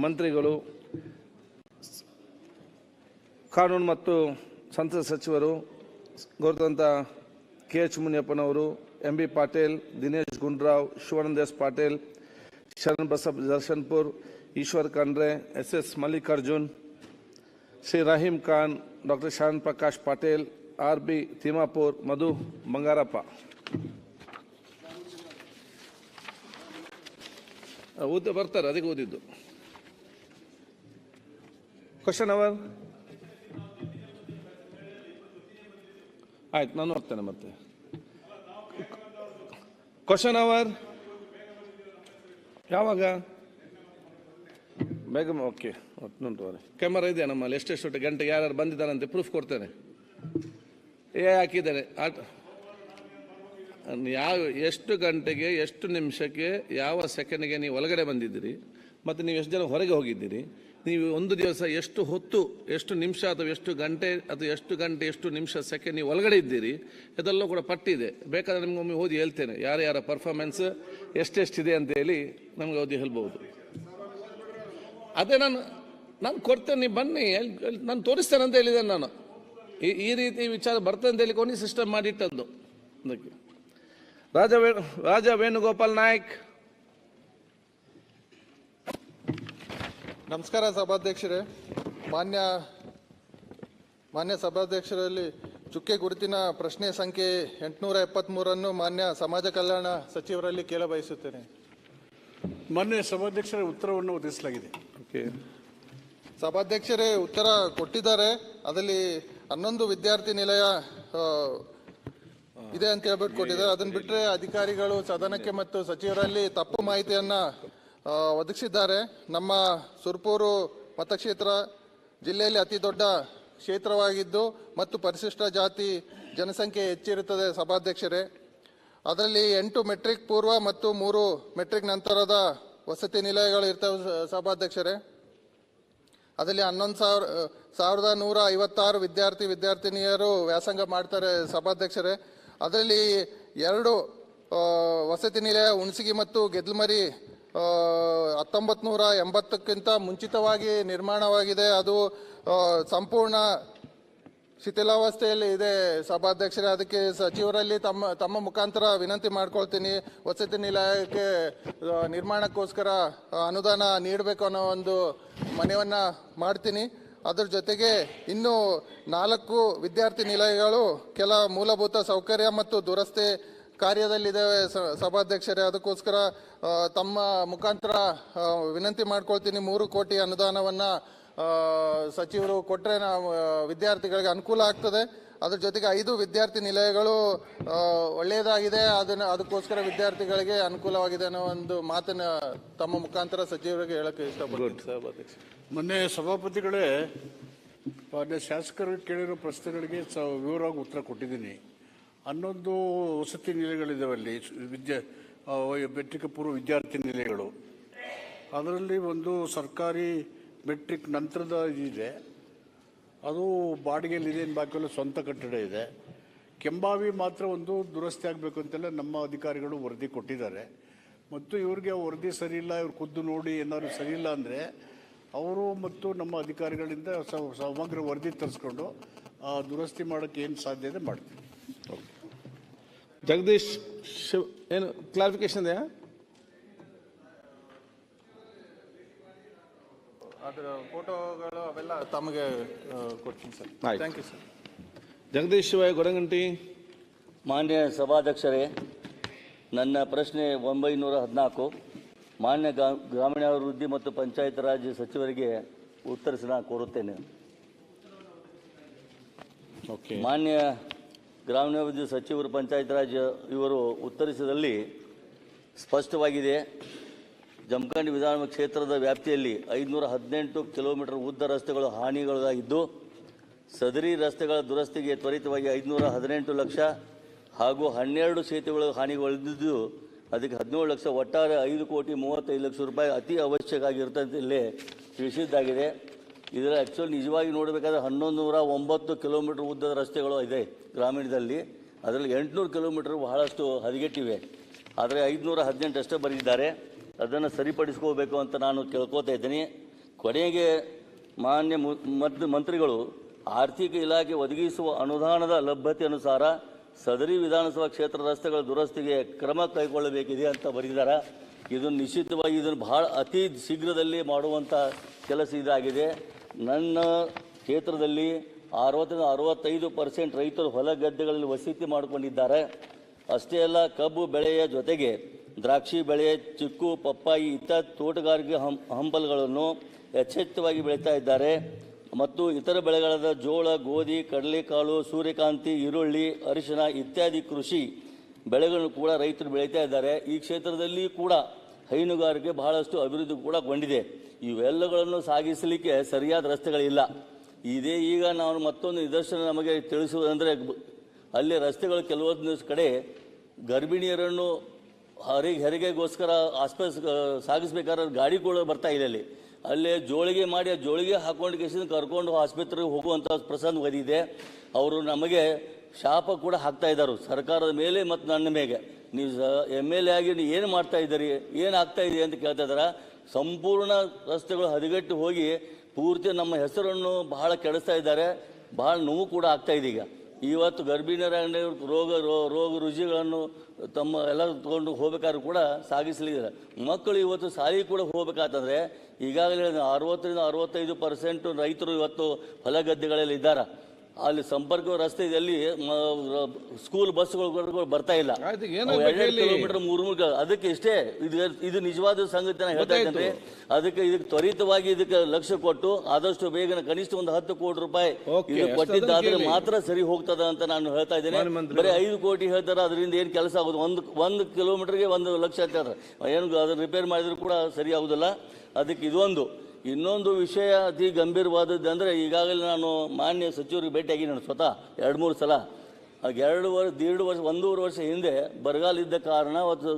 ಮಂತ್ರಿಗಳು, ಕಾನೂನು ಮತ್ತು ಸಂಸದ ಸಚಿವರು ಗೌರವಾನ್ವಿತ ಕೆ.ಎಚ್. ಮುನಿಯಪ್ಪನವರು, M B. Patil, Dinesh Gundurao, Shivanand S. Patil, Sharan Basappa Darshanapur, Eshwar Khandre, S S. Mallikarjun, Shri Rahim Khan, doctor Sharan Prakash Patil, R B. Timmapur, Madhu Bangarappa. ಓದಿ ಬರ್ತಾರೆ, ಅದಕ್ಕೆ ಓದಿದ್ದು. ಕ್ವಶನ್ ಅವರ್ ಆಯ್ತು, ನಾನು ನೋಡ್ತೇನೆ ಮತ್ತೆ. ಕ್ವಶನ್ ಅವರ್ ಯಾವಾಗ? ಬೇಗ. ಓಕೆ, ನೋಡ್ರಿ, ಕ್ಯಾಮರಾ ಇದೆಯಾ ನಮ್ಮಲ್ಲಿ? ಎಷ್ಟೆಷ್ಟು ಗಂಟೆಗೆ ಯಾರ್ಯಾರು ಬಂದಿದ್ದಾರಂತೆ ಪ್ರೂಫ್ ಕೊಡ್ತೇನೆ. ಹಾಕಿದ್ದಾರೆ ಎಷ್ಟು ಗಂಟೆಗೆ, ಎಷ್ಟು ನಿಮಿಷಕ್ಕೆ, ಯಾವ ಸೆಕೆಂಡ್ಗೆ ನೀವು ಒಳಗಡೆ ಬಂದಿದ್ದೀರಿ, ಮತ್ತು ನೀವು ಎಷ್ಟು ಜನ ಹೊರಗೆ ಹೋಗಿದ್ದೀರಿ, ನೀವು ಒಂದು ದಿವಸ ಎಷ್ಟು ಹೊತ್ತು, ಎಷ್ಟು ನಿಮಿಷ ಅಥವಾ ಎಷ್ಟು ಗಂಟೆ ಅಥವಾ ಎಷ್ಟು ಗಂಟೆ ಎಷ್ಟು ನಿಮಿಷ ಸೆಕೆಂಡ್ ನೀವು ಒಳಗಡೆ ಇದ್ದೀರಿ, ಇದೆಲ್ಲೂ ಕೂಡ ಪಟ್ಟಿದೆ. ಬೇಕಾದ್ರೆ ನಿಮ್ಗೆ ಒಮ್ಮೆ ಓದಿ ಹೇಳ್ತೇನೆ, ಯಾರ್ಯಾರ ಪರ್ಫಾರ್ಮೆನ್ಸ್ ಎಷ್ಟೆಷ್ಟಿದೆ ಅಂತ ಹೇಳಿ ನಮ್ಗೆ ಓದಿ ಹೇಳ್ಬೋದು. ಅದೇ ನಾನು ಕೊಡ್ತೇನೆ, ನೀವು ಬನ್ನಿ, ನಾನು ತೋರಿಸ್ತೇನೆ ಅಂತ ಹೇಳಿದ್ದೇನೆ. ನಾನು ಈ ರೀತಿ ವಿಚಾರ ಬರ್ತದೆ ಅಂತ ಹೇಳಿ ಕೊನೆ ಸಿಸ್ಟಮ್ ಮಾಡಿಟ್ಟದ್ದು. ಅದಕ್ಕೆ ರಾಜ ವೇಣುಗೋಪಾಲ್ ನಾಯ್ಕ್. ನಮಸ್ಕಾರ ಸಭಾಧ್ಯಕ್ಷರೇ. ಮಾನ್ಯ ಸಭಾಧ್ಯಕ್ಷರಲ್ಲಿ ಚುಕ್ಕೆ ಗುರುತಿನ ಪ್ರಶ್ನೆ ಸಂಖ್ಯೆ 873 ಮಾನ್ಯ ಸಮಾಜ ಕಲ್ಯಾಣ ಸಚಿವರಲ್ಲಿ ಕೇಳಬಯಸುತ್ತೇನೆ. ಮಾನ್ಯ ಸಭಾಧ್ಯಕ್ಷರ ಉತ್ತರವನ್ನು ಒದಗಿಸಲಾಗಿದೆ. ಸಭಾಧ್ಯಕ್ಷರೇ ಉತ್ತರ ಕೊಟ್ಟಿದ್ದಾರೆ. ಅದರಲ್ಲಿ 11 ವಿದ್ಯಾರ್ಥಿ ನಿಲಯ ಇದೆ ಅಂತ ಹೇಳ್ಬಿಟ್ಟು ಕೊಟ್ಟಿದ್ದಾರೆ. ಅದನ್ನ ಬಿಟ್ಟರೆ ಅಧಿಕಾರಿಗಳು ಸದನಕ್ಕೆ ಮತ್ತು ಸಚಿವರಲ್ಲಿ ತಪ್ಪು ಮಾಹಿತಿಯನ್ನ ಒದಗಿಸಿದ್ದಾರೆ. ನಮ್ಮ ಸುರ್ಪೂರು ಮತಕ್ಷೇತ್ರ ಜಿಲ್ಲೆಯಲ್ಲಿ ಅತಿ ದೊಡ್ಡ ಕ್ಷೇತ್ರವಾಗಿದ್ದು ಮತ್ತು ಪರಿಶಿಷ್ಟ ಜಾತಿ ಜನಸಂಖ್ಯೆ ಹೆಚ್ಚಿರುತ್ತದೆ ಸಭಾಧ್ಯಕ್ಷರೇ. ಅದರಲ್ಲಿ 8 ಮೆಟ್ರಿಕ್ ಪೂರ್ವ ಮತ್ತು 3 ಮೆಟ್ರಿಕ್ ನಂತರದ ವಸತಿ ನಿಲಯಗಳು ಇರ್ತವೆ ಸಭಾಧ್ಯಕ್ಷರೇ. ಅದರಲ್ಲಿ 11,156 ವಿದ್ಯಾರ್ಥಿನಿಯರು ವ್ಯಾಸಂಗ ಮಾಡ್ತಾರೆ ಸಭಾಧ್ಯಕ್ಷರೇ. ಅದರಲ್ಲಿ 2 ವಸತಿ ನಿಲಯ ಹುಣಸಗಿ ಮತ್ತು ಗೆದ್ಲಮರಿ 1980ಕ್ಕಿಂತ ಮುಂಚಿತವಾಗಿ ನಿರ್ಮಾಣವಾಗಿದೆ. ಅದು ಸಂಪೂರ್ಣ ಶಿಥಿಲಾವಸ್ಥೆಯಲ್ಲಿ ಇದೆ ಸಭಾಧ್ಯಕ್ಷರೇ. ಅದಕ್ಕೆ ಸಚಿವರಲ್ಲಿ ತಮ್ಮ ಮುಖಾಂತರ ವಿನಂತಿ ಮಾಡ್ಕೊಳ್ತೀನಿ, ವಸತಿ ನಿಲಯಕ್ಕೆ ನಿರ್ಮಾಣಕ್ಕೋಸ್ಕರ ಅನುದಾನ ನೀಡಬೇಕು ಅನ್ನೋ ಒಂದು ಮನವಿಯನ್ನ ಮಾಡ್ತೀನಿ. ಅದರ ಜೊತೆಗೆ ಇನ್ನೂ 4 ವಿದ್ಯಾರ್ಥಿ ನಿಲಯಗಳು ಕೆಲ ಮೂಲಭೂತ ಸೌಕರ್ಯ ಮತ್ತು ದುರಸ್ತಿ ಕಾರ್ಯದಲ್ಲಿದ್ದಾವೆ ಸಭಾಧ್ಯಕ್ಷರೇ. ಅದಕ್ಕೋಸ್ಕರ ತಮ್ಮ ಮುಖಾಂತರ ವಿನಂತಿ ಮಾಡ್ಕೊಳ್ತೀನಿ, 3 ಕೋಟಿ ಅನುದಾನವನ್ನ ಸಚಿವರು ಕೊಟ್ಟರೆ ವಿದ್ಯಾರ್ಥಿಗಳಿಗೆ ಅನುಕೂಲ ಆಗ್ತದೆ. ಅದ್ರ ಜೊತೆಗೆ 5 ವಿದ್ಯಾರ್ಥಿ ನಿಲಯಗಳು ಒಳ್ಳೆಯದಾಗಿದೆ, ಅದಕ್ಕೋಸ್ಕರ ವಿದ್ಯಾರ್ಥಿಗಳಿಗೆ ಅನುಕೂಲವಾಗಿದೆ ಅನ್ನೋ ಒಂದು ಮಾತನ್ನ ತಮ್ಮ ಮುಖಾಂತರ ಸಚಿವರಿಗೆ ಹೇಳಕ್ಕೆ ಇಷ್ಟಪಡ್ತೀನಿ. ಮೊನ್ನೆ ಸಭಾಪತಿಗಳೇ ಮಾನ್ಯ ಶಾಸಕರು ಕೇಳಿರೋ ಪ್ರಶ್ನೆಗಳಿಗೆ ವಿವರವಾಗಿ ಉತ್ತರ ಕೊಟ್ಟಿದ್ದೀನಿ. 11 ವಸತಿ ನಿಲಯಗಳಿದ್ದಾವಲ್ಲಿ, ಮೆಟ್ರಿಕ್ ಪೂರ್ವ ವಿದ್ಯಾರ್ಥಿ ನಿಲಯಗಳು. ಅದರಲ್ಲಿ ಒಂದು ಸರ್ಕಾರಿ ಮೆಟ್ರಿಕ್ ನಂತರದ ಇದೆ, ಅದು ಬಾಡಿಗೆಯಲ್ಲಿದೆ, ಬಾಕಿಯೆಲ್ಲ ಸ್ವಂತ ಕಟ್ಟಡ ಇದೆ. ಕೆಂಬಾವಿ ಮಾತ್ರ ಒಂದು ದುರಸ್ತಿ ಆಗಬೇಕು ಅಂತೆಲ್ಲ ನಮ್ಮ ಅಧಿಕಾರಿಗಳು ವರದಿ ಕೊಟ್ಟಿದ್ದಾರೆ. ಮತ್ತು ಇವ್ರಿಗೆ ವರದಿ ಸರಿ ಇಲ್ಲ, ಇವ್ರು ಖುದ್ದು ನೋಡಿ ಏನಾದ್ರು ಸರಿ ಇಲ್ಲ ಅಂದರೆ ಅವರು ಮತ್ತು ನಮ್ಮ ಅಧಿಕಾರಿಗಳಿಂದ ಸಮಗ್ರ ವರದಿ ತರಿಸ್ಕೊಂಡು ದುರಸ್ತಿ ಮಾಡೋಕ್ಕೆ ಏನು ಸಾಧ್ಯ ಇದೆ ಮಾಡ್ತೀವಿ. ಜಗದೀಶ್ ಏನು ಕ್ಲಾರಿಫಿಕೇಶನ್ ಇದೆಯಾ? ಅದರ ಫೋಟೋಗಳು ಅವೆಲ್ಲ ತಮಗೆ ಕೊಡ್ತೀನಿ sir. Thank you sir. Jagadish Shivayya Gudagunti. ಮಾನ್ಯ ಸಭಾಧ್ಯಕ್ಷರೇ, ನನ್ನ ಪ್ರಶ್ನೆ 914 ಮಾನ್ಯ ಗ್ರಾಮೀಣಾಭಿವೃದ್ಧಿ ಮತ್ತು ಪಂಚಾಯತ್ ರಾಜ್ ಸಚಿವರಿಗೆ ಉತ್ತರಿಸಲು ಕೋರುತ್ತೇನೆ. ಮಾನ್ಯ ಗ್ರಾಮೀಣಾಭಿವೃದ್ಧಿ ಸಚಿವರು ಪಂಚಾಯತ್ ರಾಜ್ ಇವರು ಉತ್ತರಿಸಿದಲ್ಲಿ ಸ್ಪಷ್ಟವಾಗಿದೆ. ಜಮಖಂಡಿ ವಿಧಾನಸಭಾ ಕ್ಷೇತ್ರದ ವ್ಯಾಪ್ತಿಯಲ್ಲಿ 518 ಕಿಲೋಮೀಟರ್ ಉದ್ದ ರಸ್ತೆಗಳು ಹಾನಿಗೊಳಗಾಗಿದ್ದು, ಸದರಿ ರಸ್ತೆಗಳ ದುರಸ್ತಿಗೆ ತ್ವರಿತವಾಗಿ 518 ಲಕ್ಷ ಹಾಗೂ 12 ಸೇತುವೆಗಳು ಹಾನಿಗೊಳಿದ್ದು ಅದಕ್ಕೆ 17 ಲಕ್ಷ, ಒಟ್ಟಾರೆ 5,35 ಲಕ್ಷ ರೂಪಾಯಿ ಅತಿ ಅವಶ್ಯಕ ಆಗಿರ್ತದೆ ಇಲ್ಲೇ ತಿಳಿಸಿದ್ದಾಗಿದೆ. ಇದರ ಆ್ಯಕ್ಚುಲಿ ನಿಜವಾಗಿ ನೋಡಬೇಕಾದ್ರೆ 1109 ಕಿಲೋಮೀಟರ್ ಉದ್ದದ ರಸ್ತೆಗಳು ಇದೆ ಗ್ರಾಮೀಣದಲ್ಲಿ. ಅದರಲ್ಲಿ 800 ಕಿಲೋಮೀಟರ್ ಬಹಳಷ್ಟು ಹದಗೆಟ್ಟಿವೆ, ಆದರೆ 518 ಅಷ್ಟೇ ಬರೆದಿದ್ದಾರೆ. ಅದನ್ನು ಸರಿಪಡಿಸ್ಕೋಬೇಕು ಅಂತ ನಾನು ಕೇಳ್ಕೊತಾ ಇದ್ದೀನಿ. ಕೊನೆಗೆ ಮಾನ್ಯ ಮಂತ್ರಿಗಳು ಆರ್ಥಿಕ ಇಲಾಖೆ ಒದಗಿಸುವ ಅನುದಾನದ ಲಭ್ಯತೆ ಅನುಸಾರ ಸದರಿ ವಿಧಾನಸಭಾ ಕ್ಷೇತ್ರ ರಸ್ತೆಗಳ ದುರಸ್ತಿಗೆ ಕ್ರಮ ಕೈಗೊಳ್ಳಬೇಕಿದೆ ಅಂತ ಬರೆದಿದ್ದಾರೆ. ಇದನ್ನು ನಿಶ್ಚಿತವಾಗಿ ಇದನ್ನು ಬಹಳ ಅತಿ ಶೀಘ್ರದಲ್ಲಿ ಮಾಡುವಂಥ ಕೆಲಸ ಇದಾಗಿದೆ. ನನ್ನ ಕ್ಷೇತ್ರದಲ್ಲಿ 60-65% ರೈತರು ಹೊಲ ಗದ್ದೆಗಳಲ್ಲಿ ವಸತಿ ಮಾಡಿಕೊಂಡಿದ್ದಾರೆ. ಅಷ್ಟೇ ಅಲ್ಲ, ಕಬ್ಬು ಬೆಳೆಯ ಜೊತೆಗೆ ದ್ರಾಕ್ಷಿ ಬೆಳೆ, ಚಿಕ್ಕು, ಪಪ್ಪಾಯಿ ಇತ್ಯಾದಿ ತೋಟಗಾರಿಕೆ ಹಂಪಲುಗಳನ್ನು ಯಥೇಚ್ಛವಾಗಿ ಬೆಳೀತಾ ಇದ್ದಾರೆ. ಮತ್ತು ಇತರ ಬೆಳೆಗಳಾದ ಜೋಳ, ಗೋಧಿ, ಕಡಲೆಕಾಳು, ಸೂರ್ಯಕಾಂತಿ, ಈರುಳ್ಳಿ, ಅರಿಶಿನ ಇತ್ಯಾದಿ ಕೃಷಿ ಬೆಳೆಗಳನ್ನು ಕೂಡ ರೈತರು ಬೆಳೀತಾ ಇದ್ದಾರೆ. ಈ ಕ್ಷೇತ್ರದಲ್ಲಿ ಕೂಡ ಹೈನುಗಾರಿಕೆ ಬಹಳಷ್ಟು ಅಭಿವೃದ್ಧಿ ಕೂಡ ಗೊಂಡಿದೆ. ಇವೆಲ್ಲಗಳನ್ನು ಸಾಗಿಸಲಿಕ್ಕೆ ಸರಿಯಾದ ರಸ್ತೆಗಳಿಲ್ಲ. ಇದೇ ಈಗ ನಾವು ಮತ್ತೊಂದು ನಿದರ್ಶನ ನಮಗೆ ತಿಳಿಸುವುದಂದರೆ, ಅಲ್ಲಿ ರಸ್ತೆಗಳು ಕೆಲವೊಂದು ಕಡೆ ಗರ್ಭಿಣಿಯರನ್ನು ಹೆರಿಗೆಗೋಸ್ಕರ ಆಸ್ಪತ್ರೆ ಸಾಗಿಸ್ಬೇಕಾದ್ರೆ ಗಾಡಿ ಕೂಡ ಬರ್ತಾ ಇಲ್ಲ. ಅಲ್ಲೇ ಜೋಳಿಗೆ ಮಾಡಿ ಆ ಜೋಳಿಗೆ ಹಾಕೊಂಡು ಕರ್ಕೊಂಡು ಆಸ್ಪತ್ರೆಗೆ ಹೋಗುವಂಥ ಪ್ರಸಂಗ ಒದಿದೆ. ಅವರು ನಮಗೆ ಶಾಪ ಕೂಡ ಹಾಕ್ತಾ ಇದ್ದಾರೆ ಸರ್ಕಾರದ ಮೇಲೆ ಮತ್ತು ನನ್ನ ಮೇಲೆ. ನೀವು MLA ಆಗಿ ನೀವು ಏನು ಮಾಡ್ತಾ ಇದ್ದೀರಿ, ಏನು ಆಗ್ತಾ ಇದೆ ಅಂತ ಕೇಳ್ತಾ ಇದ್ದಾರೆ. ಸಂಪೂರ್ಣ ರಸ್ತೆಗಳು ಹದಗೆಟ್ಟು ಹೋಗಿ ಪೂರ್ತಿ ನಮ್ಮ ಹೆಸರನ್ನು ಬಹಳ ಕೆಡಿಸ್ತಾ ಇದ್ದಾರೆ. ಬಹಳ ನೋವು ಕೂಡ ಆಗ್ತಾ ಇದೆ. ಈಗ ಇವತ್ತು ಗರ್ಭಿಣಿಯರ ರೋಗ ರುಜಿಗಳನ್ನು ತಮ್ಮ ಎಲ್ಲ ತಗೊಂಡು ಹೋಗ್ಬೇಕಾದ್ರೂ ಕೂಡ ಸಾಗಿಸಲಿದ್ದಾರೆ. ಮಕ್ಕಳು ಇವತ್ತು ಶಾಲೆಗೆ ಕೂಡ ಹೋಗ್ಬೇಕಾತಂದ್ರೆ ಈಗಾಗಲೇ 60-65% ರೈತರು ಇವತ್ತು ಹೊಲ ಗದ್ದೆಗಳಲ್ಲಿ ಇದ್ದಾರೆ. ಅಲ್ಲಿ ಸಂಪರ್ಕ ರಸ್ತೆಯಲ್ಲಿ ಸ್ಕೂಲ್ ಬಸ್ಗಳು ಬರ್ತಾ ಇಲ್ಲ. 2 ಕಿಲೋಮೀಟರ್ 3 ಅದಕ್ಕೆ ಇಷ್ಟೇ. ಇದು ನಿಜವಾದ ಸಂಗತಿ ನಾನು ಹೇಳ್ತಾ ಇದ್ದೇನೆ. ಅದಕ್ಕೆ ತ್ವರಿತವಾಗಿ ಇದಕ್ಕೆ ಲಕ್ಷ್ಯ ಕೊಟ್ಟು ಆದಷ್ಟು ಬೇಗನೆ ಕನಿಷ್ಠ ಒಂದು 10 ಕೋಟಿ ರೂಪಾಯಿ ಇದು ಕೊಟ್ಟಿದ್ದಾದ್ರೆ ಮಾತ್ರ ಸರಿ ಹೋಗ್ತದ ಅಂತ ನಾನು ಹೇಳ್ತಾ ಇದ್ದೇನೆ. ಬರೀ 5 ಕೋಟಿ ಹೇಳ್ತಾರೆ, ಅದರಿಂದ ಏನು ಕೆಲಸ ಆಗೋದು? ಒಂದು ಕಿಲೋಮೀಟರ್ಗೆ 1 ಲಕ್ಷ ಹೇಳ್ತಾರೆ. ಏನು ಅದನ್ನ ರಿಪೇರ್ ಮಾಡಿದ್ರು ಕೂಡ ಸರಿ ಆಗುದಿಲ್ಲ. ಅದಕ್ಕೆ ಇನ್ನೊಂದು ವಿಷಯ ಅತಿ ಗಂಭೀರವಾದದ್ದು ಅಂದರೆ, ಈಗಾಗಲೇ ನಾನು ಮಾನ್ಯ ಸಚಿವರಿಗೆ ಭೇಟಿಯಾಗಿ ನಾನು ಸ್ವತಃ 2-3 ಸಲ. 1.5 ವರ್ಷ ಹಿಂದೆ ಬರಗಾಲ ಇದ್ದ ಕಾರಣ ಅವತ್ತು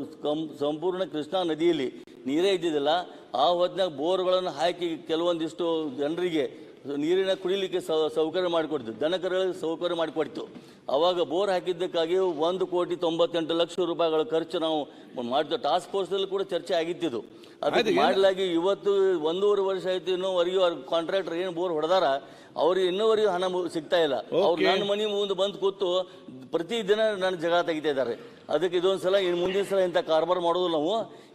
ಸಂಪೂರ್ಣ ಕೃಷ್ಣಾ ನದಿಯಲ್ಲಿ ನೀರೇ ಇದ್ದಿದ್ದಿಲ್ಲ. ಆ ಹೊತ್ತಿನಾಗ ಬೋರ್ಗಳನ್ನು ಹಾಕಿ ಕೆಲವೊಂದಿಷ್ಟು ಜನರಿಗೆ ನೀರಿನ ಕುಡಿಲಿಕ್ಕೆ ಸೌಕರ್ಯ ಮಾಡಿಕೊಡ್ತು, ದನಕರುಗಳಿಗೆ ಸೌಕರ್ಯ ಮಾಡಿಕೊಡ್ತು. ಆವಾಗ ಬೋರ್ ಹಾಕಿದ್ದಕ್ಕಾಗಿ 1,98,00,000 ರೂಪಾಯಿಗಳ ಖರ್ಚು ನಾವು ಮಾಡಿದ್ವಿ. ಟಾಸ್ಕ್ ಫೋರ್ಸ್ನಲ್ಲಿ ಕೂಡ ಚರ್ಚೆ ಆಗಿತ್ತಿದ್ದು. ಅದಕ್ಕೆ ಮಾಡಲಾಗಿ ಇವತ್ತು 1.5 ವರ್ಷ ಆಯ್ತು, ಇನ್ನೂವರೆಗೂ ಅವ್ರ ಕಾಂಟ್ರಾಕ್ಟರ್ ಏನು ಬೋರ್ ಹೊಡೆದಾರ ಅವ್ರಿಗೆ ಇನ್ನೂವರೆಗೂ ಹಣ ಸಿಗ್ತಾ ಇಲ್ಲ. ಅವ್ರು ನನ್ನ ಮನೆ ಮುಂದೆ ಬಂದು ಕೂತು ಪ್ರತಿದಿನ ನನ್ನ ಜಗಳ ತೆಗಿತಾ ಇದ್ದಾರೆ. ಅದಕ್ಕೆ ಇದೊಂದು ಸಲ ಮುಂದಿನ ಸಲ ಇಂಥ ಕಾರವಾರ ಮಾಡೋದು ನಾವು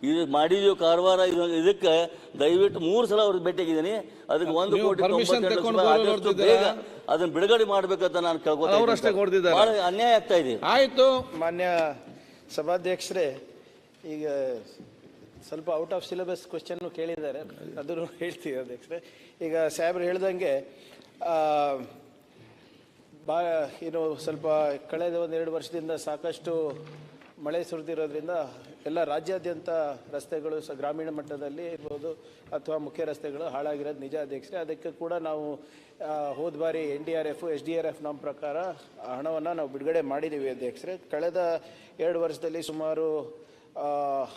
ಇದು ಮಾಡಿದೀವಿ ಕಾರವಾರ. ಇದಕ್ಕೆ ದಯವಿಟ್ಟು 3 ಸಲ ಅವ್ರಿಗೆ ಭೇಟಿಯಾಗಿದ್ದೀನಿ. ಅದಕ್ಕೆ 1,98,00,000 ಬೇಗ ಅದನ್ನ ಬಿಡುಗಡೆ ಮಾಡ್ಬೇಕಂತ ನಾನು ಕೇಳ್ಕೊತೀನಿ. ಬಹಳ ಅನ್ಯಾಯ ಆಗ್ತಾ ಇದೆ. ಆಯ್ತು ಮಾನ್ಯ ಸಭಾಧ್ಯಕ್ಷರೇ, ಈಗ ಸ್ವಲ್ಪ ಔಟ್ ಆಫ್ ಸಿಲೆಬಸ್ ಕ್ವಶನ್ ಕೇಳಿದ್ದಾರೆ, ಅದನ್ನು ಹೇಳ್ತೀವಿ ಅಧ್ಯಕ್ಷರೇ. ಈಗ ಸಾಹೇಬ್ರು ಹೇಳ್ದಂಗೆ ಏನು ಸ್ವಲ್ಪ ಕಳೆದ 1-2 ವರ್ಷದಿಂದ ಸಾಕಷ್ಟು ಮಳೆ ಸುರಿದಿರೋದ್ರಿಂದ ಎಲ್ಲ ರಾಜ್ಯಾದ್ಯಂತ ರಸ್ತೆಗಳು ಗ್ರಾಮೀಣ ಮಟ್ಟದಲ್ಲಿ ಇರ್ಬೋದು ಅಥವಾ ಮುಖ್ಯ ರಸ್ತೆಗಳು ಹಾಳಾಗಿರೋದು ನಿಜ ಅಧ್ಯಕ್ಷರೇ. ಅದಕ್ಕೆ ಕೂಡ ನಾವು ಹೋದ ಬಾರಿ NDRF, SDRF ನಮ್ಮ ಪ್ರಕಾರ ಹಣವನ್ನು ನಾವು ಬಿಡುಗಡೆ ಮಾಡಿದ್ದೀವಿ ಅಧ್ಯಕ್ಷರೇ. ಕಳೆದ 2 ವರ್ಷದಲ್ಲಿ ಸುಮಾರು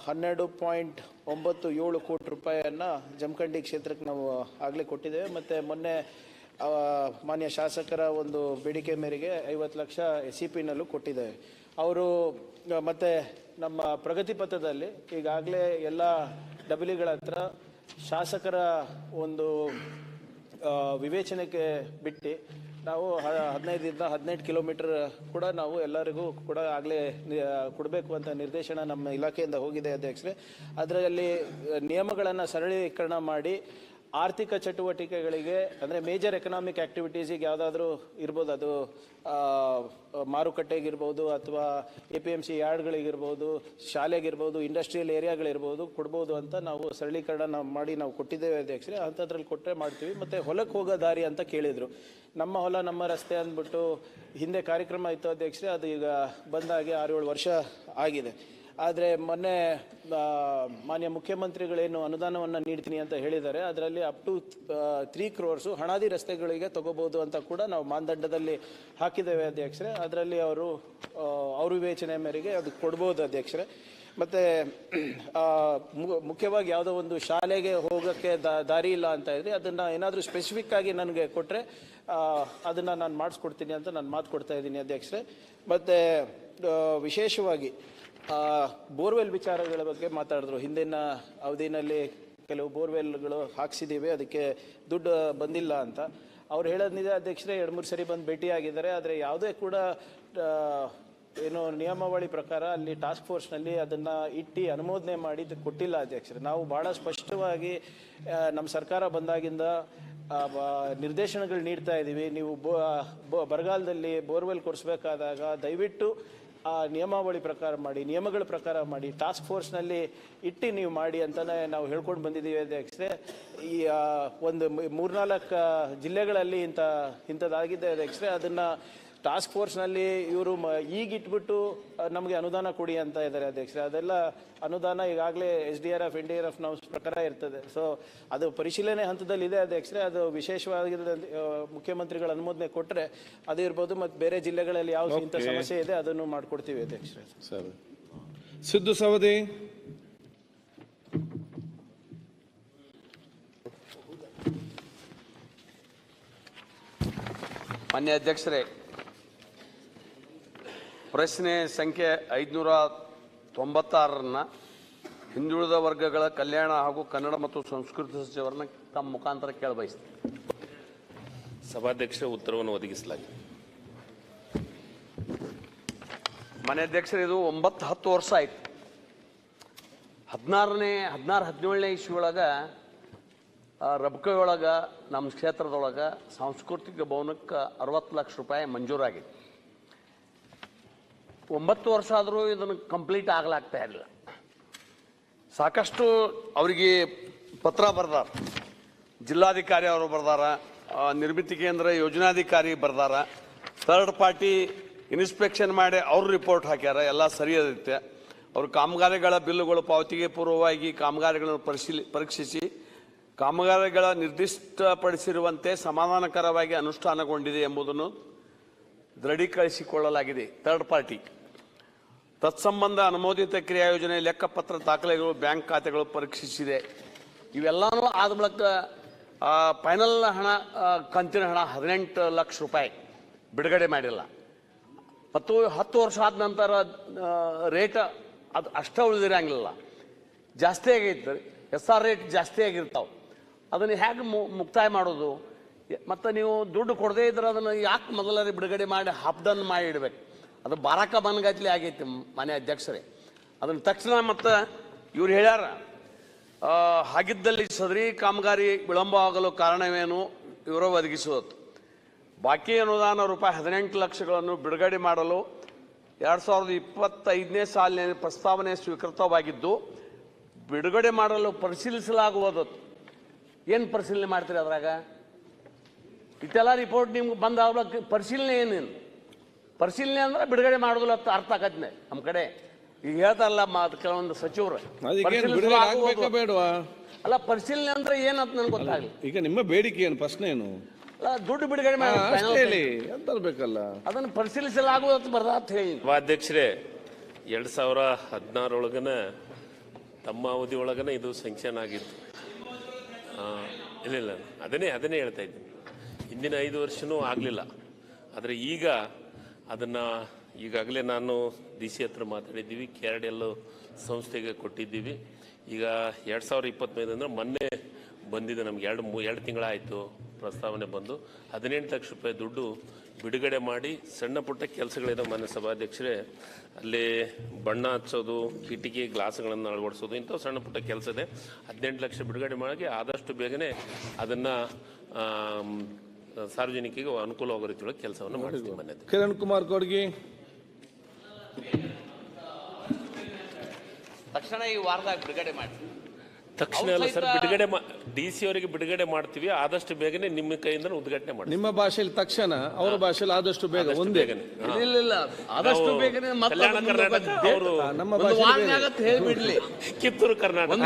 12.97 ಕೋಟಿ ರೂಪಾಯಿಯನ್ನು ಜಮಖಂಡಿ ಕ್ಷೇತ್ರಕ್ಕೆ ನಾವು ಆಗಲೇ ಕೊಟ್ಟಿದ್ದೇವೆ. ಮತ್ತು ಮೊನ್ನೆ ಮಾನ್ಯ ಶಾಸಕರ ಒಂದು ಬೇಡಿಕೆ ಮೇರೆಗೆ 50 ಲಕ್ಷ SCPನಲ್ಲೂ ಕೊಟ್ಟಿದ್ದೇವೆ. ಅವರು ಮತ್ತು ನಮ್ಮ ಪ್ರಗತಿ ಪಥದಲ್ಲಿ ಈಗಾಗಲೇ ಎಲ್ಲ ಡಬಲಿಗಳ ಹತ್ರ ಶಾಸಕರ ಒಂದು ವಿವೇಚನೆಗೆ ಬಿಟ್ಟು ನಾವು 15 ಕಿಲೋಮೀಟರ್ ಕೂಡ ನಾವು ಎಲ್ಲರಿಗೂ ಕೂಡ ಆಗಲೇ ಕೊಡಬೇಕು ಅಂತ ನಿರ್ದೇಶನ ನಮ್ಮ ಇಲಾಖೆಯಿಂದ ಹೋಗಿದೆ ಅಧ್ಯಕ್ಷರೇ. ಅದರಲ್ಲಿ ನಿಯಮಗಳನ್ನು ಸರಳೀಕರಣ ಮಾಡಿ ಆರ್ಥಿಕ ಚಟುವಟಿಕೆಗಳಿಗೆ ಅಂದರೆ ಮೇಜರ್ ಎಕನಾಮಿಕ್ ಆ್ಯಕ್ಟಿವಿಟೀಸಿಗೆ ಯಾವುದಾದ್ರೂ ಇರ್ಬೋದು, ಅದು ಮಾರುಕಟ್ಟೆಗಿರ್ಬೋದು ಅಥವಾ APMC ಯಾರ್ಡ್ಗಳಿಗಿರ್ಬೋದು, ಶಾಲೆಗಿರ್ಬೋದು, ಇಂಡಸ್ಟ್ರಿಯಲ್ ಏರಿಯಾಗಳಿರ್ಬೋದು ಕೊಡ್ಬೋದು ಅಂತ ನಾವು ಸರಳೀಕರಣ ಮಾಡಿ ನಾವು ಕೊಟ್ಟಿದ್ದೇವೆ ಅಧ್ಯಕ್ಷರೇ. ಅಂಥದ್ರಲ್ಲಿ ಕೊಟ್ಟರೆ ಮಾಡ್ತೀವಿ. ಮತ್ತು ಹೊಲಕ್ಕೆ ಹೋಗೋ ದಾರಿ ಅಂತ ಕೇಳಿದರು. ನಮ್ಮ ಹೊಲ ನಮ್ಮ ರಸ್ತೆ ಅಂದ್ಬಿಟ್ಟು ಹಿಂದೆ ಕಾರ್ಯಕ್ರಮ ಇತ್ತು ಅಧ್ಯಕ್ಷರೇ. ಅದು ಈಗ ಬಂದಾಗೆ 6-7 ವರ್ಷ ಆಗಿದೆ. ಆದರೆ ಮೊನ್ನೆ ಮಾನ್ಯ ಮುಖ್ಯಮಂತ್ರಿಗಳೇನು ಅನುದಾನವನ್ನು ನೀಡ್ತೀನಿ ಅಂತ ಹೇಳಿದ್ದಾರೆ, ಅದರಲ್ಲಿ ಅಪ್ ಟು 3 crores ಹಣಾದಿ ರಸ್ತೆಗಳಿಗೆ ತಗೋಬೋದು ಅಂತ ಕೂಡ ನಾವು ಮಾನದಂಡದಲ್ಲಿ ಹಾಕಿದ್ದೇವೆ ಅಧ್ಯಕ್ಷರೇ. ಅದರಲ್ಲಿ ಅವ್ರ ವಿವೇಚನೆ ಮೇರೆಗೆ ಅದು ಕೊಡ್ಬೋದು ಅಧ್ಯಕ್ಷರೇ. ಮತ್ತು ಮುಖ್ಯವಾಗಿ ಯಾವುದೋ ಒಂದು ಶಾಲೆಗೆ ಹೋಗೋಕ್ಕೆ ದಾರಿ ಇಲ್ಲ ಅಂತ ಇದ್ರೆ ಅದನ್ನು ಏನಾದರೂ ಸ್ಪೆಸಿಫಿಕ್ ಆಗಿ ನನಗೆ ಕೊಟ್ಟರೆ ಅದನ್ನು ನಾನು ಮಾಡಿಸ್ಕೊಡ್ತೀನಿ ಅಂತ ನಾನು ಮಾತು ಕೊಡ್ತಾ ಇದ್ದೀನಿ ಅಧ್ಯಕ್ಷರೇ. ಮತ್ತು ವಿಶೇಷವಾಗಿ ಬೋರ್ವೆಲ್ ವಿಚಾರಗಳ ಬಗ್ಗೆ ಮಾತಾಡಿದ್ರು. ಹಿಂದಿನ ಅವಧಿನಲ್ಲಿ ಕೆಲವು ಬೋರ್ವೆಲ್ಗಳು ಹಾಕ್ಸಿದ್ದೀವಿ, ಅದಕ್ಕೆ ದುಡ್ಡು ಬಂದಿಲ್ಲ ಅಂತ ಅವ್ರು ಹೇಳೋದಿದೆ. ಅಧ್ಯಕ್ಷರೇ 2-3 ಸರಿ ಬಂದು ಭೇಟಿಯಾಗಿದ್ದಾರೆ. ಆದರೆ ಯಾವುದೇ ಕೂಡ ಏನು ನಿಯಮಾವಳಿ ಪ್ರಕಾರ ಅಲ್ಲಿ ಟಾಸ್ಕ್ ಫೋರ್ಸ್ನಲ್ಲಿ ಅದನ್ನು ಇಟ್ಟು ಅನುಮೋದನೆ ಮಾಡಿ ಕೊಟ್ಟಿಲ್ಲ ಅಧ್ಯಕ್ಷರೇ. ನಾವು ಭಾಳ ಸ್ಪಷ್ಟವಾಗಿ ನಮ್ಮ ಸರ್ಕಾರ ಬಂದಾಗಿಂದ ನಿರ್ದೇಶನಗಳು ನೀಡ್ತಾ ಇದ್ದೀವಿ. ನೀವು ಬರಗಾಲದಲ್ಲಿ ಬೋರ್ವೆಲ್ ಕೊಡಿಸ್ಬೇಕಾದಾಗ ದಯವಿಟ್ಟು ಆ ನಿಯಮಾವಳಿ ಪ್ರಕಾರ ಮಾಡಿ, ನಿಯಮಗಳ ಪ್ರಕಾರ ಮಾಡಿ, ಟಾಸ್ಕ್ ಫೋರ್ಸ್ನಲ್ಲಿ ಇಟ್ಟು ನೀವು ಮಾಡಿ ಅಂತಲೇ ನಾವು ಹೇಳ್ಕೊಂಡು ಬಂದಿದ್ದೀವಿ ಅಧ್ಯಕ್ಷರೇ. ಈ ಒಂದು 3-4 ಜಿಲ್ಲೆಗಳಲ್ಲಿ ಇಂಥದ್ದಾಗಿದೆ ಅಧ್ಯಕ್ಷರೇ. ಅದನ್ನು ಟಾಸ್ಕ್ ಫೋರ್ಸ್ನಲ್ಲಿ ಇವರು ಈಗ ಇಟ್ಬಿಟ್ಟು ನಮಗೆ ಅನುದಾನ ಕೊಡಿ ಅಂತ ಇದ್ದಾರೆ ಅಧ್ಯಕ್ಷರೇ. ಅದೆಲ್ಲ ಅನುದಾನ ಈಗಾಗಲೇ SDRF NDRF ನಾಮ್ಸ್ ಪ್ರಕಾರ ಇರ್ತದೆ. ಸೊ ಅದು ಪರಿಶೀಲನೆ ಹಂತದಲ್ಲಿದೆ ಅಧ್ಯಕ್ಷರೇ. ಅದು ವಿಶೇಷವಾಗಿರೋ ಮುಖ್ಯಮಂತ್ರಿಗಳ ಅನುಮೋದನೆ ಕೊಟ್ಟರೆ ಅದು ಇರ್ಬೋದು. ಮತ್ತು ಬೇರೆ ಜಿಲ್ಲೆಗಳಲ್ಲಿ ಯಾವ ಇಂಥ ಸಮಸ್ಯೆ ಇದೆ ಅದನ್ನು ಮಾಡಿಕೊಡ್ತೀವಿ ಅಧ್ಯಕ್ಷರೇ. ಸರಿ. ಸಿದ್ದು ಸವದಿ. ಮಾನ್ಯ ಅಧ್ಯಕ್ಷರೇ, ಪ್ರಶ್ನೆ ಸಂಖ್ಯೆ 596 ಹಿಂದುಳಿದ ವರ್ಗಗಳ ಕಲ್ಯಾಣ ಹಾಗೂ ಕನ್ನಡ ಮತ್ತು ಸಂಸ್ಕೃತಿ ಸಚಿವರನ್ನ ತಮ್ಮ ಮುಖಾಂತರ ಕೇಳಬಯಸ್ತೀನಿ. ಸಭಾಧ್ಯಕ್ಷರ ಉತ್ತರವನ್ನು ಒದಗಿಸಲಾಗಿದೆ. ಮಾನ್ಯ ಅಧ್ಯಕ್ಷರೇ, ಇದು 9-10 ವರ್ಷ ಆಯ್ತು. 16-17ನೇ ಇಸ್ವಿಯೊಳಗೆ ರಬ್ಕೈ ಒಳಗೆ ನಮ್ಮ ಕ್ಷೇತ್ರದೊಳಗೆ ಸಾಂಸ್ಕೃತಿಕ ಭವನಕ್ಕೆ 60 ಲಕ್ಷ ರೂಪಾಯಿ ಮಂಜೂರಾಗಿದೆ. 9 ವರ್ಷ ಆದರೂ ಇದನ್ನು ಕಂಪ್ಲೀಟ್ ಆಗಲಾಗ್ತಾ ಇಲ್ಲ. ಸಾಕಷ್ಟು ಅವರಿಗೆ ಪತ್ರ ಬರ್ದಾರ, ಜಿಲ್ಲಾಧಿಕಾರಿ ಅವರು ಬರ್ದಾರ, ನಿರ್ಮಿತಿ ಕೇಂದ್ರ ಯೋಜನಾಧಿಕಾರಿ ಬರ್ದಾರ, ಥರ್ಡ್ ಪಾರ್ಟಿ ಇನ್ಸ್ಪೆಕ್ಷನ್ ಮಾಡಿ ಅವರು ರಿಪೋರ್ಟ್ ಹಾಕ್ಯಾರ. ಎಲ್ಲ ಸರಿಯಾದೈತೆ. ಅವರು ಕಾಮಗಾರಿಗಳ ಬಿಲ್ಲುಗಳು ಪಾವತಿಗೆ ಪೂರ್ವವಾಗಿ ಕಾಮಗಾರಿಗಳನ್ನು ಪರೀಕ್ಷಿಸಿ ಕಾಮಗಾರಿಗಳ ನಿರ್ದಿಷ್ಟಪಡಿಸಿರುವಂತೆ ಸಮಾಧಾನಕರವಾಗಿ ಅನುಷ್ಠಾನಗೊಂಡಿದೆ ಎಂಬುದನ್ನು ದೃಢೀಕರಿಸಿಕೊಳ್ಳಲಾಗಿದೆ. ಥರ್ಡ್ ಪಾರ್ಟಿ ತತ್ಸಂಬಂಧ ಅನುಮೋದಿತ ಕ್ರಿಯಾ ಯೋಜನೆ ಲೆಕ್ಕಪತ್ರ ದಾಖಲೆಗಳು ಬ್ಯಾಂಕ್ ಖಾತೆಗಳು ಪರೀಕ್ಷಿಸಿದೆ. ಇವೆಲ್ಲನೂ ಆದ ಬಳಿಕ ಫೈನಲ್ ಹಣ ಕಂತಿನ ಹಣ 18 ಲಕ್ಷ ರೂಪಾಯಿ ಬಿಡುಗಡೆ ಮಾಡಿಲ್ಲ. ಮತ್ತು 10 ವರ್ಷ ಆದ ನಂತರ ರೇಟ್ ಅದು ಅಷ್ಟೇ ಉಳಿದಿರಂಗಿಲ್ಲ, ಜಾಸ್ತಿ ಆಗೈತೆ. SR ರೇಟ್ ಜಾಸ್ತಿ ಆಗಿರ್ತಾವೆ. ಅದನ್ನು ಹೇಗೆ ಮುಕ್ತಾಯ ಮಾಡೋದು? ಮತ್ತು ನೀವು ದುಡ್ಡು ಕೊಡದೇ ಇದ್ರೆ ಅದನ್ನು ಯಾಕೆ ಮೊದಲೇ ಬಿಡುಗಡೆ ಮಾಡಿ ಡನ್ ಮಾಡಿ ಇಡಬೇಕು? ಅದು ಬಾರಾಕ ಬನ್ಗತ್ಲೆ ಆಗೈತಿ ಮಾನ್ಯ ಅಧ್ಯಕ್ಷರೇ. ಅದನ್ನು ತಕ್ಷಣ ಮತ್ತು ಇವ್ರು ಹೇಳ್ಯಾರ, ಹಾಗಿದ್ದಲ್ಲಿ ಸದರಿ ಕಾಮಗಾರಿ ವಿಳಂಬವಾಗಲು ಕಾರಣವೇನು ಇವರು ಒದಗಿಸುವುದು. ಬಾಕಿ ಅನುದಾನ ರೂಪಾಯಿ 18 ಲಕ್ಷಗಳನ್ನು ಬಿಡುಗಡೆ ಮಾಡಲು 2025ನೇ ಸಾಲಿನ ಪ್ರಸ್ತಾವನೆ ಸ್ವೀಕೃತವಾಗಿದ್ದು ಬಿಡುಗಡೆ ಮಾಡಲು ಪರಿಶೀಲಿಸಲಾಗುವುದು. ಏನು ಪರಿಶೀಲನೆ ಮಾಡ್ತೀರಿ ಅದ್ರಾಗ? ಇಷ್ಟೆಲ್ಲ ರಿಪೋರ್ಟ್ ನಿಮ್ಗೆ ಬಂದಾಗ್ಲಕ್ಕೆ ಪರಿಶೀಲನೆ ಏನೇನು? ಪರಿಶೀಲನೆ ಅಂದ್ರೆ ಬಿಡುಗಡೆ ಮಾಡೋದಿಲ್ಲ ಅಂತ ಅರ್ಥ ಆಗತ್ತೆ ನಮ್ಮ ಕಡೆ. ಈಗ ಹೇಳ್ತಾರಲ್ಲ ಕೆಲವೊಂದು ಸಚಿವರು ಬೇಡವಾ? ಅಲ್ಲ, ಪರಿಶೀಲನೆ ಅಂದ್ರೆ ಏನಂತ ನನ್ಗೆ ಗೊತ್ತಾಗಲಿ. ಈಗ ನಿಮ್ಮ ಬೇಡಿಕೆ ಏನು? ಪ್ರಶ್ನೆ ಏನು? ಅಲ್ಲ, ದುಡ್ಡು ಬಿಡುಗಡೆ ಮಾಡಿ ಬೇಕಲ್ಲ, ಅದನ್ನು ಪರಿಶೀಲಿಸಲಾಗುವುದು ಬರ್ದ ಅಂತ ಹೇಳಿ. ಸಭಾಧ್ಯಕ್ಷರೇ, 2016 ಒಳಗನ ತಮ್ಮ ಅವಧಿ ಒಳಗನ ಇದು ಸ್ಯಾಂಕ್ಷನ್ ಆಗಿತ್ತು. ಇಲ್ಲ ಅದನ್ನೇ ಹೇಳ್ತಾ ಇದ್ದೀನಿ. ಹಿಂದಿನ 5 ವರ್ಷನೂ ಆಗಲಿಲ್ಲ. ಆದರೆ ಈಗ ಅದನ್ನು ಈಗಾಗಲೇ ನಾನು DC ಹತ್ರ ಮಾತಾಡಿದ್ದೀವಿ, KRDL ಸಂಸ್ಥೆಗೆ ಕೊಟ್ಟಿದ್ದೀವಿ. ಈಗ 2025 ಅಂದರೆ ಮೊನ್ನೆ ಬಂದಿದೆ, ನಮ್ಗೆ 2 ತಿಂಗಳಾಯಿತು ಪ್ರಸ್ತಾವನೆ ಬಂದು. 18 ಲಕ್ಷ ರೂಪಾಯಿ ದುಡ್ಡು ಬಿಡುಗಡೆ ಮಾಡಿ ಸಣ್ಣ ಪುಟ್ಟ ಕೆಲಸಗಳಿದೆ ಮಾನ್ಯ ಸಭಾಧ್ಯಕ್ಷರೇ. ಅಲ್ಲಿ ಬಣ್ಣ ಹಚ್ಚೋದು, ಕಿಟಕಿ ಗ್ಲಾಸ್ಗಳನ್ನು ಅಳವಡಿಸೋದು, ಇಂಥ ಸಣ್ಣ ಪುಟ್ಟ ಕೆಲಸ ಇದೆ. 18 ಲಕ್ಷ ಬಿಡುಗಡೆ ಮಾಡಿ ಆದಷ್ಟು ಬೇಗನೆ ಅದನ್ನು ಸಾರ್ವಜನಿಕರಿಗೆ ಅನುಕೂಲವಾಗೋ ರೀತಿಯೊಳಗೆ ಕೆಲಸವನ್ನು ಮಾಡ್ತೀವಿ. ಮಾನ್ಯ ಕಿರಣ್ ಕುಮಾರ್ ಕೊಡ್ಗಿ. ತಕ್ಷಣ ಈ ವಾರದಾಗ ಬಿಡುಗಡೆ ಮಾಡಿ. ತಕ್ಷಣ ಅಲ್ಲ ಸರ್, ಬಿಡುಗಡೆ DC ಅವರಿಗೆ ಬಿಡುಗಡೆ ಮಾಡ್ತೀವಿ. ಆದಷ್ಟು ಬೇಗನೆ ನಿಮ್ಮ ಕೈಯಿಂದ ಉದ್ಘಾಟನೆ ಮಾಡಿ. ನಿಮ್ಮ ಭಾಷೆಯಲ್ಲಿ ತಕ್ಷಣ, ಅವರ ಭಾಷೆಯಲ್ಲಿ ಆದಷ್ಟು ಬೇಗ. ಒಂದೇ ಇಲ್ಲ, ಆದಷ್ಟು ಬೇಗನೆ ಕಲ್ಯಾಣ ಕರ್ನಾಟಕ ಅವರು ನಮ್ಮ ಭಾಷೆ ಹೇಳ್ಬಿಡ್ಲಿ. ಕಿತ್ತೂರು ಕರ್ನಾಟಕ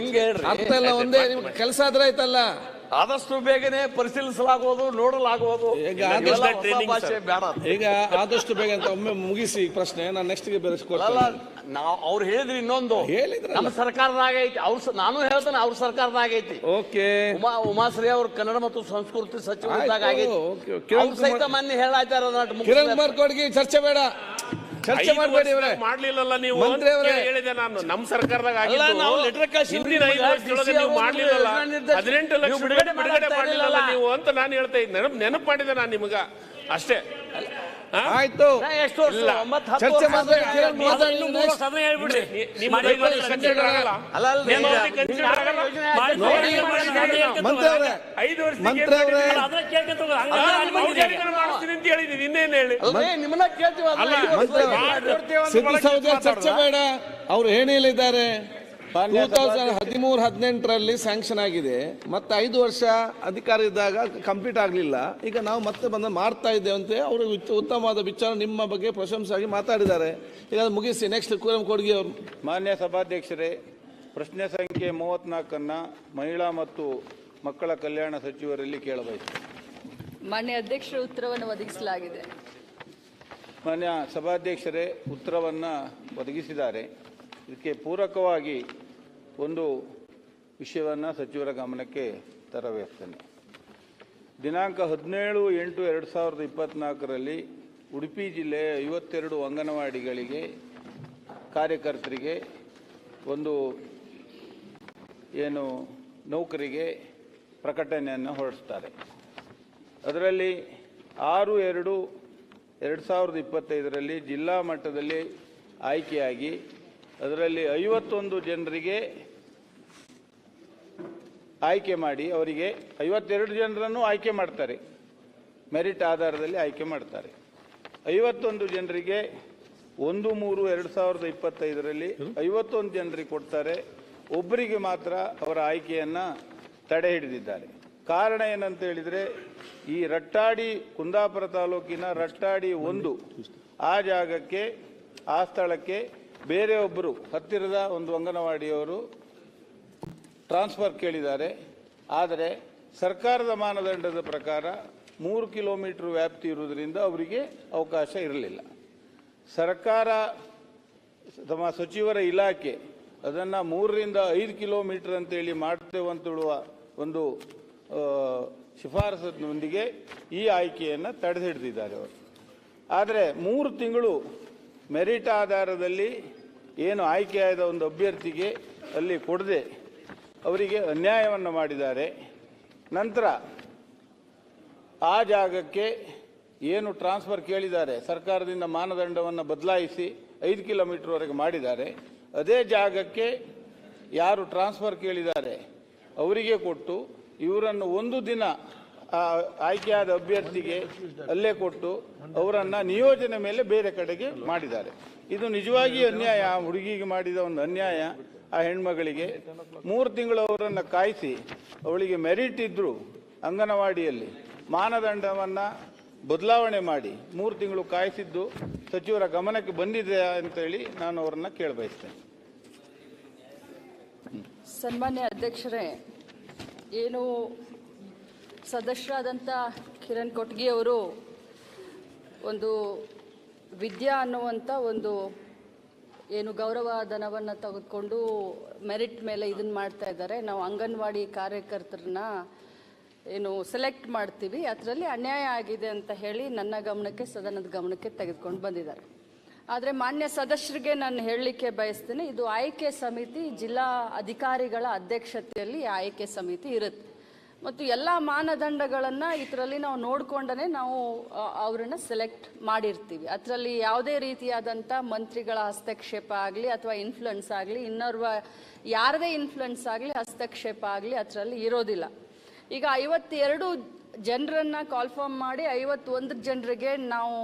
ಹಿಂಗೆ ಅರ್ಥ ಎಲ್ಲ ಒಂದೇ. ನಿಮ್ಗೆ ಕೆಲಸ ಆದ್ರೆ ಆಯ್ತಲ್ಲ. ಆದಷ್ಟು ಬೇಗನೆ ಪರಿಶೀಲಿಸಲಾಗುವುದು, ನೋಡಲಾಗುವುದು. ಈಗ ಆದಷ್ಟು ಬೇಗ ಅಂತ ಒಮ್ಮೆ ಮುಗಿಸಿ ಪ್ರಶ್ನೆ. ನಾನು ನೆಕ್ಸ್ಟ್ಗೆ ಬೆರೆಸ್ಕೊಡ್ತೀನಿ. ನಾವು ಅವ್ರು ಹೇಳಿದ್ರಿ ಇನ್ನೊಂದು ಹೇಳಿದ್ರ ನಮ್ಮ ಸರ್ಕಾರದಾಗ ಐತಿ. ನಾನು ಹೇಳ್ತೇನೆ, ಅವ್ರ ಸರ್ಕಾರದಾಗ ಐತಿ. ಓಕೆ, ಉಮಾಶ್ರೀ ಅವ್ರ ಕನ್ನಡ ಮತ್ತು ಸಂಸ್ಕೃತಿ ಸಚಿವರಾಗ ಆಗೈತಿ. ಸಹಿತ ಮೊನ್ನೆ ಹೇಳಾಯ್ತಾರ. ಕಿರಣ್ ಕುಮಾರ್ ಕೊಡ್ಗಿ ಚರ್ಚೆ ಬೇಡ. ಚರ್ಚೆ ಮಾಡಬೇಡಿ ಅವರೇ. ಮಾಡ್ಲಿಲ್ಲಲ್ಲ ನೀವು ಮಂತ್ರಿ ಅವರೇ. ಹೇಳಿದೆ ನಾನು ನಮ್ಮ ಸರ್ಕಾರದಾಗ ಅಲ್ಲ, ನಾವು letter ಕಳ್ಸಿದ್ವಿ ಹಿಂದಿನ 5 ವರ್ಷದೊಳಗೆ ನೀವು ಮಾಡ್ಲಿಲ್ಲಲ್ಲ, ನಿರ್ದೇಶನ 18 ಲಕ್ಷ ಬಿಡುಗಡೆ ಬಿಡುಗಡೆ ಮಾಡಿಲ್ಲಲ್ಲ ಮಾಡಲಿಲ್ಲ ನೀವು ಅಂತ ನಾನು ಹೇಳ್ತಾ ಇದ್ದೆ. ನೆನಪು ಮಾಡಿದೆ ನಾನು ನಿಮಗ ಅಷ್ಟೇ. ಆಯ್ತು, ಎಷ್ಟು ವರ್ಷ? ಇಲ್ಲ. 9-10 ಚರ್ಚೆ ವರ್ಷ ಮಾಡ್ಬೇಡಿ, ಆಗಿದೆ. ಕಿರಣ್ ಮಾತಾಡಿ. ಇನ್ನು 3 ವರ್ಷ ಅದನ್ನೇ ಹೇಳ್ಬಿಡ್ರಿ. ನಿಮ್ಮ ಕನ್ಸಿಡರ್ ಆಗಲ್ಲ. ಅಲ್ಲ, ಅಲ್ಲ, ನಿಮ್ಮಲ್ಲಿ ಕನ್ಸಿಡರ್ ಆಗಲ್ಲ. ನೋಡಿ, ಮಂತ್ರಿ ಅವರೇ, 5 ವರ್ಷ ಮಂತ್ರಿ ಅವರೇ, ಅದನ್ನ ಕೇಳ್ಕೊಂತ ಹೋಗೋದು. ಹಂಗಾರೆ ಮಾಡಿಸ್ತೀನಿ ಅಂತ ಹೇಳಿದೀನಿ, ಇನ್ನೇನು ಹೇಳಿ. ಅಲ್ವೇ, ನಿಮ್ಮನ್ನ ಕೇಳ್ತೀವಿ ಅಲ್ಲ, ಮಂತ್ರಿ ಅವರೇ, ಮಾಡ್ಕೊಡ್ತೀವಿ ಅಂತ ಸಿದ್ದು ಬಳಕೆ ಸಹೋದರ ಚರ್ಚೆ ಬೇಡ. ಅವ್ರು ಏನು ಹೇಳಿದ್ದಾರೆ? ಮಾನ್ಯ 2013-18ರಲ್ಲಿ ಸ್ಯಾಂಕ್ಷನ್ ಆಗಿದೆ, ಮತ್ತೆ 5 ವರ್ಷ ಅಧಿಕಾರ ಇದ್ದಾಗ ಕಂಪ್ಲೀಟ್ ಆಗಲಿಲ್ಲ. ಈಗ ನಾವು ಮತ್ತೆ ಬಂದು ಮಾಡ್ತಾ ಇದ್ದೇವೆ ಅಂತ ಅವರು ಉತ್ತಮವಾದ ವಿಚಾರ ನಿಮ್ಮ ಬಗ್ಗೆ ಪ್ರಶಂಸಾಗಿ ಮಾತಾಡಿದ್ದಾರೆ. ಈಗ ಅದು ಮುಗಿಸಿ, ನೆಕ್ಸ್ಟ್ ಕೂರಂ ಕೊಡ್ಗಿ ಅವರು. ಮಾನ್ಯ ಸಭಾಧ್ಯಕ್ಷರೇ, ಪ್ರಶ್ನೆ ಸಂಖ್ಯೆ 34 ಮಹಿಳಾ ಮತ್ತು ಮಕ್ಕಳ ಕಲ್ಯಾಣ ಸಚಿವರಲ್ಲಿ ಕೇಳಬಯಸುತ್ತೇನೆ. ಮಾನ್ಯ ಅಧ್ಯಕ್ಷರ ಉತ್ತರವನ್ನು ಒದಗಿಸಲಾಗಿದೆ. ಮಾನ್ಯ ಸಭಾಧ್ಯಕ್ಷರೇ, ಉತ್ತರವನ್ನು ಒದಗಿಸಿದ್ದಾರೆ. ಇದಕ್ಕೆ ಪೂರಕವಾಗಿ ಒಂದು ವಿಷಯವನ್ನು ಸಚಿವರ ಗಮನಕ್ಕೆ ತರಬೇಸ್ತೇನೆ. ದಿನಾಂಕ 17/8/2024ರಲ್ಲಿ ಉಡುಪಿ ಜಿಲ್ಲೆಯ 52 ಅಂಗನವಾಡಿಗಳಿಗೆ ಕಾರ್ಯಕರ್ತರಿಗೆ ಒಂದು ಏನು ನೌಕರಿಗೆ ಪ್ರಕಟಣೆಯನ್ನು ಹೊರಡಿಸ್ತಾರೆ. ಅದರಲ್ಲಿ 6/2/2025ರಲ್ಲಿ ಜಿಲ್ಲಾ ಮಟ್ಟದಲ್ಲಿ ಆಯ್ಕೆಯಾಗಿ ಅದರಲ್ಲಿ 51 ಜನರಿಗೆ ಆಯ್ಕೆ ಮಾಡಿ, ಅವರಿಗೆ 52 ಜನರನ್ನು ಆಯ್ಕೆ ಮಾಡ್ತಾರೆ, ಮೆರಿಟ್ ಆಧಾರದಲ್ಲಿ ಆಯ್ಕೆ ಮಾಡ್ತಾರೆ. 51 ಜನರಿಗೆ 1/3/2025ರಲ್ಲಿ 51 ಜನರಿಗೆ ಕೊಡ್ತಾರೆ. ಒಬ್ಬರಿಗೆ ಮಾತ್ರ ಅವರ ಆಯ್ಕೆಯನ್ನು ತಡೆ ಹಿಡಿದಿದ್ದಾರೆ. ಕಾರಣ ಏನಂತ ಹೇಳಿದರೆ, ಈ ರಟ್ಟಾಡಿ, ಕುಂದಾಪುರ ತಾಲೂಕಿನ ರಟ್ಟಾಡಿ 1 ಆ ಜಾಗಕ್ಕೆ, ಆ ಸ್ಥಳಕ್ಕೆ ಬೇರೆ ಒಬ್ಬರು ಹತ್ತಿರದ ಒಂದು ಅಂಗನವಾಡಿಯವರು ಟ್ರಾನ್ಸ್ಫರ್ ಕೇಳಿದ್ದಾರೆ. ಆದರೆ ಸರ್ಕಾರದ ಮಾನದಂಡದ ಪ್ರಕಾರ 3 ಕಿಲೋಮೀಟರ್ ವ್ಯಾಪ್ತಿ ಇರುವುದರಿಂದ ಅವರಿಗೆ ಅವಕಾಶ ಇರಲಿಲ್ಲ. ಸರ್ಕಾರ, ತಮ್ಮ ಸಚಿವರ ಇಲಾಖೆ ಅದನ್ನು 3ರಿಂದ 5 ಕಿಲೋಮೀಟರ್ ಅಂತೇಳಿ ಮಾಡ್ತೇವಂತೇಳುವ ಒಂದು ಶಿಫಾರಸಿನೊಂದಿಗೆ ಈ ಆಯ್ಕೆಯನ್ನು ತಡೆಹಿಡಿದಿದ್ದಾರೆ ಅವರು. ಆದರೆ 3 ತಿಂಗಳು ಮೆರಿಟ್ ಆಧಾರದಲ್ಲಿ ಏನು ಆಯ್ಕೆಯಾದ ಒಂದು ಅಭ್ಯರ್ಥಿಗೆ ಅಲ್ಲಿ ಕೊಡದೆ ಅವರಿಗೆ ಅನ್ಯಾಯವನ್ನು ಮಾಡಿದ್ದಾರೆ. ನಂತರ ಆ ಜಾಗಕ್ಕೆ ಏನು ಟ್ರಾನ್ಸ್ಫರ್ ಕೇಳಿದ್ದಾರೆ, ಸರ್ಕಾರದಿಂದ ಮಾನದಂಡವನ್ನು ಬದಲಾಯಿಸಿ 5 ಕಿಲೋಮೀಟರ್ವರೆಗೆ ಮಾಡಿದ್ದಾರೆ. ಅದೇ ಜಾಗಕ್ಕೆ ಯಾರು ಟ್ರಾನ್ಸ್ಫರ್ ಕೇಳಿದ್ದಾರೆ ಅವರಿಗೆ ಕೊಟ್ಟು, ಇವರನ್ನು ಒಂದು ದಿನ ಆಯ್ಕೆಯಾದ ಅಭ್ಯರ್ಥಿಗೆ ಅಲ್ಲೇ ಕೊಟ್ಟು ಅವರನ್ನು ನಿಯೋಜನೆ ಮೇಲೆ ಬೇರೆ ಕಡೆಗೆ ಮಾಡಿದ್ದಾರೆ. ಇದು ನಿಜವಾಗಿ ಅನ್ಯಾಯ. ಆ ಹುಡುಗಿಗೆ ಮಾಡಿದ ಒಂದು ಅನ್ಯಾಯ. ಆ ಹೆಣ್ಮಗಳಿಗೆ 3 ತಿಂಗಳು ಅವರನ್ನು ಕಾಯಿಸಿ, ಅವಳಿಗೆ ಮೆರಿಟ್ ಇದ್ದರೂ ಅಂಗನವಾಡಿಯಲ್ಲಿ ಮಾನದಂಡವನ್ನು ಬದಲಾವಣೆ ಮಾಡಿ 3 ತಿಂಗಳು ಕಾಯಿಸಿದ್ದು ಸಚಿವರ ಗಮನಕ್ಕೆ ಬಂದಿದೆ ಅಂತೇಳಿ ನಾನು ಅವರನ್ನು ಕೇಳಬಯಸ್ತೇನೆ. ಸನ್ಮಾನ್ಯ ಅಧ್ಯಕ್ಷರೇ, ಏನು ಸದಸ್ಯರಾದಂಥ ಕಿರಣ್ ಕೊಟ್ಗಿ ಅವರು ಒಂದು ವಿದ್ಯಾ ಅನ್ನುವಂಥ ಒಂದು ಏನು ಗೌರವ ಧನವನ್ನು ತೆಗೆದುಕೊಂಡು ಮೆರಿಟ್ ಮೇಲೆ ಇದನ್ನು ಮಾಡ್ತಾ ಇದ್ದಾರೆ. ನಾವು ಅಂಗನವಾಡಿ ಕಾರ್ಯಕರ್ತರನ್ನ ಏನು ಸೆಲೆಕ್ಟ್ ಮಾಡ್ತೀವಿ, ಅದರಲ್ಲಿ ಅನ್ಯಾಯ ಆಗಿದೆ ಅಂತ ಹೇಳಿ ನನ್ನ ಗಮನಕ್ಕೆ, ಸದನದ ಗಮನಕ್ಕೆ ತೆಗೆದುಕೊಂಡು ಬಂದಿದ್ದಾರೆ. ಆದರೆ ಮಾನ್ಯ ಸದಸ್ಯರಿಗೆ ನಾನು ಹೇಳಲಿಕ್ಕೆ ಬಯಸ್ತೇನೆ, ಇದು ಆಯ್ಕೆ ಸಮಿತಿ, ಜಿಲ್ಲಾ ಅಧಿಕಾರಿಗಳ ಅಧ್ಯಕ್ಷತೆಯಲ್ಲಿ ಆಯ್ಕೆ ಸಮಿತಿ ಇರುತ್ತೆ ಮತ್ತು ಎಲ್ಲ ಮಾನದಂಡಗಳನ್ನು ಇದರಲ್ಲಿ ನಾವು ನೋಡಿಕೊಂಡೇ ನಾವು ಅವರನ್ನು ಸೆಲೆಕ್ಟ್ ಮಾಡಿರ್ತೀವಿ. ಅದರಲ್ಲಿ ಯಾವುದೇ ರೀತಿಯಾದಂಥ ಮಂತ್ರಿಗಳ ಹಸ್ತಕ್ಷೇಪ ಆಗಲಿ ಅಥವಾ ಇನ್ಫ್ಲುಯೆನ್ಸ್ ಆಗಲಿ, ಇನ್ನೋರ್ವ ಯಾರದೇ ಇನ್ಫ್ಲುಯೆನ್ಸ್ ಆಗಲಿ, ಹಸ್ತಕ್ಷೇಪ ಆಗಲಿ ಅದರಲ್ಲಿ ಇರೋದಿಲ್ಲ. ಈಗ 52 ಜನರನ್ನು ಕಾಲ್ಫಾರ್ಮ್ ಮಾಡಿ 51 ಜನರಿಗೆ ನಾವು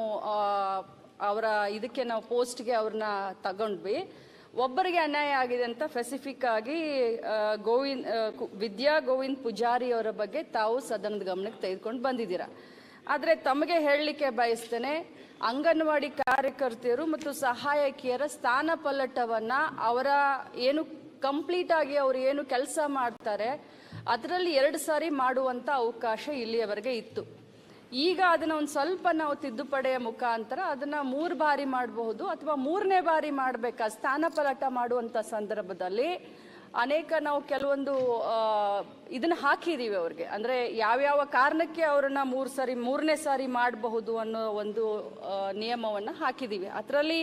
ಅವರ ಇದಕ್ಕೆ ನಾವು ಪೋಸ್ಟ್ಗೆ ಅವ್ರನ್ನ ತಗೊಂಡ್ವಿ. ಒಬ್ಬರಿಗೆ ಅನ್ಯಾಯ ಆಗಿದೆ ಅಂತ ಸ್ಪೆಸಿಫಿಕ್ ಆಗಿ ವಿದ್ಯಾ ಗೋವಿಂದ್ ಪೂಜಾರಿ ಅವರ ಬಗ್ಗೆ ತಾವು ಸದನದ ಗಮನಕ್ಕೆ ತೆಗೆದುಕೊಂಡು ಬಂದಿದ್ದೀರಾ. ಆದರೆ ತಮಗೆ ಹೇಳಲಿಕ್ಕೆ ಬಯಸ್ತೇನೆ, ಅಂಗನವಾಡಿ ಕಾರ್ಯಕರ್ತೆಯರು ಮತ್ತು ಸಹಾಯಕಿಯರ ಸ್ಥಾನ ಪಲ್ಲಟವನ್ನು ಅವರ ಏನು ಕಂಪ್ಲೀಟ್ ಆಗಿ ಅವರು ಏನು ಕೆಲಸ ಮಾಡ್ತಾರೆ ಅದರಲ್ಲಿ 2 ಸಾರಿ ಮಾಡುವಂಥ ಅವಕಾಶ ಇಲ್ಲಿಯವರೆಗೆ ಇತ್ತು. ಈಗ ಅದನ್ನು ಒಂದು ಸ್ವಲ್ಪ ನಾವು ತಿದ್ದುಪಡಿಯ ಮುಖಾಂತರ ಅದನ್ನು 3 ಬಾರಿ ಮಾಡಬಹುದು ಅಥವಾ 3ನೇ ಬಾರಿ ಮಾಡಬೇಕಾ ಸ್ಥಾನ ಪಲ್ಲಟ ಮಾಡುವಂಥ ಸಂದರ್ಭದಲ್ಲಿ ಅನೇಕ ನಾವು ಕೆಲವೊಂದು ಇದನ್ನ ಹಾಕಿದೀವಿ ಅವ್ರಿಗೆ, ಅಂದ್ರೆ ಯಾವ್ಯಾವ ಕಾರಣಕ್ಕೆ ಅವ್ರನ್ನ ಮೂರನೇ ಸಾರಿ ಮಾಡಬಹುದು ಅನ್ನೋ ಒಂದು ನಿಯಮವನ್ನ ಹಾಕಿದೀವಿ. ಅದರಲ್ಲಿ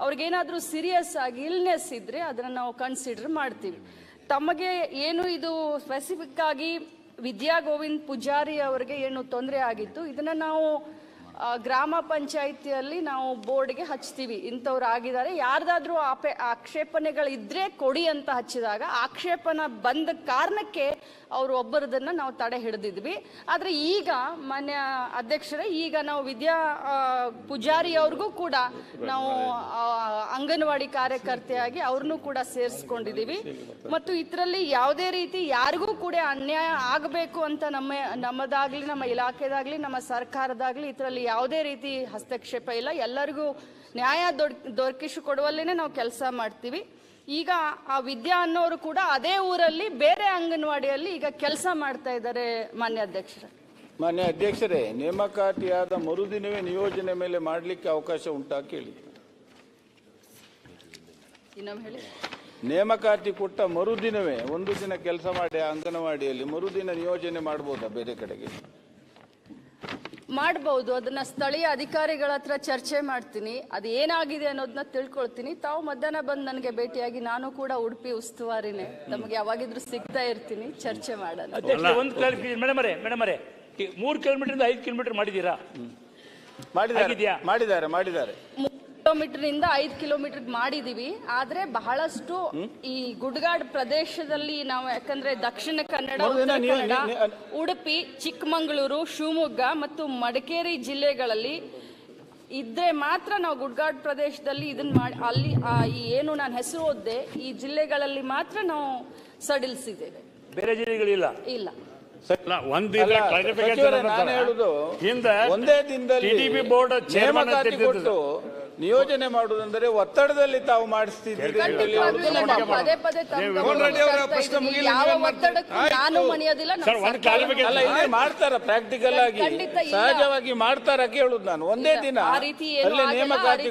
ಅವ್ರಿಗೇನಾದ್ರೂ ಸೀರಿಯಸ್ ಆಗಿ ಇಲ್ನೆಸ್ ಇದ್ರೆ ಅದನ್ನ ನಾವು ಕನ್ಸಿಡರ್ ಮಾಡ್ತೀವಿ. ತಮಗೆ ಏನು ಇದು ಸ್ಪೆಸಿಫಿಕ್ ಆಗಿ ವಿದ್ಯಾ ಗೋವಿಂದ್ ಪೂಜಾರಿ ಅವರಿಗೆ ಏನು ತೊಂದರೆ ಆಗಿತ್ತು, ಇದನ್ನ ನಾವು ಗ್ರಾಮ ಪಂಚಾಯಿತಿಯಲ್ಲಿ ನಾವು ಬೋರ್ಡ್ಗೆ ಹಚ್ತೀವಿ. ಇಂಥವ್ರು ಆಗಿದ್ದಾರೆ, ಯಾರ್ದಾದ್ರೂ ಆಕ್ಷೇಪಣೆಗಳಿದ್ರೆ ಕೊಡಿ ಅಂತ ಹಚ್ಚಿದಾಗ ಆಕ್ಷೇಪಣೆ ಬಂದ ಕಾರಣಕ್ಕೆ ಅವರು ಒಬ್ಬರದನ್ನ ನಾವು ತಡೆ ಹಿಡಿದಿದ್ವಿ. ಆದ್ರೆ ಈಗ ಮಾನ್ಯ ಅಧ್ಯಕ್ಷರೇ, ಈಗ ನಾವು ವಿದ್ಯಾ ಪೂಜಾರಿ ಅವ್ರಿಗೂ ಕೂಡ ನಾವು ಅಂಗನವಾಡಿ ಕಾರ್ಯಕರ್ತೆಯಾಗಿ ಅವ್ರನ್ನೂ ಕೂಡ ಸೇರಿಸ್ಕೊಂಡಿದೀವಿ. ಮತ್ತು ಇದರಲ್ಲಿ ಯಾವುದೇ ರೀತಿ ಯಾರಿಗೂ ಕೂಡ ಅನ್ಯಾಯ ಆಗಬೇಕು ಅಂತ ನಮ್ಮದಾಗ್ಲಿ, ನಮ್ಮ ಇಲಾಖೆದಾಗ್ಲಿ, ನಮ್ಮ ಸರ್ಕಾರದಾಗ್ಲಿ ಇದರಲ್ಲಿ ಯಾವುದೇ ರೀತಿ ಹಸ್ತಕ್ಷೇಪ ಇಲ್ಲ. ಎಲ್ಲರಿಗೂ ನ್ಯಾಯ ದೊರಕಿಸಿಕೊಡುವಲ್ಲೇನೆ ನಾವು ಕೆಲಸ ಮಾಡ್ತೀವಿ. ಈಗ ಆ ವಿದ್ಯಾ ಅನ್ನೋರು ಕೂಡ ಅದೇ ಊರಲ್ಲಿ ಬೇರೆ ಅಂಗನವಾಡಿಯಲ್ಲಿ ಈಗ ಕೆಲಸ ಮಾಡ್ತಾ ಇದ್ದಾರೆ. ಮಾನ್ಯ ಅಧ್ಯಕ್ಷರೇ, ನೇಮಕಾತಿಯಾದ ಮರುದಿನವೇ ನಿಯೋಜನೆ ಮೇಲೆ ಮಾಡಲಿಕ್ಕೆ ಅವಕಾಶ ಉಂಟಾ ಕೇಳಿ. ಇನ್ನೊಮ್ಮೆ ಹೇಳಿ. ನೇಮಕಾತಿ ಕೊಟ್ಟ ಮರುದಿನವೇ ಒಂದು ದಿನ ಕೆಲಸ ಮಾಡಿ ಅಂಗನವಾಡಿಯಲ್ಲಿ ಮರುದಿನ ನಿಯೋಜನೆ ಮಾಡಬಹುದಾ ಬೇರೆ ಕಡೆಗೆ? ಮಾಡಬಹುದು. ಅದನ್ನ ಸ್ಥಳೀಯ ಅಧಿಕಾರಿಗಳ ಹತ್ರ ಚರ್ಚೆ ಮಾಡ್ತೀನಿ. ಅದು ಏನಾಗಿದೆ ಅನ್ನೋದನ್ನ ತಿಳ್ಕೊಳ್ತೀನಿ. ತಾವು ಮಧ್ಯಾಹ್ನ ಬಂದು ನನಗೆ ಭೇಟಿಯಾಗಿ, ನಾನು ಕೂಡ ಉಡುಪಿ ಉಸ್ತುವಾರಿನೇ, ನಮಗೆ ಯಾವಾಗಿದ್ರು ಸಿಗ್ತಾ ಇರ್ತೀನಿ, ಚರ್ಚೆ ಮಾಡೋಣ. ಒಂದು ಕ್ಲಾರಿಫಿಕೇಶನ್ ಮೇಡಮ್ ಅವರೇ, 3 ಕಿಲೋಮೀಟರ್ 5 ಕಿಲೋಮೀಟರ್ ಮಾಡಿದ್ದೀರಾ? ಮಾಡಿದ್ದಾರೆ 3 ಕಿಲೋಮೀಟರ್ 5 ಕಿಲೋಮೀಟರ್ ಮಾಡಿದೀವಿ. ಆದ್ರೆ ಬಹಳಷ್ಟು ಈ ಗುಡ್ಗಾಡ್ ಪ್ರದೇಶದಲ್ಲಿ ನಾವು, ಯಾಕಂದ್ರೆ ದಕ್ಷಿಣ ಕನ್ನಡ, ಉತ್ತರ ಕನ್ನಡ, ಉಡುಪಿ, ಚಿಕ್ಕಮಗಳೂರು, ಶಿವಮೊಗ್ಗ ಮತ್ತು ಮಡಿಕೇರಿ ಜಿಲ್ಲೆಗಳಲ್ಲಿ ಇದ್ರೆ ಮಾತ್ರ ನಾವು ಗುಡ್ಗಾಡ್ ಪ್ರದೇಶದಲ್ಲಿ ಇದನ್ನ ಮಾಡಿ, ಅಲ್ಲಿ ಏನು ನಾನು ಹೆಸರು ಓದ್ದೆ, ಈ ಜಿಲ್ಲೆಗಳಲ್ಲಿ ಮಾತ್ರ ನಾವು ಸಡಿಲಿಸಿದ್ದೇವೆ. ಬೇರೆ ಜಿಲ್ಲೆಗಳಿಲ್ಲ. ಇಲ್ಲ. ಒಂದೇ ದಿನದಲ್ಲಿ ಬೋರ್ಡ್ ನೇಮಕಾತಿ ಕೊಟ್ಟು ನಿಯೋಜನೆ ಮಾಡುವುದಂದ್ರೆ ಒತ್ತಡದಲ್ಲಿ ತಾವು ಮಾಡಿಸ್ತಿದ್ದೀರಿ. ಪದೇ ಪದೇ ಯಾವ ಒತ್ತಡಕ್ಕೂ ನಾನು ಮಣಿಯೋದಿಲ್ಲ. ಮಾಡ್ತಾರ ಪ್ರಾಕ್ಟಿಕಲ್ ಆಗಿ, ಸಹಜವಾಗಿ ಮಾಡ್ತಾರ ಕೇಳುದು ನಾನು. ಒಂದೇ ದಿನ ಆ ರೀತಿ ನೇಮಕಾತಿ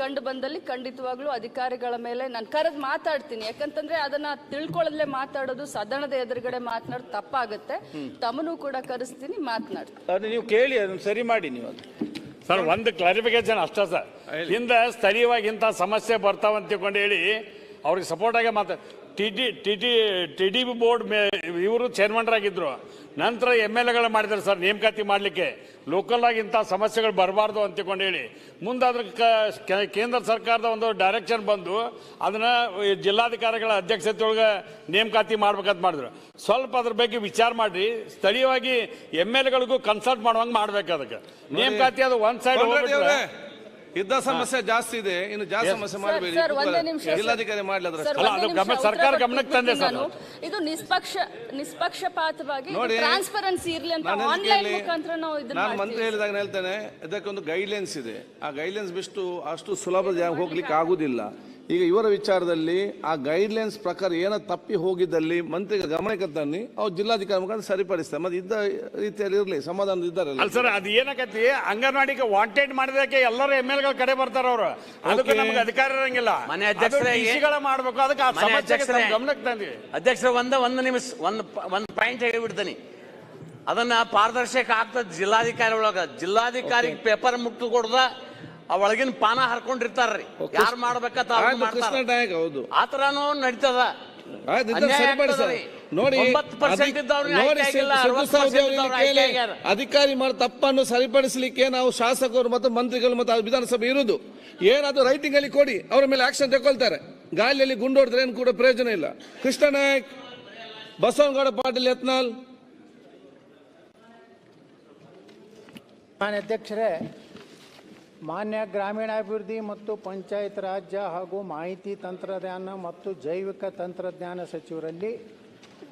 ಕಂಡು ಬಂದಲ್ಲಿ ಖಂಡಿತವಾಗ್ಲೂ ಅಧಿಕಾರಿಗಳ ಮೇಲೆ ನಾನು ಕರೆದು ಮಾತಾಡ್ತೀನಿ. ಯಾಕಂತಂದ್ರೆ ಅದನ್ನ ತಿಳ್ಕೊಳ್ಳದಲ್ಲೇ ಮಾತಾಡೋದು, ಸದನದ ಎದುರುಗಡೆ ಮಾತನಾಡೋದು ತಪ್ಪಾಗುತ್ತೆ. ತಮ್ಮನು ಕೂಡ ಕರೆಸ್ತೀನಿ, ಮಾತನಾಡ್ತೀನಿ. ಅದು ನೀವು ಕೇಳಿ, ಅದನ್ನ ಸರಿ ಮಾಡಿ ನೀವು. ಸರ್, ಒಂದು ಕ್ಲಾರಿಫಿಕೇಶನ್ ಅಷ್ಟೇ ಸರ್. ಹಿಂದೆ ಸ್ಥಳೀಯವಾಗಿ ಇಂಥ ಸಮಸ್ಯೆ ಬರ್ತಾವಂತ ತಿಳ್ಕೊಂಡು ಹೇಳಿ ಅವ್ರಿಗೆ ಸಪೋರ್ಟ್ ಆಗಿ ಟಿ ಡಿ ಬೋರ್ಡ್ ಇವರು ಚೇರ್ಮನ್ರಾಗಿದ್ರು. ನಂತರ MLAಗಳು ಮಾಡಿದ್ದಾರೆ ಸರ್ ನೇಮಕಾತಿ ಮಾಡಲಿಕ್ಕೆ. ಲೋಕಲ್ ಆಗಿ ಇಂಥ ಸಮಸ್ಯೆಗಳು ಬರಬಾರ್ದು ಅಂತ ತಿಳ್ಕೊಂಡು ಹೇಳಿ ಮುಂದಾದ್ರ ಕೇಂದ್ರ ಸರ್ಕಾರದ ಒಂದು ಡೈರೆಕ್ಷನ್ ಬಂದು ಅದನ್ನ ಜಿಲ್ಲಾಧಿಕಾರಿಗಳ ಅಧ್ಯಕ್ಷತೆಯೊಳಗೆ ನೇಮಕಾತಿ ಮಾಡ್ಬೇಕಂತ ಮಾಡಿದ್ರು. ಸ್ವಲ್ಪ ಅದ್ರ ಬಗ್ಗೆ ವಿಚಾರ ಮಾಡಿ ಸ್ಥಳೀಯವಾಗಿ MLAಗಳಿಗೂ ಕನ್ಸಲ್ಟ್ ಮಾಡುವಂಗೆ ಮಾಡ್ಬೇಕು. ಅದಕ್ಕೆ ನೇಮಕಾತಿ ಅದು ಒಂದ್ ಸೈಡ್ ಇದ್ದ ಸಮಸ್ಯೆ ಜಾಸ್ತಿ ಇದೆ, ಇನ್ನು ಜಾಸ್ತಿ ಸಮಸ್ಯೆ ಮಾಡಬೇಡಿ. ಜಿಲ್ಲಾಧಿಕಾರಿ ಮಾಡಲಿ, ಸರ್ಕಾರ ಗಮನಕ್ಕೆ ತಂದೆ ಸರ್. ಇದು ನಿಷ್ಪಕ್ಷಪಾತವಾಗಿ ಟ್ರಾನ್ಸ್ಪರೆನ್ಸಿ ಇರಲಿ ಅಂತ ಆನ್ಲೈನ್ ಮುಖಾಂತರ ನಾವು ಇದನ್ನ ನಾನು ಮಂತ್ರಿ ಹೇಳಿದಾಗ ಹೇಳ್ತೇನೆ, ಇದಕ್ಕೊಂದು ಗೈಡ್ಲೈನ್ಸ್ ಇದೆ. ಆ ಗೈಡ್ಲೈನ್ಸ್ ಬಿಟ್ಟು ಅಷ್ಟು ಸುಲಭ ಹೋಗ್ಲಿಕ್ಕೆ ಆಗುದಿಲ್ಲ. ಈಗ ಇವರ ವಿಚಾರದಲ್ಲಿ ಆ ಗೈಡ್ಲೈನ್ಸ್ ಪ್ರಕಾರ ಏನೋ ತಪ್ಪಿ ಹೋಗಿದ್ದಲ್ಲಿ ಮಂತ್ರಿಗಳ ಗಮನಕ್ಕೆ ತನ್ನಿ, ಅವ್ರು ಜಿಲ್ಲಾಧಿಕಾರಿ ಮುಖಾಂತರ ಸರಿಪಡಿಸ್ತಾರೆ. ಮತ್ತೆ ಇದ್ದ ರೀತಿಯಲ್ಲಿ ಇರಲಿ, ಸಮಾಧಾನ ಇದ್ದಾರೆ. ಅಲ್ಲ ಸರ್, ಅದು ಏನಕತಿ ಅಂಗನವಾಡಿಗೆ ವಾಂಟೆಡ್ ಮಾಡಿದಕ್ಕೆ ಎಲ್ಲರೂ MLAಗಳು ಕಡೆ ಬರ್ತಾರ. ಅವರು ಅದಕ್ಕೆ ನಮ್ಗೆ ಅಧಿಕಾರ ಇರಂಗಿಲ್ಲ. ಮನೆ ಅಧ್ಯಕ್ಷರ ಮಾಡ್ಬೇಕು. ಅದಕ್ಕೆ ಆ ಸಮಸ್ಯೆ ಗಮನಕ್ಕೆ ತಂದ್ವಿ. ಅಧ್ಯಕ್ಷರ ಒಂದು ನಿಮಿಷ ಒಂದು ಪಾಯಿಂಟ್ ಹೇಳಿಬಿಡ್ತೀನಿ. ಅದನ್ನ ಪಾರದರ್ಶಕ ಆಗ್ತದೆ. ಜಿಲ್ಲಾಧಿಕಾರಿ ಒಳಗ ಜಿಲ್ಲಾಧಿಕಾರಿಗೆ ಪೇಪರ್ ಮುಟ್ಟು ಕೊಡ್ದ ಒಳಗಿನ ಪಾನ ಹರ್ಕೊಂಡಿರ್ತಾರ್ರಿ, ಯಾರು ಮಾಡ್ಬೇಕಂತ ಆತರನು ನಡೀತದ. ನೋಡಿ, ಅಧಿಕಾರಿ ಮಾಡೋ ತಪ್ಪನ್ನು ಸರಿಪಡಿಸಲಿಕ್ಕೆ ನಾವು ಶಾಸಕರು ಮತ್ತು ಮಂತ್ರಿಗಳು ಮತ್ತು ವಿಧಾನಸಭೆ ಇರುವುದು. ಏನಾದ್ರು ರೈಟಿಂಗ್ ಅಲ್ಲಿ ಕೊಡಿ, ಅವರ ಮೇಲೆ ಆಕ್ಷನ್ ತಗೊಳ್ತಾರೆ. ಗಾಳಿಯಲ್ಲಿ ಗುಂಡೋಡಿದ್ರೆ ಏನು ಕೂಡ ಪ್ರಯೋಜನ ಇಲ್ಲ. ಕೃಷ್ಣ ನಾಯಕ್, ಬಸವನಗೌಡ ಪಾಟೀಲ್ ಯತ್ನಾಳ್. ಅಧ್ಯಕ್ಷರೇ, ಮಾನ್ಯ ಗ್ರಾಮೀಣಾಭಿವೃದ್ಧಿ ಮತ್ತು ಪಂಚಾಯತ್ ರಾಜ್ಯ ಹಾಗೂ ಮಾಹಿತಿ ತಂತ್ರಜ್ಞಾನ ಮತ್ತು ಜೈವಿಕ ತಂತ್ರಜ್ಞಾನ ಸಚಿವರಲ್ಲಿ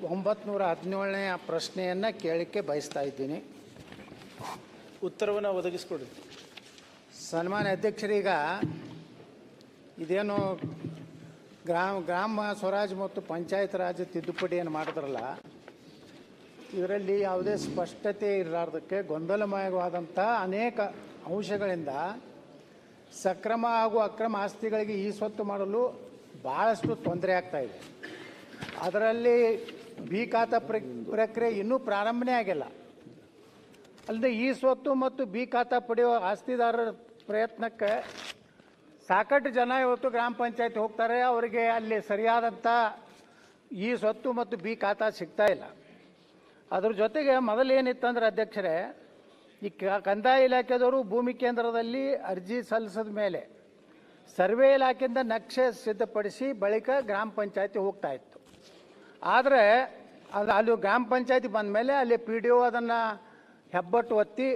917ನೇ ಪ್ರಶ್ನೆಯನ್ನು ಕೇಳಲಿಕ್ಕೆ ಬಯಸ್ತಾ ಇದ್ದೀನಿ. ಉತ್ತರವನ್ನು ಒದಗಿಸ್ಕೊಡಿ. ಸನ್ಮಾನ್ಯ ಅಧ್ಯಕ್ಷರೀಗ ಇದೇನು ಗ್ರಾಮ ಸ್ವರಾಜ್ ಮತ್ತು ಪಂಚಾಯತ್ ರಾಜ್ ತಿದ್ದುಪಡಿಯನ್ನು ಮಾಡಿದ್ರಲ್ಲ, ಇದರಲ್ಲಿ ಯಾವುದೇ ಸ್ಪಷ್ಟತೆ ಇರಲಾರ್ದಕ್ಕೆ ಗೊಂದಲಮಯವಾದಂಥ ಅನೇಕ ಅಂಶಗಳಿಂದ ಸಕ್ರಮ ಹಾಗೂ ಅಕ್ರಮ ಆಸ್ತಿಗಳಿಗೆ ಈ ಸ್ವತ್ತು ಮಾಡಲು ಭಾಳಷ್ಟು ತೊಂದರೆ ಆಗ್ತಾ ಇದೆ. ಅದರಲ್ಲಿ ಬಿ ಖಾತಾ ಪ್ರಕ್ರಿಯೆ ಇನ್ನೂ ಪ್ರಾರಂಭನೇ ಆಗಿಲ್ಲ. ಅಲ್ಲದೆ ಈ ಸ್ವತ್ತು ಮತ್ತು ಬಿ ಖಾತಾ ಪಡೆಯುವ ಆಸ್ತಿದಾರರ ಪ್ರಯತ್ನಕ್ಕೆ ಸಾಕಷ್ಟು ಜನ ಇವತ್ತು ಗ್ರಾಮ ಪಂಚಾಯತ್ ಹೋಗ್ತಾರೆ, ಅವರಿಗೆ ಅಲ್ಲಿ ಸರಿಯಾದಂಥ ಈ ಸ್ವತ್ತು ಮತ್ತು ಬಿ ಖಾತಾ ಸಿಗ್ತಾ ಇಲ್ಲ. ಅದ್ರ ಜೊತೆಗೆ ಮೊದಲೇನಿತ್ತಂದ್ರೆ ಅಧ್ಯಕ್ಷರೇ, ಈ ಕಂದಾಯ ಇಲಾಖೆದವರು ಭೂಮಿ ಕೇಂದ್ರದಲ್ಲಿ ಅರ್ಜಿ ಸಲ್ಲಿಸಿದ ಮೇಲೆ ಸರ್ವೆ ಇಲಾಖೆಯಿಂದ ನಕ್ಷೆ ಸಿದ್ಧಪಡಿಸಿ ಬಳಿಕ ಗ್ರಾಮ ಪಂಚಾಯತಿ ಹೋಗ್ತಾ ಇತ್ತು. ಆದರೆ ಅಲ್ಲಿ ಗ್ರಾಮ ಪಂಚಾಯತಿ ಬಂದ ಮೇಲೆ ಅಲ್ಲಿ ಪಿ ಡಿ ಒ ಅದನ್ನು ಹೆಬ್ಬಟ್ಟು ಒತ್ತಿ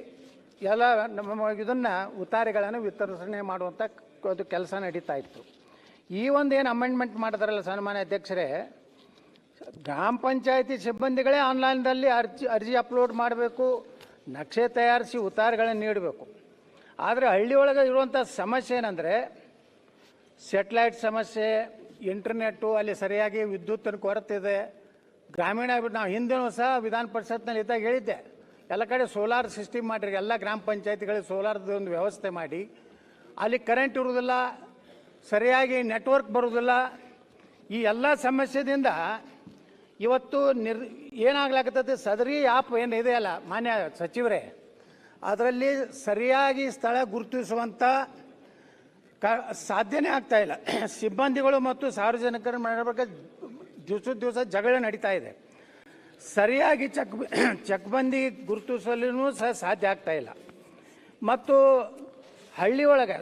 ಎಲ್ಲ ನಮ್ಮ ಇದನ್ನು ಉತ್ತಾರಿಗಳನ್ನು ವಿತರಣೆ ಮಾಡುವಂಥ ಅದು ಕೆಲಸ ನಡೀತಾ ಇತ್ತು. ಈ ಒಂದೇನು ಅಮೆಂಡ್ಮೆಂಟ್ ಮಾಡಿದಾರಲ್ಲ ಸನ್ಮಾನ್ಯ ಅಧ್ಯಕ್ಷರೇ, ಗ್ರಾಮ ಪಂಚಾಯತಿ ಸಿಬ್ಬಂದಿಗಳೇ ಆನ್ಲೈನ್ದಲ್ಲಿ ಅರ್ಜಿ ಅಪ್ಲೋಡ್ ಮಾಡಬೇಕು, ನಕ್ಷೆ ತಯಾರಿಸಿ ಉತ್ತಾರಗಳನ್ನು ನೀಡಬೇಕು. ಆದರೆ ಹಳ್ಳಿಯೊಳಗೆ ಇರುವಂಥ ಸಮಸ್ಯೆ ಏನಂದರೆ ಸೆಟ್ಲೈಟ್ ಸಮಸ್ಯೆ, ಇಂಟರ್ನೆಟ್ಟು, ಅಲ್ಲಿ ಸರಿಯಾಗಿ ವಿದ್ಯುತ್ತಿನ ಕೊರತೆ ಇದೆ. ಗ್ರಾಮೀಣ ನಾವು ಹಿಂದಿನೂ ಸಹ ವಿಧಾನ ಪರಿಷತ್ನಲ್ಲಿ ಇದ್ದಾಗ ಹೇಳಿದ್ದೆ, ಎಲ್ಲ ಕಡೆ ಸೋಲಾರ್ ಸಿಸ್ಟಮ್ ಮಾಡಿರಿ, ಎಲ್ಲ ಗ್ರಾಮ ಪಂಚಾಯತಿಗಳಿಗೆ ಸೋಲಾರ್ದು ಒಂದು ವ್ಯವಸ್ಥೆ ಮಾಡಿ, ಅಲ್ಲಿ ಕರೆಂಟ್ ಇರುವುದಿಲ್ಲ, ಸರಿಯಾಗಿ ನೆಟ್ವರ್ಕ್ ಬರುವುದಿಲ್ಲ. ಈ ಎಲ್ಲ ಸಮಸ್ಯೆದಿಂದ ಇವತ್ತು ಏನಾಗ್ಲಾಗ್ತದೆ, ಸದರಿ ಆ್ಯಪ್ ಏನು ಇದೆಯಲ್ಲ ಮಾನ್ಯ ಸಚಿವರೇ, ಅದರಲ್ಲಿ ಸರಿಯಾಗಿ ಸ್ಥಳ ಗುರುತಿಸುವಂಥ ಸಾಧ್ಯನೇ ಆಗ್ತಾ ಇಲ್ಲ. ಸಿಬ್ಬಂದಿಗಳು ಮತ್ತು ಸಾರ್ವಜನಿಕರ ನಡುವೆ ದಿವಸ ಜಗಳ ನಡೀತಾ ಇದೆ. ಸರಿಯಾಗಿ ಚಕ್ಬಂದಿ ಗುರುತಿಸಲು ಸಹ ಸಾಧ್ಯ ಆಗ್ತಾ ಇಲ್ಲ. ಮತ್ತು ಹಳ್ಳಿ ಒಳಗೆ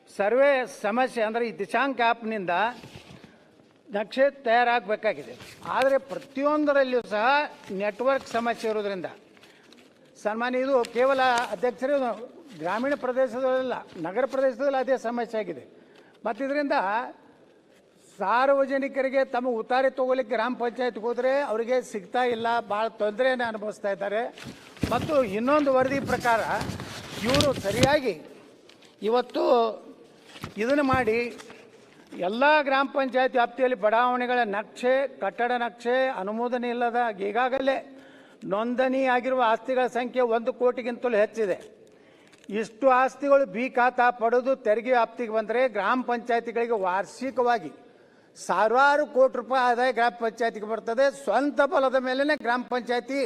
ಸರ್ವೆ ಸಮಸ್ಯೆ ಅಂದರೆ ಈ ದಿಶಾಂಕ ಆ್ಯಪ್ನಿಂದ ನಕ್ಷೆ ತಯಾರಾಗಬೇಕಾಗಿದೆ. ಆದರೆ ಪ್ರತಿಯೊಂದರಲ್ಲಿಯೂ ಸಹ ನೆಟ್ವರ್ಕ್ ಸಮಸ್ಯೆ ಇರೋದ್ರಿಂದ ಸನ್ಮಾನ್ಯ ಇದು ಕೇವಲ ಅಧ್ಯಕ್ಷರೇ ಗ್ರಾಮೀಣ ಪ್ರದೇಶದಲ್ಲ, ನಗರ ಪ್ರದೇಶದಲ್ಲಿ ಅದೇ ಸಮಸ್ಯೆ ಆಗಿದೆ. ಮತ್ತು ಇದರಿಂದ ಸಾರ್ವಜನಿಕರಿಗೆ ತಮ್ಮ ಉತ್ತಾರಿ ತಗೋಲಿಕ್ಕೆ ಗ್ರಾಮ ಪಂಚಾಯತ್ಗೆ ಹೋದರೆ ಅವರಿಗೆ ಸಿಗ್ತಾ ಇಲ್ಲ, ಭಾಳ ತೊಂದರೆಯನ್ನು ಅನುಭವಿಸ್ತಾ ಇದ್ದಾರೆ. ಮತ್ತು ಇನ್ನೊಂದು ವರದಿ ಪ್ರಕಾರ ಇವರು ಸರಿಯಾಗಿ ಇವತ್ತು ಇದನ್ನು ಮಾಡಿ ಎಲ್ಲ ಗ್ರಾಮ ಪಂಚಾಯತ್ ವ್ಯಾಪ್ತಿಯಲ್ಲಿ ಬಡಾವಣೆಗಳ ನಕ್ಷೆ, ಕಟ್ಟಡ ನಕ್ಷೆ ಅನುಮೋದನೆ ಇಲ್ಲದ ಈಗಾಗಲೇ ನೋಂದಣಿ ಆಗಿರುವ ಆಸ್ತಿಗಳ ಸಂಖ್ಯೆ 1 ಕೋಟಿಗಿಂತಲೂ ಹೆಚ್ಚಿದೆ. ಇಷ್ಟು ಆಸ್ತಿಗಳು ಬಿ ಖಾತಾ ಪಡೆದು ತೆರಿಗೆ ವ್ಯಾಪ್ತಿಗೆ ಬಂದರೆ ಗ್ರಾಮ ಪಂಚಾಯತಿಗಳಿಗೆ ವಾರ್ಷಿಕವಾಗಿ ಸಾವಿರಾರು ಕೋಟಿ ರೂಪಾಯಿ ಆದಾಯ ಗ್ರಾಮ ಪಂಚಾಯತಿಗೆ ಬರ್ತದೆ. ಸ್ವಂತ ಬಲದ ಮೇಲೇ ಗ್ರಾಮ ಪಂಚಾಯತಿ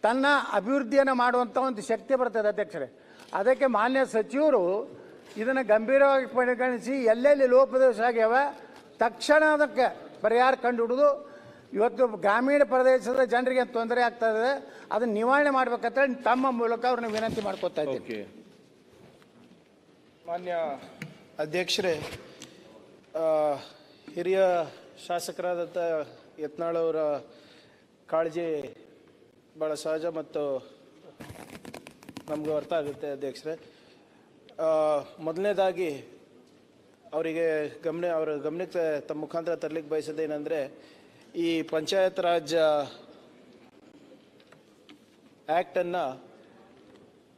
ತನ್ನ ಅಭಿವೃದ್ಧಿಯನ್ನು ಮಾಡುವಂಥ ಒಂದು ಶಕ್ತಿ ಬರ್ತದೆ ಅಧ್ಯಕ್ಷರೇ. ಅದಕ್ಕೆ ಮಾನ್ಯ ಸಚಿವರು ಇದನ್ನು ಗಂಭೀರವಾಗಿ ಪರಿಗಣಿಸಿ ಎಲ್ಲೆಲ್ಲಿ ಲೋಪದೋಷ ಆಗ್ಯಾವ ತಕ್ಷಣ ಅದಕ್ಕೆ ಪರಿಹಾರ ಕಂಡುಹಿಡಿದು ಇವತ್ತು ಗ್ರಾಮೀಣ ಪ್ರದೇಶದ ಜನರಿಗೆ ತೊಂದರೆ ಆಗ್ತಾ ಇದೆ, ಅದನ್ನು ನಿವಾರಣೆ ಮಾಡ್ಬೇಕಂತ ತಮ್ಮ ಮೂಲಕ ಅವ್ರನ್ನ ವಿನಂತಿ ಮಾಡ್ಕೊತಾ ಇದ್ದೀನಿ. ಮಾನ್ಯ ಅಧ್ಯಕ್ಷರೇ, ಹಿರಿಯ ಶಾಸಕರಾದಂಥ ಯತ್ನಾಳ್ ಅವರ ಕಾಳಜಿ ಭಾಳ ಸಹಜ ಮತ್ತು ನಮಗೂ ಅರ್ಥ ಆಗುತ್ತೆ ಅಧ್ಯಕ್ಷರೇ. ಮೊದಲನೇದಾಗಿ ಅವರ ಗಮನಕ್ಕೆ ತಮ್ಮ ಮುಖಾಂತರ ತರಲಿಕ್ಕೆ ಬಯಸೋದೇನೆಂದರೆ, ಈ ಪಂಚಾಯತ್ ರಾಜ್ ಆ್ಯಕ್ಟನ್ನು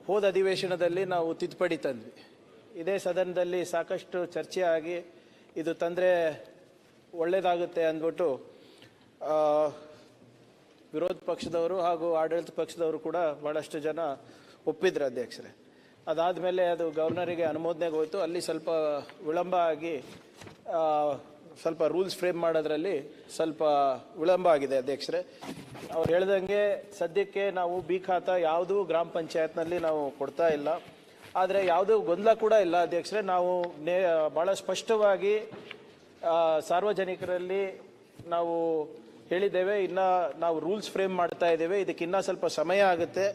ಹೋದ ಅಧಿವೇಶನದಲ್ಲಿ ನಾವು ತಿದ್ದುಪಡಿ ತಂದ್ವಿ. ಇದೇ ಸದನದಲ್ಲಿ ಸಾಕಷ್ಟು ಚರ್ಚೆ ಆಗಿ ಇದು ತಂದರೆ ಒಳ್ಳೆಯದಾಗುತ್ತೆ ಅಂದ್ಬಿಟ್ಟು ವಿರೋಧ ಪಕ್ಷದವರು ಹಾಗೂ ಆಡಳಿತ ಪಕ್ಷದವರು ಕೂಡ ಭಾಳಷ್ಟು ಜನ ಒಪ್ಪಿದ್ರು ಅಧ್ಯಕ್ಷರೇ. ಅದಾದಮೇಲೆ ಅದು ಗವರ್ನರಿಗೆ ಅನುಮೋದನೆಗೆ ಹೋಯಿತು. ಅಲ್ಲಿ ಸ್ವಲ್ಪ ವಿಳಂಬ ಆಗಿ ಸ್ವಲ್ಪ ರೂಲ್ಸ್ ಫ್ರೇಮ್ ಮಾಡೋದ್ರಲ್ಲಿ ಸ್ವಲ್ಪ ವಿಳಂಬ ಆಗಿದೆ ಅಧ್ಯಕ್ಷರೇ. ಅವ್ರು ಹೇಳ್ದಂಗೆ ಸದ್ಯಕ್ಕೆ ನಾವು ಬಿ ಖಾತಾ ಯಾವುದೂ ಗ್ರಾಮ ಪಂಚಾಯತ್ನಲ್ಲಿ ನಾವು ಕೊಡ್ತಾ ಇಲ್ಲ. ಆದರೆ ಯಾವುದೂ ಗೊಂದಲ ಕೂಡ ಇಲ್ಲ ಅಧ್ಯಕ್ಷರೇ. ನಾವು ಭಾಳ ಸ್ಪಷ್ಟವಾಗಿ ಸಾರ್ವಜನಿಕರಲ್ಲಿ ನಾವು ಹೇಳಿದ್ದೇವೆ, ಇನ್ನು ನಾವು ರೂಲ್ಸ್ ಫ್ರೇಮ್ ಮಾಡ್ತಾ ಇದ್ದೇವೆ, ಇದಕ್ಕೆ ಇನ್ನೂ ಸ್ವಲ್ಪ ಸಮಯ ಆಗುತ್ತೆ.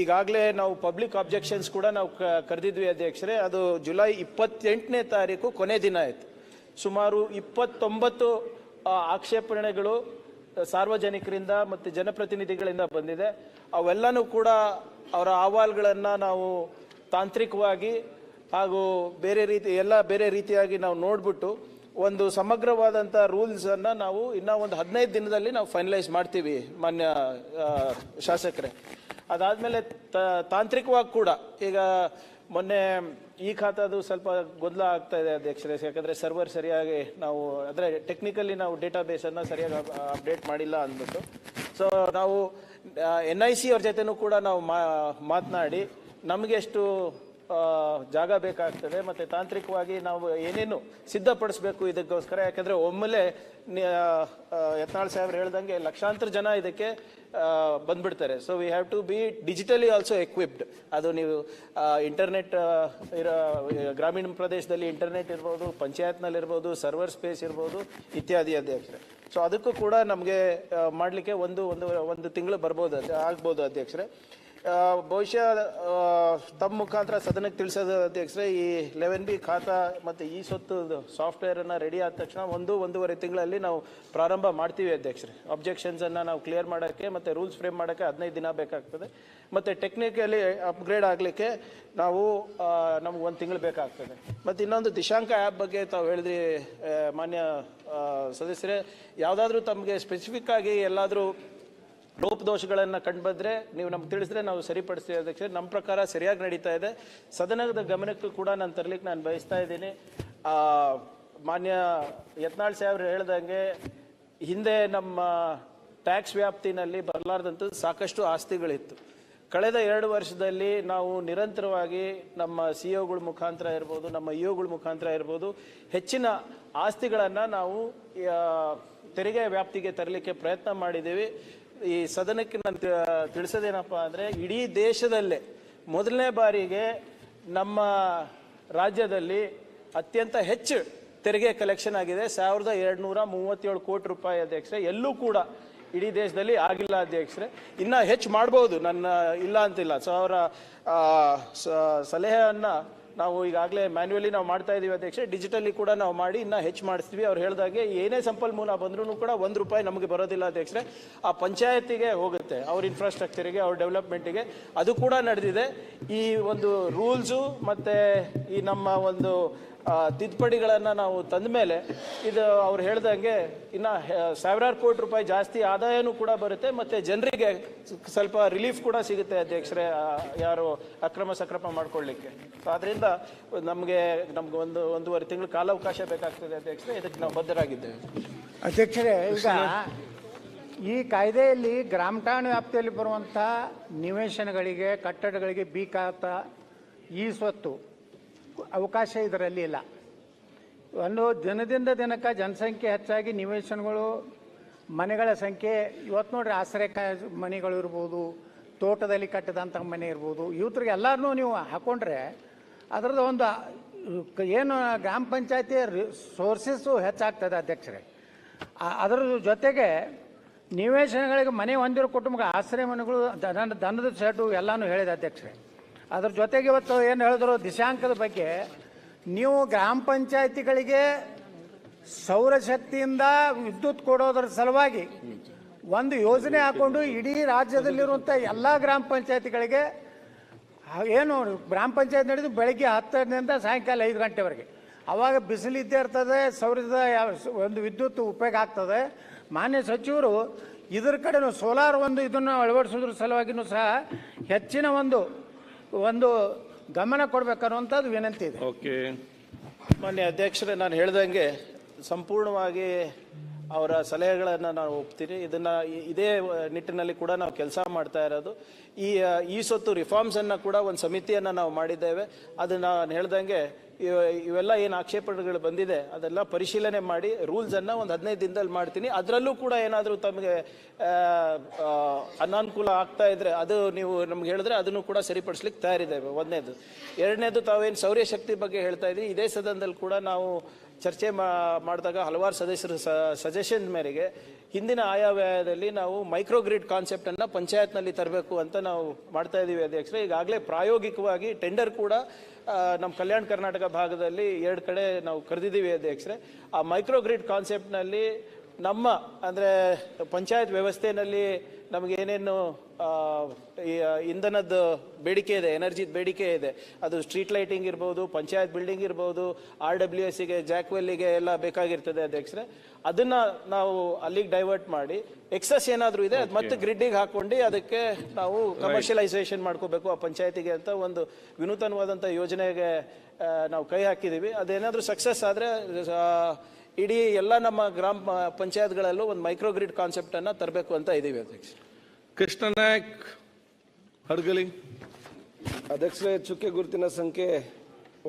ಈಗಾಗಲೇ ನಾವು ಪಬ್ಲಿಕ್ ಅಬ್ಜೆಕ್ಷನ್ಸ್ ಕೂಡ ನಾವು ಕರೆದಿದ್ವಿ ಅಧ್ಯಕ್ಷರೇ. ಅದು ಜುಲೈ 28ನೇ ತಾರೀಕು ಕೊನೆ ದಿನ ಆಯಿತು. ಸುಮಾರು 29 ಆಕ್ಷೇಪಣೆಗಳು ಸಾರ್ವಜನಿಕರಿಂದ ಮತ್ತು ಜನಪ್ರತಿನಿಧಿಗಳಿಂದ ಬಂದಿದೆ. ಅವೆಲ್ಲನೂ ಕೂಡ ಅವರ ಅಹವಾಲುಗಳನ್ನು ನಾವು ತಾಂತ್ರಿಕವಾಗಿ ಹಾಗೂ ಬೇರೆ ರೀತಿಯಾಗಿ ನಾವು ನೋಡಿಬಿಟ್ಟು ಒಂದು ಸಮಗ್ರವಾದಂಥ ರೂಲ್ಸನ್ನು ನಾವು ಇನ್ನೂ ಒಂದು 15 ದಿನದಲ್ಲಿ ನಾವು ಫೈನಲೈಸ್ ಮಾಡ್ತೀವಿ ಮಾನ್ಯ ಶಾಸಕರೇ. ಅದಾದಮೇಲೆ ತಾಂತ್ರಿಕವಾಗಿ ಕೂಡ ಈಗ ಮೊನ್ನೆ ಈ ಖಾತಾದು ಸ್ವಲ್ಪ ಗೊಂದಲ ಆಗ್ತಾ ಇದೆ ಅಧ್ಯಕ್ಷರೇ. ಯಾಕಂದರೆ ಸರ್ವರ್ ಸರಿಯಾಗಿ ನಾವು ಅಂದರೆ ಟೆಕ್ನಿಕಲಿ ನಾವು ಡೇಟಾಬೇಸನ್ನು ಸರಿಯಾಗಿ ಅಪ್ಡೇಟ್ ಮಾಡಿಲ್ಲ ಅಂದ್ಬಿಟ್ಟು. ಸೊ ನಾವು NIC ಅವ್ರ ಜೊತೆನೂ ಕೂಡ ನಾವು ಮಾತನಾಡಿ ನಮಗೆ ಎಷ್ಟು ಜಾಗ ಬೇಕಾಗ್ತದೆ, ಮತ್ತು ತಾಂತ್ರಿಕವಾಗಿ ನಾವು ಏನೇನು ಸಿದ್ಧಪಡಿಸ್ಬೇಕು ಇದಕ್ಕೋಸ್ಕರ. ಯಾಕಂದರೆ ಒಮ್ಮೆಲೆ ಯತ್ನಾಳ್ ಸಾಹೇಬ್ರು ಹೇಳ್ದಂಗೆ ಲಕ್ಷಾಂತರ ಜನ ಇದಕ್ಕೆ ಬಂದ್ಬಿಡ್ತಾರೆ. So we have to be digitally also equipped. ಅದು ನೀವು ಇಂಟರ್ನೆಟ್ ಗ್ರಾಮೀಣ ಪ್ರದೇಶದಲ್ಲಿ ಇಂಟರ್ನೆಟ್ ಇರ್ಬೋದು, ಪಂಚಾಯತ್ನಲ್ಲಿರ್ಬೋದು, ಸರ್ವರ್ ಸ್ಪೇಸ್ ಇರ್ಬೋದು ಇತ್ಯಾದಿ ಅಧ್ಯಕ್ಷರೇ. ಸೊ ಅದಕ್ಕೂ ಕೂಡ ನಮಗೆ ಮಾಡಲಿಕ್ಕೆ ಒಂದು ತಿಂಗಳು ಆಗ್ಬೋದು ಅಧ್ಯಕ್ಷರೇ. ಬಹುಶಃ ತಮ್ಮ ಮುಖಾಂತರ ಸದನಕ್ಕೆ ತಿಳಿಸೋದು ಅಧ್ಯಕ್ಷರೇ, ಈ 11B ಖಾತಾ ಮತ್ತು ಈ ಸ್ವತ್ತು ಸಾಫ್ಟ್ವೇರನ್ನು ರೆಡಿ ಆದ ತಕ್ಷಣ 1-1.5 ತಿಂಗಳಲ್ಲಿ ನಾವು ಪ್ರಾರಂಭ ಮಾಡ್ತೀವಿ ಅಧ್ಯಕ್ಷರೇ. ಅಬ್ಜೆಕ್ಷನ್ಸನ್ನು ನಾವು ಕ್ಲಿಯರ್ ಮಾಡೋಕ್ಕೆ ಮತ್ತು ರೂಲ್ಸ್ ಫ್ರೇಮ್ ಮಾಡೋಕ್ಕೆ 15 ದಿನ ಬೇಕಾಗ್ತದೆ. ಮತ್ತು ಟೆಕ್ನಿಕಲಿ ಅಪ್ಗ್ರೇಡ್ ಆಗಲಿಕ್ಕೆ ನಮ್ಗೆ 1 ತಿಂಗಳು ಬೇಕಾಗ್ತದೆ. ಮತ್ತು ಇನ್ನೊಂದು ದಿಶಾಂಕ ಆ್ಯಪ್ ಬಗ್ಗೆ ತಾವು ಹೇಳಿದ್ರಿ ಮಾನ್ಯ ಸದಸ್ಯರೇ, ಯಾವುದಾದ್ರೂ ತಮಗೆ ಸ್ಪೆಸಿಫಿಕ್ ಆಗಿ ಎಲ್ಲಾದರೂ ಲೋಪದೋಷಗಳನ್ನು ಕಂಡುಬಂದರೆ ನೀವು ನಮ್ಗೆ ತಿಳಿಸಿದ್ರೆ ನಾವು ಸರಿಪಡಿಸ್ತೀವಿ ಅಧ್ಯಕ್ಷರೇ. ನಮ್ಮ ಪ್ರಕಾರ ಸರಿಯಾಗಿ ನಡೀತಾ ಇದೆ. ಸದನದ ಗಮನಕ್ಕೂ ಕೂಡ ನಾನು ತರಲಿಕ್ಕೆ ನಾನು ಬಯಸ್ತಾ ಇದ್ದೀನಿ. ಮಾನ್ಯ ಯತ್ನಾಳ್ ಸಾಹೇಬ್ರು ಹೇಳ್ದಂಗೆ ಹಿಂದೆ ನಮ್ಮ ಟ್ಯಾಕ್ಸ್ ವ್ಯಾಪ್ತಿನಲ್ಲಿ ಬರಲಾರ್ದಂಥದ್ದು ಸಾಕಷ್ಟು ಆಸ್ತಿಗಳಿತ್ತು. ಕಳೆದ 2 ವರ್ಷದಲ್ಲಿ ನಾವು ನಿರಂತರವಾಗಿ ನಮ್ಮ CEO ಗಳ ಮುಖಾಂತರ ಇರ್ಬೋದು, ನಮ್ಮ EOಗಳ ಮುಖಾಂತರ ಇರ್ಬೋದು, ಹೆಚ್ಚಿನ ಆಸ್ತಿಗಳನ್ನು ನಾವು ತೆರಿಗೆ ವ್ಯಾಪ್ತಿಗೆ ತರಲಿಕ್ಕೆ ಪ್ರಯತ್ನ ಮಾಡಿದ್ದೀವಿ. ಈ ಸದನಕ್ಕೆ ನಾನು ತಿಳಿಸೋದೇನಪ್ಪ ಅಂದರೆ, ಇಡೀ ದೇಶದಲ್ಲೇ ಮೊದಲನೇ ಬಾರಿಗೆ ನಮ್ಮ ರಾಜ್ಯದಲ್ಲಿ ಅತ್ಯಂತ ಹೆಚ್ಚು ತೆರಿಗೆ ಕಲೆಕ್ಷನ್ ಆಗಿದೆ, 1237 ಕೋಟಿ ರೂಪಾಯಿ ಅಧ್ಯಕ್ಷರೇ. ಎಲ್ಲೂ ಕೂಡ ಇಡೀ ದೇಶದಲ್ಲಿ ಆಗಿಲ್ಲ ಅಧ್ಯಕ್ಷರೇ. ಇನ್ನೂ ಹೆಚ್ಚು ಮಾಡ್ಬೋದು, ನನ್ನ ಇಲ್ಲ ಅಂತಿಲ್ಲ. ಸೊ ಅವರ ಸಲಹೆಯನ್ನು ನಾವು ಈಗಾಗಲೇ ಮ್ಯಾನ್ಯುವಲಿ ನಾವು ಮಾಡ್ತಾ ಇದ್ದೀವಿ ಅಧ್ಯಕ್ಷರೇ. ಡಿಜಿಟಲಿ ಕೂಡ ನಾವು ಮಾಡಿ ಇನ್ನೂ ಹೆಚ್ಚು ಮಾಡಿಸ್ತೀವಿ. ಅವ್ರು ಹೇಳಿದಾಗೆ ಏನೇ ಸಂಪನ್ಮೂಲ ಬಂದ್ರೂ ಕೂಡ 1 ರೂಪಾಯಿ ನಮಗೆ ಬರೋದಿಲ್ಲ ಅಧ್ಯಕ್ಷರೇ, ಆ ಪಂಚಾಯತಿಗೆ ಹೋಗುತ್ತೆ, ಅವ್ರ ಇನ್ಫ್ರಾಸ್ಟ್ರಕ್ಚರಿಗೆ, ಅವ್ರ ಡೆವಲಪ್ಮೆಂಟಿಗೆ. ಅದು ಕೂಡ ನಡೆದಿದೆ. ಈ ಒಂದು ರೂಲ್ಸು ಮತ್ತು ಈ ನಮ್ಮ ಒಂದು ತಿದ್ದುಪಡಿಗಳನ್ನು ನಾವು ತಂದ ಮೇಲೆ ಇದು ಅವ್ರು ಹೇಳ್ದಂಗೆ ಇನ್ನು 1000 ಕೋಟಿ ರೂಪಾಯಿ ಜಾಸ್ತಿ ಆದಾಯನೂ ಕೂಡ ಬರುತ್ತೆ, ಮತ್ತು ಜನರಿಗೆ ಸ್ವಲ್ಪ ರಿಲೀಫ್ ಕೂಡ ಸಿಗುತ್ತೆ ಅಧ್ಯಕ್ಷರೇ, ಯಾರು ಅಕ್ರಮ ಸಕ್ರಮ ಮಾಡ್ಕೊಳ್ಳಿಕ್ಕೆ. ಸೊ ಅದರಿಂದ ನಮಗೆ 1.5 ತಿಂಗಳು ಕಾಲಾವಕಾಶ ಬೇಕಾಗ್ತದೆ ಅಧ್ಯಕ್ಷರೇ. ಇದಕ್ಕೆ ನಾವು ಬದ್ಧರಾಗಿದ್ದೇವೆ ಅಧ್ಯಕ್ಷರೇ. ಈಗ ಈ ಕಾಯ್ದೆಯಲ್ಲಿ ಗ್ರಾಮ ಠಾಣೆ ವ್ಯಾಪ್ತಿಯಲ್ಲಿ ಬರುವಂಥ ನಿವೇಶನಗಳಿಗೆ, ಕಟ್ಟಡಗಳಿಗೆ B ಖಾತಾ, ಈ ಸ್ವತ್ತು ಅವಕಾಶ ಇದರಲ್ಲಿ ಇಲ್ಲ. ಒಂದು ದಿನದಿಂದ ದಿನಕ್ಕೆ ಜನಸಂಖ್ಯೆ ಹೆಚ್ಚಾಗಿ ನಿವೇಶನಗಳು, ಮನೆಗಳ ಸಂಖ್ಯೆ ಇವತ್ತು ನೋಡ್ರಿ, ಆಶ್ರಯ ಮನೆಗಳು ಇರ್ಬೋದು, ತೋಟದಲ್ಲಿ ಕಟ್ಟಿದಂಥ ಮನೆ ಇರ್ಬೋದು, ಇವತ್ರಿಗೆ ಎಲ್ಲರನ್ನೂ ನೀವು ಹಾಕೊಂಡ್ರೆ ಅದರದ್ದು ಒಂದು ಏನು ಗ್ರಾಮ ಪಂಚಾಯತಿ ಸೋರ್ಸಸ್ಸು ಹೆಚ್ಚಾಗ್ತದೆ ಅಧ್ಯಕ್ಷರೇ. ಅದರ ಜೊತೆಗೆ ನಿವೇಶನಗಳಿಗೆ ಮನೆ ಹೊಂದಿರೋ ಕುಟುಂಬಕ್ಕೆ ಆಶ್ರಯ ಮನೆಗಳು, ದನದ ಶೆಡ್ಡು ಎಲ್ಲನೂ ಹೇಳಿದೆ ಅಧ್ಯಕ್ಷರೇ. ಅದ್ರ ಜೊತೆಗೆ ಇವತ್ತು ಏನು ಹೇಳಿದ್ರು ದಿಶಾಂಕದ ಬಗ್ಗೆ, ನೀವು ಗ್ರಾಮ ಪಂಚಾಯತಿಗಳಿಗೆ ಸೌರಶಕ್ತಿಯಿಂದ ವಿದ್ಯುತ್ ಕೊಡೋದ್ರ ಸಲುವಾಗಿ ಒಂದು ಯೋಜನೆ ಹಾಕ್ಕೊಂಡು ಇಡೀ ರಾಜ್ಯದಲ್ಲಿರುವಂಥ ಎಲ್ಲ ಗ್ರಾಮ ಪಂಚಾಯತಿಗಳಿಗೆ ಏನು ಗ್ರಾಮ ಪಂಚಾಯತ್ ನಡೆದು ಬೆಳಗ್ಗೆ 10ರಿಂದ ಸಾಯಂಕಾಲ 5 ಗಂಟೆವರೆಗೆ, ಆವಾಗ ಬಿಸಿಲಿದ್ದೇ ಇರ್ತದೆ, ಸೌರದ ಒಂದು ವಿದ್ಯುತ್ ಉಪಯೋಗ ಆಗ್ತದೆ. ಮಾನ್ಯ ಸಚಿವರು ಇದ್ರ ಕಡೆನೂ ಸೋಲಾರ್ ಇದನ್ನು ಅಳವಡಿಸೋದ್ರ ಸಲುವಾಗಿಯೂ ಸಹ ಹೆಚ್ಚಿನ ಒಂದು ಗಮನ ಕೊಡಬೇಕನ್ನುವಂಥದ್ದು ವಿನಂತಿ ಇದೆ. ಓಕೆ ಮಾನ್ಯ ಅಧ್ಯಕ್ಷರೇ, ನಾನು ಹೇಳ್ದಂಗೆ ಸಂಪೂರ್ಣವಾಗಿ ಅವರ ಸಲಹೆಗಳನ್ನು ನಾನು ಒಪ್ತೀನಿ. ಇದೇ ನಿಟ್ಟಿನಲ್ಲಿ ಕೂಡ ನಾವು ಕೆಲಸ ಮಾಡ್ತಾ ಇರೋದು. ಈ ಸ್ವತ್ತು ರಿಫಾರ್ಮ್ಸನ್ನು ಕೂಡ ಒಂದು ಸಮಿತಿಯನ್ನು ನಾವು ಮಾಡಿದ್ದೇವೆ. ಅದು ನಾನು ಹೇಳ್ದಂಗೆ ಇವೆಲ್ಲ ಏನು ಆಕ್ಷೇಪಣೆಗಳು ಬಂದಿದೆ ಅದೆಲ್ಲ ಪರಿಶೀಲನೆ ಮಾಡಿ ರೂಲ್ಸನ್ನು ಒಂದು 15 ದಿನದಲ್ಲಿ ಮಾಡ್ತೀನಿ. ಅದರಲ್ಲೂ ಕೂಡ ಏನಾದರೂ ತಮಗೆ ಅನಾನುಕೂಲ ಆಗ್ತಾ ಇದ್ರೆ ಅದು ನೀವು ನಮ್ಗೆ ಹೇಳಿದ್ರೆ ಅದನ್ನು ಕೂಡ ಸರಿಪಡಿಸ್ಲಿಕ್ಕೆ ತಯಾರಿದ್ದೇವೆ. 1ನೇದು. 2ನೇದು, ತಾವೇನು ಸೌರ್ಯಶಕ್ತಿ ಬಗ್ಗೆ ಹೇಳ್ತಾ ಇದ್ದೀವಿ, ಇದೇ ಸದನದಲ್ಲಿ ಕೂಡ ನಾವು ಚರ್ಚೆ ಮಾಡಿದಾಗ ಹಲವಾರು ಸದಸ್ಯರ ಸಜೆಷನ್ ಮೇರೆಗೆ ಹಿಂದಿನ ಆಯವ್ಯಯದಲ್ಲಿ ನಾವು ಮೈಕ್ರೋಗ್ರಿಡ್ ಕಾನ್ಸೆಪ್ಟನ್ನು ಪಂಚಾಯತ್ನಲ್ಲಿ ತರಬೇಕು ಅಂತ ನಾವು ಮಾಡ್ತಾ ಇದ್ದೀವಿ ಅಧ್ಯಕ್ಷರೇ. ಈಗಾಗಲೇ ಪ್ರಾಯೋಗಿಕವಾಗಿ ಟೆಂಡರ್ ಕೂಡ ನಮ್ಮ ಕಲ್ಯಾಣ ಕರ್ನಾಟಕ ಭಾಗದಲ್ಲಿ 2 ಕಡೆ ನಾವು ಕರೆದಿದ್ದೀವಿ ಅಧ್ಯಕ್ಷರೇ. ಆ ಮೈಕ್ರೋಗ್ರಿಡ್ ಕಾನ್ಸೆಪ್ಟ್ನಲ್ಲಿ ನಮ್ಮ ಅಂದರೆ ಪಂಚಾಯತ್ ವ್ಯವಸ್ಥೆಯಲ್ಲಿ ನಮಗೆ ಏನೇನು ಇಂಧನದ ಬೇಡಿಕೆ ಇದೆ, ಎನರ್ಜಿದ ಬೇಡಿಕೆ ಇದೆ, ಅದು ಸ್ಟ್ರೀಟ್ ಲೈಟಿಂಗ್ ಇರ್ಬೋದು, ಪಂಚಾಯತ್ ಬಿಲ್ಡಿಂಗ್ ಇರ್ಬೋದು, RWSಗೆ, ಜಾಕ್ವೆಲ್ಲಿಗೆ ಎಲ್ಲ ಬೇಕಾಗಿರ್ತದೆ ಅಧ್ಯಕ್ಷರೇ. ಅದನ್ನು ನಾವು ಅಲ್ಲಿಗೆ ಡೈವರ್ಟ್ ಮಾಡಿ ಎಕ್ಸಸ್ ಏನಾದರೂ ಇದೆ ಅದು ಮತ್ತೆ ಗ್ರಿಡ್ಡಿಗೆ ಹಾಕೊಂಡು ಅದಕ್ಕೆ ನಾವು ಕಮರ್ಷಿಯಲೈಸೇಷನ್ ಮಾಡ್ಕೋಬೇಕು ಆ ಪಂಚಾಯತಿಗೆ ಅಂತ ಒಂದು ವಿನೂತನವಾದಂಥ ಯೋಜನೆಗೆ ನಾವು ಕೈ ಹಾಕಿದ್ದೀವಿ. ಅದೇನಾದರೂ ಸಕ್ಸಸ್ ಆದರೆ ಇಡೀ ಎಲ್ಲ ನಮ್ಮ ಗ್ರಾಮ ಪಂಚಾಯತ್ಗಳಲ್ಲೂ ಒಂದು ಮೈಕ್ರೋಗ್ರಿಡ್ ಕಾನ್ಸೆಪ್ಟನ್ನು ತರಬೇಕು ಅಂತ ಇದ್ದೀವಿ ಅಧ್ಯಕ್ಷ. ಕೃಷ್ಣ ನಾಯಕ್ ಹಡ್ಗಲಿ. ಅಧ್ಯಕ್ಷರೇ, ಚುಕ್ಕೆ ಗುರುತಿನ ಸಂಖ್ಯೆ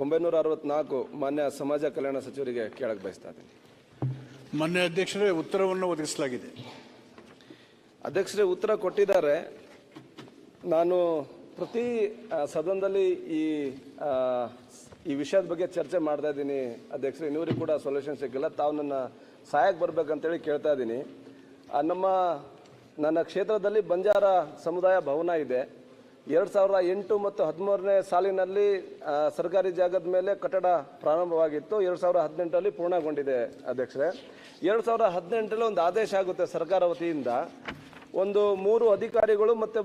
964 ಮಾನ್ಯ ಸಮಾಜ ಕಲ್ಯಾಣ ಸಚಿವರಿಗೆ ಕೇಳಕ್ಕೆ ಬಯಸ್ತಾ ಇದ್ದೀನಿ. ಮಾನ್ಯ ಅಧ್ಯಕ್ಷರೇ, ಉತ್ತರವನ್ನು ಒದಗಿಸಲಾಗಿದೆ. ಅಧ್ಯಕ್ಷರೇ, ಉತ್ತರ ಕೊಟ್ಟಿದ್ದಾರೆ. ನಾನು ಪ್ರತಿ ಸದನದಲ್ಲಿ ಈ ವಿಷಯದ ಬಗ್ಗೆ ಚರ್ಚೆ ಮಾಡ್ತಾ ಇದ್ದೀನಿ ಅಧ್ಯಕ್ಷರೇ. ಇನ್ನೂರಿಗೆ ಕೂಡ ಸೊಲ್ಯೂಷನ್ ಸಿಕ್ಕಿಲ್ಲ. ತಾವು ನನ್ನ ಸಹಾಯಕ್ಕೆ ಬರ್ಬೇಕಂತೇಳಿ ಕೇಳ್ತಾ ಇದ್ದೀನಿ. ನನ್ನ ಕ್ಷೇತ್ರದಲ್ಲಿ ಬಂಜಾರ ಸಮುದಾಯ ಭವನ ಇದೆ. 2008 ಮತ್ತು 2013ನೇ ಸಾಲಿನಲ್ಲಿ ಸರ್ಕಾರಿ ಜಾಗದ ಮೇಲೆ ಕಟ್ಟಡ ಪ್ರಾರಂಭವಾಗಿತ್ತು. 2018ರಲ್ಲಿ ಪೂರ್ಣಗೊಂಡಿದೆ ಅಧ್ಯಕ್ಷರೇ. 2018ರಲ್ಲಿ ಒಂದು ಆದೇಶ ಆಗುತ್ತೆ ಸರ್ಕಾರ ವತಿಯಿಂದ. ಒಂದು 3 ಅಧಿಕಾರಿಗಳು ಮತ್ತು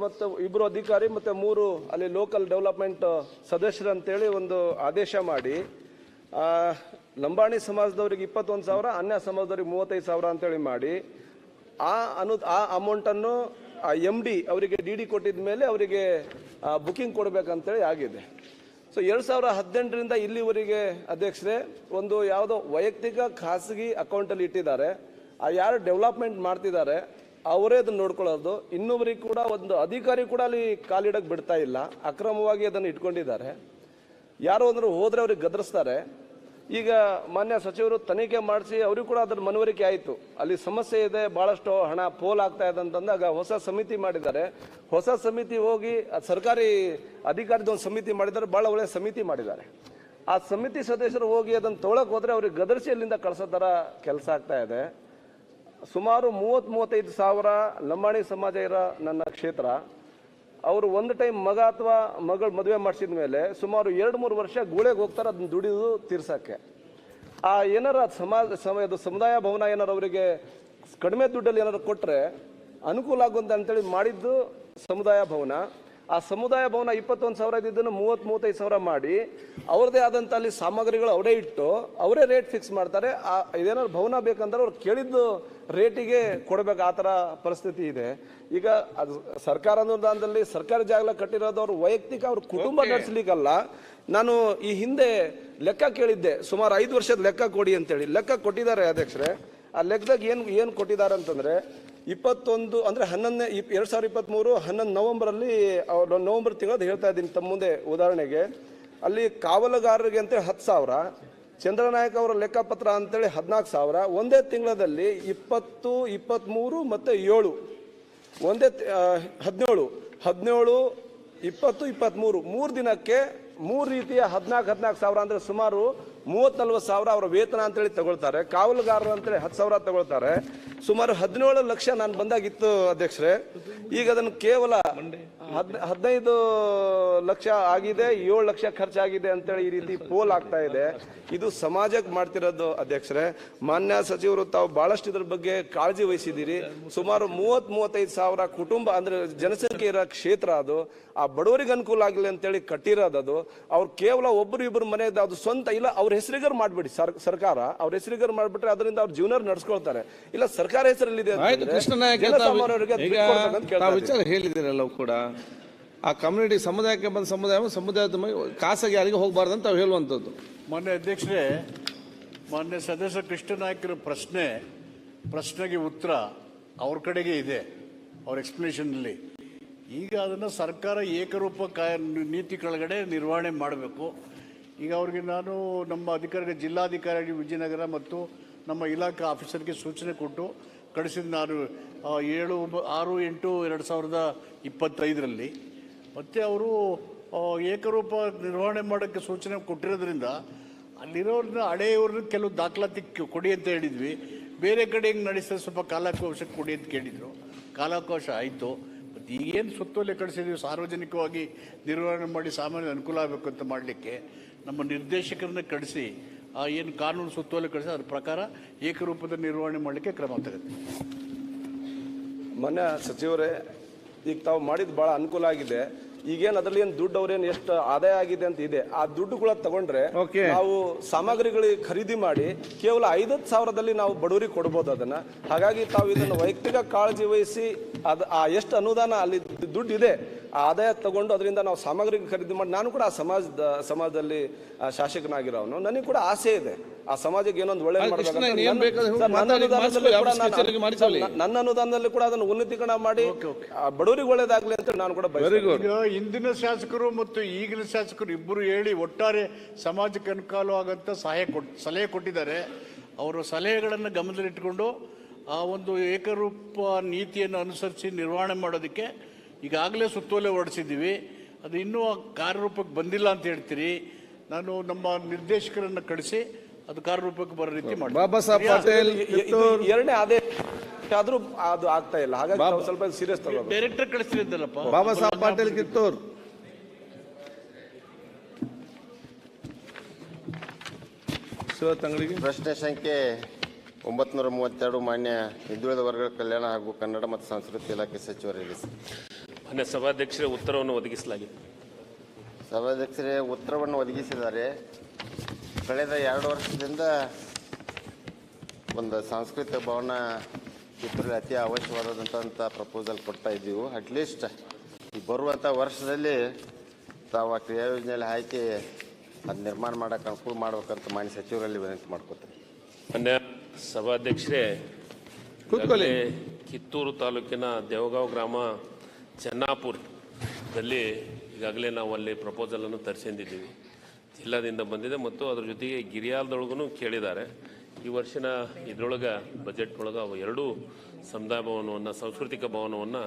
2 ಅಧಿಕಾರಿ ಮತ್ತು 3 ಅಲ್ಲಿ ಲೋಕಲ್ ಡೆವಲಪ್ಮೆಂಟ್ ಸದಸ್ಯರು ಅಂತೇಳಿ ಒಂದು ಆದೇಶ ಮಾಡಿ, ಲಂಬಾಣಿ ಸಮಾಜದವ್ರಿಗೆ 21,000, ಅನ್ಯ ಸಮಾಜದವ್ರಿಗೆ 35,000 ಅಂತೇಳಿ ಮಾಡಿ, ಆ ಅಮೌಂಟನ್ನು MD ಅವರಿಗೆ DD ಕೊಟ್ಟಿದ ಮೇಲೆ ಅವರಿಗೆ ಬುಕಿಂಗ್ ಕೊಡಬೇಕಂತೇಳಿ ಆಗಿದೆ. ಸೊ 2018ರಿಂದ ಇಲ್ಲಿವರೆಗೆ ಅಧ್ಯಕ್ಷರೇ ಒಂದು ಯಾವುದೋ ವೈಯಕ್ತಿಕ ಖಾಸಗಿ ಅಕೌಂಟಲ್ಲಿ ಇಟ್ಟಿದ್ದಾರೆ. ಯಾರು ಡೆವಲಪ್ಮೆಂಟ್ ಮಾಡ್ತಿದ್ದಾರೆ ಅವರೇ ಅದನ್ನು ನೋಡ್ಕೊಳ್ಳೋದು. ಇನ್ನೊಬ್ಬರಿಗೆ ಕೂಡ ಒಂದು ಅಧಿಕಾರಿ ಕೂಡ ಅಲ್ಲಿ ಕಾಲಿಡಕ್ಕೆ ಬಿಡ್ತಾ ಇಲ್ಲ. ಅಕ್ರಮವಾಗಿ ಅದನ್ನು ಇಟ್ಕೊಂಡಿದ್ದಾರೆ. ಯಾರೋ ಅಂದರೂ ಹೋದರೆ ಅವ್ರಿಗೆ ಗದರಿಸ್ತಾರೆ. ಈಗ ಮಾನ್ಯ ಸಚಿವರು ತನಿಖೆ ಮಾಡಿಸಿ ಅವ್ರಿಗೂ ಕೂಡ ಅದ್ರ ಮನವರಿಕೆ ಆಯಿತು. ಅಲ್ಲಿ ಸಮಸ್ಯೆ ಇದೆ, ಭಾಳಷ್ಟು ಹಣ ಪೋಲ್ ಆಗ್ತಾ ಇದೆ ಅಂತಂದಾಗ ಹೊಸ ಸಮಿತಿ ಮಾಡಿದ್ದಾರೆ. ಹೊಸ ಸಮಿತಿ ಹೋಗಿ ಸರ್ಕಾರಿ ಅಧಿಕಾರಿದ ಒಂದು ಸಮಿತಿ ಮಾಡಿದ್ದಾರೆ. ಭಾಳ ಒಳ್ಳೆಯ ಸಮಿತಿ ಮಾಡಿದ್ದಾರೆ. ಆ ಸಮಿತಿ ಸದಸ್ಯರು ಹೋಗಿ ಅದನ್ನು ತೊಗೊಳಕ್ಕೆ ಹೋದರೆ ಅವ್ರಿಗೆ ಗದರಿಸಿ ಅಲ್ಲಿಂದ ಕಳಿಸೋ ಥರ ಕೆಲಸ ಆಗ್ತಾ ಇದೆ. ಸುಮಾರು 30-35 ಸಾವಿರ ಲಂಬಾಣಿ ಸಮಾಜ ಇರೋ ನನ್ನ ಕ್ಷೇತ್ರ. ಅವರು ಒಂದು ಟೈಮ್ ಮಗ ಅಥವಾ ಮಗಳು ಮದುವೆ ಮಾಡಿಸಿದ ಮೇಲೆ ಸುಮಾರು 2-3 ವರ್ಷ ಗೂಳೆಗೆ ಹೋಗ್ತಾರೆ ಅದನ್ನ ದುಡಿದು ತೀರ್ಸೋಕ್ಕೆ. ಏನಾರ ಸಮುದಾಯ ಭವನ ಏನಾರು ಅವರಿಗೆ ಕಡಿಮೆ ದುಡ್ಡಲ್ಲಿ ಏನಾರು ಕೊಟ್ಟರೆ ಅನುಕೂಲ ಆಗುವಂತ ಅಂತೇಳಿ ಮಾಡಿದ್ದು ಸಮುದಾಯ ಭವನ. ಆ ಸಮುದಾಯ ಭವನ 21,000 ಇದ್ದನ್ನು 30-35 ಸಾವಿರ ಮಾಡಿ ಅವ್ರದ್ದೇ ಆದಂಥ ಅಲ್ಲಿ ಸಾಮಗ್ರಿಗಳು ಅವರೇ ಇಟ್ಟು ಅವರೇ ರೇಟ್ ಫಿಕ್ಸ್ ಮಾಡ್ತಾರೆ. ಇದೇನಾದ್ರು ಭವನ ಬೇಕಂದ್ರೆ ಅವ್ರು ಕೇಳಿದ್ದು ರೇಟಿಗೆ ಕೊಡಬೇಕು. ಆ ಥರ ಪರಿಸ್ಥಿತಿ ಇದೆ. ಈಗ ಅದು ಸರ್ಕಾರ ಅನುದಾನದಲ್ಲಿ ಸರ್ಕಾರಿ ಜಾಗ ಕಟ್ಟಿರೋದು ಅವ್ರ ವೈಯಕ್ತಿಕ ಅವ್ರ ಕುಟುಂಬ ನಡೆಸಲಿಕ್ಕಲ್ಲ. ನಾನು ಈ ಹಿಂದೆ ಲೆಕ್ಕ ಕೇಳಿದ್ದೆ, ಸುಮಾರು 5 ವರ್ಷದ ಲೆಕ್ಕ ಕೊಡಿ ಅಂತೇಳಿ. ಲೆಕ್ಕ ಕೊಟ್ಟಿದ್ದಾರೆ ಅಧ್ಯಕ್ಷರೇ. ಆ ಲೆಕ್ಕದಾಗ ಏನು ಕೊಟ್ಟಿದ್ದಾರೆ ಅಂತಂದರೆ 21 ಅಂದರೆ 11 2023 11 ನವೆಂಬರಲ್ಲಿ ನವೆಂಬರ್ ತಿಂಗಳದ್ದು ಹೇಳ್ತಾ ಇದ್ದೀನಿ ತಮ್ಮ ಮುಂದೆ. ಉದಾಹರಣೆಗೆ ಅಲ್ಲಿ ಕಾವಲುಗಾರರಿಗೆ ಅಂತೇಳಿ 10,000, ಚಂದ್ರನಾಯಕ್ ಅವರ ಲೆಕ್ಕಪತ್ರ ಅಂತೇಳಿ 14,000. ಒಂದೇ ತಿಂಗಳಲ್ಲಿ 20, 23 ಮತ್ತು 7 ಒಂದೇ 17, 20, 23 3 ದಿನಕ್ಕೆ 3 ರೀತಿಯ 14 ಸಾವಿರ ಅಂದರೆ ಸುಮಾರು 30-40 ಸಾವಿರ ಅವರ ವೇತನ ಅಂತೇಳಿ ತಗೊಳ್ತಾರೆ. ಕಾವಲುಗಾರರು ಅಂತೇಳಿ 10,000 ತಗೊಳ್ತಾರೆ. ಸುಮಾರು 17 ಲಕ್ಷ ನಾನು ಬಂದಾಗಿತ್ತು ಅಧ್ಯಕ್ಷರೇ. ಈಗ ಅದನ್ನು ಕೇವಲ 15 ಲಕ್ಷ ಆಗಿದೆ, 7 ಲಕ್ಷ ಖರ್ಚಾಗಿದೆ ಅಂತೇಳಿ ಈ ರೀತಿ ಪೋಲ್ ಆಗ್ತಾ ಇದೆ. ಇದು ಸಮಾಜಕ್ಕೆ ಮಾಡ್ತಿರೋದು ಅಧ್ಯಕ್ಷರೇ. ಮಾನ್ಯ ಸಚಿವರು ತಾವು ಬಹಳಷ್ಟು ಇದ್ರ ಬಗ್ಗೆ ಕಾಳಜಿ ವಹಿಸಿದ್ದೀರಿ. ಸುಮಾರು 30-35 ಸಾವಿರ ಕುಟುಂಬ ಅಂದ್ರೆ ಜನಸಂಖ್ಯೆ ಇರೋ ಕ್ಷೇತ್ರ ಅದು. ಆ ಬಡವರಿಗೆ ಅನುಕೂಲ ಆಗಲಿ ಅಂತೇಳಿ ಕಟ್ಟಿರೋದು. ಅವ್ರು ಕೇವಲ ಒಬ್ಬರು ಮನೆ ಅದು ಸ್ವಂತ ಇಲ್ಲ, ಅವ್ರ ಹೆಸರಿಗರು ಮಾಡ್ಬಿಡಿ. ಸರ್ಕಾರ ಅವ್ರ ಹೆಸರಿಗರು ಮಾಡ್ಬಿಟ್ರೆ ಅದರಿಂದ ಅವ್ರ ಜೀವನ ನಡೆಸ್ಕೊಳ್ತಾರೆ. ಇಲ್ಲ ಸರ್ಕಾರ ಹೆಸರಲ್ಲಿ ವಿಚಾರ ಹೇಳಿದಿರಲ್ಲ ಕೂಡ ಆ ಕಮ್ಯುನಿಟಿ ಸಮುದಾಯಕ್ಕೆ ಬಂದ ಸಮುದಾಯದ ಖಾಸಗಿ ಯಾರಿಗೆ ಹೋಗಬಾರ್ದು ಅಂತ ಹೇಳುವಂಥದ್ದು. ಮಾನ್ಯ ಅಧ್ಯಕ್ಷರೇ, ಮಾನ್ಯ ಸದಸ್ಯ ಕೃಷ್ಣನಾಯ್ಕರ ಪ್ರಶ್ನೆಗೆ ಉತ್ತರ ಅವ್ರ ಕಡೆಗೆ ಇದೆ, ಅವ್ರ ಎಕ್ಸ್ಪ್ಲನೇಷನ್ನಲ್ಲಿ. ಈಗ ಅದನ್ನು ಸರ್ಕಾರ ಏಕರೂಪ ನೀತಿ ಕೆಳಗಡೆ ನಿರ್ವಹಣೆ ಮಾಡಬೇಕು. ಈಗ ಅವ್ರಿಗೆ ನಾನು ನಮ್ಮ ಅಧಿಕಾರಿ ಜಿಲ್ಲಾಧಿಕಾರಿ ವಿಜಯನಗರ ಮತ್ತು ನಮ್ಮ ಇಲಾಖಾ ಆಫೀಸರ್ಗೆ ಸೂಚನೆ ಕೊಟ್ಟು ಕಳಿಸಿದ ನಾನು 6-8-2025ರಲ್ಲಿ. ಮತ್ತು ಅವರು ಏಕರೂಪ ನಿರ್ವಹಣೆ ಮಾಡೋಕ್ಕೆ ಸೂಚನೆ ಕೊಟ್ಟಿರೋದ್ರಿಂದ ಅಲ್ಲಿರೋರನ್ನ ಹಳೆಯವ್ರನ್ನ ಕೆಲವು ದಾಖಲಾತಿ ಕೊಡಿ ಅಂತ ಹೇಳಿದ್ವಿ. ಬೇರೆ ಕಡೆ ಹೆಂಗೆ ನಡೆಸಿದ್ರೆ ಸ್ವಲ್ಪ ಕಾಲಾವಕಾಶ ಕೊಡಿ ಅಂತ ಕೇಳಿದರು. ಕಾಲಾವಕಾಶ ಆಯಿತು. ಮತ್ತು ಈಗೇನು ಸುತ್ತೋಲೆ ಕಳಿಸಿದ್ವಿ ಸಾರ್ವಜನಿಕವಾಗಿ ನಿರ್ವಹಣೆ ಮಾಡಿ ಸಾಮಾನ್ಯ ಅನುಕೂಲ ಆಗಬೇಕು ಅಂತ ಮಾಡಲಿಕ್ಕೆ ನಮ್ಮ ನಿರ್ದೇಶಕರನ್ನ ಕಳಿಸಿ ಏನು ಕಾನೂನು ಸುತ್ತೋಲೆ ಕಳಿಸಿ ಅದ್ರ ಪ್ರಕಾರ ಏಕರೂಪದ ನಿರ್ವಹಣೆ ಮಾಡಲಿಕ್ಕೆ ಕ್ರಮ ತಗುತ್ತೆ. ಮಾನ್ಯ ಸಚಿವರೇ, ಈಗ ತಾವು ಮಾಡಿದ್ದು ಭಾಳ ಅನುಕೂಲ ಆಗಿದೆ. ಈಗೇನು ಅದರಲ್ಲಿ ಏನು ದುಡ್ಡು ಅವ್ರೇನು ಎಷ್ಟು ಆದಾಯ ಆಗಿದೆ ಅಂತ ಇದೆ, ಆ ದುಡ್ಡುಗಳ ತಗೊಂಡ್ರೆ ನಾವು ಸಾಮಗ್ರಿಗಳಿಗೆ ಖರೀದಿ ಮಾಡಿ ಕೇವಲ 5-10 ಸಾವಿರದಲ್ಲಿ ನಾವು ಬಡವರಿಗೆ ಕೊಡ್ಬೋದು ಅದನ್ನ. ಹಾಗಾಗಿ ತಾವು ಇದನ್ನು ವೈಯಕ್ತಿಕ ಕಾಳಜಿ ವಹಿಸಿ ಎಷ್ಟು ಅನುದಾನ ಅಲ್ಲಿ ದುಡ್ಡು ಇದೆ ಆ ಆದಾಯ ತಗೊಂಡು ಅದರಿಂದ ನಾವು ಸಾಮಗ್ರಿ ಖರೀದಿ ಮಾಡಿ, ನಾನು ಕೂಡ ಆ ಸಮಾಜದಲ್ಲಿ ಶಾಸಕನಾಗಿರೋನು, ನನಗೆ ಕೂಡ ಆಸೆ ಇದೆ ಆ ಸಮಾಜಕ್ಕೆ ಏನೊಂದು ಒಳ್ಳೆ ನನ್ನ ಅನುದಾನದಲ್ಲಿ ಕೂಡ ಅದನ್ನು ಉನ್ನತೀಕರಣ ಮಾಡಿ ಬಡವರಿಗೆ ಒಳ್ಳೇದಾಗ್ಲಿ ಅಂತ ನಾನು ಕೂಡ ಹಿಂದಿನ ಶಾಸಕರು ಮತ್ತು ಈಗಿನ ಶಾಸಕರು ಇಬ್ಬರು ಹೇಳಿ ಒಟ್ಟಾರೆ ಸಮಾಜಕ್ಕೆ ಅನುಕೂಲ ಆಗಂತ ಸಲಹೆ ಕೊಟ್ಟಿದ್ದಾರೆ. ಅವರ ಸಲಹೆಗಳನ್ನು ಗಮನದಲ್ಲಿಟ್ಟುಕೊಂಡು ಆ ಒಂದು ಏಕರೂಪ ನೀತಿಯನ್ನು ಅನುಸರಿಸಿ ನಿರ್ವಹಣೆ ಮಾಡೋದಕ್ಕೆ ಈಗಾಗಲೇ ಸುತ್ತೋಲೆ ಹೊರಡಿಸಿದ್ದೀವಿ. ಅದು ಇನ್ನೂ ಕಾರ್ಯರೂಪಕ್ಕೆ ಬಂದಿಲ್ಲ ಅಂತ ಹೇಳ್ತೀರಿ. ನಾನು ನಮ್ಮ ನಿರ್ದೇಶಕರನ್ನು ಕಳಿಸಿ ಅದು ಕಾರ್ಯರೂಪಕ್ಕೆ ಬರೋ ರೀತಿ ಮಾಡಿ. ಬಾಬಾ ಸಾಹೇಬ್ ಪಾಟೀಲ್ ಎರಡನೇ ಆದೇಶ ಆದ್ರೂ ಅದು ಆಗ್ತಾ ಇಲ್ಲ, ಹಾಗಾಗಿ ಸ್ವಲ್ಪ ಸೀರಿಯಸ್ ತಗೊಳ್ಳಿ. ಡೈರೆಕ್ಟರ್ ಕಳಿಸ್ತಿದ್ದಲ್ಲಪ್ಪ. ಬಾಬಾ ಸಾಹೇಬ್ ಪಾಟೀಲ್ ಕಿತ್ತೂರ್. ಶಿವತಂಗಡಿಗೆ ಪ್ರಶ್ನೆ ಸಂಖ್ಯೆ 932 ಮಾನ್ಯ ಹಿಂದುಳಿದ ವರ್ಗಗಳ ಕಲ್ಯಾಣ ಹಾಗೂ ಕನ್ನಡ ಮತ್ತು ಸಂಸ್ಕೃತಿ ಇಲಾಖೆ ಸಚಿವರಿಗೆ. ಮಾನ್ಯ ಸಭಾಧ್ಯಕ್ಷರೇ, ಉತ್ತರವನ್ನು ಒದಗಿಸಲಾಗಿದೆ. ಸಭಾಧ್ಯಕ್ಷರೇ, ಉತ್ತರವನ್ನು ಒದಗಿಸಿದ್ದಾರೆ. ಕಳೆದ 2 ವರ್ಷದಿಂದ ಒಂದು ಸಾಂಸ್ಕೃತಿಕ ಭವನ ಕಿತ್ತೂರಲ್ಲಿ ಅತಿ ಅವಶ್ಯವಾದಂಥ ಪ್ರಪೋಸಲ್ ಕೊಡ್ತಾ ಇದ್ದೀವಿ. ಅಟ್ಲೀಸ್ಟ್ ಈ ಬರುವಂಥ ವರ್ಷದಲ್ಲಿ ತಾವು ಆ ಕ್ರಿಯಾ ಯೋಜನೆಯಲ್ಲಿ ಹಾಕಿ ಅದು ನಿರ್ಮಾಣ ಮಾಡೋಕೆ ಅನುಕೂಲ ಮಾಡ್ಬೇಕಂತ ಮಾನ್ಯ ಸಚಿವರಲ್ಲಿ ವಿನಂತಿ ಮಾಡ್ಕೋತಾರೆ. ಮಾನ್ಯ ಸಭಾಧ್ಯಕ್ಷರೇ, ಕಿತ್ತೂರು ತಾಲೂಕಿನ ದೇವಗಾಂವ್ ಗ್ರಾಮ ಚೆನ್ನಾಪುರದಲ್ಲಿ ಈಗಾಗಲೇ ನಾವು ಅಲ್ಲಿ ಪ್ರಪೋಸಲನ್ನು ತರಿಸಿದ್ದೀವಿ. ಜಿಲ್ಲಾದಿಂದ ಬಂದಿದೆ ಮತ್ತು ಅದ್ರ ಜೊತೆಗೆ ಗಿರಿಯಾಲದೊಳಗೂ ಕೇಳಿದ್ದಾರೆ. ಈ ವರ್ಷನ ಇದರೊಳಗೆ ಬಜೆಟ್ ಒಳಗೆ ಅವು 2 ಸಮುದಾಯ ಭವನವನ್ನು, ಸಾಂಸ್ಕೃತಿಕ ಭವನವನ್ನು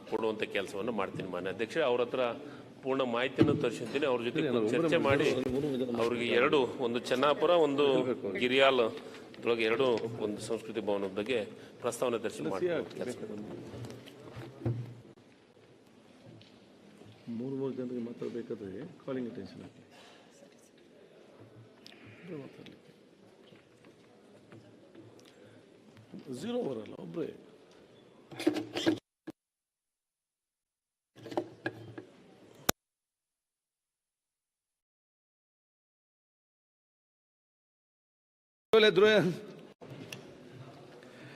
ಕೊಡುವಂಥ ಕೆಲಸವನ್ನು ಮಾಡ್ತೀನಿ ಮಾನ್ಯ ಅಧ್ಯಕ್ಷರೇ. ಅವ್ರ ಹತ್ರ ಪೂರ್ಣ ಮಾಹಿತಿಯನ್ನು ತರಿಸಿದ್ದೀನಿ. ಅವ್ರ ಜೊತೆ ಚರ್ಚೆ ಮಾಡಿ ಅವ್ರಿಗೆ 2, ಒಂದು ಚೆನ್ನಾಪುರ, ಒಂದು ಗಿರಿಯಾಲ್ ಇದ್ರೊಳಗೆ 2 ಒಂದು ಸಂಸ್ಕೃತಿ ಭವನದ ಬಗ್ಗೆ ಪ್ರಸ್ತಾವನೆ ತರಿಸಿ ಮಾಡಿ ಕೆಲಸ. 3 ಜನರಿಗೆ ಮಾತಾಡಬೇಕಾದ್ರೆ ಕಾಲಿಂಗ್ ಅಟೆನ್ಷನ್ ಹಾಕಿ. ಝೀರೋ ಬರಲ್ಲ, ಒಬ್ಬರೇ.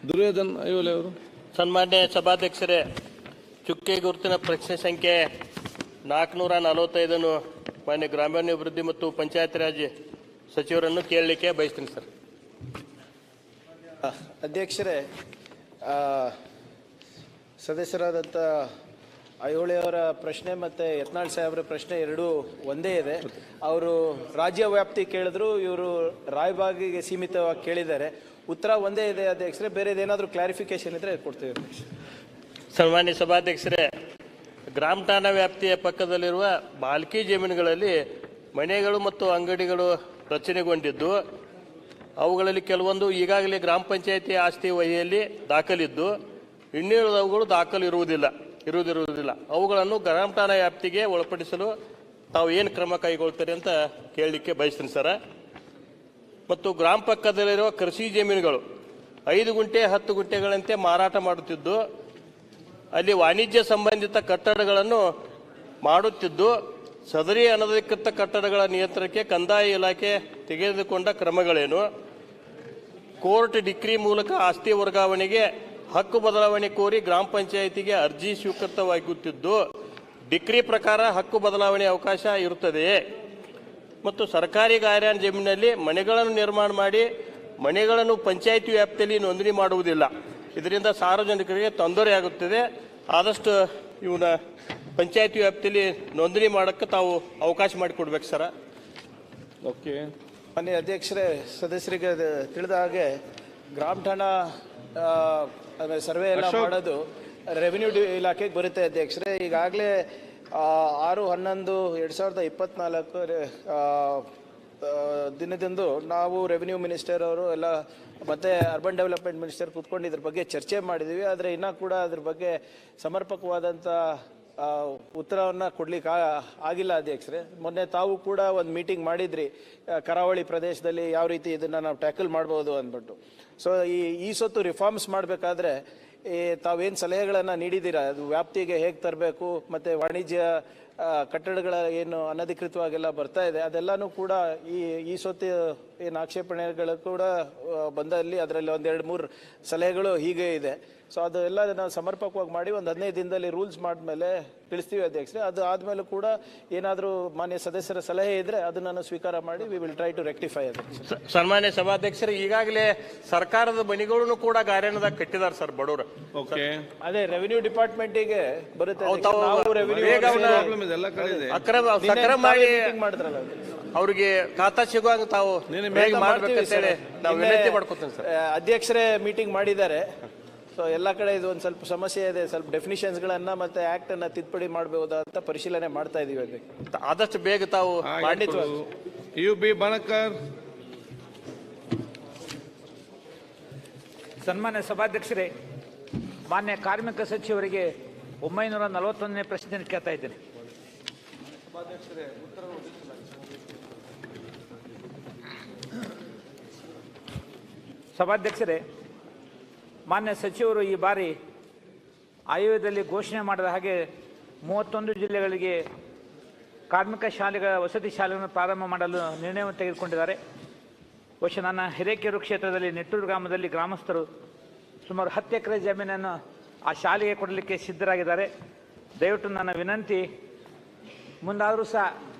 ದುರ್ಯೋಧನ್ ಐಹೊಳೆ ಅವರು. ಸನ್ಮಾನ್ಯ ಸಭಾಧ್ಯಕ್ಷರೇ, ಚುಕ್ಕೆ ಗುರುತಿನ ಪ್ರಶ್ನೆ ಸಂಖ್ಯೆ 445 ಮಾನ್ಯ ಗ್ರಾಮೀಣಾಭಿವೃದ್ಧಿ ಮತ್ತು ಪಂಚಾಯತ್ ರಾಜ್ ಸಚಿವರನ್ನು ಕೇಳಲಿಕ್ಕೆ ಬಯಸ್ತೀನಿ ಸರ್. ಅಧ್ಯಕ್ಷರೇ, ಸದಸ್ಯರಾದಂಥ ಐಹೊಳೆ ಅವರ ಪ್ರಶ್ನೆ ಮತ್ತು ಯತ್ನಾಳ್ ಸಾಹೇಬ್ರ ಪ್ರಶ್ನೆ 2 ಒಂದೇ ಇದೆ. ಅವರು ರಾಜ್ಯ ವ್ಯಾಪ್ತಿ ಕೇಳಿದ್ರು, ಇವರು ರಾಯಬಾಗಿಗೆ ಸೀಮಿತವಾಗಿ ಕೇಳಿದ್ದಾರೆ. ಉತ್ತರ ಒಂದೇ ಇದೆ ಅಧ್ಯಕ್ಷರೇ. ಬೇರೆದೇನಾದರೂ ಕ್ಲಾರಿಫಿಕೇಶನ್ ಇದ್ದರೆ ಕೊಡ್ತೀವಿ ಅಧ್ಯಕ್ಷ. ಸನ್ಮಾನ್ಯ ಸಭಾಧ್ಯಕ್ಷರೇ, ಗ್ರಾಮ ಠಾಣಾ ವ್ಯಾಪ್ತಿಯ ಪಕ್ಕದಲ್ಲಿರುವ ಬಾಲ್ಕಿ ಜಮೀನುಗಳಲ್ಲಿ ಮನೆಗಳು ಮತ್ತು ಅಂಗಡಿಗಳು ರಚನೆಗೊಂಡಿದ್ದು, ಅವುಗಳಲ್ಲಿ ಕೆಲವೊಂದು ಈಗಾಗಲೇ ಗ್ರಾಮ ಪಂಚಾಯಿತಿ ಆಸ್ತಿ ವಹಿಯಲ್ಲಿ ದಾಖಲಿದ್ದು, ಇನ್ನುಳಿದವುಗಳು ದಾಖಲು ಇರುವುದಿಲ್ಲ. ಅವುಗಳನ್ನು ಗ್ರಾಮ ಠಾಣಾ ವ್ಯಾಪ್ತಿಗೆ ಒಳಪಡಿಸಲು ತಾವು ಏನು ಕ್ರಮ ಕೈಗೊಳ್ತಾರೆ ಅಂತ ಕೇಳಲಿಕ್ಕೆ ಬಯಸ್ತೀನಿ ಸರ. ಮತ್ತು ಗ್ರಾಮ ಪಕ್ಕದಲ್ಲಿರುವ ಕೃಷಿ ಜಮೀನುಗಳು 5 ಗುಂಟೆ 10 ಗುಂಟೆಗಳಂತೆ ಮಾರಾಟ ಮಾಡುತ್ತಿದ್ದು, ಅಲ್ಲಿ ವಾಣಿಜ್ಯ ಸಂಬಂಧಿತ ಕಟ್ಟಡಗಳನ್ನು ಮಾಡುತ್ತಿದ್ದು, ಸದರಿ ಅನಧಿಕೃತ ಕಟ್ಟಡಗಳ ನಿಯಂತ್ರಣಕ್ಕೆ ಕಂದಾಯ ಇಲಾಖೆ ತೆಗೆದುಕೊಂಡ ಕ್ರಮಗಳೇನು? ಕೋರ್ಟ್ ಡಿಕ್ರಿ ಮೂಲಕ ಆಸ್ತಿ ವರ್ಗಾವಣೆಗೆ ಹಕ್ಕು ಬದಲಾವಣೆ ಕೋರಿ ಗ್ರಾಮ ಪಂಚಾಯಿತಿಗೆ ಅರ್ಜಿ ಸ್ವೀಕೃತವಾಗುತ್ತಿದ್ದು, ಡಿಕ್ರಿ ಪ್ರಕಾರ ಹಕ್ಕು ಬದಲಾವಣೆ ಅವಕಾಶ ಇರುತ್ತದೆಯೇ? ಮತ್ತು ಸರ್ಕಾರಿ ಗಾರ್ಯಾನ್ ಜಮೀನಿನಲ್ಲಿ ಮನೆಗಳನ್ನು ನಿರ್ಮಾಣ ಮಾಡಿ ಮನೆಗಳನ್ನು ಪಂಚಾಯಿತಿ ವ್ಯಾಪ್ತಿಯಲ್ಲಿ ನೋಂದಣಿ ಮಾಡುವುದಿಲ್ಲ. ಇದರಿಂದ ಸಾರ್ವಜನಿಕರಿಗೆ ತೊಂದರೆಯಾಗುತ್ತದೆ. ಆದಷ್ಟು ಇವನ್ನ ಪಂಚಾಯಿತಿ ವ್ಯಾಪ್ತಿಯಲ್ಲಿ ನೋಂದಣಿ ಮಾಡೋಕ್ಕೆ ತಾವು ಅವಕಾಶ ಮಾಡಿಕೊಡ್ಬೇಕು ಸರ. ಓಕೆ. ಮಾನ್ಯ ಅಧ್ಯಕ್ಷರೇ, ಸದಸ್ಯರಿಗೆ ತಿಳಿದ ಹಾಗೆ ಗ್ರಾಮ ಠಾಣಾ ಸರ್ವೆ ಎಲ್ಲ ಮಾಡೋದು ರೆವಿನ್ಯೂ ಇಲಾಖೆಗೆ ಬರುತ್ತೆ ಅಧ್ಯಕ್ಷರೇ. ಈಗಾಗಲೇ 6/11/2024 ದಿನದಂದು ನಾವು ರೆವಿನ್ಯೂ ಮಿನಿಸ್ಟರ್ ಅವರು ಎಲ್ಲ ಮತ್ತು ಅರ್ಬನ್ ಡೆವಲಪ್ಮೆಂಟ್ ಮಿನಿಸ್ಟರ್ ಕೂತ್ಕೊಂಡು ಇದ್ರ ಬಗ್ಗೆ ಚರ್ಚೆ ಮಾಡಿದ್ದೀವಿ. ಆದರೆ ಇನ್ನೂ ಕೂಡ ಅದ್ರ ಬಗ್ಗೆ ಸಮರ್ಪಕವಾದಂಥ ಉತ್ತರವನ್ನು ಕೊಡ್ಲಿಕ್ಕೆ ಆಗಿಲ್ಲ ಅಧ್ಯಕ್ಷರೇ. ಮೊನ್ನೆ ತಾವು ಕೂಡ ಒಂದು ಮೀಟಿಂಗ್ ಮಾಡಿದ್ರಿ, ಕರಾವಳಿ ಪ್ರದೇಶದಲ್ಲಿ ಯಾವ ರೀತಿ ಇದನ್ನು ನಾವು ಟ್ಯಾಕಲ್ ಮಾಡ್ಬೋದು ಅಂದ್ಬಿಟ್ಟು. ಸೊ ಈ ಸೊತ್ತು ರಿಫಾರ್ಮ್ಸ್ ಮಾಡಬೇಕಾದ್ರೆ ತಾವೇನು ಸಲಹೆಗಳನ್ನು ನೀಡಿದ್ದೀರಾ, ಅದು ವ್ಯಾಪ್ತಿಗೆ ಹೇಗೆ ತರಬೇಕು, ಮತ್ತು ವಾಣಿಜ್ಯ ಕಟ್ಟಡಗಳ ಏನು ಅನಧಿಕೃತವಾಗೆಲ್ಲ ಬರ್ತಾ ಇದೆ ಅದೆಲ್ಲನೂ ಕೂಡ ಈ ಸೊತ್ತು ಏನು ಆಕ್ಷೇಪಣೆಗಳು ಕೂಡ ಬಂದಲ್ಲಿ ಅದರಲ್ಲಿ 1-2-3 ಸಲಹೆಗಳು ಹೀಗೆ ಇದೆ. ಸೊ ಅದು ಎಲ್ಲ ನಾವು ಸಮರ್ಪಕವಾಗಿ ಮಾಡಿ ಒಂದು 15 ದಿನದಲ್ಲಿ ರೂಲ್ಸ್ ಮಾಡಿದ್ಮೇಲೆ ತಿಳಿಸ್ತೀವಿ ಅಧ್ಯಕ್ಷರೇ. ಅದು ಆದಮೇಲೆ ಕೂಡ ಏನಾದರೂ ಮಾನ್ಯ ಸದಸ್ಯರ ಸಲಹೆ ಇದ್ರೆ ಅದನ್ನು ನಾನು ಸ್ವೀಕಾರ ಮಾಡಿ we will try to rectify. ಸನ್ಮಾನ್ಯ ಸಭಾಧ್ಯಕ್ಷರು, ಈಗಾಗಲೇ ಸರ್ಕಾರದ ಮನೆಗಳನ್ನು ಕೂಡ ಗಾರ್ಯಾನದಾಗ ಕಟ್ಟಿದ್ದಾರೆ ಸರ್ ಬಡವರು. ಅದೇ ರೆವಿನ್ಯೂ ಡಿಪಾರ್ಟ್ಮೆಂಟಿಗೆ ಬರುತ್ತೆ. ಸಕ್ರಮ ಮಾಡಿ ಮಾಡಿದ್ರಲ್ಲ, ಅವ್ರಿಗೆ ಖಾತಾ ಸಿಗುವಾಗ ತಾವು ಮಾಡ್ಬೇಕಂತೇಳಿ ನಾವು ವಿನಂತಿ ಮಾಡ್ಕೊತೀನಿ ಸರ್. ಅಧ್ಯಕ್ಷರೇ ಮೀಟಿಂಗ್ ಮಾಡಿದ್ದಾರೆ. ಸೊ ಎಲ್ಲ ಕಡೆ ಇದು ಒಂದು ಸ್ವಲ್ಪ ಸಮಸ್ಯೆ ಇದೆ. ಸ್ವಲ್ಪ ಡೆಫಿನಿಷನ್ಸ್ಗಳನ್ನು ಮತ್ತೆ ಆಕ್ಟ್ ಅನ್ನ ತಿದ್ದುಪಡಿ ಮಾಡಬಹುದಾ ಅಂತ ಪರಿಶೀಲನೆ ಮಾಡ್ತಾ ಇದೀವಿ. ಆದಷ್ಟು ಬೇಗ ತಾವು ಖಂಡಿತವಾಗಿ. UB ಬಣಕರ್. ಸನ್ಮಾನ್ಯ ಸಭಾಧ್ಯಕ್ಷರೇ, ಮಾನ್ಯ ಕಾರ್ಮಿಕ ಸಚಿವರಿಗೆ 941ನೇ ಪ್ರಶ್ನೆ ಕೇಳ್ತಾ ಇದ್ದೇನೆ. ಸಭಾಧ್ಯಕ್ಷರೇ, ಮಾನ್ಯ ಸಚಿವರು ಈ ಬಾರಿ ಆಯವ್ಯಯದಲ್ಲಿ ಘೋಷಣೆ ಮಾಡಿದ ಹಾಗೆ 31 ಜಿಲ್ಲೆಗಳಿಗೆ ಕಾರ್ಮಿಕ ಶಾಲೆಗಳ ವಸತಿ ಶಾಲೆಗಳನ್ನು ಪ್ರಾರಂಭ ಮಾಡಲು ನಿರ್ಣಯವನ್ನು ತೆಗೆದುಕೊಂಡಿದ್ದಾರೆ. ಬಹುಶಃ ನನ್ನ ಹಿರೇಕೆರೂರು ಕ್ಷೇತ್ರದಲ್ಲಿ ನೆಟ್ಟೂರು ಗ್ರಾಮದಲ್ಲಿ ಗ್ರಾಮಸ್ಥರು ಸುಮಾರು 10 ಎಕರೆ ಜಮೀನನ್ನು ಆ ಶಾಲೆಗೆ ಕೊಡಲಿಕ್ಕೆ ಸಿದ್ಧರಾಗಿದ್ದಾರೆ. ದಯವಿಟ್ಟು ನನ್ನ ವಿನಂತಿ, ಮುಂದಾದರೂ ಸಹ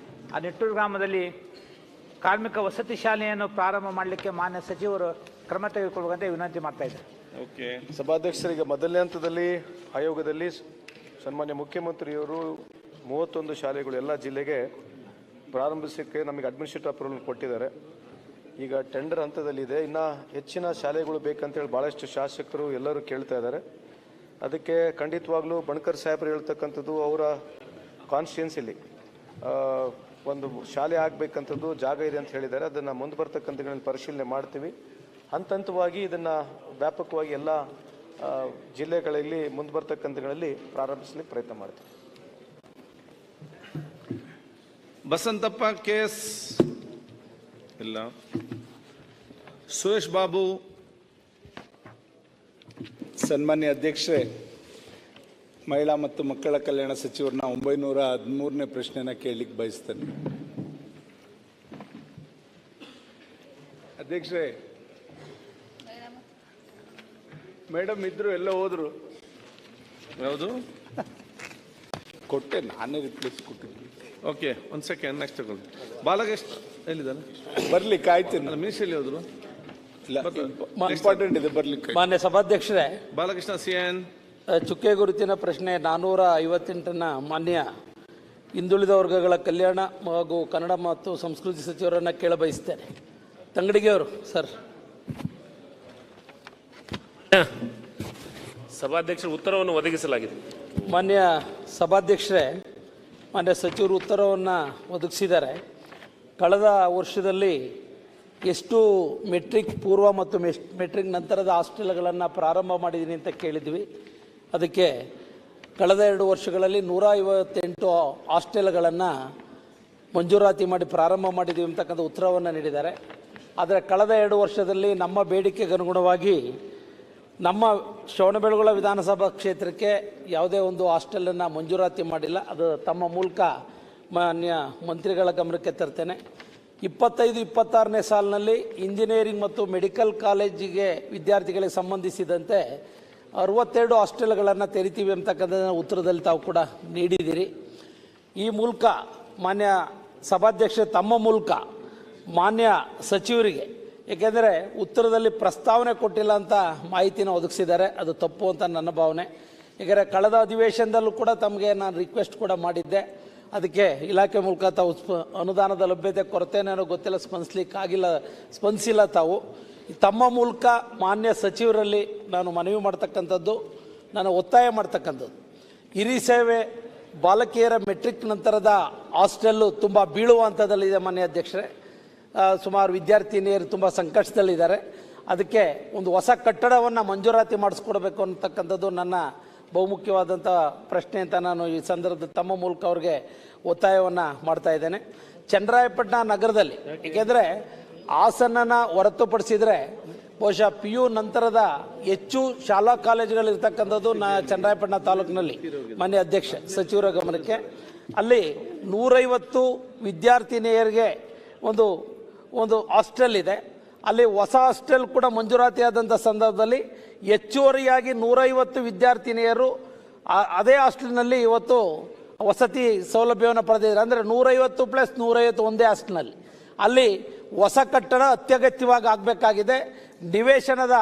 ಆ ನೆಟ್ಟೂರು ಗ್ರಾಮದಲ್ಲಿ ಕಾರ್ಮಿಕ ವಸತಿ ಶಾಲೆಯನ್ನು ಪ್ರಾರಂಭ ಮಾಡಲಿಕ್ಕೆ ಮಾನ್ಯ ಸಚಿವರು ಕ್ರಮ ತೆಗೆದುಕೊಳ್ಳಬೇಕಂತ ವಿನಂತಿ ಮಾಡ್ತಾ ಇದ್ದಾರೆ. ಸಭಾಧ್ಯಕ್ಷರಿಗೆ ಮೊದಲನೇ ಹಂತದಲ್ಲಿ ಆಯೋಗದಲ್ಲಿ ಸನ್ಮಾನ್ಯ ಮುಖ್ಯಮಂತ್ರಿಯವರು 31 ಶಾಲೆಗಳು ಎಲ್ಲ ಜಿಲ್ಲೆಗೆ ಪ್ರಾರಂಭಿಸಲಿಕ್ಕೆ ನಮಗೆ ಅಡ್ಮಿನಿಸ್ಟ್ರೇಟಿವ್ ಅಪ್ರೂವಲ್ ಕೊಟ್ಟಿದ್ದಾರೆ. ಈಗ ಟೆಂಡರ್ ಹಂತದಲ್ಲಿದೆ. ಇನ್ನು ಹೆಚ್ಚಿನ ಶಾಲೆಗಳು ಬೇಕಂತೇಳಿ ಭಾಳಷ್ಟು ಶಾಸಕರು ಎಲ್ಲರೂ ಕೇಳ್ತಾ ಇದ್ದಾರೆ. ಅದಕ್ಕೆ ಖಂಡಿತವಾಗ್ಲೂ ಬಣಕರ್ ಸಾಹೇಬರು ಹೇಳ್ತಕ್ಕಂಥದ್ದು ಅವರ ಕಾನ್ಸ್ಟಿಟ್ಯೂನ್ಸಿಲಿ ಒಂದು ಶಾಲೆ ಆಗಬೇಕಂಥದ್ದು ಜಾಗ ಇದೆ ಅಂತ ಹೇಳಿದ್ದಾರೆ. ಅದನ್ನು ಮುಂದೆ ಬರ್ತಕ್ಕಂಥ ಪರಿಶೀಲನೆ ಮಾಡ್ತೀವಿ. ಹಂತ ಹಂತವಾಗಿ ಇದನ್ನು ವ್ಯಾಪಕವಾಗಿ ಎಲ್ಲ ಜಿಲ್ಲೆಗಳಲ್ಲಿ ಮುಂದೆ ಬರ್ತಕ್ಕಂಥಗಳಲ್ಲಿ ಪ್ರಾರಂಭಿಸಲಿಕ್ಕೆ ಪ್ರಯತ್ನ ಮಾಡ್ತೀವಿ. ಬಸಂತಪ್ಪ ಕೇಸ್ ಇಲ್ಲ. ಸುರೇಶ್ ಬಾಬು. ಸನ್ಮಾನ್ಯ ಅಧ್ಯಕ್ಷರೇ, ಮಹಿಳಾ ಮತ್ತು ಮಕ್ಕಳ ಕಲ್ಯಾಣ ಸಚಿವರನ್ನ 913ನೇ ಪ್ರಶ್ನೆನ ಕೇಳಲಿಕ್ಕೆ ಬಯಸ್ತೇನೆ. ಅಧ್ಯಕ್ಷರೇ, ಮೇಡಮ್ ಇದ್ರು ಎಲ್ಲ ಹೋದ್ರು. ಯಾವುದು ಕೊಟ್ಟೆ, ನಾನೇ ರಿಪ್ಲೇಸ್ ಕೊಟ್ಟಿದ್ದೆ. ಓಕೆ, ಒಂದು ಸೆಕೆಂಡ್. ನೆಕ್ಸ್ಟ್ ತಗೊಳ್ಳಿ. ಬಾಲಕೃಷ್ಣ ಎಲ್ಲಿದ್ದಾರೆ? ಬರ್ಲಿಕ್ಕೆ ಆಯ್ತು. ಮಿನಿಸ್ಟ್ರಿ ಹೋದ್ರು. ಇಂಪಾರ್ಟೆಂಟ್ ಇದೆ, ಬರ್ಲಿಕ್ಕೆ. ಮಾನ್ಯ ಸಭಾಧ್ಯಕ್ಷರೇ, ಬಾಲಕೃಷ್ಣ CN ಚುಕ್ಕೆ ಗುರುತಿನ ಪ್ರಶ್ನೆ 458ನ ಮಾನ್ಯ ಹಿಂದುಳಿದ ವರ್ಗಗಳ ಕಲ್ಯಾಣ ಹಾಗೂ ಕನ್ನಡ ಮತ್ತು ಸಂಸ್ಕೃತಿ ಸಚಿವರನ್ನು ಕೇಳಬಯಸ್ತೇನೆ. ತಂಗಡಿಗೆ ಅವರು ಸರ್. ಸಭಾಧ್ಯಕ್ಷರ ಉತ್ತರವನ್ನು ಒದಗಿಸಲಾಗಿದೆ. ಮಾನ್ಯ ಸಭಾಧ್ಯಕ್ಷರೇ, ಮಾನ್ಯ ಸಚಿವರು ಉತ್ತರವನ್ನು ಒದಗಿಸಿದ್ದಾರೆ. ಕಳೆದ ವರ್ಷದಲ್ಲಿ ಎಷ್ಟು ಮೆಟ್ರಿಕ್ ಪೂರ್ವ ಮತ್ತು ಮೆಟ್ರಿಕ್ ನಂತರದ ಹಾಸ್ಟೆಲ್ಗಳನ್ನು ಪ್ರಾರಂಭ ಮಾಡಿದ್ದೀನಿ ಅಂತ ಕೇಳಿದ್ವಿ. ಅದಕ್ಕೆ ಕಳೆದ 2 ವರ್ಷಗಳಲ್ಲಿ 158 ಹಾಸ್ಟೆಲ್ಗಳನ್ನು ಮಂಜೂರಾತಿ ಮಾಡಿ ಪ್ರಾರಂಭ ಮಾಡಿದ್ದೀವಿ ಅಂತಕ್ಕಂಥ ಉತ್ತರವನ್ನು ನೀಡಿದ್ದಾರೆ. ಆದರೆ ಕಳೆದ 2 ವರ್ಷದಲ್ಲಿ ನಮ್ಮ ಬೇಡಿಕೆಗೆ ಅನುಗುಣವಾಗಿ ನಮ್ಮ ಶ್ರವಣಬೆಳಗೊಳ ವಿಧಾನಸಭಾ ಕ್ಷೇತ್ರಕ್ಕೆ ಯಾವುದೇ ಒಂದು ಹಾಸ್ಟೆಲನ್ನು ಮಂಜೂರಾತಿ ಮಾಡಿಲ್ಲ. ಅದು ತಮ್ಮ ಮೂಲಕ ಮಾನ್ಯ ಮಂತ್ರಿಗಳ ಗಮನಕ್ಕೆ ತರ್ತೇನೆ. 25-26ನೇ ಸಾಲಿನಲ್ಲಿ ಇಂಜಿನಿಯರಿಂಗ್ ಮತ್ತು ಮೆಡಿಕಲ್ ಕಾಲೇಜಿಗೆ ವಿದ್ಯಾರ್ಥಿಗಳಿಗೆ ಸಂಬಂಧಿಸಿದಂತೆ 62 ಹಾಸ್ಟೆಲ್ಗಳನ್ನು ತೆರಿತೀವಿ ಅಂತಕ್ಕಂಥ ಉತ್ತರದಲ್ಲಿ ತಾವು ಕೂಡ ನೀಡಿದ್ದೀರಿ. ಈ ಮೂಲಕ ಮಾನ್ಯ ಸಭಾಧ್ಯಕ್ಷ ತಮ್ಮ ಮೂಲಕ ಮಾನ್ಯ ಸಚಿವರಿಗೆ, ಏಕೆಂದರೆ ಉತ್ತರದಲ್ಲಿ ಪ್ರಸ್ತಾವನೆ ಕೊಟ್ಟಿಲ್ಲ ಅಂತ ಮಾಹಿತಿನ ಒದಗಿಸಿದ್ದಾರೆ. ಅದು ತಪ್ಪು ಅಂತ ನನ್ನ ಭಾವನೆ. ಏಕೆಂದರೆ ಕಳೆದ ಅಧಿವೇಶನದಲ್ಲೂ ಕೂಡ ತಮಗೆ ನಾನು ರಿಕ್ವೆಸ್ಟ್ ಕೂಡ ಮಾಡಿದ್ದೆ. ಅದಕ್ಕೆ ಇಲಾಖೆ ಮೂಲಕ ತಾವು ಅನುದಾನದ ಲಭ್ಯತೆ ಕೊರತೆನೇನೋ ಗೊತ್ತಿಲ್ಲ, ಸ್ಪಂದಿಸಿಲ್ಲ ತಾವು. ತಮ್ಮ ಮೂಲಕ ಮಾನ್ಯ ಸಚಿವರಲ್ಲಿ ನಾನು ಮನವಿ ಮಾಡ್ತಕ್ಕಂಥದ್ದು, ನಾನು ಒತ್ತಾಯ ಮಾಡ್ತಕ್ಕಂಥದ್ದು, ಹಿರಿಸೇವೆ ಬಾಲಕಿಯರ ಮೆಟ್ರಿಕ್ ನಂತರದ ಹಾಸ್ಟೆಲ್ಲು ತುಂಬ ಬೀಳುವ ಹಂತದಲ್ಲಿದೆ ಮಾನ್ಯ ಅಧ್ಯಕ್ಷರೇ. ಸುಮಾರು ವಿದ್ಯಾರ್ಥಿನಿಯರು ತುಂಬ ಸಂಕಷ್ಟದಲ್ಲಿದ್ದಾರೆ. ಅದಕ್ಕೆ ಒಂದು ಹೊಸ ಕಟ್ಟಡವನ್ನು ಮಂಜೂರಾತಿ ಮಾಡಿಸ್ಕೊಡ್ಬೇಕು ಅಂತಕ್ಕಂಥದ್ದು ನನ್ನ ಬಹುಮುಖ್ಯವಾದಂಥ ಪ್ರಶ್ನೆ ಅಂತ ನಾನು ಈ ಸಂದರ್ಭದ ತಮ್ಮ ಮೂಲಕ ಅವ್ರಿಗೆ ಒತ್ತಾಯವನ್ನು ಮಾಡ್ತಾ ಇದ್ದೇನೆ. ಚನ್ನರಾಯಪಟ್ಟಣ ನಗರದಲ್ಲಿ, ಏಕೆಂದರೆ ಹಾಸನನ ಹೊರತುಪಡಿಸಿದರೆ ಬಹುಶಃ PU ನಂತರದ ಹೆಚ್ಚು ಶಾಲಾ ಕಾಲೇಜುಗಳಿರ್ತಕ್ಕಂಥದ್ದು ಚನ್ನರಾಯಪಟ್ಟಣ ತಾಲೂಕಿನಲ್ಲಿ. ಮಾನ್ಯ ಅಧ್ಯಕ್ಷ ಸಚಿವರ ಗಮನಕ್ಕೆ ಅಲ್ಲಿ 150 ವಿದ್ಯಾರ್ಥಿನಿಯರಿಗೆ ಒಂದು ಹಾಸ್ಟೆಲ್ ಇದೆ. ಅಲ್ಲಿ ಹೊಸ ಹಾಸ್ಟೆಲ್ ಕೂಡ ಮಂಜೂರಾತಿಯಾದಂಥ ಸಂದರ್ಭದಲ್ಲಿ ಹೆಚ್ಚುವರಿಯಾಗಿ 150 ವಿದ್ಯಾರ್ಥಿನಿಯರು ಅದೇ ಹಾಸ್ಟೆಲ್ನಲ್ಲಿ ಇವತ್ತು ವಸತಿ ಸೌಲಭ್ಯವನ್ನು ಪಡೆದಿದ್ದಾರೆ. ಅಂದರೆ 150 + 150 ಒಂದೇ ಹಾಸ್ಟೆಲ್ನಲ್ಲಿ. ಅಲ್ಲಿ ಹೊಸ ಕಟ್ಟಡ ಅತ್ಯಗತ್ಯವಾಗಿ ಆಗಬೇಕಾಗಿದೆ. ನಿವೇಶನದ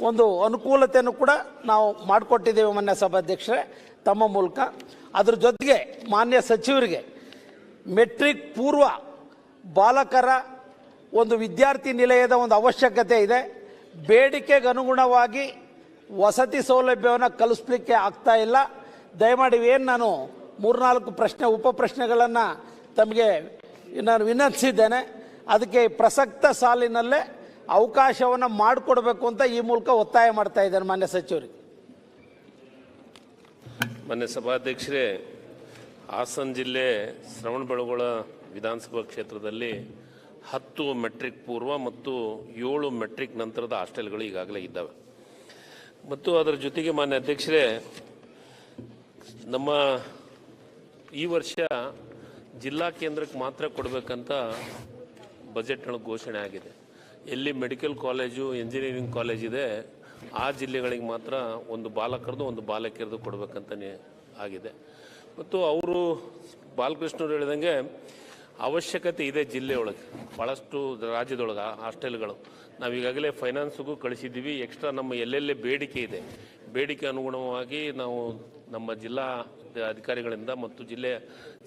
ಒಂದು ಅನುಕೂಲತೆಯನ್ನು ಕೂಡ ನಾವು ಮಾಡಿಕೊಟ್ಟಿದ್ದೇವೆ ಮಾನ್ಯ ಸಭಾಧ್ಯಕ್ಷರೇ ತಮ್ಮ ಮೂಲಕ. ಅದ್ರ ಜೊತೆಗೆ ಮಾನ್ಯ ಸಚಿವರಿಗೆ ಮೆಟ್ರಿಕ್ ಪೂರ್ವ ಬಾಲಕರ ಒಂದು ವಿದ್ಯಾರ್ಥಿ ನಿಲಯದ ಒಂದು ಅವಶ್ಯಕತೆ ಇದೆ. ಬೇಡಿಕೆಗೆ ಅನುಗುಣವಾಗಿ ವಸತಿ ಸೌಲಭ್ಯವನ್ನು ಕಲಿಸ್ಲಿಕ್ಕೆ ಆಗ್ತಾ ಇಲ್ಲ. ದಯಮಾಡಿ ಏನು ನಾನು 3-4 ಉಪ ಪ್ರಶ್ನೆಗಳನ್ನು ತಮಗೆ ನಾನು ವಿನಂತಿಸಿದ್ದೇನೆ. ಅದಕ್ಕೆ ಪ್ರಸಕ್ತ ಸಾಲಿನಲ್ಲೇ ಅವಕಾಶವನ್ನು ಮಾಡಿಕೊಡ್ಬೇಕು ಅಂತ ಈ ಮೂಲಕ ಒತ್ತಾಯ ಮಾಡ್ತಾ ಇದ್ದೇನೆ ಮಾನ್ಯ ಸಚಿವರಿಗೆ. ಮಾನ್ಯ ಸಭಾಧ್ಯಕ್ಷರೇ, ಹಾಸನ ಜಿಲ್ಲೆ ಶ್ರವಣಬೆಳಗೊಳ ವಿಧಾನಸಭಾ ಕ್ಷೇತ್ರದಲ್ಲಿ 10 ಮೆಟ್ರಿಕ್ ಪೂರ್ವ ಮತ್ತು 7 ಮೆಟ್ರಿಕ್ ನಂತರದ ಹಾಸ್ಟೆಲ್ಗಳು ಈಗಾಗಲೇ ಇದ್ದಾವೆ. ಮತ್ತು ಅದರ ಜೊತೆಗೆ ಮಾನ್ಯ ಅಧ್ಯಕ್ಷರೇ, ನಮ್ಮ ಈ ವರ್ಷ ಜಿಲ್ಲಾ ಕೇಂದ್ರಕ್ಕೆ ಮಾತ್ರ ಕೊಡಬೇಕಂತ ಬಜೆಟ್ನೊಳಗೆ ಘೋಷಣೆ ಆಗಿದೆ. ಎಲ್ಲಿ ಮೆಡಿಕಲ್ ಕಾಲೇಜು, ಇಂಜಿನಿಯರಿಂಗ್ ಕಾಲೇಜ್ ಇದೆ ಆ ಜಿಲ್ಲೆಗಳಿಗೆ ಮಾತ್ರ ಒಂದು ಬಾಲಕರದು ಒಂದು ಬಾಲಕಿಯರದು ಕೊಡಬೇಕಂತಲೇ ಆಗಿದೆ. ಮತ್ತು ಅವರು ಬಾಲಕೃಷ್ಣವ್ರು ಹೇಳಿದಂಗೆ ಅವಶ್ಯಕತೆ ಇದೆ ಜಿಲ್ಲೆಯೊಳಗೆ, ಭಾಳಷ್ಟು ರಾಜ್ಯದೊಳಗೆ ಹಾಸ್ಟೆಲ್ಗಳು. ನಾವು ಈಗಾಗಲೇ ಫೈನಾನ್ಸ್ಗೂ ಕಳಿಸಿದ್ದೀವಿ. ಎಕ್ಸ್ಟ್ರಾ ನಮ್ಮ ಎಲ್ಲೆಲ್ಲೇ ಬೇಡಿಕೆ ಇದೆ, ಬೇಡಿಕೆ ಅನುಗುಣವಾಗಿ ನಾವು ನಮ್ಮ ಜಿಲ್ಲಾ ಅಧಿಕಾರಿಗಳಿಂದ ಮತ್ತು ಜಿಲ್ಲೆಯ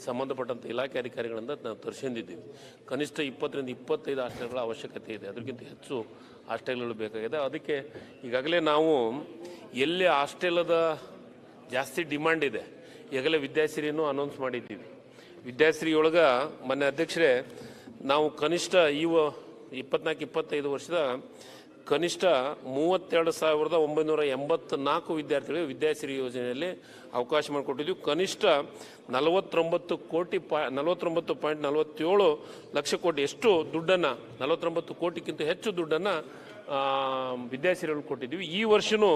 ಸಂಬಂಧಪಟ್ಟಂಥ ಇಲಾಖೆ ಅಧಿಕಾರಿಗಳಿಂದ ನಾವು ತರಿಸಿದ್ದೀವಿ. ಕನಿಷ್ಠ 20-25 ಹಾಸ್ಟೆಲ್ಗಳ ಅವಶ್ಯಕತೆ ಇದೆ. ಅದಕ್ಕಿಂತ ಹೆಚ್ಚು ಹಾಸ್ಟೆಲ್ಗಳು ಬೇಕಾಗಿದೆ. ಅದಕ್ಕೆ ಈಗಾಗಲೇ ನಾವು ಎಲ್ಲಿ ಹಾಸ್ಟೆಲದ ಜಾಸ್ತಿ ಡಿಮ್ಯಾಂಡ್ ಇದೆ ಈಗಾಗಲೇ ವಿದ್ಯಾಶ್ರೀನೂ ಅನೌನ್ಸ್ ಮಾಡಿದ್ದೀವಿ. ವಿದ್ಯಾಶ್ರೀಯೊಳಗೆ ಮಾನ್ಯ ಅಧ್ಯಕ್ಷರೇ, ನಾವು ಕನಿಷ್ಠ 24-25 ವರ್ಷದ ಕನಿಷ್ಠ 32,984 ವಿದ್ಯಾರ್ಥಿಗಳಿಗೆ ವಿದ್ಯಾಶ್ರೀ ಯೋಜನೆಯಲ್ಲಿ ಅವಕಾಶ ಮಾಡಿಕೊಟ್ಟಿದ್ವಿ. ಕನಿಷ್ಠ 49.47 ಲಕ್ಷ ಕೋಟಿ ಎಷ್ಟು ದುಡ್ಡನ್ನು, 49 ಕೋಟಿಗಿಂತ ಹೆಚ್ಚು ದುಡ್ಡನ್ನು ವಿದ್ಯಾಶ್ರೀಗಳು ಕೊಟ್ಟಿದ್ವಿ. ಈ ವರ್ಷನೂ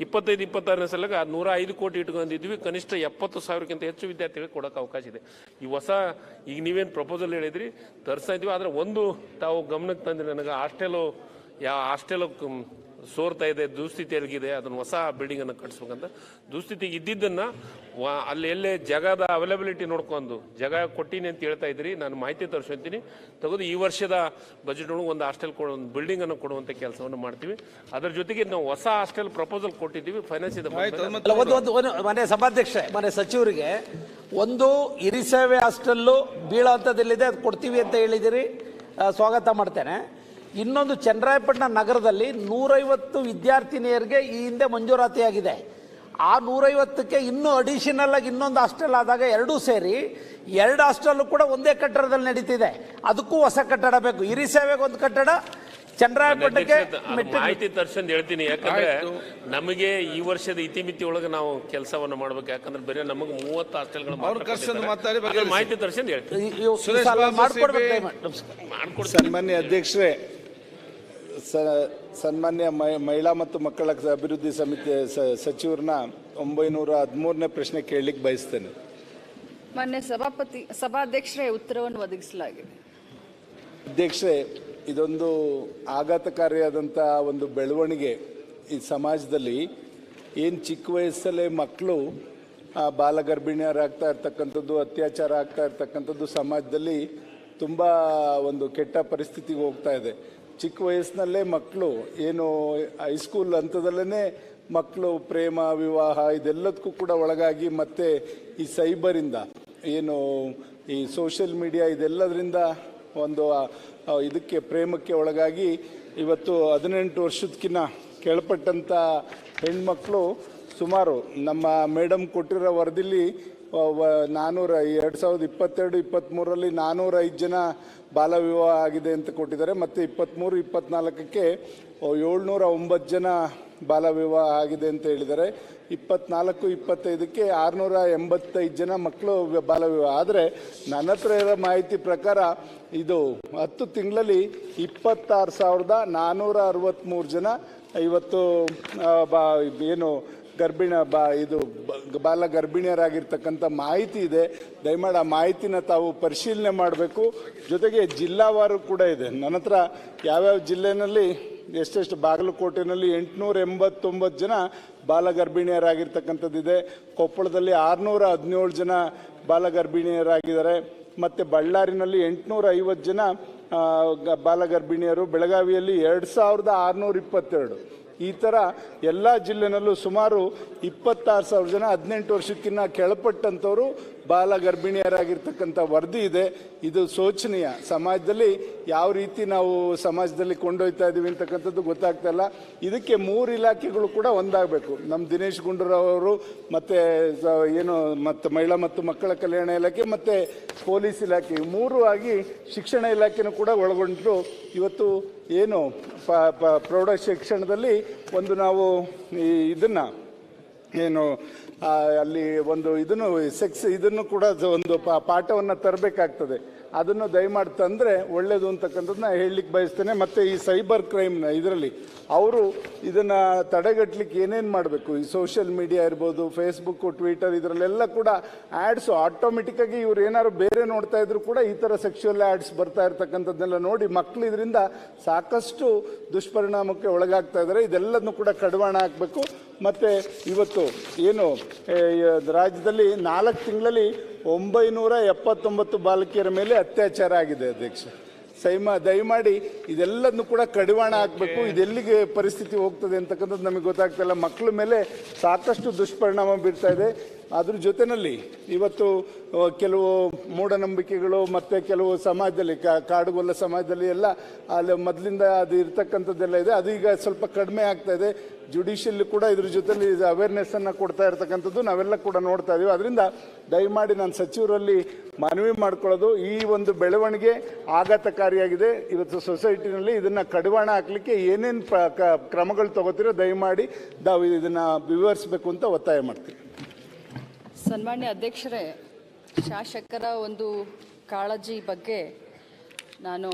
25-26ನೇ ಸಲಕ್ಕೆ 105 ಕೋಟಿ ಇಟ್ಕೊಂಡಿದ್ವಿ. ಕನಿಷ್ಠ 70,000ಕ್ಕಿಂತ ಹೆಚ್ಚು ವಿದ್ಯಾರ್ಥಿಗಳಿಗೆ ಕೊಡೋಕೆ ಅವಕಾಶ ಇದೆ. ಈ ಹೊಸ ಈಗ ನೀವೇನು ಪ್ರಪೋಸಲ್ ಹೇಳಿದ್ರಿ ತರಿಸ್ತಾ ಇದ್ವಿ. ಆದರೆ ಒಂದು ತಾವು ಗಮನಕ್ಕೆ ತಂದ್ರೆ, ನನಗೆ ಹಾಸ್ಟೆಲು ಸೋರ್ತಾ ಇದೆ, ದುಸ್ಥಿತಿಯಾಗಿದೆ, ಅದನ್ನು ಹೊಸ ಬಿಲ್ಡಿಂಗನ್ನು ಕಟ್ಟಿಸ್ಬೇಕಂತ. ದುಸ್ಥಿತಿಗೆ ಇದ್ದಿದ್ದನ್ನು ಅಲ್ಲಿ ಎಲ್ಲೇ ಜಾಗದ ಅವೈಲಬಿಲಿಟಿ ನೋಡ್ಕೊಂಡು ಜಾಗ ಕೊಟ್ಟಿನಿ ಅಂತ ಹೇಳ್ತಾ ಇದ್ರಿ. ನಾನು ಮಾಹಿತಿ ತರಿಸ್ಕೊಂತೀನಿ, ತೆಗೆದು ಈ ವರ್ಷದ ಬಜೆಟ್ ಒಳಗೆ ಒಂದು ಹಾಸ್ಟೆಲ್ ಒಂದು ಬಿಲ್ಡಿಂಗನ್ನು ಕೊಡುವಂಥ ಕೆಲಸವನ್ನು ಮಾಡ್ತೀವಿ. ಅದರ ಜೊತೆಗೆ ನಾವು ಹೊಸ ಹಾಸ್ಟೆಲ್ ಪ್ರಪೋಸಲ್ ಕೊಟ್ಟಿದ್ದೀವಿ. ಫೈನಾನ್ಸ್ ಇದೆ. ಮನೆ ಸಭಾಧ್ಯಕ್ಷ, ಮನೆ ಸಚಿವರಿಗೆ ಒಂದು ಹಿರಿಸೇವೆ ಹಾಸ್ಟೆಲ್ಲು ಬೀಳೋ ಅಂಥದ್ದಿಲ್ಲಿದೆ, ಅದು ಕೊಡ್ತೀವಿ ಅಂತ ಹೇಳಿದಿರಿ, ಸ್ವಾಗತ ಮಾಡ್ತೇನೆ. ಇನ್ನೊಂದು ಚನ್ನರಾಯಪಟ್ಟಣ ನಗರದಲ್ಲಿ 150 ವಿದ್ಯಾರ್ಥಿನಿಯರಿಗೆ ಈ ಹಿಂದೆ ಮಂಜೂರಾತಿಯಾಗಿದೆ. ಆ 150ಕ್ಕೆ ಇನ್ನೂ ಅಡಿಷನಲ್ ಆಗಿ ಇನ್ನೊಂದು ಹಾಸ್ಟೆಲ್ ಆದಾಗ ಎರಡೂ ಸೇರಿ 2 ಹಾಸ್ಟೆಲ್ ಕೂಡ ಒಂದೇ ಕಟ್ಟಡದಲ್ಲಿ ನಡೀತಿದೆ. ಅದಕ್ಕೂ ಹೊಸ ಕಟ್ಟಡ ಬೇಕು. ಹಿರಿಸೇವೆಗೆ ಒಂದು ಕಟ್ಟಡ, ಚನ್ನರಾಯಪಟ್ಟಣಕ್ಕೆ ಮಾಹಿತಿ ತರ್ಸಂದ್ ಹೇಳ್ತೀನಿ. ಯಾಕಂದ್ರೆ ನಮಗೆ ಈ ವರ್ಷದ ಇತಿಮಿತಿ ಒಳಗೆ ನಾವು ಕೆಲಸವನ್ನು ಮಾಡ್ಬೇಕು. ಯಾಕಂದ್ರೆ ಬೇರೆ ನಮಗೆ 30 ಹಾಸ್ಟೆಲ್ಗಳು ಮಾಹಿತಿ ತರ್ಸಂದ್ ಹೇಳ್ತೀನಿ. ಸನ್ಮಾನ್ಯ ಅಧ್ಯಕ್ಷರೇ, ಸನ್ಮಾನ್ಯ ಮಹಿಳಾ ಮತ್ತು ಮಕ್ಕಳ ಅಭಿವೃದ್ಧಿ ಸಮಿತಿ ಸಚಿವರನ್ನ 913ನೇ ಪ್ರಶ್ನೆ ಕೇಳಲಿಕ್ಕೆ ಬಯಸ್ತೇನೆ. ಮಾನ್ಯ ಸಭಾಧ್ಯಕ್ಷರೇ, ಉತ್ತರವನ್ನು ಒದಗಿಸಲಾಗಿದೆ. ಅಧ್ಯಕ್ಷರೇ, ಇದೊಂದು ಆಘಾತಕಾರಿಯಾದಂಥ ಒಂದು ಬೆಳವಣಿಗೆ ಈ ಸಮಾಜದಲ್ಲಿ. ಏನು ಚಿಕ್ಕ ವಯಸ್ಸಲ್ಲೇ ಮಕ್ಕಳು ಬಾಲಗರ್ಭಿಣಿಯರಾಗ್ತಾ ಇರ್ತಕ್ಕಂಥದ್ದು, ಅತ್ಯಾಚಾರ ಆಗ್ತಾ ಇರ್ತಕ್ಕಂಥದ್ದು ಸಮಾಜದಲ್ಲಿ ತುಂಬ ಒಂದು ಕೆಟ್ಟ ಪರಿಸ್ಥಿತಿಗೆ ಹೋಗ್ತಾ ಇದೆ. ಚಿಕ್ಕ ವಯಸ್ಸಿನಲ್ಲೇ ಮಕ್ಕಳು ಏನು ಹೈಸ್ಕೂಲ್ ಹಂತದಲ್ಲೇ ಮಕ್ಕಳು ಪ್ರೇಮ, ವಿವಾಹ ಇದೆಲ್ಲದಕ್ಕೂ ಕೂಡ ಒಳಗಾಗಿ, ಮತ್ತು ಈ ಸೈಬರಿಂದ ಏನು ಈ ಸೋಷಿಯಲ್ ಮೀಡಿಯಾ ಇದೆಲ್ಲದರಿಂದ ಒಂದು ಇದಕ್ಕೆ ಪ್ರೇಮಕ್ಕೆ ಒಳಗಾಗಿ ಇವತ್ತು 18 ವರ್ಷದಕ್ಕಿಂತ ಕೆಳಪಟ್ಟಂಥ ಹೆಣ್ಮಕ್ಳು ಸುಮಾರು ನಮ್ಮ ಮೇಡಮ್ ಕೊಟ್ಟಿರೋ ವರದಿಲಿ 2022-23ರಲ್ಲಿ 405 ಜನ ಬಾಲ ವಿವಾಹ ಆಗಿದೆ ಅಂತ ಕೊಟ್ಟಿದ್ದಾರೆ. ಮತ್ತು 23-24ಕ್ಕೆ 709 ಜನ ಬಾಲ ವಿವಾಹ ಆಗಿದೆ ಅಂತ ಹೇಳಿದ್ದಾರೆ. 24-25ಕ್ಕೆ 685 ಜನ ಮಕ್ಕಳು ಬಾಲ ವಿವಾಹ. ಆದರೆ ನನ್ನ ಹತ್ರ ಇರೋ ಮಾಹಿತಿ ಪ್ರಕಾರ ಇದು 10 ತಿಂಗಳಲ್ಲಿ 26,463 ಜನ ಇವತ್ತು ಏನು ಬಾಲ ಗರ್ಭಿಣಿಯರಾಗಿರ್ತಕ್ಕಂಥ ಮಾಹಿತಿ ಇದೆ. ದಯಮಾಡಿ ಆ ಮಾಹಿತಿನ ತಾವು ಪರಿಶೀಲನೆ ಮಾಡಬೇಕು. ಜೊತೆಗೆ ಜಿಲ್ಲಾವಾರು ಕೂಡ ಇದೆ. ನನ್ನ ಹತ್ರ ಯಾವ್ಯಾವ ಜಿಲ್ಲೆನಲ್ಲಿ ಎಷ್ಟೆಷ್ಟು, ಬಾಗಲಕೋಟೆನಲ್ಲಿ 889 ಜನ ಬಾಲ ಗರ್ಭಿಣಿಯರಾಗಿರ್ತಕ್ಕಂಥದ್ದಿದೆ. ಕೊಪ್ಪಳದಲ್ಲಿ 617 ಜನ ಬಾಲ ಗರ್ಭಿಣಿಯರಾಗಿದ್ದಾರೆ. ಮತ್ತು ಬಳ್ಳಾರಿನಲ್ಲಿ 850 ಜನ ಬಾಲ ಗರ್ಭಿಣಿಯರು, ಬೆಳಗಾವಿಯಲ್ಲಿ 2622. ಈ ಥರ ಎಲ್ಲ ಜಿಲ್ಲೆನಲ್ಲೂ ಸುಮಾರು 26,000 ಜನ 18 ವರ್ಷಕ್ಕಿಂತ ಕೆಳಪಟ್ಟಂಥವರು ಬಾಲ ಗರ್ಭಿಣಿಯರಾಗಿರ್ತಕ್ಕಂಥ ವರದಿ ಇದೆ. ಇದು ಶೋಚನೀಯ. ಸಮಾಜದಲ್ಲಿ ಯಾವ ರೀತಿ ನಾವು ಸಮಾಜದಲ್ಲಿ ಕೊಂಡೊಯ್ತಾ ಇದ್ದೀವಿ ಅಂತಕ್ಕಂಥದ್ದು ಗೊತ್ತಾಗ್ತಾ ಇಲ್ಲ. ಇದಕ್ಕೆ 3 ಇಲಾಖೆಗಳು ಕೂಡ ಒಂದಾಗಬೇಕು. ನಮ್ಮ ದಿನೇಶ್ ಗುಂಡೂರಾವ್ ಅವರು ಮತ್ತು ಮಹಿಳಾ ಮತ್ತು ಮಕ್ಕಳ ಕಲ್ಯಾಣ ಇಲಾಖೆ ಮತ್ತು ಪೊಲೀಸ್ ಇಲಾಖೆ 3 ಆಗಿ ಶಿಕ್ಷಣ ಇಲಾಖೆನೂ ಕೂಡ ಒಳಗೊಂಡು ಇವತ್ತು ಪ್ರೌಢ ಶಿಕ್ಷಣದಲ್ಲಿ ನಾವು ಅಲ್ಲಿ ಇದನ್ನು ಕೂಡ ಒಂದು ಪಾಠವನ್ನು ತರಬೇಕಾಗ್ತದೆ. ಅದನ್ನು ದಯಮಾಡಿ ತಂದರೆ ಒಳ್ಳೆಯದು ಅಂತಕ್ಕಂಥದ್ದನ್ನ ಹೇಳಲಿಕ್ಕೆ ಬಯಸ್ತೇನೆ. ಮತ್ತು ಈ ಸೈಬರ್ ಕ್ರೈಮ್ನ ಇದರಲ್ಲಿ ಅವರು ಇದನ್ನು ತಡೆಗಟ್ಟಲಿಕ್ಕೆ ಏನೇನು ಮಾಡಬೇಕು, ಈ ಸೋಷಿಯಲ್ ಮೀಡಿಯಾ ಇರ್ಬೋದು, ಫೇಸ್ಬುಕ್ಕು, ಟ್ವಿಟರ್, ಇದರಲ್ಲೆಲ್ಲ ಕೂಡ ಆ್ಯಡ್ಸು ಆಟೋಮೆಟಿಕ್ಕಾಗಿ ಇವ್ರು ಏನಾದ್ರು ಬೇರೆ ನೋಡ್ತಾ ಇದ್ರು ಕೂಡ ಈ ಥರ ಸೆಕ್ಷುವಲ್ ಆ್ಯಡ್ಸ್ ಬರ್ತಾ ಇರ್ತಕ್ಕಂಥದ್ದನ್ನೆಲ್ಲ ನೋಡಿ ಮಕ್ಕಳು ಇದರಿಂದ ಸಾಕಷ್ಟು ದುಷ್ಪರಿಣಾಮಕ್ಕೆ ಒಳಗಾಗ್ತಾ ಇದ್ದಾರೆ. ಇದೆಲ್ಲದನ್ನು ಕೂಡ ಕಡಿವಾಣ ಹಾಕಬೇಕು. ಮತ್ತು ಇವತ್ತು ರಾಜ್ಯದಲ್ಲಿ 4 ತಿಂಗಳಲ್ಲಿ 979 ಬಾಲಕಿಯರ ಮೇಲೆ ಅತ್ಯಾಚಾರ ಆಗಿದೆ. ಅಧ್ಯಕ್ಷ, ದಯಮಾಡಿ ಇದೆಲ್ಲದನ್ನು ಕೂಡ ಕಡಿವಾಣ ಹಾಕಬೇಕು. ಇದೆಲ್ಲಿಗೆ ಪರಿಸ್ಥಿತಿ ಹೋಗ್ತದೆ ಅಂತಕ್ಕಂಥದ್ದು ನಮಗೆ ಗೊತ್ತಾಗ್ತಾ ಇಲ್ಲ. ಮಕ್ಕಳ ಮೇಲೆ ಸಾಕಷ್ಟು ದುಷ್ಪರಿಣಾಮ ಬೀರ್ತಾ ಇದೆ. ಅದ್ರ ಜೊತೆಯಲ್ಲಿ ಇವತ್ತು ಕೆಲವು ಮೂಢನಂಬಿಕೆಗಳು ಮತ್ತು ಕೆಲವು ಸಮಾಜದಲ್ಲಿ ಕಾಡುಗೊಲ್ಲ ಸಮಾಜದಲ್ಲಿ ಎಲ್ಲ ಅಲ್ಲಿ ಮೊದಲಿಂದ ಅದು ಇರ್ತಕ್ಕಂಥದ್ದೆಲ್ಲ ಇದೆ. ಅದು ಈಗ ಸ್ವಲ್ಪ ಕಡಿಮೆ ಆಗ್ತಾ ಇದೆ. ಜುಡಿಷಿಯಲ್ ಕೂಡ ಇದ್ರ ಜೊತೆಲಿ ಅವೇರ್ನೆಸ್ಸನ್ನು ಕೊಡ್ತಾ ಇರ್ತಕ್ಕಂಥದ್ದು ನಾವೆಲ್ಲ ಕೂಡ ನೋಡ್ತಾ ಇದ್ದೀವಿ. ಅದರಿಂದ ದಯಮಾಡಿ ನಾನು ಸಚಿವರಲ್ಲಿ ಮನವಿ ಮಾಡ್ಕೊಳ್ಳೋದು, ಈ ಒಂದು ಬೆಳವಣಿಗೆ ಆಘಾತಕಾರಿಯಾಗಿದೆ. ಇವತ್ತು ಸೊಸೈಟಿನಲ್ಲಿ ಇದನ್ನು ಕಡಿವಾಣ ಹಾಕಲಿಕ್ಕೆ ಏನೇನು ಕ್ರಮಗಳು ತಗೋತೀರೋ ದಯಮಾಡಿ ನಾವು ಇದನ್ನು ವಿವರಿಸಬೇಕು ಅಂತ ಒತ್ತಾಯ ಮಾಡ್ತೀವಿ. ಸನ್ಮಾನ್ಯ ಅಧ್ಯಕ್ಷರೇ, ಶಾಸಕರ ಒಂದು ಕಾಳಜಿ ಬಗ್ಗೆ ನಾನು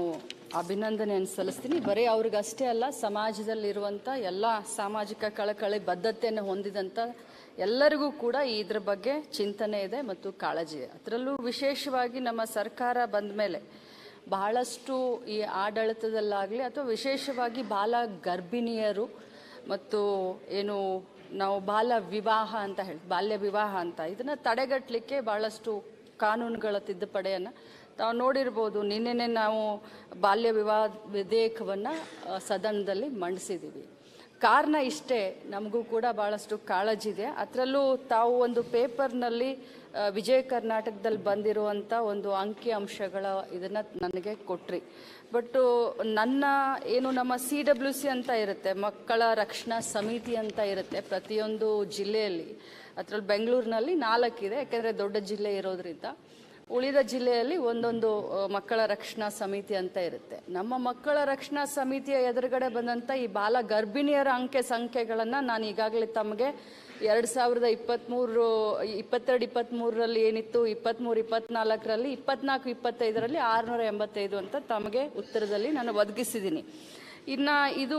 ಅಭಿನಂದನೆಯನ್ನು ಸಲ್ಲಿಸ್ತೀನಿ. ಬರೀ ಅವ್ರಿಗಷ್ಟೇ ಅಲ್ಲ, ಸಮಾಜದಲ್ಲಿರುವಂಥ ಎಲ್ಲ ಸಾಮಾಜಿಕ ಕಳಕಳಿ ಬದ್ಧತೆಯನ್ನು ಹೊಂದಿದಂಥ ಎಲ್ಲರಿಗೂ ಕೂಡ ಇದ್ರ ಬಗ್ಗೆ ಚಿಂತನೆ ಇದೆ ಮತ್ತು ಕಾಳಜಿ ಇದೆ. ಅದರಲ್ಲೂ ವಿಶೇಷವಾಗಿ ನಮ್ಮ ಸರ್ಕಾರ ಬಂದ ಮೇಲೆ ಬಹಳಷ್ಟು ಈ ಆಡಳಿತದಲ್ಲಾಗಲಿ ಅಥವಾ ವಿಶೇಷವಾಗಿ ಬಾಲ ಗರ್ಭಿಣಿಯರು ಮತ್ತು ನಾವು ಬಾಲ್ಯ ವಿವಾಹ ಅಂತ ಇದನ್ನು ತಡೆಗಟ್ಟಲಿಕ್ಕೆ ಭಾಳಷ್ಟು ಕಾನೂನುಗಳ ತಿದ್ದುಪಡಿಯನ್ನು ತಾವು ನೋಡಿರ್ಬೋದು. ನಿನ್ನೆನೆ ನಾವು ಬಾಲ್ಯ ವಿವಾಹ ವಿಧೇಯಕವನ್ನು ಸದನದಲ್ಲಿ ಮಂಡಿಸಿದ್ದೀವಿ. ಕಾರಣ ಇಷ್ಟೇ, ನಮಗೂ ಕೂಡ ಭಾಳಷ್ಟು ಕಾಳಜಿ ಇದೆ. ಅದರಲ್ಲೂ ತಾವು ಒಂದು ಪೇಪರ್ನಲ್ಲಿ ವಿಜಯ ಕರ್ನಾಟಕದಲ್ಲಿ ಬಂದಿರುವಂಥ ಒಂದು ಅಂಕಿ ಅಂಶಗಳ ಇದನ್ನು ನನಗೆ ಕೊಟ್ರಿ. ಬಟ್ ನಮ್ಮ CWC ಅಂತ ಇರುತ್ತೆ, ಮಕ್ಕಳ ರಕ್ಷಣಾ ಸಮಿತಿ ಅಂತ ಇರುತ್ತೆ ಪ್ರತಿಯೊಂದು ಜಿಲ್ಲೆಯಲ್ಲಿ. ಅದರಲ್ಲಿ ಬೆಂಗಳೂರಿನಲ್ಲಿ 4 ಇದೆ, ಯಾಕೆಂದರೆ ದೊಡ್ಡ ಜಿಲ್ಲೆ ಇರೋದ್ರಿಂದ. ಉಳಿದ ಜಿಲ್ಲೆಯಲ್ಲಿ ಒಂದೊಂದು ಮಕ್ಕಳ ರಕ್ಷಣಾ ಸಮಿತಿ ಅಂತ ಇರುತ್ತೆ. ನಮ್ಮ ಮಕ್ಕಳ ರಕ್ಷಣಾ ಸಮಿತಿಯ ಎದುರುಗಡೆ ಬಂದಂಥ ಈ ಬಾಲ ಗರ್ಭಿಣಿಯರ ಸಂಖ್ಯೆಗಳನ್ನು ನಾನು ಈಗಾಗಲೇ ತಮಗೆ 2022-23ರಲ್ಲಿ ಏನಿತ್ತು, 23-24ರಲ್ಲಿ 24-25ರಲ್ಲಿ 685 ಅಂತ ತಮಗೆ ಉತ್ತರದಲ್ಲಿ ನಾನು ಒದಗಿಸಿದ್ದೀನಿ. ಇನ್ನು ಇದು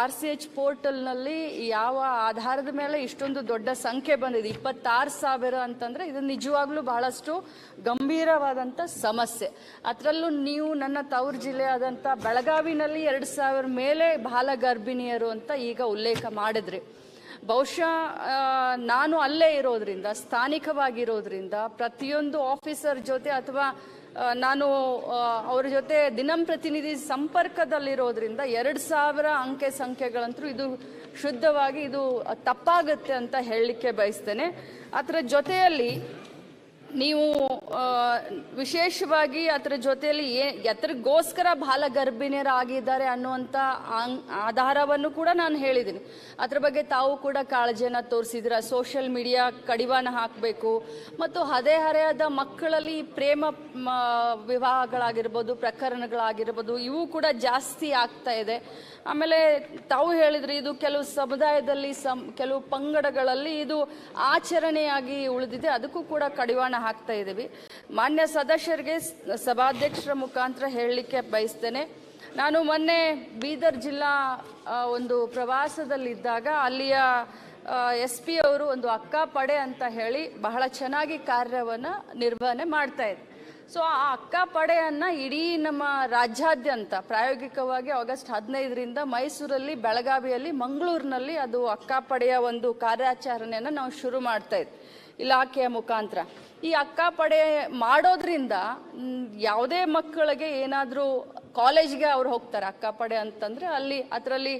RCH ಪೋರ್ಟಲ್ನಲ್ಲಿ ಯಾವ ಆಧಾರದ ಮೇಲೆ ಇಷ್ಟೊಂದು ದೊಡ್ಡ ಸಂಖ್ಯೆ ಬಂದಿದೆ, 26,000 ಅಂತಂದರೆ ಇದು ನಿಜವಾಗ್ಲೂ ಬಹಳಷ್ಟು ಗಂಭೀರವಾದಂಥ ಸಮಸ್ಯೆ. ಅದರಲ್ಲೂ ನೀವು ನನ್ನ ತವರು ಜಿಲ್ಲೆ ಆದಂಥ ಬೆಳಗಾವಿನಲ್ಲಿ 2,000 ಮೇಲೆ ಬಾಲ ಗರ್ಭಿಣಿಯರು ಅಂತ ಈಗ ಉಲ್ಲೇಖ ಮಾಡಿದ್ರಿ. ಬಹುಶಃ ನಾನು ಅಲ್ಲೇ ಇರೋದ್ರಿಂದ, ಸ್ಥಾನಿಕವಾಗಿರೋದ್ರಿಂದ, ಪ್ರತಿಯೊಂದು ಆಫೀಸರ್ ಜೊತೆ ಅಥವಾ ನಾನು ಅವ್ರ ಜೊತೆ ದಿನಂಪ್ರತಿನಿಧಿ ಸಂಪರ್ಕದಲ್ಲಿರೋದ್ರಿಂದ 2,000 ಸಂಖ್ಯೆಗಳಂತೂ ಇದು ಶುದ್ಧವಾಗಿ ಇದು ತಪ್ಪಾಗುತ್ತೆ ಅಂತ ಹೇಳಲಿಕ್ಕೆ ಬಯಸ್ತೇನೆ. ಅದರ ಜೊತೆಯಲ್ಲಿ ನೀವು ವಿಶೇಷವಾಗಿ ಅದರ ಜೊತೆಯಲ್ಲಿ ಎತ್ತರಗೋಸ್ಕರ ಬಾಲ ಗರ್ಭಿಣಿಯರಾಗಿದ್ದಾರೆ ಅನ್ನುವಂಥ ಆಧಾರವನ್ನು ಕೂಡ ನಾನು ಹೇಳಿದ್ದೀನಿ. ಅದರ ಬಗ್ಗೆ ತಾವು ಕೂಡ ಕಾಳಜಿಯನ್ನು ತೋರಿಸಿದ್ರ. ಸೋಷಿಯಲ್ ಮೀಡಿಯಾ ಕಡಿವಾಣ ಹಾಕಬೇಕು ಮತ್ತು ಹರೆಯದ ಮಕ್ಕಳಲ್ಲಿ ಪ್ರೇಮ ವಿವಾಹಗಳಾಗಿರ್ಬೋದು, ಪ್ರಕರಣಗಳಾಗಿರ್ಬೋದು, ಇವು ಕೂಡ ಜಾಸ್ತಿ ಆಗ್ತಾ ಇದೆ. ಆಮೇಲೆ ತಾವು ಹೇಳಿದ್ರಿ ಇದು ಕೆಲವು ಸಮುದಾಯದಲ್ಲಿ ಕೆಲವು ಪಂಗಡಗಳಲ್ಲಿ ಇದು ಆಚರಣೆಯಾಗಿ ಉಳಿದಿದೆ, ಅದಕ್ಕೂ ಕೂಡ ಕಡಿವಾಣ ಹಾಕ್ತಾ ಇದ್ದೀವಿ. ಮಾನ್ಯ ಸದಸ್ಯರಿಗೆ ಸಭಾಧ್ಯಕ್ಷರ ಮುಖಾಂತರ ಹೇಳಲಿಕ್ಕೆ ಬಯಸ್ತೇನೆ. ನಾನು ಮೊನ್ನೆ ಬೀದರ್ ಜಿಲ್ಲಾ ಒಂದು ಪ್ರವಾಸದಲ್ಲಿದ್ದಾಗ ಅಲ್ಲಿಯ SP ಅವರು ಒಂದು ಅಕ್ಕ ಪಡೆ ಅಂತ ಹೇಳಿ ಬಹಳ ಚೆನ್ನಾಗಿ ಕಾರ್ಯವನ್ನು ನಿರ್ವಹಣೆ ಮಾಡ್ತಾ ಇದೆ. ಸೊ ಆ ಅಕ್ಕ ಪಡೆಯನ್ನು ಇಡೀ ನಮ್ಮ ರಾಜ್ಯಾದ್ಯಂತ ಪ್ರಾಯೋಗಿಕವಾಗಿ ಆಗಸ್ಟ್ 15ರಿಂದ ಮೈಸೂರಲ್ಲಿ, ಬೆಳಗಾವಿಯಲ್ಲಿ, ಮಂಗಳೂರಿನಲ್ಲಿ ಅದು ಅಕ್ಕ ಪಡೆಯ ಒಂದು ಕಾರ್ಯಾಚರಣೆಯನ್ನು ನಾವು ಶುರು ಮಾಡ್ತಾ ಇದ್ವಿ ಇಲಾಖೆಯ ಮುಖಾಂತರ. ಈ ಅಕ್ಕ ಪಡೆ ಮಾಡೋದ್ರಿಂದ ಯಾವುದೇ ಮಕ್ಕಳಿಗೆ ಏನಾದರೂ ಕಾಲೇಜ್ಗೆ ಅವ್ರು ಹೋಗ್ತಾರೆ, ಅಕ್ಕ ಪಡೆ ಅಂತಂದರೆ ಅದರಲ್ಲಿ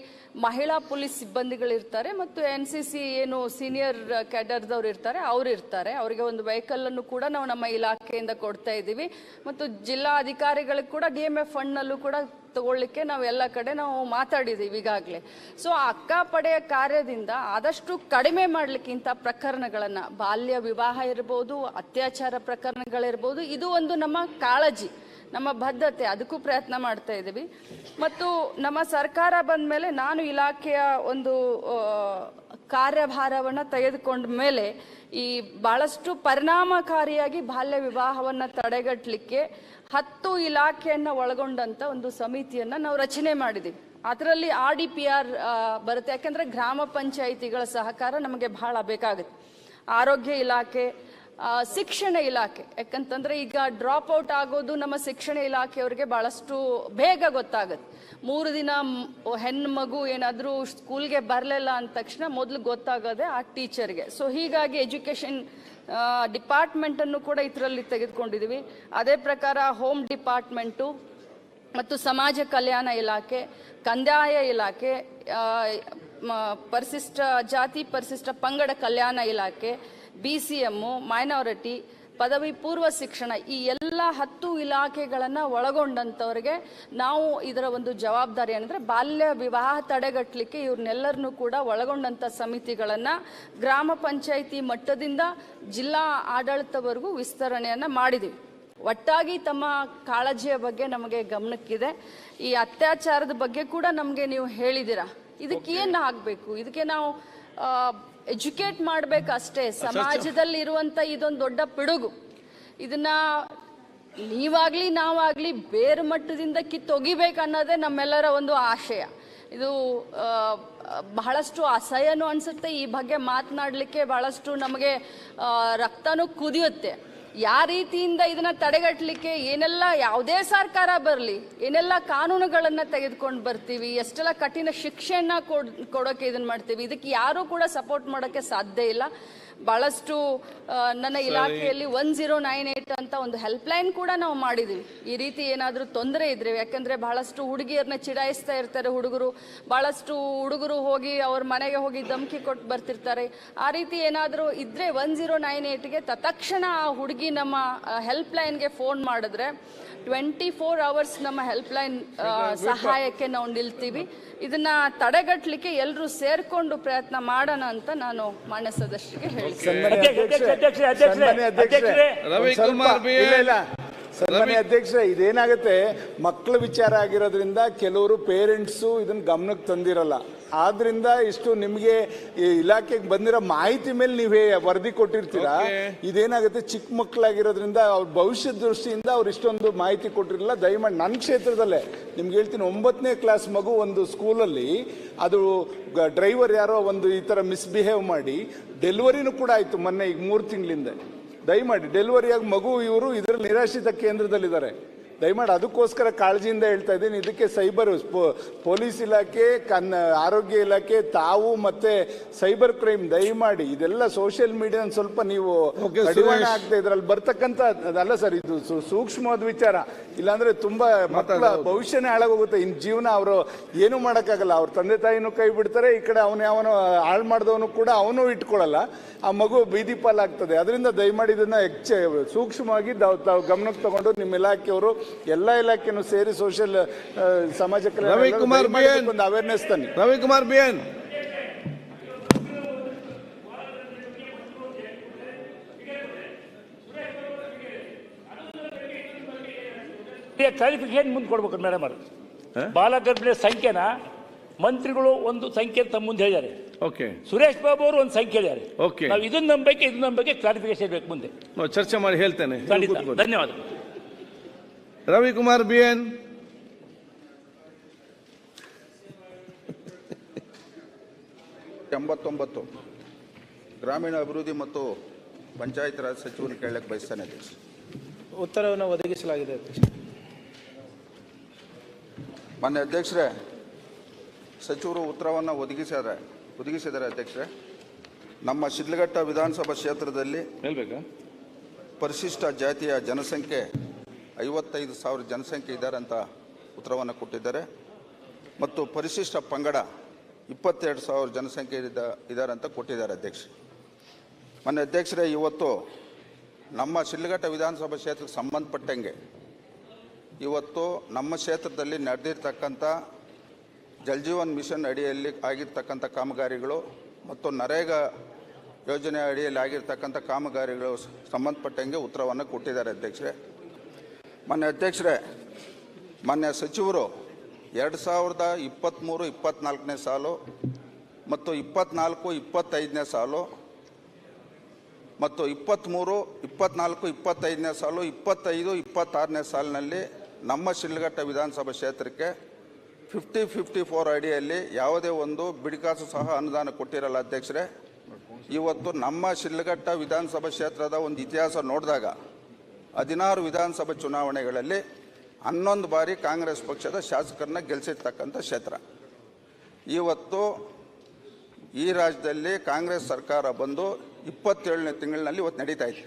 ಮಹಿಳಾ ಪೊಲೀಸ್ ಸಿಬ್ಬಂದಿಗಳಿರ್ತಾರೆ ಮತ್ತು NCC ಏನು ಸೀನಿಯರ್ ಕ್ಯಾಡರ್ದವ್ರು ಇರ್ತಾರೆ, ಅವ್ರು ಇರ್ತಾರೆ. ಅವರಿಗೆ ಒಂದು ವೆಹಿಕಲನ್ನು ಕೂಡ ನಾವು ನಮ್ಮ ಇಲಾಖೆಯಿಂದ ಕೊಡ್ತಾ ಇದ್ದೀವಿ ಮತ್ತು ಜಿಲ್ಲಾ ಅಧಿಕಾರಿಗಳಿಗೆ ಕೂಡ DMF ಫಂಡ್ನಲ್ಲೂ ಕೂಡ ತಗೊಳ್ಳಿಕ್ಕೆ ನಾವು ಎಲ್ಲ ಕಡೆ ನಾವು ಮಾತಾಡಿದ್ದೀವಿ ಈಗಾಗಲೇ. ಸೊ ಆ ಅಕ್ಕ ಪಡೆಯ ಕಾರ್ಯದಿಂದ ಆದಷ್ಟು ಕಡಿಮೆ ಮಾಡಲಿಕ್ಕಿಂತ ಪ್ರಕರಣಗಳನ್ನು, ಬಾಲ್ಯ ವಿವಾಹ ಇರ್ಬೋದು, ಅತ್ಯಾಚಾರ ಪ್ರಕರಣಗಳಿರ್ಬೋದು, ಇದು ಒಂದು ನಮ್ಮ ಕಾಳಜಿ, ನಮ್ಮ ಬದ್ಧತೆ, ಅದಕ್ಕೂ ಪ್ರಯತ್ನ ಮಾಡ್ತಾ ಇದ್ದೀವಿ. ಮತ್ತು ನಮ್ಮ ಸರ್ಕಾರ ಬಂದ ಮೇಲೆ ನಾನು ಇಲಾಖೆಯ ಒಂದು ಕಾರ್ಯಭಾರವನ್ನು ತೆಗೆದುಕೊಂಡ ಮೇಲೆ ಈ ಭಾಳಷ್ಟು ಪರಿಣಾಮಕಾರಿಯಾಗಿ ಬಾಲ್ಯ ವಿವಾಹವನ್ನು ತಡೆಗಟ್ಟಲಿಕ್ಕೆ 10 ಇಲಾಖೆಯನ್ನು ಒಳಗೊಂಡಂಥ ಒಂದು ಸಮಿತಿಯನ್ನು ನಾವು ರಚನೆ ಮಾಡಿದ್ದೀವಿ. ಅದರಲ್ಲಿ RDPR ಬರುತ್ತೆ, ಯಾಕೆಂದರೆ ಗ್ರಾಮ ಪಂಚಾಯಿತಿಗಳ ಸಹಕಾರ ನಮಗೆ ಬಹಳ ಬೇಕಾಗುತ್ತೆ. ಆರೋಗ್ಯ ಇಲಾಖೆ, ಶಿಕ್ಷಣ ಇಲಾಖೆ, ಯಾಕಂತಂದರೆ ಈಗ ಡ್ರಾಪ್ ಔಟ್ ಆಗೋದು ನಮ್ಮ ಶಿಕ್ಷಣ ಇಲಾಖೆಯವರಿಗೆ ಭಾಳಷ್ಟು ಬೇಗ ಗೊತ್ತಾಗುತ್ತೆ. 3 ದಿನ ಹೆಣ್ಣು ಮಗು ಏನಾದರೂ ಸ್ಕೂಲ್ಗೆ ಬರಲಿಲ್ಲ ಅಂದ ತಕ್ಷಣ ಮೊದಲು ಗೊತ್ತಾಗೋದೆ ಆ ಟೀಚರ್ಗೆ. ಸೊ ಹೀಗಾಗಿ ಎಜುಕೇಷನ್ ಡಿಪಾರ್ಟ್ಮೆಂಟನ್ನು ಕೂಡ ಇದರಲ್ಲಿ ತೆಗೆದುಕೊಂಡಿದ್ದೀವಿ. ಅದೇ ಪ್ರಕಾರ ಹೋಮ್ ಡಿಪಾರ್ಟ್ಮೆಂಟು ಮತ್ತು ಸಮಾಜ ಕಲ್ಯಾಣ ಇಲಾಖೆ, ಕಂದಾಯ ಇಲಾಖೆ, ಪರಿಶಿಷ್ಟ ಜಾತಿ ಪರಿಶಿಷ್ಟ ಪಂಗಡ ಕಲ್ಯಾಣ ಇಲಾಖೆ, BCM, ಮೈನಾರಿಟಿ, ಪದವಿ ಪೂರ್ವ ಶಿಕ್ಷಣ, ಈ ಎಲ್ಲ 10 ಇಲಾಖೆಗಳನ್ನು ಒಳಗೊಂಡಂಥವ್ರಿಗೆ ನಾವು ಇದರ ಒಂದು ಜವಾಬ್ದಾರಿ ಅಂದರೆ ಬಾಲ್ಯ ವಿವಾಹ ತಡೆಗಟ್ಟಲಿಕ್ಕೆ ಇವ್ರನ್ನೆಲ್ಲರನ್ನೂ ಕೂಡ ಒಳಗೊಂಡಂಥ ಸಮಿತಿಗಳನ್ನು ಗ್ರಾಮ ಪಂಚಾಯಿತಿ ಮಟ್ಟದಿಂದ ಜಿಲ್ಲಾ ಆಡಳಿತವರೆಗೂ ವಿಸ್ತರಣೆಯನ್ನು ಮಾಡಿದ್ದೀವಿ. ಒಟ್ಟಾಗಿ ತಮ್ಮ ಕಾಳಜಿಯ ಬಗ್ಗೆ ನಮಗೆ ಗಮನಕ್ಕಿದೆ. ಈ ಅತ್ಯಾಚಾರದ ಬಗ್ಗೆ ಕೂಡ ನಮಗೆ ನೀವು ಹೇಳಿದ್ದೀರಾ. ಇದಕ್ಕೆ ಏನು ಆಗಬೇಕು? ಇದಕ್ಕೆ ನಾವು ಎಜುಕೇಟ್ ಮಾಡಬೇಕಷ್ಟೇ. ಸಮಾಜದಲ್ಲಿ ಇರುವಂಥ ಇದೊಂದು ದೊಡ್ಡ ಪಿಡುಗು. ಇದನ್ನ ನೀವಾಗಲಿ ನಾವಾಗಲಿ ಬೇರೆ ಮಟ್ಟದಿಂದ ಕಿತ್ತೊಗಿಬೇಕು ಅನ್ನೋದೇ ನಮ್ಮೆಲ್ಲರ ಒಂದು ಆಶಯ. ಇದು ಬಹಳಷ್ಟು ಅಸಹ್ಯನೂ ಅನಿಸುತ್ತೆ. ಈ ಬಗ್ಗೆ ಮಾತನಾಡಲಿಕ್ಕೆ ಬಹಳಷ್ಟು ನಮಗೆ ರಕ್ತನೂ ಕುದಿಯುತ್ತೆ. ಯಾವ ರೀತಿಯಿಂದ ಇದನ್ನ ತಡೆಗಟ್ಟಲಿಕ್ಕೆ ಏನೆಲ್ಲ, ಯಾವುದೇ ಸರ್ಕಾರ ಬರಲಿ, ಏನೆಲ್ಲ ಕಾನೂನುಗಳನ್ನು ತೆಗೆದುಕೊಂಡು ಬರ್ತೀವಿ, ಎಷ್ಟೆಲ್ಲ ಕಠಿಣ ಶಿಕ್ಷೆಯನ್ನು ಕೊಡೋಕೆ ಇದನ್ನು ಮಾಡ್ತೀವಿ, ಇದಕ್ಕೆ ಯಾರೂ ಕೂಡ ಸಪೋರ್ಟ್ ಮಾಡೋಕ್ಕೆ ಸಾಧ್ಯ ಇಲ್ಲ. ಭಾಳಷ್ಟು ನನ್ನ ಇಲಾಖೆಯಲ್ಲಿ 1098 ಅಂತ ಒಂದು ಹೆಲ್ಪ್ಲೈನ್ ಕೂಡ ನಾವು ಮಾಡಿದ್ದೀವಿ. ಈ ರೀತಿ ಏನಾದರೂ ತೊಂದರೆ ಇದ್ರೆ, ಯಾಕಂದರೆ ಬಹಳಷ್ಟು ಹುಡುಗಿಯರನ್ನ ಚಿಡಾಯಿಸ್ತಾ ಇರ್ತಾರೆ ಹುಡುಗರು, ಭಾಳಷ್ಟು ಹುಡುಗರು ಹೋಗಿ ಅವ್ರ ಮನೆಗೆ ಹೋಗಿ ಧಮಕಿ ಕೊಟ್ಟು ಬರ್ತಿರ್ತಾರೆ. ಆ ರೀತಿ ಏನಾದರೂ ಇದ್ದರೆ 1098ಗೆ ತತ್ಕ್ಷಣ ಆ ಹುಡುಗಿ ನಮ್ಮ ಹೆಲ್ಪ್ಲೈನ್ಗೆ ಫೋನ್ ಮಾಡಿದ್ರೆ 24 hours ನಮ್ಮ ಹೆಲ್ಪ್ಲೈನ್ ಸಹಾಯಕ್ಕೆ ನಾವು ನಿಲ್ತೀವಿ. ಇದನ್ನ ತಡೆಗಟ್ಟಲಿಕ್ಕೆ ಎಲ್ಲರೂ ಸೇರ್ಕೊಂಡು ಪ್ರಯತ್ನ ಮಾಡೋಣ ಅಂತ ನಾನು ಮಾನ್ಯ ಸದಸ್ಯರಿಗೆ ಸನ್ಮಾನ್ಯ ಅಧ್ಯಕ್ಷರೇ, ಇದೇನಾಗುತ್ತೆ, ಮಕ್ಕಳ ವಿಚಾರ ಆಗಿರೋದ್ರಿಂದ ಕೆಲವರು ಪೇರೆಂಟ್ಸು ಇದನ್ನ ಗಮನಕ್ಕೆ ತಂದಿರಲ್ಲ. ಆದ್ರಿಂದ ಇಷ್ಟು ನಿಮಗೆ ಇಲಾಖೆಗೆ ಬಂದಿರೋ ಮಾಹಿತಿ ಮೇಲೆ ನೀವೇ ವರದಿ ಕೊಟ್ಟಿರ್ತೀರಾ. ಇದೇನಾಗುತ್ತೆ, ಚಿಕ್ಕ ಮಕ್ಕಳಾಗಿರೋದ್ರಿಂದ ಅವ್ರ ಭವಿಷ್ಯದ ದೃಷ್ಟಿಯಿಂದ ಅವ್ರು ಇಷ್ಟೊಂದು ಮಾಹಿತಿ ಕೊಟ್ಟಿರಲಿಲ್ಲ. ದಯಮಾಡಿ ನನ್ನ ಕ್ಷೇತ್ರದಲ್ಲೇ ನಿಮ್ಗೆ ಹೇಳ್ತೀನಿ, 9ನೇ ಕ್ಲಾಸ್ ಮಗು ಒಂದು ಸ್ಕೂಲಲ್ಲಿ ಅದು ಡ್ರೈವರ್ ಯಾರೋ ಒಂದು ಈ ಥರ ಮಿಸ್ಬಿಹೇವ್ ಮಾಡಿ ಡೆಲಿವರಿನೂ ಕೂಡ ಆಯಿತು ಮೊನ್ನೆ, ಈಗ 3 ತಿಂಗಳಿಂದ. ದಯಮಾಡಿ ಡೆಲಿವರಿಯಾಗಿ ಮಗು ಇವರು ಇದರಲ್ಲಿ ನಿರಾಶ್ರಿತ ಕೇಂದ್ರದಲ್ಲಿದ್ದಾರೆ. ದಯಮಾಡಿ ಅದಕ್ಕೋಸ್ಕರ ಕಾಳಜಿಯಿಂದ ಹೇಳ್ತಾ ಇದ್ದೀನಿ. ಇದಕ್ಕೆ ಸೈಬರ್ ಪೊಲೀಸ್ ಇಲಾಖೆ, ಆರೋಗ್ಯ ಇಲಾಖೆ, ತಾವು ಮತ್ತೆ ಸೈಬರ್ ಕ್ರೈಮ್ ದಯಮಾಡಿ ಇದೆಲ್ಲ ಸೋಷಿಯಲ್ ಮೀಡಿಯಾ ಸ್ವಲ್ಪ ನೀವು ಕಡಿವಾಣ ಆಗ್ತಾ ಇದ್ರಲ್ಲಿ ಬರ್ತಕ್ಕಂಥ ಅದಲ್ಲ ಸರ್, ಇದು ಸೂಕ್ಷ್ಮವಾದ ವಿಚಾರ. ಇಲ್ಲಾಂದ್ರೆ ತುಂಬಾ ಮಕ್ಕಳ ಭವಿಷ್ಯನೇ ಹಾಳಾಗೋಗುತ್ತೆ. ಇನ್ ಜೀವನ ಅವರು ಏನು ಮಾಡೋಕ್ಕಾಗಲ್ಲ. ಅವ್ರ ತಂದೆ ತಾಯಿನೂ ಕೈ ಬಿಡ್ತಾರೆ, ಈ ಕಡೆ ಅವನು ಹಾಳು ಮಾಡಿದವನು ಕೂಡ ಅವನು ಇಟ್ಕೊಳ್ಳಲ್ಲ, ಆ ಮಗು ಬೀದಿ ಪಾಲಾಗ್ತದೆ. ಅದರಿಂದ ದಯಮಾಡಿ ಇದನ್ನ ಸೂಕ್ಷ್ಮವಾಗಿ ತಾವು ಗಮನಕ್ಕೆ ತಗೊಂಡು ನಿಮ್ಮ ಇಲಾಖೆಯವರು ಎಲ್ಲ ಇಲಾಖೆನೂ ಸೇರಿ ಸೋಷಿಯಲ್ ಸಮಾಜ ಒಂದು ಅವೇರ್ನೆಸ್ ತನ್ನಿ. ರವಿಕುಮಾರ್ ಬಿಎನ್ ಕ್ಲಾರಿಫಿಕೇಶನ್ ಮುಂದೆ ಕೊಡ್ಬೇಕು ಮೇಡಮ್ ಅವರು. ಬಾಲಗರ್ಭಿಣಿಯ ಸಂಖ್ಯೆನ ಮಂತ್ರಿಗಳು ಒಂದು ಸಂಖ್ಯೆ ತಮ್ಮ ಮುಂದೆ ಹೇಳಿದ್ದಾರೆ. ಓಕೆ, ಸುರೇಶ್ ಬಾಬು ಅವರು ಒಂದು ಸಂಖ್ಯೆ ಹೇಳಿದ್ದಾರೆ. ಓಕೆ, ನಾವು ಇದನ್ನ ನಂಬಕ್ಕೆ ಕ್ಲಾರಿಫಿಕೇಶನ್ ಬೇಕು ಮುಂದೆ. ನಾವು ಚರ್ಚೆ ಮಾಡಿ ಹೇಳ್ತೇನೆ. ಧನ್ಯವಾದ. ರವಿಕುಮಾರ್ ಬಿಎನ್. ಎಂಬತ್ತೊಂಬತ್ತು ಗ್ರಾಮೀಣ ಅಭಿವೃದ್ಧಿ ಮತ್ತು ಪಂಚಾಯತ್ ರಾಜ್ ಸಚಿವರನ್ನು ಕೇಳಕ್ಕೆ ಬಯಸ್ತೇನೆ ಅಧ್ಯಕ್ಷ. ಉತ್ತರವನ್ನು ಒದಗಿಸಲಾಗಿದೆ ಅಧ್ಯಕ್ಷ. ಮಾನ್ಯ ಅಧ್ಯಕ್ಷರೇ, ಸಚಿವರು ಉತ್ತರವನ್ನು ಒದಗಿಸಿದ್ದಾರೆ ಅಧ್ಯಕ್ಷರೇ. ನಮ್ಮ ಶಿಡ್ಲಘಟ್ಟ ವಿಧಾನಸಭಾ ಕ್ಷೇತ್ರದಲ್ಲಿ ಪರಿಶಿಷ್ಟ ಜಾತಿಯ ಜನಸಂಖ್ಯೆ 55,000 ಜನಸಂಖ್ಯೆ ಇದ್ದಾರೆ ಅಂತ ಉತ್ತರವನ್ನು ಕೊಟ್ಟಿದ್ದಾರೆ ಮತ್ತು ಪರಿಶಿಷ್ಟ ಪಂಗಡ 22,000 ಜನಸಂಖ್ಯೆ ಇದ್ದಾರೆ ಅಂತ ಕೊಟ್ಟಿದ್ದಾರೆ ಅಧ್ಯಕ್ಷ. ಮಾನ್ಯ ಅಧ್ಯಕ್ಷರೇ, ಇವತ್ತು ನಮ್ಮ ಶಿಡ್ಲಘಟ್ಟ ವಿಧಾನಸಭಾ ಕ್ಷೇತ್ರಕ್ಕೆ ಸಂಬಂಧಪಟ್ಟಂಗೆ ಇವತ್ತು ನಮ್ಮ ಕ್ಷೇತ್ರದಲ್ಲಿ ನಡೆದಿರ್ತಕ್ಕಂಥ ಜಲಜೀವನ್ ಮಿಷನ್ ಅಡಿಯಲ್ಲಿ ಆಗಿರ್ತಕ್ಕಂಥ ಕಾಮಗಾರಿಗಳು ಮತ್ತು ನರೇಗಾ ಯೋಜನೆ ಅಡಿಯಲ್ಲಿ ಆಗಿರ್ತಕ್ಕಂಥ ಕಾಮಗಾರಿಗಳು ಸಂಬಂಧಪಟ್ಟಂಗೆ ಉತ್ತರವನ್ನು ಕೊಟ್ಟಿದ್ದಾರೆ ಅಧ್ಯಕ್ಷರೇ. ಮಾನ್ಯ ಅಧ್ಯಕ್ಷರೇ, ಮಾನ್ಯ ಸಚಿವರು 2023-24ನೇ ಸಾಲು ಮತ್ತು 24-25ನೇ ಸಾಲು ಮತ್ತು 23-24-25ನೇ ಸಾಲು 25-26ನೇ ಸಾಲಿನಲ್ಲಿ ನಮ್ಮ ಶಿಡ್ಲಘಟ್ಟ ವಿಧಾನಸಭಾ ಕ್ಷೇತ್ರಕ್ಕೆ 50-54 ಅಡಿಯಲ್ಲಿ ಯಾವುದೇ ಒಂದು ಬಿಡಿಕಾಸು ಸಹ ಅನುದಾನ ಕೊಟ್ಟಿರಲ್ಲ ಅಧ್ಯಕ್ಷರೇ. ಇವತ್ತು ನಮ್ಮ ಶಿಡ್ಲಘಟ್ಟ ವಿಧಾನಸಭಾ ಕ್ಷೇತ್ರದ ಒಂದು ಇತಿಹಾಸ ನೋಡಿದಾಗ 16 ವಿಧಾನಸಭಾ ಚುನಾವಣೆಗಳಲ್ಲಿ 11 ಬಾರಿ ಕಾಂಗ್ರೆಸ್ ಪಕ್ಷದ ಶಾಸಕರನ್ನ ಗೆಲ್ಲಿಸಿರ್ತಕ್ಕಂಥ ಕ್ಷೇತ್ರ. ಇವತ್ತು ಈ ರಾಜ್ಯದಲ್ಲಿ ಕಾಂಗ್ರೆಸ್ ಸರ್ಕಾರ ಬಂದು 27ನೇ ತಿಂಗಳಿನಲ್ಲಿ ಇವತ್ತು ನಡೀತಾ ಇದೆ.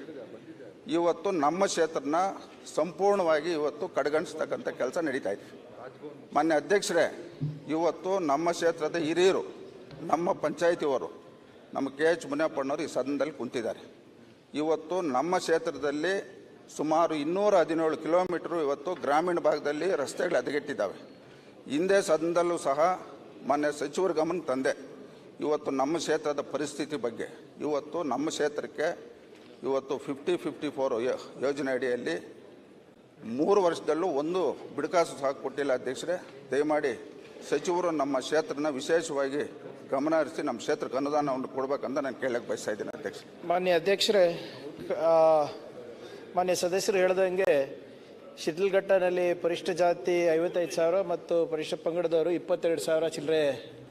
ಇವತ್ತು ನಮ್ಮ ಕ್ಷೇತ್ರನ ಸಂಪೂರ್ಣವಾಗಿ ಇವತ್ತು ಕಡೆಗಣಿಸ್ತಕ್ಕಂಥ ಕೆಲಸ ನಡೀತಾ ಇದೆ. ಮಾನ್ಯ ಅಧ್ಯಕ್ಷರೇ, ಇವತ್ತು ನಮ್ಮ ಕ್ಷೇತ್ರದ ಹಿರಿಯರು, ನಮ್ಮ ಪಂಚಾಯಿತಿಯವರು, ನಮ್ಮ KH ಮುನಿಯಪ್ಪಣ್ಣವರು ಈ ಸದನದಲ್ಲಿ ಕುಂತಿದ್ದಾರೆ. ಇವತ್ತು ನಮ್ಮ ಕ್ಷೇತ್ರದಲ್ಲಿ ಸುಮಾರು 217 ಕಿಲೋಮೀಟರ್ ಇವತ್ತು ಗ್ರಾಮೀಣ ಭಾಗದಲ್ಲಿ ರಸ್ತೆಗಳು ಹದಗೆಟ್ಟಿದ್ದಾವೆ. ಹಿಂದೆ ಸದನದಲ್ಲೂ ಸಹ ಮಾನ್ಯ ಸಚಿವರ ಗಮನ ತಂದೆ ಇವತ್ತು ನಮ್ಮ ಕ್ಷೇತ್ರದ ಪರಿಸ್ಥಿತಿ ಬಗ್ಗೆ. ಇವತ್ತು ನಮ್ಮ ಕ್ಷೇತ್ರಕ್ಕೆ ಇವತ್ತು 50-54 ಯೋಜನೆ ಅಡಿಯಲ್ಲಿ 3 ವರ್ಷದಲ್ಲೂ ಒಂದು ಬಿಡುಕಾಸು ಸಹ ಕೊಟ್ಟಿಲ್ಲ ಅಧ್ಯಕ್ಷರೇ. ದಯಮಾಡಿ ಸಚಿವರು ನಮ್ಮ ಕ್ಷೇತ್ರನ ವಿಶೇಷವಾಗಿ ಗಮನ ಹರಿಸಿ ನಮ್ಮ ಕ್ಷೇತ್ರಕ್ಕೆ ಅನುದಾನವನ್ನು ಕೊಡಬೇಕಂತ ನಾನು ಕೇಳಕ್ಕೆ ಬಯಸ್ತಾ ಇದ್ದೀನಿ ಅಧ್ಯಕ್ಷ. ಮಾನ್ಯ ಅಧ್ಯಕ್ಷರೇ, ಮಾನ್ಯ ಸದಸ್ಯರು ಹೇಳ್ದಂಗೆ ಶಿಡ್ಲಘಟ್ಟನಲ್ಲಿ ಪರಿಶಿಷ್ಟ ಜಾತಿ 55,000 ಮತ್ತು ಪರಿಶಿಷ್ಟ ಪಂಗಡದವರು 22,000 ಚಿಲ್ಲರೆ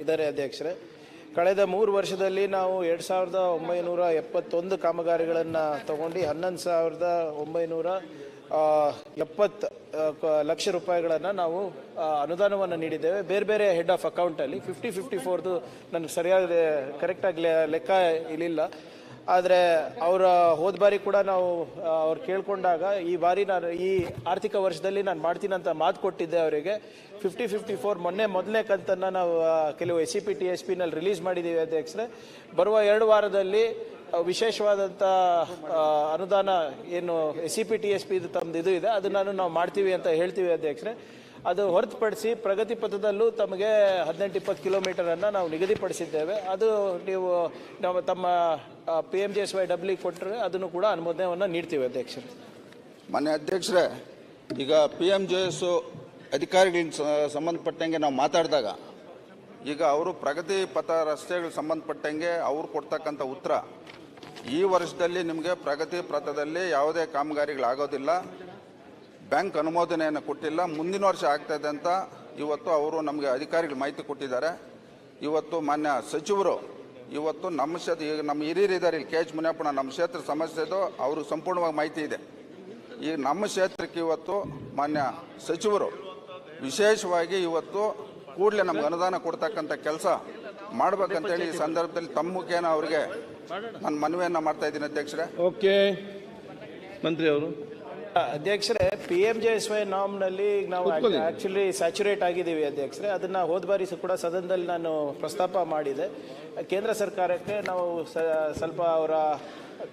ಇದ್ದಾರೆ ಅಧ್ಯಕ್ಷರೇ. ಕಳೆದ 3 ವರ್ಷದಲ್ಲಿ ನಾವು 2,971 ಕಾಮಗಾರಿಗಳನ್ನು ತಗೊಂಡು 11,970 ಲಕ್ಷ ರೂಪಾಯಿಗಳನ್ನು ನಾವು ಅನುದಾನವನ್ನು ನೀಡಿದ್ದೇವೆ. ಬೇರೆ ಬೇರೆ ಹೆಡ್ ಆಫ್ ಅಕೌಂಟಲ್ಲಿ 50-54 ನನಗೆ ಸರಿಯಾದ ಕರೆಕ್ಟಾಗಿ ಲೆಕ್ಕ ಇರಲಿಲ್ಲ. ಆದರೆ ಅವರ ಹೋದ ಬಾರಿ ಕೂಡ ನಾವು ಅವ್ರು ಕೇಳ್ಕೊಂಡಾಗ ಈ ಬಾರಿ ನಾನು ಈ ಆರ್ಥಿಕ ವರ್ಷದಲ್ಲಿ ನಾನು ಮಾಡ್ತೀನಿ ಅಂತ ಮಾತು ಕೊಟ್ಟಿದ್ದೆ ಅವರಿಗೆ. 50-54 ಮೊದಲನೇ ಕಂತನ್ನು ನಾವು ಕೆಲವು SCP TSPನಲ್ಲಿ ರಿಲೀಸ್ ಮಾಡಿದ್ದೀವಿ ಅಧ್ಯಕ್ಷರೇ. ಬರುವ 2 ವಾರದಲ್ಲಿ ವಿಶೇಷವಾದಂಥ ಅನುದಾನ ಏನು SCP TSP ತಮ್ಮದು ಇದು ಇದೆ ಅದನ್ನು ನಾವು ಮಾಡ್ತೀವಿ ಅಂತ ಹೇಳ್ತೀವಿ ಅಧ್ಯಕ್ಷರೇ. ಅದು ಹೊರತುಪಡಿಸಿ ಪ್ರಗತಿ ಪಥದಲ್ಲೂ ತಮಗೆ 18-20 ಕಿಲೋಮೀಟರನ್ನು ನಾವು ನಿಗದಿಪಡಿಸಿದ್ದೇವೆ. ಅದು ನೀವು ನಾವು ತಮ್ಮ PMJSY ಡಬ್ಲಿಗೆ ಕೊಟ್ಟರೆ ಅದನ್ನು ಕೂಡ ಅನುಮೋದನೆಯನ್ನು ನೀಡ್ತೀವಿ ಅಧ್ಯಕ್ಷರೇ. ಮಾನ್ಯ ಅಧ್ಯಕ್ಷರೇ, ಈಗ PMJS ಅಧಿಕಾರಿಗಳಿಗೆ ಸಂಬಂಧಪಟ್ಟಂಗೆ ನಾವು ಮಾತಾಡಿದಾಗ ಈಗ ಅವರು ಪ್ರಗತಿ ಪಥ ರಸ್ತೆಗಳಿಗೆ ಸಂಬಂಧಪಟ್ಟಂಗೆ ಅವರು ಕೊಡ್ತಕ್ಕಂಥ ಉತ್ತರ, ಈ ವರ್ಷದಲ್ಲಿ ನಿಮಗೆ ಪ್ರಗತಿ ಪಥದಲ್ಲಿ ಯಾವುದೇ ಕಾಮಗಾರಿಗಳಾಗೋದಿಲ್ಲ, ಬ್ಯಾಂಕ್ ಅನುಮೋದನೆಯನ್ನು ಕೊಟ್ಟಿಲ್ಲ, ಮುಂದಿನ ವರ್ಷ ಆಗ್ತಾಯಿದೆ ಅಂತ ಇವತ್ತು ಅವರು ನಮಗೆ ಅಧಿಕಾರಿಗಳು ಮಾಹಿತಿ ಕೊಟ್ಟಿದ್ದಾರೆ. ಇವತ್ತು ಮಾನ್ಯ ಸಚಿವರು ಇವತ್ತು ನಮ್ಮ ಕ್ಷೇತ್ರ, ಈಗ ನಮ್ಮ ಹಿರಿಯರು ಇದ್ದಾರೆ ಇಲ್ಲಿ KH ಮುನಿಯಪ್ಪಣ್ಣ, ನಮ್ಮ ಕ್ಷೇತ್ರ ಸಮಸ್ಯೆ ಇದು ಅವ್ರಿಗೆ ಸಂಪೂರ್ಣವಾಗಿ ಮಾಹಿತಿ ಇದೆ. ಈಗ ನಮ್ಮ ಕ್ಷೇತ್ರಕ್ಕೆ ಇವತ್ತು ಮಾನ್ಯ ಸಚಿವರು ವಿಶೇಷವಾಗಿ ಇವತ್ತು ಕೂಡಲೇ ನಮ್ಗೆ ಅನುದಾನ ಕೊಡ್ತಕ್ಕಂಥ ಕೆಲಸ ಮಾಡ್ಬೇಕಂತೇಳಿ ಈ ಸಂದರ್ಭದಲ್ಲಿ ತಮ್ಮ ಮುಖೇನ ಅವರಿಗೆ ನಾನು ಮನವಿಯನ್ನು ಮಾಡ್ತಾ ಇದ್ದೀನಿ ಅಧ್ಯಕ್ಷರೇ. ಓಕೆ, ಮಂತ್ರಿ ಅವರು. ಅಧ್ಯಕ್ಷರೇ, PMJSY ನಾಮ್ನಲ್ಲಿ ನಾವು ಆ್ಯಕ್ಚುಲಿ ಸ್ಯಾಚುರೇಟ್ ಆಗಿದ್ದೀವಿ ಅಧ್ಯಕ್ಷರೇ. ಅದನ್ನು ಹೋದ ಬಾರಿ ಕೂಡ ಸದನದಲ್ಲಿ ನಾನು ಪ್ರಸ್ತಾಪ ಮಾಡಿದೆ. ಕೇಂದ್ರ ಸರ್ಕಾರಕ್ಕೆ ನಾವು ಸ್ವಲ್ಪ ಅವರ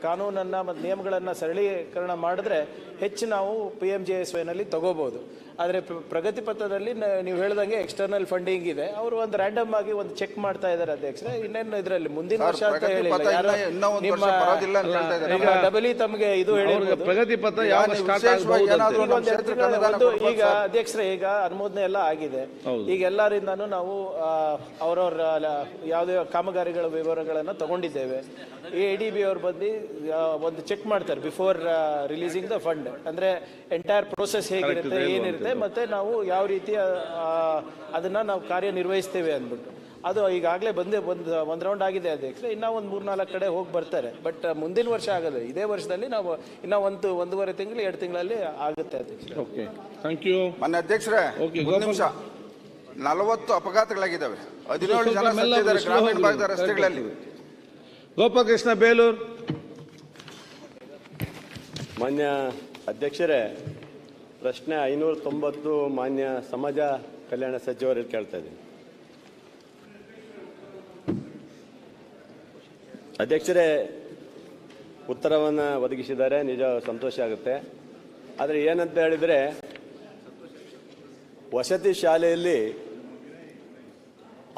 ಕಾನೂನನ್ನು ಮತ್ತು ನಿಯಮಗಳನ್ನು ಸರಳೀಕರಣ ಮಾಡಿದ್ರೆ ಹೆಚ್ಚು ನಾವು PMJSYನಲ್ಲಿ ತಗೋಬೋದು. ಆದರೆ ಪ್ರಗತಿ ಪಥದಲ್ಲಿ ನೀವು ಹೇಳ್ದಂಗೆ ಎಕ್ಸ್ಟರ್ನಲ್ ಫಂಡಿಂಗ್ ಇದೆ. ಅವರು ಒಂದು ರ್ಯಾಂಡಮ್ ಆಗಿ ಒಂದು ಚೆಕ್ ಮಾಡ್ತಾ ಇದ್ದಾರೆ ಅಧ್ಯಕ್ಷರೇ. ಇನ್ನೇನು ಇದರಲ್ಲಿ ಮುಂದಿನ ವರ್ಷ ಅಂತ ಹೇಳಿಲ್ಲ, ಡಬಲಿ ತಮಗೆ ಇದು ಪ್ರಗತಿ ಪಥ ಈಗ ಅಧ್ಯಕ್ಷರೇ ಈಗ ಅನುಮೋದನೆ ಎಲ್ಲ ಆಗಿದೆ. ಈಗ ಎಲ್ಲರಿಂದಾನು ನಾವು ಅವರವರ ಯಾವುದೇ ಕಾಮಗಾರಿಗಳ ವಿವರಗಳನ್ನು ತಗೊಂಡಿದ್ದೇವೆ. ADB ಅವರು ಬಂದು ಒಂದು ಚೆಕ್ ಮಾಡ್ತಾರೆ ಬಿಫೋರ್ ರಿಲೀಸಿಂಗ್ ದ ಫಂಡ್, ಅಂದ್ರೆ ಎಂಟೈರ್ ಪ್ರೋಸೆಸ್ ಹೇಗಿರುತ್ತೆ, ಏನಿರುತ್ತೆ, ಮತ್ತೆ ನಾವು ಯಾವ ರೀತಿ ಅದನ್ನ ನಾವು ಕಾರ್ಯನಿರ್ವಹಿಸ್ತೇವೆ ಅಂದ್ಬಿಟ್ಟು ಅದು ಈಗಾಗಲೇ ಒಂದು ರೌಂಡ್ ಆಗಿದೆ ಅಧ್ಯಕ್ಷರೇ. ಇನ್ನೂ ಒಂದು 3-4 ಕಡೆ ಹೋಗಿ ಬರ್ತಾರೆ. ಬಟ್ ಮುಂದಿನ ವರ್ಷ ಆಗೋದು, ಇದೇ ವರ್ಷದಲ್ಲಿ ನಾವು ಇನ್ನೂ 1.5 ತಿಂಗಳು 2 ತಿಂಗಳಲ್ಲಿ ಆಗುತ್ತೆ ಅಧ್ಯಕ್ಷರೇ. Okay, thank you. ಮಾನ್ಯ ಅಧ್ಯಕ್ಷರೇ, ಒಂದು ನಿಮಿಷ. 40 ಅಪಘಾತಗಳಾಗಿದ್ದಾವೆ, 17 ಜನ ಸತ್ತಿದ್ದಾರೆ ಗ್ರಾಮೀಣ ಭಾಗದ ರಸ್ತೆಗಳಲ್ಲಿ. ಗೋಪಾಲಕೃಷ್ಣ ಬೇಲೂರು. ಮಾನ್ಯ ಅಧ್ಯಕ್ಷರೇ, ಪ್ರಶ್ನೆ 590 ಮಾನ್ಯ ಸಮಾಜ ಕಲ್ಯಾಣ ಸಚಿವರಲ್ಲಿ ಕೇಳ್ತಾ ಇದ್ದೀನಿ. ಅಧ್ಯಕ್ಷರೇ, ಉತ್ತರವನ್ನು ಒದಗಿಸಿದ್ದಾರೆ, ನಿಜ ಸಂತೋಷ ಆಗುತ್ತೆ. ಆದರೆ ಏನಂತ ಹೇಳಿದರೆ, ವಸತಿ ಶಾಲೆಯಲ್ಲಿ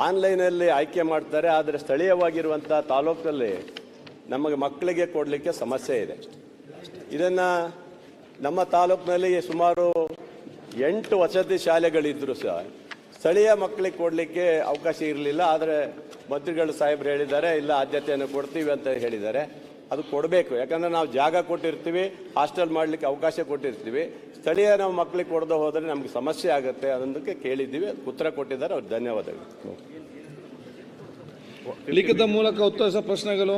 ಆನ್ಲೈನಲ್ಲಿ ಆಯ್ಕೆ ಮಾಡ್ತಾರೆ, ಆದರೆ ಸ್ಥಳೀಯವಾಗಿರುವಂಥ ತಾಲೂಕಲ್ಲಿ ನಮಗೆ ಮಕ್ಕಳಿಗೆ ಕೊಡಲಿಕ್ಕೆ ಸಮಸ್ಯೆ ಇದೆ. ಇದನ್ನು ನಮ್ಮ ತಾಲೂಕಿನಲ್ಲಿ ಸುಮಾರು 8 ವಸತಿ ಶಾಲೆಗಳಿದ್ದರೂ ಸಹ ಸ್ಥಳೀಯ ಮಕ್ಕಳಿಗೆ ಕೊಡಲಿಕ್ಕೆ ಅವಕಾಶ ಇರಲಿಲ್ಲ. ಆದರೆ ಮಂತ್ರಿಗಳು ಸಾಹೇಬರು ಹೇಳಿದ್ದಾರೆ, ಇಲ್ಲ ಆದ್ಯತೆಯನ್ನು ಕೊಡ್ತೀವಿ ಅಂತ ಹೇಳಿದ್ದಾರೆ. ಅದು ಕೊಡಬೇಕು, ಯಾಕಂದರೆ ನಾವು ಜಾಗ ಕೊಟ್ಟಿರ್ತೀವಿ, ಹಾಸ್ಟೆಲ್ ಮಾಡಲಿಕ್ಕೆ ಅವಕಾಶ ಕೊಟ್ಟಿರ್ತೀವಿ. ಸ್ಥಳೀಯ ನಾವು ಮಕ್ಕಳಿಗೆ ಕೊಡದೆ ಹೋದರೆ ನಮಗೆ ಸಮಸ್ಯೆ ಆಗುತ್ತೆ. ಅದಕ್ಕೆ ಕೇಳಿದ್ದೀವಿ, ಉತ್ತರ ಕೊಟ್ಟಿದ್ದಾರೆ, ಅವ್ರಿಗೆ ಧನ್ಯವಾದಗಳು. ಲಿಖಿತ ಮೂಲಕ ಉತ್ತರಿಸುವ ಪ್ರಶ್ನೆಗಳು.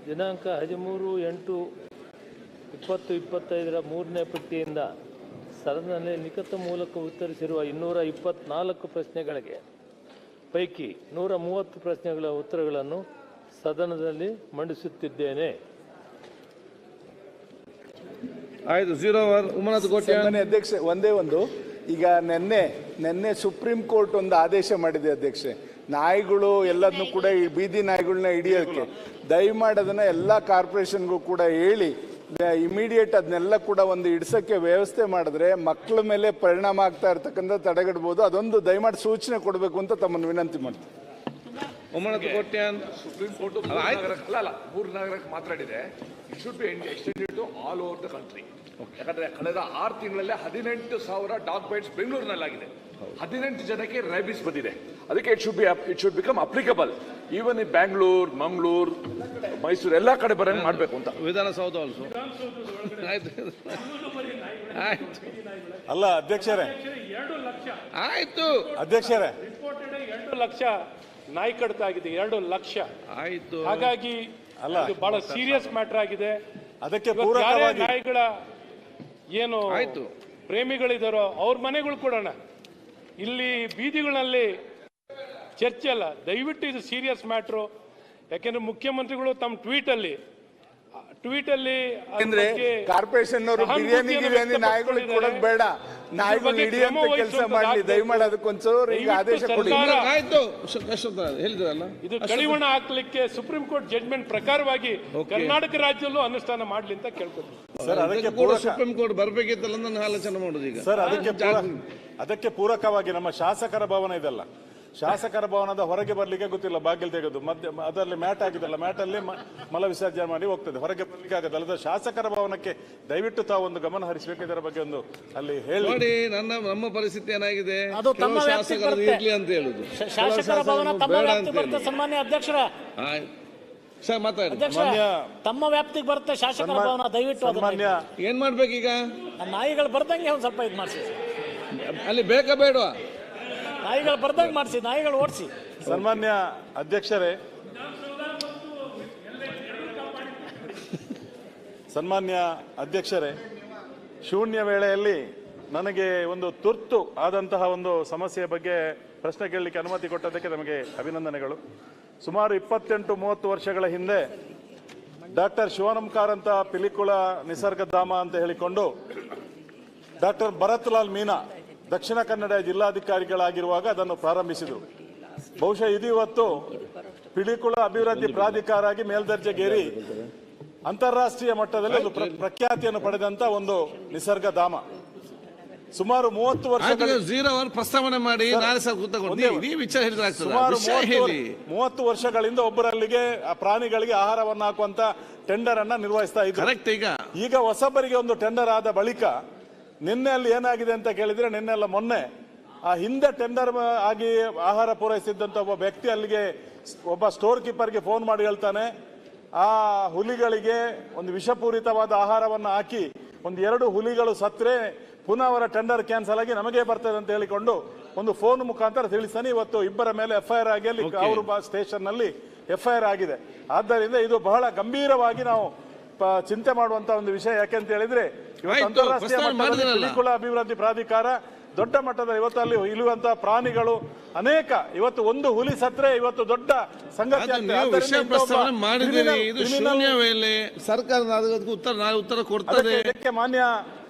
ದಿನಾಂಕ 13/8/2025 3ನೇ ಪಟ್ಟಿಯಿಂದ ಸದನದಲ್ಲಿ ಲಿಖಿತ ಮೂಲಕ ಉತ್ತರಿಸಿರುವ 224 ಪ್ರಶ್ನೆಗಳಿಗೆ ಪೈಕಿ 130 ಪ್ರಶ್ನೆಗಳ ಉತ್ತರಗಳನ್ನು ಸದನದಲ್ಲಿ ಮಂಡಿಸುತ್ತಿದ್ದೇನೆ. ಆಯ್ತು. 0 ಉಮ್ಮನತ್ ಸನ್ಮಾನ್ಯ ಅಧ್ಯಕ್ಷ, ಒಂದೇ ಒಂದು, ಈಗ ನೆನ್ನೆ ಸುಪ್ರೀಂ ಕೋರ್ಟ್ ಒಂದು ಆದೇಶ ಮಾಡಿದೆ ಅಧ್ಯಕ್ಷೆ, ನಾಯಿಗಳು ಎಲ್ಲದನ್ನು ಕೂಡ ಬೀದಿ ನಾಯಿಗಳನ್ನ ಹಿಡಿಯೋಕ್ಕೆ ದಯಮಾಡಿ ಅದನ್ನ ಎಲ್ಲ ಕಾರ್ಪೊರೇಷನ್ಗೂ ಕೂಡ ಹೇಳಿ ಇಮಿಡಿಯೇಟ್ ಅದನ್ನೆಲ್ಲ ಕೂಡ ಒಂದು ಹಿಡ್ಸಕ್ಕೆ ವ್ಯವಸ್ಥೆ ಮಾಡಿದ್ರೆ ಮಕ್ಕಳ ಮೇಲೆ ಪರಿಣಾಮ ಆಗ್ತಾ ಇರ್ತಕ್ಕಂಥ ತಡೆಗಟ್ಟಬಹುದು. ಅದೊಂದು ದಯಮಾಡಿ ಸೂಚನೆ ಕೊಡಬೇಕು ಅಂತ ತಮ್ಮನ್ನು ವಿನಂತಿ ಮಾಡ್ತೀನಿ. ಸುಪ್ರೀಂ ಕೋರ್ಟ್ ಮೂರು ನಗರಕ್ಕೆ ಮಾತಾಡಿದೆ. It should be extended to all over the country. ಯಾಕಂದ್ರೆ ಕಳೆದ 6 ತಿಂಗಳಲ್ಲಿ 18,000 ಡಾಗ್ ಬೈಟ್ಸ್ ಬೆಂಗಳೂರಿನಲ್ಲಾಗಿದೆ. 18 ಜನಕ್ಕೆ ರೇಬಿಸ್ ಬಂದಿದೆ. ಅದಕ್ಕೆ it should become applicable even in Bangalore, Mangaluru, Mysuru ಎಲ್ಲ ಕಡೆ ಬರಂಗ್ ಮಾಡಬೇಕು ಅಂತ. ವಿಧಾನಸೌಧ ಆಲ್ಸೋ. ಆಯ್ತು. ಅಲ್ಲ ಅಧ್ಯಕ್ಷರೇ, 2 ಲಕ್ಷ ಆಯ್ತು ಅಧ್ಯಕ್ಷರೇ, ರಿಪೋರ್ಟೆಡ್ 2 ಲಕ್ಷ ನಾಯಿ ಕಡಿತ ಆಗಿದೆ. 2 ಲಕ್ಷ ಆಯ್ತು. ಹಾಗಾಗಿ ಇದು ಬಹಳ ಸೀರಿಯಸ್ ಮ್ಯಾಟರ್ ಆಗಿದೆ. ಅದಕ್ಕೆ ನಾಯಿಗಳ ಏನು ಆಯ್ತು ಪ್ರೇಮಿಗಳಿದಾರೋ ಅವ್ರ ಮನೆಗಳು ಕೊಡೋಣ. ಇಲ್ಲಿ ಬೀದಿಗಳಲ್ಲಿ ಚರ್ಚೆ ಅಲ್ಲ, ದಯವಿಟ್ಟು ಇದು ಸೀರಿಯಸ್ ಮ್ಯಾಟ್ರು. ಯಾಕೆಂದ್ರೆ ಮುಖ್ಯಮಂತ್ರಿಗಳು ತಮ್ಮ ಟ್ವೀಟ್ ಅಲ್ಲಿ ಕಾರ್ಪೊರೇಷನ್ ಅವರು ಬಿರಿಯಾನಿ ನಾಯಿಗಳು ಕೊಡೋದು ಬೇಡ, ನಾಯಿಗಳು ಹಿಡಿಯಂತ ಕೆಲಸ ಮಾಡಲಿ ದಯಮಾಡಿ. ಅದಕ್ಕೊಂಚೂರು ಈಗ ಆದೇಶ ಕೊಡಿ. ಆಯ್ತು, ಹೇಳಿದ್ರಲ್ಲ. ಇದು ಕಡಿವಾಣ ಹಾಕ್ಲಿಕ್ಕೆ ಸುಪ್ರೀಂ ಕೋರ್ಟ್ ಜಡ್ಜ್ಮೆಂಟ್ ಪ್ರಕಾರವಾಗಿ ಕರ್ನಾಟಕ ರಾಜ್ಯದಲ್ಲೂ ಅನುಷ್ಠಾನ ಮಾಡ್ಲಿ ಅಂತ ಕೇಳ್ಕೊತೀನಿ ಸರ್. ಅದಕ್ಕೆ ಸುಪ್ರೀಂ ಕೋರ್ಟ್ ಬರ್ಬೇಕಿತ್ತಲ್ಲ ನನ್ನ ಆಲೋಚನೆ ಮಾಡೋದು ಈಗ ಸರ್. ಅದಕ್ಕೆ ಪೂರಕವಾಗಿ ನಮ್ಮ ಶಾಸಕರ ಭವನ ಇದೆಲ್ಲ, ಶಾಸಕರ ಭವನದ ಹೊರಗೆ ಬರ್ಲಿಕ್ಕೆ ಗೊತ್ತಿಲ್ಲ, ಬಾಗಿಲು ತೆಗೆದು ಅದರಲ್ಲಿ ಮ್ಯಾಟ್ ಆಗಿದೆಲ್ಲ, ಮ್ಯಾಟಲ್ಲಿ ಮಲ ವಿಸರ್ಜನೆ ಮಾಡಿ ಹೋಗ್ತದೆ, ಹೊರಗೆ ಬರ್ಲಿಕ್ಕೆ ಆಗೋದಲ್ಲ. ಶಾಸಕರ ಭವನಕ್ಕೆ ದಯವಿಟ್ಟು ತಾವು ಒಂದು ಗಮನ ಹರಿಸಬೇಕು, ಇದರ ಬಗ್ಗೆ ಒಂದು ಅಲ್ಲಿ ಹೇಳಿ. ನೋಡಿ, ನಮ್ಮ ಪರಿಸ್ಥಿತಿ ಏನಾಗಿದೆ, ಶಾಸಕರು ಇರ್ಲಿ ಅಂತ ಹೇಳುದು, ಶಾಸಕರ ಭವನ ತಮ್ಮ ವ್ಯಾಪ್ತಿಗೆ ಬರುತ್ತೆ. ಸನ್ಮಾನ್ಯ ಅಧ್ಯಕ್ಷರ, ಸರ್ ಮಾತಾಡಿ. ತಮ್ಮ ವ್ಯಾಪ್ತಿಗೆ ಬರುತ್ತೆ ಶಾಸಕರ ಭವನ, ದಯವಿಟ್ಟು ಏನ್ ಮಾಡ್ಬೇಕೀಗ? ನಾಯಿಗಳು ಬರ್ದಂಗೆ ಒಂದ್ ಸ್ವಲ್ಪ ಇದು ಮಾಡಿಸಿ, ಅಲ್ಲಿ ಬೇಕಾ ಬೇಡವಾ? ನಾಯಿಗಳು ಬರ್ದಂಗೆ ಮಾಡಿಸಿ, ನಾಯಿಗಳು ಓಡಿಸಿ. ಸನ್ಮಾನ್ಯ ಅಧ್ಯಕ್ಷರೇ, ಶೂನ್ಯ ವೇಳೆಯಲ್ಲಿ ನನಗೆ ಒಂದು ತುರ್ತು ಆದಂತಹ ಒಂದು ಸಮಸ್ಯೆಯ ಬಗ್ಗೆ ಪ್ರಶ್ನೆ ಕೇಳಲಿಕ್ಕೆ ಅನುಮತಿ ಕೊಟ್ಟದಕ್ಕೆ ನಮಗೆ ಅಭಿನಂದನೆಗಳು. ಸುಮಾರು 28-30 ವರ್ಷಗಳ ಹಿಂದೆ ಡಾಕ್ಟರ್ ಶಿವಾನಂದ ಕಾರಂತ ಪಿಲಿಕುಳ ನಿಸರ್ಗಧಾಮ ಅಂತ ಹೇಳಿಕೊಂಡು ಡಾಕ್ಟರ್ ಭರತ್ ಲಾಲ್ ಮೀನಾ ದಕ್ಷಿಣ ಕನ್ನಡ ಜಿಲ್ಲಾಧಿಕಾರಿಗಳಾಗಿರುವಾಗ ಅದನ್ನು ಪ್ರಾರಂಭಿಸಿದರು. ಬಹುಶಃ ಇದು ಇವತ್ತು ಪಿಲಿಕುಳ ಅಭಿವೃದ್ಧಿ ಪ್ರಾಧಿಕಾರ ಆಗಿ ಮೇಲ್ದರ್ಜೆಗೇರಿ ಅಂತಾರಾಷ್ಟ್ರೀಯ ಮಟ್ಟದಲ್ಲಿ ಒಂದು ಪ್ರಖ್ಯಾತಿಯನ್ನು ಪಡೆದಂತ ಒಂದು ನಿಸರ್ಗಧಾಮ. ಸುಮಾರು 30 ವರ್ಷ ಪ್ರಸ್ತಾವನೆ ಮಾಡಿ ಸುಮಾರು 30 ವರ್ಷಗಳಿಂದ ಒಬ್ಬರಲ್ಲಿಗೆ ಪ್ರಾಣಿಗಳಿಗೆ ಆಹಾರವನ್ನು ಹಾಕುವಂತ ಟೆಂಡರ್ ಅನ್ನ ನಿರ್ವಹಿಸ್ತಾ ಇದ್ದಾರೆ. ಈಗ ಹೊಸಬರಿಗೆ ಒಂದು ಟೆಂಡರ್ ಆದ ಬಳಿಕ ನಿನ್ನೆ ಅಲ್ಲಿ ಏನಾಗಿದೆ ಅಂತ ಕೇಳಿದ್ರೆ, ನಿನ್ನೆಲ್ಲ ಮೊನ್ನೆ ಆ ಹಿಂದೆ ಟೆಂಡರ್ ಆಗಿ ಆಹಾರ ಪೂರೈಸಿದ್ದಂತ ಒಬ್ಬ ವ್ಯಕ್ತಿ ಅಲ್ಲಿಗೆ ಒಬ್ಬ ಸ್ಟೋರ್ ಕೀಪರ್ಗೆ ಫೋನ್ ಮಾಡಿ ಹೇಳ್ತಾನೆ, ಆ ಹುಲಿಗಳಿಗೆ ಒಂದು ವಿಷಪೂರಿತವಾದ ಆಹಾರವನ್ನು ಹಾಕಿ 1-2 ಹುಲಿಗಳು ಸತ್ರೆ ಪುನಃ ಅವರ ಟೆಂಡರ್ ಕ್ಯಾನ್ಸಲ್ ಆಗಿ ನಮಗೆ ಬರ್ತದೆ ಅಂತ ಹೇಳಿಕೊಂಡು ಒಂದು ಫೋನ್ ಮುಖಾಂತರ ತಿಳಿಸ್ತಾನೆ ಇವತ್ತು ಇಬ್ಬರ ಮೇಲೆ FIR ಆಗಿ ಅಲ್ಲಿ ಕಾವೂರು ಸ್ಟೇಷನ್ ನಲ್ಲಿ FIR ಆಗಿದೆ. ಆದ್ದರಿಂದ ಇದು ಬಹಳ ಗಂಭೀರವಾಗಿ ನಾವು ಚಿಂತೆ ಮಾಡುವಂತ ಒಂದು ವಿಷಯ. ಯಾಕೆಂತ ಹೇಳಿದ್ರೆ ಇವತ್ತು ಅಂತಾರಾಷ್ಟ್ರೀಯ ಮಟ್ಟದಲ್ಲಿ ಪಿಲಿಕುಳ ಅಭಿವೃದ್ಧಿ ಪ್ರಾಧಿಕಾರ ದೊಡ್ಡ ಮಟ್ಟದ ಇವತ್ತು ಅಲ್ಲಿ ಇರುವಂತಹ ಪ್ರಾಣಿಗಳು ಅನೇಕ, ಇವತ್ತು ಒಂದು ಹುಲಿ ಸತ್ರೆ ಇವತ್ತು ದೊಡ್ಡ ಸಂಗತಿ ಉತ್ತರ ಕೊಡ್ತಾರೆ. ಇದಕ್ಕೆ ಮಾನ್ಯ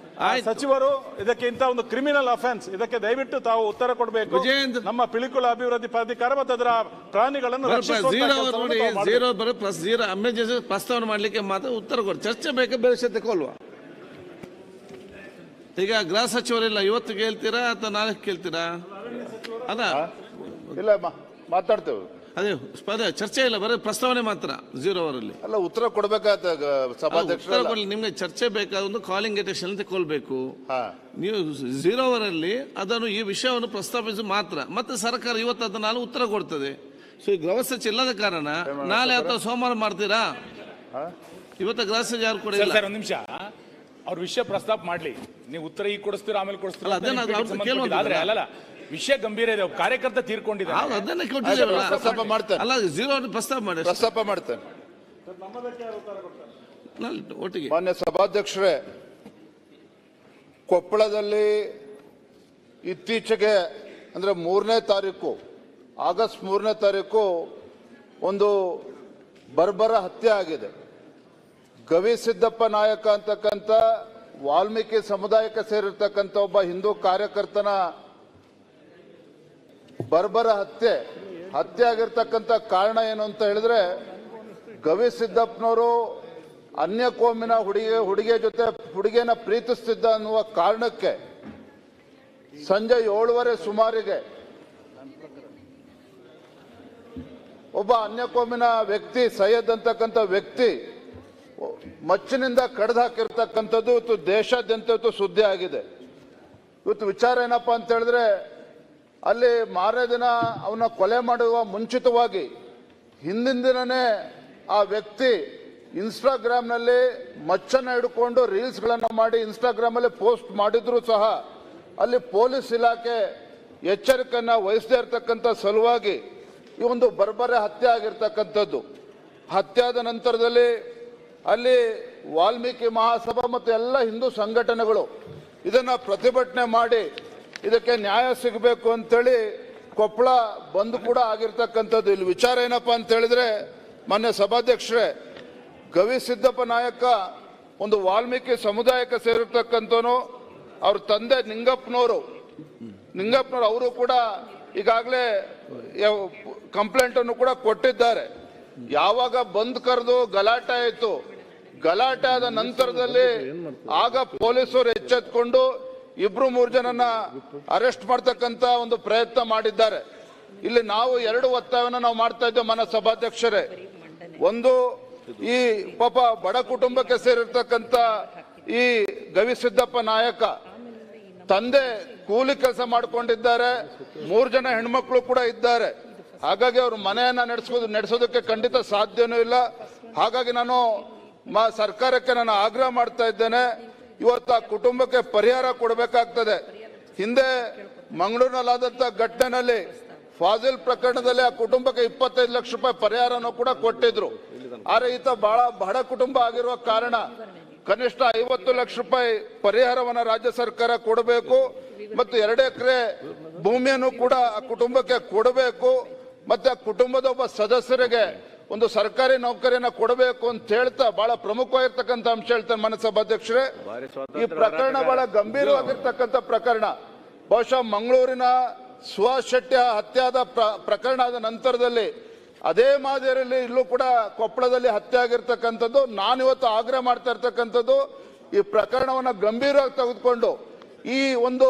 ಸಚಿವರು ಇದಕ್ಕೆ ಇಂತ ಒಂದು ಕ್ರಿಮಿನಲ್ ಅಫೆನ್ಸ್, ಇದಕ್ಕೆ ದಯವಿಟ್ಟು ತಾವು ಉತ್ತರ ಕೊಡಬೇಕು. ನಮ್ಮ ಪಿಲಿಕುಳ ಅಭಿವೃದ್ಧಿ ಪ್ರಾಧಿಕಾರ ಮತ್ತು ಅದರ ಪ್ರಾಣಿಗಳನ್ನು ಪ್ರಸ್ತಾವನೆ ಮಾಡ್ಲಿಕ್ಕೆ ಮಾತ್ರ ಉತ್ತರ ಕೊಡಿ. ಚರ್ಚೆ ಬೇಕಾ ಬೇರೆ ತಗೊಳ್ವಾ? ಈಗ ಗೃಹ ಸಚಿವರಿಲ್ಲ, ಇವತ್ತು ಕೇಳ್ತೀರಾ ಅಥವಾ ನಾಳೆ ಕೇಳ್ತೀರಾ? ಅದ ಇಲ್ಲ ಮಾತಾಡ್ತೇವೆ, ಅದೇ ಚರ್ಚೆ ಇಲ್ಲ, ಬರೀ ಪ್ರಸ್ತಾವನೆ ಮಾತ್ರ 0 ಅವರಲ್ಲಿ. ಅಲ್ಲ ಉತ್ತರ ಕೊಡ್ಬೇಕಾದ ಸಭಾಧ್ಯಕ್ಷ, ನಿಮ್ಗೆ ಚರ್ಚೆ ಬೇಕಾದ ಒಂದು ಕಾಲಿಂಗ್ ಅಟೆನ್ಷನ್ ತಗೊಳ್ಬೇಕು. ನೀವು 0 ಅವರಲ್ಲಿ ಅದನ್ನು ಈ ವಿಷಯವನ್ನು ಪ್ರಸ್ತಾಪಿಸಿ ಮಾತ್ರ, ಮತ್ತೆ ಸರ್ಕಾರ ಇವತ್ತು ಅದನ್ನ ನಾಳೆ ಉತ್ತರ ಕೊಡ್ತದೆ. ಸೊ ಈ ಗೃಹ ಸಚಿವ ಇಲ್ಲದ ಕಾರಣ ನಾಳೆ ಅಥವಾ ಸೋಮವಾರ ಮಾಡ್ತೀರಾ? ಇವತ್ತು ಗೃಹ ಸಚಿವ ಯಾರು ಕೂಡ ಇಲ್ಲ. ಒಂದು ನಿಮಿಷ, ಅವ್ರ ವಿಷಯ ಪ್ರಸ್ತಾಪ ಮಾಡ್ಲಿ, ನೀವು ಉತ್ತರ ಈಗ ಕೊಡಿಸ್ತೀರಾ ಆಮೇಲೆ ಕೊಡಿಸ್ತೀರಾ? ಆದ್ರೆ ಅಲ್ಲ, ವಿಷಯ ಗಂಭೀರ ಇದೆ, ಕಾರ್ಯಕರ್ತ ತೀರ್ಕೊಂಡಿದ್ದಾರೆ. ಅದನ್ನ ಪ್ರಸ್ತಾಪ ಮಾಡ್ತೇನೆ. ಅಲ್ಲ 0 ಪ್ರಸ್ತಾಪ ಮಾಡಿ, ಪ್ರಸ್ತಾಪ ಮಾಡ್ತೇನೆ ಒಟ್ಟಿಗೆ. ಮಾನ್ಯ ಸಭಾಧ್ಯಕ್ಷರೇ, ಕೊಪ್ಪಳದಲ್ಲಿ ಇತ್ತೀಚೆಗೆ ಅಂದ್ರೆ 3ನೇ ತಾರೀಕು, ಆಗಸ್ಟ್ 3ನೇ ತಾರೀಕು ಒಂದು ಬರ್ಬರ ಹತ್ಯೆ ಆಗಿದೆ. ಗವಿಸಿದ್ದಪ್ಪ ನಾಯಕ ಅಂತಕ್ಕಂಥ ವಾಲ್ಮೀಕಿ ಸಮುದಾಯಕ್ಕೆ ಸೇರಿರ್ತಕ್ಕಂಥ ಒಬ್ಬ ಹಿಂದೂ ಕಾರ್ಯಕರ್ತನ ಬರ್ಬರ ಹತ್ಯೆ ಆಗಿರ್ತಕ್ಕಂಥ ಕಾರಣ ಏನು ಅಂತ ಹೇಳಿದ್ರೆ, ಗವಿಸಿದ್ದಪ್ಪನವರು ಅನ್ಯ ಕೋಮಿನ ಹುಡುಗಿಯ ಜೊತೆ ಹುಡುಗಿಯನ್ನ ಪ್ರೀತಿಸ್ತಿದ್ದ ಅನ್ನುವ ಕಾರಣಕ್ಕೆ ಸಂಜೆ 7:30 ಸುಮಾರಿಗೆ ಒಬ್ಬ ಅನ್ಯ ಕೋಮಿನ ವ್ಯಕ್ತಿ, ಸೈಯದ್ ಅಂತಕ್ಕಂಥ ವ್ಯಕ್ತಿ ಮಚ್ಚಿನಿಂದ ಕಡ್ದು ಹಾಕಿರ್ತಕ್ಕಂಥದ್ದು ಇವತ್ತು ದೇಶಾದ್ಯಂತ ಇವತ್ತು ಸುದ್ದಿ ಆಗಿದೆ. ಇವತ್ತು ವಿಚಾರ ಏನಪ್ಪಾ ಅಂತ ಹೇಳಿದ್ರೆ, ಅಲ್ಲಿ ಮಾರನೇ ದಿನ ಅವನ ಕೊಲೆ ಮಾಡುವ ಮುಂಚಿತವಾಗಿ ಹಿಂದಿನ ದಿನನೇ ಆ ವ್ಯಕ್ತಿ ಇನ್ಸ್ಟಾಗ್ರಾಮ್ನಲ್ಲಿ ಮಚ್ಚನ್ನು ಹಿಡ್ಕೊಂಡು ರೀಲ್ಸ್ಗಳನ್ನು ಮಾಡಿ ಇನ್ಸ್ಟಾಗ್ರಾಮಲ್ಲಿ ಪೋಸ್ಟ್ ಮಾಡಿದ್ರು ಸಹ ಅಲ್ಲಿ ಪೊಲೀಸ್ ಇಲಾಖೆ ಎಚ್ಚರಿಕೆಯನ್ನು ವಹಿಸದೇ ಇರತಕ್ಕಂಥ ಸಲುವಾಗಿ ಈ ಒಂದು ಬರ್ಬರ ಹತ್ಯೆ ಆಗಿರ್ತಕ್ಕಂಥದ್ದು. ಹತ್ಯೆ ಆದ ನಂತರದಲ್ಲಿ ಅಲ್ಲಿ ವಾಲ್ಮೀಕಿ ಮಹಾಸಭಾ ಮತ್ತು ಎಲ್ಲ ಹಿಂದೂ ಸಂಘಟನೆಗಳು ಇದನ್ನ ಪ್ರತಿಭಟನೆ ಮಾಡಿ ಇದಕ್ಕೆ ನ್ಯಾಯ ಸಿಗಬೇಕು ಅಂತೇಳಿ ಕೊಪ್ಪಳ ಬಂದ್ ಕೂಡ ಆಗಿರ್ತಕ್ಕಂಥದ್ದು. ಇಲ್ಲಿ ವಿಚಾರ ಏನಪ್ಪಾ ಅಂತ ಹೇಳಿದ್ರೆ, ಮಾನ್ಯ ಸಭಾಧ್ಯಕ್ಷರೇ, ಗವಿಸಿದ್ದಪ್ಪ ನಾಯಕ ಒಂದು ವಾಲ್ಮೀಕಿ ಸಮುದಾಯಕ್ಕೆ ಸೇರಿರ್ತಕ್ಕಂಥವನು. ಅವ್ರ ತಂದೆ ನಿಂಗಪ್ಪನವರು ಅವರು ಕೂಡ ಈಗಾಗಲೇ ಕಂಪ್ಲೇಂಟ್ ಅನ್ನು ಕೂಡ ಕೊಟ್ಟಿದ್ದಾರೆ. ಯಾವಾಗ ಬಂದ್ ಕರೆದು ಗಲಾಟೆ ಆಯಿತು, ಗಲಾಟೆ ಆದ ನಂತರದಲ್ಲಿ ಆಗ ಪೊಲೀಸರು ಎಚ್ಚೆತ್ಕೊಂಡು 2-3 ಜನನ ಅರೆಸ್ಟ್ ಮಾಡ್ತಕ್ಕಂತ ಒಂದು ಪ್ರಯತ್ನ ಮಾಡಿದ್ದಾರೆ. ಇಲ್ಲಿ ನಾವು 2 ಒತ್ತಾಯವನ್ನು ನಾವು ಮಾಡ್ತಾ ಇದ್ದೇವೆ ಮಾನ್ಯ ಸಭಾಧ್ಯಕ್ಷರೇ. ಒಂದು, ಈ ಪಾಪ ಬಡ ಕುಟುಂಬಕ್ಕೆ ಸೇರಿರ್ತಕ್ಕಂಥ ಈ ಗವಿಸಿದ್ದಪ್ಪ ನಾಯಕ ತಂದೆ ಕೂಲಿ ಕೆಲಸ ಮಾಡ್ಕೊಂಡಿದ್ದಾರೆ, 3 ಜನ ಹೆಣ್ಮಕ್ಳು ಕೂಡ ಇದ್ದಾರೆ. ಹಾಗಾಗಿ ಅವ್ರ ಮನೆಯನ್ನ ನಡೆಸೋದಕ್ಕೆ ಖಂಡಿತ ಸಾಧ್ಯನೂ ಇಲ್ಲ. ಹಾಗಾಗಿ ನಾನು ಸರ್ಕಾರಕ್ಕೆ ನಾನು ಆಗ್ರಹ ಮಾಡ್ತಾ ಇದ್ದೇನೆ, ಇವತ್ತು ಆ ಕುಟುಂಬಕ್ಕೆ ಪರಿಹಾರ ಕೊಡಬೇಕಾಗ್ತದೆ. ಹಿಂದೆ ಮಂಗಳೂರಿನಲ್ಲಾದಂಥ ಘಟನೆಯಲ್ಲಿ ಫಾಜಿಲ್ ಪ್ರಕರಣದಲ್ಲಿ ಆ ಕುಟುಂಬಕ್ಕೆ 25 ಲಕ್ಷ ರೂಪಾಯಿ ಪರಿಹಾರನೂ ಕೂಡ ಕೊಟ್ಟಿದ್ರು. ಆದರೆ ಈತ ಬಹಳ ಬಡ ಕುಟುಂಬ ಆಗಿರುವ ಕಾರಣ ಕನಿಷ್ಠ 50 ಲಕ್ಷ ರೂಪಾಯಿ ಪರಿಹಾರವನ್ನು ರಾಜ್ಯ ಸರ್ಕಾರ ಕೊಡಬೇಕು ಮತ್ತು 2 ಎಕರೆ ಭೂಮಿಯನ್ನು ಕೂಡ ಆ ಕುಟುಂಬಕ್ಕೆ ಕೊಡಬೇಕು. ಮತ್ತೆ ಆ ಕುಟುಂಬದ ಒಬ್ಬ ಸದಸ್ಯರಿಗೆ ಒಂದು ಸರ್ಕಾರಿ ನೌಕರಿಯನ್ನ ಕೊಡಬೇಕು ಅಂತ ಹೇಳ್ತಾ ಬಹಳ ಪ್ರಮುಖವಾಗಿರ್ತಕ್ಕಂಥ ಅಂಶ ಹೇಳ್ತಾರೆ ಮಾನ್ಯ ಸಭಾಧ್ಯಕ್ಷರೇ. ಈ ಪ್ರಕರಣ ಬಹಳ ಗಂಭೀರವಾಗಿರ್ತಕ್ಕಂಥ ಪ್ರಕರಣ. ಬಹುಶಃ ಮಂಗಳೂರಿನ ಸುಹಾಸ್ ಶೆಟ್ಟಿ ಹತ್ಯೆಯಾದ ಪ್ರಕರಣ ಆದ ನಂತರದಲ್ಲಿ ಅದೇ ಮಾದರಿಯಲ್ಲಿ ಇಲ್ಲೂ ಕೂಡ ಕೊಪ್ಪಳದಲ್ಲಿ ಹತ್ಯೆ ಆಗಿರ್ತಕ್ಕಂಥದ್ದು. ನಾನಿವತ್ತು ಆಗ್ರಹ ಮಾಡ್ತಾ ಇರ್ತಕ್ಕಂಥದ್ದು, ಈ ಪ್ರಕರಣವನ್ನ ಗಂಭೀರವಾಗಿ ತೆಗೆದುಕೊಂಡು ಈ ಒಂದು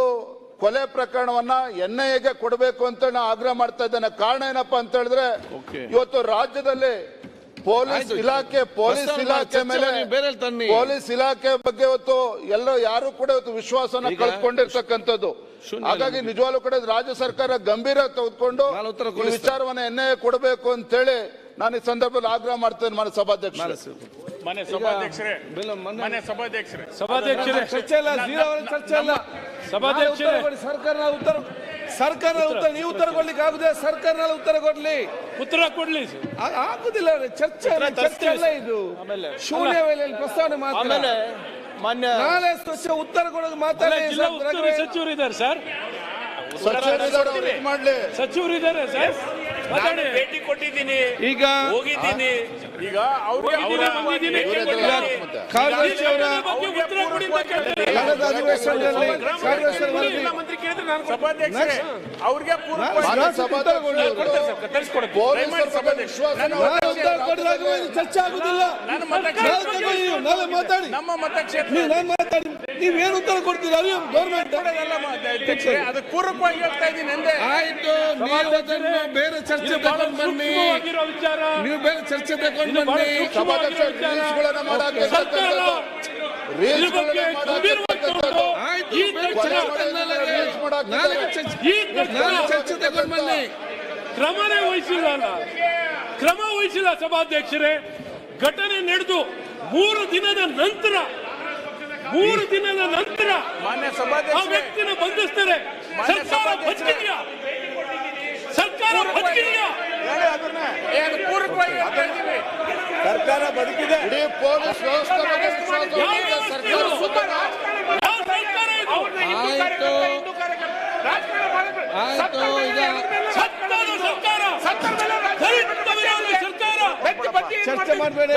ಕೊಲೆ ಪ್ರಕರಣವನ್ನ NIAಗೆ ಕೊಡಬೇಕು ಅಂತ ನಾನು ಆಗ್ರಹ ಮಾಡ್ತಾ ಇದ್ದೇನೆ. ಕಾರಣ ಏನಪ್ಪಾ ಅಂತ ಹೇಳಿದ್ರೆ, ಇವತ್ತು ರಾಜ್ಯದಲ್ಲಿ ಪೊಲೀಸ್ ಇಲಾಖೆ ಮೇಲೆ ಪೊಲೀಸ್ ಇಲಾಖೆ ಬಗ್ಗೆ ಇವತ್ತು ಯಾರು ಕೂಡ ಇವತ್ತು ವಿಶ್ವಾಸನ ಕಳ್ಕೊಂಡಿರ್ತಕ್ಕಂಥದ್ದು. ಹಾಗಾಗಿ ನಿಜವಾಗ್ಲೂ ಕೂಡ ರಾಜ್ಯ ಸರ್ಕಾರ ಗಂಭೀರ ತೆಗೆದುಕೊಂಡು ಈ ವಿಚಾರವನ್ನ NIA ಕೊಡಬೇಕು ಅಂತ ಹೇಳಿ ನಾನು ಈ ಸಂದರ್ಭದಲ್ಲಿ ಆಗ್ರಹ ಮಾಡ್ತೇನೆ ಮಾನ್ಯ ಸಭಾಧ್ಯಕ್ಷ. ಮನೆ ಸಭಾಧ್ಯಕ್ಷರೇ ಸಭಾಧ್ಯಕ್ಷರೇ ಚರ್ಚೆ ಇಲ್ಲ, ಜೀರೋ ಅವರ ಚರ್ಚೆ ಇಲ್ಲ. ಸಭಾಧ್ಯಕ್ಷರೇ ಸರ್ಕಾರ ಉತ್ತರ ನೀವು ಉತ್ತರ ಕೊಡ್ಲಿಕ್ಕೆ ಆಗುದೇ? ಸರ್ಕಾರನಾல ಉತ್ತರ ಕೊಡ್ಲಿ, ಉತ್ತರ ಕೊಡ್ಲಿ. ಆಗುದಿಲ್ಲ. ಚರ್ಚೆ ಅಲ್ಲ ಇದು, ಶೂನ್ಯ ವೇಳೆಯಲ್ಲಿ ಪ್ರಸ್ತಾವನೆ ಮಾತ್ರ. ನಾಳೆ ಉತ್ತರ ಕೊಡೋದು ಮಾತಾಡಿ. ಜಿಲ್ಲಾ ಉಸ್ತುವಾರಿ ಸಚಿವರು ಇದ್ದಾರೆ ಸರ್, ಸಚಿವರು ಇದ್ದಾರೆ ಸರ್. ಭೇಟಿ ಕೊಟ್ಟಿದ್ದೀನಿ, ಈಗ ಹೋಗಿದ್ದೀನಿ. ಈಗ ಅವ್ರಿಗೆ ಕಾರ್ಯದರ್ಶಿ ಅವರ ಕಳೆದ ಅಧಿವೇಶನದಲ್ಲಿ ಮಂತ್ರಿ ಕೇಳಿದ್ರೆ ನಾನು ಸಭಾಧ್ಯಕ್ಷರೇ ಅವ್ರಿಗೆ ಚರ್ಚೆ ಆಗುದಿಲ್ಲ. ನಾಳೆ ಮಾತಾಡಿ, ನಮ್ಮ ಮತಕ್ಷೇತ್ರ ನೀವೇನು ಉತ್ತರ ಕೊಡ್ತೀರಾ? ಗೌರ್ಮೆಂಟ್ ಅದಕ್ಕೆ ಪೂರಕವಾಗಿ ಹೇಳ್ತಾ ಇದ್ದೀನಿ ಅಂದೆ. ಆಯ್ತು, ನೀವು ಅದನ್ನು ಬೇರೆ ಚರ್ಚೆ ತಗೊಂಡು ಬನ್ನಿ, ನೀವು ಬೇರೆ ಚರ್ಚೆ ತಗೊಂಡು ಬನ್ನಿ. ಚರ್ಚೆ ತಗೊಂಡು ಬನ್ನಿ. ಕ್ರಮನೇ ವಹಿಸಿಲ್ಲ, ಕ್ರಮ ವಹಿಸಿಲ್ಲ ಸಭಾಧ್ಯಕ್ಷರೇ. ಘಟನೆ ನಡೆದು 3 ದಿನದ ನಂತರ ಮಾನ್ಯ ಆ ಸಭಾಧ್ಯಕ್ಷರೇ ವ್ಯಕ್ತಿನ ಬಂಧಿಸ್ತಾರೆ. ಸರ್ಕಾರ ಬದುಕಿದೆಯಾ? ಪೂರಕವಾಗಿ ಹೇಳ್ತಾ ಇದ್ದೀವಿ. ಸರ್ಕಾರ ಬದುಕಿದೆ. ಇಡೀ ಪೊಲೀಸ್ ವ್ಯವಸ್ಥೆ ಚರ್ಚೆ ಮಾಡಬೇಡಿ.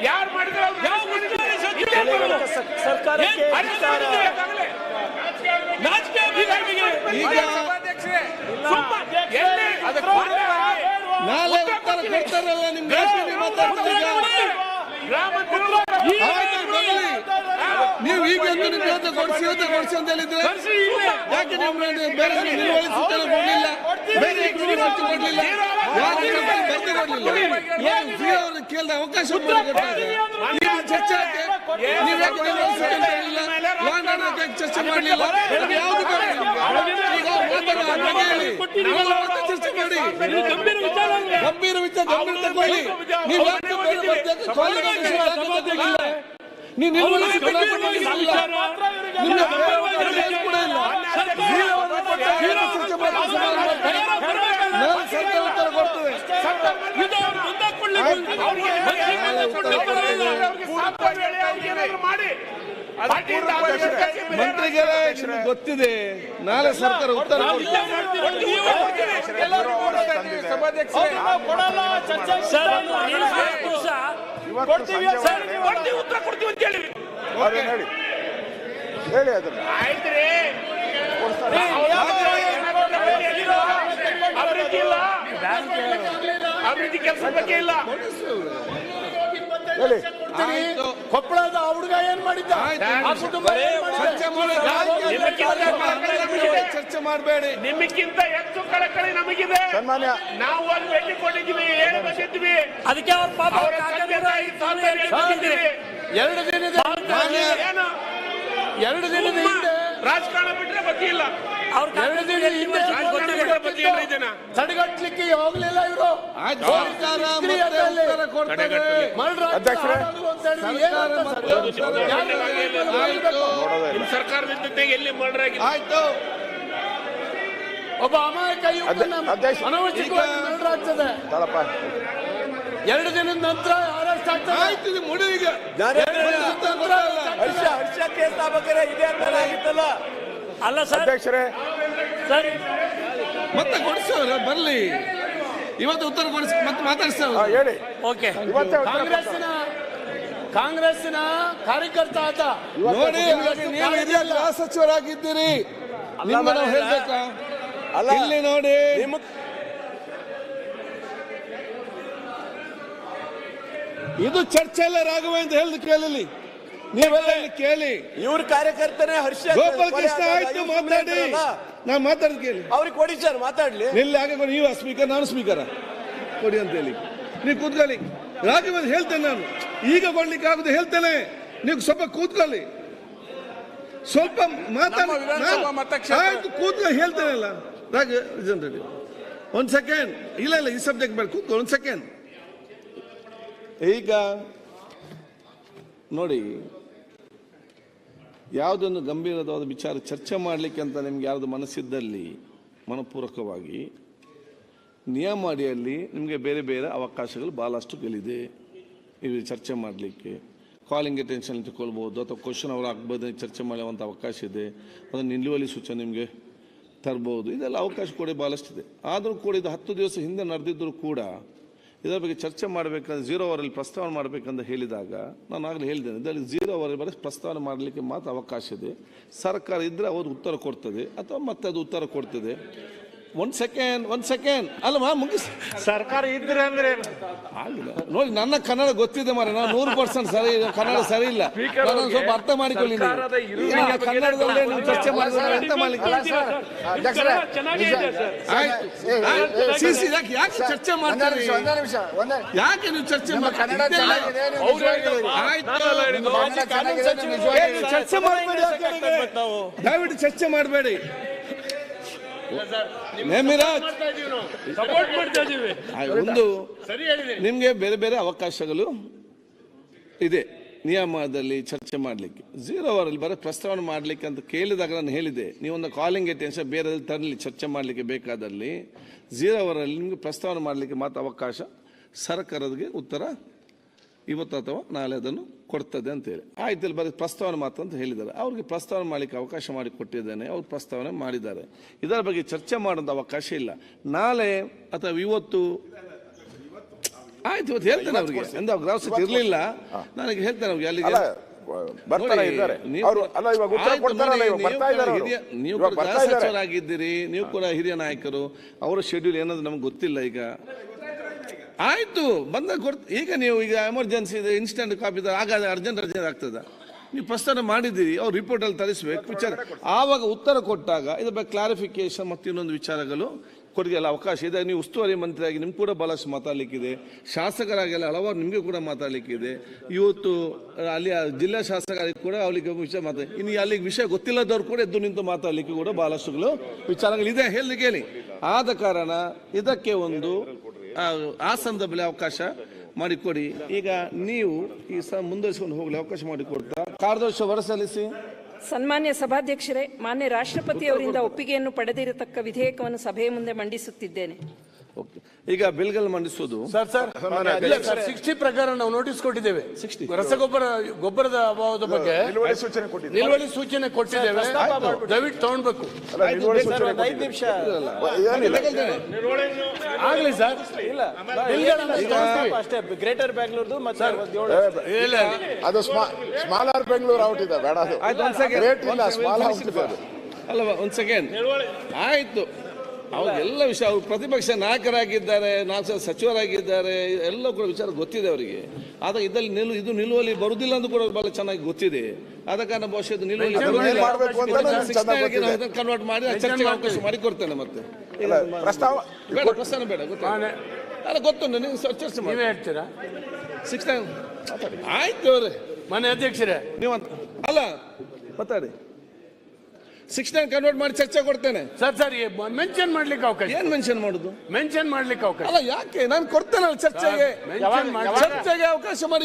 ಯಾರು ಮಾಡಿದ್ರೆ ನಾಳೆ ಉತ್ತರ ಕೊಡ್ತಾರಲ್ಲ ನಿಮ್ಗೆ. ನೀವು ಈಗ ಕೊಡಿಸಿ ಅಂತ ಹೇಳಿದ್ರೆ ಯಾಕೆ ನೀವು ಬೇರೆ ನಿರ್ವಹಿಸುತ್ತಲೇ ಕೊಡ್ಲಿಲ್ಲ, ಬೇರೆ ಕೊಡ್ಲಿಲ್ಲ, ಬರ್ದು ಕೊಡ್ಲಿಲ್ಲ, ಕೇಳಿದ ಅವಕಾಶ ಚರ್ಚೆ ನೀವು ಯಾಕೆ ನಿರ್ವಹಿಸುತ್ತಿಲ್ಲ, ಚರ್ಚೆ ಮಾಡಲಿಲ್ಲ, ಯಾವುದು ಚರ್ಚೆ ಮಾಡಿ. ಗಂಭೀರ ವಿಚಾರ ತಗೊಳ್ಳಿ. ನೀವು ನೀವು ನಿರ್ವಹಿಸಿ ಕೂಡ ಇಲ್ಲ. ಸರ್ಕಾರ ಉತ್ತರ ಕೊಡ್ತದೆ. ಮಂತ್ರಿಗಳೇ ಗೊತ್ತಿದೆ, ನಾಳೆ ಸರ್ಕಾರ ಉತ್ತರ ಉತ್ತರ ಕೊಡ್ತೀವಿ ಅಂತ ಹೇಳಿ ಹೇಳಿ ಅದನ್ನ. ಅಭಿವೃದ್ಧಿ ಇಲ್ಲ, ಅಭಿವೃದ್ಧಿ ಕೆಲಸ ಬಗ್ಗೆ ಇಲ್ಲ. ಕೊಪ್ಪಳದ ಹುಡುಗ ಏನ್ ಮಾಡಿದ್ದ? ಚರ್ಚೆ ಮಾಡಬೇಡಿ. ನಿಮಗಿಂತ ಹೆಚ್ಚು ಕಳಕಳಿ ನಮಗಿದೆ. ನಾವು ಅಲ್ಲಿ ಭೇಟಿ ಕೊಟ್ಟಿದ್ದೀವಿ, ಹೇಳಿ ಬಂದಿದ್ವಿ. ಅದಕ್ಕೆ ಅವ್ರ ಪಾಪ 2 ದಿನದ ಹಿಂದೆ ರಾಜಕಾರಣ ಬಿಟ್ರೆ ಬಗ್ಗೆ ಇಲ್ಲ. 2 ದಿನದ ಹಿಂದೆ ತಡೆಗಟ್ಟಲಿಕ್ಕೆ ಹೋಗ್ಲಿಲ್ಲ ಇವರು. ಸರ್ಕಾರದಿಂದ ಎಲ್ಲಿ ಮರ್ಡರ್ ಆಗಿದೆ? ಆಯ್ತು, ಒಬ್ಬ ಅಮಾಯಕ ಅನವಶ್ಯಕವಾಗಿ ಮರ್ಡರ್ ಆಗ್ತದೆ. 2 ದಿನದ ನಂತರ ಅರೆಸ್ಟ್ ಆಗ್ತದೆ. ಆಯ್ತು, ಮುಡಿಗೆ ಹರ್ಷ ಕೇಸ್ ಇದೆ ಅಂತ ಆಗಿತ್ತಲ್ಲ. ಅಲ್ಲ ಸರ್, ಅಧ್ಯಕ್ಷರೇ ಸರ್ ಮತ್ತೆ ಕೊಡಿಸೋರು ಬರ್ಲಿ, ಇವತ್ತು ಉತ್ತರ ಕೊಡಿಸಿ ಮತ್ತೆ ಮಾತಾಡ್ಸೋರು. ಹೇಳಿ. ಓಕೆ. ಕಾಂಗ್ರೆಸ್ಸಿನ ಕಾರ್ಯಕರ್ತ ಆತ. ನೋಡಿ, ನೀವು ಹಿರಿಯ ಗೃಹ ಸಚಿವರಾಗಿದ್ದೀರಿ, ನಿಮ್ಗೆ ನಾವು ಹೇಳ್ಬೇಕಾ? ಇಲ್ಲಿ ನೋಡಿ, ಇದು ಚರ್ಚೆ ಎಲ್ಲ ರಾಘವೇಂದ್ರ ಹೇಳಿದ್ ಕೇಳಲಿ, ನೀವೆಲ್ಲ ಕೇಳಿ. ಇವ್ರ ಕಾರ್ಯಕರ್ತನೇ ಹರ್ಷ ಗೋಪಾಲ್ ಕೃಷ್ಣ. ಆಯ್ತು, ಮಾತಾಡಿ, ನಾನು ಮಾತಾಡಿದ್ ಕೇಳಿ. ಅವ್ರಿಗೆ ಕೊಡಿ ಸರ್, ಮಾತಾಡ್ಲಿ. ನಿಲ್ಲಿ ಹಾಗೆ ನೀವು ಸ್ಪೀಕರ್, ನಾನು ಸ್ಪೀಕರ, ಕೊಡಿ ಅಂತ ಹೇಳಿ ನೀವು ಕೂತ್ಕೊಳ್ಳಿ. ರಾಘವೇಂದ್ರ ಹೇಳ್ತೇನೆ, ನಾನು ಈಗ ಕೊಡ್ಲಿಕ್ಕೆ ಆಗುದು ಹೇಳ್ತೇನೆ, ನೀವು ಸ್ವಲ್ಪ ಕೂತ್ಕೊಳ್ಳಿ, ಸ್ವಲ್ಪ ಮಾತಾಡಿ. ಆಯ್ತು, ಕೂತ್ಕೊಳ್ಳಿ, ಹೇಳ್ತೇನಲ್ಲ ರಾಘವೇಂದ್ರ. 1 ಸೆಕೆಂಡ್. ಇಲ್ಲ, ಈ ಸಬ್ಜೆಕ್ಟ್ ಬೇಡ, ಕೂತ್ಕೊಳ್ಳಿ 1 ಸೆಕೆಂಡ್. ಈಗ ನೋಡಿ, ಯಾವುದೊಂದು ಗಂಭೀರವಾದ ವಿಚಾರ ಚರ್ಚೆ ಮಾಡಲಿಕ್ಕೆ ಅಂತ ನಿಮ್ಗೆ ಯಾವುದು ಮನಸ್ಸಿದ್ದಲ್ಲಿ ಮನಪೂರ್ವಕವಾಗಿ ನಿಯಮ ಅಡಿಯಲ್ಲಿ ನಿಮಗೆ ಬೇರೆ ಬೇರೆ ಅವಕಾಶಗಳು ಭಾಳಷ್ಟುಗಳಿದೆ. ಇದು ಚರ್ಚೆ ಮಾಡಲಿಕ್ಕೆ ಕಾಲಿಂಗ್ ಅಟೆನ್ಷನ್ ತಗೊಳ್ಬೋದು, ಅಥವಾ ಕ್ವಶನ್ ಅವರು ಆಗ್ಬೋದು, ಚರ್ಚೆ ಮಾಡುವಂಥ ಅವಕಾಶ ಇದೆ. ಅದನ್ನು ನಿಲ್ಲುವಲ್ಲಿ ಸೂಚನೆ ನಿಮಗೆ ತರ್ಬೋದು. ಇದೆಲ್ಲ ಅವಕಾಶ ಕೂಡ ಭಾಳಷ್ಟಿದೆ. ಆದರೂ ಕೂಡ ಇದು 10 ದಿವಸ ಹಿಂದೆ ನಡೆದಿದ್ದರೂ ಕೂಡ ಇದರ ಬಗ್ಗೆ ಚರ್ಚೆ ಮಾಡಬೇಕಂದ್ರೆ 0 ಅವರಲ್ಲಿ ಪ್ರಸ್ತಾವನೆ ಮಾಡಬೇಕಂತ ಹೇಳಿದಾಗ ನಾನು ಆಗಲೇ ಹೇಳಿದ್ದೇನೆ, ಇದರಲ್ಲಿ 0 ಅವರಲ್ಲಿ ಬರೀ ಪ್ರಸ್ತಾವನೆ ಮಾಡಲಿಕ್ಕೆ ಮಾತ್ರ ಅವಕಾಶ ಇದೆ. ಸರ್ಕಾರ ಇದ್ದರೆ ಅವರು ಉತ್ತರ ಕೊಡ್ತದೆ ಅಥವಾ ಮತ್ತೆ ಅದು ಉತ್ತರ ಕೊಡ್ತದೆ. ಒಂದು ಸೆಕೆಂಡ್ ಅಲ್ಲಮ್ಮ ಮುಗಿಸ್. ಸರ್ಕಾರ ಇದ್ರೆ ಅಂದ್ರೆ ಆಗಿಲ್ಲ ನೋಡಿ, ನನ್ನ ಕನ್ನಡ ಗೊತ್ತಿದೆ ಮಾರೆ, ನಾನು 100% ಸರಿ ಕನ್ನಡ ಸರಿ ಇಲ್ಲ, ನಾನು ಸ್ವಲ್ಪ ಅರ್ಥ ಮಾಡಿಕೊಳ್ಳಿ. ಕನ್ನಡದಲ್ಲೇ ನೀವು ಚರ್ಚೆ ಮಾಡಿದ್ರೆ ಎಂತ ಮಾಡ್ಲಿಕ್ಕೆ ಯಾಕೆ ಚರ್ಚೆ ಮಾಡ್ತಾರೆ? ಯಾಕೆ ನೀವು ಚರ್ಚೆ ಚರ್ಚೆ ಮಾಡಬೇಡಿ, ದಯವಿಟ್ಟು ಚರ್ಚೆ ಮಾಡಬೇಡಿ. ಒಂದು ನಿಮ್ಗೆ ಬೇರೆ ಬೇರೆ ಅವಕಾಶಗಳು ಇದೆ ನಿಯಮದಲ್ಲಿ ಚರ್ಚೆ ಮಾಡಲಿಕ್ಕೆ. 0 ಅವರಲ್ಲಿ ಬರೀ ಪ್ರಸ್ತಾವನೆ ಮಾಡಲಿಕ್ಕೆ ಅಂತ ಕೇಳಿದಾಗ ನಾನು ಹೇಳಿದೆ, ನೀವೊಂದು ಕಾಲಿಂಗ್ ಅಟೆನ್ಷನ್ ಬೇರೆ ತರಲಿ ಚರ್ಚೆ ಮಾಡಲಿಕ್ಕೆ ಬೇಕಾದಲ್ಲಿ 0 ಅವರಲ್ಲಿ ನಿಮ್ಗೆ ಪ್ರಸ್ತಾವನೆ ಮಾಡಲಿಕ್ಕೆ ಮಾತ್ರ ಅವಕಾಶ. ಸರ್ಕಾರಕ್ಕೆ ಉತ್ತರ ಇವತ್ತು ಅಥವಾ ನಾಳೆ ಅದನ್ನು ಕೊಡ್ತದೆ ಅಂತೇಳಿ ಆಯ್ತು. ಇಲ್ಲಿ ಬರೀ ಪ್ರಸ್ತಾವನೆ ಮಾತ್ರ ಅಂತ ಹೇಳಿದ್ದಾರೆ. ಅವ್ರಿಗೆ ಪ್ರಸ್ತಾವನೆ ಮಾಡಲಿಕ್ಕೆ ಅವಕಾಶ ಮಾಡಿ ಕೊಟ್ಟಿದ್ದೇನೆ, ಅವ್ರು ಪ್ರಸ್ತಾವನೆ ಮಾಡಿದ್ದಾರೆ. ಇದರ ಬಗ್ಗೆ ಚರ್ಚೆ ಮಾಡೋದು ಅವಕಾಶ ಇಲ್ಲ. ನಾಳೆ ಅಥವಾ ಇವತ್ತು ಆಯ್ತು, ಇವತ್ತು ಹೇಳ್ತೇನೆ ಅವ್ರಿಗೆ, ಎಂದು ಅವ್ರಿಗೆ ಅವಶ್ಯಕತೆ ಇರಲಿಲ್ಲ, ನನಗೆ ಹೇಳ್ತೇನೆ ಅವ್ರಿಗೆ ಅಲ್ಲಿಗೆ ನೀವು ಕೂಡ ಸಚಿವರಾಗಿದ್ದೀರಿ, ನೀವು ಕೂಡ ಹಿರಿಯ ನಾಯಕರು, ಅವರ ಶೆಡ್ಯೂಲ್ ಏನಾದ್ರು ನಮ್ಗೆ ಗೊತ್ತಿಲ್ಲ. ಈಗ ಆಯ್ತು ಬಂದ ಈಗ ನೀವು ಈಗ ಎಮರ್ಜೆನ್ಸಿ ಇದೆ, ಇನ್ಸ್ಟೆಂಟ್ ಕಾಪಿ ಆಗ ಅರ್ಜೆಂಟ್ ಆಗ್ತದ. ನೀವು ಪ್ರಸ್ತಾವನೆ ಮಾಡಿದ್ದೀರಿ, ಅವ್ರು ರಿಪೋರ್ಟಲ್ಲಿ ತರಿಸ್ಬೇಕು ವಿಚಾರ, ಆವಾಗ ಉತ್ತರ ಕೊಟ್ಟಾಗ ಇದ್ರ ಬಗ್ಗೆ ಕ್ಲಾರಿಫಿಕೇಶನ್ ಮತ್ತು ಇನ್ನೊಂದು ವಿಚಾರಗಳು ಕೊಡಗೆಲ್ಲ ಅವಕಾಶ ಇದೆ. ನೀವು ಉಸ್ತುವಾರಿ ಮಂತ್ರಿಯಾಗಿ ನಿಮ್ಗೆ ಕೂಡ ಭಾಳಷ್ಟು ಮಾತಾಡಲಿಕ್ಕಿದೆ, ಶಾಸಕರಾಗೆಲ್ಲ ಹಲವಾರು ನಿಮಗೆ ಕೂಡ ಮಾತಾಡಲಿಕ್ಕಿದೆ. ಇವತ್ತು ಅಲ್ಲಿ ಜಿಲ್ಲಾ ಶಾಸಕರಿಗೆ ಕೂಡ ಅವರಿಗೆ ವಿಷಯ ಇನ್ನು ಅಲ್ಲಿಗೆ ವಿಷಯ ಗೊತ್ತಿಲ್ಲದವ್ರು ಕೂಡ ಎದ್ದು ನಿಂತು ಮಾತಾಡಲಿಕ್ಕೆ ಕೂಡ ಭಾಳಷ್ಟುಗಳು ವಿಚಾರಗಳಿದೆ ಹೇಳಿ. ಆದ ಕಾರಣ ಇದಕ್ಕೆ ಒಂದು ಆ ಸಂದರ್ಭದಲ್ಲಿ ಅವಕಾಶ ಮಾಡಿಕೊಡಿ. ಈಗ ನೀವು ಈ ಮುಂದುವರಿಸಿಕೊಂಡು ಹೋಗಲಿ ಅವಕಾಶ ಮಾಡಿಕೊಡ್ತಾ ಕಾರ್ಯದರ್ಶಿ ಹೊರಸಲ್ಲಿಸಿ. ಸನ್ಮಾನ್ಯ ಸಭಾಧ್ಯಕ್ಷರೇ, ಮಾನ್ಯ ರಾಷ್ಟ್ರಪತಿಯವರಿಂದ ಒಪ್ಪಿಗೆಯನ್ನು ಪಡೆದಿರತಕ್ಕ ವಿಧೇಯಕವನ್ನು ಸಭೆಯ ಮುಂದೆ ಮಂಡಿಸುತ್ತಿದ್ದೇನೆ. ಈಗ ಬಿಲ್ಗಳು ಮಂಡಿಸುವುದು 60 ಪ್ರಕಾರ ನಾವು ನೋಟಿಸ್ ಕೊಟ್ಟಿದ್ದೇವೆ. ಗೊಬ್ಬರದ ಅಭಾವದ ಬಗ್ಗೆ ನಿಲುವಳಿ ಸೂಚನೆ ಕೊಟ್ಟಿದ್ದೇವೆ, ದಯವಿಟ್ಟು ತಗೊಳ್ಬೇಕು. ಆಗ್ಲಿ ಸರ್, ಅಷ್ಟೇ ಗ್ರೇಟರ್ ಬೆಂಗಳೂರು ಮತ್ತೆ ಅದು ಸ್ಮಾಲರ್ ಬೆಂಗಳೂರು ಔಟ್ ಇದೆ, ಬೇಡ ಅಲ್ಲವಾ. ಒಂದು ಸೆಕೆಂಡ್ ಆಯ್ತು, ಎಲ್ಲ ವಿಷಯ ಅವ್ರು ಪ್ರತಿಪಕ್ಷ ನಾಯಕರಾಗಿದ್ದಾರೆ, 4 ಸಚಿವರಾಗಿದ್ದಾರೆ, ಎಲ್ಲ ಕೂಡ ವಿಚಾರ ಗೊತ್ತಿದೆ ಅವರಿಗೆ. ಆದಾಗ ಇದರಲ್ಲಿ ಇದು ನಿಲುವಲ್ಲಿ ಬರುವುದಿಲ್ಲ ಅಂತ ಕೂಡ ಬಹಳ ಚೆನ್ನಾಗಿ ಗೊತ್ತಿದೆ. ಆದ ಕಾರಣ ಬಹುಶಃ ಇದು ನಿಲುವಲ್ಲಿ ಕನ್ವರ್ಟ್ ಮಾಡಿ ಚರ್ಚೆಗೆ ಅವಕಾಶ ಮಾಡಿಕೊಡ್ತೇನೆ. ಮತ್ತೆ ಬೇಡ ಪ್ರಶ್ನೆ ಬೇಡ, ಅಲ್ಲ ಗೊತ್ತುಂಟು, ನೀವು ಚರ್ಚೆ ಮಾಡಿ ಹೇಳ್ತೀರಾ. 69 ಆಯ್ತು ಅವರೇ ಮನೆ ಅಧ್ಯಕ್ಷರೇ, ನೀವು ಅಲ್ಲ ಮಾತಾಡಿ. 69 ಕನ್ವರ್ಟ್ ಮಾಡಿ ಚರ್ಚೆ ಕೊಡ್ತೇನೆ. ಸರ್ ಮೆನ್ಷನ್ ಮಾಡ್ಲಿಕ್ಕೆ ಅವಕಾಶ. ಏನ್ ಮೆನ್ಷನ್ ಮಾಡುದು? ಮೆನ್ಷನ್ ಮಾಡ್ಲಿಕ್ಕೆ ಅವಕಾಶ ಅಲ್ಲ, ಯಾಕೆ ನಾನು ಕೊಡ್ತೇನಲ್ಲ ಚರ್ಚೆಗೆ ಅವಕಾಶ ಮಾಡಿ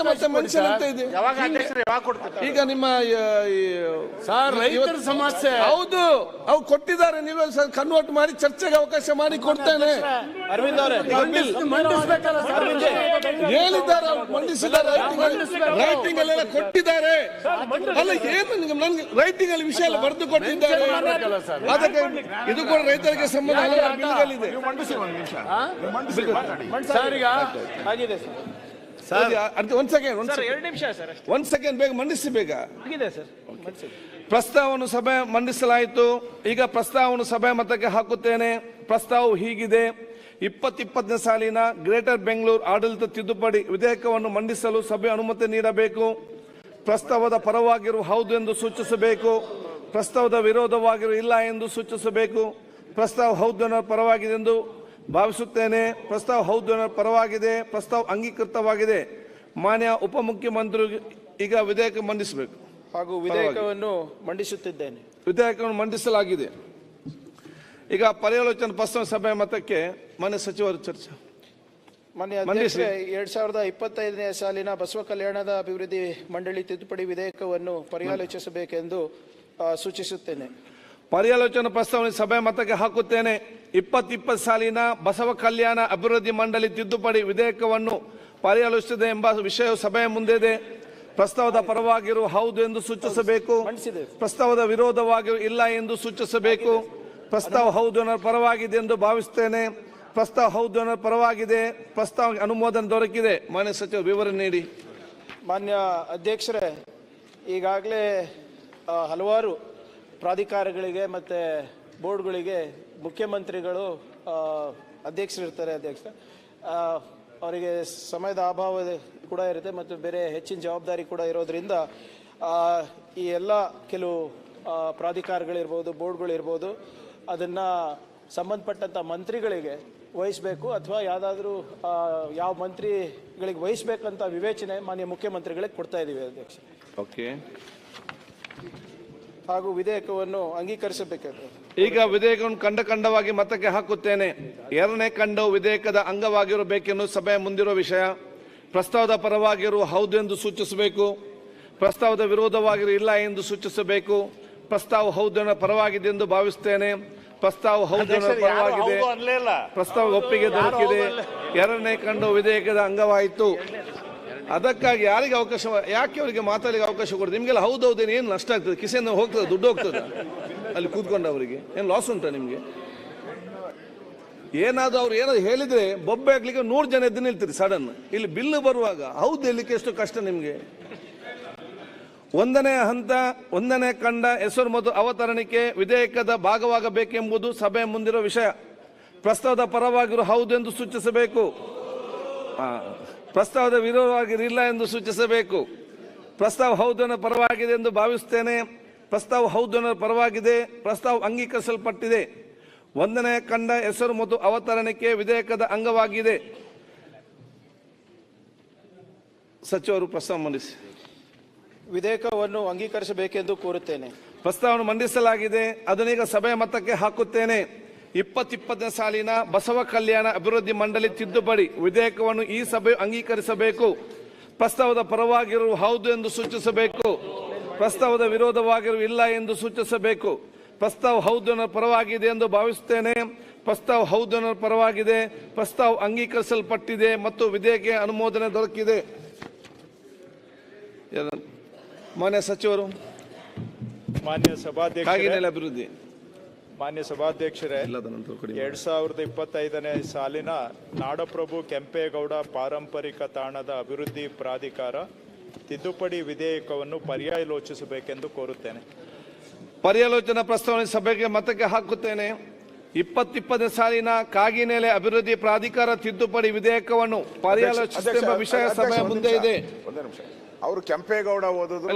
ಮತ್ತೆ ಮೆನ್ಷನ್ ಅಂತ ಇದೆ. ಈಗ ನಿಮ್ಮ ರೈತರ ಸಮಸ್ಯೆ ಹೌದು, ಅವು ಕೊಟ್ಟಿದ್ದಾರೆ, ನೀವೇ ಕನ್ವರ್ಟ್ ಮಾಡಿ ಚರ್ಚೆಗೆ ಅವಕಾಶ ಮಾಡಿ ಕೊಡ್ತೇನೆ ಹೇಳಿದ್ದಾರೆ, ಮಂಡಿಸಿದ್ದಾರೆ, ರೈಟಿಂಗ್ ಅಲ್ಲೆಲ್ಲ ಕೊಟ್ಟಿದ್ದಾರೆ. ಅಲ್ಲ ಏನು ನನ್ಗೆ ರೈಟಿಂಗ್ ಅಲ್ಲಿ ವಿಷಯ ಬರೆದು ಕೊಟ್ಟಿದ್ದಾರೆ. ಅದಕ್ಕೆ ಇದು ಕೂಡ ರೈತರಿಗೆ ಸಂಬಂಧ ಬಿಲ್ಗಳಿದೆ. ಒಂದ್ ಸೆಕೆಂಡ್ ಬೇಗ ಮಂಡಿಸಿ, ಬೇಗ ಪ್ರಸ್ತಾವವನ್ನು ಸಭೆ ಮಂಡಿಸಲಾಯಿತು. ಈಗ ಪ್ರಸ್ತಾವವನ್ನು ಸಭೆ ಮತಕ್ಕೆ ಹಾಕುತ್ತೇನೆ. ಪ್ರಸ್ತಾವ ಹೀಗಿದೆ: 2020ನೇ ಸಾಲಿನ ಗ್ರೇಟರ್ ಬೆಂಗಳೂರು ಆಡಳಿತ ತಿದ್ದುಪಡಿ ವಿಧೇಯಕವನ್ನು ಮಂಡಿಸಲು ಸಭೆ ಅನುಮತಿ ನೀಡಬೇಕು. ಪ್ರಸ್ತಾವದ ಪರವಾಗಿರುವ ಹೌದು ಎಂದು ಸೂಚಿಸಬೇಕು. ಪ್ರಸ್ತಾವದ ವಿರೋಧವಾಗಿರುವ ಇಲ್ಲ ಎಂದು ಸೂಚಿಸಬೇಕು. ಪ್ರಸ್ತಾವ ಹೌದು ಪರವಾಗಿದೆ ಎಂದು ಭಾವಿಸುತ್ತೇನೆ. ಪ್ರಸ್ತಾವ ಹೌದು ಪರವಾಗಿದೆ. ಪ್ರಸ್ತಾವ ಅಂಗೀಕೃತವಾಗಿದೆ. ಮಾನ್ಯ ಉಪಮುಖ್ಯಮಂತ್ರಿ ಈಗ ವಿಧೇಯಕ ಮಂಡಿಸಬೇಕು. ಹಾಗೂ ವಿಧೇಯಕವನ್ನು ಮಂಡಿಸುತ್ತಿದ್ದೇನೆ. ವಿಧೇಯಕವನ್ನು ಮಂಡಿಸಲಾಗಿದೆ. ಈಗ ಪರ್ಯಾಲೋಚನಾ ಪ್ರಸ್ತಾವ ಸಭೆ ಮತಕ್ಕೆ ಮಾನ್ಯ ಸಚಿವರು ಚರ್ಚೆ. ಮಾನ್ಯ ಅಧ್ಯಕ್ಷರೇ, 2025ನೇ ಸಾಲಿನ ಬಸವ ಕಲ್ಯಾಣದ ಅಭಿವೃದ್ಧಿ ಮಂಡಳಿ ತಿದ್ದುಪಡಿ ವಿಧೇಯಕವನ್ನು ಪರ್ಯಾಲೋಚಿಸಬೇಕೆಂದು ಸೂಚಿಸುತ್ತೇನೆ. ಪರ್ಯಾಲೋಚನಾ ಪ್ರಸ್ತಾವನೆ ಸಭೆ ಮತಕ್ಕೆ ಹಾಕುತ್ತೇನೆ. 2020 ಸಾಲಿನ ಬಸವ ಕಲ್ಯಾಣ ಅಭಿವೃದ್ಧಿ ಮಂಡಳಿ ತಿದ್ದುಪಡಿ ವಿಧೇಯಕವನ್ನು ಪರ್ಯಾಲೋಚಿಸಿದೆ ಎಂಬ ವಿಷಯವು ಸಭೆಯ ಮುಂದೆ ಇದೆ. ಪ್ರಸ್ತಾವದ ಪರವಾಗಿರುವ ಹೌದು ಎಂದು ಸೂಚಿಸಬೇಕು. ಪ್ರಸ್ತಾವದ ವಿರೋಧವಾಗಿರುವ ಇಲ್ಲ ಎಂದು ಸೂಚಿಸಬೇಕು. ಪ್ರಸ್ತಾವ ಹೌದು ಅನ್ನೋ ಪರವಾಗಿದೆ ಎಂದು ಭಾವಿಸುತ್ತೇನೆ. ಪ್ರಸ್ತಾವ ಹೌದು ಅನ್ನೋ ಪರವಾಗಿದೆ. ಪ್ರಸ್ತಾವಕ್ಕೆ ಅನುಮೋದನೆ ದೊರಕಿದೆ. ಮಾನ್ಯ ಸಚಿವರು ವಿವರಣೆ ನೀಡಿ. ಮಾನ್ಯ ಅಧ್ಯಕ್ಷರೇ, ಈಗಾಗಲೇ ಹಲವಾರು ಪ್ರಾಧಿಕಾರಗಳಿಗೆ ಮತ್ತು ಬೋರ್ಡ್ಗಳಿಗೆ ಮುಖ್ಯಮಂತ್ರಿಗಳು ಅಧ್ಯಕ್ಷರಿರ್ತಾರೆ. ಅವರಿಗೆ ಸಮಯದ ಅಭಾವ ಕೂಡ ಇರುತ್ತೆ ಮತ್ತು ಬೇರೆ ಹೆಚ್ಚಿನ ಜವಾಬ್ದಾರಿ ಕೂಡ ಇರೋದ್ರಿಂದ ಈ ಎಲ್ಲ ಕೆಲವು ಪ್ರಾಧಿಕಾರಗಳಿರ್ಬೋದು, ಬೋರ್ಡ್ಗಳಿರ್ಬೋದು, ಅದನ್ನು ಸಂಬಂಧಪಟ್ಟಂಥ ಮಂತ್ರಿಗಳಿಗೆ ವಹಿಸಬೇಕು ಅಥವಾ ಯಾವುದಾದ್ರೂ ಯಾವ ಮಂತ್ರಿಗಳಿಗೆ ವಹಿಸಬೇಕಂತ ವಿವೇಚನೆ ಮಾನ್ಯ ಮುಖ್ಯಮಂತ್ರಿಗಳಿಗೆ ಕೊಡ್ತಾ ಇದ್ದೀವಿ ಅಧ್ಯಕ್ಷ. ಓಕೆ. ಹಾಗೂ ವಿಧೇಯಕವನ್ನು ಅಂಗೀಕರಿಸಬೇಕಾಗಿದೆ. ಈಗ ವಿಧೇಯಕವನ್ನು ಖಂಡವಾಗಿ ಮತಕ್ಕೆ ಹಾಕುತ್ತೇನೆ. ಎರಡನೇ ಖಂಡವು ವಿಧೇಯಕದ ಅಂಗವಾಗಿರಬೇಕೆನ್ನು ಸಭೆಯ ಮುಂದಿರುವ ವಿಷಯ. ಪ್ರಸ್ತಾವದ ಪರವಾಗಿರುವ ಹೌದು ಎಂದು ಸೂಚಿಸಬೇಕು. ಪ್ರಸ್ತಾವದ ವಿರೋಧವಾಗಿರುವ ಇಲ್ಲ ಎಂದು ಸೂಚಿಸಬೇಕು. ಪ್ರಸ್ತಾವ ಹೌದು ಪರವಾಗಿದೆ ಎಂದು ಭಾವಿಸುತ್ತೇನೆ. ಪ್ರಸ್ತಾವ ಹೌದು ಪರವಾಗಿದೆ. ಪ್ರಸ್ತಾವ ಒಪ್ಪಿಗೆ ದೊರಕಿದೆ. ಎರಡನೇ ಖಂಡವು ವಿಧೇಯಕದ ಅಂಗವಾಯಿತು. ಅದಕ್ಕಾಗಿ ಯಾರಿಗೆ ಅವಕಾಶ, ಯಾಕೆ ಅವರಿಗೆ ಮಾತಾಡಲಿಕ್ಕೆ ಅವಕಾಶ ಕೊಡ್ತೀವಿ? ನಿಮಗೆಲ್ಲ ಹೌದೇನು ಏನು ನಷ್ಟ ಆಗ್ತದೆ? ಕಿಸೆಯನ್ನು ಹೋಗ್ತದೆ, ದುಡ್ಡು ಹೋಗ್ತದೆ ಅಲ್ಲಿ ಕೂತ್ಕೊಂಡವರಿಗೆ? ಏನು ಲಾಸ್ ಉಂಟಾ ನಿಮಗೆ? ಏನಾದರೂ ಅವ್ರು ಏನಾದ್ರು ಹೇಳಿದ್ರೆ ಬೊಬ್ಬೆ ಹಾಕ್ಲಿಕ್ಕೆ 100 ಜನ ಎದ್ದು ನಿಲ್ತೀರಿ ಸಡನ್. ಇಲ್ಲಿ ಬಿಲ್ಲು ಬರುವಾಗ ಹೌದು ಹೇಳಲಿಕ್ಕೆ ಎಷ್ಟು ಕಷ್ಟ ನಿಮಗೆ. ಒಂದನೇ ಹಂತ, ಒಂದನೇ ಖಂಡ ಹೆಸರು ಮತ್ತು ಅವತರಣಿಕೆ ವಿಧೇಯಕದ ಭಾಗವಾಗಬೇಕೆಂಬುದು ಸಭೆಯ ಮುಂದಿರುವ ವಿಷಯ. ಪ್ರಸ್ತಾವದ ಪರವಾಗಿರುವ ಹೌದು ಎಂದು ಸೂಚಿಸಬೇಕು. ಪ್ರಸ್ತಾವದ ವಿರೋಧವಾಗಿರಲಿಲ್ಲ ಎಂದು ಸೂಚಿಸಬೇಕು. ಪ್ರಸ್ತಾವ ಹೌದನ್ನು ಪರವಾಗಿದೆ ಎಂದು ಭಾವಿಸುತ್ತೇನೆ. ಪ್ರಸ್ತಾವ ಹೌದನ್ನು ಪರವಾಗಿದೆ. ಪ್ರಸ್ತಾವ ಅಂಗೀಕರಿಸಲ್ಪಟ್ಟಿದೆ. ಒಂದನೇ ಖಂಡ ಹೆಸರು ಮತ್ತು ಅವತರಣಿಕೆ ವಿಧೇಯಕದ ಅಂಗವಾಗಿದೆ. ಸಚಿವರು ಪ್ರಸ್ತಾವ ಮಂಡಿಸಿ. ವಿಧೇಯಕವನ್ನು ಅಂಗೀಕರಿಸಬೇಕೆಂದು ಕೋರುತ್ತೇನೆ. ಪ್ರಸ್ತಾವವನ್ನು ಮಂಡಿಸಲಾಗಿದೆ. ಅದನ್ನೀಗ ಸಭೆಯ ಮತಕ್ಕೆ ಹಾಕುತ್ತೇನೆ. 2020ನೇ ಸಾಲಿನ ಬಸವ ಕಲ್ಯಾಣ ಅಭಿವೃದ್ಧಿ ಮಂಡಳಿ ತಿದ್ದುಪಡಿ ವಿಧೇಯಕವನ್ನು ಈ ಸಭೆಯು ಅಂಗೀಕರಿಸಬೇಕು. ಪ್ರಸ್ತಾವದ ಪರವಾಗಿರುವ ಹೌದು ಎಂದು ಸೂಚಿಸಬೇಕು. ಪ್ರಸ್ತಾವದ ವಿರೋಧವಾಗಿರುವ ಇಲ್ಲ ಎಂದು ಸೂಚಿಸಬೇಕು. ಪ್ರಸ್ತಾವ ಹೌದು ಪರವಾಗಿದೆ ಎಂದು ಭಾವಿಸುತ್ತೇನೆ. ಪ್ರಸ್ತಾವ ಹೌದು ಪರವಾಗಿದೆ. ಪ್ರಸ್ತಾವ ಅಂಗೀಕರಿಸಲ್ಪಟ್ಟಿದೆ ಮತ್ತು ವಿಧೇಯಕ ಅನುಮೋದನೆ ದೊರಕಿದೆ. ಮಾನ್ಯ ಸಚಿವರು. ಮಾನ್ಯ ಸಭಾಧ್ಯಕ್ಷರೇ, ಅಭಿವೃದ್ಧಿ ಮಾನ್ಯ ಸಭಾಧ್ಯಕ್ಷರೇ, 2025ನೇ ಸಾಲಿನ ನಾಡಪ್ರಭು ಕೆಂಪೇಗೌಡ ಪಾರಂಪರಿಕ ತಾಣದ ಅಭಿವೃದ್ಧಿ ಪ್ರಾಧಿಕಾರ ತಿದ್ದುಪಡಿ ವಿಧೇಯಕವನ್ನು ಪರ್ಯಾಲೋಚಿಸಬೇಕೆಂದು ಕೋರುತ್ತೇನೆ. ಪರ್ಯಾಲೋಚನಾ ಪ್ರಸ್ತಾವನೆ ಸಭೆಗೆ ಮತಕ್ಕೆ ಹಾಕುತ್ತೇನೆ. 2020ನೇ ಸಾಲಿನ ಕಾಗಿನೆಲೆ ಅಭಿವೃದ್ಧಿ ಪ್ರಾಧಿಕಾರ ತಿದ್ದುಪಡಿ ವಿಧೇಯಕವನ್ನು ಪರ್ಯಾಲೋಚಿಸುವ ವಿಷಯ ಸಭೆಯ ಮುಂದೆ ಇದೆ. ಅವರು ಕೆಂಪೇಗೌಡ ಓದಿದ್ರು,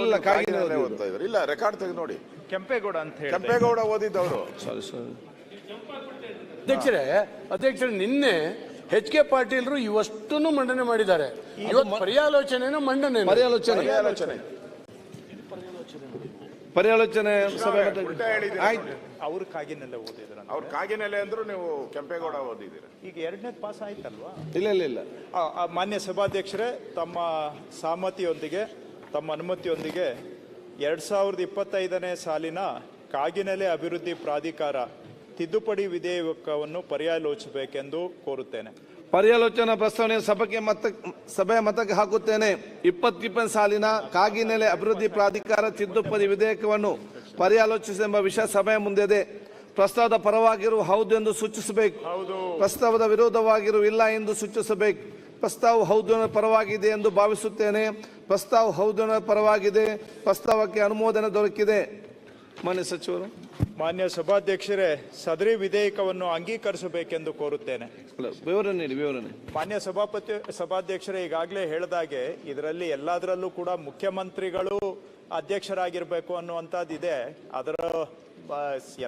ಇಲ್ಲ ರೆಕಾರ್ಡ್ ತೆಗೆದು ನೋಡಿ. ಕೆಂಪೇಗೌಡ ಅಂತ ಹೇಳಿ ಕೆಂಪೇಗೌಡ ಓದಿದ್ದವರು. ಅಧ್ಯಕ್ಷರೇ, ನಿನ್ನೆ HK ಪಾಟೀಲ್ರು ಇವಷ್ಟನ್ನು ಮಂಡನೆ ಮಾಡಿದ್ದಾರೆ. ಇವತ್ತು ಪರ್ಯಾಲೋಚನೆ ಸಭೆ ಅವ್ರ ಕಾಗಿನೆಲೆ ಓದಿದ್ರು. ಅವ್ರ ಕಾಗಿನೆಲೆ ಅಂದ್ರು, ನೀವು ಕೆಂಪೇಗೌಡ ಓದಿದ್ದೀರ. ಈಗ ಎರಡನೇ ಪಾಸ್ ಆಯ್ತಲ್ವಾ? ಇಲ್ಲ. ಮಾನ್ಯ ಸಭಾಧ್ಯಕ್ಷರೇ, ತಮ್ಮ ಸಹಮತಿಯೊಂದಿಗೆ, ತಮ್ಮ ಅನುಮತಿಯೊಂದಿಗೆ 2025ನೇ ಸಾಲಿನ ಕಾಗಿನೆಲೆ ಅಭಿವೃದ್ಧಿ ಪ್ರಾಧಿಕಾರ ತಿದ್ದುಪಡಿ ವಿಧೇಯಕವನ್ನು ಪರ್ಯಾಲೋಚಿಸಬೇಕೆಂದು ಕೋರುತ್ತೇನೆ. ಪರ್ಯಾಲೋಚನಾ ಪ್ರಸ್ತಾವನೆ ಸಭೆಯ ಮತಕ್ಕೆ ಹಾಕುತ್ತೇನೆ. 2020 ಸಾಲಿನ ಕಾಗಿನೆಲೆ ಅಭಿವೃದ್ಧಿ ಪ್ರಾಧಿಕಾರ ತಿದ್ದುಪಡಿ ವಿಧೇಯಕವನ್ನು ಪರ್ಯಾಲೋಚಿಸೆಂಬ ವಿಷಯ ಸಭೆಯ ಮುಂದೆ ಇದೆ. ಪ್ರಸ್ತಾವದ ಪರವಾಗಿರುವ ಹೌದು ಎಂದು ಸೂಚಿಸಬೇಕು. ಪ್ರಸ್ತಾವದ ವಿರೋಧವಾಗಿರುವ ಇಲ್ಲ ಎಂದು ಸೂಚಿಸಬೇಕು. ಪ್ರಸ್ತಾವ ಹೌದು ಪರವಾಗಿದೆ ಎಂದು ಭಾವಿಸುತ್ತೇನೆ. ಪ್ರಸ್ತಾವ ಹೌದು ಪರವಾಗಿದೆ. ಪ್ರಸ್ತಾವಕ್ಕೆ ಅನುಮೋದನೆ ದೊರಕಿದೆ. ಮಾನ್ಯ ಸಚಿವರು. ಮಾನ್ಯ ಸಭಾಧ್ಯಕ್ಷರೇ, ಸದರಿ ವಿಧೇಯಕವನ್ನು ಅಂಗೀಕರಿಸಬೇಕೆಂದು ಕೋರುತ್ತೇನೆ. ವಿವರಣೆ. ಮಾನ್ಯ ಸಭಾಧ್ಯಕ್ಷರೇ, ಈಗಾಗಲೇ ಹೇಳಿದಾಗೆ ಇದರಲ್ಲಿ ಎಲ್ಲದರಲ್ಲೂ ಕೂಡ ಮುಖ್ಯಮಂತ್ರಿಗಳು ಅಧ್ಯಕ್ಷರಾಗಿರ್ಬೇಕು ಅನ್ನುವಂಥದ್ದಿದೆ. ಅದರ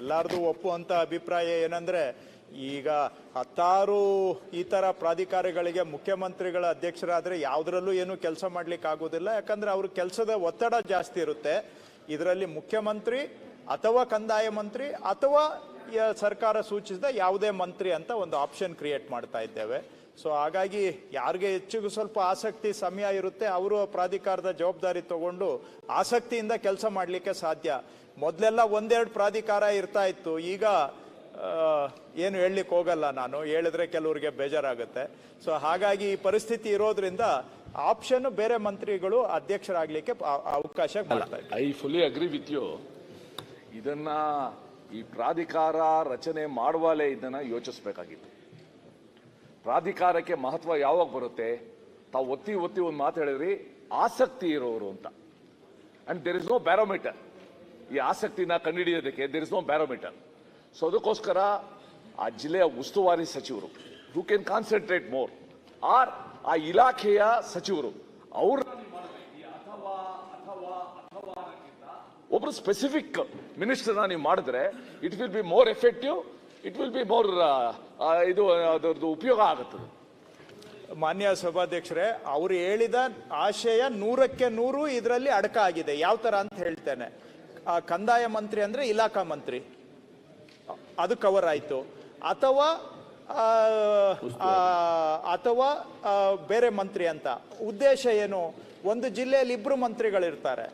ಎಲ್ಲರದು ಒಪ್ಪುವಂಥ ಅಭಿಪ್ರಾಯ ಏನಂದ್ರೆ, ಈಗ 10 ಈ ಥರ ಪ್ರಾಧಿಕಾರಗಳಿಗೆ ಮುಖ್ಯಮಂತ್ರಿಗಳ ಅಧ್ಯಕ್ಷರಾದರೆ ಯಾವುದರಲ್ಲೂ ಏನು ಕೆಲಸ ಮಾಡ್ಲಿಕ್ಕೆ ಆಗೋದಿಲ್ಲ. ಯಾಕಂದ್ರೆ ಅವ್ರ ಕೆಲಸದ ಒತ್ತಡ ಜಾಸ್ತಿ ಇರುತ್ತೆ. ಇದರಲ್ಲಿ ಮುಖ್ಯಮಂತ್ರಿ ಅಥವಾ ಕಂದಾಯ ಮಂತ್ರಿ ಅಥವಾ ಸರ್ಕಾರ ಸೂಚಿಸಿದ ಯಾವುದೇ ಮಂತ್ರಿ ಅಂತ ಒಂದು ಆಪ್ಷನ್ ಕ್ರಿಯೇಟ್ ಮಾಡ್ತಾ ಇದ್ದೇವೆ. ಸೊ ಹಾಗಾಗಿ ಯಾರಿಗೆ ಹೆಚ್ಚಿಗೂ ಸ್ವಲ್ಪ ಆಸಕ್ತಿ ಸಮಯ ಇರುತ್ತೆ ಅವರು ಪ್ರಾಧಿಕಾರದ ಜವಾಬ್ದಾರಿ ತಗೊಂಡು ಆಸಕ್ತಿಯಿಂದ ಕೆಲಸ ಮಾಡಲಿಕ್ಕೆ ಸಾಧ್ಯ. ಮೊದಲೆಲ್ಲ ಒಂದೆರಡು ಪ್ರಾಧಿಕಾರ ಇರ್ತಾ ಇತ್ತು, ಈಗ ಏನು ಹೇಳಲಿಕ್ಕೆ ಹೋಗಲ್ಲ, ನಾನು ಹೇಳಿದ್ರೆ ಕೆಲವರಿಗೆ ಬೇಜಾರಾಗುತ್ತೆ. ಸೊ ಹಾಗಾಗಿ ಈ ಪರಿಸ್ಥಿತಿ ಇರೋದ್ರಿಂದ ಆಪ್ಷನ್ ಬೇರೆ ಮಂತ್ರಿಗಳು ಅಧ್ಯಕ್ಷರಾಗಲಿಕ್ಕೆ ಅವಕಾಶ ಮಾಡ್ತಾರೆ. I fully agree with you. ಇದನ್ನ ಈ ಪ್ರಾಧಿಕಾರ ರಚನೆ ಮಾಡುವಲೇ ಇದನ್ನ ಯೋಚಿಸಬೇಕಾಗಿತ್ತು. ಪ್ರಾಧಿಕಾರಕ್ಕೆ ಮಹತ್ವ ಯಾವಾಗ ಬರುತ್ತೆ? ತಾವು ಒತ್ತಿ ಒಂದು ಮಾತು ಹೇಳಿದ್ರಿ, ಆಸಕ್ತಿ ಇರೋರು ಅಂತ. And there is no barometer. ಈ ಆಸಕ್ತಿನ ಕಂಡುಹಿಡಿಯೋದಕ್ಕೆ there is no barometer. So ಅದಕ್ಕೋಸ್ಕರ ಆ ಜಿಲ್ಲೆಯ ಉಸ್ತುವಾರಿ ಸಚಿವರು who can concentrate more, or ಆ ಇಲಾಖೆಯ ಸಚಿವರು ಅವ್ರ ಒಬ್ರು ಸ್ಪೆಸಿಫಿಕ್ ಮಿನಿಸ್ಟರ್ನ ನೀವು ಮಾಡಿದ್ರೆ it will be more effective, it will be more ಇದು ಅದರದ್ದು ಉಪಯೋಗ ಆಗುತ್ತದೆ. ಮಾನ್ಯ ಸಭಾಧ್ಯಕ್ಷರೇ, ಅವರು ಹೇಳಿದ ಆಶಯ 100ಕ್ಕೆ 100 ಇದರಲ್ಲಿ ಅಡಕ ಆಗಿದೆ. ಯಾವ ತರ ಅಂತ ಹೇಳ್ತೇನೆ. ಕಂದಾಯ ಮಂತ್ರಿ ಅಂದ್ರೆ ಇಲಾಖಾ ಮಂತ್ರಿ, ಅದು ಕವರ್ ಆಯ್ತು. ಅಥವಾ ಬೇರೆ ಮಂತ್ರಿ ಅಂತ ಉದ್ದೇಶ ಏನು? ಒಂದು ಜಿಲ್ಲೆಯಲ್ಲಿ 2 ಮಂತ್ರಿಗಳಿರ್ತಾರೆ,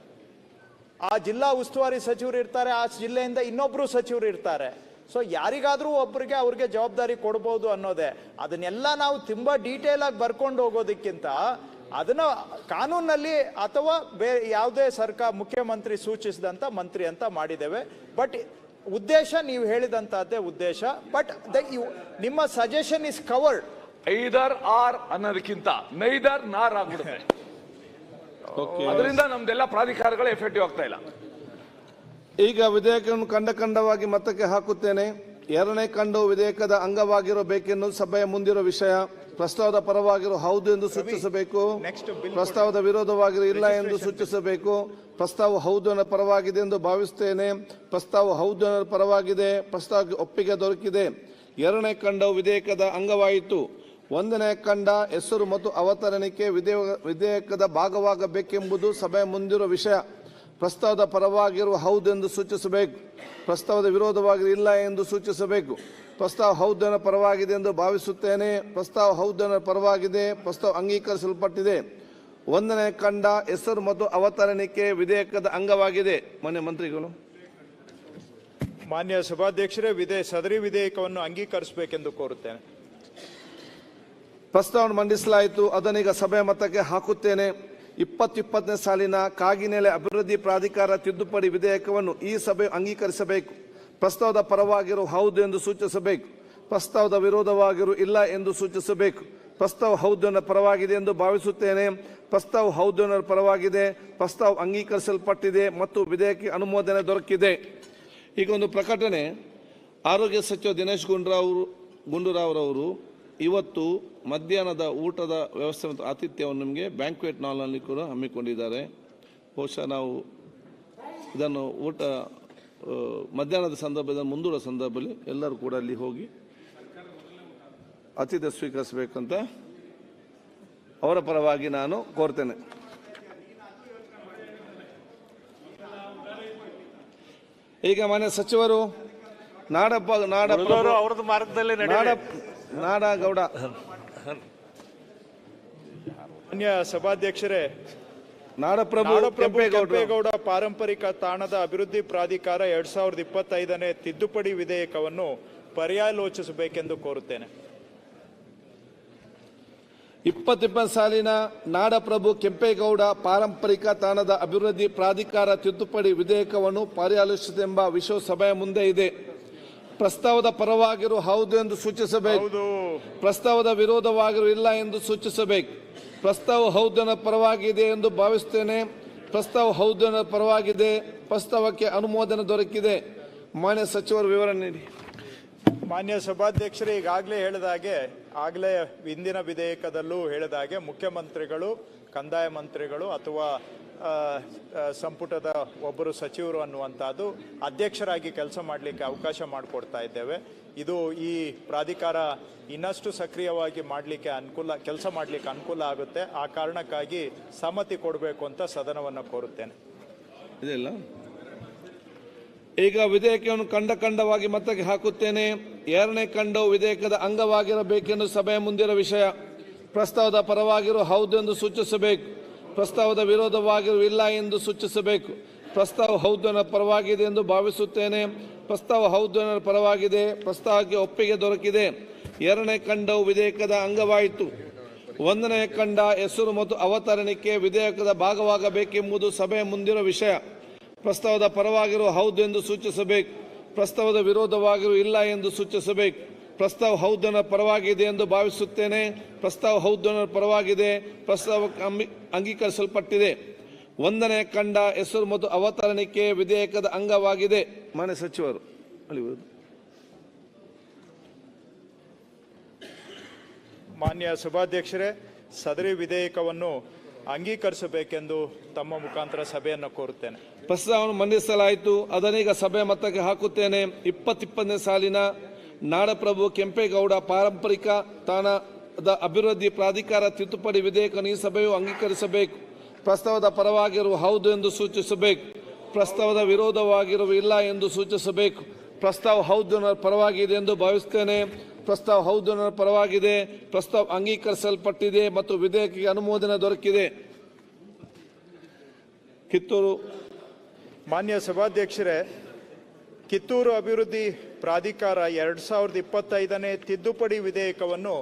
ಆ ಜಿಲ್ಲಾ ಉಸ್ತುವಾರಿ ಸಚಿವರು ಇರ್ತಾರೆ, ಆ ಜಿಲ್ಲೆಯಿಂದ ಇನ್ನೊಬ್ರು ಸಚಿವರು ಇರ್ತಾರೆ. ಸೊ ಯಾರಿಗಾದ್ರೂ ಒಬ್ಬರಿಗೆ ಅವ್ರಿಗೆ ಜವಾಬ್ದಾರಿ ಕೊಡ್ಬೋದು ಅನ್ನೋದೇ. ಅದನ್ನೆಲ್ಲ ನಾವು ತುಂಬಾ ಡೀಟೇಲ್ ಆಗಿ ಬರ್ಕೊಂಡು ಹೋಗೋದಕ್ಕಿಂತ ಅದನ್ನ ಕಾನೂನಲ್ಲಿ ಅಥವಾ ಯಾವುದೇ ಸರ್ಕಾರ ಮುಖ್ಯಮಂತ್ರಿ ಸೂಚಿಸಿದಂತ ಮಂತ್ರಿ ಅಂತ ಮಾಡಿದ್ದೇವೆ. ಬಟ್ ಉದ್ದೇಶ ನೀವು ಹೇಳಿದಂತಹದ್ದೇ ಉದ್ದೇಶ. ಬಟ್ ನಿಮ್ಮ suggestion is covered. Either or ಅನ್ನೋದಕ್ಕಿಂತ ನೈದರ್ ನಾರ್ ಆಗ್ಬಿಡುತ್ತೆ. ಅದರಿಂದ ನಮ್ದೆಲ್ಲ ಪ್ರಾಧಿಕಾರಗಳು ಎಫೆಕ್ಟಿವ್ ಆಗ್ತಾ ಇಲ್ಲ. ಈಗ ವಿಧೇಯಕವನ್ನು ಖಂಡವಾಗಿ ಮತಕ್ಕೆ ಹಾಕುತ್ತೇನೆ. 2ನೇ ಖಂಡವು ವಿಧೇಯಕದ ಅಂಗವಾಗಿರಬೇಕೆನ್ನುವುದು ಸಭೆಯ ಮುಂದಿರುವ ವಿಷಯ. ಪ್ರಸ್ತಾವದ ಪರವಾಗಿರೋ ಹೌದು ಎಂದು ಸೂಚಿಸಬೇಕು, ಪ್ರಸ್ತಾವದ ವಿರೋಧವಾಗಿರೋ ಇಲ್ಲ ಎಂದು ಸೂಚಿಸಬೇಕು. ಪ್ರಸ್ತಾವ ಹೌದು ಅನ್ನೋ ಪರವಾಗಿದೆ ಎಂದು ಭಾವಿಸುತ್ತೇನೆ. ಪ್ರಸ್ತಾವ ಹೌದು ಅನ್ನೋ ಪರವಾಗಿದೆ. ಪ್ರಸ್ತಾವಕ್ಕೆ ಒಪ್ಪಿಗೆ ದೊರಕಿದೆ. 2ನೇ ಖಂಡವು ವಿಧೇಯಕದ ಅಂಗವಾಯಿತು. 1ನೇ ಖಂಡ ಹೆಸರು ಮತ್ತು ಅವತರಣಿಕೆ ವಿಧೇಯಕದ ಭಾಗವಾಗಬೇಕೆಂಬುದು ಸಭೆಯ ಮುಂದಿರುವ ವಿಷಯ. ಪ್ರಸ್ತಾವದ ಪರವಾಗಿರುವ ಹೌದು ಎಂದು ಸೂಚಿಸಬೇಕು, ಪ್ರಸ್ತಾವದ ವಿರೋಧವಾಗಿ ಇಲ್ಲ ಎಂದು ಸೂಚಿಸಬೇಕು. ಪ್ರಸ್ತಾವ ಹೌದನ ಪರವಾಗಿದೆ ಎಂದು ಭಾವಿಸುತ್ತೇನೆ. ಪ್ರಸ್ತಾವ ಹೌದನ ಪರವಾಗಿದೆ. ಪ್ರಸ್ತಾವ ಅಂಗೀಕರಿಸಲ್ಪಟ್ಟಿದೆ. 1ನೇ ಖಂಡ ಹೆಸರು ಮತ್ತು ಅವತರಣಿಕೆ ವಿಧೇಯಕದ ಅಂಗವಾಗಿದೆ. ಮಾನ್ಯ ಮಂತ್ರಿಗಳು, ಮಾನ್ಯ ಸಭಾಧ್ಯಕ್ಷರೇ, ಸದರಿ ವಿಧೇಯಕವನ್ನು ಅಂಗೀಕರಿಸಬೇಕೆಂದು ಕೋರುತ್ತೇನೆ. ಪ್ರಸ್ತಾವವನ್ನು ಮಂಡಿಸಲಾಯಿತು. ಅದನ್ನೀಗ ಸಭೆಯ ಮತಕ್ಕೆ ಹಾಕುತ್ತೇನೆ. 2020ನೇ ಸಾಲಿನ ಕಾಗಿನೆಲೆ ಅಭಿವೃದ್ಧಿ ಪ್ರಾಧಿಕಾರ ತಿದ್ದುಪಡಿ ವಿಧೇಯಕವನ್ನು ಈ ಸಭೆ ಅಂಗೀಕರಿಸಬೇಕು. ಪ್ರಸ್ತಾವದ ಪರವಾಗಿರೋ ಹೌದು ಎಂದು ಸೂಚಿಸಬೇಕು, ಪ್ರಸ್ತಾವದ ವಿರೋಧವಾಗಿರೋ ಇಲ್ಲ ಎಂದು ಸೂಚಿಸಬೇಕು. ಪ್ರಸ್ತಾವ ಹೌದನ ಪರವಾಗಿದೆ ಎಂದು ಭಾವಿಸುತ್ತೇನೆ. ಪ್ರಸ್ತಾವ ಹೌದನ ಪರವಾಗಿದೆ. ಪ್ರಸ್ತಾವ ಅಂಗೀಕರಿಸಲ್ಪಟ್ಟಿದೆ ಮತ್ತು ವಿಧೇಯಕಕ್ಕೆ ಅನುಮೋದನೆ ದೊರಕಿದೆ. ಈಗ ಒಂದು ಪ್ರಕಟಣೆ. ಆರೋಗ್ಯ ಸಚಿವ ದಿನೇಶ್ ಗುಂಡೂರಾವ್ರವರು ಇವತ್ತು ಮಧ್ಯಾಹ್ನದ ಊಟದ ವ್ಯವಸ್ಥೆ ಮತ್ತು ಆತಿಥ್ಯವನ್ನು ನಿಮಗೆ ಬ್ಯಾಂಕ್ವೆಟ್ ಹಾಲ್ನಲ್ಲಿ ಕೂಡ ಹಮ್ಮಿಕೊಂಡಿದ್ದಾರೆ. ಬಹುಶಃ ನಾವು ಇದನ್ನು ಮಧ್ಯಾಹ್ನದ ಸಂದರ್ಭದಲ್ಲಿ ಮುಂದೂಡುವ ಸಂದರ್ಭದಲ್ಲಿ ಎಲ್ಲರೂ ಕೂಡ ಅಲ್ಲಿ ಹೋಗಿ ಆತಿಥ್ಯ ಸ್ವೀಕರಿಸಬೇಕಂತ ಅವರ ಪರವಾಗಿ ನಾನು ಕೋರ್ತೇನೆ. ಈಗ ಮಾನ್ಯ ಸಚಿವರು ಅವರದ್ದು ಮಾರ್ಗದಲ್ಲಿ ನಾಡಗೌಡ. ಮಾನ್ಯ ಸಭಾಧ್ಯಕ್ಷರೇ, ನಾಡಪ್ರಭು ಕೆಂಪೇಗೌಡ ಪಾರಂಪರಿಕ ತಾಣದ ಅಭಿವೃದ್ಧಿ ಪ್ರಾಧಿಕಾರ 2025ನೇ ತಿದ್ದುಪಡಿ ವಿಧೇಯಕವನ್ನು ಪರ್ಯಾಲೋಚಿಸಬೇಕೆಂದು ಕೋರುತ್ತೇನೆ. 2020 ಸಾಲಿನ ನಾಡಪ್ರಭು ಕೆಂಪೇಗೌಡ ಪಾರಂಪರಿಕ ತಾಣದ ಅಭಿವೃದ್ಧಿ ಪ್ರಾಧಿಕಾರ ತಿದ್ದುಪಡಿ ವಿಧೇಯಕವನ್ನು ಪರ್ಯಾಲೋಚಿಸೆಂಬ ವಿಷಯ ಸಭೆಯ ಮುಂದೆ ಇದೆ. ಪ್ರಸ್ತಾವದ ಪರವಾಗಿರೋ ಹೌದು ಎಂದು ಸೂಚಿಸಬೇಕು, ಪ್ರಸ್ತಾವದ ವಿರೋಧವಾಗಿರೋ ಇಲ್ಲ ಎಂದು ಸೂಚಿಸಬೇಕು. ಪ್ರಸ್ತಾವ ಹೌದನ ಪರವಾಗಿದೆ ಎಂದು ಭಾವಿಸುತ್ತೇನೆ. ಪ್ರಸ್ತಾವ ಹೌದನ ಪರವಾಗಿದೆ. ಪ್ರಸ್ತಾವಕ್ಕೆ ಅನುಮೋದನೆ ದೊರಕಿದೆ. ಮಾನ್ಯ ಸಚಿವರು ವಿವರ ನೀಡಿ. ಮಾನ್ಯ ಸಭಾಧ್ಯಕ್ಷರೇ, ಈಗಾಗಲೇ ಆಗಲೇ ಹಿಂದಿನ ವಿಧೇಯಕದಲ್ಲೂ ಹೇಳಿದ ಹಾಗೆ ಮುಖ್ಯಮಂತ್ರಿಗಳು, ಕಂದಾಯ ಮಂತ್ರಿಗಳು ಅಥವಾ ಸಂಪುಟದ ಒಬ್ಬರು ಸಚಿವರು ಅನ್ನುವಂಥದ್ದು ಅಧ್ಯಕ್ಷರಾಗಿ ಕೆಲಸ ಮಾಡಲಿಕ್ಕೆ ಅವಕಾಶ ಮಾಡಿಕೊಡ್ತಾ ಇದ್ದೇವೆ. ಇದು ಈ ಪ್ರಾಧಿಕಾರ ಇನ್ನಷ್ಟು ಸಕ್ರಿಯವಾಗಿ ಕೆಲಸ ಮಾಡಲಿಕ್ಕೆ ಅನುಕೂಲ ಆಗುತ್ತೆ. ಆ ಕಾರಣಕ್ಕಾಗಿ ಸಮ್ಮತಿ ಕೊಡಬೇಕು ಅಂತ ಸದನವನ್ನು ಕೋರುತ್ತೇನೆ. ಇದೆಲ್ಲ ಈಗ ವಿಧೇಯಕವನ್ನು ಖಂಡವಾಗಿ ಮತಕ್ಕೆ ಹಾಕುತ್ತೇನೆ. ಎರಡನೇ ಖಂಡವು ವಿಧೇಯಕದ ಅಂಗವಾಗಿರಬೇಕೆಂದು ಸಭೆಯ ಮುಂದಿರುವ ವಿಷಯ. ಪ್ರಸ್ತಾವದ ಪರವಾಗಿರುವ ಹೌದು ಎಂದು ಸೂಚಿಸಬೇಕು. ಪ್ರಸ್ತಾವದ ವಿರೋಧವಾಗಿರುವ ಇಲ್ಲ ಎಂದು ಸೂಚಿಸಬೇಕು. ಪ್ರಸ್ತಾವ ಹೌದನ ಪರವಾಗಿದೆ ಎಂದು ಭಾವಿಸುತ್ತೇನೆ. ಪ್ರಸ್ತಾವ ಹೌದನ ಪರವಾಗಿದೆ. ಪ್ರಸ್ತಾವಕ್ಕೆ ಒಪ್ಪಿಗೆ ದೊರಕಿದೆ. ಎರಡನೇ ಖಂಡವು ವಿಧೇಯಕದ ಅಂಗವಾಯಿತು. ಒಂದನೇ ಖಂಡ ಹೆಸರು ಮತ್ತು ಅವತರಣಿಕೆ ವಿಧೇಯಕದ ಭಾಗವಾಗಬೇಕೆಂಬುದು ಸಭೆಯ ಮುಂದಿರುವ ವಿಷಯ. ಪ್ರಸ್ತಾವದ ಪರವಾಗಿರುವ ಹೌದು ಎಂದು ಸೂಚಿಸಬೇಕು. ಪ್ರಸ್ತಾವದ ವಿರೋಧವಾಗಿರುವ ಇಲ್ಲ ಎಂದು ಸೂಚಿಸಬೇಕು. ಪ್ರಸ್ತಾವ ಹೌದನ ಪರವಾಗಿದೆ ಎಂದು ಭಾವಿಸುತ್ತೇನೆ. ಪ್ರಸ್ತಾವ ಹೌದನ ಪರವಾಗಿದೆ. ಪ್ರಸ್ತಾವಕ್ಕೆ ಅಂಗೀಕರಿಸಲ್ಪಟ್ಟಿದೆ. ಒಂದನೇ ಖಂಡ ಹೆಸರು ಮತ್ತು ಅವತರಣಿಕೆ ವಿಧೇಯಕದ ಅಂಗವಾಗಿದೆ. ಮಾನ್ಯ ಸಚಿವರು ಮಾನ್ಯ ಸಭಾಧ್ಯಕ್ಷರೇ, ಸದರಿ ವಿಧೇಯಕವನ್ನು ಅಂಗೀಕರಿಸಬೇಕೆಂದು ತಮ್ಮ ಮುಖಾಂತರ ಸಭೆಯನ್ನು ಕೋರುತ್ತೇನೆ. ಪ್ರಸ್ತಾವವನ್ನು ಮಂಡಿಸಲಾಯಿತು. ಅದನ್ನೀಗ ಸಭೆ ಮತಕ್ಕೆ ಹಾಕುತ್ತೇನೆ. 2020ನೇ ಸಾಲಿನ ನಾಡಪ್ರಭು ಕೆಂಪೇಗೌಡ ಪಾರಂಪರಿಕ ತಾಣದ ಅಭಿವೃದ್ಧಿ ಪ್ರಾಧಿಕಾರ ತಿದ್ದುಪಡಿ ವಿಧೇಯಕವನ್ನು ಈ ಸಭೆಯು ಅಂಗೀಕರಿಸಬೇಕು. ಪ್ರಸ್ತಾವದ ಪರವಾಗಿರುವ ಹೌದು ಎಂದು ಸೂಚಿಸಬೇಕು. ಪ್ರಸ್ತಾವದ ವಿರೋಧವಾಗಿರುವ ಇಲ್ಲ ಎಂದು ಸೂಚಿಸಬೇಕು. ಪ್ರಸ್ತಾವ ಹೌದು ಪರವಾಗಿದೆ ಎಂದು ಭಾವಿಸುತ್ತೇನೆ. ಪ್ರಸ್ತಾವ ಹೌದು ಪರವಾಗಿದೆ. ಪ್ರಸ್ತಾವ ಅಂಗೀಕರಿಸಲ್ಪಟ್ಟಿದೆ ಮತ್ತು ವಿಧೇಯಕಕ್ಕೆ ಅನುಮೋದನೆ ದೊರಕಿದೆ. ಕಿತ್ತೂರು ಮಾನ್ಯ ಸಭಾಧ್ಯಕ್ಷರೇ, ಕಿತ್ತೂರು ಅಭಿವೃದ್ಧಿ ಪ್ರಾಧಿಕಾರ 2025ನೇ ತಿದ್ದುಪಡಿ ವಿಧೇಯಕವನ್ನು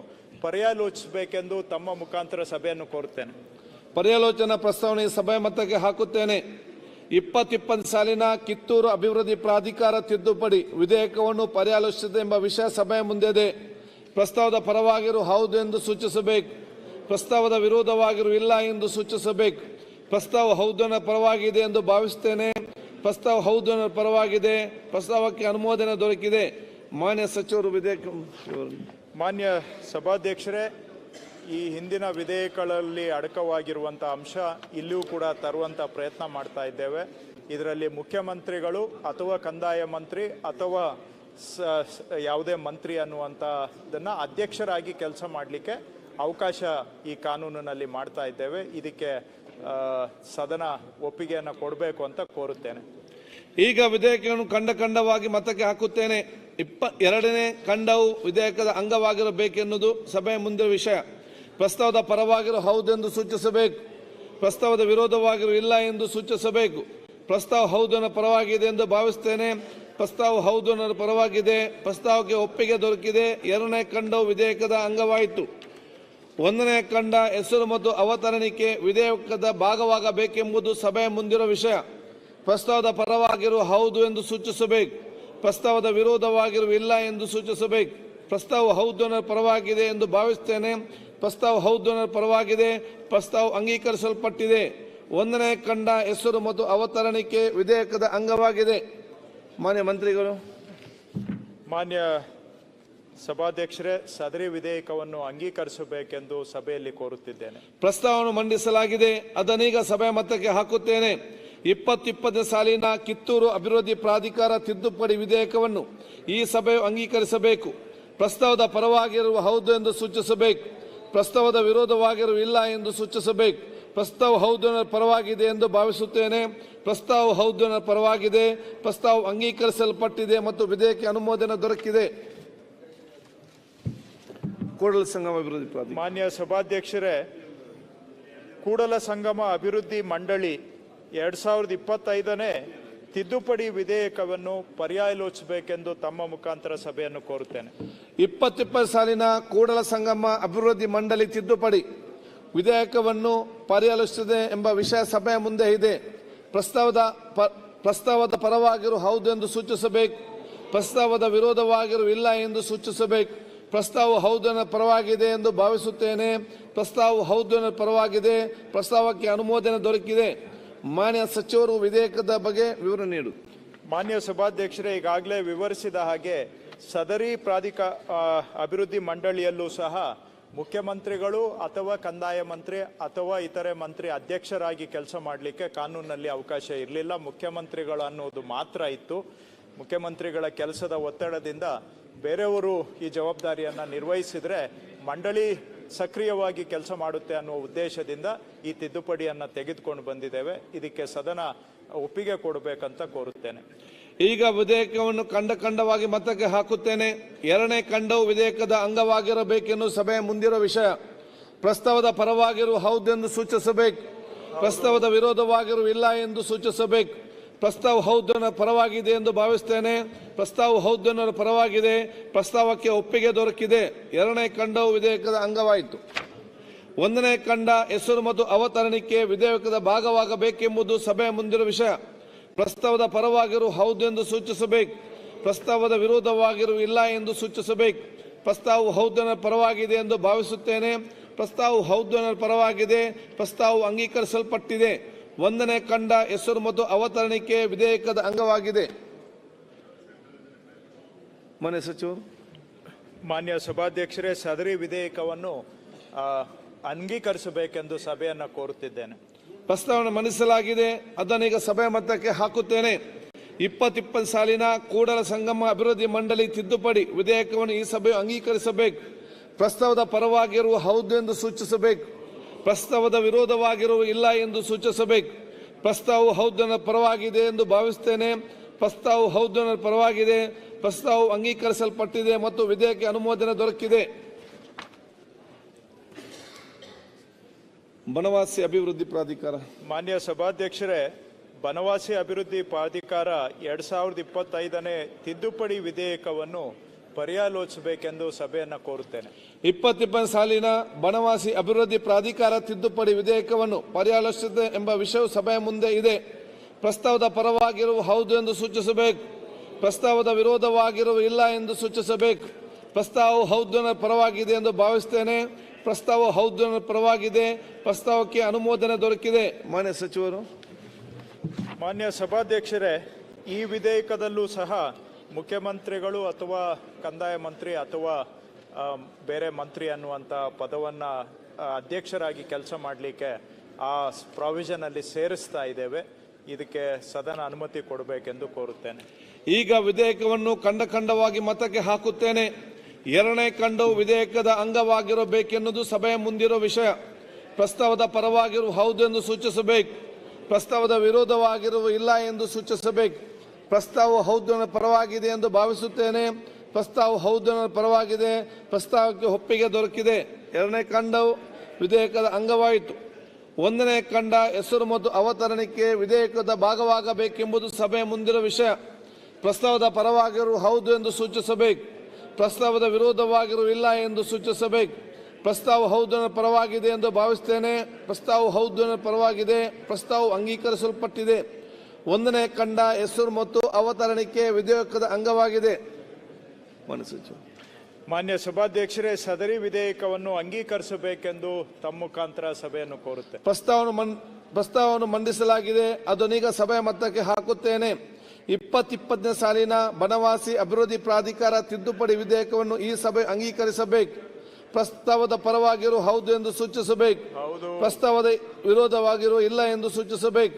ಪರ್ಯಾಲೋಚಿಸಬೇಕೆಂದು ತಮ್ಮ ಮುಖಾಂತರ ಸಭೆಯನ್ನು ಕೋರುತ್ತೇನೆ. ಪರ್ಯಾಲೋಚನಾ ಪ್ರಸ್ತಾವನೆ ಸಭೆ ಮತಕ್ಕೆ ಹಾಕುತ್ತೇನೆ. 2020 ಸಾಲಿನ ಕಿತ್ತೂರು ಅಭಿವೃದ್ಧಿ ಪ್ರಾಧಿಕಾರ ತಿದ್ದುಪಡಿ ವಿಧೇಯಕವನ್ನು ಪರ್ಯಾಲೋಚಿಸಿದೆ ಎಂಬ ವಿಷಯ ಸಭೆಯ ಮುಂದಿದೆ. ಪ್ರಸ್ತಾವದ ಪರವಾಗಿರುವ ಹೌದು ಎಂದು ಸೂಚಿಸಬೇಕು. ಪ್ರಸ್ತಾವದ ವಿರೋಧವಾಗಿರುವ ಇಲ್ಲ ಎಂದು ಸೂಚಿಸಬೇಕು. ಪ್ರಸ್ತಾವ ಹೌದನ ಪರವಾಗಿದೆ ಎಂದು ಭಾವಿಸುತ್ತೇನೆ. ಪ್ರಸ್ತಾವ ಹೌದನ ಪರವಾಗಿದೆ. ಪ್ರಸ್ತಾವಕ್ಕೆ ಅನುಮೋದನೆ ದೊರಕಿದೆ. ಮಾನ್ಯ ಸಚಿವರು ವಿಧೇಯಕ. ಮಾನ್ಯ ಸಭಾಧ್ಯಕ್ಷರೇ, ಈ ಹಿಂದಿನ ವಿಧೇಯಕಗಳಲ್ಲಿ ಅಡಕವಾಗಿರುವಂಥ ಅಂಶ ಇಲ್ಲಿಯೂ ಕೂಡ ತರುವಂಥ ಪ್ರಯತ್ನ ಮಾಡ್ತಾ ಇದ್ದೇವೆ. ಇದರಲ್ಲಿ ಮುಖ್ಯಮಂತ್ರಿಗಳು ಅಥವಾ ಕಂದಾಯ ಮಂತ್ರಿ ಅಥವಾ ಯಾವುದೇ ಮಂತ್ರಿ ಅನ್ನುವಂಥದ್ದನ್ನು ಅಧ್ಯಕ್ಷರಾಗಿ ಕೆಲಸ ಮಾಡಲಿಕ್ಕೆ ಅವಕಾಶ ಈ ಕಾನೂನಿನಲ್ಲಿ ಮಾಡ್ತಾ ಇದ್ದೇವೆ. ಇದಕ್ಕೆ ಸದನ ಒಪ್ಪಿಗೆಯನ್ನು ಕೊಡಬೇಕು ಅಂತ ಕೋರುತ್ತೇನೆ. ಈಗ ವಿಧೇಯಕವನ್ನು ಖಂಡವಾಗಿ ಮತಕ್ಕೆ ಹಾಕುತ್ತೇನೆ. 22ನೇ ಖಂಡವು ವಿಧೇಯಕದ ಅಂಗವಾಗಿರಬೇಕೆನ್ನುವುದು ಸಭೆಯ ಮುಂದಿನ ವಿಷಯ. ಪ್ರಸ್ತಾವದ ಪರವಾಗಿರುವ ಹೌದೆಂದು ಸೂಚಿಸಬೇಕು. ಪ್ರಸ್ತಾವದ ವಿರೋಧವಾಗಿರುವ ಇಲ್ಲ ಎಂದು ಸೂಚಿಸಬೇಕು. ಪ್ರಸ್ತಾವ ಹೌದನ ಪರವಾಗಿದೆ ಎಂದು ಭಾವಿಸುತ್ತೇನೆ. ಪ್ರಸ್ತಾವ ಹೌದನ ಪರವಾಗಿದೆ. ಪ್ರಸ್ತಾವಕ್ಕೆ ಒಪ್ಪಿಗೆ ದೊರಕಿದೆ. ಎರಡನೇ ಖಂಡವು ವಿಧೇಯಕದ ಅಂಗವಾಯಿತು. ಒಂದನೇ ಖಂಡ ಹೆಸರು ಮತ್ತು ಅವತರಣಿಕೆ ವಿಧೇಯಕದ ಭಾಗವಾಗಬೇಕೆಂಬುದು ಸಭೆಯ ಮುಂದಿರುವ ವಿಷಯ. ಪ್ರಸ್ತಾವದ ಪರವಾಗಿರುವ ಹೌದು ಎಂದು ಸೂಚಿಸಬೇಕು. ಪ್ರಸ್ತಾವದ ವಿರೋಧವಾಗಿರುವ ಇಲ್ಲ ಎಂದು ಸೂಚಿಸಬೇಕು. ಪ್ರಸ್ತಾವ ಹೌದನ ಪರವಾಗಿದೆ ಎಂದು ಭಾವಿಸುತ್ತೇನೆ. ಪ್ರಸ್ತಾವ ಹೌದನ ಪರವಾಗಿದೆ. ಪ್ರಸ್ತಾವ ಅಂಗೀಕರಿಸಲ್ಪಟ್ಟಿದೆ. ಒಂದನೇ ಖಂಡ ಹೆಸರು ಮತ್ತು ಅವತರಣಿಕೆ ವಿಧೇಯಕದ ಅಂಗವಾಗಿದೆ. ಮಾನ್ಯ ಮಂತ್ರಿಗಳು. ಮಾನ್ಯ ಸಭಾಧ್ಯಕ್ಷರೇ, ಸದರಿ ವಿಧೇಯಕವನ್ನು ಅಂಗೀಕರಿಸಬೇಕೆಂದು ಸಭೆಯಲ್ಲಿ ಕೋರುತ್ತಿದ್ದೇನೆ. ಪ್ರಸ್ತಾವವನ್ನು ಮಂಡಿಸಲಾಗಿದೆ. ಅದನ್ನೀಗ ಸಭೆ ಮತಕ್ಕೆ ಹಾಕುತ್ತೇನೆ. 2020 ಸಾಲಿನ ಕಿತ್ತೂರು ಅಭಿವೃದ್ಧಿ ಪ್ರಾಧಿಕಾರ ತಿದ್ದುಪಡಿ ವಿಧೇಯಕವನ್ನು ಈ ಸಭೆಯು ಅಂಗೀಕರಿಸಬೇಕು. ಪ್ರಸ್ತಾವದ ಪರವಾಗಿರುವ ಹೌದು ಎಂದು ಸೂಚಿಸಬೇಕು. ಪ್ರಸ್ತಾವದ ವಿರೋಧವಾಗಿರುವ ಇಲ್ಲ ಎಂದು ಸೂಚಿಸಬೇಕು. ಪ್ರಸ್ತಾವ ಹೌದನ ಪರವಾಗಿದೆ ಎಂದು ಭಾವಿಸುತ್ತೇನೆ. ಪ್ರಸ್ತಾವ ಹೌದನ ಪರವಾಗಿದೆ. ಪ್ರಸ್ತಾವ ಅಂಗೀಕರಿಸಲ್ಪಟ್ಟಿದೆ ಮತ್ತು ವಿಧೇಯಕಕ್ಕೆ ಅನುಮೋದನೆ ದೊರಕಿದೆ. ಕೂಡಲ ಸಂಗಮ ಅಭಿವೃದ್ಧಿ ಪ್ರಾಧಿಕಾರ. ಮಾನ್ಯ ಸಭಾಧ್ಯಕ್ಷರೇ, ಕೂಡಲ ಸಂಗಮ ಅಭಿವೃದ್ಧಿ ಮಂಡಳಿ 2025ನೇ ತಿದ್ದುಪಡಿ ವಿಧೇಯಕವನ್ನು ಪರ್ಯಾಲೋಚಿಸಬೇಕೆಂದು ತಮ್ಮ ಮುಖಾಂತರ ಸಭೆಯನ್ನು ಕೋರುತ್ತೇನೆ. 2020 ಸಾಲಿನ ಕೂಡಲ ಸಂಗಮ ಅಭಿವೃದ್ಧಿ ಮಂಡಳಿ ತಿದ್ದುಪಡಿ ವಿಧೇಯಕವನ್ನು ಪರ್ಯಾಲೋಚಿಸಿದೆ ಎಂಬ ವಿಷಯ ಸಭೆಯ ಮುಂದೆ ಇದೆ. ಪ್ರಸ್ತಾವದ ಪರವಾಗಿರುವ ಹೌದು ಎಂದು ಸೂಚಿಸಬೇಕು. ಪ್ರಸ್ತಾವದ ವಿರೋಧವಾಗಿರುವ ಇಲ್ಲ ಎಂದು ಸೂಚಿಸಬೇಕು. ಪ್ರಸ್ತಾವ ಹೌದನ ಪರವಾಗಿದೆ ಎಂದು ಭಾವಿಸುತ್ತೇನೆ. ಪ್ರಸ್ತಾವ ಹೌದನ ಪರವಾಗಿದೆ. ಪ್ರಸ್ತಾವಕ್ಕೆ ಅನುಮೋದನೆ ದೊರಕಿದೆ. ಮಾನ್ಯ ಸಚಿವರು ವಿಧೇಯಕದ ಬಗ್ಗೆ ವಿವರ ನೀಡು. ಮಾನ್ಯ ಸಭಾಧ್ಯಕ್ಷರೇ, ಈಗಾಗಲೇ ವಿವರಿಸಿದ ಹಾಗೆ ಸದರಿ ಅಭಿವೃದ್ಧಿ ಮಂಡಳಿಯಲ್ಲೂ ಸಹ ಮುಖ್ಯಮಂತ್ರಿಗಳು ಅಥವಾ ಕಂದಾಯ ಮಂತ್ರಿ ಅಥವಾ ಇತರೆ ಮಂತ್ರಿ ಅಧ್ಯಕ್ಷರಾಗಿ ಕೆಲಸ ಮಾಡಲಿಕ್ಕೆ ಕಾನೂನಿನಲ್ಲಿ ಅವಕಾಶ ಇರಲಿಲ್ಲ. ಮುಖ್ಯಮಂತ್ರಿಗಳು ಅನ್ನೋದು ಮಾತ್ರ ಇತ್ತು. ಮುಖ್ಯಮಂತ್ರಿಗಳ ಕೆಲಸದ ಒತ್ತಡದಿಂದ ಬೇರೆಯವರು ಈ ಜವಾಬ್ದಾರಿಯನ್ನು ನಿರ್ವಹಿಸಿದರೆ ಮಂಡಳಿ ಸಕ್ರಿಯವಾಗಿ ಕೆಲಸ ಮಾಡುತ್ತೆ ಅನ್ನುವ ಉದ್ದೇಶದಿಂದ ಈ ತಿದ್ದುಪಡಿಯನ್ನು ತೆಗೆದುಕೊಂಡು ಬಂದಿದ್ದೇವೆ. ಇದಕ್ಕೆ ಸದನ ಒಪ್ಪಿಗೆ ಕೊಡಬೇಕಂತ ಕೋರುತ್ತೇನೆ. ಈಗ ವಿಧೇಯಕವನ್ನು ಖಂಡವಾಗಿ ಮತಕ್ಕೆ ಹಾಕುತ್ತೇನೆ. ಎರಡನೇ ಖಂಡವು ವಿಧೇಯಕದ ಅಂಗವಾಗಿರಬೇಕೆಂದು ಸಭೆಯ ಮುಂದಿರುವ ವಿಷಯ. ಪ್ರಸ್ತಾವದ ಪರವಾಗಿರುವ ಹೌದೆಂದು ಸೂಚಿಸಬೇಕು. ಪ್ರಸ್ತಾವದ ವಿರೋಧವಾಗಿರುವ ಇಲ್ಲ ಎಂದು ಸೂಚಿಸಬೇಕು. ಪ್ರಸ್ತಾವ ಹೌದನ ಪರವಾಗಿದೆ ಎಂದು ಭಾವಿಸುತ್ತೇನೆ. ಪ್ರಸ್ತಾವ ಹೌದನ ಪರವಾಗಿದೆ. ಪ್ರಸ್ತಾವಕ್ಕೆ ಒಪ್ಪಿಗೆ ದೊರಕಿದೆ. ಎರಡನೇ ಖಂಡವು ವಿಧೇಯಕದ ಅಂಗವಾಯಿತು. ಒಂದನೇ ಖಂಡ ಹೆಸರು ಮತ್ತು ಅವತರಣಿಕೆ ವಿಧೇಯಕದ ಭಾಗವಾಗಬೇಕೆಂಬುದು ಸಭೆಯ ಮುಂದಿರುವ ವಿಷಯ. ಪ್ರಸ್ತಾವದ ಪರವಾಗಿರುವ ಹೌದು ಎಂದು ಸೂಚಿಸಬೇಕು. ಪ್ರಸ್ತಾವದ ವಿರೋಧವಾಗಿರುವ ಇಲ್ಲ ಎಂದು ಸೂಚಿಸಬೇಕು. ಪ್ರಸ್ತಾವವು ಹೌದನ ಪರವಾಗಿದೆ ಎಂದು ಭಾವಿಸುತ್ತೇನೆ. ಪ್ರಸ್ತಾವವು ಹೌದನ ಪರವಾಗಿದೆ. ಪ್ರಸ್ತಾವವು ಅಂಗೀಕರಿಸಲ್ಪಟ್ಟಿದೆ. ಒಂದನೇ ಖಂಡ ಹೆಸರು ಮತ್ತು ಅವತರಣಿಕೆ ವಿಧೇಯಕದ ಅಂಗವಾಗಿದೆ. ಮಾನ್ಯ ಸಚಿವರು. ಮಾನ್ಯ ಸಭಾಧ್ಯಕ್ಷರೇ, ಸದರಿ ವಿಧೇಯಕವನ್ನು ಅಂಗೀಕರಿಸಬೇಕೆಂದು ಸಭೆಯನ್ನು ಕೋರುತ್ತಿದ್ದೇನೆ. ಪ್ರಸ್ತಾವನೆ ಮಂಡಿಸಲಾಗಿದೆ. ಅದನ್ನೀಗ ಸಭೆ ಮತಕ್ಕೆ ಹಾಕುತ್ತೇನೆ. 2020 ಸಾಲಿನ ಕೂಡಲ ಸಂಗಮ ಅಭಿವೃದ್ಧಿ ಮಂಡಳಿ ತಿದ್ದುಪಡಿ ವಿಧೇಯಕವನ್ನು ಈ ಸಭೆಯು ಅಂಗೀಕರಿಸಬೇಕು. ಪ್ರಸ್ತಾವದ ಪರವಾಗಿರುವ ಹೌದು ಎಂದು ಸೂಚಿಸಬೇಕು. ಪ್ರಸ್ತಾವದ ವಿರೋಧವಾಗಿರುವ ಇಲ್ಲ ಎಂದು ಸೂಚಿಸಬೇಕು. ಪ್ರಸ್ತಾವವು ಹೌದನ ಪರವಾಗಿದೆ ಎಂದು ಭಾವಿಸುತ್ತೇನೆ. ಪ್ರಸ್ತಾವವು ಹೌದನ ಪರವಾಗಿದೆ. ಪ್ರಸ್ತಾವವು ಅಂಗೀಕರಿಸಲ್ಪಟ್ಟಿದೆ ಮತ್ತು ವಿಧೇಯಕ ಅನುಮೋದನೆ ದೊರಕಿದೆ. ಬನವಾಸಿ ಅಭಿವೃದ್ಧಿ ಪ್ರಾಧಿಕಾರ. ಮಾನ್ಯ ಸಭಾಧ್ಯಕ್ಷರೇ, ಬನವಾಸಿ ಅಭಿವೃದ್ಧಿ ಪ್ರಾಧಿಕಾರ 2025ನೇ ತಿದ್ದುಪಡಿ ವಿಧೇಯಕವನ್ನು ಪರ್ಯಾಲೋಚಿಸಬೇಕೆಂದು ಸಭೆಯನ್ನು ಕೋರುತ್ತೇನೆ. 2020 ಸಾಲಿನ ಬನವಾಸಿ ಅಭಿವೃದ್ಧಿ ಪ್ರಾಧಿಕಾರ ತಿದ್ದುಪಡಿ ವಿಧೇಯಕವನ್ನು ಪರ್ಯಾಲೋಚಿಸಿದೆ ಎಂಬ ವಿಷಯವು ಸಭೆಯ ಮುಂದೆ ಇದೆ. ಪ್ರಸ್ತಾವದ ಪರವಾಗಿರುವ ಹೌದು ಎಂದು ಸೂಚಿಸಬೇಕು. ಪ್ರಸ್ತಾವದ ವಿರೋಧವಾಗಿರುವ ಇಲ್ಲ ಎಂದು ಸೂಚಿಸಬೇಕು. ಪ್ರಸ್ತಾವವು ಹೌದನ ಪರವಾಗಿದೆ ಎಂದು ಭಾವಿಸುತ್ತೇನೆ. ಪ್ರಸ್ತಾವ ಹೌದನ ಪರವಾಗಿದೆ. ಪ್ರಸ್ತಾವಕ್ಕೆ ಅನುಮೋದನೆ ದೊರಕಿದೆ. ಮಾನ್ಯ ಸಚಿವರು. ಮಾನ್ಯ ಸಭಾಧ್ಯಕ್ಷರೇ, ಈ ವಿಧೇಯಕದಲ್ಲೂ ಸಹ ಮುಖ್ಯಮಂತ್ರಿಗಳು ಅಥವಾ ಕಂದಾಯ ಮಂತ್ರಿ ಅಥವಾ ಬೇರೆ ಮಂತ್ರಿ ಅನ್ನುವಂಥ ಪದವನ್ನು ಅಧ್ಯಕ್ಷರಾಗಿ ಕೆಲಸ ಮಾಡಲಿಕ್ಕೆ ಆ ಪ್ರಾವಿಷನಲ್ಲಿ ಸೇರಿಸ್ತಾ ಇದ್ದೇವೆ. ಇದಕ್ಕೆ ಸದನ ಅನುಮತಿ ಕೊಡಬೇಕೆಂದು ಕೋರುತ್ತೇನೆ. ಈಗ ವಿಧೇಯಕವನ್ನು ಖಂಡವಾಗಿ ಮತಕ್ಕೆ ಹಾಕುತ್ತೇನೆ. ಎರಡನೇ ಖಂಡವು ವಿಧೇಯಕದ ಅಂಗವಾಗಿರಬೇಕೆನ್ನುವುದು ಸಭೆಯ ಮುಂದಿರುವ ವಿಷಯ. ಪ್ರಸ್ತಾವದ ಪರವಾಗಿರುವ ಹೌದು ಎಂದು ಸೂಚಿಸಬೇಕು. ಪ್ರಸ್ತಾವದ ವಿರೋಧವಾಗಿರುವ ಇಲ್ಲ ಎಂದು ಸೂಚಿಸಬೇಕು. ಪ್ರಸ್ತಾವವು ಹೌದನ ಪರವಾಗಿದೆ ಎಂದು ಭಾವಿಸುತ್ತೇನೆ. ಪ್ರಸ್ತಾವ ಹೌದನ ಪರವಾಗಿದೆ. ಪ್ರಸ್ತಾವಕ್ಕೆ ಒಪ್ಪಿಗೆ ದೊರಕಿದೆ. ಎರಡನೇ ಖಂಡವು ವಿಧೇಯಕದ ಅಂಗವಾಯಿತು. ಒಂದನೇ ಖಂಡ ಹೆಸರು ಮತ್ತು ಅವತರಣಿಕೆ ವಿಧೇಯಕದ ಭಾಗವಾಗಬೇಕೆಂಬುದು ಸಭೆಯ ಮುಂದಿರುವ ವಿಷಯ. ಪ್ರಸ್ತಾವದ ಪರವಾಗಿರುವ ಹೌದು ಎಂದು ಸೂಚಿಸಬೇಕು. ಪ್ರಸ್ತಾವದ ವಿರೋಧವಾಗಿರುವ ಇಲ್ಲ ಎಂದು ಸೂಚಿಸಬೇಕು. ಪ್ರಸ್ತಾವ ಹೌದನ ಪರವಾಗಿದೆ ಎಂದು ಭಾವಿಸುತ್ತೇನೆ. ಪ್ರಸ್ತಾವ ಹೌದನ ಪರವಾಗಿದೆ. ಪ್ರಸ್ತಾವವು ಅಂಗೀಕರಿಸಲ್ಪಟ್ಟಿದೆ. ಒಂದನೇ ಖಂಡ ಹೆಸರು ಮತ್ತು ಅವತರಣಿಕೆ ವಿಧೇಯಕದ ಅಂಗವಾಗಿದೆ. ಮಾನ್ಯ ಸಭಾಧ್ಯಕ್ಷರೇ, ಸದರಿ ವಿಧೇಯಕವನ್ನು ಅಂಗೀಕರಿಸಬೇಕೆಂದು ತಮ್ಮ ಮುಖಾಂತರ ಸಭೆಯನ್ನು ಕೋರುತ್ತೆ. ಪ್ರಸ್ತಾವವನ್ನು ಮಂಡಿಸಲಾಗಿದೆ. ಅದನ್ನೀಗ ಸಭೆಯ ಮತಕ್ಕೆ ಹಾಕುತ್ತೇನೆ. 2020ನೇ ಸಾಲಿನ ಬನವಾಸಿ ಅಭಿವೃದ್ಧಿ ಪ್ರಾಧಿಕಾರ ತಿದ್ದುಪಡಿ ವಿಧೇಯಕವನ್ನು ಈ ಸಭೆ ಅಂಗೀಕರಿಸಬೇಕು. ಪ್ರಸ್ತಾವದ ಪರವಾಗಿರುವ ಹೌದು ಎಂದು ಸೂಚಿಸಬೇಕು. ಪ್ರಸ್ತಾವದ ವಿರೋಧವಾಗಿರುವ ಇಲ್ಲ ಎಂದು ಸೂಚಿಸಬೇಕು.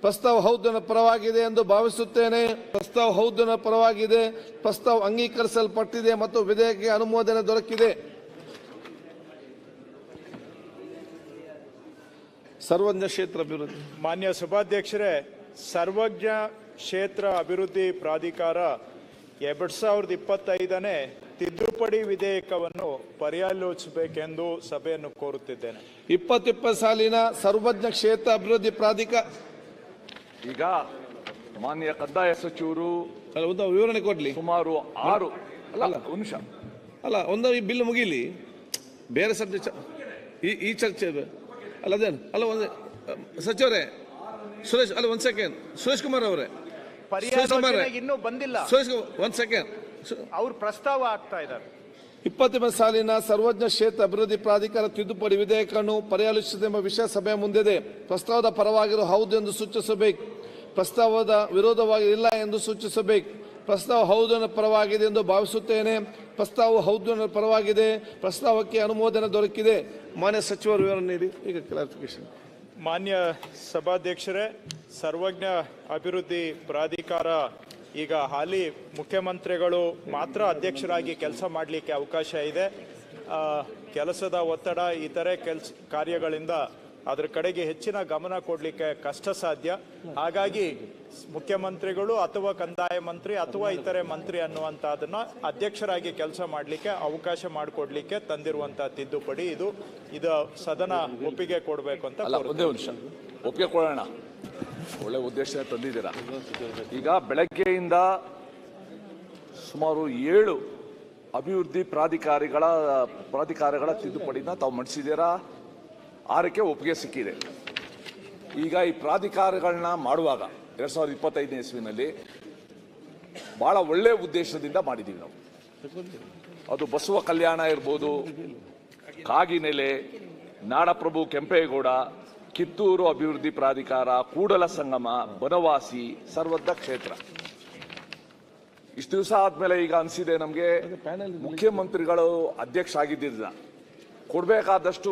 ಪ್ರಸ್ತಾವ ಹೌದನ ಪರವಾಗಿದೆ ಎಂದು ಭಾವಿಸುತ್ತೇನೆ. ಪ್ರಸ್ತಾವ ಹೌದನ ಪರವಾಗಿದೆ. ಪ್ರಸ್ತಾವ ಅಂಗೀಕರಿಸಲ್ಪಟ್ಟಿದೆ ಮತ್ತು ವಿಧೇಯಕಕ್ಕೆ ಅನುಮೋದನೆ ದೊರಕಿದೆ. ಸರ್ವಜ್ಞ ಕ್ಷೇತ್ರ ಅಭಿವೃದ್ಧಿ. ಮಾನ್ಯ ಸಭಾಧ್ಯಕ್ಷರೇ, ಸರ್ವಜ್ಞ ಕ್ಷೇತ್ರ ಅಭಿವೃದ್ಧಿ ಪ್ರಾಧಿಕಾರ 2025ನೇ ತಿದ್ದುಪಡಿ ವಿಧೇಯಕವನ್ನು ಪರ್ಯಾಲೋಚಿಸಬೇಕೆಂದು ಸಭೆಯನ್ನು ಕೋರುತ್ತಿದ್ದೇನೆ. 2020 ಸಾಲಿನ ಸರ್ವಜ್ಞ ಕ್ಷೇತ್ರ ಅಭಿವೃದ್ಧಿ ಪ್ರಾಧಿಕಾರ. ಈಗ ಮಾನ್ಯ ಕಂದಾಯ ಸಚಿವರು ಒಂದು ವಿವರಣೆ ಕೊಡ್ಲಿ. ಸುಮಾರು 6 ಒಂದು ನಿಮಿಷ ಅಲ್ಲ, ಒಂದು ಈ ಬಿಲ್ ಮುಗಿಲಿ, ಬೇರೆ ಸಬ್ಜೆಕ್ಟ್ ಈ ಚರ್ಚೆ ಅಲ್ಲ ಅದೇನು ಅಲ್ಲ. ಒಂದು ಸಚಿವರೇ, ಸುರೇಶ್ ಅಲ್ಲ, ಒಂದು ಸೆಕೆಂಡ್, ಸುರೇಶ್ ಕುಮಾರ್ ಅವರೇ, ಇನ್ನೂ ಬಂದಿಲ್ಲ. ಸುರೇಶ್ ಒಂದು ಸೆಕೆಂಡ್, ಅವ್ರ ಪ್ರಸ್ತಾವ ಆಗ್ತಾ ಇದ್ದಾರೆ. 20 ಸಾಲಿನ ಸರ್ವಜ್ಞ ಕ್ಷೇತ್ರ ಅಭಿವೃದ್ಧಿ ಪ್ರಾಧಿಕಾರ ತಿದ್ದುಪಡಿ ವಿಧೇಯಕವನ್ನು ಪರ್ಯಾಲೋಚಿಸಿದೆ ಎಂಬ ವಿಷಯ ಸಭೆಯ ಮುಂದಿದೆ. ಪ್ರಸ್ತಾವದ ಪರವಾಗಿರುವ ಹೌದು ಎಂದು ಸೂಚಿಸಬೇಕು. ಪ್ರಸ್ತಾವದ ವಿರೋಧವಾಗಿ ಇಲ್ಲ ಎಂದು ಸೂಚಿಸಬೇಕು. ಪ್ರಸ್ತಾವ ಹೌದನ ಪರವಾಗಿದೆ ಎಂದು ಭಾವಿಸುತ್ತೇನೆ. ಪ್ರಸ್ತಾವ ಹೌದನ ಪರವಾಗಿದೆ. ಪ್ರಸ್ತಾವಕ್ಕೆ ಅನುಮೋದನೆ ದೊರಕಿದೆ. ಮಾನ್ಯ ಸಚಿವರು ವಿವರಣೆ ನೀಡಿ. ಈಗ ಕ್ಲಾರಿಫಿಕೇಶನ್. ಮಾನ್ಯ ಸಭಾಧ್ಯಕ್ಷರೇ, ಸರ್ವಜ್ಞ ಅಭಿವೃದ್ಧಿ ಪ್ರಾಧಿಕಾರ ಈಗ ಹಾಲಿ ಮುಖ್ಯಮಂತ್ರಿಗಳು ಮಾತ್ರ ಅಧ್ಯಕ್ಷರಾಗಿ ಕೆಲಸ ಮಾಡಲಿಕ್ಕೆ ಅವಕಾಶ ಇದೆ. ಕೆಲಸದ ಒತ್ತಡ, ಇತರೆ ಕಾರ್ಯಗಳಿಂದ ಅದ್ರ ಕಡೆಗೆ ಹೆಚ್ಚಿನ ಗಮನ ಕೊಡಲಿಕ್ಕೆ ಕಷ್ಟ ಸಾಧ್ಯ. ಹಾಗಾಗಿ ಮುಖ್ಯಮಂತ್ರಿಗಳು ಅಥವಾ ಕಂದಾಯ ಮಂತ್ರಿ ಅಥವಾ ಇತರೆ ಮಂತ್ರಿ ಅನ್ನುವಂಥದ್ದನ್ನ ಅಧ್ಯಕ್ಷರಾಗಿ ಕೆಲಸ ಮಾಡಲಿಕ್ಕೆ ಅವಕಾಶ ಮಾಡಿಕೊಡ್ಲಿಕ್ಕೆ ತಂದಿರುವಂತಹ ತಿದ್ದುಪಡಿ ಇದು ಸದನ ಒಪ್ಪಿಗೆ ಕೊಡಬೇಕು ಅಂತ. ಒಂದೇ ನಿಮಿಷ ಒಪ್ಪಿಗೆ ಕೊಡೋಣ, ಒಳ್ಳೆ ಉದ್ದೇಶ ತಂದಿದ್ದೀರಾ. ಈಗ ಬೆಳಗ್ಗೆಯಿಂದ ಸುಮಾರು 7 ಅಭಿವೃದ್ಧಿ ಪ್ರಾಧಿಕಾರಗಳ ತಿದ್ದುಪಡಿನ ತಾವು ಮಂಡಿಸಿದ್ದೀರಾ. 6ಕ್ಕೆ ಒಪ್ಪಿಗೆ ಸಿಕ್ಕಿದೆ. ಈಗ ಈ ಪ್ರಾಧಿಕಾರಗಳನ್ನ ಮಾಡುವಾಗ 2025ನೇ ಇಸ್ವಿನಲ್ಲಿ ಬಹಳ ಒಳ್ಳೆ ಉದ್ದೇಶದಿಂದ ಮಾಡಿದ್ದೀವಿ ನಾವು. ಅದು ಬಸವ ಕಲ್ಯಾಣ ಇರ್ಬೋದು, ಕಾಗಿನೆಲೆ, ನಾಡಪ್ರಭು ಕೆಂಪೇಗೌಡ, ಕಿತ್ತೂರು ಅಭಿವೃದ್ಧಿ ಪ್ರಾಧಿಕಾರ, ಕೂಡಲ ಸಂಗಮ, ಬನವಾಸಿ, ಸರ್ವಜ್ಞ ಕ್ಷೇತ್ರ. ಇಷ್ಟು ದಿವಸ ಆದ್ಮೇಲೆ ಈಗ ಅನಿಸಿದೆ ನಮಗೆ, ಮುಖ್ಯಮಂತ್ರಿಗಳು ಅಧ್ಯಕ್ಷ ಆಗಿದ್ದಿದ್ದ ಕೊಡಬೇಕಾದಷ್ಟು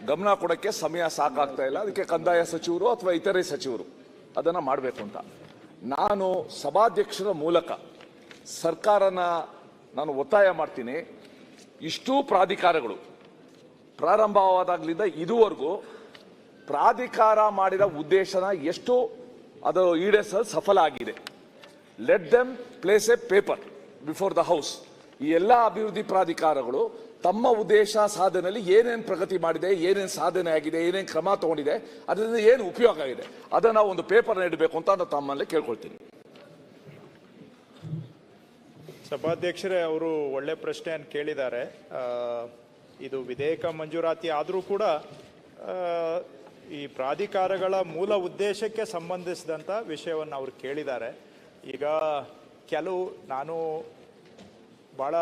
ಗಮನ ಕೊಡೋಕ್ಕೆ ಸಮಯ ಸಾಕಾಗ್ತಾ ಇಲ್ಲ. ಅದಕ್ಕೆ ಕಂದಾಯ ಸಚಿವರು ಅಥವಾ ಇತರೆ ಸಚಿವರು ಅದನ್ನು ಮಾಡಬೇಕು ಅಂತ ನಾನು ಸಭಾಧ್ಯಕ್ಷರ ಮೂಲಕ ಸರ್ಕಾರನ ನಾನು ಒತ್ತಾಯ ಮಾಡ್ತೀನಿ. ಇಷ್ಟೂ ಪ್ರಾಧಿಕಾರಗಳು ಪ್ರಾರಂಭವಾದಾಗಲಿಂದ ಇದುವರೆಗೂ ಪ್ರಾಧಿಕಾರ ಮಾಡಿದ ಉದ್ದೇಶನ ಎಷ್ಟು ಅದು ಈಡೇರಿಸಲು ಸಫಲ ಆಗಿದೆ. Let them place A paper before the house. ಈ ಎಲ್ಲ ಅಭಿವೃದ್ಧಿ ಪ್ರಾಧಿಕಾರಗಳು ತಮ್ಮ ಉದ್ದೇಶ ಸಾಧನೆಯಲ್ಲಿ ಏನೇನು ಪ್ರಗತಿ ಮಾಡಿದೆ, ಏನೇನು ಸಾಧನೆ ಆಗಿದೆ, ಏನೇನು ಕ್ರಮ ತಗೊಂಡಿದೆ, ಅದರಿಂದ ಏನು ಉಪಯೋಗ ಆಗಿದೆ, ಅದನ್ನು ಒಂದು ಪೇಪರ್ನ ಇಡಬೇಕು ಅಂತ ನಾನು ತಮ್ಮಲ್ಲಿ ಕೇಳ್ಕೊಳ್ತೀನಿ. ಸಭಾಧ್ಯಕ್ಷರೇ, ಅವರು ಒಳ್ಳೆ ಪ್ರಶ್ನೆಯನ್ನು ಕೇಳಿದ್ದಾರೆ. ಇದು ವಿಧೇಯಕ ಮಂಜೂರಾತಿ ಆದರೂ ಕೂಡ ಈ ಪ್ರಾಧಿಕಾರಗಳ ಮೂಲ ಉದ್ದೇಶಕ್ಕೆ ಸಂಬಂಧಿಸಿದಂಥ ವಿಷಯವನ್ನು ಅವರು ಕೇಳಿದ್ದಾರೆ. ಈಗ ನಾನು ಭಾಳ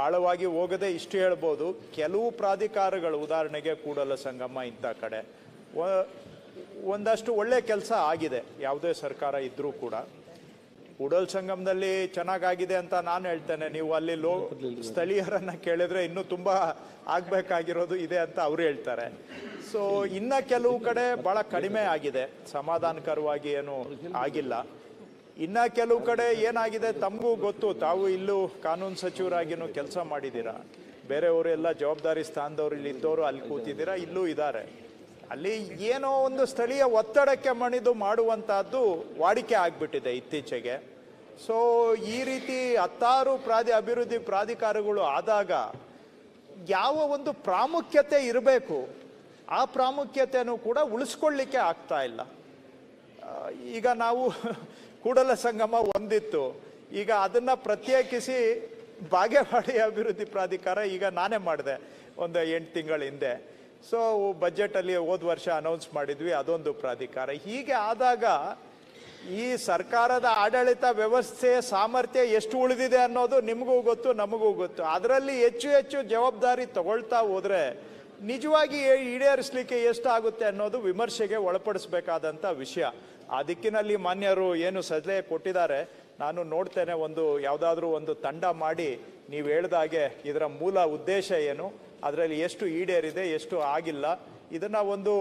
ಆಳವಾಗಿ ಹೋಗದೆ ಇಷ್ಟು ಹೇಳ್ಬೋದು. ಕೆಲವು ಪ್ರಾಧಿಕಾರಗಳು, ಉದಾಹರಣೆಗೆ ಕೂಡಲ ಸಂಗಮ ಇಂಥ ಕಡೆ ಒಂದಷ್ಟು ಒಳ್ಳೆ ಕೆಲಸ ಆಗಿದೆ, ಯಾವುದೇ ಸರ್ಕಾರ ಇದ್ರೂ ಕೂಡ. ಕೂಡಲ ಸಂಗಮದಲ್ಲಿ ಚೆನ್ನಾಗಾಗಿದೆ ಅಂತ ನಾನು ಹೇಳ್ತೇನೆ. ನೀವು ಅಲ್ಲಿ ಸ್ಥಳೀಯರನ್ನ ಕೇಳಿದ್ರೆ ಇನ್ನೂ ತುಂಬ ಆಗಬೇಕಾಗಿರೋದು ಇದೆ ಅಂತ ಅವರು ಹೇಳ್ತಾರೆ. ಸೊ ಇನ್ನು ಕೆಲವು ಕಡೆ ಭಾಳ ಕಡಿಮೆ ಆಗಿದೆ, ಸಮಾಧಾನಕರವಾಗಿ ಏನು ಆಗಿಲ್ಲ. ಇನ್ನು ಕೆಲವು ಕಡೆ ಏನಾಗಿದೆ ತಮಗೂ ಗೊತ್ತು, ತಾವು ಇಲ್ಲೂ ಕಾನೂನು ಸಚಿವರಾಗಿನೂ ಕೆಲಸ ಮಾಡಿದ್ದೀರಾ, ಬೇರೆಯವರೆಲ್ಲ ಜವಾಬ್ದಾರಿ ಸ್ಥಾನದವ್ರು ಇಲ್ಲಿ ಇದ್ದವರು ಅಲ್ಲಿ ಕೂತಿದ್ದೀರಾ, ಇಲ್ಲೂ ಇದ್ದಾರೆ. ಅಲ್ಲಿ ಏನೋ ಒಂದು ಸ್ಥಳೀಯ ಒತ್ತಡಕ್ಕೆ ಮಣಿದು ಮಾಡುವಂತಹದ್ದು ವಾಡಿಕೆ ಆಗ್ಬಿಟ್ಟಿದೆ ಇತ್ತೀಚೆಗೆ. ಸೊ ಈ ರೀತಿ 10 ಅಭಿವೃದ್ಧಿ ಪ್ರಾಧಿಕಾರಗಳು ಆದಾಗ ಯಾವ ಒಂದು ಪ್ರಾಮುಖ್ಯತೆ ಇರಬೇಕು, ಆ ಪ್ರಾಮುಖ್ಯತೆನೂ ಕೂಡ ಉಳಿಸ್ಕೊಳ್ಳಿಕ್ಕೆ ಆಗ್ತಾ ಇಲ್ಲ. ಈಗ ನಾವು ಕೂಡಲ ಸಂಗಮ ಒಂದಿತ್ತು, ಈಗ ಅದನ್ನ ಪ್ರತ್ಯೇಕಿಸಿ ಬಾಗೇವಾಡಿ ಅಭಿವೃದ್ಧಿ ಪ್ರಾಧಿಕಾರ ಈಗ ನಾನೇ ಮಾಡಿದೆ ಒಂದು 8 ತಿಂಗಳ ಹಿಂದೆ. ಸೊ ಬಜೆಟಲ್ಲಿ ಹೋದ ವರ್ಷ ಅನೌನ್ಸ್ ಮಾಡಿದ್ವಿ, ಅದೊಂದು ಪ್ರಾಧಿಕಾರ. ಹೀಗೆ ಆದಾಗ ಈ ಸರ್ಕಾರದ ಆಡಳಿತ ವ್ಯವಸ್ಥೆ ಸಾಮರ್ಥ್ಯ ಎಷ್ಟು ಉಳಿದಿದೆ ಅನ್ನೋದು ನಿಮಗೂ ಗೊತ್ತು, ನಮಗೂ ಗೊತ್ತು. ಅದರಲ್ಲಿ ಹೆಚ್ಚು ಜವಾಬ್ದಾರಿ ತಗೊಳ್ತಾ ಹೋದ್ರೆ ನಿಜವಾಗಿ ಈಡೇರಿಸಲಿಕ್ಕೆ ಎಷ್ಟಾಗುತ್ತೆ ಅನ್ನೋದು ವಿಮರ್ಶೆಗೆ ಒಳಪಡಿಸಬೇಕಾದಂಥ ವಿಷಯ. ಆ ದಿಕ್ಕಿನಲ್ಲಿ ಮಾನ್ಯರು ಏನು ಸಲಹೆ ಕೊಟ್ಟಿದ್ದಾರೆ, ನಾನು ನೋಡ್ತೇನೆ. ಯಾವುದಾದ್ರೂ ಒಂದು ತಂಡ ಮಾಡಿ ನೀವು ಹೇಳ್ದಾಗೆ ಇದರ ಮೂಲ ಉದ್ದೇಶ ಏನು, ಅದರಲ್ಲಿ ಎಷ್ಟು ಈಡೇರಿದೆ, ಎಷ್ಟು ಆಗಿಲ್ಲ, ಇದನ್ನ ಒಂದು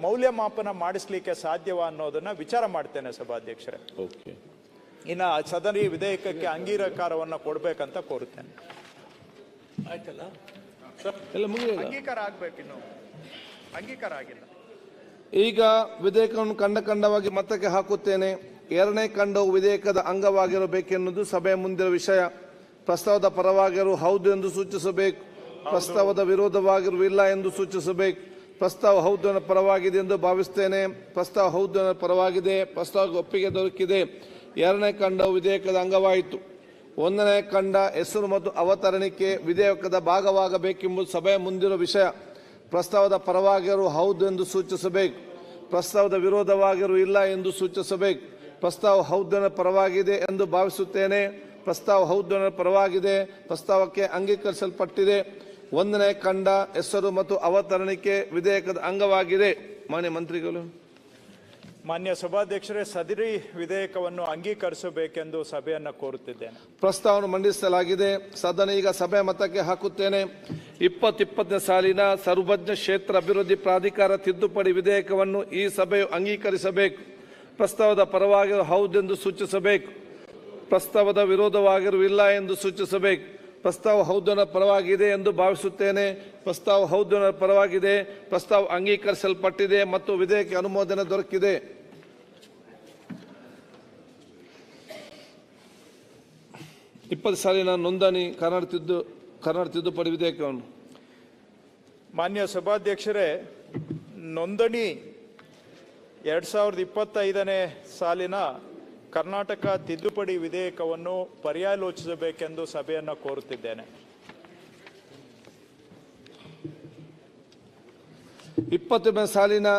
ಮೌಲ್ಯಮಾಪನ ಮಾಡಿಸ್ಲಿಕ್ಕೆ ಸಾಧ್ಯವ ಅನ್ನೋದನ್ನ ವಿಚಾರ ಮಾಡ್ತೇನೆ ಸಭಾಧ್ಯಕ್ಷರೇ. ಇನ್ನು ಸದನ ವಿಧೇಯಕಕ್ಕೆ ಅಂಗೀಕಾರವನ್ನು ಕೊಡ್ಬೇಕಂತ ಕೋರುತ್ತೇನೆ. ಆಯ್ತಲ್ಲ, ಅಂಗೀಕಾರ ಆಗ್ಬೇಕು, ಇನ್ನು ಅಂಗೀಕಾರ ಆಗಿಲ್ಲ. ಈಗ ವಿಧೇಯಕವನ್ನು ಖಂಡವಾಗಿ ಮತಕ್ಕೆ ಹಾಕುತ್ತೇನೆ. 2ನೇ ಖಂಡವು ವಿಧೇಯಕದ ಅಂಗವಾಗಿರಬೇಕೆನ್ನುವುದು ಸಭೆಯ ಮುಂದಿನ ವಿಷಯ. ಪ್ರಸ್ತಾವದ ಪರವಾಗಿರುವ ಹೌದು ಎಂದು ಸೂಚಿಸಬೇಕು, ಪ್ರಸ್ತಾವದ ವಿರೋಧವಾಗಿರುವ ಇಲ್ಲ ಎಂದು ಸೂಚಿಸಬೇಕು. ಪ್ರಸ್ತಾವ ಹೌದು ಪರವಾಗಿದೆ ಎಂದು ಭಾವಿಸುತ್ತೇನೆ. ಪ್ರಸ್ತಾವ ಹೌದು ಪರವಾಗಿದೆ. ಪ್ರಸ್ತಾವಕ್ಕೆ ಒಪ್ಪಿಗೆ ದೊರಕಿದೆ. 2ನೇ ಖಂಡವು ವಿಧೇಯಕದ ಅಂಗವಾಯಿತು. 1ನೇ ಖಂಡ ಹೆಸರು ಮತ್ತು ಅವತರಣಿಕೆ ವಿಧೇಯಕದ ಭಾಗವಾಗಬೇಕೆಂಬುದು ಸಭೆಯ ಮುಂದಿರುವ ವಿಷಯ. ಪ್ರಸ್ತಾವದ ಪರವಾಗಿರುವ ಹೌದು ಎಂದು ಸೂಚಿಸಬೇಕು, ಪ್ರಸ್ತಾವದ ವಿರೋಧವಾಗಿರುವ ಇಲ್ಲ ಎಂದು ಸೂಚಿಸಬೇಕು. ಪ್ರಸ್ತಾವ ಹೌದು ಪರವಾಗಿದೆ ಎಂದು ಭಾವಿಸುತ್ತೇನೆ. ಪ್ರಸ್ತಾವ ಹೌದು ಪರವಾಗಿದೆ. ಪ್ರಸ್ತಾವಕ್ಕೆ ಅಂಗೀಕರಿಸಲ್ಪಟ್ಟಿದೆ. 1ನೇ ಖಂಡ ಹೆಸರು ಮತ್ತು ಅವತರಣಿಕೆ ವಿಧೇಯಕದ ಅಂಗವಾಗಿದೆ. ಮಾನ್ಯ ಮಂತ್ರಿಗಳು, ಮಾನ್ಯ ಸಭಾಧ್ಯಕ್ಷರೇ, ಸದರಿ ವಿಧೇಯಕವನ್ನು ಅಂಗೀಕರಿಸಬೇಕೆಂದು ಸಭೆಯನ್ನು ಕೋರುತ್ತಿದ್ದೇನೆ. ಪ್ರಸ್ತಾವವನ್ನು ಮಂಡಿಸಲಾಗಿದೆ. ಸದನ ಈಗ ಸಭೆ ಮತಕ್ಕೆ ಹಾಕುತ್ತೇನೆ. 2020ನೇ ಸಾಲಿನ ಸರ್ವಜ್ಞ ಕ್ಷೇತ್ರ ಅಭಿವೃದ್ಧಿ ಪ್ರಾಧಿಕಾರ ತಿದ್ದುಪಡಿ ವಿಧೇಯಕವನ್ನು ಈ ಸಭೆಯು ಅಂಗೀಕರಿಸಬೇಕು. ಪ್ರಸ್ತಾವದ ಪರವಾಗಿರುವ ಹೌದೆಂದು ಸೂಚಿಸಬೇಕು, ಪ್ರಸ್ತಾವದ ವಿರೋಧವಾಗಿರುವ ಇಲ್ಲ ಎಂದು ಸೂಚಿಸಬೇಕು. ಪ್ರಸ್ತಾವ ಹೌದನ ಪರವಾಗಿದೆ ಎಂದು ಭಾವಿಸುತ್ತೇನೆ. ಪ್ರಸ್ತಾವ ಹೌದನ ಪರವಾಗಿದೆ. ಪ್ರಸ್ತಾವ ಅಂಗೀಕರಿಸಲ್ಪಟ್ಟಿದೆ ಮತ್ತು ವಿಧೇಯಕ ಅನುಮೋದನೆ ದೊರಕಿದೆ. ಸಾಲಿನ ನೋಂದಣಿ ಕನ್ನಡ ತಿದ್ದುಪಡಿ ವಿಧೇಯಕವನ್ನು ಮಾನ್ಯ ಸಭಾಧ್ಯಕ್ಷರೇ, ನೋಂದಣಿ 2025ನೇ ಸಾಲಿನ ಕರ್ನಾಟಕ ತಿದ್ದುಪಡಿ ವಿಧೇಯಕವನ್ನು ಪರ್ಯಾಲೋಚಿಸಬೇಕೆಂದು ಸಭೆಯನ್ನು ಕೋರುತ್ತಿದ್ದೇನೆ. 20ನೇ ಸಾಲಿನ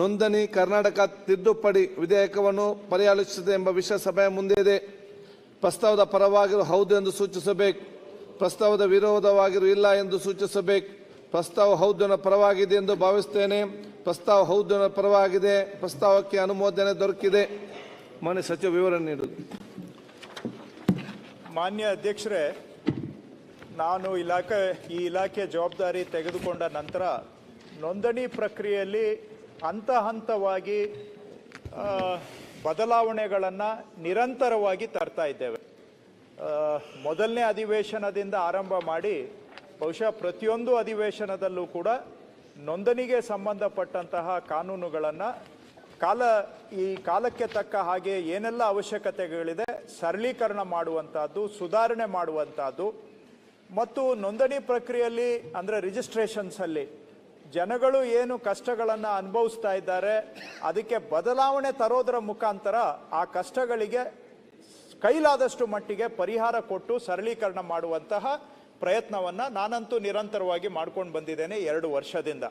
ನೋಂದಣಿ ಕರ್ನಾಟಕ ತಿದ್ದುಪಡಿ ವಿಧೇಯಕವನ್ನು ಪರ್ಯಾಲೋಚಿಸಿದೆ ಎಂಬ ವಿಷಯ ಸಭೆಯ ಮುಂದೆ ಇದೆ. ಪ್ರಸ್ತಾವದ ಪರವಾಗಿರು ಹೌದು ಎಂದು ಸೂಚಿಸಬೇಕು. ಪ್ರಸ್ತಾವದ ವಿರೋಧವಾಗಿರು ಇಲ್ಲ ಎಂದು ಸೂಚಿಸಬೇಕು. ಪ್ರಸ್ತಾವ ಹೌದನ ಪರವಾಗಿದೆ ಎಂದು ಭಾವಿಸುತ್ತೇನೆ. ಪ್ರಸ್ತಾವ ಹೌದನ ಪರವಾಗಿದೆ. ಪ್ರಸ್ತಾವಕ್ಕೆ ಅನುಮೋದನೆ ದೊರಕಿದೆ. ಮಾನ್ಯ ಸಚಿವ ವಿವರಣೆ ನೀಡುವುದು. ಮಾನ್ಯ ಅಧ್ಯಕ್ಷರೇ, ನಾನು ಈ ಇಲಾಖೆ ಜವಾಬ್ದಾರಿ ತೆಗೆದುಕೊಂಡ ನಂತರ ನೋಂದಣಿ ಪ್ರಕ್ರಿಯೆಯಲ್ಲಿ ಹಂತ ಹಂತವಾಗಿ ಬದಲಾವಣೆಗಳನ್ನು ನಿರಂತರವಾಗಿ ತರ್ತಾ ಇದ್ದೇವೆ. ಮೊದಲನೇ ಅಧಿವೇಶನದಿಂದ ಆರಂಭ ಮಾಡಿ ಬಹುಶಃ ಪ್ರತಿಯೊಂದು ಅಧಿವೇಶನದಲ್ಲೂ ಕೂಡ ನೋಂದಣಿಗೆ ಸಂಬಂಧಪಟ್ಟಂತಹ ಕಾನೂನುಗಳನ್ನು ಈ ಕಾಲಕ್ಕೆ ತಕ್ಕ ಹಾಗೆ ಏನೆಲ್ಲ ಅವಶ್ಯಕತೆಗಳಿದೆ ಸರಳೀಕರಣ ಮಾಡುವಂತಹದ್ದು, ಸುಧಾರಣೆ ಮಾಡುವಂತಹದ್ದು ಮತ್ತು ನೋಂದಣಿ ಪ್ರಕ್ರಿಯೆಯಲ್ಲಿ ಅಂದರೆ ರಿಜಿಸ್ಟ್ರೇಷನ್ಸ್ ಅಲ್ಲಿ ಜನಗಳು ಏನು ಕಷ್ಟಗಳನ್ನು ಅನುಭವಿಸ್ತಾ ಇದ್ದಾರೆ ಅದಕ್ಕೆ ಬದಲಾವಣೆ ತರೋದರ ಮುಖಾಂತರ ಆ ಕಷ್ಟಗಳಿಗೆ ಕೈಲಾದಷ್ಟು ಮಟ್ಟಿಗೆ ಪರಿಹಾರ ಕೊಟ್ಟು ಸರಳೀಕರಣ ಮಾಡುವಂತಹ ಪ್ರಯತ್ನವನ್ನು ನಾನಂತೂ ನಿರಂತರವಾಗಿ ಮಾಡ್ಕೊಂಡು ಬಂದಿದ್ದೇನೆ 2 ವರ್ಷದಿಂದ.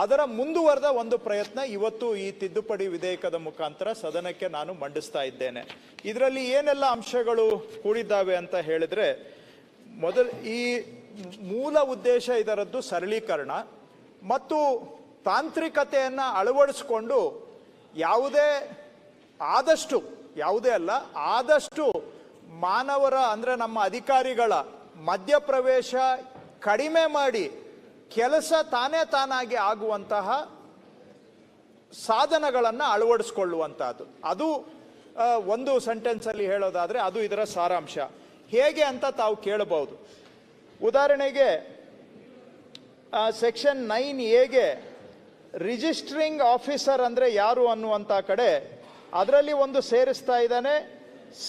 ಅದರ ಮುಂದುವರೆದ ಒಂದು ಪ್ರಯತ್ನ ಇವತ್ತು ಈ ತಿದ್ದುಪಡಿ ವಿಧೇಯಕದ ಮುಖಾಂತರ ಸದನಕ್ಕೆ ನಾನು ಮಂಡಿಸ್ತಾ ಇದ್ದೇನೆ. ಇದರಲ್ಲಿ ಏನೆಲ್ಲ ಅಂಶಗಳು ಕೂಡಿದ್ದಾವೆ ಅಂತ ಹೇಳಿದ್ರೆ, ಈ ಮೂಲ ಉದ್ದೇಶ ಇದರದ್ದು ಸರಳೀಕರಣ ಮತ್ತು ತಾಂತ್ರಿಕತೆಯನ್ನು ಅಳವಡಿಸಿಕೊಂಡು ಆದಷ್ಟು ಮಾನವರ ಅಂದರೆ ನಮ್ಮ ಅಧಿಕಾರಿಗಳ ಮಧ್ಯಪ್ರವೇಶ ಕಡಿಮೆ ಮಾಡಿ ಕೆಲಸ ತಾನಾಗಿ ಆಗುವಂತಹ ಸಾಧನಗಳನ್ನು ಅಳವಡಿಸಿಕೊಳ್ಳುವಂತಹದ್ದು. ಅದು ಒಂದು ಸೆಂಟೆನ್ಸ್ ಅಲ್ಲಿ ಹೇಳೋದಾದ್ರೆ ಅದು ಇದರ ಸಾರಾಂಶ. ಹೇಗೆ ಅಂತ ತಾವು ಕೇಳಬಹುದು. ಉದಾಹರಣೆಗೆ ಸೆಕ್ಷನ್ 9A ರಿಜಿಸ್ಟ್ರಿಂಗ್ ಆಫೀಸರ್ ಅಂದ್ರೆ ಯಾರು ಅನ್ನುವಂತ ಕಡೆ ಅದರಲ್ಲಿ ಒಂದು ಸೇರಿಸ್ತಾ ಇದ್ದಾನೆ,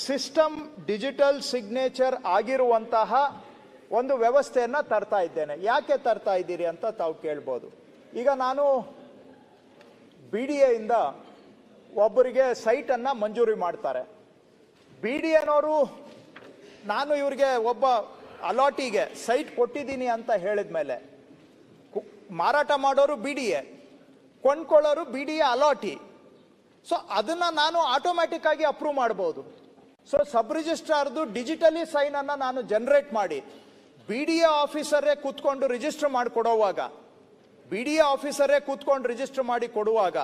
ಸಿಸ್ಟಮ್ ಡಿಜಿಟಲ್ ಸಿಗ್ನೇಚರ್ ಆಗಿರುವಂತಹ ಒಂದು ವ್ಯವಸ್ಥೆಯನ್ನ ತರ್ತಾ ಇದ್ದೇನೆ. ಯಾಕೆ ತರ್ತಾ ಇದ್ದೀರಿ ಅಂತ ತಾವು ಕೇಳ್ಬೋದು. ಈಗ ನಾನು BDA ಇಂದ ಒಬ್ಬರಿಗೆ ಸೈಟನ್ನು ಮಂಜೂರಿ ಮಾಡ್ತಾರೆ. BDAನವರು ನಾನು ಇವರಿಗೆ ಒಬ್ಬ ಅಲಾಟಿಗೆ ಸೈಟ್ ಕೊಟ್ಟಿದ್ದೀನಿ ಅಂತ ಹೇಳಿದ ಮೇಲೆ ಮಾರಾಟ ಮಾಡೋರು BDA, ಕೊಂಡ್ಕೊಳ್ಳೋರು BDA ಅಲಾಟಿ. ಸೊ ಅದನ್ನ ನಾನು ಆಟೋಮ್ಯಾಟಿಕ್ ಆಗಿ ಅಪ್ರೂವ್ ಮಾಡ್ಬೋದು. ಸೊ ಸಬ್ ರಿಜಿಸ್ಟ್ರಾರ್ದು ಡಿಜಿಟಲಿ ಸೈನ್ ಅನ್ನ ನಾನು ಜನರೇಟ್ ಮಾಡಿ BDA ಆಫೀಸರೇ ಕೂತ್ಕೊಂಡು ರಿಜಿಸ್ಟರ್ ಮಾಡಿ ಕೊಡುವಾಗ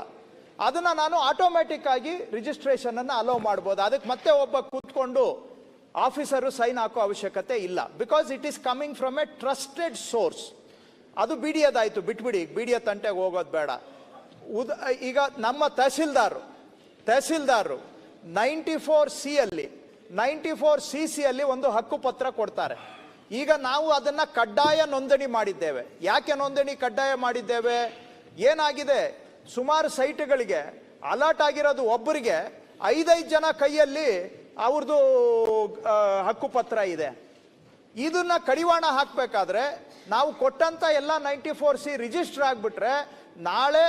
ಅದನ್ನ ನಾನು ಆಟೋಮ್ಯಾಟಿಕ್ ಆಗಿ ರಿಜಿಸ್ಟ್ರೇಷನ್ ಅನ್ನ ಅಲೋ ಮಾಡ್ಬೋದು. ಅದಕ್ಕೆ ಮತ್ತೆ ಒಬ್ಬ ಕೂತ್ಕೊಂಡು ಆಫೀಸರು ಸೈನ್ ಹಾಕೋ ಅವಶ್ಯಕತೆ ಇಲ್ಲ. Because it is coming from A trusted source. ಅದು BDAದಾಯ್ತು, ಬಿಟ್ಬಿಡಿ, BDA ತಂಟೆಗೆ ಹೋಗೋದು ಬೇಡ. ಈಗ ನಮ್ಮ ತಹಸೀಲ್ದಾರರು 94CC ಅಲ್ಲಿ ಒಂದು ಹಕ್ಕು ಪತ್ರ ಕೊಡ್ತಾರೆ. ಈಗ ನಾವು ಅದನ್ನ ಕಡ್ಡಾಯ ನೋಂದಣಿ ಮಾಡಿದ್ದೇವೆ. ಯಾಕೆ ನೋಂದಣಿ ಕಡ್ಡಾಯ ಮಾಡಿದ್ದೇವೆ? ಏನಾಗಿದೆ, ಸುಮಾರು ಸೈಟ್ಗಳಿಗೆ ಅಲರ್ಟ್ ಆಗಿರೋದು ಒಬ್ಬರಿಗೆ 5 ಜನ ಕೈಯಲ್ಲಿ ಅವ್ರದ್ದು ಹಕ್ಕು ಪತ್ರ ಇದೆ. ಇದನ್ನ ಕಡಿವಾಣ ಹಾಕಬೇಕಾದ್ರೆ ನಾವು ಕೊಟ್ಟಂತ ಎಲ್ಲ 94C ರಿಜಿಸ್ಟರ್ ಆಗ್ಬಿಟ್ರೆ ನಾಳೆ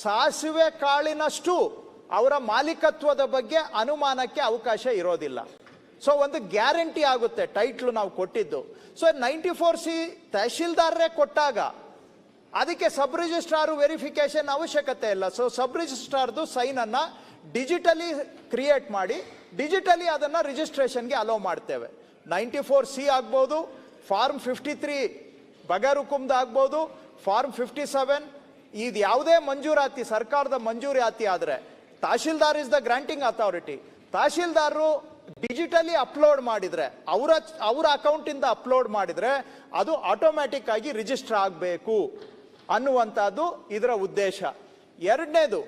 ಸಾಸಿವೆ ಕಾಳಿನಷ್ಟು ಅವರ ಮಾಲೀಕತ್ವದ ಬಗ್ಗೆ ಅನುಮಾನಕ್ಕೆ ಅವಕಾಶ ಇರೋದಿಲ್ಲ. ಸೊ ಒಂದು ಗ್ಯಾರಂಟಿ ಆಗುತ್ತೆ ಟೈಟ್ಲು ನಾವು ಕೊಟ್ಟಿದ್ದು. ಸೊ 94C ತಹಶೀಲ್ದಾರರೇ ಕೊಟ್ಟಾಗ ಅದಕ್ಕೆ ಸಬ್ ರಿಜಿಸ್ಟ್ರಾರ್ ವೆರಿಫಿಕೇಶನ್ ಅವಶ್ಯಕತೆ ಇಲ್ಲ. ಸೊ ಸಬ್ ರಿಜಿಸ್ಟ್ರಾರ್ದು ಸೈನ್ ಅನ್ನ ಡಿಜಿಟಲಿ ಕ್ರಿಯೇಟ್ ಮಾಡಿ ಡಿಜಿಟಲಿ ಅದನ್ನ ರಿಜಿಸ್ಟ್ರೇಷನ್ಗೆ ಅಲೋ ಮಾಡ್ತೇವೆ. 94C ಆಗ್ಬೋದು, ಫಾರ್ಮ್ 53 ಬಗರ್ ಹುಕುಮ್ದ ಆಗ್ಬೋದು, ಫಾರ್ಮ್ 57 ಇದು ಯಾವುದೇ ಮಂಜೂರಾತಿ ಸರ್ಕಾರದ ಮಂಜೂರಾತಿ ಆದ್ರೆ tahsildar is the granting authority. ತಹಶೀಲ್ದಾರರು ಡಿಜಿಟಲಿ ಅಪ್ಲೋಡ್ ಮಾಡಿದ್ರೆ ಅವರ ಅಕೌಂಟ್ ಇಂದ ಅಪ್ಲೋಡ್ ಮಾಡಿದ್ರೆ ಅದು ಆಟೋಮ್ಯಾಟಿಕ್ ಆಗಿ ರಿಜಿಸ್ಟರ್ ಆಗಬೇಕು ಅನ್ನುವಂಥದ್ದು ಇದರ ಉದ್ದೇಶ. ಎರಡನೇದು,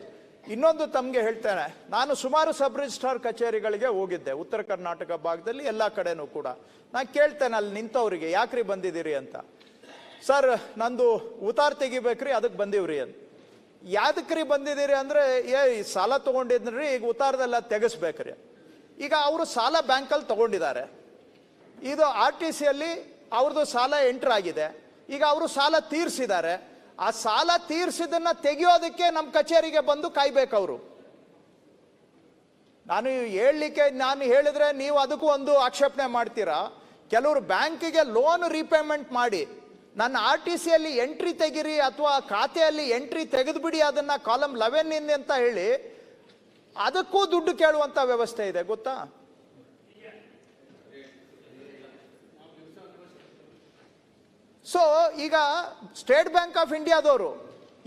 ಇನ್ನೊಂದು ತಮಗೆ ಹೇಳ್ತೇನೆ, ನಾನು ಸುಮಾರು ಸಬ್ ರಿಜಿಸ್ಟ್ರಾರ್ ಕಚೇರಿಗಳಿಗೆ ಹೋಗಿದ್ದೆ ಉತ್ತರ ಕರ್ನಾಟಕ ಭಾಗದಲ್ಲಿ, ಎಲ್ಲ ಕಡೆನೂ ಕೂಡ. ನಾನು ಕೇಳ್ತೇನೆ ಅಲ್ಲಿ ನಿಂತವರಿಗೆ, ಯಾಕ್ರಿ ಬಂದಿದ್ದೀರಿ ಅಂತ. ಸರ್ ನಂದು ಉತ್ತಾರ ತೆಗಿಬೇಕ್ರಿ, ಅದಕ್ಕೆ ಬಂದೀವ್ರಿ ಅಂತ. ಯಾದಕ್ರಿ ಬಂದಿದ್ದೀರಿ ಅಂದರೆ, ಸಾಲ ತೊಗೊಂಡಿದ್ರಿ, ಈಗ ಉತ್ತಾರದೆಲ್ಲ ತೆಗೆಸ್ಬೇಕ್ರಿ. ಈಗ ಅವರು ಸಾಲ ಬ್ಯಾಂಕಲ್ಲಿ ತೊಗೊಂಡಿದ್ದಾರೆ, ಇದು RTCಯಲ್ಲಿ ಅವ್ರದ್ದು ಸಾಲ ಎಂಟ್ರ್ ಆಗಿದೆ. ಈಗ ಅವರು ಸಾಲ ತೀರಿಸಿದ್ದಾರೆ, ಆ ಸಾಲ ತೀರಿಸಿದನ್ನ ತೆಗೆಯೋದಕ್ಕೆ ನಮ್ಮ ಕಚೇರಿಗೆ ಬಂದು ಕಾಯ್ಬೇಕು ಅವರು. ನಾನು ಹೇಳಿದ್ರೆ ನೀವು ಅದಕ್ಕೂ ಒಂದು ಆಕ್ಷೇಪಣೆ ಮಾಡ್ತೀರಾ. ಕೆಲವರು ಬ್ಯಾಂಕಿಗೆ ಲೋನ್ ರೀಪೇಮೆಂಟ್ ಮಾಡಿ ನನ್ನ RTCಯಲ್ಲಿ ಎಂಟ್ರಿ ತೆಗಿರಿ ಅಥವಾ ಖಾತೆಯಲ್ಲಿ ಎಂಟ್ರಿ ತೆಗೆದುಬಿಡಿ ಅದನ್ನ ಕಾಲಮ್ 11 ಅಂತ ಹೇಳಿ ಅದಕ್ಕೂ ದುಡ್ಡು ಕೇಳುವಂತ ವ್ಯವಸ್ಥೆ ಇದೆ, ಗೊತ್ತಾ? ಸೊ ಈಗ ಸ್ಟೇಟ್ ಬ್ಯಾಂಕ್ ಆಫ್ ಇಂಡಿಯಾದವರು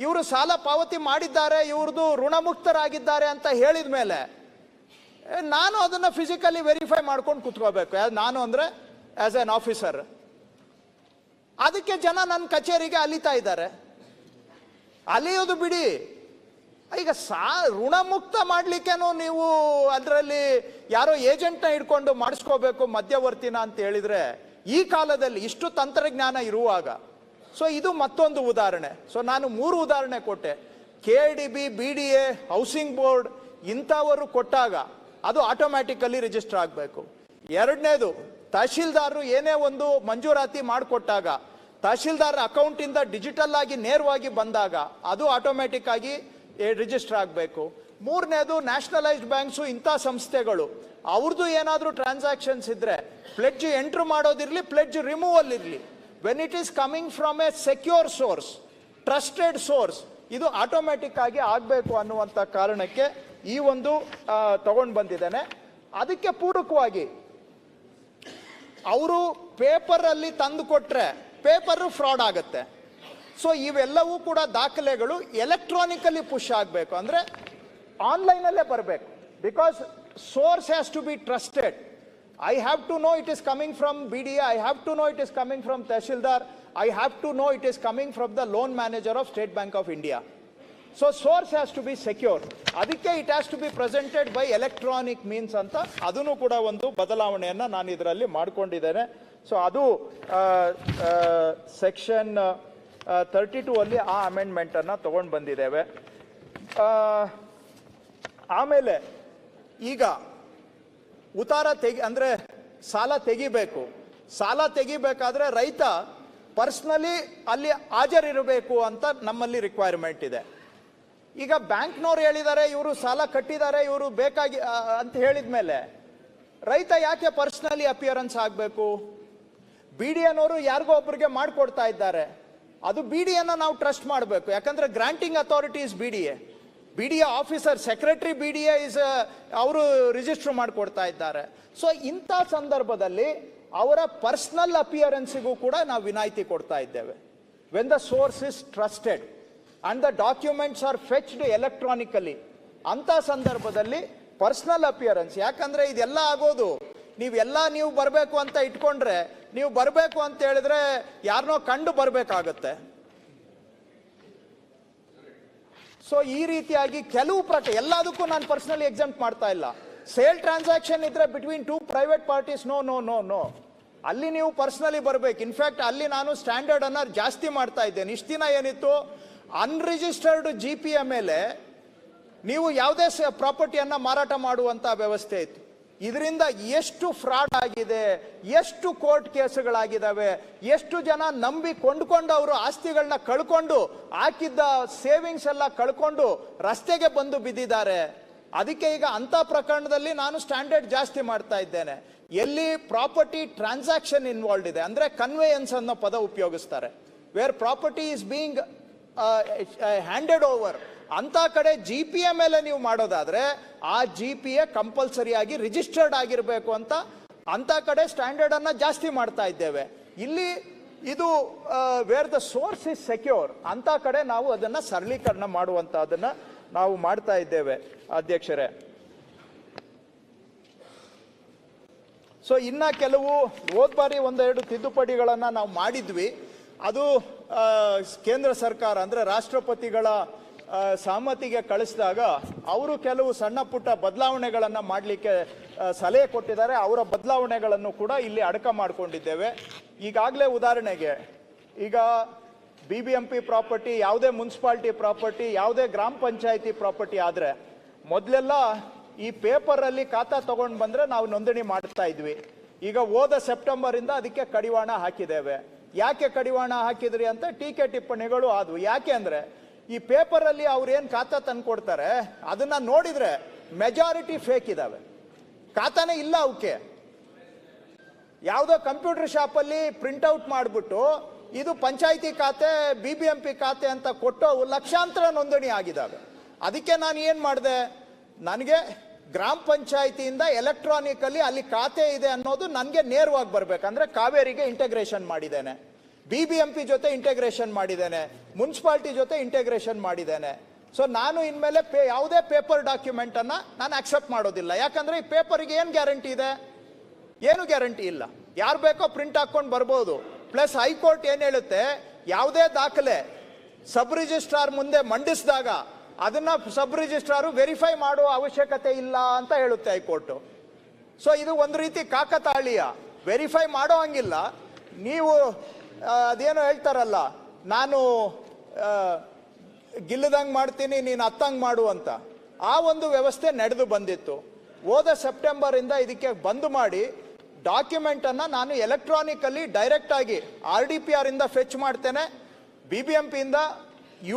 ಇವರು ಸಾಲ ಪಾವತಿ ಮಾಡಿದ್ದಾರೆ, ಇವ್ರದ್ದು ಋಣಮುಕ್ತರಾಗಿದ್ದಾರೆ ಅಂತ ಹೇಳಿದ ಮೇಲೆ ನಾನು ಅದನ್ನ ಫಿಸಿಕಲಿ ವೆರಿಫೈ ಮಾಡ್ಕೊಂಡು ಕುತ್ಕೋಬೇಕು. ನಾನು ಅಂದ್ರೆ ಆಸ್ ಎನ್ ಆಫೀಸರ್. ಅದಕ್ಕೆ ಜನ ನನ್ನ ಕಚೇರಿಗೆ ಅಲಿತಾ ಇದ್ದಾರೆ. ಅಲಿಯೋದು ಬಿಡಿ, ಈಗ ಋಣಮುಕ್ತ ಮಾಡ್ಲಿಕ್ಕೇನು ನೀವು ಅದರಲ್ಲಿ ಯಾರೋ ಏಜೆಂಟ್ನ ಹಿಡ್ಕೊಂಡು ಮಾಡಿಸ್ಕೋಬೇಕು ಮಧ್ಯವರ್ತಿನ ಅಂತ ಹೇಳಿದ್ರೆ ಈ ಕಾಲದಲ್ಲಿ ಇಷ್ಟು ತಂತ್ರಜ್ಞಾನ ಇರುವಾಗ. ಸೊ ಇದು ಮತ್ತೊಂದು ಉದಾಹರಣೆ. ಸೊ ನಾನು 3 ಉದಾಹರಣೆ ಕೊಟ್ಟೆ. KDB, BDA, ಹೌಸಿಂಗ್ ಬೋರ್ಡ್ ಇಂಥವರು ಕೊಟ್ಟಾಗ ಅದು ಆಟೋಮ್ಯಾಟಿಕಲಿ ರಿಜಿಸ್ಟರ್ ಆಗಬೇಕು. ಎರಡನೇದು, ತಹಶೀಲ್ದಾರರು ಏನೇ ಒಂದು ಮಂಜೂರಾತಿ ಮಾಡಿಕೊಟ್ಟಾಗ ತಹಶೀಲ್ದಾರ್ ಅಕೌಂಟಿಂದ ಡಿಜಿಟಲ್ ಆಗಿ ನೇರವಾಗಿ ಬಂದಾಗ ಅದು ಆಟೋಮ್ಯಾಟಿಕ್ ಆಗಿ ರಿಜಿಸ್ಟರ್ ಆಗಬೇಕು. ಮೂರನೇದು, ನ್ಯಾಷನಲೈಸ್ಡ್ ಬ್ಯಾಂಕ್ಸು ಇಂಥ ಸಂಸ್ಥೆಗಳು ಅವ್ರದ್ದು ಏನಾದರೂ ಟ್ರಾನ್ಸಾಕ್ಷನ್ಸ್ ಇದ್ರೆ ಪ್ಲೆಡ್ಜ್ ಎಂಟ್ರ್ ಮಾಡೋದಿರಲಿ, ಪ್ಲೆಡ್ಜ್ ರಿಮೂವಲ್ ಇರಲಿ, when it is coming from A secure source, trusted source, ಇದು ಆಟೋಮ್ಯಾಟಿಕ್ ಆಗಿ ಆಗಬೇಕು ಅನ್ನುವಂಥ ಕಾರಣಕ್ಕೆ ಈ ಒಂದು ತಗೊಂಡು ಬಂದಿದ್ದೇನೆ. ಅದಕ್ಕೆ ಪೂರಕವಾಗಿ ಅವರು ಪೇಪರಲ್ಲಿ ತಂದು ಕೊಟ್ರೆ ಪೇಪರ್ ಫ್ರಾಡ್ ಆಗುತ್ತೆ. ಸೊ ಇವೆಲ್ಲವೂ ಕೂಡ ದಾಖಲೆಗಳು ಎಲೆಕ್ಟ್ರಾನಿಕಲಿ ಪುಷ್ ಆಗಬೇಕು, ಅಂದರೆ ಆನ್ಲೈನಲ್ಲೇ ಬರಬೇಕು. Because source has to be trusted. I have to know it is coming from BDA, I have to know it is coming from Tehsildar, I have to know it is coming from the loan manager of State Bank of India. So source has to be secure. Adikke it has to be presented by electronic means anta adunu kuda ಒಂದು ಬದಲಾವಣೆಯನ್ನು ನಾನು ಇದರಲ್ಲಿ ಮಾಡಿಕೊಂಡಿದ್ದೇನೆ. So ಅದು section 32 ಅಲ್ಲಿ ಆ amendment ಅನ್ನು ತಗೊಂಡು ಬಂದಿದ್ದೇವೆ. ಆಮೇಲೆ ಈಗ ಉತ್ತಾರ ಅಂದ್ರೆ ಸಾಲ ತೆಗಿಬೇಕು. ಸಾಲ ತೆಗಿಬೇಕಾದ್ರೆ ರೈತ ಪರ್ಸ್ನಲಿ ಅಲ್ಲಿ ಹಾಜರಿರಬೇಕು ಅಂತ ನಮ್ಮಲ್ಲಿ ರಿಕ್ವೈರ್ಮೆಂಟ್ ಇದೆ. ಈಗ ಬ್ಯಾಂಕ್ನವ್ರು ಹೇಳಿದ್ದಾರೆ ಇವರು ಸಾಲ ಕಟ್ಟಿದ್ದಾರೆ, ಇವರು ಬೇಕಾಗಿ ಅಂತ ಹೇಳಿದ ಮೇಲೆ ರೈತ ಯಾಕೆ ಪರ್ಸ್ನಲಿ ಅಪಿಯರೆನ್ಸ್ ಆಗಬೇಕು? BDAನವರು ಯಾರಿಗೋ ಒಬ್ಬರಿಗೆ ಮಾಡಿಕೊಡ್ತಾ ಇದ್ದಾರೆ, ಅದು BDAನ ನಾವು ಟ್ರಸ್ಟ್ ಮಾಡಬೇಕು. ಯಾಕಂದ್ರೆ granting authority is BDA officer, secretary BDA is ಅವರು ರಿಜಿಸ್ಟರ್ ಮಾಡಿಕೊಡ್ತಾ ಇದ್ದಾರೆ. ಸೊ ಇಂಥ ಸಂದರ್ಭದಲ್ಲಿ ಅವರ ಪರ್ಸನಲ್ ಅಪಿಯರೆನ್ಸಿಗೂ ಕೂಡ ನಾವು ವಿನಾಯಿತಿ ಕೊಡ್ತಾ ಇದ್ದೇವೆ. When the source is trusted and the documents are fetched electronically, ಅಂತ ಸಂದರ್ಭದಲ್ಲಿ ಪರ್ಸನಲ್ ಅಪಿಯರೆನ್ಸ್. ಯಾಕಂದ್ರೆ ಇದೆಲ್ಲ ಆಗೋದು ನೀವು ಬರಬೇಕು ಅಂತ ಇಟ್ಕೊಂಡ್ರೆ, ನೀವು ಬರಬೇಕು ಅಂತ ಹೇಳಿದ್ರೆ ಯಾರನ್ನೋ ಕಂಡು ಬರಬೇಕಾಗತ್ತೆ. ಸೊ ಈ ರೀತಿಯಾಗಿ ಕೆಲವು ಎಲ್ಲದಕ್ಕೂ ನಾನು ಪರ್ಸನಲಿ ಎಕ್ಸಾಮ್ಟ್ ಮಾಡ್ತಾ ಇಲ್ಲ. ಸೇಲ್ ಟ್ರಾನ್ಸಾಕ್ಷನ್ ಇದ್ರೆ ಬಿಟ್ವೀನ್ 2 ಪ್ರೈವೇಟ್ ಪಾರ್ಟೀಸ್, ನೋ, ಅಲ್ಲಿ ನೀವು ಪರ್ಸನಲಿ ಬರಬೇಕು. ಇನ್ಫ್ಯಾಕ್ಟ್ ಅಲ್ಲಿ ನಾನು ಸ್ಟ್ಯಾಂಡರ್ಡ್ ಅನ್ನ ಜಾಸ್ತಿ ಮಾಡ್ತಾ ಇದ್ದೇನೆ. ಇಷ್ಟು ದಿನ ಏನಿತ್ತು, ಅನ್ರಿಜಿಸ್ಟರ್ಡ್ GPA ಮೇಲೆ ನೀವು ಯಾವುದೇ ಪ್ರಾಪರ್ಟಿಯನ್ನ ಮಾರಾಟ ಮಾಡುವಂತ ವ್ಯವಸ್ಥೆ ಇತ್ತು. ಇದರಿಂದ ಎಷ್ಟು ಫ್ರಾಡ್ ಆಗಿದೆ, ಎಷ್ಟು ಕೋರ್ಟ್ ಕೇಸುಗಳಾಗಿದ್ದಾವೆ, ಎಷ್ಟು ಜನ ನಂಬಿ ಕೊಂಡ್ಕೊಂಡು ಅವರು ಆಸ್ತಿಗಳನ್ನ ಕಳ್ಕೊಂಡು ಹಾಕಿದ್ದ ಸೇವಿಂಗ್ಸ್ ಎಲ್ಲ ಕಳ್ಕೊಂಡು ರಸ್ತೆಗೆ ಬಂದು ಬಿದ್ದಿದ್ದಾರೆ. ಅದಕ್ಕೆ ಈಗ ಅಂತ ಪ್ರಕರಣದಲ್ಲಿ ನಾನು ಸ್ಟ್ಯಾಂಡರ್ಡ್ ಜಾಸ್ತಿ ಮಾಡ್ತಾ ಇದ್ದೇನೆ. ಎಲ್ಲಿ ಪ್ರಾಪರ್ಟಿ ಟ್ರಾನ್ಸಾಕ್ಷನ್ ಇನ್ವಾಲ್ವ್ ಇದೆ, ಅಂದ್ರೆ ಕನ್ವೇಯನ್ಸ್ ಅನ್ನೋ ಪದ ಉಪಯೋಗಿಸ್ತಾರೆ, where property is being handed over, ಅಂತ ಕಡೆ GPA ಮೇಲೆ ನೀವು ಮಾಡೋದಾದ್ರೆ ಆ GPA ಕಂಪಲ್ಸರಿಯಾಗಿ ರಿಜಿಸ್ಟರ್ಡ್ ಆಗಿರಬೇಕು ಅಂತ ಕಡೆ ಸ್ಟ್ಯಾಂಡರ್ಡ್ ಅನ್ನ ಜಾಸ್ತಿ ಮಾಡ್ತಾ ಇದ್ದೇವೆ. ಇಲ್ಲಿ ಇದು where the source is secure, ಅಂತ ಕಡೆ ನಾವು ಅದನ್ನ ಸರಳೀಕರಣ ಮಾಡುವಂತದನ್ನ ನಾವು ಮಾಡ್ತಾ ಇದ್ದೇವೆ ಅಧ್ಯಕ್ಷರೇ. ಸೊ ಇನ್ನ ಕೆಲವು ಹೋದ ಬಾರಿ 1-2 ತಿದ್ದುಪಡಿಗಳನ್ನ ನಾವು ಮಾಡಿದ್ವಿ. ಅದು ಕೇಂದ್ರ ಸರ್ಕಾರ ಅಂದ್ರೆ ರಾಷ್ಟ್ರಪತಿಗಳ ಸಹಮತಿಗೆ ಕಳಿಸಿದಾಗ ಅವರು ಕೆಲವು ಸಣ್ಣ ಪುಟ್ಟ ಬದಲಾವಣೆಗಳನ್ನು ಮಾಡಲಿಕ್ಕೆ ಸಲಹೆ ಕೊಟ್ಟಿದ್ದಾರೆ. ಅವರ ಬದಲಾವಣೆಗಳನ್ನು ಕೂಡ ಇಲ್ಲಿ ಅಡಕ ಮಾಡಿಕೊಂಡಿದ್ದೇವೆ. ಈಗಾಗಲೇ ಉದಾಹರಣೆಗೆ ಈಗ BBMP ಪ್ರಾಪರ್ಟಿ, ಯಾವುದೇ ಮುನ್ಸಿಪಾಲ್ಟಿ ಪ್ರಾಪರ್ಟಿ, ಯಾವುದೇ ಗ್ರಾಮ ಪಂಚಾಯಿತಿ ಪ್ರಾಪರ್ಟಿ ಆದರೆ ಮೊದಲೆಲ್ಲ ಈ ಪೇಪರಲ್ಲಿ ಖಾತಾ ತಗೊಂಡು ಬಂದರೆ ನಾವು ನೋಂದಣಿ ಮಾಡ್ತಾ ಇದ್ವಿ. ಈಗ ಹೋದ ಸೆಪ್ಟೆಂಬರಿಂದ ಅದಕ್ಕೆ ಕಡಿವಾಣ ಹಾಕಿದ್ದೇವೆ. ಯಾಕೆ ಕಡಿವಾಣ ಹಾಕಿದ್ರಿ ಅಂತ ಟೀಕೆ ಟಿಪ್ಪಣಿಗಳು ಆದವು. ಯಾಕೆ ಅಂದರೆ ಈ ಪೇಪರಲ್ಲಿ ಅವ್ರೇನು ಖಾತಾ ತಂದು ಕೊಡ್ತಾರೆ ಅದನ್ನು ನೋಡಿದರೆ ಮೆಜಾರಿಟಿ ಫೇಕ್ ಇದ್ದಾವೆ, ಖಾತಾನೇ ಇಲ್ಲ ಅವಕ್ಕೆ. ಯಾವುದೋ ಕಂಪ್ಯೂಟರ್ ಶಾಪಲ್ಲಿ ಪ್ರಿಂಟ್ಔಟ್ ಮಾಡಿಬಿಟ್ಟು ಇದು ಪಂಚಾಯಿತಿ ಖಾತೆ, BBMP ಖಾತೆ ಅಂತ ಕೊಟ್ಟು ಲಕ್ಷಾಂತರ ನೋಂದಣಿ ಆಗಿದ್ದಾವೆ. ಅದಕ್ಕೆ ನಾನು ಏನು ಮಾಡಿದೆ, ನನಗೆ ಗ್ರಾಮ ಪಂಚಾಯಿತಿಯಿಂದ ಎಲೆಕ್ಟ್ರಾನಿಕಲ್ಲಿ ಅಲ್ಲಿ ಖಾತೆ ಇದೆ ಅನ್ನೋದು ನನಗೆ ನೇರವಾಗಿ ಬರಬೇಕಂದ್ರೆ ಕಾವೇರಿಗೆ ಇಂಟಗ್ರೇಷನ್ ಮಾಡಿದ್ದೇನೆ, BBMP ಜೊತೆ ಇಂಟಗ್ರೇಷನ್ ಮಾಡಿದ್ದೇನೆ, ಮುನ್ಸಿಪಾಲ್ಟಿ ಜೊತೆ ಇಂಟಗ್ರೇಷನ್ ಮಾಡಿದ್ದೇನೆ. ಸೊ ನಾನು ಇನ್ಮೇಲೆ ಯಾವುದೇ ಪೇಪರ್ ಡಾಕ್ಯುಮೆಂಟನ್ನು ನಾನು ಅಕ್ಸೆಪ್ಟ್ ಮಾಡೋದಿಲ್ಲ. ಯಾಕಂದರೆ ಈ ಪೇಪರಿಗೆ ಏನು ಗ್ಯಾರಂಟಿ ಇದೆ? ಏನು ಗ್ಯಾರಂಟಿ ಇಲ್ಲ. ಯಾರು ಬೇಕೋ ಪ್ರಿಂಟ್ ಹಾಕ್ಕೊಂಡು ಬರ್ಬೋದು. ಪ್ಲಸ್ ಹೈಕೋರ್ಟ್ ಏನು ಹೇಳುತ್ತೆ, ಯಾವುದೇ ದಾಖಲೆ ಸಬ್ ರಿಜಿಸ್ಟ್ರಾರ್ ಮುಂದೆ ಮಂಡಿಸಿದಾಗ ಅದನ್ನ ಸಬ್ ರಿಜಿಸ್ಟ್ರಾರು ವೆರಿಫೈ ಮಾಡುವ ಅವಶ್ಯಕತೆ ಇಲ್ಲ ಅಂತ ಹೇಳುತ್ತೆ ಹೈಕೋರ್ಟು. ಸೊ ಇದು ಒಂದು ರೀತಿ ಕಾಕತಾಳೀಯ, ವೆರಿಫೈ ಮಾಡೋ ಹಂಗಿಲ್ಲ. ನೀವು ಅದೇನೋ ಹೇಳ್ತಾರಲ್ಲ, ನಾನು ಗಿಲ್ಲದಂಗೆ ಮಾಡ್ತೀನಿ ನೀನು ಹತ್ತಂಗೆ ಮಾಡು ಅಂತ, ಆ ಒಂದು ವ್ಯವಸ್ಥೆ ನಡೆದು ಬಂದಿತ್ತು. ಹೋದ ಸೆಪ್ಟೆಂಬರಿಂದ ಇದಕ್ಕೆ ಬಂದ್ ಮಾಡಿ ಡಾಕ್ಯುಮೆಂಟನ್ನು ನಾನು ಎಲೆಕ್ಟ್ರಾನಿಕಲ್ಲಿ ಡೈರೆಕ್ಟಾಗಿ RDPR ಇಂದ ಫೆಚ್ ಮಾಡ್ತೇನೆ, BBMP ಇಂದ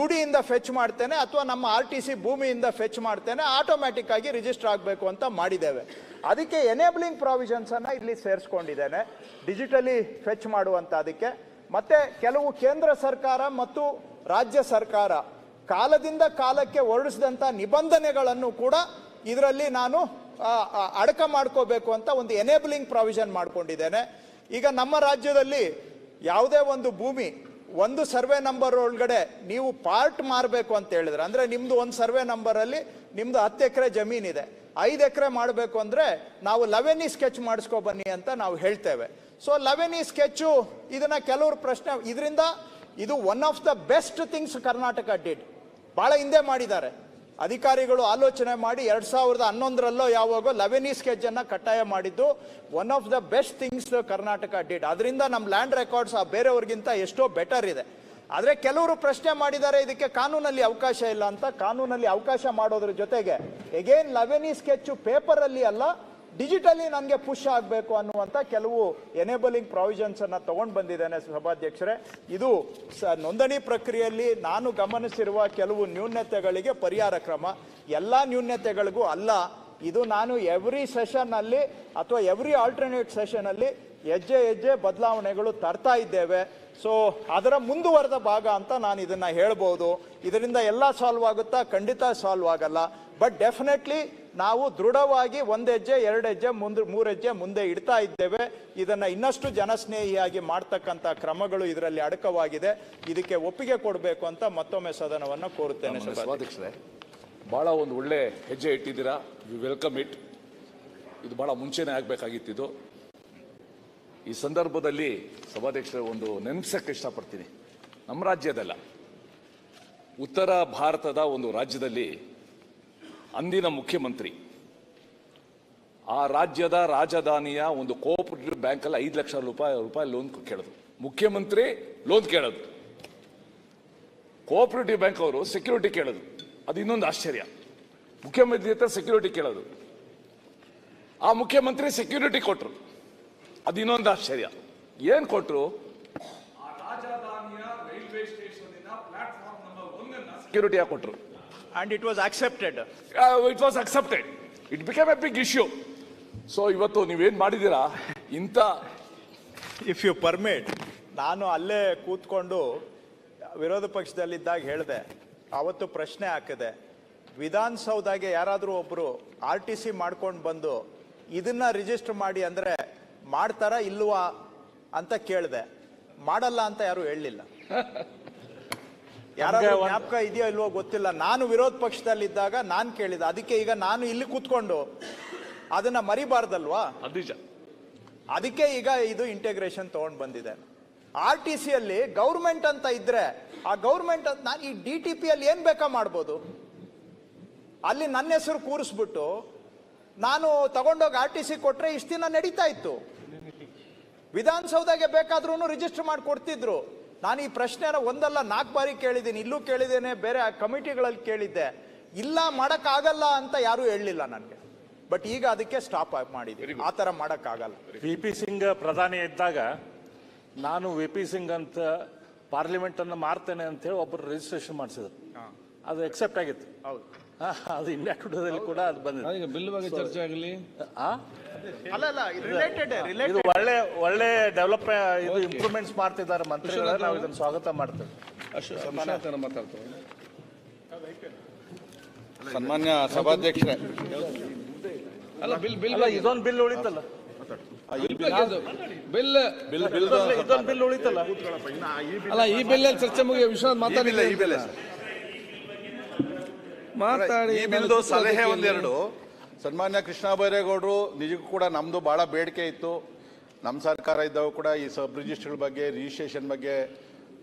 UD ಇಂದ ಫೆಚ್ ಮಾಡ್ತೇನೆ, ಅಥವಾ ನಮ್ಮ RTC ಭೂಮಿಯಿಂದ ಫೆಚ್ ಮಾಡ್ತೇನೆ, ಆಟೋಮ್ಯಾಟಿಕ್ ಆಗಿ ರಿಜಿಸ್ಟರ್ ಆಗಬೇಕು ಅಂತ ಮಾಡಿದ್ದೇವೆ. ಅದಕ್ಕೆ ಎನೇಬಲಿಂಗ್ ಪ್ರಾವಿಷನ್ಸನ್ನು ಇಲ್ಲಿ ಸೇರಿಸ್ಕೊಂಡಿದ್ದೇನೆ, ಡಿಜಿಟಲಿ ಫೆಚ್ ಮಾಡುವಂಥ. ಅದಕ್ಕೆ ಮತ್ತೆ ಕೆಲವು ಕೇಂದ್ರ ಸರ್ಕಾರ ಮತ್ತು ರಾಜ್ಯ ಸರ್ಕಾರ ಕಾಲದಿಂದ ಕಾಲಕ್ಕೆ ಹೊರಡಿಸಿದಂಥ ನಿಬಂಧನೆಗಳನ್ನು ಕೂಡ ಇದರಲ್ಲಿ ನಾನು ಅಡಕ ಮಾಡ್ಕೋಬೇಕು ಅಂತ ಒಂದು ಎನೇಬಲಿಂಗ್ ಪ್ರಾವಿಷನ್ ಮಾಡ್ಕೊಂಡಿದ್ದೇನೆ. ಈಗ ನಮ್ಮ ರಾಜ್ಯದಲ್ಲಿ ಯಾವುದೇ ಒಂದು ಭೂಮಿ ಒಂದು ಸರ್ವೆ ನಂಬರ್ ಒಳಗಡೆ ನೀವು ಪಾರ್ಟ್ ಮಾರಬೇಕು ಅಂತ ಹೇಳಿದ್ರೆ, ಅಂದರೆ ನಿಮ್ಮದು ಒಂದು ಸರ್ವೆ ನಂಬರಲ್ಲಿ ನಿಮ್ಮದು 10 ಎಕರೆ ಜಮೀನಿದೆ, 5 ಎಕರೆ ಮಾಡಬೇಕು ಅಂದರೆ ನಾವು 11E ಸ್ಕೆಚ್ ಮಾಡಿಸ್ಕೊ ಬನ್ನಿ ಅಂತ ನಾವು ಹೇಳ್ತೇವೆ. ಸೊ 11E ಸ್ಕೆಚ್ಚು ಇದನ್ನು ಕೆಲವರು ಪ್ರಶ್ನೆ, ಇದರಿಂದ ಇದು one of the best things Karnataka did. ಭಾಳ ಹಿಂದೆ ಮಾಡಿದ್ದಾರೆ ಅಧಿಕಾರಿಗಳು ಆಲೋಚನೆ ಮಾಡಿ 2011ರಲ್ಲೋ ಯಾವಾಗೋ 11E ಸ್ಕೆಚನ್ನು ಕಡ್ಡಾಯ ಮಾಡಿದ್ದು one of the best things Karnataka did. ಅದರಿಂದ ನಮ್ಮ ಲ್ಯಾಂಡ್ ರೆಕಾರ್ಡ್ಸ್ ಬೇರೆಯವ್ರಿಗಿಂತ ಎಷ್ಟೋ ಬೆಟರ್ ಇದೆ. ಆದರೆ ಕೆಲವರು ಪ್ರಶ್ನೆ ಮಾಡಿದ್ದಾರೆ ಇದಕ್ಕೆ ಕಾನೂನಲ್ಲಿ ಅವಕಾಶ ಇಲ್ಲ ಅಂತ. ಕಾನೂನಲ್ಲಿ ಅವಕಾಶ ಮಾಡೋದ್ರ ಜೊತೆಗೆ ಎಗೇನ್ 11E ಸ್ಕೆಚ್ ಪೇಪರಲ್ಲಿ ಅಲ್ಲ, ಡಿಜಿಟಲಿ ನನಗೆ ಪುಷ್ ಆಗಬೇಕು ಅನ್ನುವಂಥ ಕೆಲವು ಎನೇಬಲಿಂಗ್ ಪ್ರಾವಿಷನ್ಸನ್ನು ತಗೊಂಡು ಬಂದಿದ್ದೇನೆ ಸಭಾಧ್ಯಕ್ಷರೇ. ಇದು ನೋಂದಣಿ ಪ್ರಕ್ರಿಯೆಯಲ್ಲಿ ನಾನು ಗಮನಿಸಿರುವ ಕೆಲವು ನ್ಯೂನತೆಗಳಿಗೆ ಪರಿಹಾರ ಕ್ರಮ. ಎಲ್ಲ ನ್ಯೂನತೆಗಳಿಗೂ ಅಲ್ಲ, ಇದು ನಾನು ಎವ್ರಿ ಸೆಷನ್ನಲ್ಲಿ ಅಥವಾ ಎವ್ರಿ ಆಲ್ಟರ್ನೇಟ್ ಸೆಷನಲ್ಲಿ ಹೆಜ್ಜೆ ಬದಲಾವಣೆಗಳು ತರ್ತಾ ಇದ್ದೇವೆ. ಸೊ ಅದರ ಮುಂದುವರೆದ ಭಾಗ ಅಂತ ನಾನು ಇದನ್ನು ಹೇಳ್ಬೋದು. ಇದರಿಂದ ಎಲ್ಲ ಸಾಲ್ವ್ ಆಗುತ್ತಾ? ಖಂಡಿತ ಸಾಲ್ವ್ ಆಗಲ್ಲ. ಬಟ್ ಡೆಫಿನೆಟ್ಲಿ ನಾವು ದೃಢವಾಗಿ 1 ಹೆಜ್ಜೆ 2 ಹೆಜ್ಜೆ ಮುಂದೆ 3 ಹೆಜ್ಜೆ ಮುಂದೆ ಇಡ್ತಾ ಇದ್ದೇವೆ. ಇದನ್ನು ಇನ್ನಷ್ಟು ಜನಸ್ನೇಹಿಯಾಗಿ ಮಾಡ್ತಕ್ಕಂಥ ಕ್ರಮಗಳು ಇದರಲ್ಲಿ ಅಡಕವಾಗಿದೆ. ಇದಕ್ಕೆ ಒಪ್ಪಿಗೆ ಕೊಡಬೇಕು ಅಂತ ಮತ್ತೊಮ್ಮೆ ಸದನವನ್ನು ಕೋರುತ್ತೇನೆ. ಸಭಾಧ್ಯಕ್ಷರೇ, ಭಾಳ ಒಂದು ಒಳ್ಳೆ ಹೆಜ್ಜೆ ಇಟ್ಟಿದ್ದೀರಾ, ವಿ ವೆಲ್ಕಮ್ ಇಟ್. ಇದು ಭಾಳ ಮುಂಚೆನೇ ಆಗಬೇಕಾಗಿತ್ತು. ಈ ಸಂದರ್ಭದಲ್ಲಿ ಸಭಾಧ್ಯಕ್ಷರೇ ಒಂದು ನೆನಪಿಸಕ್ಕೆ ಇಷ್ಟಪಡ್ತೀನಿ. ನಮ್ಮ ರಾಜ್ಯದಲ್ಲ, ಉತ್ತರ ಭಾರತದ ಒಂದು ರಾಜ್ಯದಲ್ಲಿ ಅಂದಿನ ಮುಖ್ಯಮಂತ್ರಿ ಆ ರಾಜ್ಯದ ರಾಜಧಾನಿಯ ಒಂದು ಕೋಆಪರೇಟಿವ್ ಬ್ಯಾಂಕಲ್ಲಿ 5 ಲಕ್ಷ ರೂಪಾಯಿ ಲೋನ್ ಕೇಳೋದು. ಮುಖ್ಯಮಂತ್ರಿ ಲೋನ್ ಕೇಳೋದು, ಕೋಆಪರೇಟಿವ್ ಬ್ಯಾಂಕ್ ಅವರು ಸೆಕ್ಯೂರಿಟಿ ಕೇಳೋದು. ಅದು ಇನ್ನೊಂದು ಆಶ್ಚರ್ಯ. ಮುಖ್ಯಮಂತ್ರಿ ಹತ್ರ ಸೆಕ್ಯೂರಿಟಿ ಕೇಳೋದು, ಆ ಮುಖ್ಯಮಂತ್ರಿ ಸೆಕ್ಯೂರಿಟಿ ಕೊಟ್ಟರು. ಅದು ಇನ್ನೊಂದು ಆಶ್ಚರ್ಯ. ಏನು ಕೊಟ್ಟರು? ಆ ರಾಜಧಾನಿಯ railway station platform number 1 security ಕೊಟ್ಟರು. And it was accepted. It was accepted. It became a big issue. So ಇವತ್ತು ನೀವೇನು ಮಾಡಿದ್ದೀರಾ ಇಂಥ, ಇಫ್ ಯು ಪರ್ಮಿಟ್, ನಾನು ಅಲ್ಲೇ ಕೂತ್ಕೊಂಡು ವಿರೋಧ ಪಕ್ಷದಲ್ಲಿದ್ದಾಗ ಹೇಳಿದೆ, ಅವತ್ತು ಪ್ರಶ್ನೆ ಹಾಕಿದೆ, ವಿಧಾನಸೌಧಗೆ ಯಾರಾದರೂ ಒಬ್ಬರು RTC ಮಾಡ್ಕೊಂಡು ಬಂದು ಇದನ್ನ ರಿಜಿಸ್ಟರ್ ಮಾಡಿ ಅಂದರೆ ಮಾಡ್ತಾರಾ ಇಲ್ವಾ ಅಂತ ಕೇಳಿದೆ. ಮಾಡಲ್ಲ ಅಂತ ಯಾರು ಹೇಳಲಿಲ್ಲ. ಯಾರಾದ್ರೂ ಜ್ಞಾಪಕ ಇದೆಯೋ ಇಲ್ವೋ ಗೊತ್ತಿಲ್ಲ. ನಾನು ವಿರೋಧ ಪಕ್ಷದಲ್ಲಿದ್ದಾಗ ನಾನು ಕೇಳಿದೆ. ಅದಕ್ಕೆ ಈಗ ನಾನು ಇಲ್ಲಿ ಕೂತ್ಕೊಂಡು ಅದನ್ನ ಮರಿಬಾರ್ದಲ್ವಾ? ನಿಜ. ಅದಕ್ಕೆ ಈಗ ಇದು ಇಂಟಿಗ್ರೇಷನ್ ತಗೊಂಡು ಬಂದಿದೆ. RTC ಅಲ್ಲಿ ಗೌರ್ಮೆಂಟ್ ಅಂತ ಇದ್ರೆ ಆ ಗೌರ್ಮೆಂಟ್ ನಾನು ಈ DTP ಅಲ್ಲಿ ಏನ್ ಬೇಕಾ ಮಾಡ್ಬೋದು. ಅಲ್ಲಿ ನನ್ನ ಹೆಸರು ಕೂರಿಸ್ಬಿಟ್ಟು ನಾನು ತಗೊಂಡೋಗಿ RTC ಕೊಟ್ರೆ ಇಷ್ಟು ದಿನ ನಡೀತಾ ಇತ್ತು. ವಿಧಾನಸೌಧಗೆ ಬೇಕಾದ್ರೂ ರಿಜಿಸ್ಟರ್ ಮಾಡಿ ಕೊಡ್ತಿದ್ರು. ನಾನು ಈ ಪ್ರಶ್ನೆನ ಒಂದಲ್ಲ 4 ಬಾರಿ ಕೇಳಿದ್ದೀನಿ, ಇಲ್ಲೂ ಕೇಳಿದ್ದೇನೆ, ಬೇರೆ ಕಮಿಟಿಗಳಲ್ಲಿ ಕೇಳಿದ್ದೆ. ಇಲ್ಲ ಮಾಡಕ್ಕಾಗಲ್ಲ ಅಂತ ಯಾರು ಹೇಳಲಿಲ್ಲ ನನಗೆ. ಬಟ್ ಈಗ ಅದಕ್ಕೆ ಸ್ಟಾಪ್ ಮಾಡಿದ್ದೀವಿ. ಆ ಥರ ಮಾಡಕ್ಕಾಗಲ್ಲ. VP ಸಿಂಗ್ ಪ್ರಧಾನಿ ಇದ್ದಾಗ ನಾನು VP ಸಿಂಗ್ ಅಂತ ಪಾರ್ಲಿಮೆಂಟ್ ಅನ್ನು ಮಾರ್ತೇನೆ ಅಂತ ಹೇಳಿ ಒಬ್ಬರು ರಿಜಿಸ್ಟ್ರೇಷನ್ ಮಾಡಿಸಿದ್ರು. ಅದು ಎಕ್ಸೆಪ್ಟ್ ಆಗಿತ್ತು. ಅದು ಇಂಡಿಯಾ ಟುಡೇದಲ್ಲಿ ಕೂಡ ಅದು ಬಂದಿದೆ. ಬಿಲ್ ಬಗ್ಗೆ ಚರ್ಚೆ ಆಗಲಿ. ಇದು ಒಳ್ಳೆ ಡೆವಲಪ್ ಇದು ಇಂಪ್ರೂವ್ಮೆಂಟ್ಸ್ ಮಾಡ್ತಿದ್ದಾರೆ ಮಂತ್ರಿಗಳ. ನಾವು ಇದನ್ನು ಸ್ವಾಗತ ಮಾಡ್ತೇವೆ. ಮಾತಾಡ್ತಾರೆ. ಸನ್ಮಾನ್ಯ ಸಭಾಧ್ಯಕ್ಷರೇ, ಇದೊಂದು ಬಿಲ್ ಉಳಿತಲ್ಲ, ಇದೊಂದು ಬಿಲ್ ಉಳಿತಲ್ಲ. ಅಲ್ಲ, ಈ ಬಿಲ್ ಚರ್ಚೆ ಮುಗಿಯ ವಿಶ್ವನಾಥ್ ಮಾತಾಡಿಲ್ಲ. ಈ ಬಿಲ್ ಮಾತಾಡಿ ಸಲಹೆ ಒಂದೆರಡು. ಸನ್ಮಾನ್ಯ ಕೃಷ್ಣ ಬೈರೇಗೌಡರು, ನಿಜಕ್ಕೂ ಕೂಡ ನಮ್ಮದು ಭಾಳ ಬೇಡಿಕೆ ಇತ್ತು. ನಮ್ಮ ಸರ್ಕಾರ ಇದ್ದಾಗ ಕೂಡ ಈ ಸಬ್ ರಿಜಿಸ್ಟ್ರಿಗಳ ಬಗ್ಗೆ, ರಿಜಿಸ್ಟ್ರೇಷನ್ ಬಗ್ಗೆ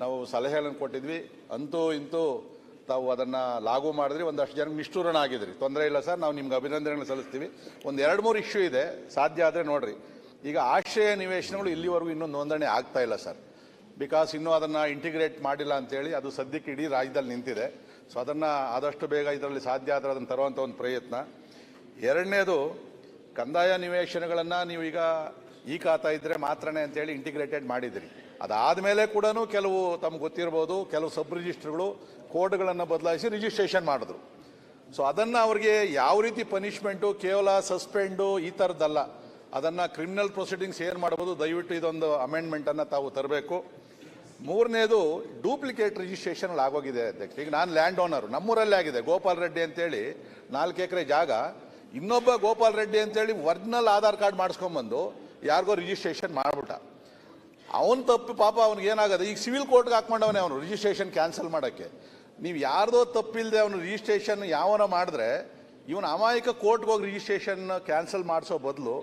ನಾವು ಸಲಹೆಗಳನ್ನು ಕೊಟ್ಟಿದ್ವಿ. ಅಂತೂ ಇಂತೂ ತಾವು ಅದನ್ನು ಲಾಗು ಮಾಡಿದ್ರಿ. ಒಂದಷ್ಟು ಜನಕ್ಕೆ ನಿಷ್ಠೂರಣ ಆಗಿದ್ರಿ. ತೊಂದರೆ ಇಲ್ಲ ಸರ್, ನಾವು ನಿಮ್ಗೆ ಅಭಿನಂದನೆಗಳು ಸಲ್ಲಿಸ್ತೀವಿ. ಒಂದು 2-3 ಇಶ್ಯೂ ಇದೆ, ಸಾಧ್ಯ ಆದರೆ ನೋಡಿರಿ. ಈಗ ಆಶ್ರಯ ನಿವೇಶನಗಳು ಇಲ್ಲಿವರೆಗೂ ಇನ್ನೂ ನೋಂದಣಿ ಆಗ್ತಾ ಇಲ್ಲ ಸರ್. ಬಿಕಾಸ್ ಇನ್ನೂ ಅದನ್ನು ಇಂಟಿಗ್ರೇಟ್ ಮಾಡಿಲ್ಲ ಅಂತೇಳಿ ಅದು ಸದ್ಯಕ್ಕೆ ಇಡೀ ರಾಜ್ಯದಲ್ಲಿ ನಿಂತಿದೆ. ಸೊ ಅದನ್ನು ಆದಷ್ಟು ಬೇಗ ಇದರಲ್ಲಿ ಸಾಧ್ಯ ಆದರೆ ಅದನ್ನು ತರುವಂಥ ಒಂದು ಪ್ರಯತ್ನ. ಎರಡನೇದು, ಕಂದಾಯ ನಿವೇಶನಗಳನ್ನು ನೀವು ಈಗ ಈ ಖಾತಾ ಇದ್ದರೆ ಮಾತ್ರನೇ ಅಂತೇಳಿ ಇಂಟಿಗ್ರೇಟೆಡ್ ಮಾಡಿದಿರಿ. ಅದಾದಮೇಲೆ ಕೂಡ ಕೆಲವು ತಮ್ಗೆ ಗೊತ್ತಿರ್ಬೋದು, ಕೆಲವು ಸಬ್ ರಿಜಿಸ್ಟ್ರಿಗಳು ಕೋಡ್ಗಳನ್ನು ಬದಲಾಯಿಸಿ ರಿಜಿಸ್ಟ್ರೇಷನ್ ಮಾಡಿದ್ರು. ಸೊ ಅದನ್ನು ಅವ್ರಿಗೆ ಯಾವ ರೀತಿ ಪನಿಷ್ಮೆಂಟು, ಕೇವಲ ಸಸ್ಪೆಂಡು ಈ ಥರದ್ದಲ್ಲ, ಅದನ್ನು ಕ್ರಿಮಿನಲ್ ಪ್ರೊಸೀಡಿಂಗ್ಸ್ ಏನು ಮಾಡ್ಬೋದು, ದಯವಿಟ್ಟು ಇದೊಂದು ಅಮೆಂಡ್ಮೆಂಟನ್ನು ತಾವು ತರಬೇಕು. ಮೂರನೇದು, ಡೂಪ್ಲಿಕೇಟ್ ರಿಜಿಸ್ಟ್ರೇಷನ್ ಆಗೋಗಿದೆ ಅಧ್ಯಕ್ಷ. ಈಗ ನಾನು ಲ್ಯಾಂಡ್ ಓನರು, ನಮ್ಮೂರಲ್ಲೇ ಆಗಿದೆ. ಗೋಪಾಲ್ ರೆಡ್ಡಿ ಅಂತೇಳಿ 4 ಎಕರೆ ಜಾಗ, ಇನ್ನೊಬ್ಬ ಗೋಪಾಲ್ ರೆಡ್ಡಿ ಅಂತೇಳಿ ಒರಿಜಿನಲ್ ಆಧಾರ್ ಕಾರ್ಡ್ ಮಾಡಿಸ್ಕೊಂಬಂದು ಯಾರಿಗೋ ರಿಜಿಸ್ಟ್ರೇಷನ್ ಮಾಡ್ಬಿಟ್ಟ. ಅವನು ತಪ್ಪು, ಪಾಪ ಅವ್ನಿಗೆ ಏನಾಗದೆ, ಈಗ ಸಿವಿಲ್ ಕೋರ್ಟ್ಗೆ ಹಾಕ್ಕೊಂಡವನೇ ಅವನು ರಿಜಿಸ್ಟ್ರೇಷನ್ ಕ್ಯಾನ್ಸಲ್ ಮಾಡೋಕ್ಕೆ. ನೀವು ಯಾರ್ದೋ ತಪ್ಪಿಲ್ಲದೆ ಅವನು ರಿಜಿಸ್ಟ್ರೇಷನ್ ಯಾವನ ಮಾಡಿದ್ರೆ, ಇವನು ಅಮಾಯಕ ಕೋರ್ಟ್ಗೆ ಹೋಗಿ ರಿಜಿಸ್ಟ್ರೇಷನ್ ಕ್ಯಾನ್ಸಲ್ ಮಾಡಿಸೋ ಬದಲು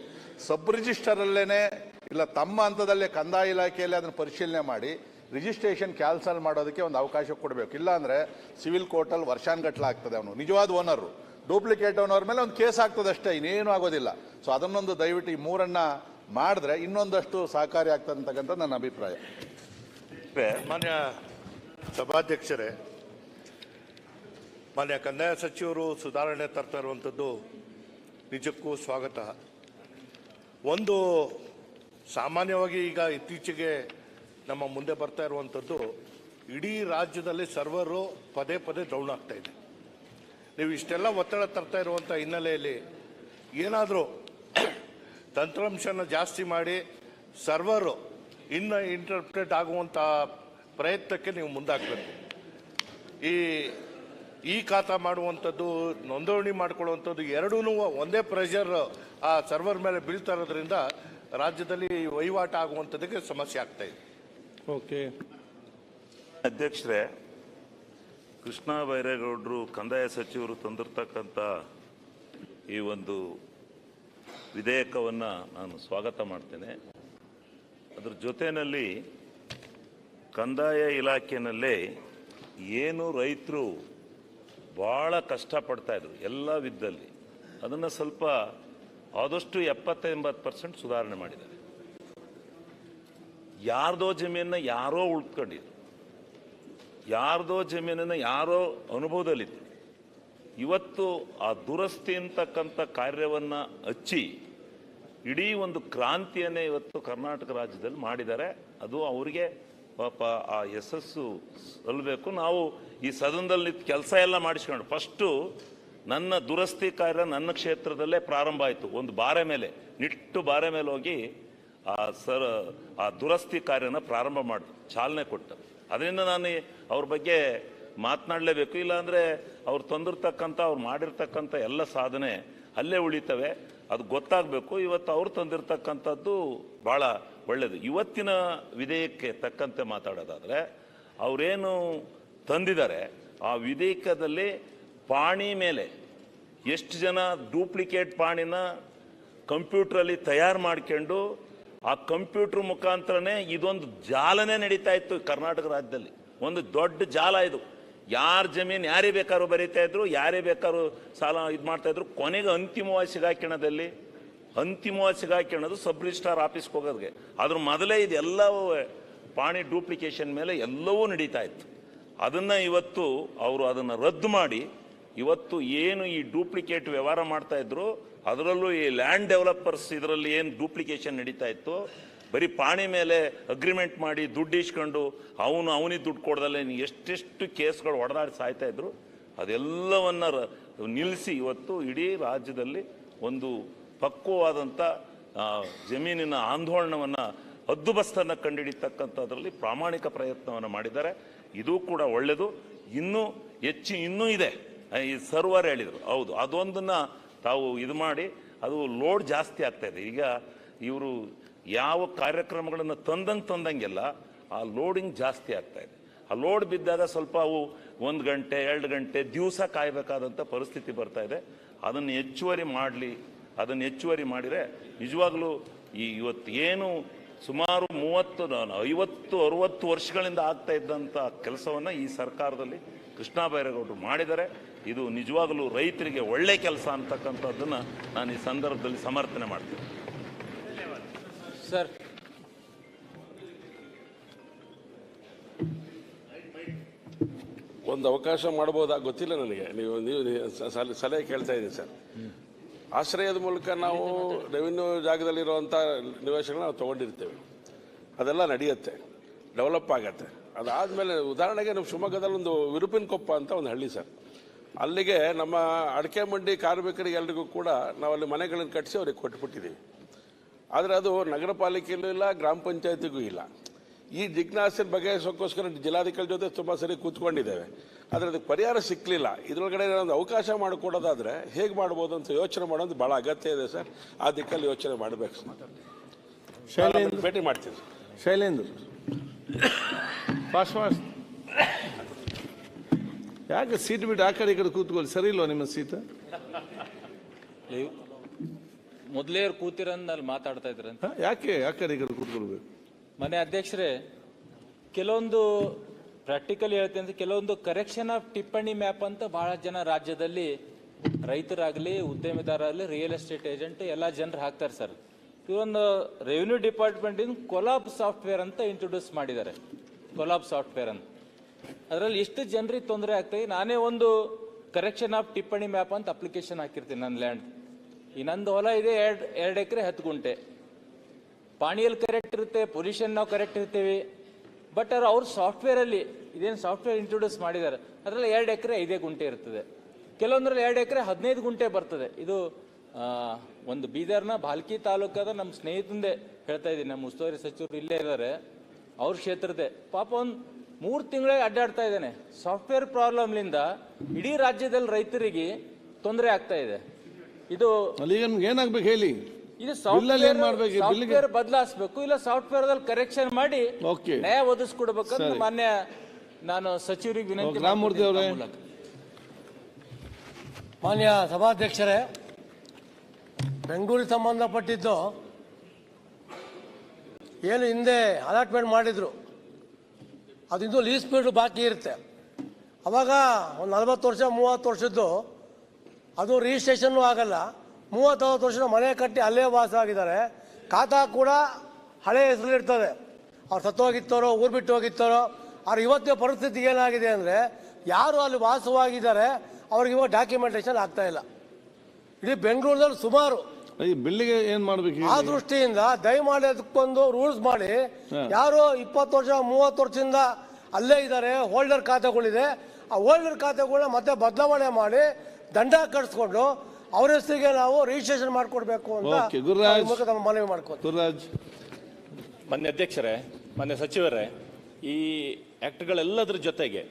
ಸಬ್ ರಿಜಿಸ್ಟರಲ್ಲೇ ಇಲ್ಲ ತಮ್ಮ ಹಂತದಲ್ಲೇ ಕಂದಾಯ ಇಲಾಖೆಯಲ್ಲಿ ಅದನ್ನು ಪರಿಶೀಲನೆ ಮಾಡಿ ರಿಜಿಸ್ಟ್ರೇಷನ್ ಕ್ಯಾನ್ಸಲ್ ಮಾಡೋದಕ್ಕೆ ಒಂದು ಅವಕಾಶ ಕೊಡಬೇಕು. ಇಲ್ಲಾಂದರೆ ಸಿವಿಲ್ ಕೋರ್ಟಲ್ಲಿ ವರ್ಷಾನುಗಟ್ಟಲೆ ಆಗ್ತದೆ. ಅವನು ನಿಜವಾದ ಓನರು, ಡೂಪ್ಲಿಕೇಟ್ ಓನರ್ ಮೇಲೆ ಒಂದು ಕೇಸ್ ಆಗ್ತದೆ ಅಷ್ಟೇ, ಇನ್ನೇನು ಆಗೋದಿಲ್ಲ. ಸೊ ಅದನ್ನೊಂದು ದಯವಿಟ್ಟು ಈ 3 ಮಾಡಿದ್ರೆ ಇನ್ನೊಂದಷ್ಟು ಸಹಕಾರಿ ಆಗ್ತದೆ ಅಂತಕ್ಕಂಥ ನನ್ನ ಅಭಿಪ್ರಾಯ. ಮಾನ್ಯ ಸಭಾಧ್ಯಕ್ಷರೇ, ಮಾನ್ಯ ಕಂದಾಯ ಸಚಿವರು ಸುಧಾರಣೆ ತರ್ತಾ ಇರುವಂಥದ್ದು ನಿಜಕ್ಕೂ ಸ್ವಾಗತ. ಒಂದು ಸಾಮಾನ್ಯವಾಗಿ ಈಗ ಇತ್ತೀಚೆಗೆ ನಮ್ಮ ಮುಂದೆ ಬರ್ತಾ ಇರುವಂಥದ್ದು, ಇಡೀ ರಾಜ್ಯದಲ್ಲಿ ಸರ್ವರು ಪದೇ ಪದೇ ಡೌನ್ ಆಗ್ತಾ ಇದೆ. ನೀವು ಇಷ್ಟೆಲ್ಲ ಒತ್ತಡ ತರ್ತಾ ಇರುವಂಥ ಹಿನ್ನೆಲೆಯಲ್ಲಿ ಏನಾದರೂ ತಂತ್ರಾಂಶನ ಜಾಸ್ತಿ ಮಾಡಿ ಸರ್ವರು ಇನ್ನು ಇಂಟರ್ಪ್ರೇಟ್ ಆಗುವಂಥ ಪ್ರಯತ್ನಕ್ಕೆ ನೀವು ಮುಂದಾಗಬೇಕು. ಈ ಖಾತಾ ಮಾಡುವಂಥದ್ದು, ನೋಂದಣಿ ಮಾಡ್ಕೊಳ್ಳುವಂಥದ್ದು ಎರಡೂ ಒಂದೇ ಪ್ರೆಷರ್ ಆ ಸರ್ವರ್ ಮೇಲೆ ಬೀಳ್ತಾ ಇರೋದ್ರಿಂದ ರಾಜ್ಯದಲ್ಲಿ ವಹಿವಾಟು ಆಗುವಂಥದ್ದಕ್ಕೆ ಸಮಸ್ಯೆ ಆಗ್ತಾ ಇದೆ. ಓಕೆ ಅಧ್ಯಕ್ಷರೇ, ಕೃಷ್ಣ ಬೈರೇಗೌಡರು ಕಂದಾಯ ಸಚಿವರು ತಂದಿರತಕ್ಕಂಥ ಈ ಒಂದು ವಿಧೇಯಕವನ್ನು ನಾನು ಸ್ವಾಗತ ಮಾಡ್ತೇನೆ. ಅದರ ಜೊತೆಯಲ್ಲಿ ಕಂದಾಯ ಇಲಾಖೆಯಲ್ಲೇ ಏನು ರೈತರು ಭಾಳ ಕಷ್ಟಪಡ್ತಾಯಿದ್ರು ಎಲ್ಲ ವಿಧದಲ್ಲಿ, ಅದನ್ನು ಸ್ವಲ್ಪ ಆದಷ್ಟು 70-80% ಸುಧಾರಣೆ ಮಾಡಿದ್ದಾರೆ. ಯಾರ್ದೋ ಜಮೀನನ್ನ ಯಾರೋ ಉಳ್ಕೊಂಡಿದ್ರು, ಯಾರ್ದೋ ಜಮೀನನ್ನು ಯಾರೋ ಅನುಭವದಲ್ಲಿತ್ತು. ಇವತ್ತು ಆ ದುರಸ್ತಿ ಅಂತಕ್ಕಂಥ ಕಾರ್ಯವನ್ನು ಹಚ್ಚಿ ಇಡೀ ಒಂದು ಕ್ರಾಂತಿಯನ್ನೇ ಇವತ್ತು ಕರ್ನಾಟಕ ರಾಜ್ಯದಲ್ಲಿ ಮಾಡಿದ್ದಾರೆ. ಅದು ಅವರಿಗೆ ಪಾಪ ಆ ಯಶಸ್ಸು ಸಲ್ಲಬೇಕು. ನಾವು ಈ ಸದನದಲ್ಲಿ ಕೆಲಸ ಎಲ್ಲ ಮಾಡಿಸ್ಕೊಂಡು ಫಸ್ಟು ನನ್ನ ದುರಸ್ತಿ ಕಾರ್ಯ ನನ್ನ ಕ್ಷೇತ್ರದಲ್ಲೇ ಪ್ರಾರಂಭ ಆಯಿತು. ಒಂದು ಬಾರೆ ಮೇಲೆ ನಿಟ್ಟು ಬಾರೆ ಮೇಲೆ ಹೋಗಿ ಆ ದುರಸ್ತಿ ಕಾರ್ಯನ ಪ್ರಾರಂಭ ಮಾಡಿದ್ರು, ಚಾಲನೆ ಕೊಟ್ಟು. ಅದರಿಂದ ನಾನು ಅವ್ರ ಬಗ್ಗೆ ಮಾತನಾಡಲೇಬೇಕು. ಇಲ್ಲಾಂದರೆ ಅವ್ರು ತಂದಿರ್ತಕ್ಕಂಥ, ಅವ್ರು ಮಾಡಿರ್ತಕ್ಕಂಥ ಎಲ್ಲ ಸಾಧನೆ ಅಲ್ಲೇ ಉಳಿತವೆ. ಅದು ಗೊತ್ತಾಗಬೇಕು. ಇವತ್ತು ಅವ್ರು ತಂದಿರ್ತಕ್ಕಂಥದ್ದು ಭಾಳ ಒಳ್ಳೆಯದು. ಇವತ್ತಿನ ವಿಧೇಯಕ್ಕೆ ತಕ್ಕಂತೆ ಮಾತಾಡೋದಾದರೆ, ಅವರೇನು ತಂದಿದ್ದಾರೆ ಆ ವಿಧೇಯಕದಲ್ಲಿ ಪಾಣಿ ಮೇಲೆ ಎಷ್ಟು ಜನ ಡೂಪ್ಲಿಕೇಟ್ ಪಾಣಿನ ಕಂಪ್ಯೂಟ್ರಲ್ಲಿ ತಯಾರು ಮಾಡ್ಕೊಂಡು ಆ ಕಂಪ್ಯೂಟರ್ ಮುಖಾಂತರನೇ ಇದೊಂದು ಜಾಲನೆ ನಡೀತಾ ಇತ್ತು ಕರ್ನಾಟಕ ರಾಜ್ಯದಲ್ಲಿ. ಒಂದು ದೊಡ್ಡ ಜಾಲ ಇದು. ಯಾರ ಜಮೀನು ಯಾರೇ ಬೇಕಾದ್ರೂ ಬರೀತಾ ಇದ್ರು, ಯಾರೇ ಬೇಕಾದ್ರೂ ಸಾಲ ಇದು ಮಾಡ್ತಾ ಇದ್ರು. ಕೊನೆಗೆ ಅಂತಿಮವಾಗಿ ಸಿಗಾಕಿಣೋದು ಸಬ್ ರಿಜಿಸ್ಟ್ರಾರ್ ಆಫೀಸ್ಗೆ ಹೋಗೋದಕ್ಕೆ. ಅದ್ರ ಮೊದಲೇ ಇದೆಲ್ಲವೂ ಪಾಣಿ ಡೂಪ್ಲಿಕೇಶನ್ ಮೇಲೆ ಎಲ್ಲವೂ ನಡೀತಾ ಇತ್ತು. ಅದನ್ನು ಇವತ್ತು ಅವರು ಅದನ್ನು ರದ್ದು ಮಾಡಿ ಇವತ್ತು ಏನು ಈ ಡೂಪ್ಲಿಕೇಟ್ ವ್ಯವಹಾರ ಮಾಡ್ತಾ ಇದ್ರು, ಅದರಲ್ಲೂ ಈ ಲ್ಯಾಂಡ್ ಡೆವಲಪರ್ಸ್ ಇದರಲ್ಲಿ ಏನು ಡೂಪ್ಲಿಕೇಶನ್ ನಡೀತಾ ಇತ್ತು, ಬರೀ ಪಾಣಿ ಮೇಲೆ ಅಗ್ರಿಮೆಂಟ್ ಮಾಡಿ ದುಡ್ಡು ಇಸ್ಕೊಂಡು ಅವನಿಗೆ ದುಡ್ಡು ಕೊಡದಲ್ಲೇ ಎಷ್ಟೆಷ್ಟು ಕೇಸ್ಗಳು ಹೊಡೆದಾಡಿ ಸಾಯ್ತಾ ಇದ್ರು, ಅದೆಲ್ಲವನ್ನ ನಿಲ್ಲಿಸಿ ಇವತ್ತು ಇಡೀ ರಾಜ್ಯದಲ್ಲಿ ಒಂದು ಪಕ್ವವಾದಂಥ ಜಮೀನಿನ ಆಂದೋಲನವನ್ನು ಹದ್ದುಬಸ್ತನ್ನು ಕಂಡುಹಿಡಿತಕ್ಕಂಥದ್ರಲ್ಲಿ ಪ್ರಾಮಾಣಿಕ ಪ್ರಯತ್ನವನ್ನು ಮಾಡಿದ್ದಾರೆ. ಇದು ಕೂಡ ಒಳ್ಳೆಯದು. ಇನ್ನೂ ಇದೆ. ಈ ಸರ್ವರ್ ಹೇಳಿದರು, ಹೌದು, ಅದೊಂದನ್ನು ತಾವು ಇದು ಮಾಡಿ, ಅದು ಲೋಡ್ ಜಾಸ್ತಿ ಆಗ್ತಾ ಇದೆ. ಈಗ ಇವರು ಯಾವ ಕಾರ್ಯಕ್ರಮಗಳನ್ನು ತಂದಂಗೆಲ್ಲ ಆ ಲೋಡಿಂಗ್ ಜಾಸ್ತಿ ಆಗ್ತಾ ಇದೆ. ಆ ಲೋಡ್ ಬಿದ್ದಾಗ ಸ್ವಲ್ಪ ಅವು 1 ಗಂಟೆ 2 ಗಂಟೆ ದಿವಸ ಕಾಯಬೇಕಾದಂಥ ಪರಿಸ್ಥಿತಿ ಬರ್ತಾ ಇದೆ. ಅದನ್ನು ಹೆಚ್ಚುವರಿ ಮಾಡಿದರೆ ನಿಜವಾಗ್ಲೂ ಇವತ್ತು ಏನು ಸುಮಾರು 50-60 ವರ್ಷಗಳಿಂದ ಆಗ್ತಾ ಇದ್ದಂಥ ಕೆಲಸವನ್ನು ಈ ಸರ್ಕಾರದಲ್ಲಿ ಕೃಷ್ಣ ಬೈರೇಗೌಡರು ಮಾಡಿದ್ದಾರೆ. ಇದು ನಿಜವಾಗಲೂ ರೈತರಿಗೆ ಒಳ್ಳೆ ಕೆಲಸ ಅಂತಕ್ಕಂಥದ್ದನ್ನು ನಾನು ಈ ಸಂದರ್ಭದಲ್ಲಿ ಸಮರ್ಥನೆ ಮಾಡ್ತೀನಿ. ಸರ್, ಒಂದು ಅವಕಾಶ ಮಾಡ್ಬೋದಾ ಗೊತ್ತಿಲ್ಲ ನನಗೆ. ನೀವು ಸಲಹೆ ಕೇಳ್ತಾ ಇದ್ದೀನಿ ಸರ್. ಆಶ್ರಯದ ಮೂಲಕ ನಾವು ರೆವಿನ್ಯೂ ಜಾಗದಲ್ಲಿರುವಂಥ ನಿವೇಶನಗಳನ್ನ ನಾವು ತೊಗೊಂಡಿರ್ತೇವೆ, ಅದೆಲ್ಲ ನಡೆಯುತ್ತೆ, ಡೆವಲಪ್ ಆಗತ್ತೆ. ಅದಾದಮೇಲೆ ಉದಾಹರಣೆಗೆ ನಮ್ಮ ಶಿವಮೊಗ್ಗದಲ್ಲಿ ಒಂದು ವಿರುಪಿನಕೊಪ್ಪ ಅಂತ ಒಂದು ಹಳ್ಳಿ ಸರ್, ಅಲ್ಲಿಗೆ ನಮ್ಮ ಅಡಿಕೆ ಮಂಡಿ ಕಾರ್ಮಿಕರಿಗೆ ಎಲ್ರಿಗೂ ಕೂಡ ನಾವು ಅಲ್ಲಿ ಮನೆಗಳನ್ನು ಕಟ್ಟಿಸಿ ಅವ್ರಿಗೆ ಕೊಟ್ಬಿಟ್ಟಿದ್ದೀವಿ. ಆದರೆ ಅದು ನಗರ ಪಾಲಿಕೆಯಲ್ಲೂ ಇಲ್ಲ, ಗ್ರಾಮ ಪಂಚಾಯತಿಗೂ ಇಲ್ಲ. ಈ ಜಿಜ್ಞಾಸೆ ಬಗೆಹರಿಸೋಕ್ಕೋಸ್ಕರ ಜಿಲ್ಲಾಧಿಕಾರಿ ಜೊತೆ ತುಂಬ ಸರಿ ಕೂತ್ಕೊಂಡಿದ್ದೇವೆ, ಆದರೆ ಅದಕ್ಕೆ ಪರಿಹಾರ ಸಿಕ್ಕಲಿಲ್ಲ. ಇದರೊಳಗಡೆ ಒಂದು ಅವಕಾಶ ಮಾಡಿಕೊಡೋದಾದರೆ ಹೇಗೆ ಮಾಡ್ಬೋದು ಅಂತ ಯೋಚನೆ ಮಾಡೋದು ಭಾಳ ಅಗತ್ಯ ಇದೆ ಸರ್. ಆ ದಿಕ್ಕಲ್ಲಿ ಯೋಚನೆ ಮಾಡಬೇಕು ಸರ್. ಭೇಟಿ ಮಾಡ್ತೀನಿ ಸರ್. ಶೈಲೇಂದ್ರ ಫಾಸ್ಟ್ ಯಾಕೆ ಸೀಟ್ ಬಿಟ್ಟು ಆ ಕಡೆ ಈ ಕಡೆ ಕೂತ್ಕೊಳ್ಳಿ, ಸರಿ ಇಲ್ವಾ ನಿಮ್ಮ ಸೀಟ್? ಮೊದಲೇ ಕೂತಿರಂದು ಅಲ್ಲಿ ಮಾತಾಡ್ತಾ ಇದ್ರಂತ. ಯಾಕೆ ಆ ಕಡೆ ಈ ಕಡೆ ಕೂತ್ಕೊಳ್ಬೇಕು? ಮನೆ ಅಧ್ಯಕ್ಷರೇ, ಕೆಲವೊಂದು ಪ್ರಾಕ್ಟಿಕಲ್ ಹೇಳ್ತೇನೆ ಅಂದ್ರೆ ಕೆಲವೊಂದು ಕರೆಕ್ಷನ್ ಆಫ್ ಟಿಪ್ಪಣಿ ಮ್ಯಾಪ್ ಅಂತ ಬಹಳ ಜನ ರಾಜ್ಯದಲ್ಲಿ ರೈತರಾಗಲಿ ಉದ್ಯಮಿದಾರರಾಗಲಿ ರಿಯಲ್ ಎಸ್ಟೇಟ್ ಏಜೆಂಟ್ ಎಲ್ಲ ಜನರು ಹಾಕ್ತಾರೆ ಸರ್. ಇವೊಂದು ರೆವಿನ್ಯೂ ಡಿಪಾರ್ಟ್ಮೆಂಟ್ ಇಂದ ಕೊಲಾಬ್ ಸಾಫ್ಟ್ವೇರ್ ಅಂತ ಇಂಟ್ರೊಡ್ಯೂಸ್ ಮಾಡಿದ್ದಾರೆ. ಕೊಲಾಬ್ ಸಾಫ್ಟ್ವೇರ್ ಅಂತ ಅದರಲ್ಲಿ ಎಷ್ಟು ಜನರಿಗೆ ತೊಂದರೆ ಆಗ್ತದೆ. ನಾನೇ ಒಂದು ಕರೆಕ್ಷನ್ ಆಫ್ ಟಿಪ್ಪಣಿ ಮ್ಯಾಪ್ ಅಂತ ಅಪ್ಲಿಕೇಶನ್ ಹಾಕಿರ್ತೀನಿ ನನ್ನ ಲ್ಯಾಂಡ್. ಈ ನಂದು ಹೊಲ ಇದೆ 2 ಎಕರೆ 10 ಗುಂಟೆ. ಪಾಣಿಯಲ್ಲಿ ಕರೆಕ್ಟ್ ಇರುತ್ತೆ, ಪೊಸಿಷನ್ ನಾವು ಕರೆಕ್ಟ್ ಇರ್ತೀವಿ. ಬಟ್ ಅವ್ರ ಸಾಫ್ಟ್ವೇರಲ್ಲಿ ಇದೇನು ಸಾಫ್ಟ್ವೇರ್ ಇಂಟ್ರೊಡ್ಯೂಸ್ ಮಾಡಿದ್ದಾರೆ ಅದರಲ್ಲಿ 2 ಎಕರೆ 5 ಗುಂಟೆ ಇರ್ತದೆ, ಕೆಲವೊಂದ್ರಲ್ಲಿ 2 ಎಕರೆ 15 ಗುಂಟೆ ಬರ್ತದೆ. ಇದು ಒಂದು ಬೀದರ್ನ ಭಾಲ್ಕಿ ತಾಲೂಕಾದ ನಮ್ಮ ಸ್ನೇಹಿತಂದೇ ಹೇಳ್ತಾ ಇದ್ದೀನಿ, ನಮ್ಮ ಉಸ್ತುವಾರಿ ಸಚಿವರು ಇಲ್ಲೇ ಇದ್ದಾರೆ, ಅವ್ರ ಕ್ಷೇತ್ರದೇ. ಪಾಪ ಒಂದು 3 ತಿಂಗಳಿಗೆ ಅಡ್ಡಾಡ್ತಾ ಇದ್ದಾನೆ. ಸಾಫ್ಟ್ವೇರ್ ಪ್ರಾಬ್ಲಮ್ಲಿಂದ ಇಡೀ ರಾಜ್ಯದಲ್ಲಿ ರೈತರಿಗೆ ತೊಂದರೆ ಆಗ್ತಾ ಇದೆ. ಇದು ಏನಾಗ್ಬೇಕು ಹೇಳಿ? ಇದು ಸಾಫ್ಟ್ವೇರ್ ಬದಲಾಯಿಸಬೇಕು, ಇಲ್ಲ ಸಾಫ್ಟ್ವೇರ್ ದಲ್ಲಿ ಕರೆಕ್ಷನ್ ಮಾಡಿ ನ್ಯಾಯ ಒದಗಿಸ್ಕೊಡ್ಬೇಕಂತ ಮಾನ್ಯ ನಾನು ಸಚಿವರಿಗೆ ವಿನಂತಿ. ರಾಮಮೂರ್ತಿ ಅವರೇ. ಮಾನ್ಯ ಸಭಾಧ್ಯಕ್ಷರೇ, ಬೆಂಗಳೂರಿಗೆ ಸಂಬಂಧಪಟ್ಟಿದ್ದು ಏನು ಹಿಂದೆ ಅಲಾಟ್ಮೆಂಟ್ ಮಾಡಿದ್ರು ಅದು ಇನ್ನೂ ಲೀಸ್ ಪೀರಿಯಡ್ ಬಾಕಿ ಇರುತ್ತೆ. ಅವಾಗ ಒಂದು 40 ವರ್ಷ 30 ವರ್ಷದ್ದು ಅದು ರಿಜಿಸ್ಟ್ರೇಷನ್ನು ಆಗಲ್ಲ. 30-40 ವರ್ಷದ ಮನೆ ಕಟ್ಟಿ ಅಲ್ಲೇ ವಾಸ ಆಗಿದ್ದಾರೆ. ಖಾತಾ ಕೂಡ ಹಳೆ ಹೆಸರಲ್ಲಿರ್ತದೆ. ಅವ್ರು ಸತ್ತೋಗಿತ್ತಾರೋ ಊರು ಬಿಟ್ಟು ಹೋಗಿತ್ತಾರೋ. ಅವ್ರು ಇವತ್ತಿನ ಪರಿಸ್ಥಿತಿ ಏನಾಗಿದೆ ಅಂದರೆ ಯಾರು ಅಲ್ಲಿ ವಾಸವಾಗಿದ್ದಾರೆ ಅವ್ರಿಗೆ ಇವಾಗ ಡಾಕ್ಯುಮೆಂಟೇಷನ್ ಆಗ್ತಾ ಇಲ್ಲ. ಇಡೀ ಬೆಂಗಳೂರಿನಲ್ಲಿ ಸುಮಾರು ಬಿಲ್ಡಿಗೆ ಏನು ಮಾಡಬೇಕು ಆ ದೃಷ್ಟಿಯಿಂದ ದಯಮಾಡಿ ಅದಕ್ಕೊಂದು ರೂಲ್ಸ್ ಮಾಡಿ, ಯಾರು 20 ವರ್ಷ 30 ವರ್ಷದಿಂದ ಅಲ್ಲೇ ಇದ್ದಾರೆ, ಹೋಲ್ಡರ್ ಖಾತೆಗಳಿದೆ, ಆ ಹೋಲ್ಡರ್ ಖಾತೆಗಳನ್ನ ಮತ್ತೆ ಬದಲಾವಣೆ ಮಾಡಿ ದಂಡ ಕಟ್ಸ್ಕೊಂಡು ಅವ್ರ ಹೆಸರಿಗೆ ನಾವು ರಿಜಿಸ್ಟ್ರೇಷನ್ ಮಾಡಿಕೊಡ್ಬೇಕು ಅಂತ ಮನವಿ ಮಾಡ್ಕೊತೀವಿ. ಮಾನ್ಯ ಅಧ್ಯಕ್ಷರೇ, ಮಾನ್ಯ ಸಚಿವರೇ, ಈ ಆ್ಯಕ್ಟ್ಗಳೆಲ್ಲದ್ರ ಜೊತೆಗೆ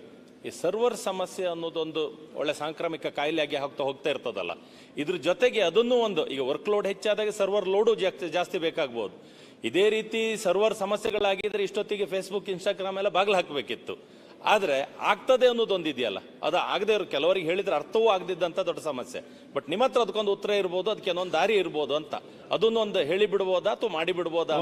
ಈ ಸರ್ವರ್ ಸಮಸ್ಯೆ ಅನ್ನೋದೊಂದು ಒಳ್ಳೆ ಸಾಂಕ್ರಾಮಿಕ ಕಾಯಿಲೆಯಾಗಿ ಹೋಗ್ತಾ ಇರ್ತದಲ್ಲ, ಇದ್ರ ಜೊತೆಗೆ ಅದನ್ನು ಒಂದು ಈಗ ವರ್ಕ್ ಲೋಡ್ ಹೆಚ್ಚಾದಾಗ ಸರ್ವರ್ ಲೋಡು ಜಾಸ್ತಿ ಬೇಕಾಗ್ಬೋದು. ಇದೇ ರೀತಿ ಸರ್ವರ್ ಸಮಸ್ಯೆಗಳಾಗಿದ್ರೆ ಇಷ್ಟೊತ್ತಿಗೆ ಫೇಸ್ಬುಕ್ ಇನ್ಸ್ಟಾಗ್ರಾಮ್ ಎಲ್ಲ ಬಾಗಿಲು ಹಾಕಬೇಕಿತ್ತು. ಆದರೆ ಆಗ್ತದೆ ಅನ್ನೋದೊಂದಿದೆಯಲ್ಲ, ಅದು ಆಗದೆ ಇರೋ ಕೆಲವರಿಗೆ ಹೇಳಿದ್ರೆ ಅರ್ಥವೂ ಆಗದಿದ್ದಂಥ ದೊಡ್ಡ ಸಮಸ್ಯೆ. ಬಟ್ ನಿಮ್ಮ ಹತ್ರ ಅದಕ್ಕೊಂದು ಉತ್ತರ ಇರ್ಬೋದು, ಅದಕ್ಕೆ ಒಂದು ದಾರಿ ಇರ್ಬೋದು ಅಂತ, ಅದನ್ನೊಂದು ಹೇಳಿ ಬಿಡ್ಬೋದಾ ಅಥವಾ ಮಾಡಿ ಬಿಡ್ಬೋದಾ?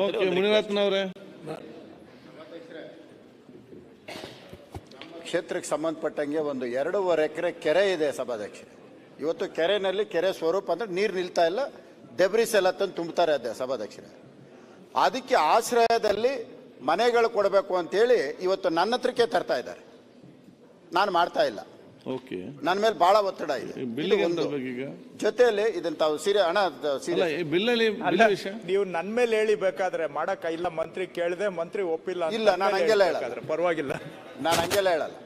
ಕ್ಷೇತ್ರಕ್ಕೆ ಸಂಬಂಧಪಟ್ಟಂಗೆ ಒಂದು 2.5 ಎಕರೆ ಕೆರೆ ಇದೆ ಸಭಾಧ್ಯಕ್ಷರೇ. ಇವತ್ತು ಕೆರೆಯಲ್ಲಿ ಕೆರೆ ಸ್ವರೂಪ ಅಂದರೆ ನೀರು ನಿಲ್ತಾ ಇಲ್ಲ, ಡೆಬ್ರಿಸ್ ಎಲ್ಲ ತಂದು ತುಂಬ್ತಾರೆ ಅದೇ ಸಭಾಧ್ಯಕ್ಷರೇ. ಅದಕ್ಕೆ ಆಶ್ರಯದಲ್ಲಿ ಮನೆಗಳು ಕೊಡಬೇಕು ಅಂತೇಳಿ ಇವತ್ತು ನನ್ನ ಹತ್ರಕ್ಕೆ ತರ್ತಾ ಇದ್ದಾರೆ. ನಾನು ಮಾಡ್ತಾ ಇಲ್ಲ, ನನ್ನ ಮೇಲೆ ಬಹಳ ಒತ್ತಡ ಇದೆ. ಜೊತೆಯಲ್ಲಿ ಇದನ್ನ ತಾವು ನೀವು ನನ್ನ ಮೇಲೆ ಹೇಳಿ ಬೇಕಾದ್ರೆ ಮಾಡಕ್ಕ ಇಲ್ಲ, ಮಂತ್ರಿ ಕೇಳಿದೆ, ಮಂತ್ರಿ ಒಪ್ಪಿಲ್ಲ. ಇಲ್ಲ, ನಾನು ಹಂಗೆಲ್ಲ ಹೇಳಲ್ಲ, ಪರವಾಗಿಲ್ಲ, ನಾನು ಹಂಗೆಲ್ಲ ಹೇಳಲ್ಲ.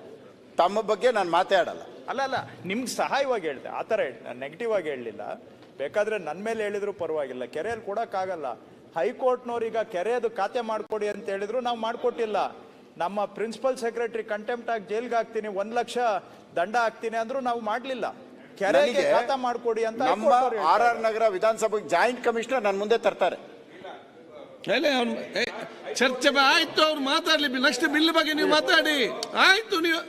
ತಮ್ಮ ಬಗ್ಗೆ ನಾನು ಮಾತಾಡಲ್ಲ. ಅಲ್ಲ ನಿಮ್ಗೆ ಸಹಾಯವಾಗಿ ಹೇಳಿದೆ, ಆ ಥರ ನೆಗೆಟಿವ್ ಆಗಿ ಹೇಳಲಿಲ್ಲ. ಬೇಕಾದ್ರೆ ನನ್ನ ಮೇಲೆ ಹೇಳಿದ್ರು ಪರವಾಗಿಲ್ಲ. ಕೆರೆಯಲ್ಲಿ ಕೊಡೋಕ್ಕಾಗಲ್ಲ. ಹೈಕೋರ್ಟ್ನವ್ರೀಗ ಕೆರೆಯದು ಖಾತೆ ಮಾಡಿಕೊಡಿ ಅಂತ ಹೇಳಿದ್ರು, ನಾವು ಮಾಡಿಕೊಟ್ಟಿಲ್ಲ. ನಮ್ಮ ಪ್ರಿನ್ಸಿಪಲ್ ಸೆಕ್ರೆಟರಿ ಕಂಟೆಂಪ್ಟ್ ಆಗಿ ಜೈಲ್ಗೆ ಹಾಕ್ತೀನಿ, 1 ಲಕ್ಷ ದಂಡ ಹಾಕ್ತೀನಿ ಅಂದ್ರು ನಾವು ಮಾಡಲಿಲ್ಲ. ಕೆರೆಗೆ ಖಾತೆ ಮಾಡಿಕೊಡಿ ಅಂತ ನಮ್ಮ RR ನಗರ ವಿಧಾನಸಭೆಗೆ ಜಾಯಿಂಟ್ ಕಮಿಷನರ್ ನನ್ನ ಮುಂದೆ ತರ್ತಾರೆ. ಚರ್ಚೆ ಆಯ್ತು, ಅವ್ರು ಮಾತಾಡ್ಲಿ. ನೆಕ್ಸ್ಟ್ ಬಿಲ್ ಬಗ್ಗೆ ನೀವು ಮಾತಾಡಿ, ಆಯ್ತು. ನೀವು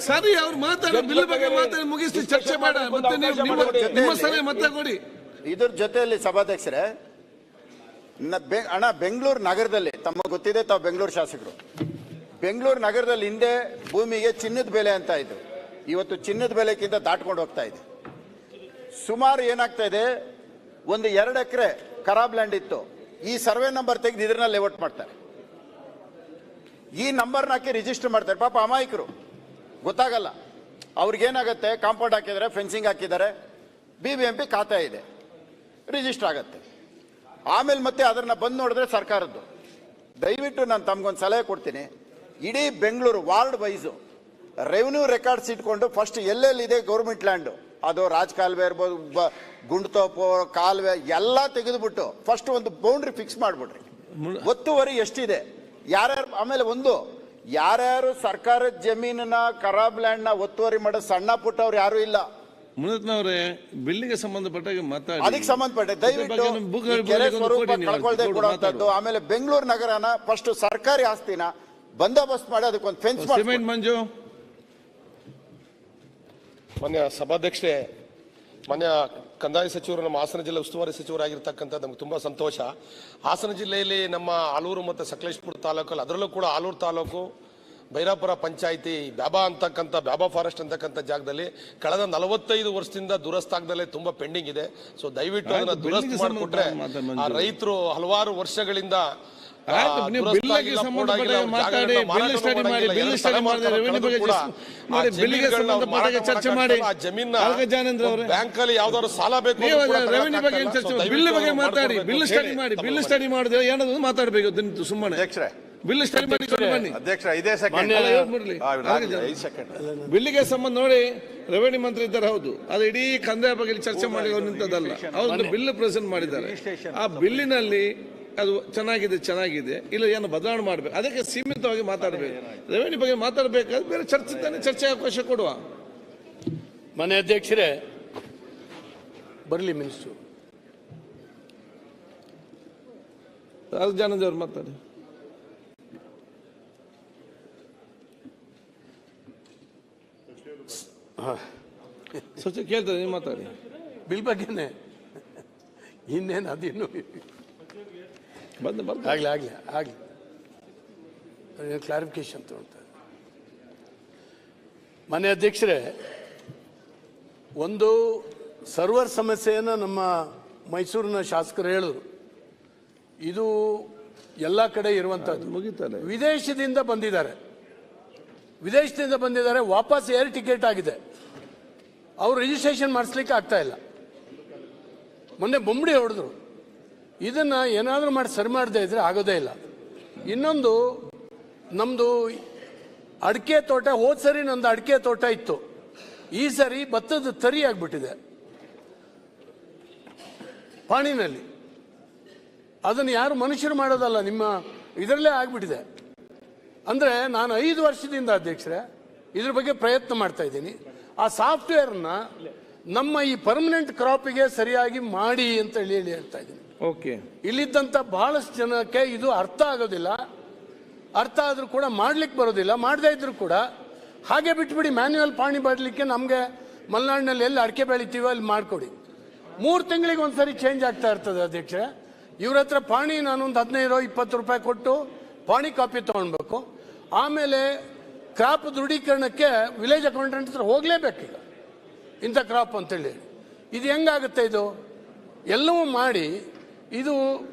ಸರಿ, ಅವ್ರು ಮಾತಾಡಿ, ಬಿಲ್ ಬಗ್ಗೆ ಮಾತಾಡಿ, ಮುಗಿಸಿ, ಚರ್ಚೆ ಮಾಡ. ಮತ್ತೆ ನಿಮ್ಮ ಸಲಹೆ ಮತ್ತೆ ಕೊಡಿ. ಇದ್ರ ಜೊತೆಯಲ್ಲಿ ಸಭಾಧ್ಯಕ್ಷರೇ, ಬೆಂಗಳೂರು ನಗರದಲ್ಲಿ ತಮಗೆ ಗೊತ್ತಿದೆ, ತಾವು ಬೆಂಗಳೂರು ಶಾಸಕರು, ಬೆಂಗಳೂರು ನಗರದಲ್ಲಿ ಹಿಂದೆ ಭೂಮಿಗೆ ಚಿನ್ನದ ಬೆಲೆ ಅಂತ ಇದ್ರು. ಇವತ್ತು ಚಿನ್ನದ ಬೆಲೆಗಿಂತ ದಾಟ್ಕೊಂಡು ಹೋಗ್ತಾ ಇದೆ. ಸುಮಾರು ಏನಾಗ್ತಾ ಇದೆ, ಒಂದು 2 ಎಕರೆ ಖರಾಬ್ ಲ್ಯಾಂಡ್ ಇತ್ತು, ಈ ಸರ್ವೆ ನಂಬರ್ ತೆಗೆದು ಇದನ್ನ ಲೇಔಟ್ ಮಾಡ್ತಾರೆ. ಈ ನಂಬರ್ನ ಹಾಕಿ ರಿಜಿಸ್ಟರ್ ಮಾಡ್ತಾರೆ. ಪಾಪ ಅಮಾಯಕರು, ಗೊತ್ತಾಗಲ್ಲ ಅವ್ರಿಗೇನಾಗತ್ತೆ. ಕಾಂಪೌಂಡ್ ಹಾಕಿದ್ದಾರೆ, ಫೆನ್ಸಿಂಗ್ ಹಾಕಿದ್ದಾರೆ, BBMP ಖಾತೆ ಇದೆ, ರಿಜಿಸ್ಟರ್ ಆಗತ್ತೆ. ಆಮೇಲೆ ಮತ್ತೆ ಅದನ್ನ ಬಂದು ನೋಡಿದ್ರೆ ಸರ್ಕಾರದ್ದು. ದಯವಿಟ್ಟು ನಾನು ತಮ್ಗೊಂದು ಸಲಹೆ ಕೊಡ್ತೀನಿ, ಇಡೀ Bengaluru ward wise revenue records ಇಟ್ಕೊಂಡು ಫಸ್ಟ್ ಎಲ್ಲೆಲ್ಲಿದೆ ಗೌರ್ಮೆಂಟ್ ಲ್ಯಾಂಡು, ಅದು ರಾಜ್ ಕಾಲುವೆ ಇರ್ಬೋದು, ಗುಂಡ್ತೋಪು, ಕಾಲುವೆ ಎಲ್ಲ ತೆಗೆದುಬಿಟ್ಟು ಫಸ್ಟ್ ಒಂದು ಬೌಂಡ್ರಿ ಫಿಕ್ಸ್ ಮಾಡಿಬಿಡ್ರಿ. ಒತ್ತುವರಿ ಎಷ್ಟಿದೆ, ಯಾರ್ಯಾರು. ಆಮೇಲೆ ಯಾರ್ಯಾರು ಸರ್ಕಾರದ ಜಮೀನನ್ನ ಖರಾಬ್ ಲ್ಯಾಂಡ್ ನ ಒತ್ತುವರಿ ಮಾಡೋ ಸಣ್ಣ ಪುಟ್ಟವ್ರು ಯಾರು ಇಲ್ಲ. ಮುನಿರತ್ನವರೇ, ಬಿಲ್ಲಿಗೆ ಸಂಬಂಧಪಟ್ಟಾಗ ಮಾತಾಡಿ, ಅದಕ್ಕೆ ಸಂಬಂಧಪಟ್ಟ ದಯವಿಟ್ಟು ಕೆರೆ ಸ್ವರೂಪ ಕಳ್ಕೊಳ್ದೆ ಕೊಡುವಂತದ್ದು. ಆಮೇಲೆ ಬೆಂಗಳೂರು ನಗರನ ಫಸ್ಟ್ ಸರ್ಕಾರಿ ಆಸ್ತಿನ ಬಂದೋಬಸ್ತ್ ಮಾಡಿ ಅದಕ್ಕೊಂದು ಫೆನ್ಸ್ ಮಾಡಿ. ಮಂಜು, ಮಾನ್ಯ ಸಭಾಧ್ಯಕ್ಷರೇ, ಮಾನ್ಯ ಕಂದಾಯ ಸಚಿವರು, ನಮ್ಮ ಹಾಸನ ಜಿಲ್ಲೆ ಉಸ್ತುವಾರಿ ಸಚಿವರಾಗಿರ್ತಕ್ಕಂಥ ನಮ್ಗೆ ತುಂಬ ಸಂತೋಷ. ಹಾಸನ ಜಿಲ್ಲೆಯಲ್ಲಿ ನಮ್ಮ ಆಲೂರು ಮತ್ತು ಸಕಲೇಶಪುರ ತಾಲೂಕಲ್ಲಿ, ಅದರಲ್ಲೂ ಕೂಡ ಆಲೂರು ತಾಲೂಕು ಬೈರಾಪುರ ಪಂಚಾಯಿತಿ ಬ್ಯಾಬಾ ಅಂತಕ್ಕಂಥ ಬ್ಯಾಬಾ ಫಾರೆಸ್ಟ್ ಅಂತಕ್ಕಂಥ ಜಾಗದಲ್ಲಿ ಕಳೆದ 45 ವರ್ಷದಿಂದ ದುರಸ್ತಾಗದಲ್ಲೇ ತುಂಬಾ ಪೆಂಡಿಂಗ್ ಇದೆ. ಸೊ ದಯವಿಟ್ಟು ಅದನ್ನ ದುರಸ್ತಿ ಮಾಡಿಕೊಟ್ರೆ ಆ ರೈತರು ಹಲವಾರು ವರ್ಷಗಳಿಂದ ಬ್ಯಾಂಕಲ್ಲಿ ಯಾವ್ದಾದ್ರು ಸಾಲ ಬೇಕು ಮಾತಾಡಬೇಕು. ಸುಮ್ಮನೆ ಬಿಲ್ ಸ್ಟಡಿ ಮಾಡಿ ಅಧ್ಯಕ್ಷ, ಇದೇ ಬಿಲ್ಲಿಗೆ ಸಂಬಂಧ ನೋಡಿ. ರೆವೆನ್ಯೂ ಮಂತ್ರಿ ಇದ್ದಾರೆ, ಹೌದು. ಅದು ಇಡೀ ಕಂದಾಯ ಬಗ್ಗೆ ಚರ್ಚೆ ಮಾಡಿ ನಿಂತದಲ್ಲ, ಅವ್ರದ್ದು ಬಿಲ್ ಪ್ರೆಸೆಂಟ್ ಮಾಡಿದ್ದಾರೆ. ಆ ಬಿಲ್ಲಿನಲ್ಲಿ ಅದು ಚೆನ್ನಾಗಿದೆ ಇಲ್ಲ ಏನು ಬದಲಾವಣೆ ಮಾಡಬೇಕು, ಅದಕ್ಕೆ ಸೀಮಿತವಾಗಿ ಮಾತಾಡಬೇಕು. ರೆವೆನ್ಯೂ ಬಗ್ಗೆ ಮಾತಾಡಬೇಕಾದ್ರೆ ಬೇರೆ ಚರ್ಚೆ ಅವಕಾಶ ಕೊಡುವ. ಮನೆ ಅಧ್ಯಕ್ಷರೇ, ಬರಲಿ ಮಿನಿಸ್ಟ್ರು ರಾಜಾನಂದ್ ಅವ್ರು ಮಾತಾಡಿ. ಸಚಿವ ಕೇಳ್ತಾರೆ, ನೀವು ಮಾತಾಡಿ. ಬಿಲ್ ಬಗ್ಗೆನೆ ಇನ್ನೇನು ಅದಿನ್ನು ಆಗಲಿ ಕ್ಲಾರಿಫಿಕೇಶನ್ ತಗೊಳ್ತಾರೆ. ಮನೆ ಅಧ್ಯಕ್ಷರೇ, ಒಂದು ಸರ್ವರ್ ಸಮಸ್ಯೆಯನ್ನು ನಮ್ಮ ಮೈಸೂರಿನ ಶಾಸಕರು ಹೇಳಿದ್ರು. ಇದು ಎಲ್ಲ ಕಡೆ ಇರುವಂಥದ್ದು. ಮುಗಿತಾರೆ. ವಿದೇಶದಿಂದ ಬಂದಿದ್ದಾರೆ, ವಾಪಸ್ ಏರ್ ಟಿಕೆಟ್ ಆಗಿದೆ, ಅವ್ರು ರಿಜಿಸ್ಟ್ರೇಷನ್ ಮಾಡಿಸ್ಲಿಕ್ಕೆ ಆಗ್ತಾ ಇಲ್ಲ. ಮೊನ್ನೆ ಬೊಂಬಡಿ ಹೊಡೆದ್ರು. ಇದನ್ನು ಏನಾದರೂ ಮಾಡಿ ಸರಿ ಮಾಡದೇ ಇದ್ರೆ ಆಗೋದೇ ಇಲ್ಲ. ಇನ್ನೊಂದು, ನಮ್ಮದು ಅಡಿಕೆ ತೋಟ, ಹೋದ ಸರಿ ನಂದು ಅಡಿಕೆ ತೋಟ ಇತ್ತು, ಈ ಸರಿ ಭತ್ತದ ತರಿ ಆಗಿಬಿಟ್ಟಿದೆ ಪಾಣಿನಲ್ಲಿ. ಅದನ್ನು ಯಾರು ಮನುಷ್ಯರು ಮಾಡೋದಲ್ಲ, ನಿಮ್ಮ ಇದರಲ್ಲೇ ಆಗಿಬಿಟ್ಟಿದೆ. ಅಂದರೆ ನಾನು 5 ವರ್ಷದಿಂದ ಅಧ್ಯಕ್ಷರೇ ಇದ್ರ ಬಗ್ಗೆ ಪ್ರಯತ್ನ ಮಾಡ್ತಾ ಇದ್ದೀನಿ. ಆ ಸಾಫ್ಟ್ವೇರ್ನ ನಮ್ಮ ಈ ಪರ್ಮನೆಂಟ್ ಕ್ರಾಪಿಗೆ ಸರಿಯಾಗಿ ಮಾಡಿ ಅಂತ ಹೇಳ್ತಾ ಇದ್ದೀನಿ. ಓಕೆ. ಇಲ್ಲಿದ್ದಂಥ ಬಹಳಷ್ಟು ಜನಕ್ಕೆ ಇದು ಅರ್ಥ ಆಗೋದಿಲ್ಲ. ಅರ್ಥ ಆದರೂ ಕೂಡ ಮಾಡ್ಲಿಕ್ಕೆ ಬರೋದಿಲ್ಲ. ಮಾಡದೇ ಇದ್ರೂ ಕೂಡ ಹಾಗೆ ಬಿಟ್ಬಿಡಿ, ಮ್ಯಾನ್ಯುವಲ್ ಪಾಣಿ ಬರಲಿಕ್ಕೆ ನಮಗೆ ಮಲೆನಾಡಿನಲ್ಲಿ ಎಲ್ಲಿ ಅಡಿಕೆ ಬೆಳಿತೀವೋ ಅಲ್ಲಿ ಮಾಡಿಕೊಡಿ. 3 ತಿಂಗಳಿಗೆ ಒಂದ್ಸರಿ ಚೇಂಜ್ ಆಗ್ತಾ ಇರ್ತದೆ ಅಧ್ಯಕ್ಷರೇ. ಇವ್ರ ಹತ್ರ ಪಾಣಿ ನಾನೊಂದು 15-20 ರೂಪಾಯಿ ಕೊಟ್ಟು ಪಾಣಿ ಕಾಪಿ ತೊಗೊಳ್ಬೇಕು. ಆಮೇಲೆ ಕ್ರಾಪ್ ದೃಢೀಕರಣಕ್ಕೆ ವಿಲೇಜ್ ಅಕೌಂಟೆಂಟ್ ಹತ್ರ ಹೋಗಲೇಬೇಕೀಗ, ಇಂಥ ಕ್ರಾಪ್ ಅಂತೇಳಿ. ಇದು ಹೆಂಗಾಗುತ್ತೆ? ಇದು ಎಲ್ಲವೂ ಮಾಡಿ ಇದು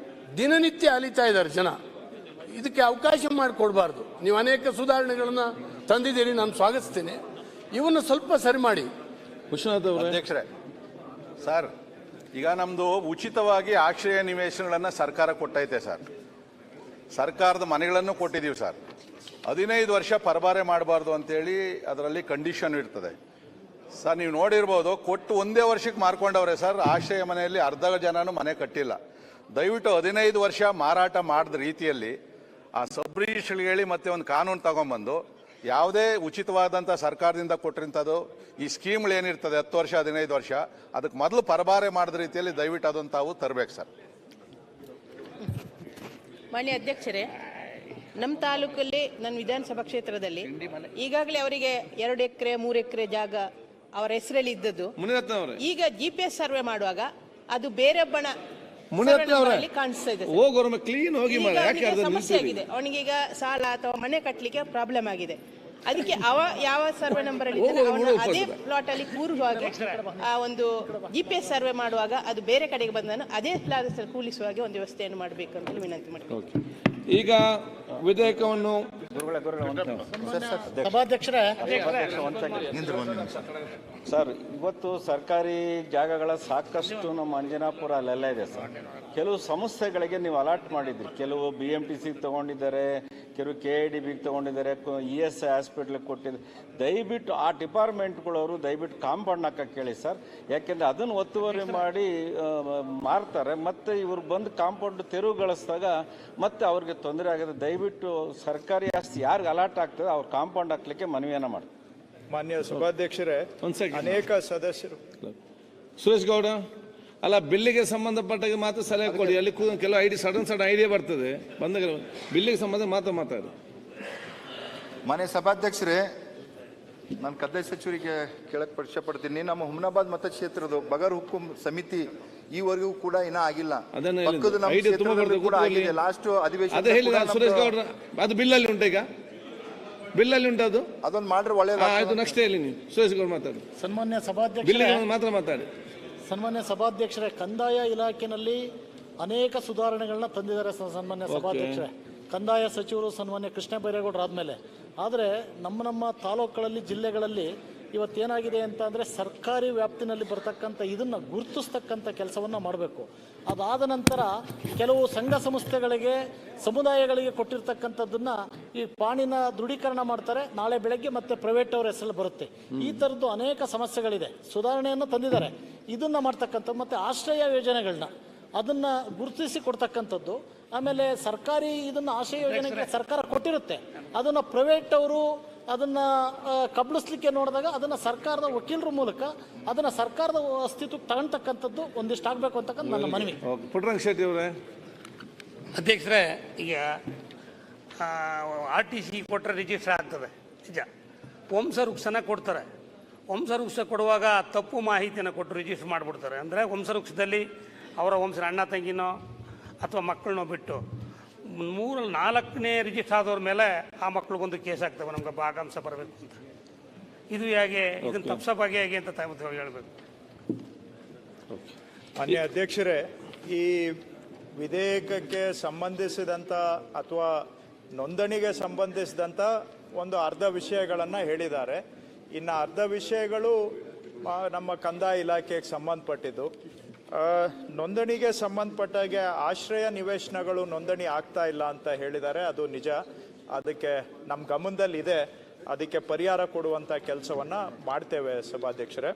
ದಿನನಿತ್ಯ ಅಲಿತಾ ಇದ್ದಾರೆ ಜನ. ಇದಕ್ಕೆ ಅವಕಾಶ ಮಾಡಿಕೊಡ್ಬಾರ್ದು. ನೀವು ಅನೇಕ ಸುಧಾರಣೆಗಳನ್ನು ತಂದಿದ್ದೀರಿ, ನಾನು ಸ್ವಾಗತಿಸ್ತೀನಿ. ಇವನ್ನು ಸ್ವಲ್ಪ ಸರಿ ಮಾಡಿ. ಅಧ್ಯಕ್ಷರೇ, ಸರ್, ಈಗ ನಮ್ಮದು ಉಚಿತವಾಗಿ ಆಶ್ರಯ ನಿವೇಶನಗಳನ್ನು ಸರ್ಕಾರ ಕೊಟ್ಟೈತೆ ಸರ್. ಸರ್ಕಾರದ ಮನೆಗಳನ್ನು ಕೊಟ್ಟಿದ್ದೀವಿ ಸರ್. 15 ವರ್ಷ ಪರಬಾರೆ ಮಾಡಬಾರ್ದು ಅಂತೇಳಿ ಅದರಲ್ಲಿ ಕಂಡೀಷನ್ ಇರ್ತದೆ ಸರ್. ನೀವು ನೋಡಿರ್ಬೋದು, ಕೊಟ್ಟು 1 ವರ್ಷಕ್ಕೆ ಮಾರ್ಕೊಂಡವ್ರೆ ಸರ್. ಆಶ್ರಯ ಮನೆಯಲ್ಲಿ ಅರ್ಧ ಜನನೂ ಮನೆ ಕಟ್ಟಿಲ್ಲ. ದಯವಿಟ್ಟು 15 ವರ್ಷ ಮಾರಾಟ ಮಾಡಿದ ರೀತಿಯಲ್ಲಿ ಆ ಸಬ್ ರಿಜಿಸ್ಟ್ರಿಗೆ ಹೇಳಿ ಮತ್ತೆ ಒಂದು ಕಾನೂನು ತಗೊಂಡ್ಬಂದು, ಯಾವುದೇ ಉಚಿತವಾದಂಥ ಸರ್ಕಾರದಿಂದ ಕೊಟ್ಟಿರೋಂಥದ್ದು ಈ ಸ್ಕೀಮ್ಗಳು ಏನಿರ್ತದೆ 10 ವರ್ಷ 15 ವರ್ಷ, ಅದಕ್ಕೆ ಮೊದಲು ಪರಬಾರೆ ಮಾಡಿದ ರೀತಿಯಲ್ಲಿ ದಯವಿಟ್ಟು ಅದನ್ನು ತಾವು ತರಬೇಕು ಸರ್. ಮಾನ್ಯ ಅಧ್ಯಕ್ಷರೇ, ನಮ್ಮ ತಾಲೂಕಲ್ಲಿ ನನ್ನ ವಿಧಾನಸಭಾ ಕ್ಷೇತ್ರದಲ್ಲಿ ಈಗಾಗಲೇ ಅವರಿಗೆ 2 ಎಕರೆ 3 ಎಕರೆ ಜಾಗ ಅವರ ಹೆಸರಲ್ಲಿ ಇದ್ದದ್ದು ಈಗ GPS ಸರ್ವೆ ಮಾಡುವಾಗ ಅದು ಬೇರೆ ಬಣ ಕಾಣಿಸ್ತಾ ಇದೆ. ಸಮಸ್ಯೆ ಆಗಿದೆ ಅವನಿಗೀಗ, ಸಾಲ ಅಥವಾ ಮನೆ ಕಟ್ಟಲಿಕ್ಕೆ ಪ್ರಾಬ್ಲಮ್ ಆಗಿದೆ. ಅದಕ್ಕೆ ಯಾವ ಸರ್ವೆ ನಂಬರ್ ಅಲ್ಲಿ ಅದೇ ಪ್ಲಾಟ್ ಅಲ್ಲಿ ಕೂರುವಾಗ ಆ ಒಂದು GPS ಸರ್ವೆ ಮಾಡುವಾಗ ಅದು ಬೇರೆ ಕಡೆಗೆ ಬಂದನು ಅದೇ ಪ್ಲಾಟ್ ಕೂಲಿಸುವ ಹಾಗೆ ಒಂದು ವ್ಯವಸ್ಥೆಯನ್ನು ಮಾಡಬೇಕು ಅಂತ ವಿನಂತಿ ಮಾಡ್ತೀನಿ. ಈಗ ವಿಧೇಯಕವನ್ನು ಸಭಾಧ್ಯಕ್ಷರೇ, ಸರ್, ಇವತ್ತು ಸರ್ಕಾರಿ ಜಾಗಗಳ ಸಾಕಷ್ಟು ನಮ್ಮ ಅಂಜನಾಪುರ ಅಲ್ಲೆಲ್ಲ ಇದೆ ಸರ್. ಕೆಲವು ಸಂಸ್ಥೆಗಳಿಗೆ ನೀವು ಅಲಾಟ್ ಮಾಡಿದ್ರಿ, ಕೆಲವು BMTC ತಗೊಂಡಿದ್ದಾರೆ, ಕೆಲವು KIDBಗೆ ತಗೊಂಡಿದ್ದಾರೆ, ESI ಹಾಸ್ಪಿಟ್ಲಿಗೆ ಕೊಟ್ಟಿದ್ದಾರೆ. ದಯವಿಟ್ಟು ಆ ಡಿಪಾರ್ಟ್ಮೆಂಟ್ಗಳವರು ದಯವಿಟ್ಟು ಕಾಂಪೌಂಡ್ ಹಾಕಕ್ಕೆ ಕೇಳಿ ಸರ್. ಯಾಕೆಂದರೆ ಅದನ್ನು ಒತ್ತುವರಿ ಮಾಡಿ ಮಾರ್ತಾರೆ, ಮತ್ತು ಇವ್ರು ಬಂದು ಕಾಂಪೌಂಡ್ ತೆರವುಗೊಳಿಸಿದಾಗ ಮತ್ತೆ ಅವ್ರಿಗೆ ತೊಂದರೆ ಆಗುತ್ತೆ. ದಯವಿಟ್ಟು ಸರ್ಕಾರಿ ಆಸ್ತಿ ಯಾರಿಗೆ ಅಲಾಟ್ ಆಗ್ತದೆ ಅವ್ರು ಕಾಂಪೌಂಡ್ ಹಾಕ್ಲಿಕ್ಕೆ ಮನವಿಯನ್ನು ಮಾಡ್ತಾರೆ. ಮಾನ್ಯ ಸಭಾಧ್ಯಕ್ಷರೇ, ಅನೇಕ ಸದಸ್ಯರು ಸುರೇಶ್ ಗೌಡ ಅಲ್ಲ, ಬಿಲ್ಲಿಗೆ ಸಂಬಂಧಪಟ್ಟಾಗ ಮಾತ್ರ ಸಲಹೆ ಕೊಡಿ. ಅಲ್ಲಿ ಕೆಲವು ಸಡನ್ ಐಡಿಯಾ ಬರ್ತದೆ, ಬಂದಾಗ ಬಿಲ್ಲಿಗೆ ಸಂಬಂಧ ಮಾತ್ರ ಮಾತಾಡಿ. ಮಾನ್ಯ ಸಭಾಧ್ಯಕ್ಷರೇ, ನಾನು ಕಂದಾಯ ಸಚಿವರಿಗೆ ಕೇಳಕ್ಕೆ ಪರಿಚಯಪಡ್ತೀನಿ. ನಮ್ಮ ಹುಮನಾಬಾದ್ ಮತಕ್ಷೇತ್ರದ ಬಗರ್ ಹುಕುಂ ಸಮಿತಿ ಈವರೆಗೂ ಕೂಡ ಇನ್ನೂ ಆಗಿಲ್ಲ. ಲಾಸ್ಟ್ ಅಧಿವೇಶನ ಸುರೇಶ್ ಗೌಡ್ರ ಅದು ಬಿಲ್ಲಲ್ಲಿ ಉಂಟು, ಈಗ ಬಿಲ್ಲಲ್ಲಿ ಉಂಟು, ಅದೊಂದು ಮಾಡ್ರೆ ಒಳ್ಳೆಯದು. ನೆಕ್ಸ್ಟ್ ಹೇಳಿ ನೀವು ಸುರೇಶ್ ಗೌಡ್ ಮಾತಾಡಿ. ಸನ್ಮಾನ್ಯ ಸಭಾಧ್ಯಕ್ಷರೇ, ಮಾತ್ರ ಮಾತಾಡಿ. ಸನ್ಮಾನ್ಯ ಸಭಾಧ್ಯಕ್ಷರೇ, ಕಂದಾಯ ಇಲಾಖೆಯಲ್ಲಿ ಅನೇಕ ಸುಧಾರಣೆಗಳನ್ನ ತಂದಿದ್ದಾರೆ ಸನ್ಮಾನ್ಯ ಸಭಾಧ್ಯಕ್ಷರೇ. ಕಂದಾಯ ಸಚಿವರು ಸನ್ಮಾನ್ಯ ಕೃಷ್ಣ ಬೈರೇಗೌಡರು ಆದಮೇಲೆ. ಆದರೆ ನಮ್ಮ ತಾಲೂಕುಗಳಲ್ಲಿ, ಜಿಲ್ಲೆಗಳಲ್ಲಿ ಇವತ್ತೇನಾಗಿದೆ ಅಂತ ಅಂದರೆ ಸರ್ಕಾರಿ ವ್ಯಾಪ್ತಿನಲ್ಲಿ ಬರ್ತಕ್ಕಂಥ ಇದನ್ನು ಗುರುತಿಸ್ತಕ್ಕಂಥ ಕೆಲಸವನ್ನು ಮಾಡಬೇಕು. ಅದಾದ ನಂತರ ಕೆಲವು ಸಂಘ ಸಂಸ್ಥೆಗಳಿಗೆ, ಸಮುದಾಯಗಳಿಗೆ ಕೊಟ್ಟಿರ್ತಕ್ಕಂಥದ್ದನ್ನು ಈ ಪಾಣಿನ ದೃಢೀಕರಣ ಮಾಡ್ತಾರೆ, ನಾಳೆ ಬೆಳಗ್ಗೆ ಮತ್ತೆ ಪ್ರೈವೇಟ್ ಅವ್ರ ಹೆಸರಲ್ಲಿ ಬರುತ್ತೆ. ಈ ಥರದ್ದು ಅನೇಕ ಸಮಸ್ಯೆಗಳಿದೆ, ಸುಧಾರಣೆಯನ್ನು ತಂದಿದ್ದಾರೆ. ಇದನ್ನು ಮಾಡ್ತಕ್ಕಂಥ ಮತ್ತು ಆಶ್ರಯ ಯೋಜನೆಗಳನ್ನ ಅದನ್ನು ಗುರುತಿಸಿ ಕೊಡ್ತಕ್ಕಂಥದ್ದು. ಆಮೇಲೆ ಸರ್ಕಾರಿ ಇದನ್ನು ಆಶ್ರಯ ಯೋಜನೆಗೆ ಸರ್ಕಾರ ಕೊಟ್ಟಿರುತ್ತೆ, ಅದನ್ನು ಪ್ರೈವೇಟ್ ಅವರು ಅದನ್ನು ಕಬಳಿಸ್ಲಿಕ್ಕೆ ನೋಡಿದಾಗ ಅದನ್ನು ಸರ್ಕಾರದ ವಕೀಲರ ಮೂಲಕ ಅದನ್ನು ಸರ್ಕಾರದ ಅಸ್ತಿತ್ವಕ್ಕೆ ತಗೊಳ್ತಕ್ಕಂಥದ್ದು ಒಂದಿಷ್ಟು ಆಗಬೇಕು ಅಂತಕ್ಕಂಥ ನನ್ನ ಮನವಿ. ಪುಟ್ಟರಂಗ ಶೆಟ್ಟಿ ಅವರೇ. ಅಧ್ಯಕ್ಷರೇ, ಈಗ RTC ಕೊಟ್ಟರೆ ರಿಜಿಸ್ಟರ್ ಆಗ್ತದೆ ನಿಜ. ವಂಶವೃಕ್ಷನ ಕೊಡ್ತಾರೆ. ವಂಶವೃಕ್ಷ ಕೊಡುವಾಗ ತಪ್ಪು ಮಾಹಿತಿಯನ್ನು ಕೊಟ್ಟು ರಿಜಿಸ್ಟರ್ ಮಾಡಿಬಿಡ್ತಾರೆ. ಅಂದರೆ ವಂಶವೃಕ್ಷದಲ್ಲಿ ಅವರ ವಂಶದ ಅಣ್ಣ ತಂಗಿನೋ ಅಥವಾ ಮಕ್ಕಳನ್ನೋ ಬಿಟ್ಟು 3-4ನೇ ರಿಜಿಸ್ಟರ್ ಆದವ್ರ ಮೇಲೆ ಆ ಮಕ್ಳಿಗೊಂದು ಕೇಸ್ ಆಗ್ತವೆ, ನಮ್ಗೆ ಭಾಗಾಂಶ ಬರಬೇಕು ಅಂತ. ಇದು ಹೇಗೆ, ಇದನ್ನು ತಪ್ಪಿಸೋಕೆ ಹೇಗೆ ಅಂತ ಹೇಳಬೇಕು. ಮಾನ್ಯ ಅಧ್ಯಕ್ಷರೇ, ಈ ವಿಧೇಯಕಕ್ಕೆ ಸಂಬಂಧಿಸಿದಂಥ ಅಥವಾ ನೋಂದಣಿಗೆ ಸಂಬಂಧಿಸಿದಂಥ ಒಂದು ಅರ್ಧ ವಿಷಯಗಳನ್ನು ಹೇಳಿದ್ದಾರೆ. ಇನ್ನು ಅರ್ಧ ವಿಷಯಗಳು ನಮ್ಮ ಕಂದಾಯ ಇಲಾಖೆಗೆ ಸಂಬಂಧಪಟ್ಟಿದ್ದು. ನೋಂದಣಿಗೆ ಸಂಬಂಧಪಟ್ಟಾಗೆ ಆಶ್ರಯ ನಿವೇಶನಗಳು ನೋಂದಣಿ ಆಗ್ತಾ ಇಲ್ಲ ಅಂತ ಹೇಳಿದ್ದಾರೆ, ಅದು ನಿಜ. ಅದಕ್ಕೆ ನಮ್ಮ ಗಮನದಲ್ಲಿದೆ, ಅದಕ್ಕೆ ಪರಿಹಾರ ಕೊಡುವಂಥ ಕೆಲಸವನ್ನು ಮಾಡ್ತೇವೆ ಸಭಾಧ್ಯಕ್ಷರೇ.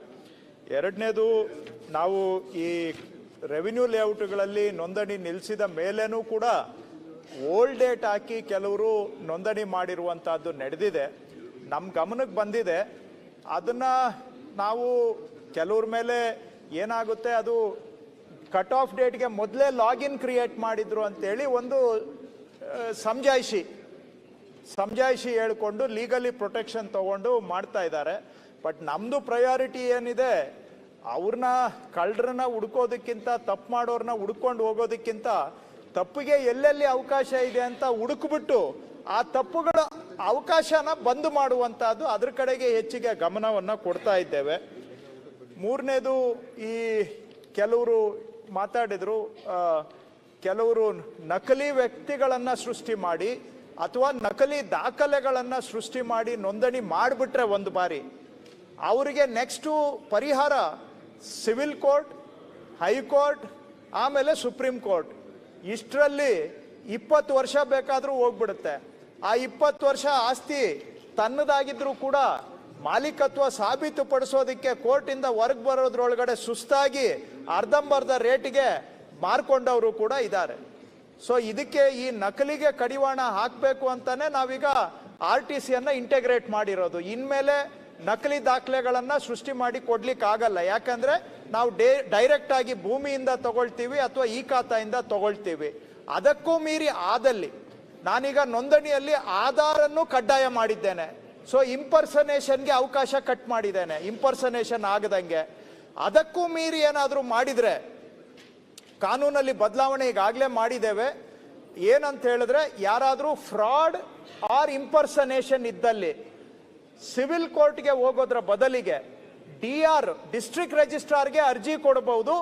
ಎರಡನೇದು, ನಾವು ಈ ರೆವಿನ್ಯೂ ಲೇಔಟ್ಗಳಲ್ಲಿ ನೋಂದಣಿ ನಿಲ್ಲಿಸಿದ ಮೇಲೇನೂ ಕೂಡ ಓಲ್ಡ್ ಡೇಟ್ ಹಾಕಿ ಕೆಲವರು ನೋಂದಣಿ ಮಾಡಿರುವಂಥದ್ದು ನಡೆದಿದೆ, ನಮ್ಮ ಗಮನಕ್ಕೆ ಬಂದಿದೆ. ಅದನ್ನು ನಾವು ಕೆಲವ್ರ ಮೇಲೆ ಏನಾಗುತ್ತೆ, ಅದು ಕಟ್ ಆಫ್ ಡೇಟ್ಗೆ ಮೊದಲೇ ಲಾಗಿನ್ ಕ್ರಿಯೇಟ್ ಮಾಡಿದ್ರು ಅಂತೇಳಿ ಒಂದು ಸಮಜಾಯಿಷಿ ಸಮಜಾಯಿಷಿ ಹೇಳ್ಕೊಂಡು ಲೀಗಲಿ ಪ್ರೊಟೆಕ್ಷನ್ ತಗೊಂಡು ಮಾಡ್ತಾ ಇದ್ದಾರೆ. ಬಟ್ ನಮ್ದು ಪ್ರಯಾರಿಟಿ ಏನಿದೆ, ಅವ್ರನ್ನ ಕಳ್ಳರನ್ನ ಹುಡ್ಕೋದಕ್ಕಿಂತ, ತಪ್ಪು ಮಾಡೋರನ್ನ ಹುಡ್ಕೊಂಡು ಹೋಗೋದಕ್ಕಿಂತ ತಪ್ಪಿಗೆ ಎಲ್ಲೆಲ್ಲಿ ಅವಕಾಶ ಇದೆ ಅಂತ ಹುಡುಕ್ಬಿಟ್ಟು ಆ ತಪ್ಪುಗಳ ಅವಕಾಶನ ಬಂದ್ ಮಾಡುವಂತಹದ್ದು, ಅದ್ರ ಕಡೆಗೆ ಹೆಚ್ಚಿಗೆ ಗಮನವನ್ನು ಕೊಡ್ತಾ ಇದ್ದೇವೆ. ಮೂರನೇದು, ಈ ಕೆಲವರು ಮಾತಾಡಿದ್ರು, ಕೆಲವರು ನಕಲಿ ವ್ಯಕ್ತಿಗಳನ್ನ ಸೃಷ್ಟಿ ಮಾಡಿ ಅಥವಾ ನಕಲಿ ದಾಖಲೆಗಳನ್ನ ಸೃಷ್ಟಿ ಮಾಡಿ ನೋಂದಣಿ ಮಾಡಿಬಿಟ್ರೆ ಒಂದು ಬಾರಿ ಅವರಿಗೆ ನೆಕ್ಸ್ಟು ಪರಿಹಾರ ಸಿವಿಲ್ ಕೋರ್ಟ್, ಹೈಕೋರ್ಟ್, ಆಮೇಲೆ ಸುಪ್ರೀಂ ಕೋರ್ಟ್. ಇಷ್ಟರಲ್ಲಿ 20 ವರ್ಷ ಬೇಕಾದರೂ ಹೋಗ್ಬಿಡುತ್ತೆ. ಆ 20 ವರ್ಷ ಆಸ್ತಿ ತನ್ನದಾಗಿದ್ರೂ ಕೂಡ ಮಾಲೀಕತ್ವ ಸಾಬೀತುಪಡಿಸೋದಕ್ಕೆ ಕೋರ್ಟಿಂದ ಹೊರಗೆ ಬರೋದ್ರೊಳಗಡೆ ಸುಸ್ತಾಗಿ ಅರ್ಧಂಬರ್ಧ ರೇಟಿಗೆ ಮಾರ್ಕೊಂಡವರು ಕೂಡ ಇದ್ದಾರೆ. ಸೊ ಇದಕ್ಕೆ ಈ ನಕಲಿಗೆ ಕಡಿವಾಣ ಹಾಕಬೇಕು ಅಂತಾನೆ ನಾವೀಗ RTCಯನ್ನ ಇಂಟೆಗ್ರೇಟ್ ಮಾಡಿರೋದು. ಇನ್ಮೇಲೆ ನಕಲಿ ದಾಖಲೆಗಳನ್ನ ಸೃಷ್ಟಿ ಮಾಡಿ ಕೊಡ್ಲಿಕ್ಕೆ ಆಗಲ್ಲ. ಯಾಕಂದ್ರೆ ನಾವು ಡೈರೆಕ್ಟ್ ಆಗಿ ಭೂಮಿಯಿಂದ ತಗೊಳ್ತೀವಿ ಅಥವಾ ಈ ಖಾತೆಯಿಂದ ತಗೊಳ್ತೀವಿ. ಅದಕ್ಕೂ ಮೀರಿ ಆದಲ್ಲಿ ನಾನೀಗ ನೋಂದಣಿಯಲ್ಲಿ ಆಧಾರನ್ನು ಕಡ್ಡಾಯ ಮಾಡಿದ್ದೇನೆ. ಸೊ ಇಂಪರ್ಸನೇಷನ್ಗೆ ಅವಕಾಶ ಕಟ್ ಮಾಡಿದ್ದೇನೆ, ಇಂಪರ್ಸನೇಷನ್ ಆಗದಂಗೆ. ಅದಕ್ಕೂ ಮೀರಿ ಏನಾದರೂ ಮಾಡಿದ್ರೆ ಕಾನೂನಲ್ಲಿ ಬದಲಾವಣೆ ಈಗಾಗಲೇ ಮಾಡಿದ್ದೇವೆ. ಏನಂತ ಹೇಳಿದ್ರೆ, ಯಾರಾದರೂ ಫ್ರಾಡ್ ಆರ್ ಇಂಪರ್ಸನೇಷನ್ ಇದ್ದಲ್ಲಿ ಸಿವಿಲ್ ಕೋರ್ಟ್ಗೆ ಹೋಗೋದ್ರ ಬದಲಿಗೆ DR ಡಿಸ್ಟ್ರಿಕ್ಟ್ ರಿಜಿಸ್ಟ್ರಾರ್ಗೆ ಅರ್ಜಿ ಕೊಡಬಹುದು,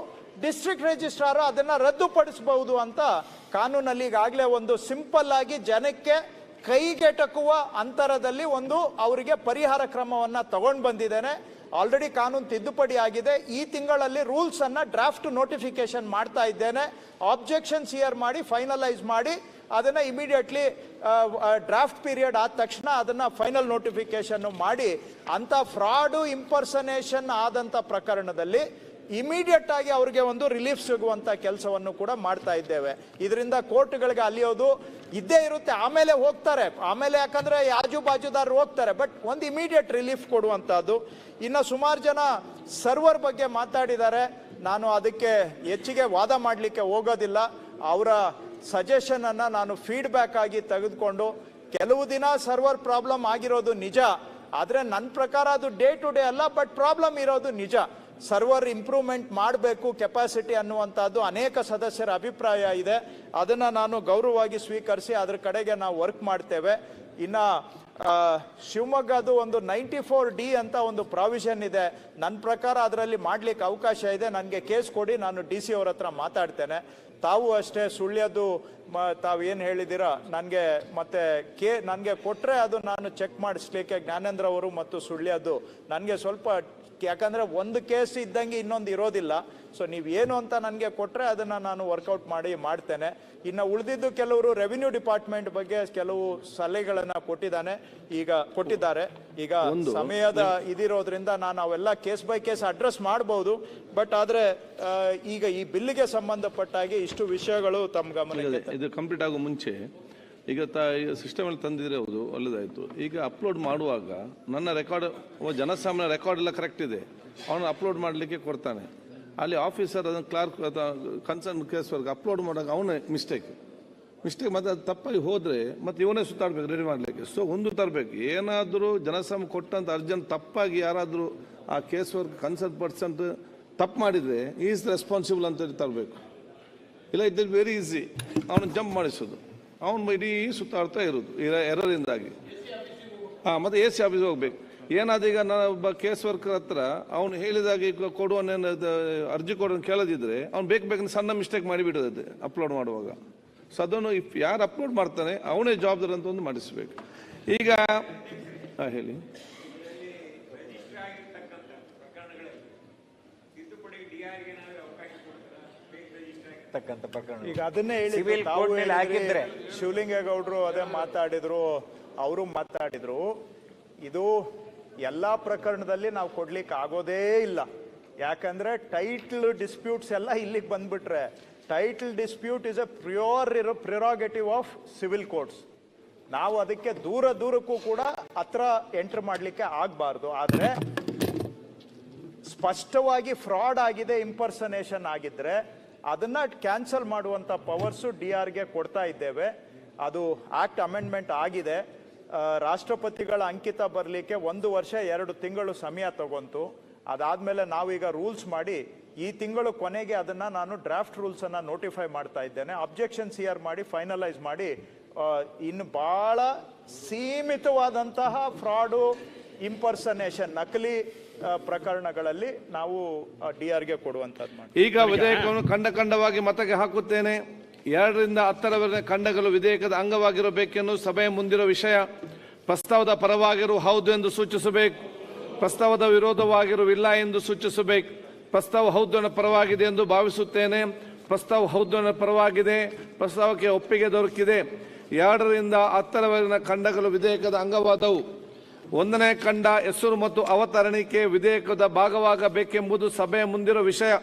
ಡಿಸ್ಟ್ರಿಕ್ಟ್ ರಿಜಿಸ್ಟ್ರಾರ್ ಅದನ್ನ ರದ್ದುಪಡಿಸಬಹುದು ಅಂತ ಕಾನೂನಲ್ಲಿ ಈಗಾಗಲೇ ಒಂದು ಸಿಂಪಲ್ ಆಗಿ ಜನಕ್ಕೆ ಕೈಗೆಟಕುವ ಅಂತರದಲ್ಲಿ ಒಂದು ಅವರಿಗೆ ಪರಿಹಾರ ಕ್ರಮವನ್ನ ತಗೊಂಡು ಬಂದಿದ್ದೇನೆ. ಆಲ್ರೆಡಿ ಕಾನೂನು ತಿದ್ದುಪಡಿ ಆಗಿದೆ. ಈ ತಿಂಗಳಲ್ಲಿ ರೂಲ್ಸ್ ಅನ್ನ ಡ್ರಾಫ್ಟ್ ನೋಟಿಫಿಕೇಶನ್ ಮಾಡ್ತಾ ಇದ್ದೇನೆ. ಆಬ್ಜೆಕ್ಷನ್ಸ್ ಹಿಯರ್ ಮಾಡಿ ಫೈನಲೈಸ್ ಮಾಡಿ ಅದನ್ನ ಇಮಿಡಿಯೇಟ್ಲಿ ಡ್ರಾಫ್ಟ್ ಪೀರಿಯಡ್ ಆದ ತಕ್ಷಣ ಅದನ್ನ ಫೈನಲ್ ನೋಟಿಫಿಕೇಶನ್ ಮಾಡಿ ಅಂತ ಫ್ರಾಡು ಇಂಪರ್ಸನೇಷನ್ ಆದಂತ ಪ್ರಕರಣದಲ್ಲಿ ಇಮಿಡಿಯೇಟ್ ಆಗಿ ಅವರಿಗೆ ಒಂದು ರಿಲೀಫ್ ಸಿಗುವಂತ ಕೆಲಸವನ್ನು ಕೂಡ ಮಾಡ್ತಾ ಇದ್ದೇವೆ. ಇದರಿಂದ ಕೋರ್ಟ್ಗಳಿಗೆ ಅಲಿಯೋದು ಇದ್ದೇ ಇರುತ್ತೆ. ಆಮೇಲೆ ಹೋಗ್ತಾರೆ, ಆಮೇಲೆ ಯಾಕಂದ್ರೆ ಆಜು ಬಾಜುದಾರರು ಹೋಗ್ತಾರೆ, ಬಟ್ ಒಂದು ಇಮಿಡಿಯೇಟ್ ರಿಲೀಫ್ ಕೊಡುವಂತಹದ್ದು. ಇನ್ನು ಸುಮಾರು ಜನ ಸರ್ವರ್ ಬಗ್ಗೆ ಮಾತಾಡಿದ್ದಾರೆ. ನಾನು ಅದಕ್ಕೆ ಹೆಚ್ಚಿಗೆ ವಾದ ಮಾಡಲಿಕ್ಕೆ ಹೋಗೋದಿಲ್ಲ. ಅವರ ಸಜೆಷನ್ ಅನ್ನ ನಾನು ಫೀಡ್ಬ್ಯಾಕ್ ಆಗಿ ತೆಗೆದುಕೊಂಡು, ಕೆಲವು ದಿನ ಸರ್ವರ್ ಪ್ರಾಬ್ಲಮ್ ಆಗಿರೋದು ನಿಜ, ಆದ್ರೆ ನನ್ನ ಪ್ರಕಾರ ಅದು ಡೇ ಟು ಡೇ ಅಲ್ಲ, ಬಟ್ ಪ್ರಾಬ್ಲಮ್ ಇರೋದು ನಿಜ. ಸರ್ವರ್ ಇಂಪ್ರೂವ್ಮೆಂಟ್ ಮಾಡಬೇಕು ಕೆಪಾಸಿಟಿ ಅನ್ನುವಂಥದ್ದು ಅನೇಕ ಸದಸ್ಯರ ಅಭಿಪ್ರಾಯ ಇದೆ. ಅದನ್ನು ನಾನು ಗೌರವವಾಗಿ ಸ್ವೀಕರಿಸಿ ಅದ್ರ ಕಡೆಗೆ ನಾವು ವರ್ಕ್ ಮಾಡ್ತೇವೆ. ಇನ್ನು ಶಿವಮೊಗ್ಗದು ಒಂದು 94D ಅಂತ ಒಂದು ಪ್ರಾವಿಷನ್ ಇದೆ. ನನ್ನ ಪ್ರಕಾರ ಅದರಲ್ಲಿ ಮಾಡಲಿಕ್ಕೆ ಅವಕಾಶ ಇದೆ. ನನಗೆ ಕೇಸ್ ಕೊಡಿ, ನಾನು DC ಅವ್ರ ಹತ್ರ ಮಾತಾಡ್ತೇನೆ. ತಾವು ಅಷ್ಟೇ ಸುಳ್ಯದು ತಾವು ಏನು ಹೇಳಿದ್ದೀರಾ ನನಗೆ ಮತ್ತೆ ನನಗೆ ಕೊಟ್ಟರೆ ಅದು ನಾನು ಚೆಕ್ ಮಾಡಿಸ್ಲಿಕ್ಕೆ ಜ್ಞಾನೇಂದ್ರ ಅವರು ಮತ್ತು ಸುಳ್ಯದು ನನಗೆ ಸ್ವಲ್ಪ, ಯಾಕಂದರೆ ಒಂದು ಕೇಸ್ ಇದ್ದಂಗೆ ಇನ್ನೊಂದು ಇರೋದಿಲ್ಲ. ಸೊ ನೀವು ಏನು ಅಂತ ನನಗೆ ಕೊಟ್ಟರೆ ಅದನ್ನು ನಾನು ವರ್ಕೌಟ್ ಮಾಡ್ತೇನೆ. ಇನ್ನು ಉಳಿದಿದ್ದು ಕೆಲವರು ರೆವಿನ್ಯೂ ಡಿಪಾರ್ಟ್ಮೆಂಟ್ ಬಗ್ಗೆ ಕೆಲವು ಸಲಹೆಗಳನ್ನು ಕೊಟ್ಟಿದ್ದಾರೆ. ಈಗ ಸಮಯದ ಇದಿರೋದ್ರಿಂದ ನಾನು ಅವೆಲ್ಲ ಕೇಸ್ ಬೈ ಕೇಸ್ ಅಡ್ರೆಸ್ ಮಾಡ್ಬೋದು. ಬಟ್ ಆದರೆ ಈಗ ಈ ಬಿಲ್ಗೆ ಸಂಬಂಧಪಟ್ಟಾಗಿ ಇಷ್ಟು ವಿಷಯಗಳು ತಮ್ಮ ಗಮನ. ಇದು ಕಂಪ್ಲೀಟ್ ಆಗೋ ಮುಂಚೆ ಈಗ ಸಿಸ್ಟಮ್ ಅಲ್ಲಿ ತಂದಿದ್ರೆ ಹೌದು, ಒಳ್ಳೇದಾಯ್ತು. ಈಗ ಅಪ್ಲೋಡ್ ಮಾಡುವಾಗ ನನ್ನ ರೆಕಾರ್ಡ್, ಜನಸಾಮಾನ್ಯ ರೆಕಾರ್ಡ್ ಎಲ್ಲ ಕರೆಕ್ಟ್ ಇದೆ, ಅವನು ಅಪ್ಲೋಡ್ ಮಾಡಲಿಕ್ಕೆ ಕೊಡ್ತಾನೆ. ಅಲ್ಲಿ ಆಫೀಸರ್ ಅದನ್ನು ಕ್ಲಾರ್ಕ್ ಕನ್ಸರ್ನ್ ಕೇಸ್ ವರ್ಗ ಅಪ್ಲೋಡ್ ಮಾಡುವಾಗ ಅವನೇ ಮಿಸ್ಟೇಕ್ ಮತ್ತೆ ಅದು ತಪ್ಪಾಗಿ ಹೋದರೆ ಮತ್ತೆ ಇವನೇ ಸುತ್ತಾಡ್ಬೇಕು ರೆಡಿ ಮಾಡಲಿಕ್ಕೆ. ಸೊ ಒಂದು ತರಬೇಕು, ಏನಾದರೂ ಜನಸಾಮಾನ್ಯ ಕೊಟ್ಟಂತ ಅರ್ಜೆಂಟ್ ತಪ್ಪಾಗಿ ಯಾರಾದರೂ ಆ ಕೇಸ್ ವರ್ಕ್ ಕನ್ಸರ್ನ್ ಪರ್ಸನ್ ತಪ್ಪು ಮಾಡಿದರೆ ಈಸ್ ರೆಸ್ಪಾನ್ಸಿಬಲ್ ಅಂತ ತರಬೇಕು. ಇಲ್ಲ ಇದ್ದಲ್ಲಿ ವೆರಿ ಈಸಿ ಅವನು ಜಂಪ್ ಮಾಡಿಸೋದು, ಅವನು ಇಡೀ ಸುತ್ತಾಡ್ತಾ ಇರೋದು ಎರರಿಂದಾಗಿ. ಮತ್ತೆ AC ಆಫೀಸ್ ಹೋಗ್ಬೇಕು. ಏನಾದ ಈಗ ಒಬ್ಬ ಕೇಸ್ ವರ್ಕರ್ ಹತ್ರ ಅವನು ಹೇಳಿದಾಗ ಈಗ ಕೊಡುವನೇನು ಅರ್ಜಿ ಕೊಡೋನು ಕೇಳದಿದ್ರೆ ಅವ್ನು ಬೇಕಂತ ಸಣ್ಣ ಮಿಸ್ಟೇಕ್ ಮಾಡಿಬಿಡೋದು ಅಪ್ಲೋಡ್ ಮಾಡುವಾಗ. ಸೊ ಅದನ್ನು ಯಾರು ಅಪ್ಲೋಡ್ ಮಾಡ್ತಾನೆ ಅವನೇ ಜವಾಬ್ದಾರಿ ಅಂತ ಒಂದು ಮಾಡಿಸ್ಬೇಕು. ಈಗ ಹೇಳಿ, ಈಗ ಅದನ್ನೇ ಹೇಳಿ ಶಿವಲಿಂಗೇಗೌಡರು ಅದೇ ಮಾತಾಡಿದ್ರು, ಅವರು ಮಾತಾಡಿದ್ರು. ಇದು ಎಲ್ಲ ಪ್ರಕರಣದಲ್ಲಿ ನಾವು ಕೊಡ್ಲಿಕ್ಕೆ ಆಗೋದೇ ಇಲ್ಲ. ಯಾಕಂದ್ರೆ ಟೈಟಲ್ ಡಿಸ್ಪ್ಯೂಟ್ಸ್ ಎಲ್ಲ ಇಲ್ಲಿಗೆ ಬಂದ್ಬಿಟ್ರೆ, title dispute is a prerogative of civil courts. ನಾವು ಅದಕ್ಕೆ ದೂರಕ್ಕೂ ಕೂಡ ಹತ್ರ ಎಂಟರ್ ಮಾಡಲಿಕ್ಕೆ ಆಗಬಾರ್ದು. ಆದರೆ ಸ್ಪಷ್ಟವಾಗಿ ಫ್ರಾಡ್ ಆಗಿದೆ, ಇಂಪರ್ಸನೇಷನ್ ಆಗಿದ್ರೆ ಅದನ್ನ ಕ್ಯಾನ್ಸಲ್ ಮಾಡುವಂತ ಪವರ್ಸು DRಗೆ ಕೊಡ್ತಾ ಇದ್ದೇವೆ. ಅದು ಆಕ್ಟ್ ಅಮೆಂಡ್ಮೆಂಟ್ ಆಗಿದೆ. ರಾಷ್ಟ್ರಪತಿಗಳ ಅಂಕಿತ ಬರಲಿಕ್ಕೆ 1 ವರ್ಷ 2 ತಿಂಗಳು ಸಮಯ ತಗೊಂತು. ಅದಾದಮೇಲೆ ನಾವೀಗ ರೂಲ್ಸ್ ಮಾಡಿ ಈ ತಿಂಗಳು ಕೊನೆಗೆ ಅದನ್ನು ನಾನು ಡ್ರಾಫ್ಟ್ ರೂಲ್ಸನ್ನು ನೋಟಿಫೈ ಮಾಡ್ತಾ ಇದ್ದೇನೆ. ಅಬ್ಜೆಕ್ಷನ್ ಸಿಆರ್ ಮಾಡಿ ಫೈನಲೈಸ್ ಮಾಡಿ ಇನ್ನು ಭಾಳ ಸೀಮಿತವಾದಂತಹ ಫ್ರಾಡು, ಇಂಪರ್ಸನೇಷನ್, ನಕಲಿ ಪ್ರಕರಣಗಳಲ್ಲಿ ನಾವು DRಗೆ ಕೊಡುವಂಥದ್ದು ಮಾಡಿ. ಈಗ ವಿಧೇಯಕವನ್ನು ಖಂಡವಾಗಿ ಮತಕ್ಕೆ ಹಾಕುತ್ತೇನೆ. 2 ರಿಂದ 10ರವರೆಗೆ ಖಂಡಗಳು ವಿಧೇಯಕದ ಅಂಗವಾಗಿರಬೇಕೆನ್ನು ಸಭೆಯ ಮುಂದಿರುವ ವಿಷಯ. ಪ್ರಸ್ತಾವದ ಪರವಾಗಿರು ಹೌದು ಎಂದು ಸೂಚಿಸಬೇಕು. ಪ್ರಸ್ತಾವದ ವಿರೋಧವಾಗಿರುವಿಲ್ಲ ಎಂದು ಸೂಚಿಸಬೇಕು. ಪ್ರಸ್ತಾವ ಹೌದು ಪರವಾಗಿದೆ ಎಂದು ಭಾವಿಸುತ್ತೇನೆ. ಪ್ರಸ್ತಾವ ಹೌದು ಪರವಾಗಿದೆ. ಪ್ರಸ್ತಾವಕ್ಕೆ ಒಪ್ಪಿಗೆ ದೊರಕಿದೆ. 2 ರಿಂದ 10ರವರೆಗಿನ ಖಂಡಗಳು ವಿಧೇಯಕದ ಅಂಗವಾದವು. 1ನೇ ಖಂಡ ಹೆಸರು ಮತ್ತು ಅವತರಣಿಕೆ ವಿಧೇಯಕದ ಭಾಗವಾಗಬೇಕೆಂಬುದು ಸಭೆಯ ಮುಂದಿರುವ ವಿಷಯ.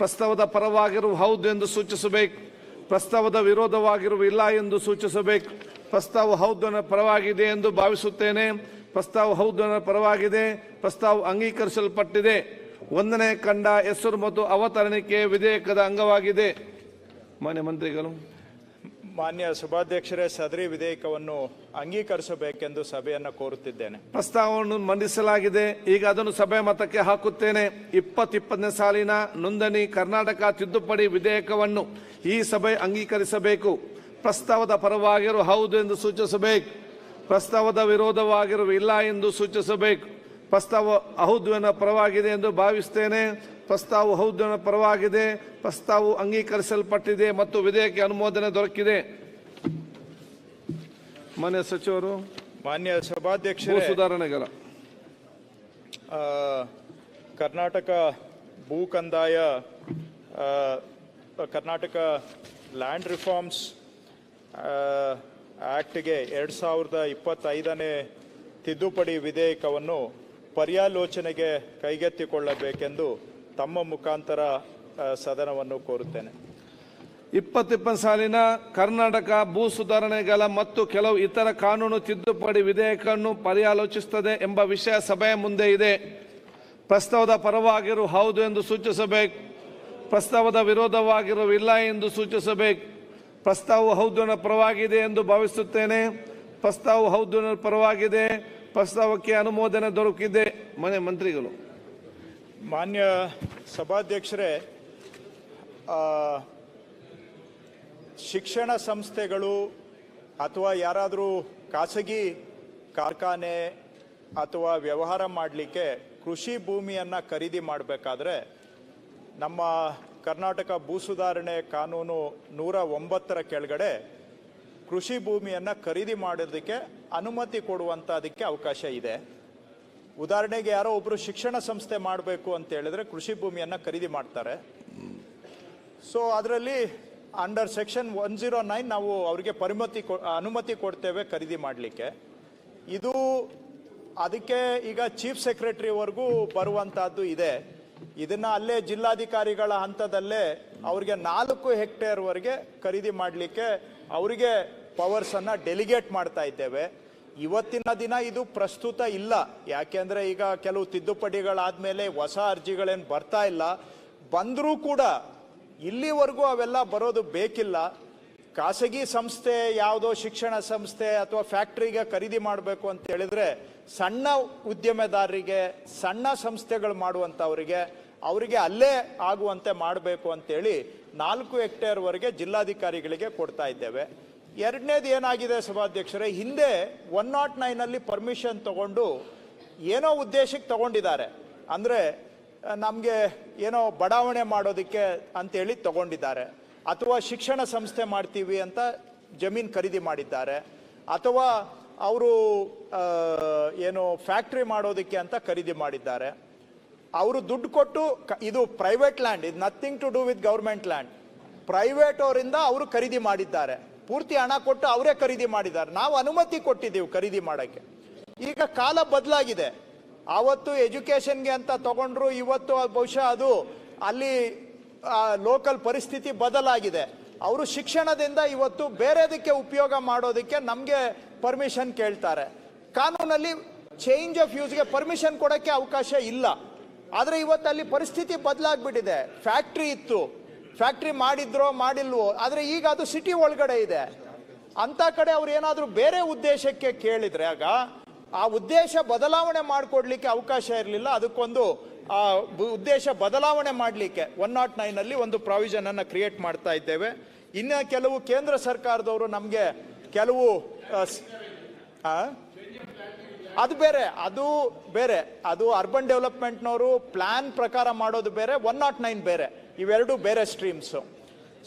ಪ್ರಸ್ತಾವದ ಪರವಾಗಿರು ಹೌದು ಎಂದು ಸೂಚಿಸಬೇಕು. ಪ್ರಸ್ತಾವದ ವಿರೋಧವಾಗಿರುವಿಲ್ಲ ಎಂದು ಸೂಚಿಸಬೇಕು. ಪ್ರಸ್ತಾವ ಹೌದು ಪರವಾಗಿದೆ ಎಂದು ಭಾವಿಸುತ್ತೇನೆ. ಪ್ರಸ್ತಾವ ಹೌದು ಪರವಾಗಿದೆ. ಪ್ರಸ್ತಾವ ಅಂಗೀಕರಿಸಲ್ಪಟ್ಟಿದೆ. 1ನೇ ಖಂಡ ಹೆಸರು ಮತ್ತು ಅವತರಣಿಕೆ ವಿಧೇಯಕದ ಅಂಗವಾಗಿದೆ. ಮಾನ್ಯ ಮಂತ್ರಿಗಳು, ಮಾನ್ಯ ಸಭಾಧ್ಯಕ್ಷರೇ, ಸದರಿ ವಿಧೇಯಕವನ್ನು ಅಂಗೀಕರಿಸಬೇಕೆಂದು ಸಭೆಯನ್ನು ಕೋರುತ್ತಿದ್ದೇನೆ. ಪ್ರಸ್ತಾವವನ್ನು ಮಂಡಿಸಲಾಗಿದೆ. ಈಗ ಅದನ್ನು ಸಭೆ ಮತಕ್ಕೆ ಹಾಕುತ್ತೇನೆ. 2020ನೇ ಸಾಲಿನ ನೋಂದಣಿ ಕರ್ನಾಟಕ ತಿದ್ದುಪಡಿ ವಿಧೇಯಕವನ್ನು ಈ ಸಭೆ ಅಂಗೀಕರಿಸಬೇಕು. ಪ್ರಸ್ತಾವದ ಪರವಾಗಿರು ಹೌದು ಎಂದು ಸೂಚಿಸಬೇಕು. ಪ್ರಸ್ತಾವದ ವಿರೋಧವಾಗಿರುವಿಲ್ಲ ಎಂದು ಸೂಚಿಸಬೇಕು. ಪ್ರಸ್ತಾವ ಹೌದು ಪರವಾಗಿದೆ ಎಂದು ಭಾವಿಸುತ್ತೇನೆ. ಪ್ರಸ್ತಾವ ಹೌದು ಪರವಾಗಿದೆ. ಪ್ರಸ್ತಾವ ಅಂಗೀಕರಿಸಲ್ಪಟ್ಟಿದೆ ಮತ್ತು ವಿಧೇಯಕ ಅನುಮೋದನೆ ದೊರಕಿದೆ. ಮಾನ್ಯ ಸಚಿವರು, ಮಾನ್ಯ ಸಭಾಧ್ಯಕ್ಷರೇ, ಸುಧಾರಣೆಗಳ ಕರ್ನಾಟಕ ಭೂ ಕಂದಾಯ, ಕರ್ನಾಟಕ ಲ್ಯಾಂಡ್ ರಿಫಾರ್ಮ್ಸ್ ಆಕ್ಟ್ಗೆ 2025ನೇ ತಿದ್ದುಪಡಿ ವಿಧೇಯಕವನ್ನು ಪರ್ಯಾಲೋಚನೆಗೆ ಕೈಗೆತ್ತಿಕೊಳ್ಳಬೇಕೆಂದು ತಮ್ಮ ಮುಖಾಂತರ ಸದನವನ್ನು ಕೋರುತ್ತೇನೆ. 2020 ಸಾಲಿನ ಕರ್ನಾಟಕ ಭೂ ಸುಧಾರಣೆಗಳ ಮತ್ತು ಕೆಲವು ಇತರ ಕಾನೂನು ತಿದ್ದುಪಡಿ ವಿಧೇಯಕವನ್ನು ಪರ್ಯಾಲೋಚಿಸುತ್ತದೆ ಎಂಬ ವಿಷಯ ಸಭೆಯ ಮುಂದೆ ಇದೆ. ಪ್ರಸ್ತಾವದ ಪರವಾಗಿರು ಹೌದು ಎಂದು ಸೂಚಿಸಬೇಕು. ಪ್ರಸ್ತಾವದ ವಿರೋಧವಾಗಿರುವಿಲ್ಲ ಎಂದು ಸೂಚಿಸಬೇಕು. ಪ್ರಸ್ತಾವ ಹೌದು ಪರವಾಗಿದೆ ಎಂದು ಭಾವಿಸುತ್ತೇನೆ. ಪ್ರಸ್ತಾವ ಹೌದು ಪರವಾಗಿದೆ. ಪ್ರಸ್ತಾವಕ್ಕೆ ಅನುಮೋದನೆ ದೊರಕಿದೆ. ಮಾನ್ಯ ಮಂತ್ರಿಗಳು, ಮಾನ್ಯ ಸಭಾಧ್ಯಕ್ಷರೇ, ಶಿಕ್ಷಣ ಸಂಸ್ಥೆಗಳು ಅಥವಾ ಯಾರಾದರೂ ಖಾಸಗಿ ಕಾರ್ಖಾನೆ ಅಥವಾ ವ್ಯವಹಾರ ಮಾಡಲಿಕ್ಕೆ ಕೃಷಿ ಭೂಮಿಯನ್ನು ಖರೀದಿ ಮಾಡಬೇಕಾದ್ರೆ ನಮ್ಮ ಕರ್ನಾಟಕ ಭೂ ಸುಧಾರಣೆ ಕಾನೂನು 109ರ ಕೆಳಗಡೆ ಕೃಷಿ ಭೂಮಿಯನ್ನು ಖರೀದಿ ಮಾಡೋದಕ್ಕೆ ಅನುಮತಿ ಕೊಡುವಂಥದಕ್ಕೆ ಅವಕಾಶ ಇದೆ. ಉದಾಹರಣೆಗೆ ಯಾರೋ ಒಬ್ಬರು ಶಿಕ್ಷಣ ಸಂಸ್ಥೆ ಮಾಡಬೇಕು ಅಂತ ಹೇಳಿದ್ರೆ ಕೃಷಿ ಭೂಮಿಯನ್ನು ಖರೀದಿ ಮಾಡ್ತಾರೆ. ಸೊ ಅದರಲ್ಲಿ ಅಂಡರ್ ಸೆಕ್ಷನ್ 109 ನಾವು ಅವರಿಗೆ ಅನುಮತಿ ಕೊಡ್ತೇವೆ ಖರೀದಿ ಮಾಡಲಿಕ್ಕೆ. ಇದು ಅದಕ್ಕೆ ಈಗ ಚೀಫ್ ಸೆಕ್ರೆಟರಿವರೆಗೂ ಬರುವಂತಹದ್ದು ಇದೆ. ಇದನ್ನ ಅಲ್ಲೇ ಜಿಲ್ಲಾಧಿಕಾರಿಗಳ ಹಂತದಲ್ಲೇ ಅವರಿಗೆ 4 ಹೆಕ್ಟೇರ್ವರೆಗೆ ಖರೀದಿ ಮಾಡಲಿಕ್ಕೆ ಅವರಿಗೆ ಪವರ್ಸ್ ಅನ್ನ ಡೆಲಿಗೇಟ್ ಮಾಡ್ತಾ ಇದ್ದೇವೆ. ಇವತ್ತಿನ ದಿನ ಇದು ಪ್ರಸ್ತುತ ಇಲ್ಲ. ಯಾಕೆಂದ್ರೆ ಈಗ ಕೆಲವು ತಿದ್ದುಪಡಿಗಳಾದ್ಮೇಲೆ ಹೊಸ ಅರ್ಜಿಗಳೇನು ಬರ್ತಾ ಇಲ್ಲ. ಬಂದರೂ ಕೂಡ ಇಲ್ಲಿವರೆಗೂ ಅವೆಲ್ಲ ಬರೋದು ಬೇಕಿಲ್ಲ. ಖಾಸಗಿ ಸಂಸ್ಥೆ ಯಾವುದೋ ಶಿಕ್ಷಣ ಸಂಸ್ಥೆ ಅಥವಾ ಫ್ಯಾಕ್ಟ್ರಿಗೆ ಖರೀದಿ ಮಾಡಬೇಕು ಅಂತ ಹೇಳಿದ್ರೆ ಸಣ್ಣ ಉದ್ಯಮೆದಾರರಿಗೆ, ಸಣ್ಣ ಸಂಸ್ಥೆಗಳು ಮಾಡುವಂಥವರಿಗೆ ಅವರಿಗೆ ಅಲ್ಲೇ ಆಗುವಂತೆ ಮಾಡಬೇಕು ಅಂತೇಳಿ 4 ಹೆಕ್ಟೇರ್ವರೆಗೆ ಜಿಲ್ಲಾಧಿಕಾರಿಗಳಿಗೆ ಕೊಡ್ತಾ ಇದ್ದೇವೆ. ಎರಡನೇದು ಏನಾಗಿದೆ ಸಭಾಧ್ಯಕ್ಷರೇ, ಹಿಂದೆ 109ನಲ್ಲಿ ಪರ್ಮಿಷನ್ ತಗೊಂಡು ಏನೋ ಉದ್ದೇಶಕ್ಕೆ ತಗೊಂಡಿದ್ದಾರೆ. ಅಂದರೆ ನಮಗೆ ಏನೋ ಬಡಾವಣೆ ಮಾಡೋದಕ್ಕೆ ಅಂತೇಳಿ ತಗೊಂಡಿದ್ದಾರೆ, ಅಥವಾ ಶಿಕ್ಷಣ ಸಂಸ್ಥೆ ಮಾಡ್ತೀವಿ ಅಂತ ಜಮೀನು ಖರೀದಿ ಮಾಡಿದ್ದಾರೆ, ಅಥವಾ ಅವರು ಏನು ಫ್ಯಾಕ್ಟ್ರಿ ಮಾಡೋದಕ್ಕೆ ಅಂತ ಖರೀದಿ ಮಾಡಿದ್ದಾರೆ. ಅವರು ದುಡ್ಡು ಕೊಟ್ಟು, ಇದು ಪ್ರೈವೇಟ್ ಲ್ಯಾಂಡ್, ಇದು nothing to do with government land, private ಅವರಿಂದ ಅವರು ಖರೀದಿ ಮಾಡಿದ್ದಾರೆ. ಪೂರ್ತಿ ಹಣ ಕೊಟ್ಟು ಅವರೇ ಖರೀದಿ ಮಾಡಿದ್ದಾರೆ. ನಾವು ಅನುಮತಿ ಕೊಟ್ಟಿದ್ದೀವಿ ಖರೀದಿ ಮಾಡೋಕ್ಕೆ. ಈಗ ಕಾಲ ಬದಲಾಗಿದೆ. ಆವತ್ತು ಎಜುಕೇಷನ್ಗೆ ಅಂತ ತಗೊಂಡ್ರು, ಇವತ್ತು ಬಹುಶಃ ಅದು ಅಲ್ಲಿ ಲೋಕಲ್ ಪರಿಸ್ಥಿತಿ ಬದಲಾಗಿದೆ. ಅವರು ಶಿಕ್ಷಣದಿಂದ ಇವತ್ತು ಬೇರೆದಕ್ಕೆ ಉಪಯೋಗ ಮಾಡೋದಕ್ಕೆ ನಮಗೆ ಪರ್ಮಿಷನ್ ಕೇಳ್ತಾರೆ. ಕಾನೂನಲ್ಲಿ ಚೇಂಜ್ ಆಫ್ ಯೂಸ್ಗೆ ಪರ್ಮಿಷನ್ ಕೊಡೋಕ್ಕೆ ಅವಕಾಶ ಇಲ್ಲ. ಆದರೆ ಇವತ್ತು ಅಲ್ಲಿ ಪರಿಸ್ಥಿತಿ ಬದಲಾಗ್ಬಿಟ್ಟಿದೆ. ಫ್ಯಾಕ್ಟ್ರಿ ಇತ್ತು, ಫ್ಯಾಕ್ಟ್ರಿ ಮಾಡಿದ್ರೋ ಮಾಡಿಲ್ವೋ, ಆದರೆ ಈಗ ಅದು ಸಿಟಿ ಒಳಗಡೆ ಇದೆ. ಅಂತ ಕಡೆ ಅವ್ರು ಏನಾದರೂ ಬೇರೆ ಉದ್ದೇಶಕ್ಕೆ ಕೇಳಿದ್ರೆ ಆಗ ಆ ಉದ್ದೇಶ ಬದಲಾವಣೆ ಮಾಡಿಕೊಡ್ಲಿಕ್ಕೆ ಅವಕಾಶ ಇರಲಿಲ್ಲ. ಅದಕ್ಕೊಂದು ಆ ಉದ್ದೇಶ ಬದಲಾವಣೆ ಮಾಡಲಿಕ್ಕೆ 109 ಒಂದು ಪ್ರಾವಿಷನ್ ಅನ್ನು ಕ್ರಿಯೇಟ್ ಮಾಡ್ತಾ ಇದ್ದೇವೆ. ಇನ್ನು ಕೆಲವು ಕೇಂದ್ರ ಸರ್ಕಾರದವರು ನಮಗೆ ಕೆಲವು ಅದು ಬೇರೆ, ಅದು ಅರ್ಬನ್ ಡೆವಲಪ್ಮೆಂಟ್ನವರು ಪ್ಲಾನ್ ಪ್ರಕಾರ ಮಾಡೋದು ಬೇರೆ, 109 ಬೇರೆ, ಇವೆರಡು ಬೇರೆ ಸ್ಟ್ರೀಮ್ಸು.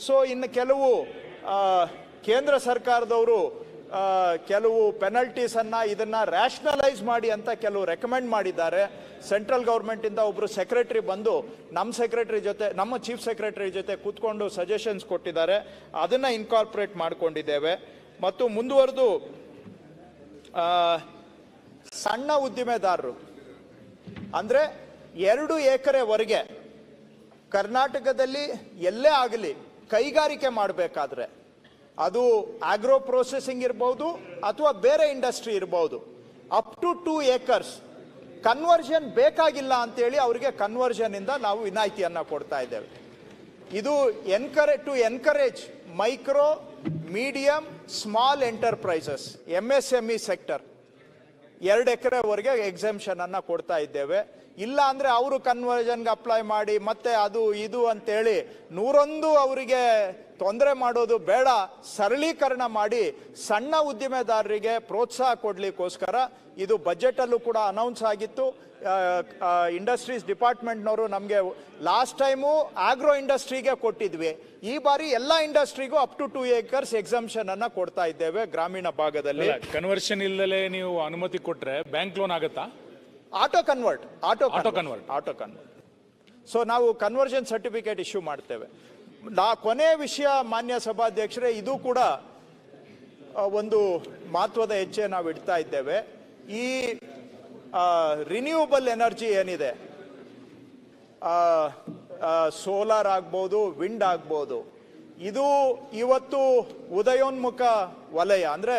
ಸೊ ಇನ್ನು ಕೆಲವು ಕೇಂದ್ರ ಸರ್ಕಾರದವರು ಕೆಲವು ಪೆನಲ್ಟೀಸನ್ನು ಇದನ್ನು ರ್ಯಾಷನಲೈಸ್ ಮಾಡಿ ಅಂತ ಕೆಲವು ರೆಕಮೆಂಡ್ ಮಾಡಿದ್ದಾರೆ. ಸೆಂಟ್ರಲ್ ಗೌರ್ಮೆಂಟಿಂದ ಒಬ್ಬರು ಸೆಕ್ರೆಟರಿ ಬಂದು ನಮ್ಮ ಚೀಫ್ ಸೆಕ್ರೆಟರಿ ಜೊತೆ ಕೂತ್ಕೊಂಡು ಸಜೆಷನ್ಸ್ ಕೊಟ್ಟಿದ್ದಾರೆ. ಅದನ್ನು ಇನ್ಕಾರ್ಪೊರೇಟ್ ಮಾಡಿಕೊಂಡಿದ್ದೇವೆ. ಮತ್ತು ಮುಂದುವರೆದು ಸಣ್ಣ ಉದ್ದಿಮೆದಾರರು ಅಂದರೆ 2 ಎಕರೆವರೆಗೆ ಕರ್ನಾಟಕದಲ್ಲಿ ಎಲ್ಲೇ ಆಗಲಿ ಕೈಗಾರಿಕೆ ಮಾಡಬೇಕಾದ್ರೆ ಅದು ಆಗ್ರೋ ಪ್ರೊಸೆಸಿಂಗ್ ಇರ್ಬೋದು ಅಥವಾ ಬೇರೆ ಇಂಡಸ್ಟ್ರಿ ಇರ್ಬೋದು, ಅಪ್ ಟು 2 acres ಕನ್ವರ್ಷನ್ ಬೇಕಾಗಿಲ್ಲ ಅಂತೇಳಿ ಅವರಿಗೆ ಕನ್ವರ್ಷನ್ನಿಂದ ನಾವು ವಿನಾಯಿತಿಯನ್ನು ಕೊಡ್ತಾ ಇದ್ದೇವೆ. ಇದು encourage micro medium small enterprises MSME sector 2 ಎಕರೆವರೆಗೆ ಎಕ್ಸೆಂಪ್ಷನ್ ಅನ್ನು ಕೊಡ್ತಾ ಇದ್ದೇವೆ. ಇಲ್ಲ ಅಂದರೆ ಅವರು ಕನ್ವರ್ಷನ್ಗೆ ಅಪ್ಲೈ ಮಾಡಿ ಮತ್ತೆ ಅದು ಇದು ಅಂತೇಳಿ 101 ಅವರಿಗೆ ತೊಂದರೆ ಮಾಡೋದು ಬೇಡ. ಸರಳೀಕರಣ ಮಾಡಿ ಸಣ್ಣ ಉದ್ದಿಮೆದಾರರಿಗೆ ಪ್ರೋತ್ಸಾಹ ಕೊಡ್ಲಿಕ್ಕೋಸ್ಕರ ಇದು ಬಜೆಟಲ್ಲೂ ಕೂಡ ಅನೌನ್ಸ್ ಆಗಿತ್ತು. ಇಂಡಸ್ಟ್ರೀಸ್ ಡಿಪಾರ್ಟ್ಮೆಂಟ್ನವರು ನಮಗೆ ಲಾಸ್ಟ್ ಟೈಮು ಆಗ್ರೋ ಇಂಡಸ್ಟ್ರಿಗೆ ಕೊಟ್ಟಿದ್ವಿ, ಈ ಬಾರಿ ಎಲ್ಲ ಇಂಡಸ್ಟ್ರಿಗೂ ಅಪ್ ಟು 2 acres ಎಕ್ಸಂಪ್ಷನ್ ಅನ್ನ ಕೊಡ್ತಾ ಇದ್ದೇವೆ ಗ್ರಾಮೀಣ ಭಾಗದಲ್ಲಿ. ಕನ್ವರ್ಷನ್ ಇಲ್ಲದೆ ನೀವು ಅನುಮತಿ ಕೊಟ್ರೆ ಬ್ಯಾಂಕ್ ಲೋನ್ ಆಗುತ್ತಾ? Auto convert. ಸೊ ನಾವು ಕನ್ವರ್ಷನ್ ಸರ್ಟಿಫಿಕೇಟ್ ಇಶ್ಯೂ ಮಾಡ್ತೇವೆ. ಕೊನೆ ವಿಷಯ ಮಾನ್ಯ ಸಭಾಧ್ಯಕ್ಷರೇ, ಇದು ಕೂಡ ಒಂದು ಮಹತ್ವದ ಹೆಜ್ಜೆ ನಾವು ಇಡ್ತಾ ಇದ್ದೇವೆ. ಈ ರಿನ್ಯೂವಬಲ್ ಎನರ್ಜಿ ಏನಿದೆ, ಸೋಲಾರ್ ಆಗ್ಬೋದು, ವಿಂಡ್ ಆಗ್ಬೋದು, ಇದು ಇವತ್ತು ಉದಯೋನ್ಮುಖ ವಲಯ ಅಂದರೆ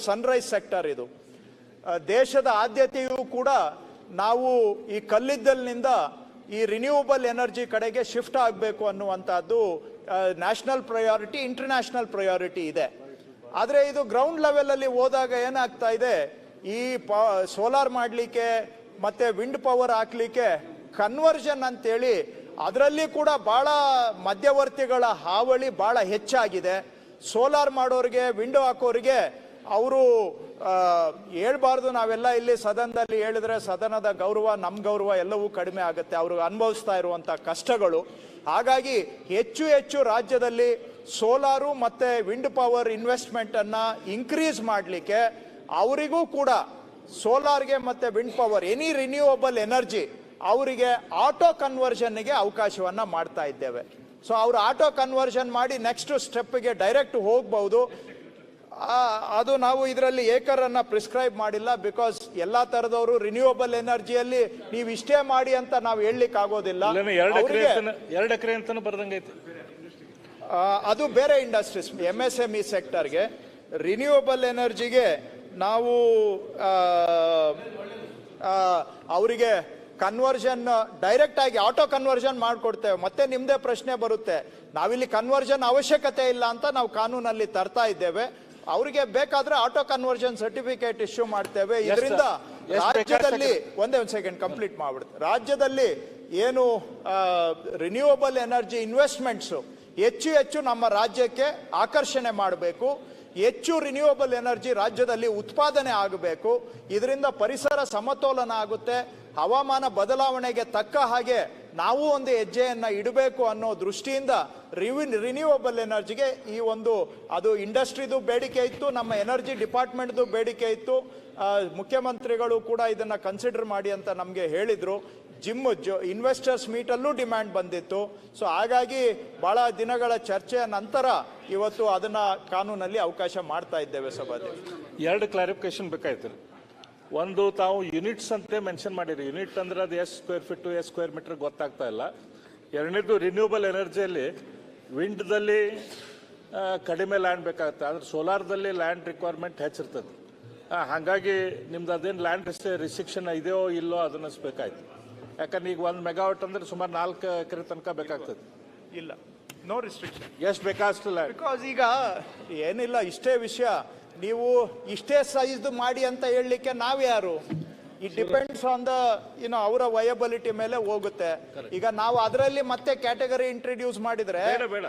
ಸನ್ರೈಸ್ ಸೆಕ್ಟರ್. ಇದು ದೇಶದ ಆದ್ಯತೆಯೂ ಕೂಡ ನಾವು ಈ ಕಲ್ಲಿದ್ದಲಿನಿಂದ ಈ ರಿನ್ಯೂವಬಲ್ ಎನರ್ಜಿ ಕಡೆಗೆ ಶಿಫ್ಟ್ ಆಗಬೇಕು ಅನ್ನುವಂಥದ್ದು ನ್ಯಾಷನಲ್ ಪ್ರಯಾರಿಟಿ, ಇಂಟರ್ನ್ಯಾಷನಲ್ ಪ್ರಯಾರಿಟಿ ಇದೆ. ಆದರೆ ಇದು ಗ್ರೌಂಡ್ ಲೆವೆಲಲ್ಲಿ ಹೋದಾಗ ಏನಾಗ್ತಾ ಇದೆ, ಈ ಸೋಲಾರ್ ಮಾಡಲಿಕ್ಕೆ ಮತ್ತು ವಿಂಡ್ ಪವರ್ ಹಾಕ್ಲಿಕ್ಕೆ ಕನ್ವರ್ಷನ್ ಅಂತೇಳಿ ಅದರಲ್ಲಿ ಕೂಡ ಭಾಳ ಮಧ್ಯವರ್ತಿಗಳ ಹಾವಳಿ ಭಾಳ ಹೆಚ್ಚಾಗಿದೆ. ಸೋಲಾರ್ ಮಾಡೋರಿಗೆ, ವಿಂಡೋ ಹಾಕೋರಿಗೆ ಅವರು ಹೇಳ್ಬಾರ್ದು, ನಾವೆಲ್ಲ ಇಲ್ಲಿ ಸದನದಲ್ಲಿ ಹೇಳಿದ್ರೆ ಸದನದ ಗೌರವ, ನಮ್ಮ ಗೌರವ ಎಲ್ಲವೂ ಕಡಿಮೆ ಆಗುತ್ತೆ, ಅವರು ಅನುಭವಿಸ್ತಾ ಇರುವಂಥ ಕಷ್ಟಗಳು. ಹಾಗಾಗಿ ಹೆಚ್ಚು ರಾಜ್ಯದಲ್ಲಿ ಸೋಲಾರು ಮತ್ತು ವಿಂಡ್ ಪವರ್ ಇನ್ವೆಸ್ಟ್ಮೆಂಟನ್ನು ಇನ್ಕ್ರೀಸ್ ಮಾಡಲಿಕ್ಕೆ ಅವರಿಗೂ ಕೂಡ ಸೋಲಾರ್ಗೆ ಮತ್ತು wind power any renewable energy ಅವರಿಗೆ ಆಟೋ ಕನ್ವರ್ಷನ್ಗೆ ಅವಕಾಶವನ್ನು ಮಾಡ್ತಾ ಇದ್ದೇವೆ. ಸೊ ಅವರು ಆಟೋ ಕನ್ವರ್ಷನ್ ಮಾಡಿ ನೆಕ್ಸ್ಟ್ ಸ್ಟೆಪ್ಗೆ ಡೈರೆಕ್ಟ್ ಹೋಗ್ಬೋದು. ಅದು ನಾವು ಇದರಲ್ಲಿ ಏಕರನ್ನು ಪ್ರಿಸ್ಕ್ರೈಬ್ ಮಾಡಿಲ್ಲ, ಬಿಕಾಸ್ ಎಲ್ಲ ಥರದವರು ರಿನ್ಯೂವಬಲ್ ಎನರ್ಜಿಯಲ್ಲಿ ನೀವು ಇಷ್ಟೇ ಮಾಡಿ ಅಂತ ನಾವು ಹೇಳಲಿಕ್ಕೆ ಆಗೋದಿಲ್ಲ. 2 ಎಕರೆ ಅಂತ ಬರ್ದಂಗೈತೆ. ಅದು ಬೇರೆ ಇಂಡಸ್ಟ್ರೀಸ್, MSME ಸೆಕ್ಟರ್ಗೆ. ರಿನ್ಯೂವಬಲ್ ಎನರ್ಜಿಗೆ ನಾವು ಅವರಿಗೆ ಕನ್ವರ್ಷನ್ ಡೈರೆಕ್ಟ್ ಆಗಿ ಆಟೋ ಕನ್ವರ್ಷನ್ ಮಾಡಿಕೊಡ್ತೇವೆ. ಮತ್ತೆ ನಿಮ್ಮದೇ ಪ್ರಶ್ನೆ ಬರುತ್ತೆ, ನಾವಿಲ್ಲಿ ಕನ್ವರ್ಷನ್ ಅವಶ್ಯಕತೆ ಇಲ್ಲ ಅಂತ ನಾವು ಕಾನೂನಲ್ಲಿ ತರ್ತಾ ಇದ್ದೇವೆ. ಅವರಿಗೆ ಬೇಕಾದ್ರೆ ಆಟೋ ಕನ್ವರ್ಷನ್ ಸರ್ಟಿಫಿಕೇಟ್ ಇಶ್ಯೂ ಮಾಡ್ತೇವೆ. ಇದರಿಂದ ರಾಜ್ಯದಲ್ಲಿ ಒಂದೇ ಒಂದು ಸೆಕೆಂಡ್ ಕಂಪ್ಲೀಟ್ ಮಾಡ್ಬಿಡ್ತೇವೆ. ರಾಜ್ಯದಲ್ಲಿ ಏನು ರಿನ್ಯೂವಬಲ್ ಎನರ್ಜಿ ಇನ್ವೆಸ್ಟ್ಮೆಂಟ್ಸು ಹೆಚ್ಚು ನಮ್ಮ ರಾಜ್ಯಕ್ಕೆ ಆಕರ್ಷಣೆ ಮಾಡಬೇಕು. ಹೆಚ್ಚು ರಿನ್ಯೂವಬಲ್ ಎನರ್ಜಿ ರಾಜ್ಯದಲ್ಲಿ ಉತ್ಪಾದನೆ ಆಗಬೇಕು. ಇದರಿಂದ ಪರಿಸರ ಸಮತೋಲನ ಆಗುತ್ತೆ. ಹವಾಮಾನ ಬದಲಾವಣೆಗೆ ತಕ್ಕ ಹಾಗೆ ನಾವು ಒಂದು ಹೆಜ್ಜೆಯನ್ನು ಇಡಬೇಕು ಅನ್ನೋ ದೃಷ್ಟಿಯಿಂದ ರಿನ್ಯೂವಬಲ್ ಎನರ್ಜಿಗೆ ಈ ಒಂದು ಅದು ಇಂಡಸ್ಟ್ರಿದು ಬೇಡಿಕೆ ಇತ್ತು, ನಮ್ಮ ಎನರ್ಜಿ ಡಿಪಾರ್ಟ್ಮೆಂಟ್ದು ಬೇಡಿಕೆ ಇತ್ತು. ಮುಖ್ಯಮಂತ್ರಿಗಳು ಕೂಡ ಇದನ್ನು ಕನ್ಸಿಡರ್ ಮಾಡಿ ಅಂತ ನಮಗೆ ಹೇಳಿದರು. ಇನ್ವೆಸ್ಟರ್ಸ್ ಮೀಟಲ್ಲೂ ಡಿಮ್ಯಾಂಡ್ ಬಂದಿತ್ತು. ಸೊ ಹಾಗಾಗಿ ಬಹಳ ದಿನಗಳ ಚರ್ಚೆಯ ನಂತರ ಇವತ್ತು ಅದನ್ನ ಕಾನೂನಲ್ಲಿ ಅವಕಾಶ ಮಾಡ್ತಾ ಇದ್ದೇವೆ. ಸಭಾಧ್ಯಕ್ಷ, 2 ಕ್ಲಾರಿಫಿಕೇಶನ್ ಬೇಕಾಯ್ತು. ಒಂದು, ತಾವು ಯೂನಿಟ್ಸ್ ಅಂತ ಮೆನ್ಷನ್ ಮಾಡಿರಿ. ಯೂನಿಟ್ ಅಂದ್ರೆ ಅದು ಎಷ್ಟು ಸ್ಕ್ವೇರ್ ಫೀಟು, ಎಷ್ಟು ಸ್ಕ್ವೇರ್ ಮೀಟರ್ ಗೊತ್ತಾಗ್ತಾ ಇಲ್ಲ. ಎರಡನೇದು, ರಿನ್ಯೂವಬಲ್ ಎನರ್ಜಿಯಲ್ಲಿ ವಿಂಡ್ದಲ್ಲಿ ಕಡಿಮೆ ಲ್ಯಾಂಡ್ ಬೇಕಾಗುತ್ತೆ, ಆದರೆ ಸೋಲಾರ್ದಲ್ಲಿ ಲ್ಯಾಂಡ್ ರಿಕ್ವೈರ್ಮೆಂಟ್ ಹೆಚ್ಚಿರ್ತದೆ. ಹಾಗಾಗಿ ನಿಮ್ದು ಅದೇನು ಲ್ಯಾಂಡ್ ರಿಸ್ಟ್ರಿಕ್ಷನ್ ಇದೆಯೋ ಇಲ್ಲೋ ಅದನ್ನ ಬೇಕಾಯ್ತು. ಯಾಕಂದ್ರೆ ಈಗ 1 ಮೆಗಾವಾಟ್ ಅಂದ್ರೆ ಸುಮಾರು 4 ಎಕರೆ ತನಕ ಬೇಕಾಗ್ತದೆ. ಇಲ್ಲ, ನೋ ರಿಸ್ಟ್ರಿಕ್ಷನ್. ಎಷ್ಟು ಬೇಕಾಷ್ಟು ಬಿಕಾಸ್ ಈಗ ಏನಿಲ್ಲ, ಇಷ್ಟೇ ವಿಷಯ. ನೀವು ಇಷ್ಟೇ ಸೈಜ್ದು ಮಾಡಿ ಅಂತ ಹೇಳಲಿಕ್ಕೆ ನಾವ್ಯಾರು? ಇಟ್ ಡಿಪೆಂಡ್ಸ್ ಆನ್ ದ ಅವರ ವಯಬಿಲಿಟಿ ಮೇಲೆ ಹೋಗುತ್ತೆ. ಈಗ ನಾವು ಅದರಲ್ಲಿ ಮತ್ತೆ ಕ್ಯಾಟಗರಿ ಇಂಟ್ರೊಡ್ಯೂಸ್ ಮಾಡಿದ್ರೆ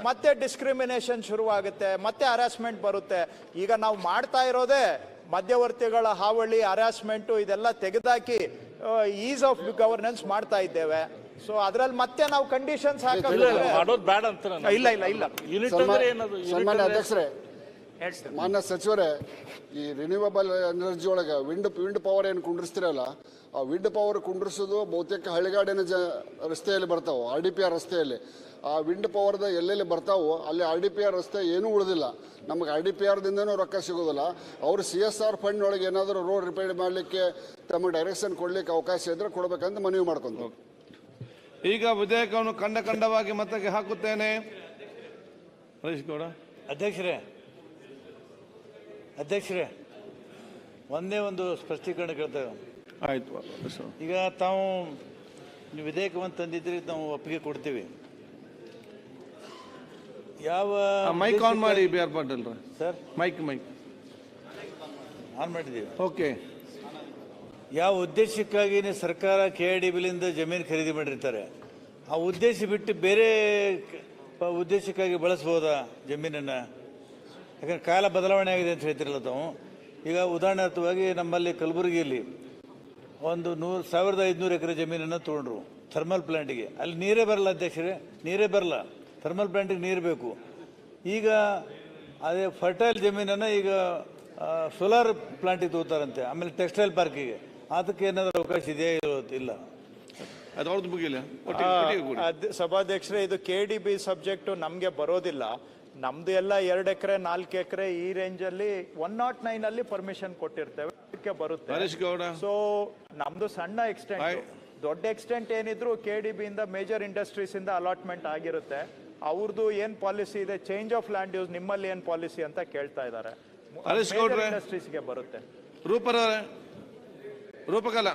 ಮತ್ತೆ ಡಿಸ್ಕ್ರಿಮಿನೇಷನ್ ಶುರುವಾಗುತ್ತೆ, ಮತ್ತೆ ಹರಾಸ್ಮೆಂಟ್ ಬರುತ್ತೆ. ಈಗ ನಾವು ಮಾಡ್ತಾ ಇರೋದೇ ಮಧ್ಯವರ್ತಿಗಳ ಹಾವಳಿ, ಹರಾಸ್ಮೆಂಟು ಇದೆಲ್ಲ ತೆಗೆದಾಕಿ ಈಸ್ ಆಫ್ ಗವರ್ನೆನ್ಸ್ ಮಾಡ್ತಾ ಇದ್ದೇವೆ. ಸೊ ಅದ್ರಲ್ಲಿ ಮತ್ತೆ ನಾವು ಕಂಡೀಷನ್ಸ್ ಮಾಡೋದು ಬೇಡ ಅಂತ ಇಲ್ಲ ಇಲ್ಲ ಇಲ್ಲ. ಯೂನಿಟ್ ಅಂದ್ರೆ ಏನದು? ಸನ್ಮಾನ್ಯ ಅಧ್ಯಕ್ಷರೇ, ಮಾನ್ಯ ಸಚಿವರೇ, ಈ ರಿನ್ಯೂವಬಲ್ ಎನರ್ಜಿ ಒಳಗೆ ವಿಂಡ್ ಪವರ್ ಏನು ಕುಂಡ್ರಿಸ್ತಿರಲ್ಲ, ಆ ವಿಂಡ್ ಪವರ್ ಕುಂಡ್ರಿಸೋದು ಬಹುತೇಕ ಹಳ್ಳಿಗಾಡಿನ ರಸ್ತೆಯಲ್ಲಿ ಬರ್ತಾವೆ, RDPR ರಸ್ತೆಯಲ್ಲಿ. ಆ ವಿಂಡ್ ಪವರ್ದ ಎಲ್ಲೆಲ್ಲಿ ಬರ್ತಾವೋ ಅಲ್ಲಿ RDPR ರಸ್ತೆ ಏನೂ ಉಳಿದಿಲ್ಲ. ನಮಗೆ RDPRದಿಂದನೂ ರೊಕ್ಕ ಸಿಗೋದಿಲ್ಲ. ಅವರು CSR ಫಂಡ್ ಒಳಗೆ ಏನಾದರೂ ರೋಡ್ ರಿಪೇರಿ ಮಾಡಲಿಕ್ಕೆ ತಮಗೆ ಡೈರೆಕ್ಷನ್ ಕೊಡ್ಲಿಕ್ಕೆ ಅವಕಾಶ ಇದ್ರೆ ಕೊಡ್ಬೇಕಂತ ಮನವಿ ಮಾಡ್ಕೊಂಡು. ಈಗ ವಿಧೇಯಕವನ್ನು ಖಂಡವಾಗಿ ಮತಕ್ಕೆ ಹಾಕುತ್ತೇನೆ. ಹರೀಶ್ ಗೌಡ. ಅಧ್ಯಕ್ಷರೇ, ಒಂದೇ ಒಂದು ಸ್ಪಷ್ಟೀಕರಣ ಕೇಳ್ತೇವೆ. ಆಯ್ತು. ಈಗ ತಾವು ವಿಧೇಯಕವನ್ನು ತಂದಿದ್ರಿ, ನಾವು ಒಪ್ಪಿಗೆ ಕೊಡ್ತೀವಿ. ಯಾವ ಮೈಕ್ ಆನ್ ಮಾಡಿ B R Patil sir, mic on ಮಾಡಿದ್ದೀವಿ. ಓಕೆ. ಯಾವ ಉದ್ದೇಶಕ್ಕಾಗಿ ಸರ್ಕಾರ KIDBಲಿಂದ ಜಮೀನು ಖರೀದಿ ಮಾಡಿರ್ತಾರೆ, ಆ ಉದ್ದೇಶ ಬಿಟ್ಟು ಬೇರೆ ಉದ್ದೇಶಕ್ಕಾಗಿ ಬಳಸ್ಬೋದಾ ಜಮೀನನ್ನು? ಯಾಕಂದ್ರೆ ಕಾಲ ಬದಲಾವಣೆ ಆಗಿದೆ ಅಂತ ಹೇಳ್ತಿರಲ್ಲ ತಾವು. ಈಗ ಉದಾಹರಣಾರ್ಥವಾಗಿ ನಮ್ಮಲ್ಲಿ ಕಲಬುರಗಿಯಲ್ಲಿ ಒಂದು 1,500 ಎಕರೆ ಜಮೀನನ್ನು ತೊಗೊಂಡ್ರು ಥರ್ಮಲ್ ಪ್ಲಾಂಟಿಗೆ. ಅಲ್ಲಿ ನೀರೇ ಬರಲ್ಲ ಅಧ್ಯಕ್ಷರೇ, ನೀರೇ ಬರಲ್ಲ. ಥರ್ಮಲ್ ಪ್ಲಾಂಟಿಗೆ ನೀರು ಬೇಕು. ಈಗ ಅದೇ ಫರ್ಟೈಲ್ ಜಮೀನನ್ನು ಈಗ ಸೋಲಾರ್ ಪ್ಲಾಂಟಿಗೆ ತಗೋತಾರಂತೆ, ಆಮೇಲೆ ಟೆಕ್ಸ್ಟೈಲ್ ಪಾರ್ಕಿಗೆ. ಅದಕ್ಕೆ ಏನಾದರೂ ಅವಕಾಶ ಇದೆಯಾ? ಇಲ್ಲ. ಅದು ಅವ್ರದ್ದು ಮುಗಿಲ್ಲ. ಸಭಾಧ್ಯಕ್ಷರೇ, ಇದು KDB ಸಬ್ಜೆಕ್ಟ್ ನಮಗೆ ಬರೋದಿಲ್ಲ. ನಮ್ದು ಎಲ್ಲ 2 ಎಕರೆ 4 ಎಕರೆ ಈ ರೇಂಜ್ ಅಲ್ಲಿ 109 ಅಲ್ಲಿ ಪರ್ಮಿಷನ್ ಕೊಟ್ಟಿರ್ತೇವೆ, ಬರುತ್ತೆ. ಸೊ ನಮ್ದು ಸಣ್ಣ ಎಕ್ಸ್ಟೆಂಟ್. ದೊಡ್ಡ ಎಕ್ಸ್ಟೆಂಟ್ ಏನಿದ್ರು KDB ಇಂದ ಮೇಜರ್ ಇಂಡಸ್ಟ್ರೀಸ್ ಇಂದ ಅಲಾಟ್ಮೆಂಟ್ ಆಗಿರುತ್ತೆ. ಅವ್ರದ್ದು ಏನ್ ಪಾಲಿಸಿ ಇದೆ, ಚೇಂಜ್ ಆಫ್ ಲ್ಯಾಂಡ್ ಯೂಸ್, ನಿಮ್ಮಲ್ಲಿ ಏನ್ ಪಾಲಿಸಿ ಅಂತ ಕೇಳ್ತಾ ಇದ್ದಾರೆ. ಇಂಡಸ್ಟ್ರೀಸ್ಗೆ ಬರುತ್ತೆ. ರೂಪಕಲ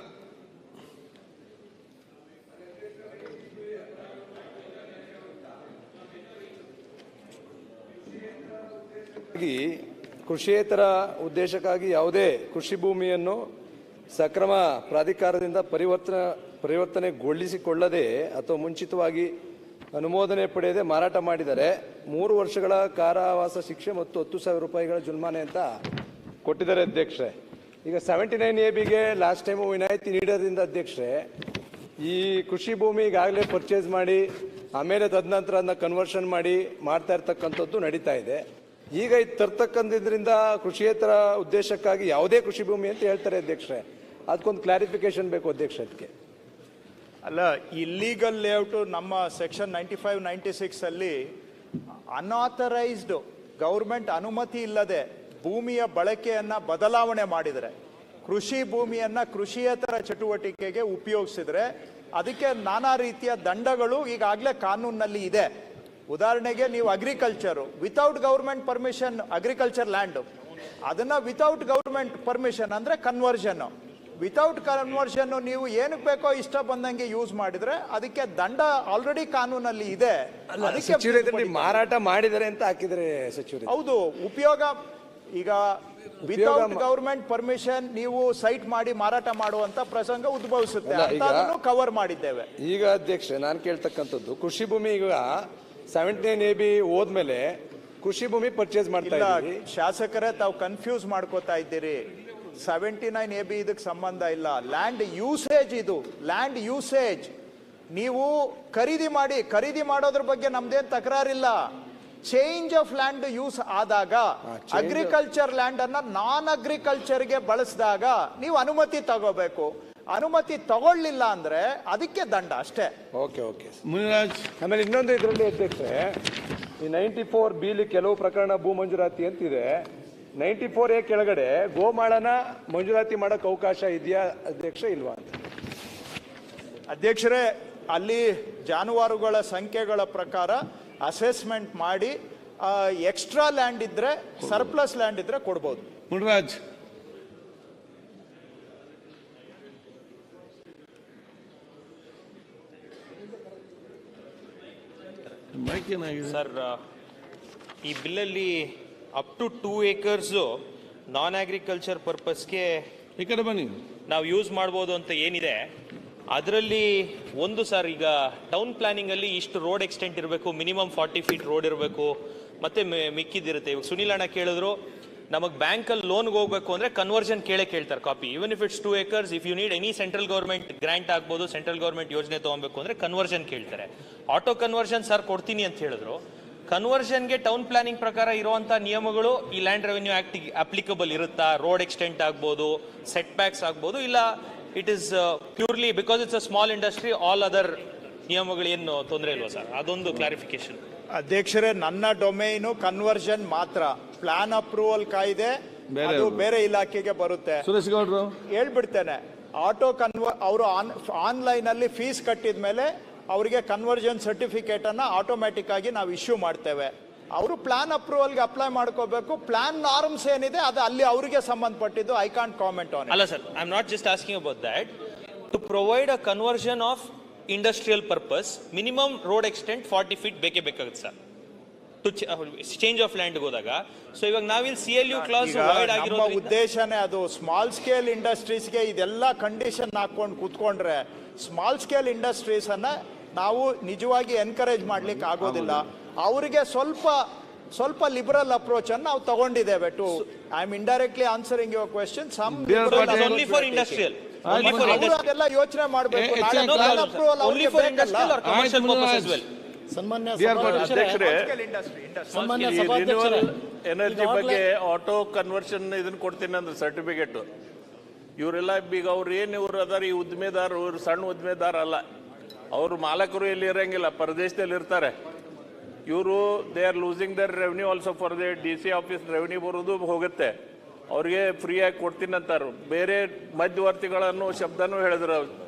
ಕೃಷಿಯೇತರ ಉದ್ದೇಶಕ್ಕಾಗಿ ಯಾವುದೇ ಕೃಷಿ ಭೂಮಿಯನ್ನು ಸಕ್ರಮ ಪ್ರಾಧಿಕಾರದಿಂದ ಪರಿವರ್ತನೆಗೊಳಿಸಿಕೊಳ್ಳದೆ ಅಥವಾ ಮುಂಚಿತವಾಗಿ ಅನುಮೋದನೆ ಪಡೆಯದೆ ಮಾರಾಟ ಮಾಡಿದರೆ 3 ವರ್ಷಗಳ ಕಾರಾವಾಸ ಶಿಕ್ಷೆ ಮತ್ತು 10,000 ರೂಪಾಯಿಗಳ ಜುಲ್ಮಾನೆ ಅಂತ ಕೊಟ್ಟಿದ್ದಾರೆ ಅಧ್ಯಕ್ಷರೇ. ಈಗ 79AB ಲಾಸ್ಟ್ ಟೈಮು ವಿನಾಯಿತಿ ನೀಡೋದ್ರಿಂದ ಅಧ್ಯಕ್ಷರೇ, ಈ ಕೃಷಿ ಭೂಮಿ ಈಗಾಗಲೇ ಪರ್ಚೇಸ್ ಮಾಡಿ ಆಮೇಲೆ ತದನಂತರ ಅದನ್ನ ಕನ್ವರ್ಷನ್ ಮಾಡಿ ಮಾಡ್ತಾ ಇರ್ತಕ್ಕಂಥದ್ದು ನಡೀತಾ ಇದೆ. ಈಗ ಇದು ತರ್ತಕ್ಕಂಥದ್ರಿಂದ ಕೃಷಿಯೇತರ ಉದ್ದೇಶಕ್ಕಾಗಿ ಯಾವುದೇ ಕೃಷಿ ಭೂಮಿ ಅಂತ ಹೇಳ್ತಾರೆ ಅಧ್ಯಕ್ಷರೇ. ಅದಕ್ಕೊಂದು ಕ್ಲಾರಿಫಿಕೇಶನ್ ಬೇಕು ಅಧ್ಯಕ್ಷ. ಅದಕ್ಕೆ ಅಲ್ಲ, ಇಲ್ಲೀಗಲ್ ಲೇಔಟ್ ನಮ್ಮ ಸೆಕ್ಷನ್ 95-96 ಅಲ್ಲಿ ಅನ್ಆಥರೈಸ್ಡ್ ಗೌರ್ಮೆಂಟ್ ಅನುಮತಿ ಇಲ್ಲದೆ ಭೂಮಿಯ ಬಳಕೆಯನ್ನ ಬದಲಾವಣೆ ಮಾಡಿದರೆ, ಕೃಷಿ ಭೂಮಿಯನ್ನ ಕೃಷಿಯೇತರ ಚಟುವಟಿಕೆಗೆ ಉಪಯೋಗಿಸಿದ್ರೆ ಅದಕ್ಕೆ ನಾನಾ ರೀತಿಯ ದಂಡಗಳು ಈಗಾಗಲೇ ಕಾನೂನಿನಲ್ಲಿ ಇದೆ. ಉದಾಹರಣೆಗೆ ನೀವು agriculture without government permission agriculture land, ಅದನ್ನ ವಿತೌಟ್ ಗೌರ್ಮೆಂಟ್ ಪರ್ಮಿಷನ್ ಅಂದ್ರೆ ಕನ್ವರ್ಷನ್. ವಿತೌಟ್ ಕನ್ವರ್ಷನ್ ನೀವು ಏನಕ್ಕೆ ಬೇಕೋ ಇಷ್ಟ ಬಂದಂಗೆ ಯೂಸ್ ಮಾಡಿದ್ರೆ ಅದಕ್ಕೆ ದಂಡ ಆಲ್ರೆಡಿ ಕಾನೂನಲ್ಲಿ ಇದೆ. ಅದಕ್ಕೆ ಮಾರಾಟ ಮಾಡಿದರೆ ಅಂತ ಹಾಕಿದ್ರೆ ಸಚಿವರು. ಹೌದು, ಉಪಯೋಗ ಈಗ ವಿತೌಟ್ ಗೌರ್ಮೆಂಟ್ ಪರ್ಮಿಷನ್ ನೀವು ಸೈಟ್ ಮಾಡಿ ಮಾರಾಟ ಮಾಡುವಂತ ಪ್ರಸಂಗ ಉದ್ಭವಿಸುತ್ತೆ, ಕವರ್ ಮಾಡಿದ್ದೇವೆ. ಈಗ ಅಧ್ಯಕ್ಷ ನಾನು ಕೇಳ್ತಕ್ಕಂಥದ್ದು, ಕೃಷಿ ಭೂಮಿ ಈಗ 79AB ಹೋದ್ಮೇಲೆ ಕೃಷಿ ಭೂಮಿ ಪರ್ಚೇಸ್ ಮಾಡ್ತಾ ಇದ್ದೀವಿ. ಶಾಸಕರೇ, ತಾವು ಕನ್ಫ್ಯೂಸ್ ಮಾಡ್ಕೋತಾ ಇದ್ದೀರಿ. 79AB ಇದಕ್ಕೆ ಸಂಬಂಧ ಇಲ್ಲ. ಲ್ಯಾಂಡ್ ಯೂಸೇಜ್, ಇದು ಲ್ಯಾಂಡ್ ಯೂಸೇಜ್. ನೀವು ಖರೀದಿ ಮಾಡೋದ್ರ ಬಗ್ಗೆ ನಮ್ದೇನ್ ತಕರಾರಿಲ್ಲ. ಚೇಂಜ್ ಆಫ್ ಲ್ಯಾಂಡ್ ಯೂಸ್ ಆದಾಗ ಅಗ್ರಿಕಲ್ಚರ್ ಲ್ಯಾಂಡ್ ಅನ್ನ ನಾನ್ ಅಗ್ರಿಕಲ್ಚರ್ಗೆ ಬಳಸಿದಾಗ ನೀವು ಅನುಮತಿ ತಗೋಬೇಕು. ಅನುಮತಿ ತಗೊಳ್ಳಿಲ್ಲ ಅಂದ್ರೆ ಅದಕ್ಕೆ ದಂಡ ಅಷ್ಟೇ. ಓಕೆ. ಆಮೇಲೆ ಇನ್ನೊಂದು ಇದರಲ್ಲಿ ಅಧ್ಯಕ್ಷೆ, ಈ 94B ಕೆಲವು ಪ್ರಕರಣ ಭೂ ಮಂಜೂರಾತಿ ಅಂತಿದೆ. 94A ಕೆಳಗಡೆ ಗೋಮಾಳನ ಮಂಜೂರಾತಿ ಮಾಡಕ್ ಅವಕಾಶ ಇದೆಯಾ ಅಧ್ಯಕ್ಷ, ಇಲ್ವಾ ಅಂತ? ಅಧ್ಯಕ್ಷರೇ, ಅಲ್ಲಿ ಜಾನುವಾರುಗಳ ಸಂಖ್ಯೆಗಳ ಪ್ರಕಾರ ಅಸೆಸ್ಮೆಂಟ್ ಮಾಡಿ ಎಕ್ಸ್ಟ್ರಾ ಲ್ಯಾಂಡ್ ಇದ್ರೆ, ಸರ್ಪ್ಲಸ್ ಲ್ಯಾಂಡ್ ಇದ್ರೆ ಕೊಡ್ಬೋದು. ಮುನ್ರಾಜ್, ಸರ್, ಈ ಬಿಲ್ಲಲ್ಲಿ up to 2 acres non agriculture ಪರ್ಪಸ್ಗೆ ಈ ಕಡೆ ಬನ್ನಿ ನಾವು ಯೂಸ್ ಮಾಡ್ಬೋದು ಅಂತ ಏನಿದೆ ಅದರಲ್ಲಿ ಒಂದು ಸರ್, ಈಗ ಟೌನ್ ಪ್ಲಾನಿಂಗ್ ಅಲ್ಲಿ ಇಷ್ಟು ರೋಡ್ ಎಕ್ಸ್ಟೆಂಟ್ ಇರಬೇಕು, ಮಿನಿಮಮ್ 40 feet ರೋಡ್ ಇರಬೇಕು, ಮತ್ತೆ ಮಿಕ್ಕಿದಿರುತ್ತೆ. ಇವಾಗ ಸುನಿಲ್ ಅಣ್ಣ ಕೇಳಿದ್ರು ನಮಗೆ ಬ್ಯಾಂಕಲ್ಲಿ ಲೋನ್ಗೆ ಹೋಗ್ಬೇಕು ಅಂದ್ರೆ ಕನ್ವರ್ಷನ್ ಕೇಳ್ತಾರೆ copy. Even if it's 2 acres, if you need any central government grant ಆಗ್ಬೋದು, ಸೆಂಟ್ರಲ್ ಗೌರ್ಮೆಂಟ್ ಯೋಜನೆ ತಗೊಬೇಕು ಅಂದ್ರೆ ಕನ್ವರ್ಷನ್ ಕೇಳ್ತಾರೆ. ಆಟೋ ಕನ್ವರ್ಷನ್ ಸರ್ ಕೊಡ್ತೀನಿ ಅಂತ ಹೇಳಿದ್ರು. ಕನ್ವರ್ಷನ್ಗೆ ಟೌನ್ ಪ್ಲಾನಿಂಗ್ ಪ್ರಕಾರ ಇರುವಂತಹ ನಿಯಮಗಳು ಈ ಲ್ಯಾಂಡ್ ರೆವೆನ್ಯೂ ಆಕ್ಟ್ ಅಪ್ಲಿಕಬಲ್ ಇರುತ್ತಾ? ರೋಡ್ ಎಕ್ಸ್ಟೆಂಟ್ ಆಗ್ಬೋದು, ಸೆಟ್ ಬ್ಯಾಕ್ಸ್ ಆಗ್ಬೋದು, ಇಲ್ಲ it is purely because it's a small industry all other ನಿಯಮಗಳು ಏನು ತೊಂದರೆ ಇಲ್ವಾ ಸರ್? ಅದೊಂದು ಕ್ಲಾರಿಫಿಕೇಶನ್. ಅಧ್ಯಕ್ಷರೇ, ನನ್ನ ಡೊಮೈನು ಕನ್ವರ್ಷನ್ ಮಾತ್ರ. ಪ್ಲಾನ್ ಅಪ್ರೂವಲ್ ಕಾಯ್ದೆ ಅದು ಬೇರೆ ಇಲಾಖೆಗೆ ಬರುತ್ತೆ. ಸುರೇಶ್ ಗೌಡ್ರು ಹೇಳ್ಬಿಡ್ತೇನೆ, ಆಟೋ ಅವರು ಆನ್ಲೈನ್ ಅಲ್ಲಿ ಫೀಸ್ ಕಟ್ಟಿದ ಮೇಲೆ ಅವರಿಗೆ ಕನ್ವರ್ಷನ್ ಸರ್ಟಿಫಿಕೇಟ್ ಅನ್ನ ಆಟೋಮ್ಯಾಟಿಕ್ ಆಗಿ ನಾವು ಇಶ್ಯೂ ಮಾಡ್ತೇವೆ. ಅವರು ಪ್ಲಾನ್ ಅಪ್ರೂವಲ್ಗೆ ಅಪ್ಲೈ ಮಾಡ್ಕೋಬೇಕು. ಪ್ಲಾನ್ ನಾರ್ಮ್ಸ್ ಏನಿದೆ ಅದು ಅಲ್ಲಿ ಅವರಿಗೆ ಸಂಬಂಧಪಟ್ಟಿದ್ದು. I can't comment on. ಅಲ್ಲ sir, I am not just asking about that. To provide a conversion of industrial purpose minimum road extent 40 feet ಬೇಕೇ ಬೇಕಾಗುತ್ತೆ sir, to change of land ಹೋದಾಗ. ಸೊ ಇವಾಗ ನಾವಿಲ್ಲಿ CLU ಕ್ಲಾಸ್ ವಾಯ್ಡ್ ಆಗಿರೋ ಉದ್ದೇಶನೇ ಅದು. Small scale ಇಂಡಸ್ಟ್ರೀಸ್ಗೆ ಇದೆಲ್ಲ condition ಹಾಕೊಂಡು ಕೂತ್ಕೊಂಡ್ರೆ ಸ್ಮಾಲ್ ಸ್ಕೇಲ್ ಇಂಡಸ್ಟ್ರೀಸ್ ಅನ್ನ ನಾವು ನಿಜವಾಗಿ ಎನ್ಕರೇಜ್ ಮಾಡ್ಲಿಕ್ಕೆ ಆಗೋದಿಲ್ಲ. ಅವರಿಗೆ ಸ್ವಲ್ಪ ಲಿಬರಲ್ ಅಪ್ರೋಚ್ ಅನ್ನು ನಾವು ತಗೊಂಡಿದ್ದೇವೆ. To I am indirectly answering your question. Some only for industrial, ಅದೆಲ್ಲ ಯೋಚನೆ ಮಾಡಬೇಕು. ಎನರ್ಜಿ ಬಗ್ಗೆ ಆಟೋ ಕನ್ವರ್ಷನ್ ಇದನ್ನ ಕೊಡ್ತೀನಿ ಅಂದ್ರೆ ಸರ್ಟಿಫಿಕೇಟ್ ಇವರೆಲ್ಲ ಈಗ ಅವ್ರು ಇವ್ರು ಅದಾರ, ಈ ಉದ್ದಿಮೆದಾರ, ಇವ್ರು ಸಣ್ಣ ಉದ್ದಿಮೆದಾರ ಅಲ್ಲ, ಅವ್ರ ಮಾಲಕರು ಎಲ್ಲಿ ಇರಂಗಿಲ್ಲ, ಪರದೇಶದಲ್ಲಿ ಇರ್ತಾರೆ. ಇವರು they are losing their revenue also for the DC office revenue ಬರೋದು ಹೋಗುತ್ತೆ. ಅವ್ರಿಗೆ ಫ್ರೀಯಾಗಿ ಕೊಡ್ತೀನಿ ಅಂತಾರೆ. ಬೇರೆ ಮಧ್ಯವರ್ತಿಗಳನ್ನು ಶಬ್ದನೂ ಹೇಳಿದ್ರು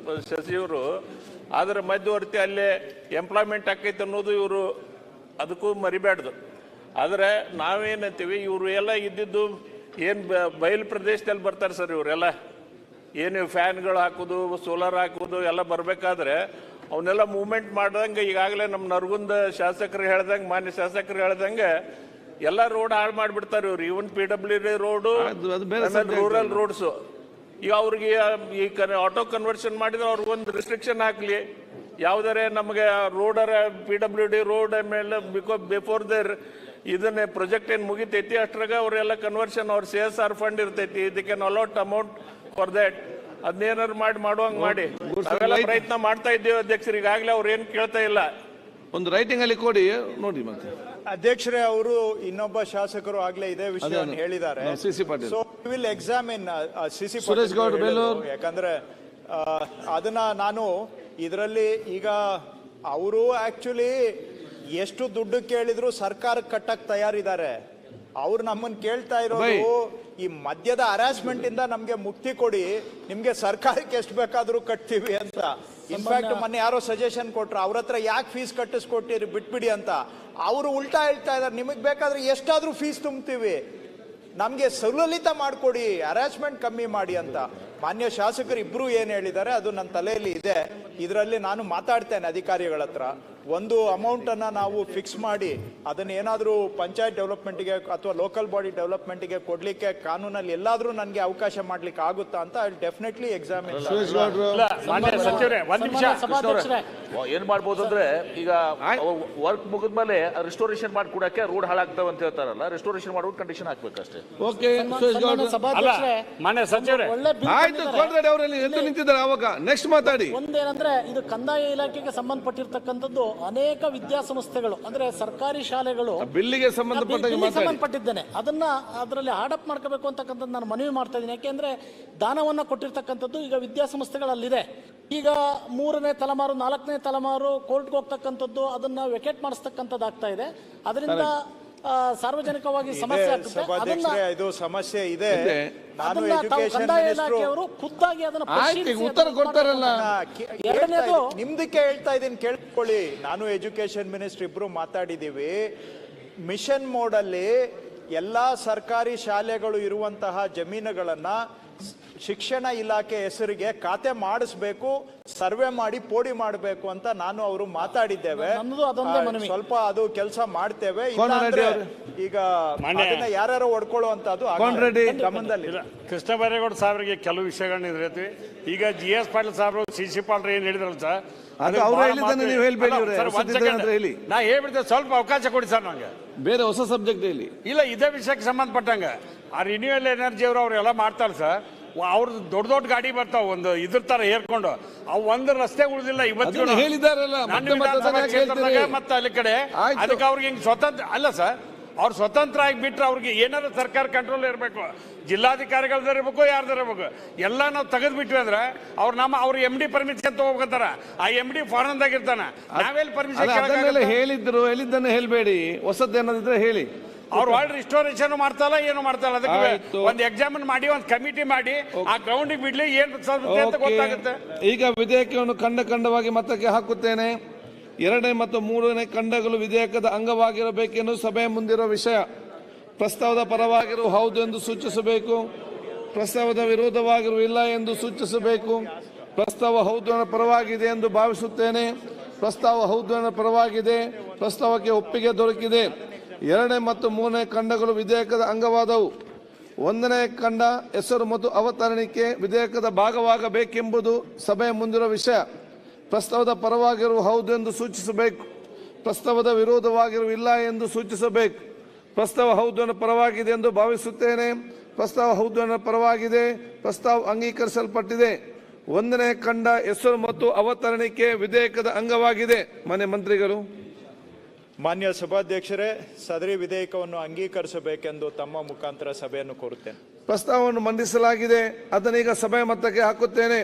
ಸಚಿವರು. ಆದರೆ ಮಧ್ಯವರ್ತಿ ಅಲ್ಲೇ ಎಂಪ್ಲಾಯ್ಮೆಂಟ್ ಆಕೈತೆ ಅನ್ನೋದು ಇವರು ಅದಕ್ಕೂ ಮರಿಬ್ಯಾಡ್ದು. ಆದರೆ ನಾವೇನಂತೀವಿ, ಇವರು ಎಲ್ಲ ಇದ್ದಿದ್ದು ಏನು ಬಯಲು ಪ್ರದೇಶದಲ್ಲಿ ಬರ್ತಾರೆ ಸರ್. ಇವರೆಲ್ಲ ಏನು ಫ್ಯಾನ್ಗಳು ಹಾಕೋದು, ಸೋಲಾರ್ ಹಾಕೋದು ಎಲ್ಲ ಬರಬೇಕಾದ್ರೆ ಅವನ್ನೆಲ್ಲ ಮೂವ್ಮೆಂಟ್ ಮಾಡ್ದಂಗೆ ಈಗಾಗಲೇ ನಮ್ಮ ನರಗುಂದ ಶಾಸಕರು ಹೇಳ್ದಂಗೆ, ಮಾನ್ಯ ಶಾಸಕರು ಹೇಳ್ದಂಗೆ ಎಲ್ಲ ರೋಡ್ ಹಾಳು ಮಾಡಿಬಿಡ್ತಾರೆ ಇವ್ರು. ಇವನ್ PWD ರೋಡು, ರೂರಲ್ ರೋಡ್ಸು. ಈಗ ಅವ್ರಿಗೆ ಈ ಆಟೋ ಕನ್ವರ್ಷನ್ ಮಾಡಿದ್ರೆ ಅವ್ರಿಗೊಂದು ರಿಸ್ಟ್ರಿಕ್ಷನ್ ಹಾಕ್ಲಿ. ಯಾವುದರೆ ನಮಗೆ ರೋಡರ PWD ರೋಡ್ ಮೇಲೆ ಬಿಫೋರ್ ದರ್ ಇದನ್ನೇ ಪ್ರಾಜೆಕ್ಟ್ ಏನು ಮುಗಿತೈತಿ ಅಷ್ಟ್ರಾಗ ಅವರೆಲ್ಲ ಕನ್ವರ್ಷನ್ ಅವ್ರ CSR ಫಂಡ್ ಇರ್ತೈತಿ, ಇದಕ್ಕೆ ಅಲಾಟ್ ಅಮೌಂಟ್ ಫಾರ್ ದಟ್. ಅದನ್ನೇನಾರು ಮಾಡುವಂಗೆ ಮಾಡಿ ನಾವೆಲ್ಲ ಪ್ರಯತ್ನ ಮಾಡ್ತಾ ಇದ್ದೇವೆ ಅಧ್ಯಕ್ಷರು. ಈಗಾಗಲೇ ಅವ್ರು ಏನು ಕೇಳ್ತಾ ಇಲ್ಲ. ಒಂದು ರೈಟಿಂಗ್ ಅಲ್ಲಿ ಕೊಡಿ ನೋಡಿ. ಮತ್ತೆ ಅಧ್ಯಕ್ಷರೇ, ಅವರು ಇನ್ನೊಬ್ಬ ಶಾಸಕರು ಆಗ್ಲೇ ಇದೇ ವಿಷಯವನ್ನು ಹೇಳಿದ್ದಾರೆ. So will examine CC Patil, ಯಾಕಂದ್ರೆ ಅದನ್ನ ನಾನು ಇದರಲ್ಲಿ ಈಗ ಅವರು ಆಕ್ಚುಲಿ ಎಷ್ಟು ದುಡ್ಡು ಕೇಳಿದ್ರು ಸರ್ಕಾರಕ್ಕೆ ಕಟ್ಟಕ್ ತಯಾರಿದ್ದಾರೆ. ಅವ್ರು ನಮ್ಮನ್ನು ಕೇಳ್ತಾ ಇರೋದು ಈ ಮದ್ಯದ ಹರಾಸ್ಮೆಂಟ್ ಇಂದ ನಮ್ಗೆ ಮುಕ್ತಿ ಕೊಡಿ, ನಿಮ್ಗೆ ಸರ್ಕಾರಕ್ಕೆ ಎಷ್ಟು ಬೇಕಾದ್ರೂ ಕಟ್ತೀವಿ ಅಂತ. ಇನ್ಫ್ಯಾಕ್ಟ್ ಮೊನ್ನೆ ಯಾರೋ ಸಜೆಷನ್ ಕೊಟ್ರು, ಅವ್ರ ಹತ್ರ ಯಾಕೆ ಫೀಸ್ ಕಟ್ಟಿಸ್ಕೊಟ್ಟಿರಿ ಬಿಟ್ಬಿಡಿ ಅಂತ. ಅವರು ಉಲ್ಟಾ ಹೇಳ್ತಾ ಇದಾರೆ, ನಿಮಗ್ ಬೇಕಾದ್ರೆ ಎಷ್ಟಾದ್ರೂ ಫೀಸ್ ತುಂಬ್ತೀವಿ, ನಮ್ಗೆ ಸುಲಲಿತ ಮಾಡ್ಕೊಡಿ, ಹರಾಸ್ಮೆಂಟ್ ಕಮ್ಮಿ ಮಾಡಿ ಅಂತ. ಮಾನ್ಯ ಶಾಸಕರು ಇಬ್ರು ಏನ್ ಹೇಳಿದ್ದಾರೆ ಅದು ನನ್ನ ತಲೆಯಲ್ಲಿ ಇದೆ. ಇದರಲ್ಲಿ ನಾನು ಮಾತಾಡ್ತೇನೆ ಅಧಿಕಾರಿಗಳ ಹತ್ರ. ಒಂದು ಅಮೌಂಟ್ ಅನ್ನ ನಾವು ಫಿಕ್ಸ್ ಮಾಡಿ ಅದನ್ನ ಏನಾದ್ರೂ ಪಂಚಾಯತ್ ಡೆವಲಪ್ಮೆಂಟ್ಗೆ ಅಥವಾ ಲೋಕಲ್ ಬಾಡಿ ಡೆವಲಪ್ಮೆಂಟ್ಗೆ ಕೊಡ್ಲಿಕ್ಕೆ ಕಾನೂನಲ್ಲಿ ಎಲ್ಲಾದ್ರೂ ನನಗೆ ಅವಕಾಶ ಮಾಡ್ಲಿಕ್ಕೆ ಆಗುತ್ತಾ ಅಂತ ಡೆಫಿನೆಟ್ಲಿ ಎಕ್ಸಾಮಿನ್. ಏನ್ ಮಾಡ್ಬೋದು ಅಂದ್ರೆ, ಈಗ ವರ್ಕ್ ಮುಗಿದ್ಮೇಲೆ ರಿಸ್ಟೋರೇಷನ್ ಮಾಡ್ಕೊಡಕ್ಕೆ ರೋಡ್ ಹಾಳಾಗ್ತಾವ ಅಂತ ಹೇಳ್ತಾರಲ್ಲ, ರಿಸ್ಟೋರೇಷನ್ ಮಾಡುವ ಕಂಡೀಷನ್ ಹಾಕ್ಬೇಕಷ್ಟೇ. ನೆಕ್ಸ್ಟ್ ಮಾತಾಡಿ. ಒಂದೇನಂದ್ರೆ, ಇದು ಕಂದಾಯ ಇಲಾಖೆಗೆ ಸಂಬಂಧಪಟ್ಟಿರ್ತಕ್ಕಂಥದ್ದು ಅನೇಕ ವಿದ್ಯಾಸಂಸ್ಥೆಗಳು, ಅಂದ್ರೆ ಸರ್ಕಾರಿ ಶಾಲೆಗಳು ಬಿಲ್ಲಿಗೆ ಸಂಬಂಧಪಟ್ಟಿದ್ದೇನೆ, ಅದನ್ನ ಅದರಲ್ಲಿ ಹಾಡಪ್ ಮಾಡ್ಕೋಬೇಕು ಅಂತಕ್ಕಂಥದ್ದು ನಾನು ಮನವಿ ಮಾಡ್ತಾ ಇದ್ದೀನಿ. ಯಾಕೆಂದ್ರೆ ದಾನವನ್ನ ಕೊಟ್ಟಿರ್ತಕ್ಕಂಥದ್ದು ಈಗ ವಿದ್ಯಾಸಂಸ್ಥೆಗಳಲ್ಲಿದೆ. ಈಗ 3ನೇ ತಲೆಮಾರು 4ನೇ ತಲೆಮಾರು ಕೋರ್ಟ್ಗೆ ಹೋಗ್ತಕ್ಕಂಥದ್ದು, ಅದನ್ನ ವೆಕೇಟ್ ಮಾಡಿಸ್ತಕ್ಕಂಥದ್ದು ಆಗ್ತಾ ಇದೆ. ಅದರಿಂದ ಸಾರ್ವಜನಿಕವಾಗಿ ಸಮಸ್ಯೆ ಆಗ್ತದೆ. ಇದು ಸಮಸ್ಯೆ ಇದೆ. ನಾನು ಕಂದಾಯ ಇಲಾಖೆಯವರು ಖುದ್ದಾಗಿ ಅದನ್ನ ಉತ್ತರ ಕೊಡ್ತಾರಲ್ಲ. ಎರಡನೇದು ನಿಮ್ದಕ್ಕೆ ಹೇಳ್ತಾ ಇದ್ದೀನಿ, ಕೇಳ್ಕೊಳ್ಳಿ. ನಾನು ಎಜುಕೇಶನ್ ಮಿನಿಸ್ಟರ್ ಇಬ್ರು ಮಾತಾಡಿದೀವಿ. ಮಿಷನ್ ಮೋಡ್ ಅಲ್ಲಿ ಎಲ್ಲಾ ಸರ್ಕಾರಿ ಶಾಲೆಗಳು ಇರುವಂತಹ ಜಮೀನುಗಳನ್ನ ಶಿಕ್ಷಣ ಇಲಾಖೆ ಹೆಸರಿಗೆ ಖಾತೆ ಮಾಡಿಸ್ಬೇಕು, ಸರ್ವೆ ಮಾಡಿ ಪೋಡಿ ಮಾಡಬೇಕು ಅಂತ ನಾನು ಅವರು ಮಾತಾಡಿದ್ದೇವೆ. ನನ್ನದು ಅದೊಂದೇ ಮನವಿ. ಸ್ವಲ್ಪ ಅದು ಕೆಲಸ ಮಾಡ್ತೇವೆ. ಇಲ್ಲ ಅಂದ್ರೆ ಈಗ ಅದನ್ನ ಯಾರ್ಯಾರು ಹೊಡ್ಕೊಳ್ಳುವಂತದ್ದು ಗಮನದಲ್ಲಿ. ಕೃಷ್ಣ ಬೈರೇಗೌಡ ಸಾಹೇಬರಿಗೆ ಕೆಲವು ವಿಷಯಗಳನ್ನ ಇದ್ರೈತಿ. ಈಗ GS ಪಾಟೀಲ್ ಸಾಹೇಬ್ರು CC ಪಾಟೀಲ್ ಏನ್ ಹೇಳಿದ್ರಲ್ಲ ಸರ್, ನಾ ಹೇಳ್ಬಿಡ್ತೇನೆ, ಸ್ವಲ್ಪ ಅವಕಾಶ ಕೊಡಿ ಸರ್ ನಂಗೆ. ಬೇರೆ ಹೊಸ ಸಬ್ಜೆಕ್ಟ್ ಹೇಳಿ. ಇಲ್ಲ, ಇದೇ ವಿಷಯಕ್ಕೆ ಸಂಬಂಧಪಟ್ಟಂಗ ಆ ರಿನ್ಯೂವಲ್ ಎನರ್ಜಿ ಅವರು ಎಲ್ಲ ಮಾಡ್ತಾರೆ ಸರ್. ಅವ್ರದ್ದು ದೊಡ್ಡ ದೊಡ್ಡ ಗಾಡಿ ಬರ್ತಾವ, ಒಂದು ಇದ್ರ ತರ ಹೇರ್ಕೊಂಡು, ಅವು ಒಂದು ರಸ್ತೆ ಉಳಿದಿಲ್ಲ ಇವತ್ತು ಹೇಳಿದಾರಲ್ಲ. ಮತ್ತೆ ಅಲ್ಲಿ ಕಡೆ ಅದಕ್ಕೆ ಅವ್ರಿಗೆ ಹಿಂಗ್ ಸ್ವತಂತ್ರ ಅಲ್ಲ ಸರ್, ಅವ್ರು ಸ್ವತಂತ್ರ ಆಗಿ ಬಿಟ್ರೆ ಅವ್ರಿಗೆ ಏನಾದ್ರು ಸರ್ಕಾರ ಕಂಟ್ರೋಲ್ ಇರಬೇಕು, ಜಿಲ್ಲಾಧಿಕಾರಿಗಳದ್ದು ಇರಬೇಕು, ಯಾರ್ದು ಇರಬೇಕು. ಎಲ್ಲ ನಾವು ತೆಗೆದು ಬಿಟ್ವಿ ಅಂದ್ರೆ ಅವ್ರ MD ಪರ್ಮಿಷನ್ ತಗೋಬೇಕಂತಾರ. ಆ MD ಫಾರಿನ್ದಾಗ ಇರ್ತಾನ, ನಾವೆಲ್ಲಿ ಪರ್ಮಿಷನ್ ಹೇಳಿದ್ದನ್ನು ಹೇಳ್ಬೇಡಿ, ಹೊಸದ್ದೇನಾದಿದ್ರೆ ಹೇಳಿ. ಅವ್ರು ವರ್ಲ್ಡ್ ರಿಸ್ಟೋರೇಷನ್ ಮಾಡ್ತಾರ, ಏನು ಮಾಡ್ತಾರ, ಅದಕ್ಕೆ ಒಂದು ಎಕ್ಸಾಮಿನ್ ಮಾಡಿ ಒಂದು ಕಮಿಟಿ ಮಾಡಿ ಆ ಗ್ರೌಂಡಿಗೆ ಬಿಡ್ಲಿ, ಏನ್ ಅಂತ ಗೊತ್ತಾಗುತ್ತೆ. ಈಗ ವಿಧೇಯಕವನ್ನು ಖಂಡವಾಗಿ ಮತಕ್ಕೆ ಹಾಕುತ್ತೇನೆ. 2ನೇ ಮತ್ತು 3ನೇ ಖಂಡಗಳು ವಿಧೇಯಕದ ಅಂಗವಾಗಿರಬೇಕೆಂದು ಸಭೆಯ ಮುಂದಿರುವ ವಿಷಯ. ಪ್ರಸ್ತಾವದ ಪರವಾಗಿರುವ ಹೌದು ಎಂದು ಸೂಚಿಸಬೇಕು, ಪ್ರಸ್ತಾವದ ವಿರೋಧವಾಗಿರುವ ಇಲ್ಲ ಎಂದು ಸೂಚಿಸಬೇಕು. ಪ್ರಸ್ತಾವ ಹೌದು ಪರವಾಗಿದೆ ಎಂದು ಭಾವಿಸುತ್ತೇನೆ. ಪ್ರಸ್ತಾವ ಹೌದು ಪರವಾಗಿದೆ. ಪ್ರಸ್ತಾವಕ್ಕೆ ಒಪ್ಪಿಗೆ ದೊರಕಿದೆ. 2ನೇ ಮತ್ತು 3ನೇ ಖಂಡಗಳು ವಿಧೇಯಕದ ಅಂಗವಾದವು. 1ನೇ ಖಂಡ ಹೆಸರು ಮತ್ತು ಅವತರಣಿಕೆ ವಿಧೇಯಕದ ಭಾಗವಾಗಬೇಕೆಂಬುದು ಸಭೆಯ ಮುಂದಿರುವ ವಿಷಯ. ಪ್ರಸ್ತಾವದ ಪರವಾಗಿರುವ ಹೌದು ಎಂದು ಸೂಚಿಸಬೇಕು, ಪ್ರಸ್ತಾವದ ವಿರೋಧವಾಗಿರುವ ಇಲ್ಲ ಎಂದು ಸೂಚಿಸಬೇಕು. ಪ್ರಸ್ತಾವ ಹೌದು ಪರವಾಗಿದೆ ಎಂದು ಭಾವಿಸುತ್ತೇನೆ. ಪ್ರಸ್ತಾವ ಹೌದು ಪರವಾಗಿದೆ. ಪ್ರಸ್ತಾವ ಅಂಗೀಕರಿಸಲ್ಪಟ್ಟಿದೆ. 1ನೇ ಖಂಡ ಹೆಸರು ಮತ್ತು ಅವತರಣಿಕೆ ವಿಧೇಯಕದ ಅಂಗವಾಗಿದೆ. ಮಾನ್ಯ ಮಂತ್ರಿಗಳು, ಮಾನ್ಯ ಸಭಾಧ್ಯಕ್ಷರೇ, ಸದರಿ ವಿಧೇಯಕವನ್ನು ಅಂಗೀಕರಿಸಬೇಕೆಂದು ತಮ್ಮ ಮುಖಾಂತರ ಸಭೆಯನ್ನು ಕೋರುತ್ತೇನೆ. ಪ್ರಸ್ತಾವವನ್ನು ಮಂಡಿಸಲಾಗಿದೆ, ಅದನ್ನೀಗ ಸಭೆಯ ಮತಕ್ಕೆ ಹಾಕುತ್ತೇನೆ.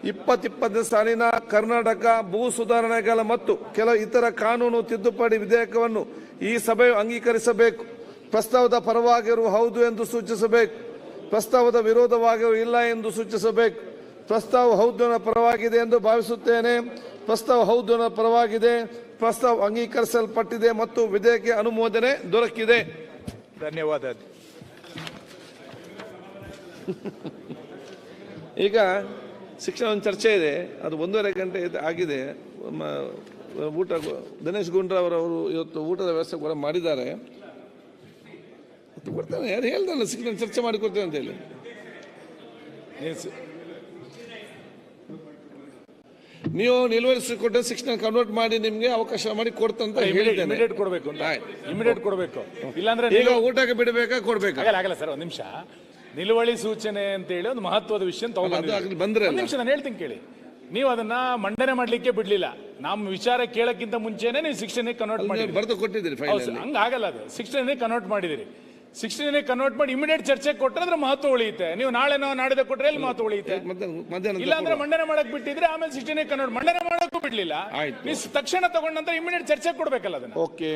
2020 ಸಾಲಿನ ಕರ್ನಾಟಕ ಭೂ ಸುಧಾರಣೆಗಳ ಮತ್ತು ಕೆಲವು ಇತರ ಕಾನೂನು ತಿದ್ದುಪಡಿ ವಿಧೇಯಕವನ್ನು ಈ ಸಭೆಯು ಅಂಗೀಕರಿಸಬೇಕು. ಪ್ರಸ್ತಾವದ ಪರವಾಗಿರುವ ಹೌದು ಎಂದು ಸೂಚಿಸಬೇಕು, ಪ್ರಸ್ತಾವದ ವಿರೋಧವಾಗಿರುವ ಇಲ್ಲ ಎಂದು ಸೂಚಿಸಬೇಕು. ಪ್ರಸ್ತಾವ ಹೌದು ಪರವಾಗಿದೆ ಎಂದು ಭಾವಿಸುತ್ತೇನೆ. ಪ್ರಸ್ತಾವ ಹೌದು ಪರವಾಗಿದೆ. ಪ್ರಸ್ತಾವ ಅಂಗೀಕರಿಸಲ್ಪಟ್ಟಿದೆ ಮತ್ತು ವಿಧೇಯಕ ಅನುಮೋದನೆ ದೊರಕಿದೆ. ಧನ್ಯವಾದ. ಈಗ ಶಿಕ್ಷಣ ಒಂದು ಚರ್ಚೆ ಇದೆ, ಅದು 1.5 ಗಂಟೆ ಆಗಿದೆ. ಊಟ ದಿನೇಶ್ ಗುಂಡ್ರಾವ್ ಅವರು ಇವತ್ತು ಊಟದ ವ್ಯವಸ್ಥೆ ಕೂಡ ಮಾಡಿದ್ದಾರೆ. ಕೊಡ್ತೇನೆ, ಯಾರು ಹೇಳ್ದಲ್ಲ ಶಿಕ್ಷಣ ಚರ್ಚೆ ಮಾಡಿ ಕೊಡ್ತೇನೆ ಅಂತ ಹೇಳಿ. ನೀವು ನಿಲುವರಿಸಿಕೊಟ್ಟೆ ಶಿಕ್ಷಣ ಕನ್ವರ್ಟ್ ಮಾಡಿ ನಿಮ್ಗೆ ಅವಕಾಶ ಮಾಡಿ ಕೊಡ್ತಂತ ಹೇಳಿದ್ದೇನೆ. ಇಮಿಡಿಯೇಟ್ ಕೊಡಬೇಕು ಅಂತ, ಇಮಿಡಿಯೇಟ್ ಕೊಡಬೇಕು. ಇಲ್ಲಾಂದ್ರೆ ಈಗ ಊಟಕ್ಕೆ ಬಿಡಬೇಕಾ ಕೊಡ್ಬೇಕಾ? ಆಗಲ್ಲ ಸರ್, ಒಂದು ನಿಮಿಷ. ನಿಲುವಳಿ ಸೂಚನೆ ಅಂತ ಹೇಳಿ ಒಂದು ಮಹತ್ವದ ವಿಷಯ ಬಂದ್ರೆ ನಿಮಿಷ ನಾನು ಹೇಳ್ತೀನಿ ಕೇಳಿ. ನೀವು ಅದನ್ನ ಮಂಡನೆ ಮಾಡ್ಲಿಕ್ಕೆ ಬಿಡ್ಲಿಲ್ಲ. ನಮ್ಮ ವಿಚಾರ ಕೇಳಕ್ಕಿಂತ ಮುಂಚೆನೆ ನೀವು 16ನೇ ಕನ್ವರ್ಟ್ ಮಾಡಿದ್ರಿ, ಬರೆದು ಕೊಟ್ಟಿದ್ದೀರಿ. ಹಂಗಾಗಲ್ಲ, ಅದು 16ನೇ ಕನ್ವರ್ಟ್ ಮಾಡಿದಿರಿ. 16ನೇ ಕನ್ವರ್ಟ್ ಮಾಡಿ ಇಮಿಡಿಯೇಟ್ ಚರ್ಚೆ ಕೊಟ್ಟರೆ ಅದ್ರ ಮಹತ್ವ ಉಳಿಯುತ್ತೆ. ನೀವು ನಾಳೆನೋ ನಾಡಿದ ಕೊಟ್ಟರೆ ಎಲ್ಲಿ ಮಹತ್ವ ಉಳಿಯುತ್ತೆ? ಇಲ್ಲ ಅಂದ್ರೆ ಮಂಡನೆ ಮಾಡಕ್ ಬಿಟ್ಟಿದ್ರೆ ಆಮೇಲೆ 16ನೇ ಕನ್ವರ್ಟ್ ಮಂಡನೆ ಮಾಡಕ್ಕೂ ಬಿಡ್ಲಿಲ್ಲ. ನೀವು ತಕ್ಷಣ ತಗೊಂಡ ನಂತರ ಇಮಿಡಿಯೇಟ್ ಚರ್ಚೆ ಕೊಡ್ಬೇಕಲ್ಲ ಅದನ್ನ. ಓಕೆ,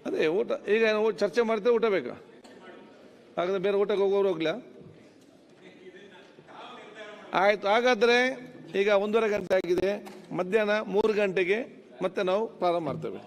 ಅದೇ ಊಟ ಈಗ ಚರ್ಚೆ ಮಾಡ್ತೇವೆ. ಊಟ ಬೇಕಾ? ಹಾಗಾದ್ರೆ ಬೇರೆ ಊಟಕ್ಕೆ ಹೋಗೋರು ಹೋಗ್ಲಾ? ಆಯ್ತು, ಹಾಗಾದ್ರೆ ಈಗ 1.5 ಗಂಟೆ ಆಗಿದೆ. ಮಧ್ಯಾಹ್ನ 3 ಗಂಟೆಗೆ ಮತ್ತೆ ನಾವು ಪ್ರಾರಂಭ ಮಾಡ್ತೇವೆ.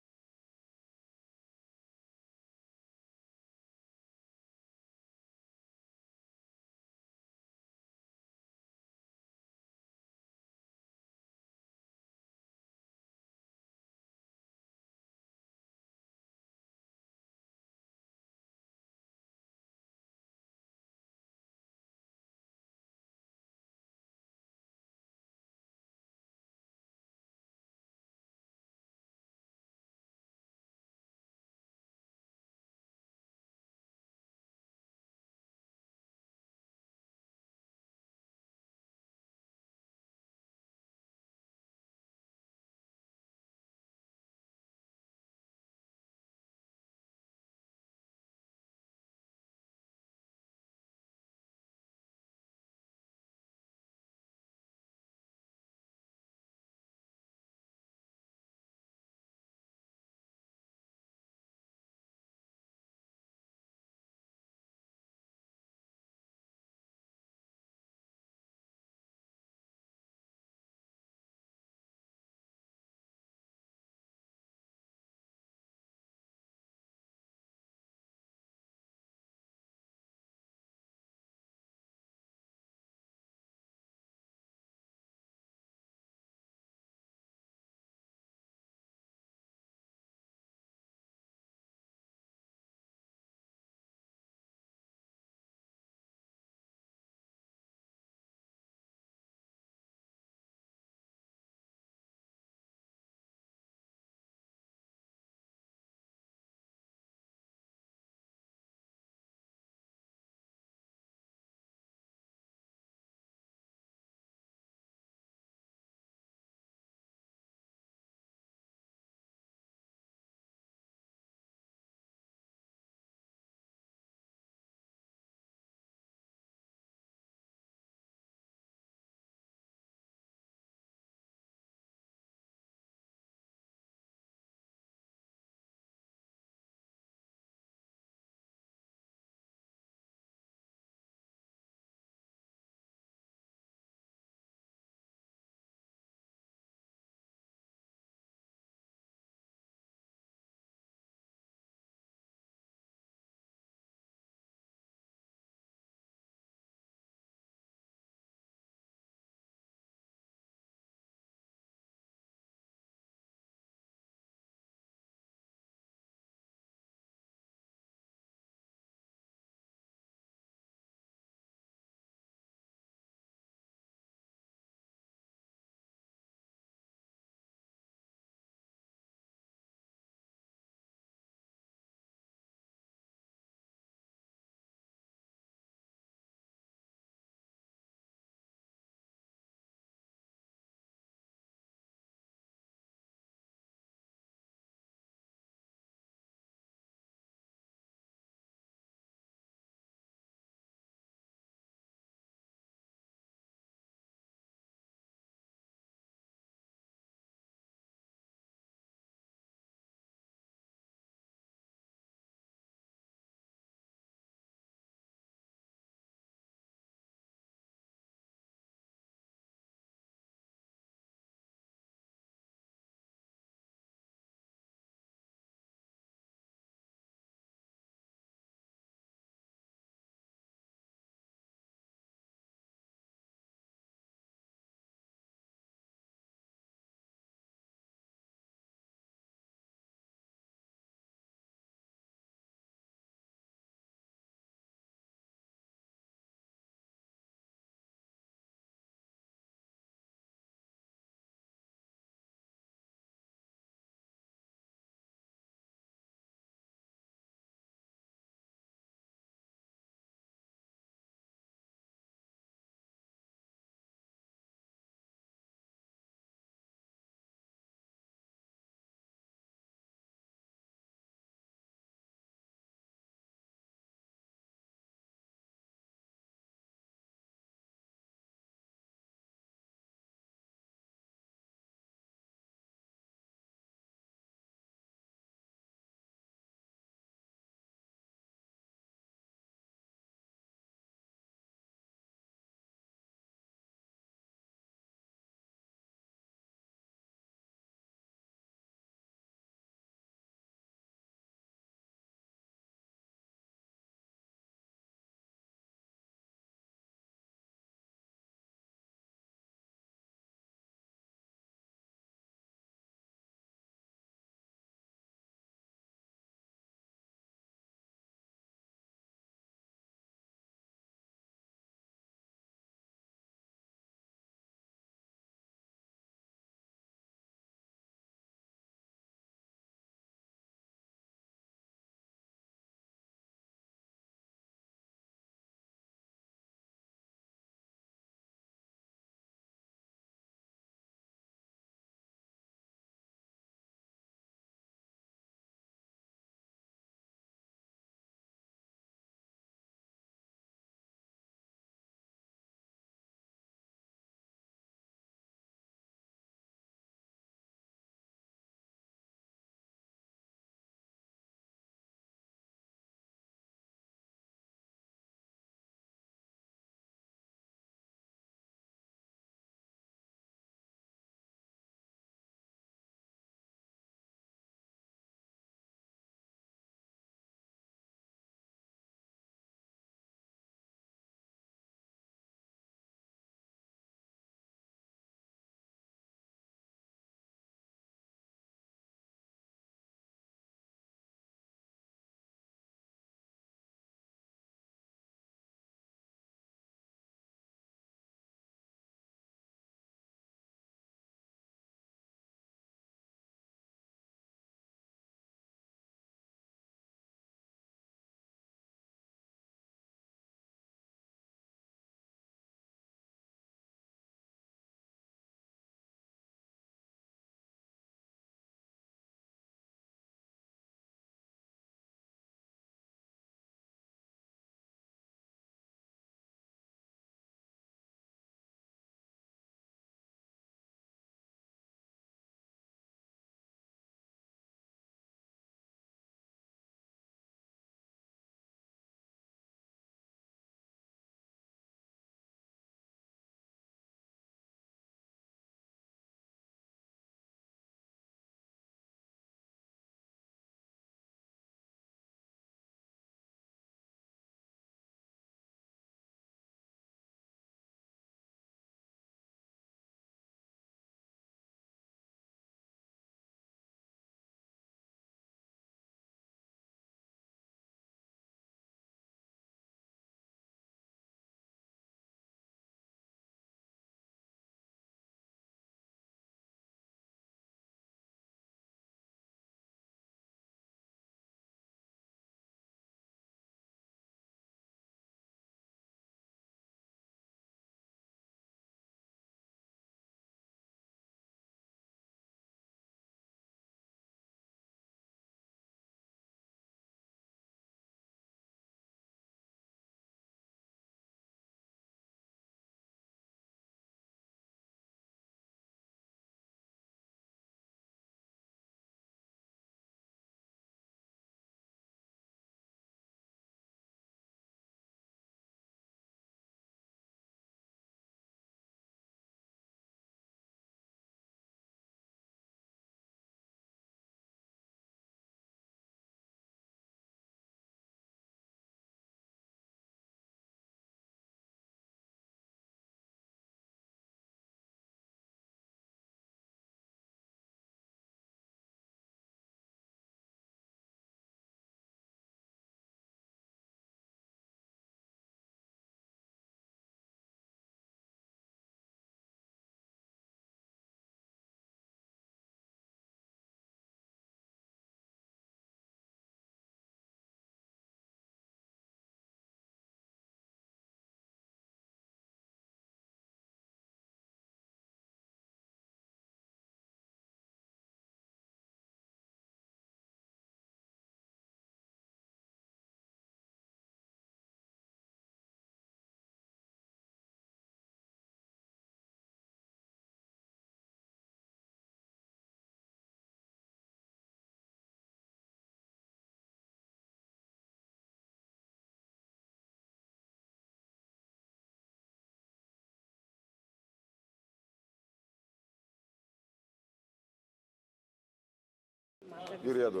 ಯೂರಿಯಾದು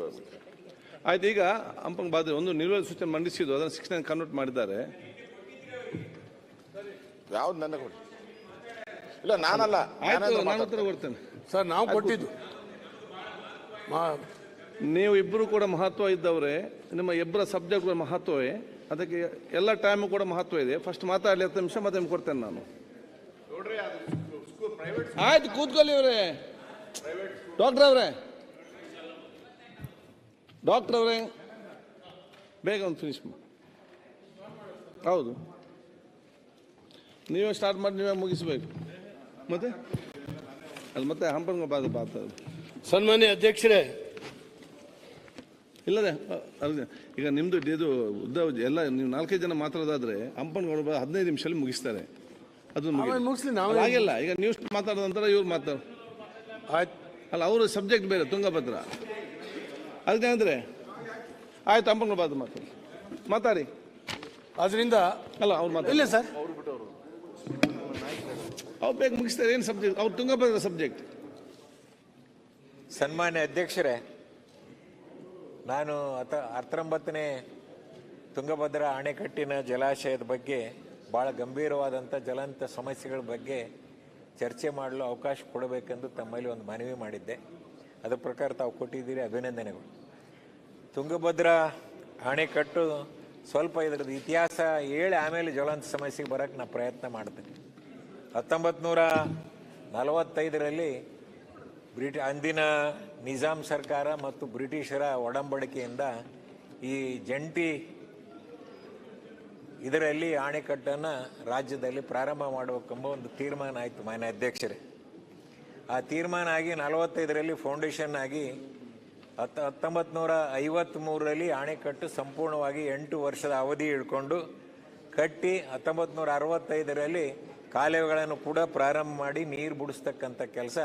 ಆಯ್ತು. ಈಗ ಹಂಪಂಗ್ ಬಾದ್ರೆ ಒಂದು ನಿಲುವಳಿ ಸೂಚನೆ ಮಂಡಿಸಿದ್ದು, ಅದನ್ನು 69 ಕನ್ವರ್ಟ್ ಮಾಡಿದ್ದಾರೆ. ಯಾವ್ದು ನನ್ನ ಕೊಡಿ? ಇಲ್ಲ ನಾನಲ್ಲ, ಆಯ್ತು, ನಾನು ಉತ್ತರ ಕೊಡ್ತೇನೆ ಸರ್. ನಾವು ಕೊಟ್ಟಿದ್ದು ನೀವು ಇಬ್ಬರು ಕೂಡ ಮಹತ್ವ ಇದ್ದವ್ರೆ, ನಿಮ್ಮ ಇಬ್ಬರ ಸಬ್ಜೆಕ್ಟ್ ಕೂಡ ಮಹತ್ವವೇ, ಅದಕ್ಕೆ ಎಲ್ಲ ಟೈಮು ಕೂಡ ಮಹತ್ವ ಇದೆ. ಫಸ್ಟ್ ಮಾತಾಡಲಿ 10 ನಿಮಿಷ, ಮತ್ತೆ ನಿಮ್ಗೆ ಕೊಡ್ತೇನೆ ನಾನು. ಆಯ್ತು, ಕೂತ್ಕೊಳ್ಳಿ ಅವರೇ. ಡಾಕ್ಟರ್ ಅವರೇ ಬೇಗ ಒಂದು ಫಿನಿಶ್ ಮಾಡಿ. ಹೌದು, ನೀವೇ ಸ್ಟಾರ್ಟ್ ಮಾಡಿ, ನೀವೇ ಮುಗಿಸ್ಬೇಕು. ಮತ್ತೆ ಅಲ್ಲಿ ಮತ್ತೆ ಹಂಪಂಗ ಬಾತ. ಸನ್ಮಾನ್ಯ ಅಧ್ಯಕ್ಷರೇ, ಇಲ್ಲದೆ ಈಗ ನಿಮ್ದು ಇದು ಉದ್ದ ಎಲ್ಲ ನೀವು 4-5 ಜನ ಮಾತಾಡೋದಾದ್ರೆ ಹಂಪನ್ಗಳು 15 ನಿಮಿಷದಲ್ಲಿ ಮುಗಿಸ್ತಾರೆ. ಅದು ಮುಗಿಸ್ಲಿ, ಹಾಗೆಲ್ಲ. ಈಗ ನೀವು ಮಾತಾಡೋ ನಂತರ ಇವ್ರು ಅಲ್ಲ, ಅವರು ಸಬ್ಜೆಕ್ಟ್ ಬೇರೆ, ತುಂಗಭದ್ರ. ಅದಕ್ಕೇನಂದ್ರೆ ಆಯ್ತು, ಹಂಪನ್ಗಳು ಬಾದ ಮಾತಾಡಿ. ಅದರಿಂದ ಅಲ್ಲ, ಅವ್ರು ಇಲ್ಲ ಸರ್, ಅವ್ರು ಬೇಗ ಮುಗಿಸ್ತಾರೆ. ಏನು ಸಬ್ಜೆಕ್ಟ್? ಅವ್ರು ತುಂಗಭದ್ರ ಸಬ್ಜೆಕ್ಟ್. ಸನ್ಮಾನ್ಯ ಅಧ್ಯಕ್ಷರೇ, ನಾನು 19ನೇ ತುಂಗಭದ್ರಾ ಅಣೆಕಟ್ಟಿನ ಜಲಾಶಯದ ಬಗ್ಗೆ ಭಾಳ ಗಂಭೀರವಾದಂಥ ಜ್ವಲಂತ ಸಮಸ್ಯೆಗಳ ಬಗ್ಗೆ ಚರ್ಚೆ ಮಾಡಲು ಅವಕಾಶ ಕೊಡಬೇಕೆಂದು ತಮ್ಮಲ್ಲಿ ಒಂದು ಮನವಿ ಮಾಡಿದ್ದೆ. ಅದರ ಪ್ರಕಾರ ತಾವು ಕೊಟ್ಟಿದ್ದೀರಿ, ಅಭಿನಂದನೆಗಳು. ತುಂಗಭದ್ರಾ ಅಣೆಕಟ್ಟು ಸ್ವಲ್ಪ ಇದರದ್ದು ಇತಿಹಾಸ ಹೇಳಿ ಆಮೇಲೆ ಜ್ವಲಂತ ಸಮಸ್ಯೆಗೆ ಬರೋಕ್ಕೆ ನಾನು ಪ್ರಯತ್ನ ಮಾಡ್ತೇನೆ. 1945ರಲ್ಲಿ ಅಂದಿನ ನಿಜಾಮ್ ಸರ್ಕಾರ ಮತ್ತು ಬ್ರಿಟಿಷರ ಒಡಂಬಡಿಕೆಯಿಂದ ಈ ಜಂಟಿ ಇದರಲ್ಲಿ ಅಣೆಕಟ್ಟನ್ನು ರಾಜ್ಯದಲ್ಲಿ ಪ್ರಾರಂಭ ಮಾಡಬೇಕೆಂಬ ಒಂದು ತೀರ್ಮಾನ ಆಯಿತು ಮಾನ್ಯ ಅಧ್ಯಕ್ಷರೇ. ಆ ತೀರ್ಮಾನ ಆಗಿ 45ರಲ್ಲಿ ಫೌಂಡೇಶನ್ ಆಗಿ 1953ರಲ್ಲಿ ಅಣೆಕಟ್ಟು ಸಂಪೂರ್ಣವಾಗಿ 8 ವರ್ಷದ ಅವಧಿ ಇಳ್ಕೊಂಡು ಕಟ್ಟಿ 1965ರಲ್ಲಿ ಕಾಲುವೆಗಳನ್ನು ಕೂಡ ಪ್ರಾರಂಭ ಮಾಡಿ ನೀರು ಬಿಡಿಸ್ತಕ್ಕಂಥ ಕೆಲಸ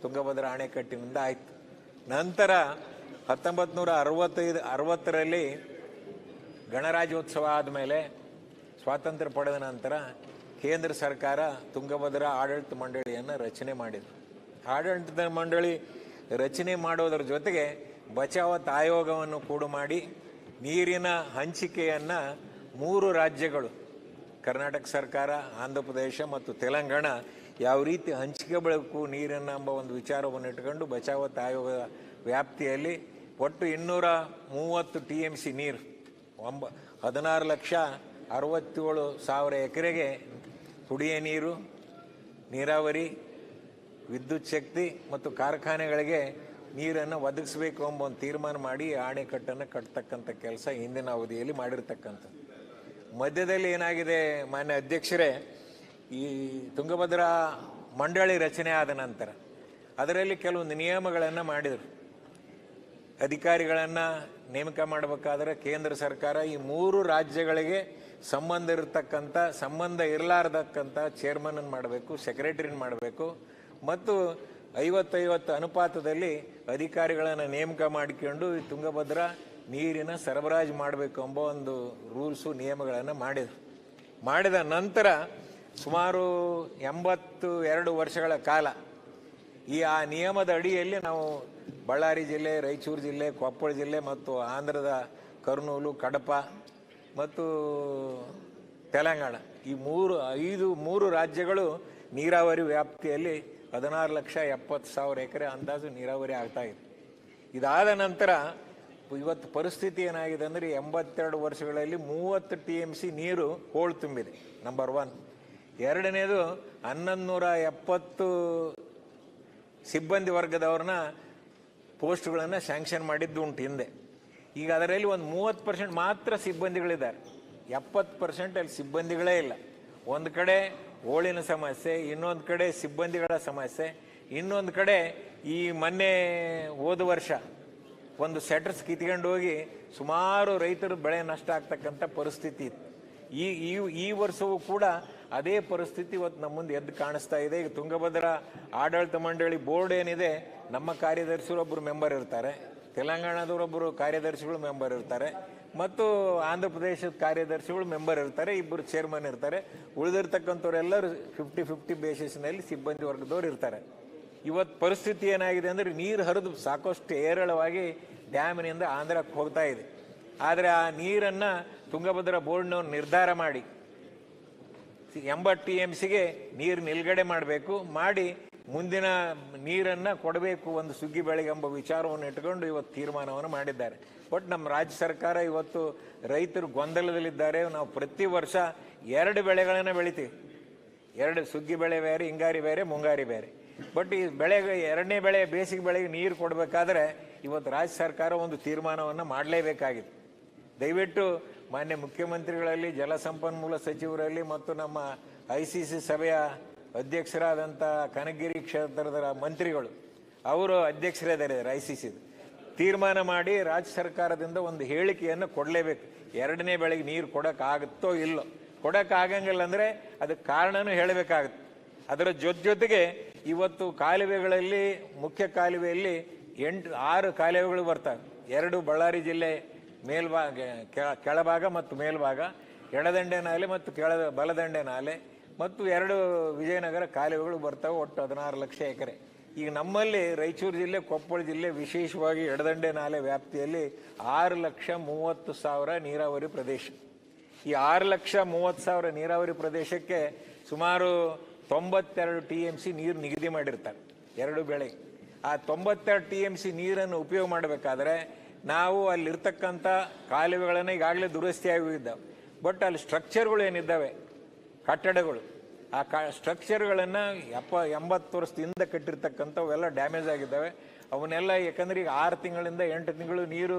ತುಂಗಭದ್ರಾ ಅಣೆಕಟ್ಟಿನಿಂದ ಆಯಿತು. ನಂತರ 1960ರಲ್ಲಿ ಗಣರಾಜ್ಯೋತ್ಸವ ಆದಮೇಲೆ ಸ್ವಾತಂತ್ರ್ಯ ಪಡೆದ ನಂತರ ಕೇಂದ್ರ ಸರ್ಕಾರ ತುಂಗಭದ್ರಾ ಆಡಳಿತ ಮಂಡಳಿಯನ್ನು ರಚನೆ ಮಾಡಿದರು. ಆಡಳಿತ ಮಂಡಳಿ ರಚನೆ ಮಾಡೋದರ ಜೊತೆಗೆ ಬಚಾವತ್ ಆಯೋಗವನ್ನು ಕೂಡ ಮಾಡಿ ನೀರಿನ ಹಂಚಿಕೆಯನ್ನು 3 ರಾಜ್ಯಗಳು, ಕರ್ನಾಟಕ ಸರ್ಕಾರ, ಆಂಧ್ರ ಪ್ರದೇಶ ಮತ್ತು ತೆಲಂಗಾಣ ಯಾವ ರೀತಿ ಹಂಚಿಕೆ ಬೆಳಕು ನೀರನ್ನು ಎಂಬ ಒಂದು ವಿಚಾರವನ್ನು ಇಟ್ಕೊಂಡು ಬಚಾವತ್ ಆಯೋಗದ ವ್ಯಾಪ್ತಿಯಲ್ಲಿ ಒಟ್ಟು 230 TMC ನೀರು, 16,67,000 ಎಕರೆಗೆ ಕುಡಿಯ ನೀರು, ನೀರಾವರಿ, ವಿದ್ಯುತ್ ಶಕ್ತಿ ಮತ್ತು ಕಾರ್ಖಾನೆಗಳಿಗೆ ನೀರನ್ನು ಒದಗಿಸಬೇಕು ಎಂಬ ಒಂದು ತೀರ್ಮಾನ ಮಾಡಿ ಅಣೆಕಟ್ಟನ್ನು ಕಟ್ತಕ್ಕಂಥ ಕೆಲಸ ಹಿಂದಿನ ಅವಧಿಯಲ್ಲಿ ಮಾಡಿರ್ತಕ್ಕಂಥದ್ದು. ಮಧ್ಯದಲ್ಲಿ ಏನಾಗಿದೆ ಮಾನ್ಯ ಅಧ್ಯಕ್ಷರೇ, ಈ ತುಂಗಭದ್ರಾ ಮಂಡಳಿ ರಚನೆ ಆದ ನಂತರ ಅದರಲ್ಲಿ ಕೆಲವೊಂದು ನಿಯಮಗಳನ್ನು ಮಾಡಿದರು. ಅಧಿಕಾರಿಗಳನ್ನು ನೇಮಕ ಮಾಡಬೇಕಾದ್ರೆ ಕೇಂದ್ರ ಸರ್ಕಾರ ಈ 3 ರಾಜ್ಯಗಳಿಗೆ ಸಂಬಂಧ ಇರಲಾರ್ದಕ್ಕಂಥ ಚೇರ್ಮನ್ ಮಾಡಬೇಕು, ಸೆಕ್ರೆಟರಿನ ಮಾಡಬೇಕು ಮತ್ತು 50-50 ಅನುಪಾತದಲ್ಲಿ ಅಧಿಕಾರಿಗಳನ್ನು ನೇಮಕ ಮಾಡಿಕೊಂಡು ಈ ತುಂಗಭದ್ರಾ ನೀರಿನ ಸರಬರಾಜು ಮಾಡಬೇಕು ಎಂಬ ಒಂದು ರೂಲ್ಸು ನಿಯಮಗಳನ್ನು ಮಾಡಿದ ನಂತರ ಸುಮಾರು 82 ವರ್ಷಗಳ ಕಾಲ ಆ ನಿಯಮದ ಅಡಿಯಲ್ಲಿ ನಾವು ಬಳ್ಳಾರಿ ಜಿಲ್ಲೆ, ರಾಯಚೂರು ಜಿಲ್ಲೆ, ಕೊಪ್ಪಳ ಜಿಲ್ಲೆ ಮತ್ತು ಆಂಧ್ರದ ಕರ್ನೂಲು, ಕಡಪ ಮತ್ತು ತೆಲಂಗಾಣ ಈ 3 ರಾಜ್ಯಗಳು ನೀರಾವರಿ ವ್ಯಾಪ್ತಿಯಲ್ಲಿ 16,70,000 ಎಕರೆ ಅಂದಾಜು ನೀರಾವರಿ ಆಗ್ತಾ ಇದೆ. ಇದಾದ ನಂತರ ಇವತ್ತು ಪರಿಸ್ಥಿತಿ ಏನಾಗಿದೆ ಅಂದರೆ 82 ವರ್ಷಗಳಲ್ಲಿ 30 TMC ನೀರು ಹೋಳು ತುಂಬಿದೆ. ನಂಬರ್ 1. ಎರಡನೇದು 1170 ಸಿಬ್ಬಂದಿ ವರ್ಗದವ್ರನ್ನ ಪೋಸ್ಟ್ಗಳನ್ನು ಸ್ಯಾಂಕ್ಷನ್ ಮಾಡಿದ್ದು ಉಂಟು ಹಿಂದೆ. ಈಗ ಅದರಲ್ಲಿ ಒಂದು 30% ಮಾತ್ರ ಸಿಬ್ಬಂದಿಗಳಿದ್ದಾರೆ, 70% ಅಲ್ಲಿ ಸಿಬ್ಬಂದಿಗಳೇ ಇಲ್ಲ. ಒಂದು ಕಡೆ ಹೋಳಿನ ಸಮಸ್ಯೆ, ಇನ್ನೊಂದು ಕಡೆ ಸಿಬ್ಬಂದಿಗಳ ಸಮಸ್ಯೆ, ಇನ್ನೊಂದು ಕಡೆ ಈ ಮೊನ್ನೆ ಹೋದ ವರ್ಷ ಒಂದು ಸೆಟರ್ಸ್ ಕಿತ್ಕೊಂಡು ಹೋಗಿ ಸುಮಾರು ರೈತರು ಬೆಳೆ ನಷ್ಟ ಆಗ್ತಕ್ಕಂಥ ಪರಿಸ್ಥಿತಿ ಇತ್ತು. ಈ ವರ್ಷವೂ ಕೂಡ ಅದೇ ಪರಿಸ್ಥಿತಿ ಇವತ್ತು ನಮ್ಮ ಮುಂದೆ ಎದ್ದು ಕಾಣಿಸ್ತಾ ಇದೆ. ಈಗ ತುಂಗಭದ್ರಾ ಆಡಳಿತ ಮಂಡಳಿ ಬೋರ್ಡ್ ಏನಿದೆ, ನಮ್ಮ ಕಾರ್ಯದರ್ಶಿಗಳೊಬ್ಬರು ಮೆಂಬರ್ ಇರ್ತಾರೆ, ತೆಲಂಗಾಣದವರೊಬ್ಬರು ಕಾರ್ಯದರ್ಶಿಗಳು ಮೆಂಬರ್ ಇರ್ತಾರೆ ಮತ್ತು ಆಂಧ್ರ ಪ್ರದೇಶದ ಕಾರ್ಯದರ್ಶಿಗಳು ಮೆಂಬರ್ ಇರ್ತಾರೆ, 2 ಚೇರ್ಮನ್ ಇರ್ತಾರೆ. ಉಳಿದಿರ್ತಕ್ಕಂಥವ್ರೆಲ್ಲರೂ 50-50 ಬೇಸಿಸ್ನಲ್ಲಿ ಸಿಬ್ಬಂದಿ ವರ್ಗದವ್ರು ಇರ್ತಾರೆ. ಇವತ್ತು ಪರಿಸ್ಥಿತಿ ಏನಾಗಿದೆ ಅಂದರೆ ನೀರು ಹರಿದು ಸಾಕಷ್ಟು ಹೇರಳವಾಗಿ ಡ್ಯಾಮ್ನಿಂದ ಆಂಧ್ರಕ್ಕೆ ಹೋಗ್ತಾ ಇದೆ. ಆದರೆ ಆ ನೀರನ್ನು ತುಂಗಭದ್ರಾ ಬೋರ್ಡ್ನವ್ರು ನಿರ್ಧಾರ ಮಾಡಿ 80 TMCಗೆ ನೀರು ನಿಲ್ಗಡೆ ಮಾಡಬೇಕು, ಮಾಡಿ ಮುಂದಿನ ನೀರನ್ನು ಕೊಡಬೇಕು ಒಂದು ಸುಗ್ಗಿ ಬೆಳೆಗೆ ಎಂಬ ವಿಚಾರವನ್ನು ಇಟ್ಕೊಂಡು ಇವತ್ತು ತೀರ್ಮಾನವನ್ನು ಮಾಡಿದ್ದಾರೆ. ಬಟ್ ನಮ್ಮ ರಾಜ್ಯ ಸರ್ಕಾರ ಇವತ್ತು ರೈತರು ಗೊಂದಲದಲ್ಲಿದ್ದಾರೆ. ನಾವು ಪ್ರತಿ ವರ್ಷ 2 ಬೆಳೆಗಳನ್ನು ಬೆಳಿತೀವಿ. 2 ಸುಗ್ಗಿ ಬೆಳೆ ಬೇರೆ, ಹಿಂಗಾರಿ ಬೇರೆ, ಮುಂಗಾರಿ ಬೇರೆ. ಬಟ್ ಈ ಬೆಳೆಗೆ 2ನೇ ಬೆಳೆ ಬೇಸಿಗೆ ಬೆಳೆಗೆ ನೀರು ಕೊಡಬೇಕಾದ್ರೆ ಇವತ್ತು ರಾಜ್ಯ ಸರ್ಕಾರ ಒಂದು ತೀರ್ಮಾನವನ್ನು ಮಾಡಲೇಬೇಕಾಗಿದೆ. ದಯವಿಟ್ಟು ಮಾನ್ಯ ಮುಖ್ಯಮಂತ್ರಿಗಳಲ್ಲಿ, ಜಲಸಂಪನ್ಮೂಲ ಸಚಿವರಲ್ಲಿ ಮತ್ತು ನಮ್ಮ ICC ಸಭೆಯ ಅಧ್ಯಕ್ಷರಾದಂಥ ಕನಕಗಿರಿ ಕ್ಷೇತ್ರದ ಮಂತ್ರಿಗಳು ಅವರು ಅಧ್ಯಕ್ಷರಿದ್ದಾರೆ ICC, ತೀರ್ಮಾನ ಮಾಡಿ ರಾಜ್ಯ ಸರ್ಕಾರದಿಂದ ಒಂದು ಹೇಳಿಕೆಯನ್ನು ಕೊಡಲೇಬೇಕು. 2ನೇ ಬೆಳೆಗೆ ನೀರು ಕೊಡೋಕ್ಕಾಗುತ್ತೋ ಇಲ್ಲೋ, ಕೊಡೋಕ್ಕಾಗಂಗಿಲ್ಲ ಅಂದರೆ ಅದಕ್ಕೆ ಕಾರಣನೂ ಹೇಳಬೇಕಾಗುತ್ತೆ. ಅದರ ಜೊತೆಗೆ ಇವತ್ತು ಕಾಲುವೆಗಳಲ್ಲಿ, ಮುಖ್ಯ ಕಾಲುವೆಯಲ್ಲಿ 6 ಕಾಲುವೆಗಳು ಬರ್ತವೆ. 2 ಬಳ್ಳಾರಿ ಜಿಲ್ಲೆ ಮೇಲ್ಭಾಗ, ಕೆಳಭಾಗ ಮತ್ತು ಮೇಲ್ಭಾಗ, ಎಡದಂಡೆ ನಾಲೆ ಮತ್ತು ಬಲದಂಡೆ ನಾಲೆ ಮತ್ತು 2 ವಿಜಯನಗರ ಕಾಲುವೆಗಳು ಬರ್ತವೆ. ಒಟ್ಟು 16 ಲಕ್ಷ ಎಕರೆ. ಈಗ ನಮ್ಮಲ್ಲಿ ರಾಯಚೂರು ಜಿಲ್ಲೆ, ಕೊಪ್ಪಳ ಜಿಲ್ಲೆ, ವಿಶೇಷವಾಗಿ ಎಡದಂಡೆ ನಾಲೆ ವ್ಯಾಪ್ತಿಯಲ್ಲಿ 6,30,000 ನೀರಾವರಿ ಪ್ರದೇಶ. ಈ 6,30,000 ನೀರಾವರಿ ಪ್ರದೇಶಕ್ಕೆ ಸುಮಾರು 92 TMC ನೀರು ನಿಗದಿ ಮಾಡಿರ್ತಾರೆ 2 ಬೆಳೆ. ಆ 92 TMC ನೀರನ್ನು ಉಪಯೋಗ ಮಾಡಬೇಕಾದ್ರೆ ನಾವು ಅಲ್ಲಿರ್ತಕ್ಕಂಥ ಕಾಲುವೆಗಳನ್ನು ಈಗಾಗಲೇ ದುರಸ್ತಿಯಾಗಿದ್ದಾವೆ. ಬಟ್ ಅಲ್ಲಿ ಸ್ಟ್ರಕ್ಚರ್ಗಳು ಏನಿದ್ದಾವೆ, ಕಟ್ಟಡಗಳು, ಆ ಸ್ಟ್ರಕ್ಚರ್ಗಳನ್ನು 80 ವರ್ಷದಿಂದ ಕಟ್ಟಿರ್ತಕ್ಕಂಥವೆಲ್ಲ ಡ್ಯಾಮೇಜ್ ಆಗಿದ್ದಾವೆ. ಅವನ್ನೆಲ್ಲ ಯಾಕಂದ್ರೆ ಈಗ 6 ತಿಂಗಳಿಂದ 8 ತಿಂಗಳು ನೀರು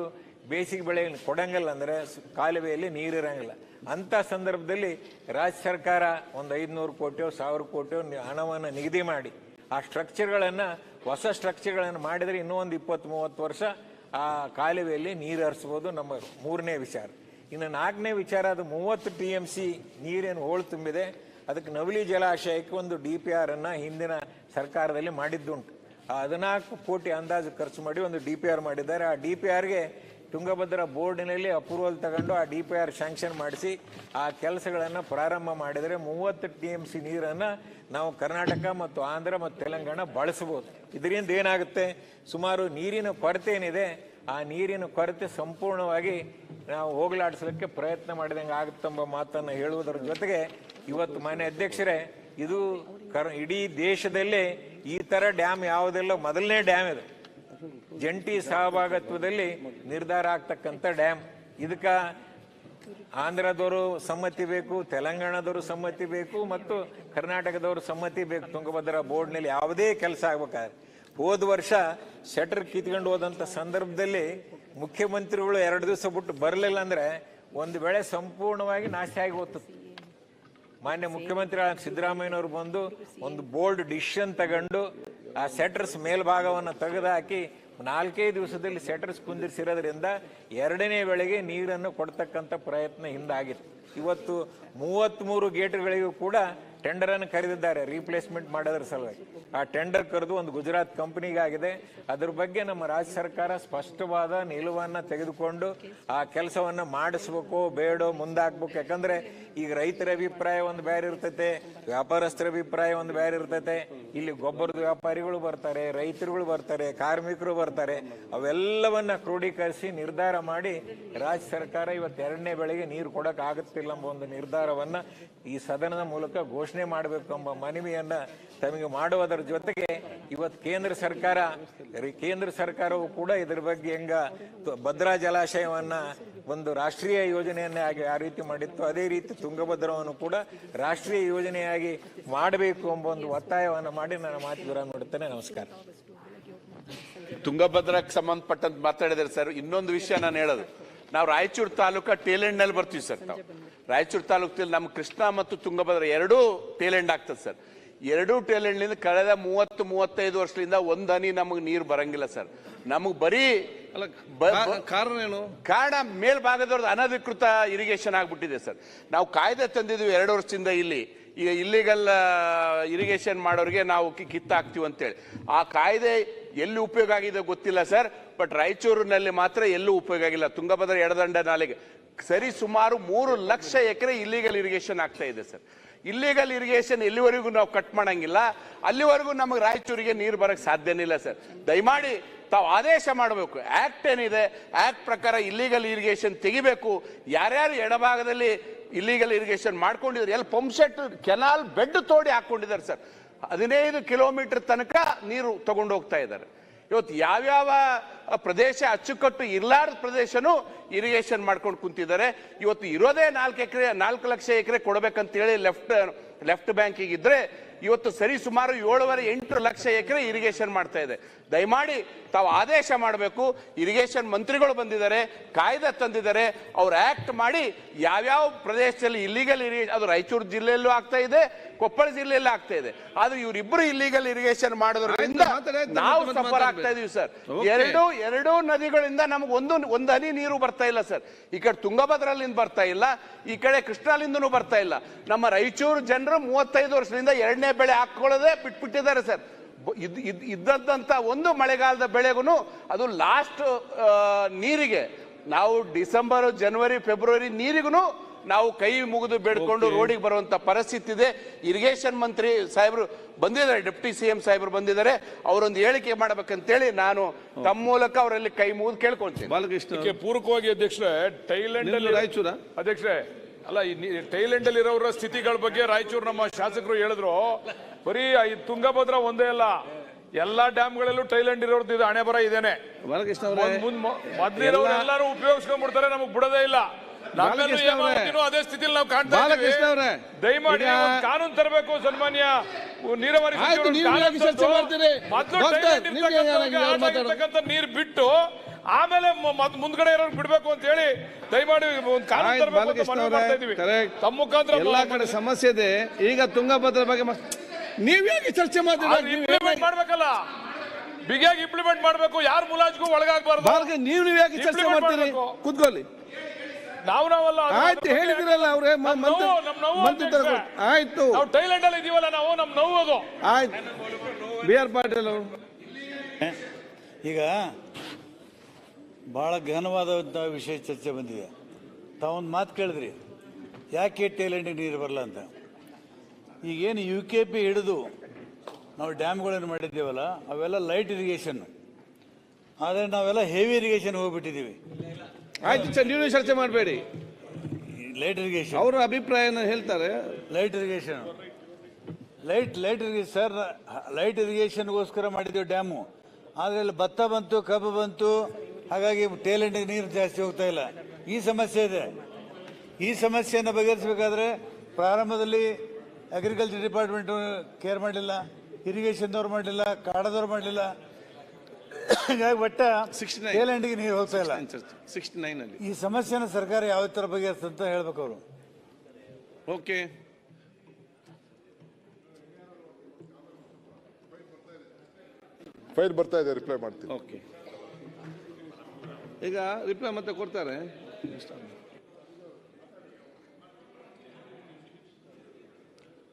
ಬೇಸಿಗೆ ಬೆಳೆ ಕೊಡಂಗಿಲ್ಲ, ಅಂದರೆ ಕಾಲುವೆಯಲ್ಲಿ ನೀರಿರಂಗಿಲ್ಲ. ಅಂಥ ಸಂದರ್ಭದಲ್ಲಿ ರಾಜ್ಯ ಸರ್ಕಾರ ಒಂದು 500 ಕೋಟಿಯೋ 1000 ಕೋಟಿಯೋ ಹಣವನ್ನು ನಿಗದಿ ಮಾಡಿ ಆ ಸ್ಟ್ರಕ್ಚರ್ಗಳನ್ನು, ಹೊಸ ಸ್ಟ್ರಕ್ಚರ್ಗಳನ್ನು ಮಾಡಿದರೆ ಇನ್ನೂ ಒಂದು 20-30 ವರ್ಷ ಆ ಕಾಲುವೆಯಲ್ಲಿ ನೀರು ಹರಿಸ್ಬೋದು. ನಮ್ಮ 3ನೇ ವಿಚಾರ. ಇನ್ನು 4ನೇ ವಿಚಾರ, ಅದು 30 TMC ನೀರೇನು ಹೋಳು ತುಂಬಿದೆ, ಅದಕ್ಕೆ ನವಲಿ ಜಲಾಶಯಕ್ಕೆ ಒಂದು DPR ಅನ್ನು ಹಿಂದಿನ ಸರ್ಕಾರದಲ್ಲಿ ಮಾಡಿದ್ದುಂಟು. 14 ಕೋಟಿ ಅಂದಾಜು ಖರ್ಚು ಮಾಡಿ ಒಂದು DPR ಮಾಡಿದ್ದಾರೆ. ಆ DPRಗೆ ತುಂಗಭದ್ರಾ ಬೋರ್ಡಿನಲ್ಲಿ ಅಪ್ರೂವಲ್ ತಗೊಂಡು ಆ DPR ಶಾಂಕ್ಷನ್ ಮಾಡಿಸಿ ಆ ಕೆಲಸಗಳನ್ನು ಪ್ರಾರಂಭ ಮಾಡಿದರೆ 30 TMC ನೀರನ್ನು ನಾವು ಕರ್ನಾಟಕ ಮತ್ತು ಆಂಧ್ರ ಮತ್ತು ತೆಲಂಗಾಣ ಬಳಸ್ಬೋದು. ಇದರಿಂದ ಏನಾಗುತ್ತೆ, ಸುಮಾರು ನೀರಿನ ಕೊರತೆ ಏನಿದೆ ಆ ನೀರಿನ ಕೊರತೆ ಸಂಪೂರ್ಣವಾಗಿ ನಾವು ಹೋಗಲಾಡಿಸಲಿಕ್ಕೆ ಪ್ರಯತ್ನ ಮಾಡಿದಂಗೆ ಆಗುತ್ತೆಂಬ ಮಾತನ್ನು ಹೇಳುವುದರ ಜೊತೆಗೆ ಇವತ್ತು ಮಾನ್ಯ ಅಧ್ಯಕ್ಷರೇ, ಇದು ಇಡೀ ದೇಶದಲ್ಲೇ ಈ ಥರ ಡ್ಯಾಮ್ ಯಾವುದೆಲ್ಲ ಮೊದಲನೇ ಡ್ಯಾಮ್ ಇದು. ಜಂಟಿ ಸಹಭಾಗತ್ವದಲ್ಲಿ ನಿರ್ಧಾರ ಆಗ್ತಕ್ಕಂಥ ಡ್ಯಾಮ್. ಇದಕ್ಕೆ ಆಂಧ್ರದವರು ಸಮ್ಮತಿ ಬೇಕು, ತೆಲಂಗಾಣದವರು ಸಮ್ಮತಿ ಬೇಕು ಮತ್ತು ಕರ್ನಾಟಕದವರು ಸಮ್ಮತಿ ಬೇಕು. ತುಂಗಭದ್ರಾ ಬೋರ್ಡ್ನಲ್ಲಿ ಯಾವುದೇ ಕೆಲಸ ಆಗ್ಬೇಕಾದ್ರೆ ಹೋದ ವರ್ಷ ಶಟರ್ ಕಿತ್ಕೊಂಡು ಹೋದಂಥ ಸಂದರ್ಭದಲ್ಲಿ ಮುಖ್ಯಮಂತ್ರಿಗಳು 2 ದಿವಸ ಬಿಟ್ಟು ಬರಲಿಲ್ಲ ಅಂದರೆ ಒಂದು ವೇಳೆ ಸಂಪೂರ್ಣವಾಗಿ ನಾಶ ಆಗಿ ಹೋಗ್ತದೆ. ಮಾನ್ಯ ಮುಖ್ಯಮಂತ್ರಿ ಸಿದ್ದರಾಮಯ್ಯನವರು ಬಂದು ಒಂದು ಬೋಲ್ಡ್ ಡಿಸಿಷನ್ ತಗೊಂಡು ಆ ಸೆಟರ್ಸ್ ಮೇಲ್ಭಾಗವನ್ನು ತೆಗೆದುಹಾಕಿ 4-5 ದಿವಸದಲ್ಲಿ ಸೆಟರ್ಸ್ ಕುಂದಿರಿಸಿರೋದ್ರಿಂದ 2ನೇ ಬೆಳೆಗೆ ನೀರನ್ನು ಕೊಡ್ತಕ್ಕಂಥ ಪ್ರಯತ್ನ ಹಿಂದಾಗಿತ್ತು. ಇವತ್ತು 33 ಗೇಟ್ಗಳಿಗೂ ಕೂಡ ಟೆಂಡರನ್ನು ಕರೆದಿದ್ದಾರೆ ರೀಪ್ಲೇಸ್ಮೆಂಟ್ ಮಾಡೋದ್ರ ಸಲುವಾಗಿ. ಆ ಟೆಂಡರ್ ಕರೆದು ಒಂದು ಗುಜರಾತ್ ಕಂಪನಿಗಾಗಿದೆ. ಅದ್ರ ಬಗ್ಗೆ ನಮ್ಮ ರಾಜ್ಯ ಸರ್ಕಾರ ಸ್ಪಷ್ಟವಾದ ನಿಲುವನ್ನು ತೆಗೆದುಕೊಂಡು ಆ ಕೆಲಸವನ್ನು ಮಾಡಿಸ್ಬೇಕು, ಬೇಡೋ, ಮುಂದಾಕ್ಬೇಕು. ಯಾಕಂದ್ರೆ ಈಗ ರೈತರ ಅಭಿಪ್ರಾಯ ಒಂದು ಬೇರೆ ಇರ್ತೈತೆ, ವ್ಯಾಪಾರಸ್ಥರ ಅಭಿಪ್ರಾಯ ಒಂದು ಬೇರೆ ಇರ್ತೈತೆ. ಇಲ್ಲಿ ಗೊಬ್ಬರದ ವ್ಯಾಪಾರಿಗಳು ಬರ್ತಾರೆ, ರೈತರುಗಳು ಬರ್ತಾರೆ, ಕಾರ್ಮಿಕರು ಬರ್ತಾರೆ. ಅವೆಲ್ಲವನ್ನ ಕ್ರೋಢೀಕರಿಸಿ ನಿರ್ಧಾರ ಮಾಡಿ ರಾಜ್ಯ ಸರ್ಕಾರ ಇವತ್ತು 2ನೇ ಬೆಳೆಗೆ ನೀರು ಕೊಡಕ್ ಆಗುತ್ತಿಲ್ಲ ಎಂಬ ಒಂದು ನಿರ್ಧಾರವನ್ನ ಈ ಸದನದ ಮೂಲಕ ಘೋಷಣೆ ಮಾಡಬೇಕು ಎಂಬ ಮನವಿಯನ್ನ ತಮಗೆ ಮಾಡುವುದರ ಜೊತೆಗೆ ಇವತ್ತು ಕೇಂದ್ರ ಸರ್ಕಾರವು ಕೂಡ ಇದರ ಬಗ್ಗೆ ಹೆಂಗ ಭದ್ರಾ ಜಲಾಶಯವನ್ನ ಒಂದು ರಾಷ್ಟ್ರೀಯ ಯೋಜನೆಯನ್ನಾಗಿ ಯಾವ ರೀತಿ ಮಾಡಿತ್ತು, ಅದೇ ರೀತಿ ತುಂಗಭದ್ರವನ್ನು ಕೂಡ ರಾಷ್ಟ್ರೀಯ ಯೋಜನೆಯಾಗಿ ಮಾಡಬೇಕು ಎಂಬ ಒಂದು ಒತ್ತಾಯವನ್ನು ಮಾಡಿ ನಾನು ಮಾತು ವಿರಾಮ ಮಾಡುತ್ತೇನೆ. ನಮಸ್ಕಾರ. ತುಂಗಭದ್ರಕ್ಕೆ ಸಂಬಂಧಪಟ್ಟಂತ ಮಾತಾಡಿದ್ರೆ ಸರ್, ಇನ್ನೊಂದು ವಿಷಯ ನಾನು ಹೇಳೋದು, ನಾವು ರಾಯಚೂರು ತಾಲೂಕ ಟೇಲೆಂಡ್ನಲ್ಲಿ ಬರ್ತೀವಿ ಸರ್. ನಾವು ರಾಯಚೂರು ತಾಲೂಕಲ್ಲಿ ನಮ್ಮ ಕೃಷ್ಣ ಮತ್ತು ತುಂಗಭದ್ರಾ 2 ಟೇಲೆಂಡ್ ಆಗ್ತದೆ ಸರ್. 2 ಟೇಲೆಂಡ್ನಿಂದ ಕಳೆದ 30-35 ವರ್ಷದಿಂದ ಒಂದು ಹನಿ ನಮಗೆ ನೀರು ಬರಂಗಿಲ್ಲ ಸರ್. ನಮಗೆ ಬರೀ ಕಾರಣ ಏನು? ಕಾರಣ ಮೇಲ್ಭಾಗದವ್ರದ್ದು ಅನಧಿಕೃತ ಇರಿಗೇಷನ್ ಆಗ್ಬಿಟ್ಟಿದೆ ಸರ್. ನಾವು ಕಾಯ್ದೆ ತಂದಿದ್ವಿ 2 ವರ್ಷದಿಂದ ಇಲ್ಲಿ. ಈಗ ಇಲ್ಲಿಗಲ್ ಇರಿಗೇಷನ್ ಮಾಡೋರಿಗೆ ನಾವು ಕಿತ್ತಾಕ್ತೀವಿ ಅಂತೇಳಿ. ಆ ಕಾಯ್ದೆ ಎಲ್ಲಿ ಉಪಯೋಗ ಆಗಿದೆ ಗೊತ್ತಿಲ್ಲ ಸರ್. ಬಟ್ ರಾಯಚೂರಿನಲ್ಲಿ ಮಾತ್ರ ಎಲ್ಲೂ ಉಪಯೋಗ ಆಗಿಲ್ಲ. ತುಂಗಭದ್ರಾ ಎಡದಂಡ ನಾಲೆಗೆ ಸರಿ ಸುಮಾರು 3 ಲಕ್ಷ ಎಕರೆ ಇಲ್ಲಿಗಲ್ ಇರಿಗೇಷನ್ ಆಗ್ತಾ ಇದೆ ಸರ್. ಇಲ್ಲಿಗಲ್ ಇರಿಗೇಷನ್ ಎಲ್ಲಿವರೆಗೂ ನಾವು ಕಟ್ ಮಾಡಂಗಿಲ್ಲ ಅಲ್ಲಿವರೆಗೂ ನಮಗೆ ರಾಯಚೂರಿಗೆ ನೀರು ಬರಕ್ಕೆ ಸಾಧ್ಯನೇ ಇಲ್ಲ ಸರ್. ದಯಮಾಡಿ ತಾವು ಆದೇಶ ಮಾಡಬೇಕು. ಆಕ್ಟ್ ಏನಿದೆ ಆಕ್ಟ್ ಪ್ರಕಾರ ಇಲ್ಲಿಗಲ್ ಇರಿಗೇಷನ್ ತೆಗಿಬೇಕು. ಯಾರ್ಯಾರು ಎಡಭಾಗದಲ್ಲಿ ಇಲ್ಲಿಗಲ್ ಇರಿಗೇಷನ್ ಮಾಡ್ಕೊಂಡಿದ್ದಾರೆ, ಎಲ್ಲ ಪಂಪ್ ಸೆಟ್ ಕೆನಾಲ್ ಬೆಡ್ ತೋಡಿ ಹಾಕೊಂಡಿದ್ದಾರೆ ಸರ್. 15 ಕಿಲೋಮೀಟರ್ ತನಕ ನೀರು ತಗೊಂಡು ಹೋಗ್ತಾ ಇದ್ದಾರೆ. ಇವತ್ತು ಯಾವ್ಯಾವ ಪ್ರದೇಶ ಅಚ್ಚುಕಟ್ಟು ಇರ್ಲಾರ್ದ ಪ್ರದೇಶನೂ ಇರಿಗೇಷನ್ ಮಾಡ್ಕೊಂಡು ಕುಂತಿದ್ದಾರೆ. ಇವತ್ತು ಇರೋದೇ 4 ಲಕ್ಷ ಎಕರೆ ಕೊಡಬೇಕಂತೇಳಿ ಲೆಫ್ಟ್ ಬ್ಯಾಂಕಿಗೆ ಇದ್ರೆ ಇವತ್ತು ಸರಿ ಸುಮಾರು 7.5-8 ಲಕ್ಷ ಎಕರೆ ಇರಿಗೇಷನ್ ಮಾಡ್ತಾ ಇದೆ. ದಯಮಾಡಿ ತಾವು ಆದೇಶ ಮಾಡಬೇಕು. ಇರಿಗೇಷನ್ ಮಂತ್ರಿಗಳು ಬಂದಿದ್ದಾರೆ, ಕಾಯ್ದೆ ತಂದಿದ್ದಾರೆ, ಅವ್ರು ಆಕ್ಟ್ ಮಾಡಿ ಯಾವ್ಯಾವ ಪ್ರದೇಶದಲ್ಲಿ ಇಲ್ಲಿಗಲ್ ಇರಿಗೇಷನ್, ಅದು ರಾಯಚೂರು ಜಿಲ್ಲೆಯಲ್ಲೂ ಆಗ್ತಾ ಇದೆ, ಕೊಪ್ಪಳ ಜಿಲ್ಲೆಯಲ್ಲೂ ಆಗ್ತಾ ಇದೆ. ಆದ್ರೆ ಇವರಿಬ್ಬರು ಇಲ್ಲಿಗಲ್ ಇರಿಗೇಷನ್ ಮಾಡೋದ್ರಿಂದ ನಾವು ಸಫರ್ ಆಗ್ತಾ ಇದೀವಿ ಸರ್. ಎರಡು ನದಿಗಳಿಂದ ನಮ್ಗೆ ಒಂದು ಹನಿ ನೀರು ಬರ್ತಾ ಇಲ್ಲ ಸರ್. ಈ ಕಡೆ ತುಂಗಭದ್ರಲ್ಲಿಂದ ಬರ್ತಾ ಇಲ್ಲ, ಈ ಕಡೆ ಕೃಷ್ಣಾಲಿಂದನೂ ಬರ್ತಾ ಇಲ್ಲ. ನಮ್ಮ ರಾಯಚೂರು ಜನರು 35 ವರ್ಷದಿಂದ 2ನೇ ಬೆಳೆ ಹಾಕೊಳ್ಳೋದೇ ಬಿಟ್ಬಿಟ್ಟಿದ್ದಾರೆ ಸರ್. ಇದ್ದಂತ ಒಂದು ಮಳೆಗಾಲದ ಬೆಳೆಗೂ ಅದು ಲಾಸ್ಟ್ ನೀರಿಗೆ ನಾವು ಡಿಸೆಂಬರ್, ಜನವರಿ, ಫೆಬ್ರವರಿ ನೀರಿಗೂ ನಾವು ಕೈ ಮುಗಿದು ಬೇಡ್ಕೊಂಡು ರೋಡಿಗೆ ಬರುವಂತ ಪರಿಸ್ಥಿತಿ ಇದೆ. ಇರಿಗೇಷನ್ ಮಂತ್ರಿ ಸಾಹೇಬರು ಬಂದಿದ್ದಾರೆ, ಡೆಪ್ಟಿ CM ಸಾಹೇಬರು ಬಂದಿದ್ದಾರೆ, ಅವರೊಂದು ಹೇಳಿಕೆ ಮಾಡಬೇಕಂತೇಳಿ ನಾನು ತಮ್ಮ ಮೂಲಕ ಅವರಲ್ಲಿ ಕೈ ಮುಗಿದು ಕೇಳ್ಕೊಳ್ತೀನಿ. ಬಾಲಕೃಷ್ಣ ಪೂರಕವಾಗಿ ಅಧ್ಯಕ್ಷರೇ, ಥೈಲ್ಯಾಂಡ್ ರಾಯಚೂರ ಅಧ್ಯಕ್ಷರೇ ಅಲ್ಲ, ಥೈಲ್ಯಾಂಡ್ ಅಲ್ಲಿ ಇರೋರ ಸ್ಥಿತಿಗಳ ಬಗ್ಗೆ ರಾಯಚೂರು ನಮ್ಮ ಶಾಸಕರು ಹೇಳಿದ್ರು. ಬರೀ ತುಂಗಭದ್ರಾ ಒಂದೇ ಅಲ್ಲ, ಎಲ್ಲಾ ಡ್ಯಾಮ್ಗಳಲ್ಲೂ ಥೈಲ್ಯಾಂಡ್ ಇರೋರ್ದು ಹಣೆ ಬರ ಇದೇನೆ. ಮೊದ್ಲಿರೋರು ಎಲ್ಲರೂ ಉಪಯೋಗಿಸ್ಕೊಂಡ್ಬಿಡ್ತಾರೆ, ನಮಗ್ ಬಿಡೋದೇ ಇಲ್ಲ. ಅದೇ ಸ್ಥಿತಿಯಲ್ಲಿ ನಾವು ಕಾಣ್ತಾ ಇದ್ದೀವಿ. ದಯಮಾಡಿ ಕಾನೂನು ತರಬೇಕು. ಸನ್ಮಾನ್ಯ ನೀರಾವರಿ ನೀರು ಬಿಟ್ಟು ಆಮೇಲೆ ಮುಂದ್ಗಡೆ ಇರೋರು ಬಿಡ್ಬೇಕು ಅಂತ ಹೇಳಿ ದಯಮಾಡಿ ಒಂದು ಕಾನೂನು ತರಬೇಕು ಅಂತ ಮನವಿ ಮಾಡ್ತಾ ಇದೀವಿ. ತಮ್ಮ ಮುಖಾಂತರ ಎಲ್ಲಾ ಕಡೆ ಸಮಸ್ಯೆ ಇದೆ. ಈಗ ತುಂಗಭದ್ರಾ ಬಗ್ಗೆ ನೀವ್ಯಾಕೆ ಚರ್ಚೆ ಮಾಡ್ಬೇಕಲ್ಲ, ಬಿಗಿಯಾಗಿ ಇಂಪ್ಲಿಮೆಂಟ್ ಮಾಡ್ಬೇಕು. ಯಾರು ಮುಲಾಜಿಗೂ ಒಳಗಾಗಬಾರ್ದು. ನೀವು ಯಾಕೆ ಚರ್ಚೆ ಮಾಡ್ತೀರಿ? ಕೂತ್ಕೊಳ್ಳಿ. ನಾವಲ್ಲ ಆಯ್ತು, ಹೇಳಿದ್ರಲ್ಲ ಅವ್ರೆ ಆಯ್ತು. ನಾವು ಥೈಲ್ಯಾಂಡ್ ಅಲ್ಲಿ ಇದೀವಲ್ಲ, ನಾವು ನಮ್ ನೋವು ಅದು ಆಯ್ತು. BR ಪಾಟೀಲ್ ಅವರು ಈಗ ಬಹಳ ಗಹನವಾದಂಥ ವಿಷಯ ಚರ್ಚೆ ಬಂದಿದೆ. ತಾವೊಂದು ಮಾತು ಕೇಳಿದ್ರಿ, ಯಾಕೆ ಥೈಲ್ಯಾಂಡಿಗೆ ನೀರು ಬರಲ್ಲ ಅಂತ. ಈಗೇನು UKP ಹಿಡಿದು ನಾವು ಡ್ಯಾಮ್ಗಳನ್ನು ಮಾಡಿದ್ದೇವಲ್ಲ, ಅವೆಲ್ಲ ಲೈಟ್ ಇರಿಗೇಷನ್, ಆದರೆ ನಾವೆಲ್ಲ ಹೆವಿ ಇರಿಗೇಷನ್ ಹೋಗ್ಬಿಟ್ಟಿದ್ದೀವಿ. ಆಯ್ತು ಸರ್, ನೀವು ಚರ್ಚೆ ಮಾಡಬೇಡಿ. ಲೈಟ್ ಇರಿಗೇಷನ್ ಅವರ ಅಭಿಪ್ರಾಯನ ಹೇಳ್ತಾರೆ. ಲೈಟ್ ಇರಿಗೇಷನ್ ಸರ್, ಲೈಟ್ ಇರಿಗೇಷನ್ಗೋಸ್ಕರ ಮಾಡಿದ್ದೇವೆ ಡ್ಯಾಮು. ಆದರೆ ಅಲ್ಲಿ ಭತ್ತ ಬಂತು, ಕಬ್ಬು ಬಂತು, ಹಾಗಾಗಿ ಥೈಲ್ಯಾಂಡಿಗೆ ನೀರು ಜಾಸ್ತಿ ಹೋಗ್ತಾ ಇಲ್ಲ. ಈ ಸಮಸ್ಯೆ ಇದೆ. ಈ ಸಮಸ್ಯೆಯನ್ನು ಬಗೆಹರಿಸಬೇಕಾದ್ರೆ ಪ್ರಾರಂಭದಲ್ಲಿ ಅಗ್ರಿಕಲ್ಚರ್ ಡಿಪಾರ್ಟ್ಮೆಂಟ್ ಕೇರ್ ಮಾಡಲಿಲ್ಲ, ಇರಿಗೇಷನ್ದವ್ರು ಮಾಡಲಿಲ್ಲ, ಕಾಡದವ್ರು ಮಾಡಲಿಲ್ಲ. ಹೀಗಾಗಿ ಒಟ್ಟ ಥೈಲ್ಯಾಂಡಿಗೆ ನೀರು ಹೋಗ್ತಾ ಇಲ್ಲ. 69 ಅಲ್ಲಿ ಈ ಸಮಸ್ಯೆನ ಸರ್ಕಾರ ಯಾವ ತರ ಬಗೆಹರಿಸ್ತಂತ ಹೇಳ್ಬೇಕು ಅವರು. ಓಕೆ, ಫೈಲ್ ಬರ್ತಾ ಇದೆ, ರಿಪ್ಲೈ ಮಾಡ್ತೀನಿ. ಓಕೆ, ಈಗ ರಿಪ್ಲೈ ಮತ್ತೆ ಕೊಡ್ತಾರೆ.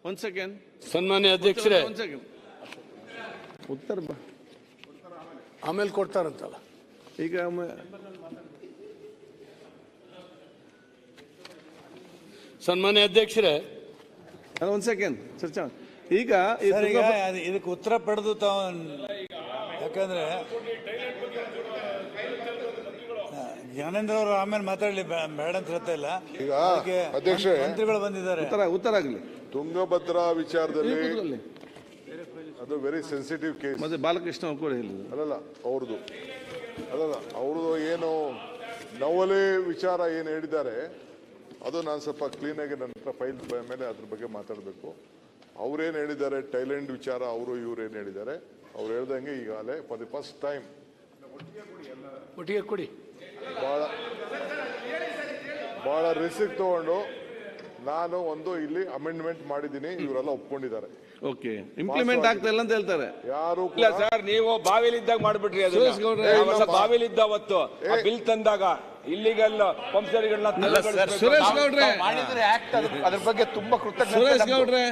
ಒಂದು ಸೆಕೆಂಡ್. ಸನ್ಮಾನ್ಯ ಅಧ್ಯಕ್ಷರೇ, ಒಂದು ಸೆಕೆಂಡ್. ಉತ್ತರ ಆಮೇಲೆ ಕೊಡ್ತಾರಂತಲ್ಲ. ಈಗ ಸನ್ಮಾನ್ಯ ಅಧ್ಯಕ್ಷರೇ, ಒಂದು ಸೆಕೆಂಡ್ ಚರ್ಚೆ. ಈಗ ಇದಕ್ಕೆ ಉತ್ತರ ಪಡೆದು ತಾವು, ಯಾಕಂದ್ರೆ ಜ್ಞಾನೇಂದ್ರ ಅವರು ಆಮೇಲೆ ಮಾತಾಡಲಿ, ಬೇಡ ಅಂತ ಹೇಳ್ತಾ ಇಲ್ಲ. ಈಗ ಅಧ್ಯಕ್ಷರೇ, ಮಂತ್ರಿಗಳು ಬಂದಿದ್ದಾರೆ, ಉತ್ತರ ಆಗಲಿ. ತುಂಗಭದ್ರಾ ವಿಚಾರದಲ್ಲಿ ಅದು ವೆರಿ ಸೆನ್ಸಿಟಿವ್ ಕೇಸ್. ಮತ್ತೆ ಬಾಲಕೃಷ್ಣ ಅವರು ಕೂಡ ಹೇಳಿದ್ರು. ಅವ್ರದ್ದು ಏನು ನವಲೆ ವಿಚಾರ ಏನು ಹೇಳಿದ್ದಾರೆ, ಅದು ನಾನು ಸ್ವಲ್ಪ ಕ್ಲೀನಾಗಿ ನನ್ನ ಹತ್ರ ಫೈಲ್ ಮೇಲೆ ಅದ್ರ ಬಗ್ಗೆ ಮಾತಾಡಬೇಕು. ಅವ್ರೇನು ಹೇಳಿದ್ದಾರೆ ಥೈಲ್ಯಾಂಡ್ ವಿಚಾರ, ಇವ್ರೇನು ಹೇಳಿದ್ದಾರೆ, ಅವ್ರು ಹೇಳ್ದಂಗೆ ಈಗಾಗಲೇ ಫಾರ್ ದಿ ಫಸ್ಟ್ ಟೈಮ್ ಒಟ್ಟಿಗೆ ಕೊಡಿ. ಬಹಳ ರಿಸ್ಕ್ ತಗೊಂಡು ನಾನು ಇಲ್ಲಿ ಅಮೆಂಡ್ಮೆಂಟ್ ಮಾಡಿದ್ದೀನಿ, ಇವರೆಲ್ಲ ಒಪ್ಕೊಂಡಿದ್ದಾರೆ. ಓಕೆ, ಇಂಪ್ಲಿಮೆಂಟ್ ಆಗ್ತಾ ಇಲ್ಲ ಅಂತ ಹೇಳ್ತಾರೆ. ಯಾರು ಇಲ್ಲ ಸರ್, ನೀವು ಬಾವಿಲಿದ್ದಾಗ ಮಾಡ್ಬಿಟ್ರಿ. ಅದು ಬಾವಿಲಿದ್ದ ಅವತ್ತು ಬಿಲ್ ತಂದಾಗ ಇಲ್ಲಿಗಲ್ ಪಂಪ್ಸರಿಗಳನ್ನ ಸುರೇಶ್ ಗೌಡ್ರೆ ಅದ್ರ ಬಗ್ಗೆ ತುಂಬಾ ಸುರೇಶ್ ಗೌಡ್ರೆ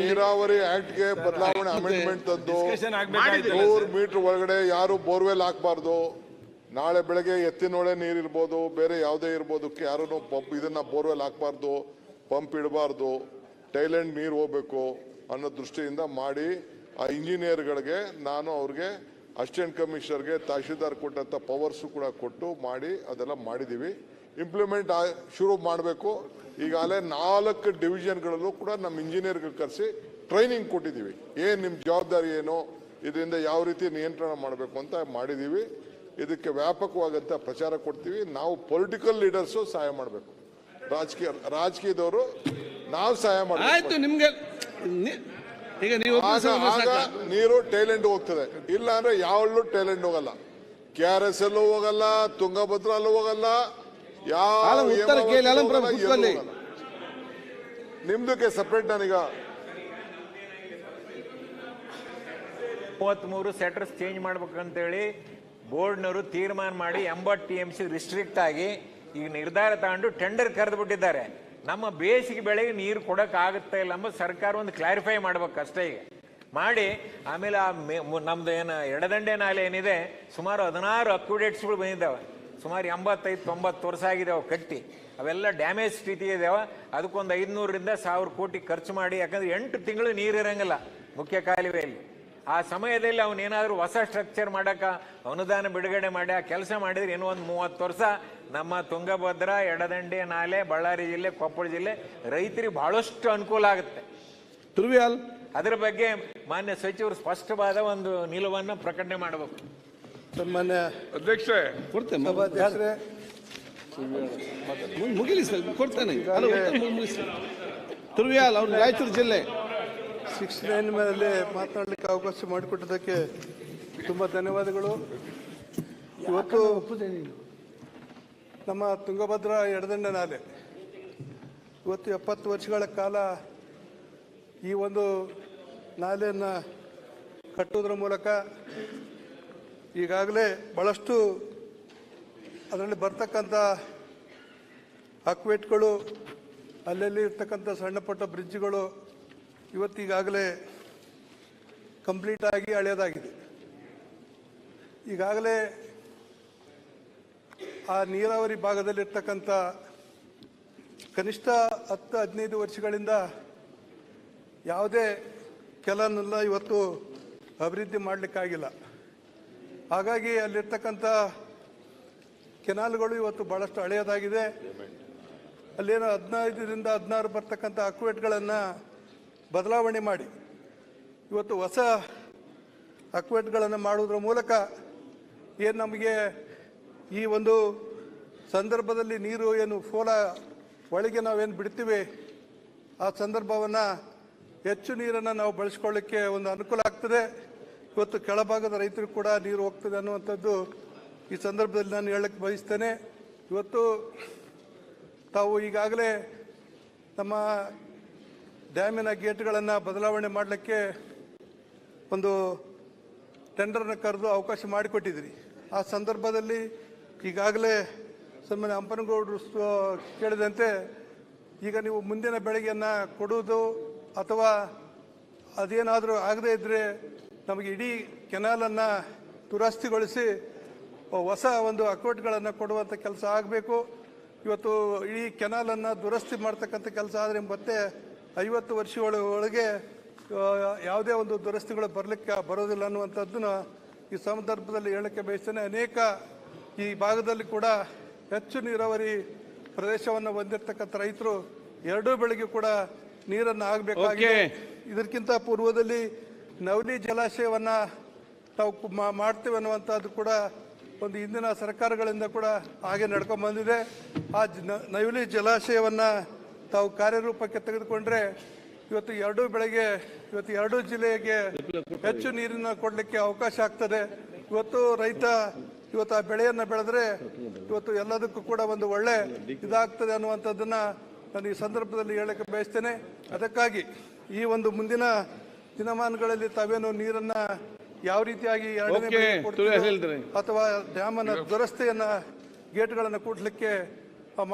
ನೀರಾವರಿ ಆಕ್ಟ್ ಗೆ ಬದಲಾವಣೆ ಅಮೆಂಡ್ಮೆಂಟ್ ತಂದು 100 ಮೀಟರ್ ಒಳಗಡೆ ಯಾರು ಬೋರ್ವೆಲ್ ಹಾಕಬಾರ್ದು. ನಾಳೆ ಬೆಳಗ್ಗೆ ಎತ್ತಿನೊಳೆ ನೀರಿರ್ಬೋದು, ಬೇರೆ ಯಾವುದೇ ಇರ್ಬೋದು, ಯಾರು ಇದನ್ನ ಬೋರ್ವೆಲ್ ಹಾಕಬಾರ್ದು, ಪಂಪ್ ಇಡಬಾರ್ದು, ಥೈಲ್ಯಾಂಡ್ ನೀರು ಹೋಗ್ಬೇಕು ಅನ್ನೋ ದೃಷ್ಟಿಯಿಂದ ಮಾಡಿ ಆ ಇಂಜಿನಿಯರ್ಗಳಿಗೆ ನಾನು ಅವ್ರಿಗೆ ಅಸಿಸ್ಟೆಂಟ್ ಕಮಿಷನರ್ಗೆ ತಹಶೀಲ್ದಾರ್ ಕೊಟ್ಟಂಥ ಪವರ್ಸು ಕೂಡ ಕೊಟ್ಟು ಮಾಡಿ ಅದೆಲ್ಲ ಮಾಡಿದ್ದೀವಿ. ಇಂಪ್ಲಿಮೆಂಟ್ ಶುರು ಮಾಡಬೇಕು. ಈಗಾಗಲೇ 4 ಡಿವಿಷನ್ಗಳಲ್ಲೂ ಕೂಡ ನಮ್ಮ ಇಂಜಿನಿಯರ್ಗಳು ಕರೆಸಿ ಟ್ರೈನಿಂಗ್ ಕೊಟ್ಟಿದ್ದೀವಿ. ನಿಮ್ಮ ಜವಾಬ್ದಾರಿ ಏನು, ಇದರಿಂದ ಯಾವ ರೀತಿ ನಿಯಂತ್ರಣ ಮಾಡಬೇಕು ಅಂತ ಮಾಡಿದ್ದೀವಿ. ಇದಕ್ಕೆ ವ್ಯಾಪಕವಾದಂಥ ಪ್ರಚಾರ ಕೊಡ್ತೀವಿ. ನಾವು ಪೊಲಿಟಿಕಲ್ ಲೀಡರ್ಸು ಸಹಾಯ ಮಾಡಬೇಕು, ರಾಜಕೀಯದವರು ನಾವು ಸಹಾಯ ಮಾಡಬೇಕು. ನಿಮ್ಗೆ ಈಗ ನೀವು ನೀರು ಟೈಲೆಂಡ್ ಹೋಗ್ತದೆ, ಇಲ್ಲ ಅಂದ್ರೆ ಯಾವಲ್ಲೂ ಟೈಲೆಂಡ್ ಹೋಗಲ್ಲ. KRS ಅಲ್ಲೂ ಹೋಗಲ್ಲ, ತುಂಗಭದ್ರಾ ಅಲ್ಲೂ ಹೋಗಲ್ಲ, ನಿಮ್ದಕ್ಕೆ ಸಪ್ರೇಟ್. ನಾನೀಗ 33 ಸೆಟರ್ಸ್ ಚೇಂಜ್ ಮಾಡ್ಬೇಕಂತೇಳಿ ಬೋರ್ಡ್ನವರು ತೀರ್ಮಾನ ಮಾಡಿ 80 TMC ರಿಸ್ಟ್ರಿಕ್ಟ್ ಆಗಿ ಈಗ ನಿರ್ಧಾರ ತಗೊಂಡು ಟೆಂಡರ್ ಕರೆದು ಬಿಟ್ಟಿದ್ದಾರೆ. ನಮ್ಮ ಬೇಸಿಗೆ ಬೆಳೆಗೆ ನೀರು ಕೊಡಕ್ ಆಗುತ್ತಾ ಇಲ್ಲ ಎಂಬ ಸರ್ಕಾರ ಒಂದು ಕ್ಲಾರಿಫೈ ಮಾಡ್ಬೇಕು ಅಷ್ಟೇ. ಈಗ ಮಾಡಿ ಆಮೇಲೆ ನಮ್ದು ಏನು ಎಡದಂಡೆ ನಾಲೆ ಏನಿದೆ, ಸುಮಾರು 16 ಅಕ್ವಿಡೇಟ್ಸ್ಗಳು ಬಂದಿದ್ದಾವೆ. ಸುಮಾರು 85-90 ವರ್ಷ ಆಗಿದೆ ಅವು ಕಟ್ಟಿ. ಅವೆಲ್ಲ ಡ್ಯಾಮೇಜ್ ಸ್ಥಿತಿ ಇದಾವೆ. ಅದಕ್ಕೊಂದು 500ರಿಂದ 1000 ಕೋಟಿ ಖರ್ಚು ಮಾಡಿ, ಯಾಕಂದ್ರೆ 8 ತಿಂಗಳು ನೀರು ಇರಂಗಿಲ್ಲ ಮುಖ್ಯ ಕಾಲುವೆಯಲ್ಲಿ. ಆ ಸಮಯದಲ್ಲಿ ಅವನೇನಾದ್ರೂ ಹೊಸ ಸ್ಟ್ರಕ್ಚರ್ ಮಾಡಕ ಅನುದಾನ ಬಿಡುಗಡೆ ಮಾಡಿ ಆ ಕೆಲಸ ಮಾಡಿದ್ರೆ ಇನ್ನೂ ಒಂದು 30 ವರ್ಷ ನಮ್ಮ ತುಂಗಭದ್ರಾ, ಎಡದಂಡೆ ನಾಲೆ, ಬಳ್ಳಾರಿ ಜಿಲ್ಲೆ, ಕೊಪ್ಪಳ ಜಿಲ್ಲೆ ರೈತರಿಗೆ ಬಹಳಷ್ಟು ಅನುಕೂಲ ಆಗುತ್ತೆ. ಅದರ ಬಗ್ಗೆ ಮಾನ್ಯ ಸಚಿವರು ಸ್ಪಷ್ಟವಾದ ಒಂದು ನಿಲುವನ್ನು ಪ್ರಕಟಣೆ ಮಾಡಬೇಕು. ಸನ್ಮಾನ್ಯ ಅಧ್ಯಕ್ಷರೇ, ಸಭಾಧ್ಯಕ್ಷರೇ, ಮುಗಿಲಿ ಸರ್, ಕೊಡ್ತೇನೆ. ತುರ್ವಿಯಾಲ್ ಅವರು ರಾಯಚೂರು ಜಿಲ್ಲೆ 69 ಮೇಲೆ ಮಾತನಾಡಲಿಕ್ಕೆ ಅವಕಾಶ ಮಾಡಿಕೊಟ್ಟದಕ್ಕೆ ತುಂಬ ಧನ್ಯವಾದಗಳು. ಇವತ್ತು ನಮ್ಮ ತುಂಗಭದ್ರಾ ಎಡದಂಡೆ ನಾಲೆ ಇವತ್ತು 70 ವರ್ಷಗಳ ಕಾಲ ಈ ಒಂದು ನಾಲೆಯನ್ನು ಕಟ್ಟುವುದರ ಮೂಲಕ ಈಗಾಗಲೇ ಭಾಳಷ್ಟು ಅದರಲ್ಲಿ ಬರ್ತಕ್ಕಂಥ ಅಕ್ವೇಟ್ಗಳು, ಅಲ್ಲಲ್ಲಿ ಇರ್ತಕ್ಕಂಥ ಸಣ್ಣ ಪುಟ್ಟ ಬ್ರಿಡ್ಜ್ಗಳು ಇವತ್ತೀಗಾಗಲೇ ಕಂಪ್ಲೀಟ್ ಆಗಿ ಹಳೆಯದಾಗಿದೆ. ಈಗಾಗಲೇ ಆ ನೀರಾವರಿ ಭಾಗದಲ್ಲಿರ್ತಕ್ಕಂಥ ಕನಿಷ್ಠ 10-15 ವರ್ಷಗಳಿಂದ ಯಾವುದೇ ಕೆಲನೆಲ್ಲ ಇವತ್ತು ಅಭಿವೃದ್ಧಿ ಮಾಡಲಿಕ್ಕಾಗಿಲ್ಲ. ಹಾಗಾಗಿ ಅಲ್ಲಿರ್ತಕ್ಕಂಥ ಕೆನಾಲ್ಗಳು ಇವತ್ತು ಭಾಳಷ್ಟು ಹಳೆಯದಾಗಿದೆ. ಅಲ್ಲೇನೋ 15ರಿಂದ 16 ಬರ್ತಕ್ಕಂಥ ಅಕ್ವೇಟ್ಗಳನ್ನು ಬದಲಾವಣೆ ಮಾಡಿ ಇವತ್ತು ಹೊಸ ಅಕ್ವೇಟ್ಗಳನ್ನು ಮಾಡುವುದರ ಮೂಲಕ ಏನು ನಮಗೆ ಈ ಒಂದು ಸಂದರ್ಭದಲ್ಲಿ ನೀರು ಏನು ಫೋಲ ಒಳಗೆ ನಾವೇನು ಬಿಡ್ತೀವಿ ಆ ಸಂದರ್ಭವನ್ನು ಹೆಚ್ಚು ನೀರನ್ನು ನಾವು ಬಳಸ್ಕೊಳ್ಳಿಕ್ಕೆ ಒಂದು ಅನುಕೂಲ ಆಗ್ತದೆ. ಇವತ್ತು ಕೆಳಭಾಗದ ರೈತರು ಕೂಡ ನೀರು ಹೋಗ್ತದೆ ಅನ್ನುವಂಥದ್ದು ಈ ಸಂದರ್ಭದಲ್ಲಿ ನಾನು ಹೇಳಕ್ಕೆ ಬಯಸ್ತೇನೆ. ಇವತ್ತು ತಾವು ಈಗಾಗಲೇ ನಮ್ಮ ಡ್ಯಾಮಿನ ಗೇಟ್ಗಳನ್ನು ಬದಲಾವಣೆ ಮಾಡಲಿಕ್ಕೆ ಒಂದು ಟೆಂಡರ್ನ ಕರೆದು ಅವಕಾಶ ಮಾಡಿಕೊಟ್ಟಿದ್ದೀರಿ. ಆ ಸಂದರ್ಭದಲ್ಲಿ ಈಗಾಗಲೇ ಸನ್ಮಾನ್ಯ ಹಂಪನಗೌಡರು ಕೇಳಿದಂತೆ ಈಗ ನೀವು ಮುಂದಿನ ಬೆಳೆಗೆಯನ್ನು ಕೊಡುವುದು ಅಥವಾ ಅದೇನಾದರೂ ಆಗದೇ ಇದ್ದರೆ ನಮಗೆ ಇಡೀ ಕೆನಾಲನ್ನು ದುರಸ್ತಿಗೊಳಿಸಿ ಹೊಸ ಒಂದು ಅಕ್ವೇಟ್ಗಳನ್ನು ಕೊಡುವಂಥ ಕೆಲಸ ಆಗಬೇಕು. ಇವತ್ತು ಇಡೀ ಕೆನಾಲನ್ನು ದುರಸ್ತಿ ಮಾಡ್ತಕ್ಕಂಥ ಕೆಲಸ ಆದರೆ ಮತ್ತೆ 50 ವರ್ಷಗಳೊಳಗೆ ಯಾವುದೇ ಒಂದು ದುರಸ್ತಿಗಳು ಬರೋದಿಲ್ಲ ಅನ್ನುವಂಥದ್ದನ್ನು ಈ ಸಂದರ್ಭದಲ್ಲಿ ಹೇಳಕ್ಕೆ ಬಯಸ್ತೇನೆ. ಅನೇಕ ಈ ಭಾಗದಲ್ಲಿ ಕೂಡ ಹೆಚ್ಚು ನೀರಾವರಿ ಪ್ರದೇಶವನ್ನು ಹೊಂದಿರತಕ್ಕಂಥ ರೈತರು ಎರಡೂ ಬೆಳೆಗೆ ಕೂಡ ನೀರನ್ನು ಆಗಬೇಕಾಗಿದೆ. ಇದಕ್ಕಿಂತ ಪೂರ್ವದಲ್ಲಿ ನವಲಿ ಜಲಾಶಯವನ್ನು ನಾವು ಮಾಡ್ತೇವೆ ಅನ್ನುವಂಥದ್ದು ಕೂಡ ಒಂದು ಹಿಂದಿನ ಸರ್ಕಾರಗಳಿಂದ ಕೂಡ ಹಾಗೆ ನಡ್ಕೊಂಡು ಬಂದಿದೆ. ಆ ನವಲಿ ಜಲಾಶಯವನ್ನು ತಾವು ಕಾರ್ಯರೂಪಕ್ಕೆ ತೆಗೆದುಕೊಂಡ್ರೆ ಇವತ್ತು ಎರಡೂ ಬೆಳೆಗೆ, ಇವತ್ತು ಎರಡೂ ಜಿಲ್ಲೆಗೆ ಹೆಚ್ಚು ನೀರನ್ನು ಕೊಡಲಿಕ್ಕೆ ಅವಕಾಶ ಆಗ್ತದೆ. ಇವತ್ತು ರೈತ ಇವತ್ತು ಆ ಬೆಳೆಯನ್ನು ಬೆಳೆದ್ರೆ ಇವತ್ತು ಎಲ್ಲದಕ್ಕೂ ಕೂಡ ಒಂದು ಒಳ್ಳೆ ಇದಾಗ್ತದೆ ಅನ್ನುವಂಥದ್ದನ್ನು ನಾನು ಈ ಸಂದರ್ಭದಲ್ಲಿ ಹೇಳಕ್ಕೆ ಬಯಸ್ತೇನೆ. ಅದಕ್ಕಾಗಿ ಈ ಒಂದು ಮುಂದಿನ ದಿನಮಾನಗಳಲ್ಲಿ ತಾವೇನು ನೀರನ್ನು ಯಾವ ರೀತಿಯಾಗಿ ಅಥವಾ ಡ್ಯಾಮನ್ನು ದುರಸ್ತಿಯನ್ನ ಗೇಟ್ಗಳನ್ನು ಕೂಡಲಿಕ್ಕೆ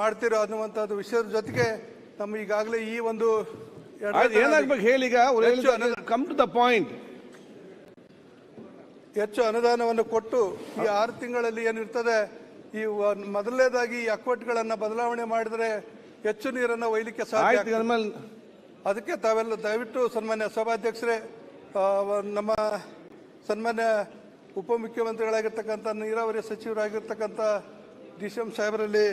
ಮಾಡ್ತಿರೋ ಅನ್ನುವಂಥದ್ದು ವಿಷಯದ ಜೊತೆಗೆ ನಮ್ಮ ಈಗಾಗಲೇ ಈ ಒಂದು ಏನಾಗಬೇಕು ಹೇಳಿ, ಕಮ್ ಟು ದ ಪಾಯಿಂಟ್, ಹೆಚ್ಚು ಅನುದಾನವನ್ನು ಕೊಟ್ಟು ಈ 6 ತಿಂಗಳಲ್ಲಿ ಏನಿರ್ತದೆ ಈ ಮೊದಲನೇದಾಗಿ ಈ ಅಕ್ವೇಟ್ಗಳನ್ನು ಬದಲಾವಣೆ ಮಾಡಿದ್ರೆ ಹೆಚ್ಚು ನೀರನ್ನು ಒಯ್ಯಲಿಕ್ಕೆ ಸಾಧ್ಯ. ಅದಕ್ಕೆ ತಾವೆಲ್ಲ ದಯವಿಟ್ಟು ಸನ್ಮಾನ್ಯ ಸಭಾಧ್ಯಕ್ಷರೇ ನಮ್ಮ ಸನ್ಮಾನ್ಯ ಉಪಮುಖ್ಯಮಂತ್ರಿಗಳಾಗಿರ್ತಕ್ಕಂಥ ನೀರಾವರಿ ಸಚಿವರಾಗಿರ್ತಕ್ಕಂಥ ಡಿ.ಸಿ.ಎಂ. ಸಾಹೇಬರಲ್ಲಿ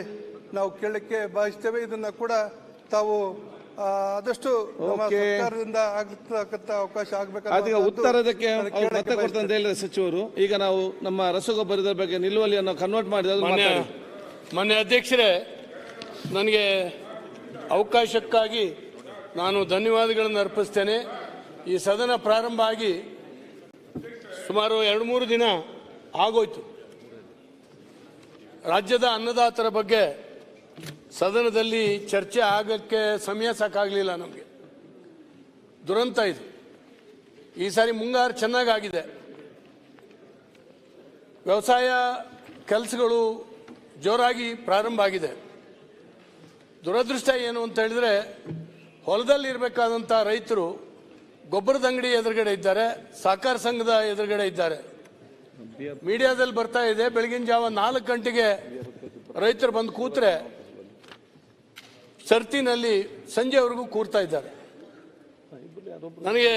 ನಾವು ಕೇಳಲಿಕ್ಕೆ ಬಯಸ್ತೇವೆ. ಇದನ್ನು ಕೂಡ ತಾವು ಆದಷ್ಟು ನಮ್ಮ ಸರ್ಕಾರದಿಂದ ಆಗತಕ್ಕಂಥ ಅವಕಾಶ ಅದೀಗ ಉತ್ತರದಕ್ಕೆ ಮತ್ತೆ ಕೊಡ್ತಾರೆ ಅಂತ ಹೇಳಿದ್ರೆ ಸಚಿವರು, ಈಗ ನಾವು ನಮ್ಮ ರಸಗೊಬ್ಬರದ ಬಗ್ಗೆ ನಿಲುವಳಿಯನ್ನು ಕನ್ವರ್ಟ್ ಮಾಡಿದ ಮಾನ್ಯ ಅಧ್ಯಕ್ಷರೇ, ನನಗೆ ಅವಕಾಶಕ್ಕಾಗಿ ನಾನು ಧನ್ಯವಾದಗಳನ್ನು ಅರ್ಪಿಸ್ತೇನೆ. ಈ ಸದನ ಪ್ರಾರಂಭ ಆಗಿ ಸುಮಾರು 2-3 ದಿನ ಆಗೋಯ್ತು. ರಾಜ್ಯದ ಅನ್ನದಾತರ ಬಗ್ಗೆ ಸದನದಲ್ಲಿ ಚರ್ಚೆ ಆಗಕ್ಕೆ ಸಮಯ ಸಾಕಾಗಲಿಲ್ಲ ನಮಗೆ. ದುರಂತ ಇದು. ಈ ಸಾರಿ ಮುಂಗಾರು ಚೆನ್ನಾಗಾಗಿದೆ. ವ್ಯವಸಾಯ ಕೆಲಸಗಳು ಜೋರಾಗಿ ಪ್ರಾರಂಭ ಆಗಿದೆ. ದುರದೃಷ್ಟ ಏನು ಅಂತ ಹೇಳಿದ್ರೆ, ಹೊಲದಲ್ಲಿ ಇರಬೇಕಾದಂಥ ರೈತರು ಗೊಬ್ಬರದ ಅಂಗಡಿ ಎದುರುಗಡೆ ಇದ್ದಾರೆ, ಸಹಕಾರ ಸಂಘದ ಎದುರುಗಡೆ ಇದ್ದಾರೆ. ಮೀಡಿಯಾದಲ್ಲಿ ಬರ್ತಾ ಇದೆ, ಬೆಳಗಿನ ಜಾವ 4 ಗಂಟೆಗೆ ರೈತರು ಬಂದು ಕೂತ್ರೆ ಸರ್ತಿನಲ್ಲಿ ಸಂಜೆವರೆಗೂ ಕೂರ್ತಾ ಇದ್ದಾರೆ. ನನಗೆ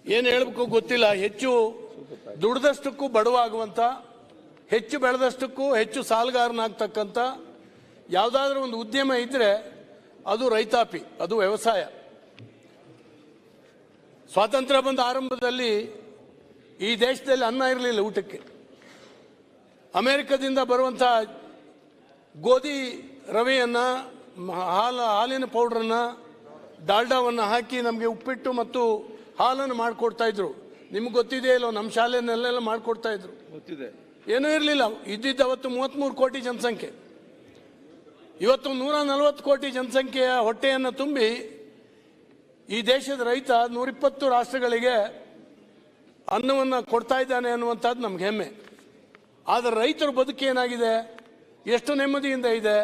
ಏನು ಹೇಳಬೇಕು ಗೊತ್ತಿಲ್ಲ. ಹೆಚ್ಚು ದುಡ್ದಷ್ಟಕ್ಕೂ ಬಡವಾಗುವಂಥ, ಹೆಚ್ಚು ಬೆಳೆದಷ್ಟಕ್ಕೂ ಹೆಚ್ಚು ಸಾಲಗಾರನಾಗ್ತಕ್ಕಂಥ ಯಾವುದಾದ್ರೂ ಒಂದು ಉದ್ಯಮ ಇದ್ದರೆ ಅದು ರೈತಾಪಿ, ಅದು ವ್ಯವಸಾಯ. ಸ್ವಾತಂತ್ರ್ಯ ಬಂದ ಆರಂಭದಲ್ಲಿ ಈ ದೇಶದಲ್ಲಿ ಅನ್ನ ಇರಲಿಲ್ಲ ಊಟಕ್ಕೆ. ಅಮೆರಿಕದಿಂದ ಬರುವಂಥ ಗೋಧಿ ರವೆಯನ್ನು, ಹಾಲಿನ ಪೌಡ್ರನ್ನು, ಡಾಲ್ಡಾವನ್ನು ಹಾಕಿ ನಮಗೆ ಉಪ್ಪಿಟ್ಟು ಮತ್ತು ಹಾಲನ್ನು ಮಾಡಿಕೊಡ್ತಾ ಇದ್ರು. ನಿಮ್ಗೆ ಗೊತ್ತಿದೆ ಇಲ್ಲೋ, ನಮ್ಮ ಶಾಲೆಯಲ್ಲೆಲ್ಲ ಮಾಡಿಕೊಡ್ತಾ ಇದ್ರು. ಗೊತ್ತಿದೆ. ಏನೂ ಇರಲಿಲ್ಲ. ಇದ್ದಿದ್ದು ಅವತ್ತು 33 ಕೋಟಿ ಜನಸಂಖ್ಯೆ. ಇವತ್ತು 140 ಕೋಟಿ ಜನಸಂಖ್ಯೆಯ ಹೊಟ್ಟೆಯನ್ನು ತುಂಬಿ ಈ ದೇಶದ ರೈತ 120 ರಾಷ್ಟ್ರಗಳಿಗೆ ಅನ್ನವನ್ನು ಕೊಡ್ತಾ ಇದ್ದಾನೆ ಅನ್ನುವಂಥದ್ದು ನಮ್ಗೆ ಹೆಮ್ಮೆ. ಆದರೆ ರೈತರ ಬದುಕು ಏನಾಗಿದೆ? ಎಷ್ಟು ನೆಮ್ಮದಿಯಿಂದ ಇದೆ?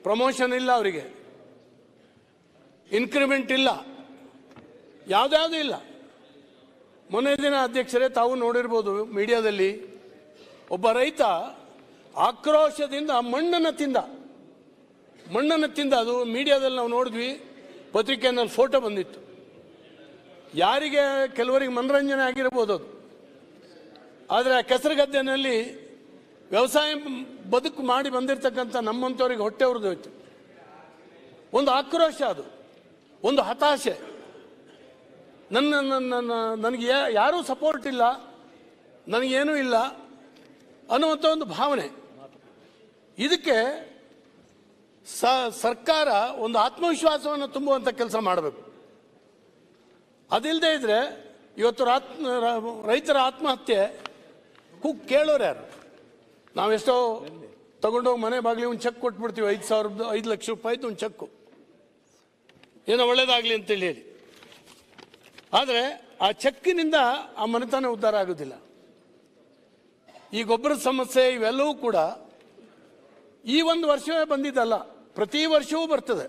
ಪ್ರಮೋಷನ್ ಇಲ್ಲ, ಅವರಿಗೆ ಇನ್ಕ್ರಿಮೆಂಟ್ ಇಲ್ಲ, ಯಾವುದ್ಯಾವುದೂ ಇಲ್ಲ. ಮೊನ್ನೆ ದಿನ ಅಧ್ಯಕ್ಷರೇ ತಾವು ನೋಡಿರ್ಬೋದು ಮೀಡಿಯಾದಲ್ಲಿ, ಒಬ್ಬ ರೈತ ಆಕ್ರೋಶದಿಂದ ಮಣ್ಣನ್ನು ತಿಂದ. ಅದು ಮೀಡಿಯಾದಲ್ಲಿ ನಾವು ನೋಡಿದ್ವಿ, ಪತ್ರಿಕೆಯಲ್ಲಿ ಫೋಟೋ ಬಂದಿತ್ತು. ಯಾರಿಗೆ ಕೆಲವರಿಗೆ ಮನರಂಜನೆ ಆಗಿರ್ಬೋದು ಅದು. ಆದರೆ ಆ ಕೆಸರುಗದ್ದೆನಲ್ಲಿ ವ್ಯವಸಾಯ ಬದುಕು ಮಾಡಿ ಬಂದಿರತಕ್ಕಂಥ ನಮ್ಮಂಥವ್ರಿಗೆ ಹೊಟ್ಟೆ ಉರಿದೋಯ್ತು. ಒಂದು ಆಕ್ರೋಶ, ಅದು ಒಂದು ಹತಾಶೆ. ನನಗೆ ಯಾರೂ ಸಪೋರ್ಟ್ ಇಲ್ಲ, ನನಗೇನೂ ಇಲ್ಲ ಅನ್ನುವಂಥ ಒಂದು ಭಾವನೆ. ಇದಕ್ಕೆ ಸರ್ಕಾರ ಒಂದು ಆತ್ಮವಿಶ್ವಾಸವನ್ನು ತುಂಬುವಂಥ ಕೆಲಸ ಮಾಡಬೇಕು. ಅದಿಲ್ಲದೆ ಇದ್ರೆ ಇವತ್ತು ರೈತರ ಆತ್ಮಹತ್ಯೆ ಕೇಳೋರು ಯಾರು? ನಾವೆಷ್ಟೋ ತಗೊಂಡೋಗಿ ಮನೆ ಬಾಗಿಲಿ ಒಂದು ಚೆಕ್ ಕೊಟ್ಬಿಡ್ತೀವಿ, 5 ಲಕ್ಷ ರೂಪಾಯಿದು ಒಂದು ಚೆಕ್ಕು, ಏನೋ ಒಳ್ಳೇದಾಗಲಿ ಅಂತೇಳಿ ಹೇಳಿ. ಆದರೆ ಆ ಚೆಕ್ಕಿನಿಂದ ಆ ಮನೆತನ ಉದ್ಧಾರ ಆಗೋದಿಲ್ಲ. ಈ ಗೊಬ್ಬರದ ಸಮಸ್ಯೆ ಇವೆಲ್ಲವೂ ಕೂಡ ಈ ಒಂದು ವರ್ಷವೇ ಬಂದಿದ್ದಲ್ಲ, ಪ್ರತಿ ವರ್ಷವೂ ಬರ್ತದೆ.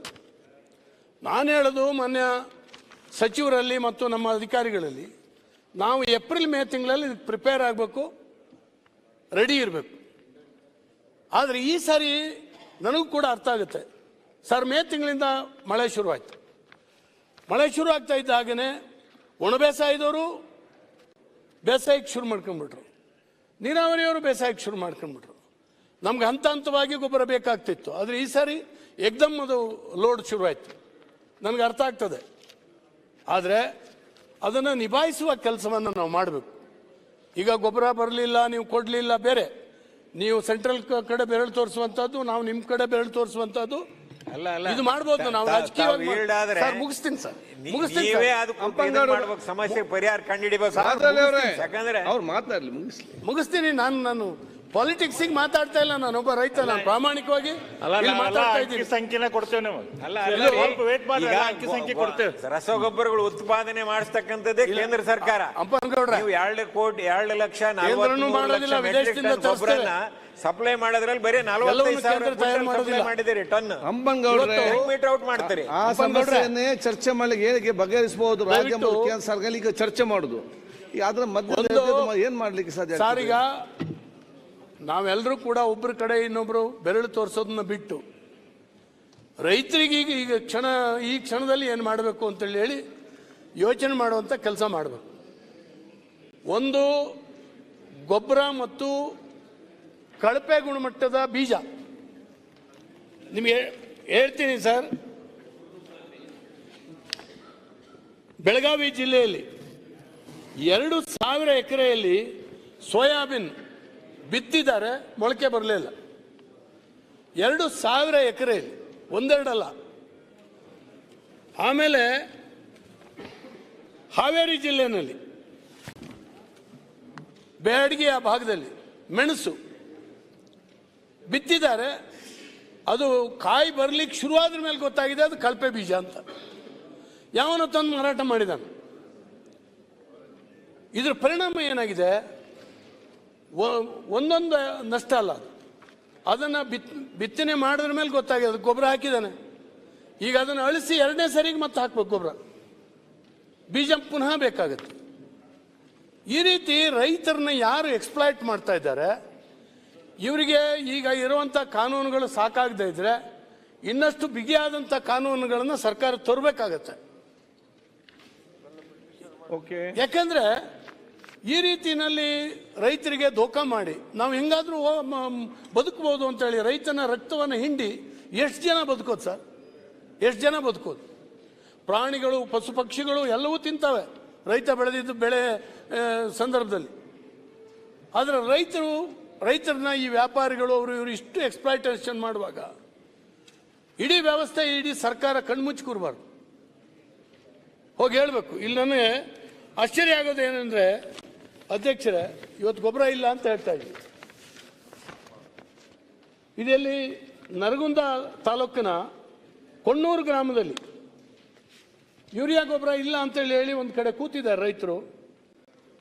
ನಾನು ಹೇಳೋದು ಮಾನ್ಯ ಸಚಿವರಲ್ಲಿ ಮತ್ತು ನಮ್ಮ ಅಧಿಕಾರಿಗಳಲ್ಲಿ, ನಾವು ಏಪ್ರಿಲ್-ಮೇ ತಿಂಗಳಲ್ಲಿ ಪ್ರಿಪೇರ್ ಆಗಬೇಕು, ರೆಡಿ ಇರಬೇಕು. ಆದರೆ ಈ ಸಾರಿ ನನಗೂ ಕೂಡ ಅರ್ಥ ಆಗುತ್ತೆ ಸರ್. ಮೇ ತಿಂಗಳಿಂದ ಮಳೆ ಶುರುವಾಯಿತು. ಮಳೆ ಶುರು ಆಗ್ತಾ ಇದ್ದ ಹಾಗೆಯೇ ಒಣ ಬೇಸಾಯದವರು ಬೇಸಾಯಕ್ಕೆ ಶುರು ಮಾಡ್ಕೊಂಡ್ಬಿಟ್ರು, ನೀರಾವರಿಯವರು ಬೇಸಾಯಕ್ಕೆ ಶುರು ಮಾಡ್ಕೊಂಡ್ಬಿಟ್ರು. ನಮ್ಗೆ ಹಂತ ಹಂತವಾಗಿ ಗೊಬ್ಬರ ಬೇಕಾಗ್ತಿತ್ತು. ಆದರೆ ಈ ಸಾರಿ ಏಕ್ದಮ್ ಅದು ಲೋಡ್ ಶುರುವಾಯಿತು. ನನಗೆ ಅರ್ಥ ಆಗ್ತದೆ. ಆದರೆ ಅದನ್ನು ನಿಭಾಯಿಸುವ ಕೆಲಸವನ್ನು ನಾವು ಮಾಡಬೇಕು. ಈಗ ಗೊಬ್ಬರ ಬರಲಿಲ್ಲ, ನೀವು ಕೊಡಲಿಲ್ಲ, ಬೇರೆ ನೀವು ಸೆಂಟ್ರಲ್ ಕಡೆ ಬೆರಳು ತೋರಿಸುವಂಥದ್ದು, ನಾವು ನಿಮ್ಮ ಕಡೆ ಬೆರಳು ತೋರಿಸುವಂಥದ್ದು, ಇದು ಮಾಡ್ಬೋದು. ನಾವು ರಾಜಕೀಯವಾಗಿ ಮುಗಿಸ್ತೀನಿ ಸರ್, ಸಮಸ್ಯೆ ಪರಿಹಾರ ಕಂಡುಹಿಡಿಬೇಕು. ಯಾಕಂದ್ರೆ ಅವ್ರು ಮಾತಾಡ್ಲಿ, ಮುಗಿಸ್ತೀನಿ. ನಾನು ಪಾಲಿಟಿಕ್ಸ್ ಮಾತಾಡ್ತಾ ಇಲ್ಲ, ನಾನು ಒಬ್ಬ ರೈತ, ನಾನು ಪ್ರಾಮಾಣಿಕವಾಗಿ ಮಾತಾಡ್ತಾ ಇದ್ದೀನಿ. ಸಂಖ್ಯೆನ ಕೊಡ್ತೇವೆ ನಾವು, ಅಂಕಿ ಕೊಡ್ತೇವೆ. ರಸಗೊಬ್ಬರಗಳು ಉತ್ಪಾದನೆ ಮಾಡಿಸ್ತಕ್ಕಂಥದ್ದೇ ಕೇಂದ್ರ ಸರ್ಕಾರ. ನೀವು 2 ಲಕ್ಷ 40 ಗೊಬ್ಬರನ್ನ ಸಪ್ಲೈ ಮಾಡೋದ್ರಲ್ಲಿ ಬರೀ 45,000 ಮಾಡಿದಿರಿ ಟನ್. ಮೀಟರ್ ಔಟ್ ಮಾಡ್ತೀರಿ. ಆ ಸಮಸ್ಯೆಯನ್ನೇ ಚರ್ಚೆ ಮಾಡಿ ಹೇಗೆ ಬಗೆಹರಿಸಬಹುದು ರಾಜ್ಯ ಮತ್ತು ಕೇಂದ್ರ ಸರ್ಕಾರ ಈಗ ಚರ್ಚೆ ಮಾಡುದು. ಅದರ ಮಧ್ಯೆ ಏನ್ ಮಾಡ್ಲಿಕ್ಕೆ ಸಾಧ್ಯ ಸರ್? ಈಗ ನಾವೆಲ್ಲರೂ ಕೂಡ ಒಬ್ಬರ ಕಡೆ ಇನ್ನೊಬ್ರು ಬೆರಳು ತೋರಿಸೋದನ್ನ ಬಿಟ್ಟು ರೈತರಿಗೆ ಈ ಕ್ಷಣದಲ್ಲಿ ಏನು ಮಾಡಬೇಕು ಅಂತೇಳಿ ಹೇಳಿ ಯೋಚನೆ ಮಾಡುವಂಥ ಕೆಲಸ ಮಾಡಬೇಕು. ಒಂದು ಗೊಬ್ಬರ ಮತ್ತು ಕಳಪೆ ಗುಣಮಟ್ಟದ ಬೀಜ. ನಿಮಗೆ ಹೇಳ್ತೀನಿ ಸರ್, ಬೆಳಗಾವಿ ಜಿಲ್ಲೆಯಲ್ಲಿ 2,000 ಎಕರೆಯಲ್ಲಿ ಸೋಯಾಬೀನ್ ಬಿತ್ತಿದ್ದಾರೆ, ಮೊಳಕೆ ಬರಲಿಲ್ಲ. 2,000 ಎಕರೆಯಲ್ಲಿ, ಒಂದೆರಡಲ್ಲ. ಆಮೇಲೆ ಹಾವೇರಿ ಜಿಲ್ಲೆಯಲ್ಲಿ ಬ್ಯಾಡಗಿಯ ಭಾಗದಲ್ಲಿ ಮೆಣಸು ಬಿತ್ತಿದ್ದಾರೆ, ಅದು ಕಾಯಿ ಬರಲಿಕ್ಕೆ ಶುರುವಾದ್ರ ಮೇಲೆ ಗೊತ್ತಾಗಿದೆ ಅದು ಕಳಪೆ ಬೀಜ ಅಂತ. ಯಾವನೋ ತಂದು ಮಾರಾಟ ಮಾಡಿದಾನೆ. ಇದರ ಪರಿಣಾಮ ಏನಾಗಿದೆ? ಒಂದೊಂದು ನಷ್ಟ ಅಲ್ಲ, ಅದನ್ನು ಬಿತ್ತನೆ ಮಾಡಿದ್ರ ಮೇಲೆ ಗೊತ್ತಾಗಿದೆ ಅದು ಗೊಬ್ಬರ ಹಾಕಿದ್ದಾನೆ. ಈಗ ಅದನ್ನು ಅಳಿಸಿ 2ನೇ ಸರಿಗೆ ಮತ್ತೆ ಹಾಕ್ಬೇಕು ಗೊಬ್ಬರ, ಬೀಜ ಪುನಃ ಬೇಕಾಗುತ್ತೆ. ಈ ರೀತಿ ರೈತರನ್ನ ಯಾರು ಎಕ್ಸ್ಪ್ಲಾಯ್ಟ್ ಮಾಡ್ತಾ ಇದ್ದಾರೆ, ಇವರಿಗೆ ಈಗ ಇರುವಂಥ ಕಾನೂನುಗಳು ಸಾಕಾಗದೇ ಇದ್ರೆ ಇನ್ನಷ್ಟು ಬಿಗಿಯಾದಂಥ ಕಾನೂನುಗಳನ್ನು ಸರ್ಕಾರ ತರಬೇಕಾಗತ್ತೆ. ಯಾಕಂದ್ರೆ ಈ ರೀತಿಯಲ್ಲಿ ರೈತರಿಗೆ ಧೋಖಾ ಮಾಡಿ ನಾವು ಹೆಂಗಾದ್ರೂ ಬದುಕಬಹುದು ಅಂತೇಳಿ ರೈತನ ರಕ್ತವನ್ನು ಹಿಂಡಿ ಎಷ್ಟು ಜನ ಬದುಕೋದು ಸರ್? ಎಷ್ಟು ಜನ ಬದುಕೋದು? ಪ್ರಾಣಿಗಳು, ಪಶು ಪಕ್ಷಿಗಳು ಎಲ್ಲವೂ ತಿಂತವೆ ರೈತ ಬೆಳೆದಿದ್ದು ಬೆಳೆ ಸಂದರ್ಭದಲ್ಲಿ. ಆದರೆ ರೈತರನ್ನ ಈ ವ್ಯಾಪಾರಿಗಳು ಇವರು ಇಷ್ಟು ಎಕ್ಸ್ಪ್ಲಾಯ್ಟೇಷನ್ ಮಾಡುವಾಗ ಇಡೀ ವ್ಯವಸ್ಥೆ, ಇಡೀ ಸರ್ಕಾರ ಕಣ್ಮುಚ್ಚಿ ಕೂರಬಾರ್ದು, ಹೋಗಿ ಹೇಳಬೇಕು. ಇಲ್ಲಿ ನನಗೆ ಆಶ್ಚರ್ಯ ಆಗೋದು ಏನಂದ್ರೆ, ಅಧ್ಯಕ್ಷರೇ, ಇವತ್ತು ಗೊಬ್ಬರ ಇಲ್ಲ ಅಂತ ಹೇಳ್ತಾ ಇದ್ವಿ. ಇದರಲ್ಲಿ ನರಗುಂದ ತಾಲೂಕಿನ ಕೊಣ್ಣೂರು ಗ್ರಾಮದಲ್ಲಿ ಯೂರಿಯಾ ಗೊಬ್ಬರ ಇಲ್ಲ ಅಂತೇಳಿ ಹೇಳಿ ಒಂದು ಕಡೆ ಕೂತಿದ್ದಾರೆ ರೈತರು.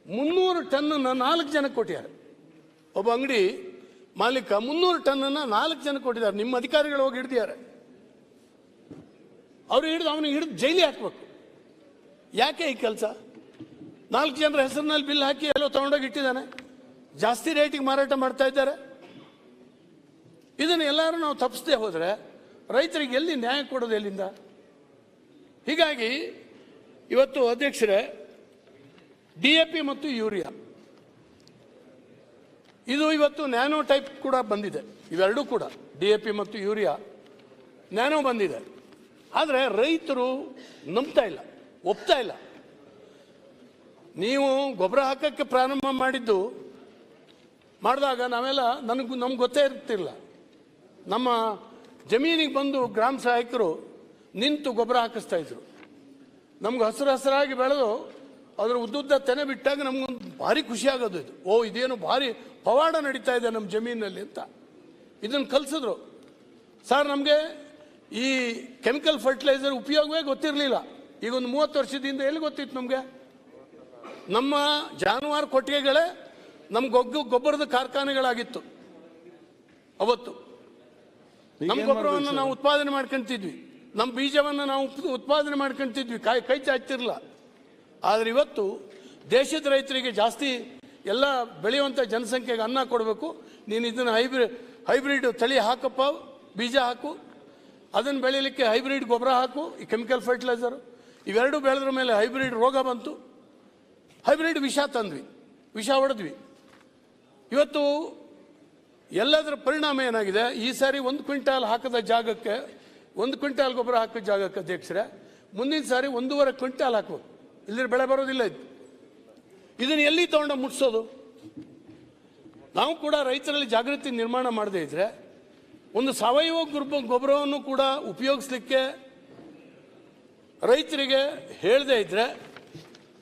300 ಟನ್ನನ್ನು 4 ಜನಕ್ಕೆ ಕೊಟ್ಟಿದ್ದಾರೆ. ಒಬ್ಬ ಅಂಗಡಿ ಮಾಲೀಕ 300 ಟನ್ನನ್ನು 4 ಜನಕ್ಕೆ ಕೊಟ್ಟಿದ್ದಾರೆ. ನಿಮ್ಮ ಅಧಿಕಾರಿಗಳು ಹೋಗಿ ಹಿಡಿದಿದ್ದಾರೆ. ಅವನಿಗೆ ಹಿಡಿದು ಜೈಲಿಗೆ ಹಾಕ್ಬೇಕು. ಯಾಕೆ ಈ ಕೆಲಸ? 4 ಜನರ ಹೆಸರಿನಲ್ಲಿ ಬಿಲ್ ಹಾಕಿ ಎಲ್ಲೋ ತಗೊಂಡೋಗಿ ಇಟ್ಟಿದ್ದಾನೆ, ಜಾಸ್ತಿ ರೇಟಿಗೆ ಮಾರಾಟ ಮಾಡ್ತಾ ಇದ್ದಾರೆ. ಇದನ್ನು ಎಲ್ಲರೂ ನಾವು ತಪ್ಪಿಸದೆ ಹೋದರೆ ರೈತರಿಗೆ ಎಲ್ಲಿ ನ್ಯಾಯ ಕೊಡೋದು, ಎಲ್ಲಿಂದ? ಹೀಗಾಗಿ ಇವತ್ತು ಅಧ್ಯಕ್ಷರೇ, DAP ಮತ್ತು ಯೂರಿಯಾ ಇದು ಇವತ್ತು ನ್ಯಾನೋ ಟೈಪ್ ಕೂಡ ಬಂದಿದೆ. ಇವೆರಡೂ ಕೂಡ DAP ಮತ್ತು ಯೂರಿಯಾ ನ್ಯಾನೋ ಬಂದಿದೆ. ಆದರೆ ರೈತರು ನಂಬ್ತಾ ಇಲ್ಲ, ಒಪ್ತಾ ಇಲ್ಲ. ನೀವು ಗೊಬ್ಬರ ಹಾಕಕ್ಕೆ ಪ್ರಾರಂಭ ಮಾಡಿದಾಗ ನಾವೆಲ್ಲ ನಮ್ಗೆ ಗೊತ್ತೇ ಇರ್ತಿಲ್ಲ. ನಮ್ಮ ಜಮೀನಿಗೆ ಬಂದು ಗ್ರಾಮ ಸಹಾಯಕರು ನಿಂತು ಗೊಬ್ಬರ ಹಾಕಿಸ್ತಾ ಇದ್ರು. ನಮ್ಗೆ ಹಸಿರಾಗಿ ಬೆಳೆದು ಅದರ ಉದ್ದುದ್ದ ತೆನೆ ಬಿಟ್ಟಾಗ ನಮ್ಗೊಂದು ಭಾರಿ ಖುಷಿ ಆಗೋದು. ಇದೇನು ಭಾರಿ ಪವಾಡ ನಡೀತಾ ಇದೆ ನಮ್ಮ ಜಮೀನಲ್ಲಿ ಅಂತ ಇದನ್ನು ಕಲಿಸಿದ್ರು. ಸರ್, ನಮಗೆ ಈ ಕೆಮಿಕಲ್ ಫರ್ಟಿಲೈಸರ್ ಉಪಯೋಗವೇ ಗೊತ್ತಿರಲಿಲ್ಲ. ಈಗ ಒಂದು 30 ವರ್ಷದಿಂದ ಎಲ್ಲಿ ಗೊತ್ತಿತ್ತು ನಮಗೆ? ನಮ್ಮ ಜಾನುವಾರು ಕೊಟ್ಟಿಗೆಗಳೇ ನಮ್ಮ ಗೊಬ್ಬರದ ಕಾರ್ಖಾನೆಗಳಾಗಿತ್ತು ಅವತ್ತು. ನಮ್ಮ ಗೊಬ್ಬರವನ್ನು ನಾವು ಉತ್ಪಾದನೆ ಮಾಡ್ಕೊಂತಿದ್ವಿ, ನಮ್ಮ ಬೀಜವನ್ನು ನಾವು ಉತ್ಪಾದನೆ ಮಾಡ್ಕೊಂತಿದ್ವಿ, ಕೈ ಚಾಚ್ತಿರಲಿಲ್ಲ. ಆದರೆ ಇವತ್ತು ದೇಶದ ರೈತರಿಗೆ ಜಾಸ್ತಿ ಎಲ್ಲ ಬೆಳೆಯುವಂಥ ಜನಸಂಖ್ಯೆಗೆ ಅನ್ನ ಕೊಡಬೇಕು. ನೀನು ಇದನ್ನು ಹೈಬ್ರಿಡ್ ತಳಿ ಹಾಕಪ್ಪ, ಬೀಜ ಹಾಕು, ಅದನ್ನು ಬೆಳೀಲಿಕ್ಕೆ ಹೈಬ್ರಿಡ್ ಗೊಬ್ಬರ ಹಾಕು, ಈ ಕೆಮಿಕಲ್ ಫರ್ಟಿಲೈಸರು ಇವೆರಡೂ ಬೆಳೆದ್ರ ಮೇಲೆ ಹೈಬ್ರಿಡ್ ರೋಗ ಬಂತು, ಹೈಬ್ರಿಡ್ ವಿಷ ಹೊಡೆದ್ವಿ. ಇವತ್ತು ಎಲ್ಲದರ ಪರಿಣಾಮ ಏನಾಗಿದೆ? ಈ ಸಾರಿ 1 ಕ್ವಿಂಟಾಲ್ ಹಾಕದ ಜಾಗಕ್ಕೆ 1 ಕ್ವಿಂಟಾಲ್ ಗೊಬ್ಬರ ಹಾಕೋ ಜಾಗಕ್ಕೆ ಅಧ್ಯಕ್ಷರೇ ಮುಂದಿನ ಸಾರಿ 1.5 ಕ್ವಿಂಟಾಲ್ ಹಾಕಬೇಕು. ಇಲ್ಲದ್ರೆ ಬೆಳೆ ಬರೋದಿಲ್ಲ. ಇದನ್ನು ಎಲ್ಲಿ ತಗೊಂಡು ಮುಟ್ಸೋದು? ನಾವು ಕೂಡ ರೈತರಲ್ಲಿ ಜಾಗೃತಿ ನಿರ್ಮಾಣ ಮಾಡದೇ ಇದ್ರೆ, ಒಂದು ಸಾವಯವ ಗೊಬ್ಬರವನ್ನು ಕೂಡ ಉಪಯೋಗಿಸ್ಲಿಕ್ಕೆ ರೈತರಿಗೆ ಹೇಳದೇ ಇದ್ರೆ,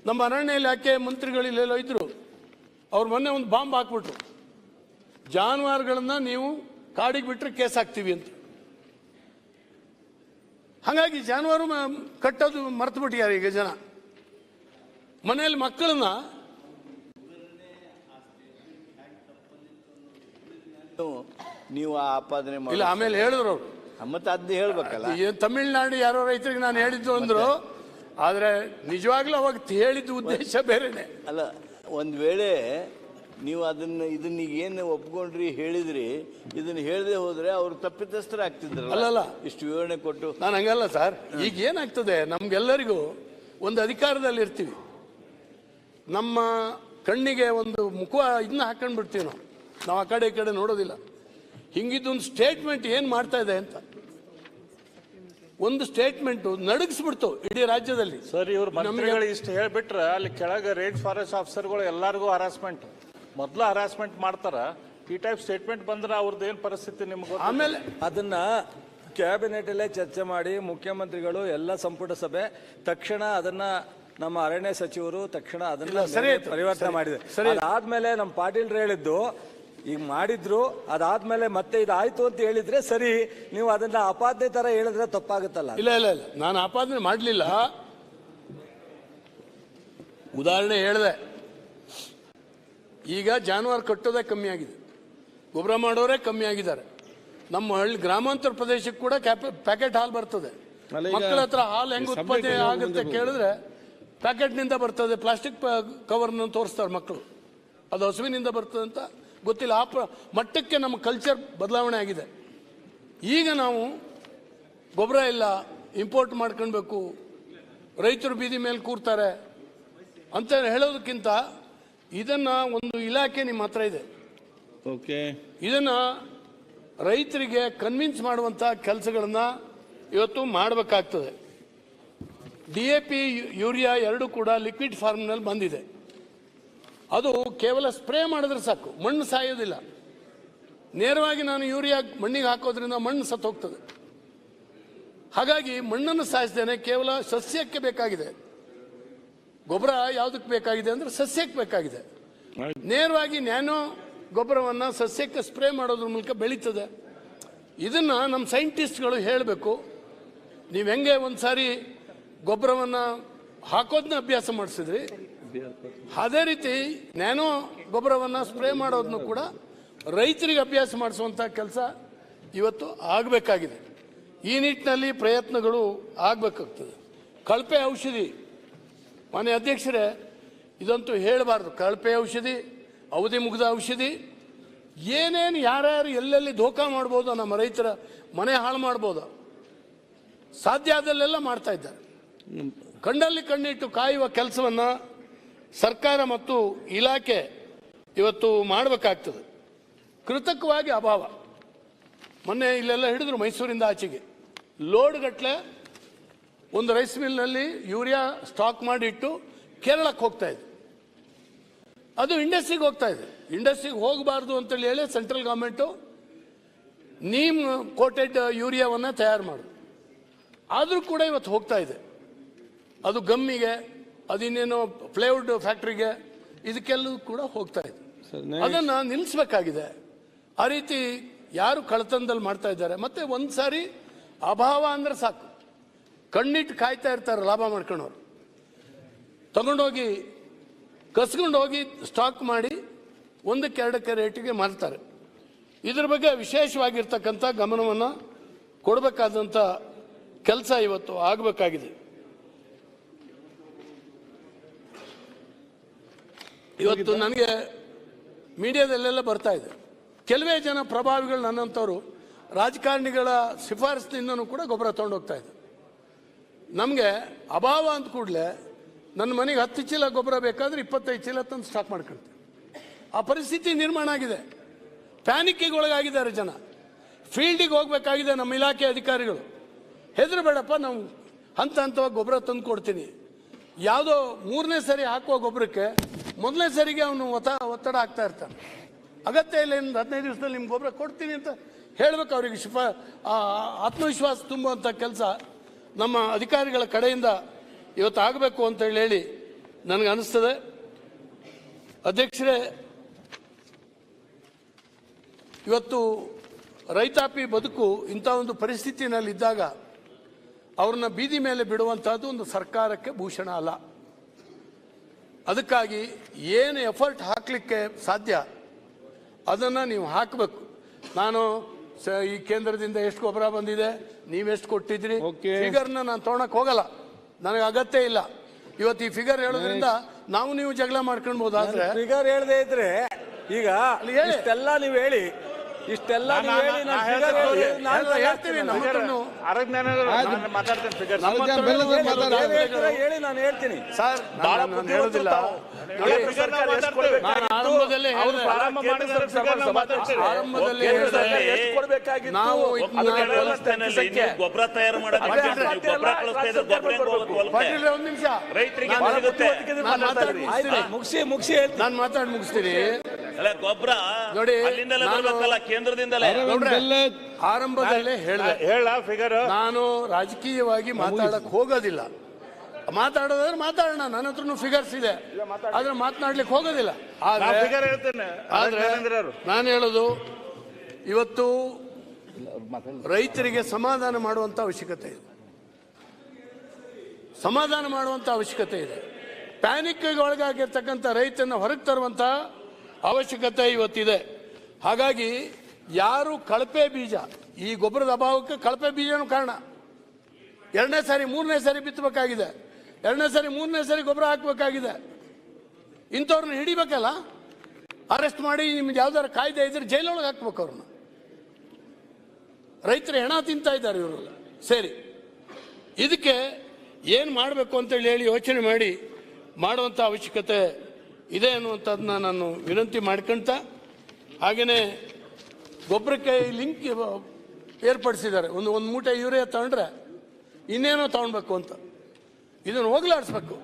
ನಮ್ಮ ಅರಣ್ಯ ಇಲಾಖೆ ಮಂತ್ರಿಗಳಿಲ್ಲೆಲ್ಲೋ ಇದ್ರು, ಅವ್ರು ಮೊನ್ನೆ ಒಂದು ಬಾಂಬ್ ಹಾಕ್ಬಿಟ್ರು, ಜಾನುವಾರುಗಳನ್ನ ನೀವು ಕಾಡಿಗೆ ಬಿಟ್ಟರೆ ಕೇಸ್ ಹಾಕ್ತೀವಿ ಅಂತ. ಹಾಗಾಗಿ ಜಾನುವಾರು ಕಟ್ಟೋದು ಮರ್ತು ಬಿಟ್ಟಿದ್ದಾರೆ ಈಗ ಜನ. ಮನೆಯಲ್ಲಿ ಮಕ್ಕಳನ್ನ ನೀವು ಆಪಾದನೆ ಇಲ್ಲ, ಆಮೇಲೆ ಹೇಳಿದ್ರು ಅವರು. ಮತ್ತೆ ಅದನ್ನ ಹೇಳ್ಬೇಕಲ್ಲ. ತಮಿಳ್ನಾಡು ಯಾರೋ ರೈತರಿಗೆ ನಾನು ಹೇಳಿದ್ದು ಅಂದ್ರು, ಆದ್ರೆ ನಿಜವಾಗ್ಲೂ ಅವಾಗ ಹೇಳಿದ್ದು ಉದ್ದೇಶ ಬೇರೆನೆ ಅಲ್ಲ. ಒಂದ್ ವೇಳೆ ನೀವು ಇದನ್ನ ಏನು ಒಪ್ಕೊಂಡ್ರಿ, ಹೇಳಿದ್ರಿ, ಇದನ್ನ ಹೇಳದೆ ಹೋದ್ರೆ ಅವ್ರು ತಪ್ಪಿತಸ್ಥರಾಗ್ತಿದ್ರಲ್ಲ. ಅಲ್ಲಲ್ಲ, ಇಷ್ಟು ವಿವರಣೆ ಕೊಟ್ಟು. ನಾನು ಹಂಗಲ್ಲ ಸರ್. ಈಗ ಏನಾಗ್ತದೆ, ನಮ್ಗೆಲ್ಲರಿಗೂ ಒಂದು ಅಧಿಕಾರದಲ್ಲಿ ಇರ್ತೀವಿ, ನಮ್ಮ ಕಣ್ಣಿಗೆ ಒಂದು ಮುಖ ಇದನ್ನ ಹಾಕೊಂಡು ಬಿಡ್ತೀವಿ ನಾವು ಆ ಕಡೆ ಈ ಕಡೆ ನೋಡೋದಿಲ್ಲ. ಹಿಂಗಿದ್ದೊಂದು ಸ್ಟೇಟ್ಮೆಂಟ್ ಏನು ಮಾಡ್ತಾ ಇದೆ ಅಂತ ಒಂದು ಸ್ಟೇಟ್ಮೆಂಟ್ ನಡಗಿಸ್ಬಿಡ್ತು ಇಡೀ ರಾಜ್ಯದಲ್ಲಿ. ಸರ್, ಇವ್ರು ಮಂತ್ರಿಗಳು ಇಷ್ಟು ಹೇಳ್ಬಿಟ್ರೆ ಅಲ್ಲಿ ಕೆಳಗೆ ರೇಂಜ್ ಫಾರೆಸ್ಟ್ ಆಫೀಸರ್ಗಳು ಎಲ್ಲರಿಗೂ ಹರಾಸ್ಮೆಂಟ್, ಮೊದಲು ಹರಾಸ್ಮೆಂಟ್ ಮಾಡ್ತಾರ. ಈ ಟೈಪ್ ಸ್ಟೇಟ್ಮೆಂಟ್ ಬಂದ್ರೆ ಅವ್ರದ್ದು ಏನು ಪರಿಸ್ಥಿತಿ ನಿಮ್ಗೆ ಆಮೇಲೆ ಅದನ್ನ ಕ್ಯಾಬಿನೆಟ್ ಅಲ್ಲೇ ಚರ್ಚೆ ಮಾಡಿ ಮುಖ್ಯಮಂತ್ರಿಗಳು ಎಲ್ಲ ಸಂಪುಟ ಸಭೆ ತಕ್ಷಣ ಅದನ್ನ ನಮ್ಮ ಅರಣ್ಯ ಸಚಿವರು ತಕ್ಷಣ ಅದನ್ನ ಪರಿವರ್ತನೆ ಮಾಡಿದೆ. ಅದಾದ್ಮೇಲೆ ನಮ್ಮ ಪಾಟೀಲ್ರು ಹೇಳಿದ್ದು ಈಗ ಮಾಡಿದ್ರು, ಅದಾದ್ಮೇಲೆ ಮತ್ತೆ ಇದಾಯ್ತು ಅಂತ ಹೇಳಿದ್ರೆ ಸರಿ, ನೀವು ಅದನ್ನ ಆಪಾದನೆ ತರ ಹೇಳಿದ್ರೆ ತಪ್ಪಾಗುತ್ತಲ್ಲ. ಇಲ್ಲ ಇಲ್ಲ ಇಲ್ಲ, ನಾನು ಆಪಾದನೆ ಮಾಡಲಿಲ್ಲ. ಉದಾಹರಣೆ ಹೇಳಿದೆ, ಈಗ ಜಾನುವಾರು ಕಟ್ಟೋದೇ ಕಮ್ಮಿ ಆಗಿದೆ, ಗೊಬ್ಬರ ಮಾಡೋರೇ ಕಮ್ಮಿ ಆಗಿದ್ದಾರೆ. ನಮ್ಮ ಹಳ್ಳಿ ಗ್ರಾಮಾಂತರ ಪ್ರದೇಶಕ್ಕೆ ಕೂಡ ಪ್ಯಾಕೆಟ್ ಹಾಲು ಬರ್ತದೆ. ಮಕ್ಕಳ ಹತ್ರ ಹಾಲು ಹೆಂಗ್ ಉತ್ಪಾದನೆ ಆಗುತ್ತೆ ಕೇಳಿದ್ರೆ ಪ್ಯಾಕೆಟ್ನಿಂದ ಬರ್ತದೆ, ಪ್ಲಾಸ್ಟಿಕ್ ಕವರ್ನ ತೋರಿಸ್ತಾರೆ ಮಕ್ಕಳು, ಅದು ಹಸುವಿನಿಂದ ಬರ್ತದೆ ಅಂತ ಗೊತ್ತಿಲ್ಲ. ಆ ಮಟ್ಟಕ್ಕೆ ನಮ್ಮ ಕಲ್ಚರ್ ಬದಲಾವಣೆ ಆಗಿದೆ. ಈಗ ನಾವು ಗೊಬ್ಬರ ಇಲ್ಲ, ಇಂಪೋರ್ಟ್ ಮಾಡ್ಕೊಳ್ಬೇಕು, ರೈತರು ಬೀದಿ ಮೇಲೆ ಕೂರ್ತಾರೆ ಅಂತ ಹೇಳೋದಕ್ಕಿಂತ ಇದನ್ನ ಒಂದು ಇಲಾಖೆ ನಿಮ್ಮ ಹತ್ರ ಇದೆ, ಇದನ್ನ ರೈತರಿಗೆ ಕನ್ವಿನ್ಸ್ ಮಾಡುವಂಥ ಕೆಲಸಗಳನ್ನ ಇವತ್ತು ಮಾಡಬೇಕಾಗ್ತದೆ. DAP ಯೂರಿಯಾ ಎರಡು ಕೂಡ ಲಿಕ್ವಿಡ್ ಫಾರ್ಮ್ನಲ್ಲಿ ಬಂದಿದೆ. ಅದು ಕೇವಲ ಸ್ಪ್ರೇ ಮಾಡಿದ್ರೆ ಸಾಕು, ಮಣ್ಣು ಸಾಯೋದಿಲ್ಲ. ನೇರವಾಗಿ ನಾನು ಯೂರಿಯಾ ಮಣ್ಣಿಗೆ ಹಾಕೋದ್ರಿಂದ ಮಣ್ಣು ಸತ್ತು ಹೋಗ್ತದೆ. ಹಾಗಾಗಿ ಮಣ್ಣನ್ನು ಸಾಯಿಸದೇನೆ ಕೇವಲ ಸಸ್ಯಕ್ಕೆ ಬೇಕಾಗಿದೆ. ಗೊಬ್ಬರ ಯಾವುದಕ್ಕೆ ಬೇಕಾಗಿದೆ ಅಂದರೆ ಸಸ್ಯಕ್ಕೆ ಬೇಕಾಗಿದೆ. ನೇರವಾಗಿ ನ್ಯಾನೋ ಗೊಬ್ಬರವನ್ನು ಸಸ್ಯಕ್ಕೆ ಸ್ಪ್ರೇ ಮಾಡೋದ್ರ ಮೂಲಕ ಬೆಳೀತದೆ. ಇದನ್ನು ನಮ್ಮ ಸೈಂಟಿಸ್ಟ್ಗಳು ಹೇಳಬೇಕು. ನೀವು ಹೆಂಗೆ ಒಂದು ಸಾರಿ ಗೊಬ್ಬರವನ್ನು ಹಾಕೋದನ್ನ ಅಭ್ಯಾಸ ಮಾಡಿಸಿದ್ರಿ, ಅದೇ ರೀತಿ ನ್ಯಾನೋ ಗೊಬ್ಬರವನ್ನು ಸ್ಪ್ರೇ ಮಾಡೋದನ್ನು ಕೂಡ ರೈತರಿಗೆ ಅಭ್ಯಾಸ ಮಾಡಿಸುವಂಥ ಕೆಲಸ ಇವತ್ತು ಆಗಬೇಕಾಗಿದೆ. ಈ ನಿಟ್ಟಿನಲ್ಲಿ ಪ್ರಯತ್ನಗಳು ಆಗಬೇಕಾಗ್ತದೆ. ಕಳಪೆ ಔಷಧಿ, ಮಾನ್ಯ ಅಧ್ಯಕ್ಷರೇ, ಇದಂತೂ ಹೇಳಬಾರ್ದು. ಕಳಪೆ ಔಷಧಿ, ಅವಧಿ ಮುಗಿದ ಔಷಧಿ, ಏನೇನು ಯಾರ್ಯಾರು ಎಲ್ಲೆಲ್ಲಿ ಧೋಖಾ ಮಾಡ್ಬೋದು, ನಮ್ಮ ರೈತರ ಮನೆ ಹಾಳು ಮಾಡ್ಬೋದು, ಸಾಧ್ಯ ಆದಲ್ಲೆಲ್ಲ ಮಾಡ್ತಾ ಇದ್ದಾರೆ. ಕಣ್ಣಲ್ಲಿ ಕಣ್ಣಿಟ್ಟು ಕಾಯುವ ಕೆಲಸವನ್ನು ಸರ್ಕಾರ ಮತ್ತು ಇಲಾಖೆ ಇವತ್ತು ಮಾಡಬೇಕಾಗ್ತದೆ. ಕೃತಕವಾಗಿ ಅಭಾವ. ಮೊನ್ನೆ ಇಲ್ಲೆಲ್ಲ ಹಿಡಿದ್ರು ಮೈಸೂರಿಂದ ಆಚೆಗೆ ಲೋಡ್ ಗಟ್ಟಲೆ ಒಂದು ರೈಸ್ ಮಿಲ್ನಲ್ಲಿ ಯೂರಿಯಾ ಸ್ಟಾಕ್ ಮಾಡಿಟ್ಟು ಕೇರಳಕ್ಕೆ ಹೋಗ್ತಾ ಇದೆ. ಅದು ಇಂಡಸ್ಟ್ರಿಗೆ ಹೋಗ್ತಾ ಇದೆ. ಇಂಡಸ್ಟ್ರಿಗೆ ಹೋಗಬಾರ್ದು ಅಂತೇಳಿ ಹೇಳಿ ಸೆಂಟ್ರಲ್ ಗೌರ್ಮೆಂಟು ನೀಮ್ ಕೋಟೆಡ್ ಯೂರಿಯಾವನ್ನು ತಯಾರು ಮಾಡು, ಆದರೂ ಕೂಡ ಇವತ್ತು ಹೋಗ್ತಾ ಇದೆ. ಅದು ಗಮ್ಮಿಗೆ, ಅದಿನ್ನೇನೋ ಪ್ಲೇವುಡ್ ಫ್ಯಾಕ್ಟ್ರಿಗೆ, ಇದಕ್ಕೆಲ್ಲೂ ಕೂಡ ಹೋಗ್ತಾ ಇದೆ. ಅದನ್ನು ನಿಲ್ಲಿಸಬೇಕಾಗಿದೆ. ಆ ರೀತಿ ಯಾರು ಕಳ್ಳತನದಲ್ಲಿ ಮಾಡ್ತಾ ಇದ್ದಾರೆ. ಮತ್ತೆ ಒಂದು ಸಾರಿ ಅಭಾವ ಅಂದರೆ ಸಾಕು, ಕಣ್ಣಿಟ್ಟು ಕಾಯ್ತಾ ಇರ್ತಾರೆ ಲಾಭ ಮಾಡ್ಕೊಂಡವ್ರು. ತಗೊಂಡೋಗಿ ಕಸ್ಕೊಂಡು ಹೋಗಿ ಸ್ಟಾಕ್ ಮಾಡಿ ಒಂದಕ್ಕೆ ಎರಡಕ್ಕೆ ರೇಟಿಗೆ ಮಾರ್ತಾರೆ. ಇದ್ರ ಬಗ್ಗೆ ವಿಶೇಷವಾಗಿರ್ತಕ್ಕಂಥ ಗಮನವನ್ನು ಕೊಡಬೇಕಾದಂಥ ಕೆಲಸ ಇವತ್ತು ಆಗಬೇಕಾಗಿದೆ. ಇವತ್ತು ನನಗೆ ಮೀಡಿಯಾದಲ್ಲೆಲ್ಲ ಬರ್ತಾ ಇದೆ, ಕೆಲವೇ ಜನ ಪ್ರಭಾವಿಗಳು ನನ್ನಂಥವ್ರು ರಾಜಕಾರಣಿಗಳ ಶಿಫಾರಸಿನಿಂದನೂ ಕೂಡ ಗೊಬ್ಬರ ತೊಗೊಂಡೋಗ್ತಾ ಇದೆ. ನಮಗೆ ಅಭಾವ ಅಂದ ಕೂಡಲೇ ನನ್ನ ಮನೆಗೆ 10 ಚೀಲ ಗೊಬ್ಬರ ಬೇಕಾದ್ರೆ 25 ಚೀಲ ತಂದು ಸ್ಟಾಕ್ ಮಾಡ್ಕೊಳ್ತೀವಿ. ಆ ಪರಿಸ್ಥಿತಿ ನಿರ್ಮಾಣ ಆಗಿದೆ. ಪ್ಯಾನಿಕ್ಕಿಗೆ ಒಳಗಾಗಿದ್ದಾರೆ ಜನ. ಫೀಲ್ಡಿಗೆ ಹೋಗಬೇಕಾಗಿದೆ ನಮ್ಮ ಇಲಾಖೆ ಅಧಿಕಾರಿಗಳು. ಹೆದರಬೇಡಪ್ಪ, ನಾವು ಹಂತ ಹಂತವಾಗಿ ಗೊಬ್ಬರ ತಂದು ಕೊಡ್ತೀನಿ. ಯಾವುದೋ 3ನೇ ಸರಿ ಹಾಕುವ ಗೊಬ್ಬರಕ್ಕೆ 1ನೇ ಸರಿಗೆ ಅವನು ಒತ್ತಡ ಆಗ್ತಾ ಇರ್ತಾನೆ. ಅಗತ್ಯ ಇಲ್ಲ, ಇನ್ನು 15 ದಿವಸದಲ್ಲಿ ನಿಮ್ಗೆ ಗೊಬ್ಬರ ಕೊಡ್ತೀನಿ ಅಂತ ಹೇಳಬೇಕು. ಅವರಿಗೆ ಆತ್ಮವಿಶ್ವಾಸ ತುಂಬುವಂಥ ಕೆಲಸ ನಮ್ಮ ಅಧಿಕಾರಿಗಳ ಕಡೆಯಿಂದ ಇವತ್ತು ಆಗಬೇಕು ಅಂತ ಹೇಳಿ ನನಗೆ ಅನಿಸ್ತದೆ. ಅಧ್ಯಕ್ಷರೇ, ಇವತ್ತು ರೈತಾಪಿ ಬದುಕು ಇಂಥ ಒಂದು ಪರಿಸ್ಥಿತಿನಲ್ಲಿದ್ದಾಗ ಅವ್ರನ್ನ ಬೀದಿ ಮೇಲೆ ಬಿಡುವಂಥದ್ದು ಒಂದು ಸರ್ಕಾರಕ್ಕೆ ಭೂಷಣ ಅಲ್ಲ. ಅದಕ್ಕಾಗಿ ಏನು ಎಫರ್ಟ್ ಹಾಕಲಿಕ್ಕೆ ಸಾಧ್ಯ ಅದನ್ನು ನೀವು ಹಾಕಬೇಕು. ನಾನು ಈ ಕೇಂದ್ರದಿಂದ ಎಷ್ಟು ಗೊಬ್ಬರ ಬಂದಿದೆ, ನೀವೆಷ್ಟು ಕೊಟ್ಟಿದ್ರಿ, ಫಿಗರ್ನ ನಾನು ತೊಗೊಳಕ್ಕೆ ಹೋಗಲ್ಲ, ನನಗೆ ಅಗತ್ಯ ಇಲ್ಲ. ಇವತ್ತು ಈ ಫಿಗರ್ ಹೇಳೋದ್ರಿಂದ ನಾವು ನೀವು ಜಗಳ ಮಾಡ್ಕೊಳ್ಬೋದು. ಆದ್ರೆ ಫಿಗರ್ ಹೇಳದೇ ಇದ್ರೆ ಈಗ ಇಷ್ಟೆಲ್ಲ ನೀವು ಹೇಳಿ ಇಷ್ಟೆಲ್ಲ ನೀವು ಹೇಳಿ ನಾನು figure ಹೇಳಿ, ನಾನು ಹೇಳ್ತೀವಿ ನಮ್ಮ ಹತ್ರನೂ. ಮಾತಾಡ್ತೇನೆ ಫಿಗರ್ ಹೇಳಿ ನಾನು ಹೇಳ್ತೀನಿ ಸರ್ ನಾನು ಹೇಳೋದಿಲ್ಲ. ನಾನು ಆರಂಭದಲ್ಲೇ ಹೇಳಿದೆ. ಆರಂಭದಲ್ಲೇ ಹೇಳಿದೆ. ನಾವು ಗೊಬ್ಬರ ತಯಾರು ಪಾಟೀಲ್ ಒಂದು ನಿಮಿಷ ಮುಗಿಸಿ ನಾನು ಮಾತಾಡಿ ಮುಗಿಸ್ತೀನಿ ಗೊಬ್ಬರ ನೋಡಿ. ಕೇಂದ್ರದಿಂದಲೇ ಆರಂಭದಲ್ಲೇ ಹೇಳಿದೆ ಫಿಗರ್ ನಾನು ರಾಜಕೀಯವಾಗಿ ಮಾತಾಡಕ್ ಹೋಗೋದಿಲ್ಲ. ಮಾತಾಡೋದಾದ್ರೆ ಮಾತಾಡೋಣ, ನನ್ನ ಹತ್ರನು ಫಿಗರ್ಸ್ ಇದೆ, ಆದ್ರೆ ಮಾತನಾಡ್ಲಿಕ್ಕೆ ಹೋಗೋದಿಲ್ಲ. ಆದ್ರೆ ನಾನು ಹೇಳೋದು ಇವತ್ತು ರೈತರಿಗೆ ಸಮಾಧಾನ ಮಾಡುವಂತ ಅವಶ್ಯಕತೆ ಇದೆ, ಸಮಾಧಾನ ಮಾಡುವಂತ ಅವಶ್ಯಕತೆ ಇದೆ. ಪ್ಯಾನಿಕ್ಗೆ ಒಳಗಾಗಿರ್ತಕ್ಕಂಥ ರೈತನ ಹೊರಗೆ ತರುವಂತ ಅವಶ್ಯಕತೆ ಇವತ್ತಿದೆ. ಹಾಗಾಗಿ ಯಾರು ಕಳಪೆ ಬೀಜ, ಈ ಗೊಬ್ಬರದ ಅಭಾವಕ್ಕೆ ಕಳಪೆ ಬೀಜನೂ ಕಾರಣ. 2ನೇ ಸಾರಿ 3ನೇ ಸಾರಿ ಬಿತ್ತಬೇಕಾಗಿದೆ, 2ನೇ ಸಾರಿ 3ನೇ ಸಾರಿ ಗೊಬ್ಬರ ಹಾಕಬೇಕಾಗಿದೆ. ಇಂಥವ್ರನ್ನ ಹಿಡಿಬೇಕಲ್ಲ, ಅರೆಸ್ಟ್ ಮಾಡಿ ನಿಮ್ಗೆ ಯಾವ್ದಾರು ಕಾಯ್ದೆ ಇದ್ರೆ ಜೈಲೊಳಗೆ ಹಾಕ್ಬೇಕು ಅವ್ರನ್ನ. ರೈತರು ಹೆಣ ತಿಂತಾ ಇದ್ದಾರೆ ಇವರು ಸೇರಿ. ಇದಕ್ಕೆ ಏನು ಮಾಡಬೇಕು ಅಂತೇಳಿ ಹೇಳಿ ಯೋಚನೆ ಮಾಡಿ ಮಾಡುವಂಥ ಅವಶ್ಯಕತೆ ಇದೆ ಅನ್ನುವಂಥದ್ದನ್ನ ನಾನು ವಿನಂತಿ ಮಾಡ್ಕೊಂತ, ಹಾಗೆಯೇ ಗೊಬ್ಬರಕ್ಕೆ ಲಿಂಕ್ ಏರ್ಪಡಿಸಿದ್ದಾರೆ. ಒಂದು ಮೂಟೆ ಯೂರಿಯಾ ತಗೊಂಡ್ರೆ ಇನ್ನೇನೋ ತಗೊಳ್ಬೇಕು ಅಂತ ಇದನ್ನು ಹೋಗ್ಲಾಡಿಸ್ಬೇಕು.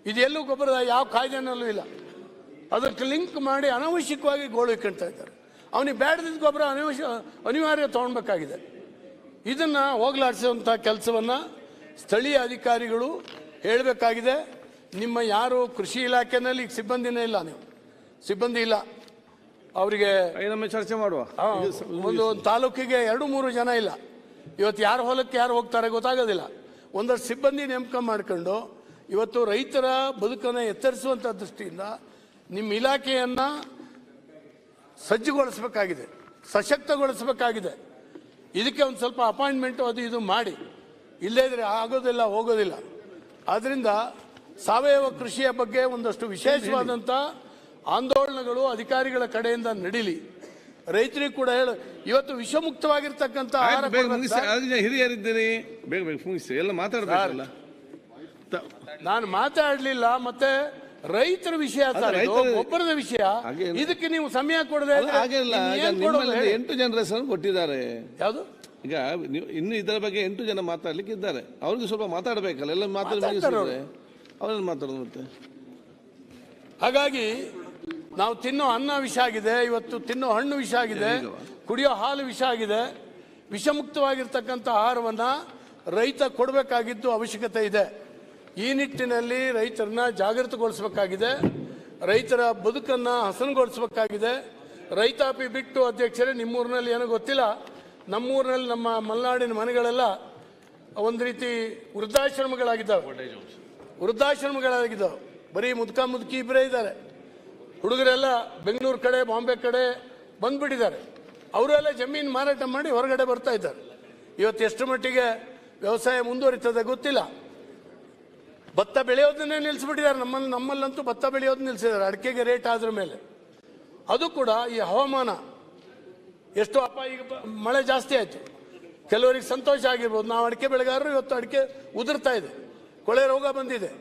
ಇದು ಎಲ್ಲೂ ಗೊಬ್ಬರದ ಯಾವ ಕಾಯ್ದೆನಲ್ಲೂ ಇಲ್ಲ. ಅದಕ್ಕೆ ಲಿಂಕ್ ಮಾಡಿ ಅನಾವಶ್ಯಕವಾಗಿ ಗೋಳು ಇಟ್ಕೊಳ್ತಾ ಇದ್ದಾರೆ. ಅವನಿಗೆ ಬೇಡದಿದ್ದ ಗೊಬ್ಬರ ಅನಿವಾರ್ಯ ತಗೊಳ್ಬೇಕಾಗಿದೆ. ಇದನ್ನು ಹೋಗ್ಲಾಡಿಸುವಂಥ ಕೆಲಸವನ್ನು ಸ್ಥಳೀಯ ಅಧಿಕಾರಿಗಳು ಹೇಳಬೇಕಾಗಿದೆ. ನಿಮ್ಮ ಯಾರು ಕೃಷಿ ಇಲಾಖೆನಲ್ಲಿ ಈಗ ಸಿಬ್ಬಂದಿನೇ ಇಲ್ಲ, ನೀವು ಸಿಬ್ಬಂದಿ ಇಲ್ಲ ಅವರಿಗೆ. ಚರ್ಚೆ ಮಾಡುವ. ಒಂದು ತಾಲೂಕಿಗೆ 2-3 ಜನ ಇಲ್ಲ. ಇವತ್ತು ಯಾರು ಹೊಲಕ್ಕೆ ಯಾರು ಹೋಗ್ತಾರೆ ಗೊತ್ತಾಗೋದಿಲ್ಲ. ಒಂದಷ್ಟು ಸಿಬ್ಬಂದಿ ನೇಮಕ ಮಾಡ್ಕೊಂಡು ಇವತ್ತು ರೈತರ ಬದುಕನ್ನು ಎತ್ತರಿಸುವಂಥ ದೃಷ್ಟಿಯಿಂದ ನಿಮ್ಮ ಇಲಾಖೆಯನ್ನು ಸಜ್ಜುಗೊಳಿಸಬೇಕಾಗಿದೆ, ಸಶಕ್ತಗೊಳಿಸಬೇಕಾಗಿದೆ. ಇದಕ್ಕೆ ಒಂದು ಸ್ವಲ್ಪ ಅಪಾಯಿಂಟ್ಮೆಂಟು ಅದು ಇದು ಮಾಡಿ, ಇಲ್ಲೇ ಇದ್ರೆ ಆಗೋದಿಲ್ಲ, ಹೋಗೋದಿಲ್ಲ. ಆದ್ದರಿಂದ ಸಾವಯವ ಕೃಷಿಯ ಬಗ್ಗೆ ಒಂದಷ್ಟು ವಿಶೇಷವಾದಂಥ ಆಂದೋಲನಗಳು ಅಧಿಕಾರಿಗಳ ಕಡೆಯಿಂದ ನಡೀಲಿ. ರೈತರಿಗೆ ಕೂಡ ಹೇಳು, ಇವತ್ತು ವಿಷಮುಕ್ತವಾಗಿರ್ತಕ್ಕಂಥ ಹಿರಿಯರಿದ್ದೀರಿ, ಬೇಗ ಬೇಗ ಮುಗಿಸಿ, ಎಲ್ಲ ಮಾತಾಡ್ಬೇಕಲ್ಲ. ನಾನು ಮಾತಾಡಲಿಲ್ಲ, ಮತ್ತೆ ರೈತರ ವಿಷಯ, ಗೊಬ್ಬರದ ವಿಷಯ, ಇದಕ್ಕೆ ನೀವು ಸಮಯ ಕೊಡದೆ 8 ಜನರ ಹೆಸರು ಕೊಟ್ಟಿದ್ದಾರೆ. ಯಾವುದು ಈಗ ಇನ್ನು ಇದರ ಬಗ್ಗೆ 8 ಜನ ಮಾತಾಡ್ಲಿಕ್ಕೆ ಇದ್ದಾರೆ. ಅವ್ರಿಗೆ ಸ್ವಲ್ಪ ಮಾತಾಡಬೇಕಲ್ಲ, ಎಲ್ಲ ಮಾತಾಡಿದ್ರೆ ಅವ್ರಲ್ಲಿ ಮಾತಾಡೋದು. ಮತ್ತೆ ಹಾಗಾಗಿ ನಾವು ತಿನ್ನೋ ಅನ್ನ ವಿಷ ಆಗಿದೆ, ಇವತ್ತು ತಿನ್ನೋ ಹಣ್ಣು ವಿಷ ಆಗಿದೆ, ಕುಡಿಯೋ ಹಾಲು ವಿಷ ಆಗಿದೆ. ವಿಷಮುಕ್ತವಾಗಿರ್ತಕ್ಕಂಥ ಆಹಾರವನ್ನು ರೈತ ಕೊಡಬೇಕಾಗಿದ್ದು ಅವಶ್ಯಕತೆ ಇದೆ. ಈ ನಿಟ್ಟಿನಲ್ಲಿ ರೈತರನ್ನ ಜಾಗೃತಗೊಳಿಸಬೇಕಾಗಿದೆ, ರೈತರ ಬದುಕನ್ನು ಹಸನುಗೊಳಿಸಬೇಕಾಗಿದೆ. ರೈತಾಪಿ ಬಿಟ್ಟು ಅಧ್ಯಕ್ಷರೇ, ನಿಮ್ಮೂರಿನಲ್ಲಿ ಏನೋ ಗೊತ್ತಿಲ್ಲ, ನಮ್ಮೂರಿನಲ್ಲಿ ನಮ್ಮ ಮಲೆನಾಡಿನ ಮನೆಗಳೆಲ್ಲ ಒಂದು ರೀತಿ ವೃದ್ಧಾಶ್ರಮಗಳಾಗಿದ್ದಾವೆ. ಬರೀ ಮುದುಕ ಮುದುಕಿ ಇಬ್ಬರೇ ಇದ್ದಾರೆ. ಹುಡುಗರೆಲ್ಲ ಬೆಂಗಳೂರು ಕಡೆ, ಬಾಂಬೆ ಕಡೆ ಬಂದ್ಬಿಟ್ಟಿದ್ದಾರೆ. ಅವರೆಲ್ಲ ಜಮೀನು ಮಾರಾಟ ಮಾಡಿ ಹೊರಗಡೆ ಬರ್ತಾ ಇದ್ದಾರೆ. ಇವತ್ತು ಎಷ್ಟು ಮಟ್ಟಿಗೆ ವ್ಯವಸಾಯ ಮುಂದುವರಿತದೆ ಗೊತ್ತಿಲ್ಲ. ಭತ್ತ ಬೆಳೆಯೋದನ್ನೇ ನಿಲ್ಲಿಸ್ಬಿಟ್ಟಿದ್ದಾರೆ. ನಮ್ಮಲ್ಲಂತೂ ಭತ್ತ ಬೆಳೆಯೋದು ನಿಲ್ಲಿಸಿದ್ದಾರೆ, ಅಡಿಕೆಗೆ ರೇಟ್ ಆದ್ರ ಮೇಲೆ. ಅದು ಕೂಡ ಈ ಹವಾಮಾನ ಎಷ್ಟು ಈಗ ಮಳೆ ಜಾಸ್ತಿ ಆಯಿತು, ಕೆಲವರಿಗೆ ಸಂತೋಷ ಆಗಿರ್ಬೋದು. ನಾವು ಅಡಿಕೆ ಬೆಳೆಗಾರರು ಇವತ್ತು ಅಡಿಕೆ ಉದುರ್ತಾ ಇದೆ, ಕೊಳೆ ರೋಗ ಬಂದಿದೆ.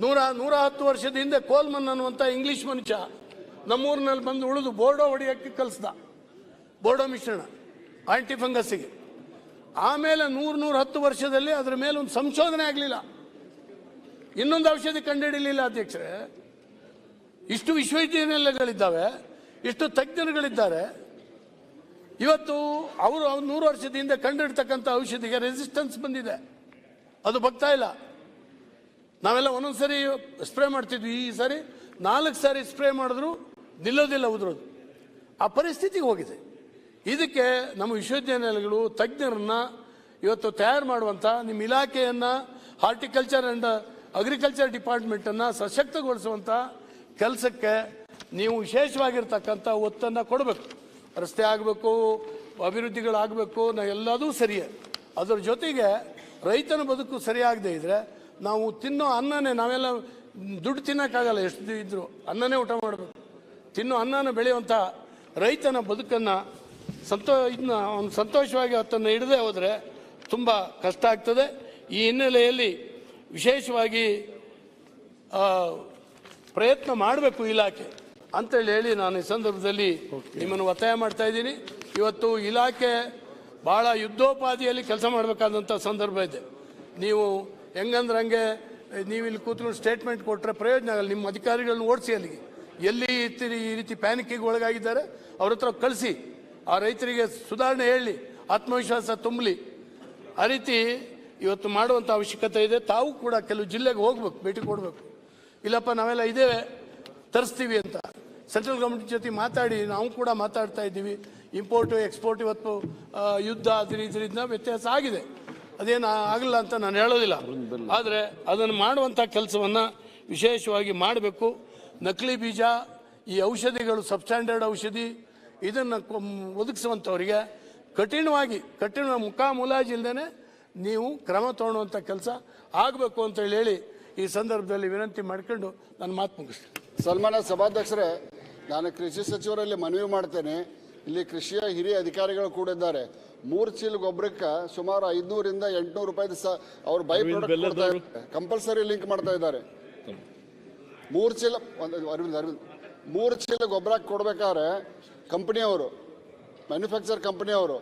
110 ವರ್ಷದ ಹಿಂದೆ ಕೋಲ್ಮನ್ ಅನ್ನುವಂಥ ಇಂಗ್ಲಿಷ್ ಮನುಷ್ಯ ನಮ್ಮೂರಿನಲ್ಲಿ ಬಂದು ಉಳಿದು ಬೋರ್ಡೋ ಹೊಡೆಯೋಕ್ಕೆ ಕಲಿಸ್ದ, ಬೋರ್ಡೋ ಮಿಶ್ರಣ ಆಂಟಿಫಂಗಸ್ಸಿಗೆ. ಆಮೇಲೆ 110 ವರ್ಷದಲ್ಲಿ ಅದರ ಮೇಲೆ ಒಂದು ಸಂಶೋಧನೆ ಆಗಲಿಲ್ಲ, ಇನ್ನೊಂದು ಔಷಧಿ ಕಂಡುಹಿಡಿಯಲಿಲ್ಲ. ಅಧ್ಯಕ್ಷರೇ, ಇಷ್ಟು ವಿಶ್ವವಿದ್ಯಾನಿಲಯಗಳಿದ್ದಾವೆ, ಇಷ್ಟು ತಜ್ಞರುಗಳಿದ್ದಾರೆ. ಇವತ್ತು ಅವರು 100 ವರ್ಷದ ಹಿಂದೆ ಕಂಡುಹಿಡ್ತಕ್ಕಂಥ ಔಷಧಿಗೆ ರೆಸಿಸ್ಟೆನ್ಸ್ ಬಂದಿದೆ, ಅದು ಬಗ್ತಾ ಇಲ್ಲ. ನಾವೆಲ್ಲ ಒಂದೊಂದು ಸರಿ ಸ್ಪ್ರೇ ಮಾಡ್ತಿದ್ವಿ, ಈ ಸಾರಿ 4 ಸಾರಿ ಸ್ಪ್ರೇ ಮಾಡಿದ್ರು ನಿಲ್ಲೋದಿಲ್ಲ, ಉದುರೋದು. ಆ ಪರಿಸ್ಥಿತಿಗೆ ಹೋಗಿದೆ. ಇದಕ್ಕೆ ನಮ್ಮ ವಿಶ್ವವಿದ್ಯಾನಿಲಯಗಳು ತಜ್ಞರನ್ನ ಇವತ್ತು ತಯಾರು ಮಾಡುವಂಥ ನಿಮ್ಮ ಇಲಾಖೆಯನ್ನು, ಹಾರ್ಟಿಕಲ್ಚರ್ ಆ್ಯಂಡ್ ಅಗ್ರಿಕಲ್ಚರ್ ಡಿಪಾರ್ಟ್ಮೆಂಟನ್ನು ಸಶಕ್ತಗೊಳಿಸುವಂಥ ಕೆಲಸಕ್ಕೆ ನೀವು ವಿಶೇಷವಾಗಿರ್ತಕ್ಕಂಥ ಒತ್ತನ್ನು ಕೊಡಬೇಕು. ರಸ್ತೆ ಆಗಬೇಕು, ಅಭಿವೃದ್ಧಿಗಳಾಗಬೇಕು, ಎಲ್ಲದೂ ಸರಿಯೇ. ಅದರ ಜೊತೆಗೆ ರೈತನ ಬದುಕು ಸರಿಯಾಗದೇ ಇದ್ದರೆ ನಾವು ತಿನ್ನೋ ಅನ್ನನೇ, ನಾವೆಲ್ಲ ದುಡ್ಡು ತಿನ್ನೋಕ್ಕಾಗಲ್ಲ, ಎಷ್ಟು ಇದ್ದರೂ ಅನ್ನನೇ ಊಟ ಮಾಡಬೇಕು. ತಿನ್ನೋ ಅನ್ನನ ಬೆಳೆಯುವಂಥ ರೈತನ ಬದುಕನ್ನು ಅವನು ಸಂತೋಷವಾಗಿ ಆತನ್ನು ಹಿಡದೆ ಹೋದರೆ ತುಂಬ ಕಷ್ಟ ಆಗ್ತದೆ. ಈ ಹಿನ್ನೆಲೆಯಲ್ಲಿ ವಿಶೇಷವಾಗಿ ಪ್ರಯತ್ನ ಮಾಡಬೇಕು ಇಲಾಖೆ ಅಂತೇಳಿ ಹೇಳಿ ನಾನು ಈ ಸಂದರ್ಭದಲ್ಲಿ ನಿಮ್ಮನ್ನು ಒತ್ತಾಯ ಮಾಡ್ತಾ ಇದ್ದೀನಿ. ಇವತ್ತು ಇಲಾಖೆ ಭಾಳ ಯುದ್ಧೋಪಾದಿಯಲ್ಲಿ ಕೆಲಸ ಮಾಡಬೇಕಾದಂಥ ಸಂದರ್ಭ ಇದೆ. ನೀವು ಹೆಂಗಂದ್ರೆ ಹಂಗೆ ನೀವು ಇಲ್ಲಿ ಕೂತ್ಕೊಂಡು ಸ್ಟೇಟ್ಮೆಂಟ್ ಕೊಟ್ಟರೆ ಪ್ರಯೋಜನ ಆಗಲ್ಲ. ನಿಮ್ಮ ಅಧಿಕಾರಿಗಳನ್ನ ಓಡಿಸಿ ಅಲ್ಲಿಗೆ ಎಲ್ಲಿ ಈ ರೀತಿ ಪ್ಯಾನಿಕ್ಕಿಗೆ ಒಳಗಾಗಿದ್ದಾರೆ ಅವ್ರ ಹತ್ರ ಕಳಿಸಿ ಆ ರೈತರಿಗೆ ಸುಧಾರಣೆ ಹೇಳಿ ಆತ್ಮವಿಶ್ವಾಸ ತುಂಬಲಿ. ಆ ರೀತಿ ಇವತ್ತು ಮಾಡುವಂಥ ಅವಶ್ಯಕತೆ ಇದೆ. ತಾವು ಕೂಡ ಕೆಲವು ಜಿಲ್ಲೆಗೆ ಹೋಗ್ಬೇಕು, ಭೇಟಿ ಕೊಡಬೇಕು. ಇಲ್ಲಪ್ಪ ನಾವೆಲ್ಲ ಇದ್ದೇವೆ ತರಿಸ್ತೀವಿ ಅಂತ ಸೆಂಟ್ರಲ್ ಗೌರ್ಮೆಂಟ್ ಜೊತೆ ಮಾತಾಡಿ ನಾವು ಕೂಡ ಮಾತಾಡ್ತಾ ಇದ್ದೀವಿ. ಇಂಪೋರ್ಟು ಎಕ್ಸ್ಪೋರ್ಟ್ ಇವತ್ತು ಯುದ್ಧ ಇದರಿಂದ ವ್ಯತ್ಯಾಸ ಆಗಿದೆ, ಅದೇನು ಆಗಲ್ಲ ಅಂತ ನಾನು ಹೇಳೋದಿಲ್ಲ. ಆದರೆ ಅದನ್ನು ಮಾಡುವಂಥ ಕೆಲಸವನ್ನು ವಿಶೇಷವಾಗಿ ಮಾಡಬೇಕು. ನಕಲಿ ಬೀಜ, ಈ ಔಷಧಿಗಳು ಸಬ್ಸ್ಟ್ಯಾಂಡರ್ಡ್ ಔಷಧಿ ಇದನ್ನು ಒದಗಿಸುವಂಥವರಿಗೆ ಕಠಿಣ ಮುಲಾಜಿಲ್ದೇ ನೀವು ಕ್ರಮ ತಗೊಳ್ಳುವಂಥ ಕೆಲಸ ಆಗಬೇಕು ಅಂತ ಹೇಳಿ ಈ ಸಂದರ್ಭದಲ್ಲಿ ವಿನಂತಿ ಮಾಡ್ಕೊಂಡು ನನ್ನ ಮಾತು ಮುಗಿಸ್ತೀನಿ. ಸನ್ಮಾನ್ಯ ಸಭಾಧ್ಯಕ್ಷರೇ, ನಾನು ಕೃಷಿ ಸಚಿವರಲ್ಲಿ ಮನವಿ ಮಾಡ್ತೇನೆ. ಇಲ್ಲಿ ಕೃಷಿಯ ಹಿರಿಯ ಅಧಿಕಾರಿಗಳು ಕೂಡ ಇದ್ದಾರೆ. 3 ಚೀಲ ಗೊಬ್ಬರಕ್ಕೆ ಸುಮಾರು 500ರಿಂದ 800 ರೂಪಾಯಿ ಅವ್ರು ಬೈ ಪ್ರಾಡಕ್ಟ್ ಕಂಪಲ್ಸರಿ ಲಿಂಕ್ ಮಾಡ್ತಾ ಇದ್ದಾರೆ. 3 ಚೀಲ ಅರವಿಂದ್ 3 ಚೀಲ ಗೊಬ್ಬರ ಕೊಡ್ಬೇಕಾದ್ರೆ ಕಂಪನಿಯವರು, ಮ್ಯಾನುಫ್ಯಾಕ್ಚರ್ ಕಂಪನಿಯವರು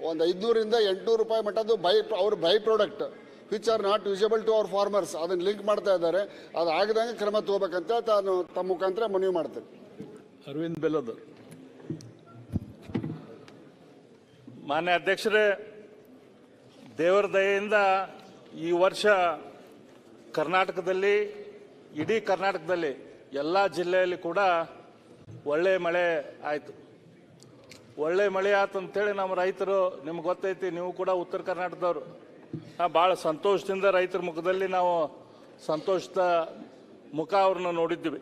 ಒಂದು 500ರಿಂದ 800 ರೂಪಾಯಿ ಮಟ್ಟದ್ದು ಅವ್ರ by product which are not usable to our farmers ಅದನ್ನು ಲಿಂಕ್ ಮಾಡ್ತಾ ಇದ್ದಾರೆ. ಅದು ಆಗದಂಗೆ ಕ್ರಮ ತಗೋಬೇಕಂತ ನಾನು ತಮ್ಮ ಮುಖಾಂತರ ಮನವಿ ಮಾಡ್ತೇನೆ. ಅರವಿಂದ್ ಬೆಲ್ಲದ. ಮಾನ್ಯ ಅಧ್ಯಕ್ಷರೇ, ದೇವರ ದಯೆಯಿಂದ ಈ ವರ್ಷ ಕರ್ನಾಟಕದಲ್ಲಿ, ಇಡೀ ಕರ್ನಾಟಕದಲ್ಲಿ ಎಲ್ಲ ಜಿಲ್ಲೆಯಲ್ಲಿ ಕೂಡ ಒಳ್ಳೆ ಮಳೆ ಆಯಿತು. ಒಳ್ಳೆ ಮಳೆ ಆಯ್ತು ಅಂತೇಳಿ ನಮ್ಮ ರೈತರು, ನಿಮ್ಗೆ ಗೊತ್ತೈತಿ, ನೀವು ಕೂಡ ಉತ್ತರ ಕರ್ನಾಟಕದವರು, ಭಾಳ ಸಂತೋಷದಿಂದ ರೈತರ ಮುಖದಲ್ಲಿ ನಾವು ಸಂತೋಷದ ಮುಖ ಅವ್ರನ್ನ ನೋಡಿದ್ದೀವಿ.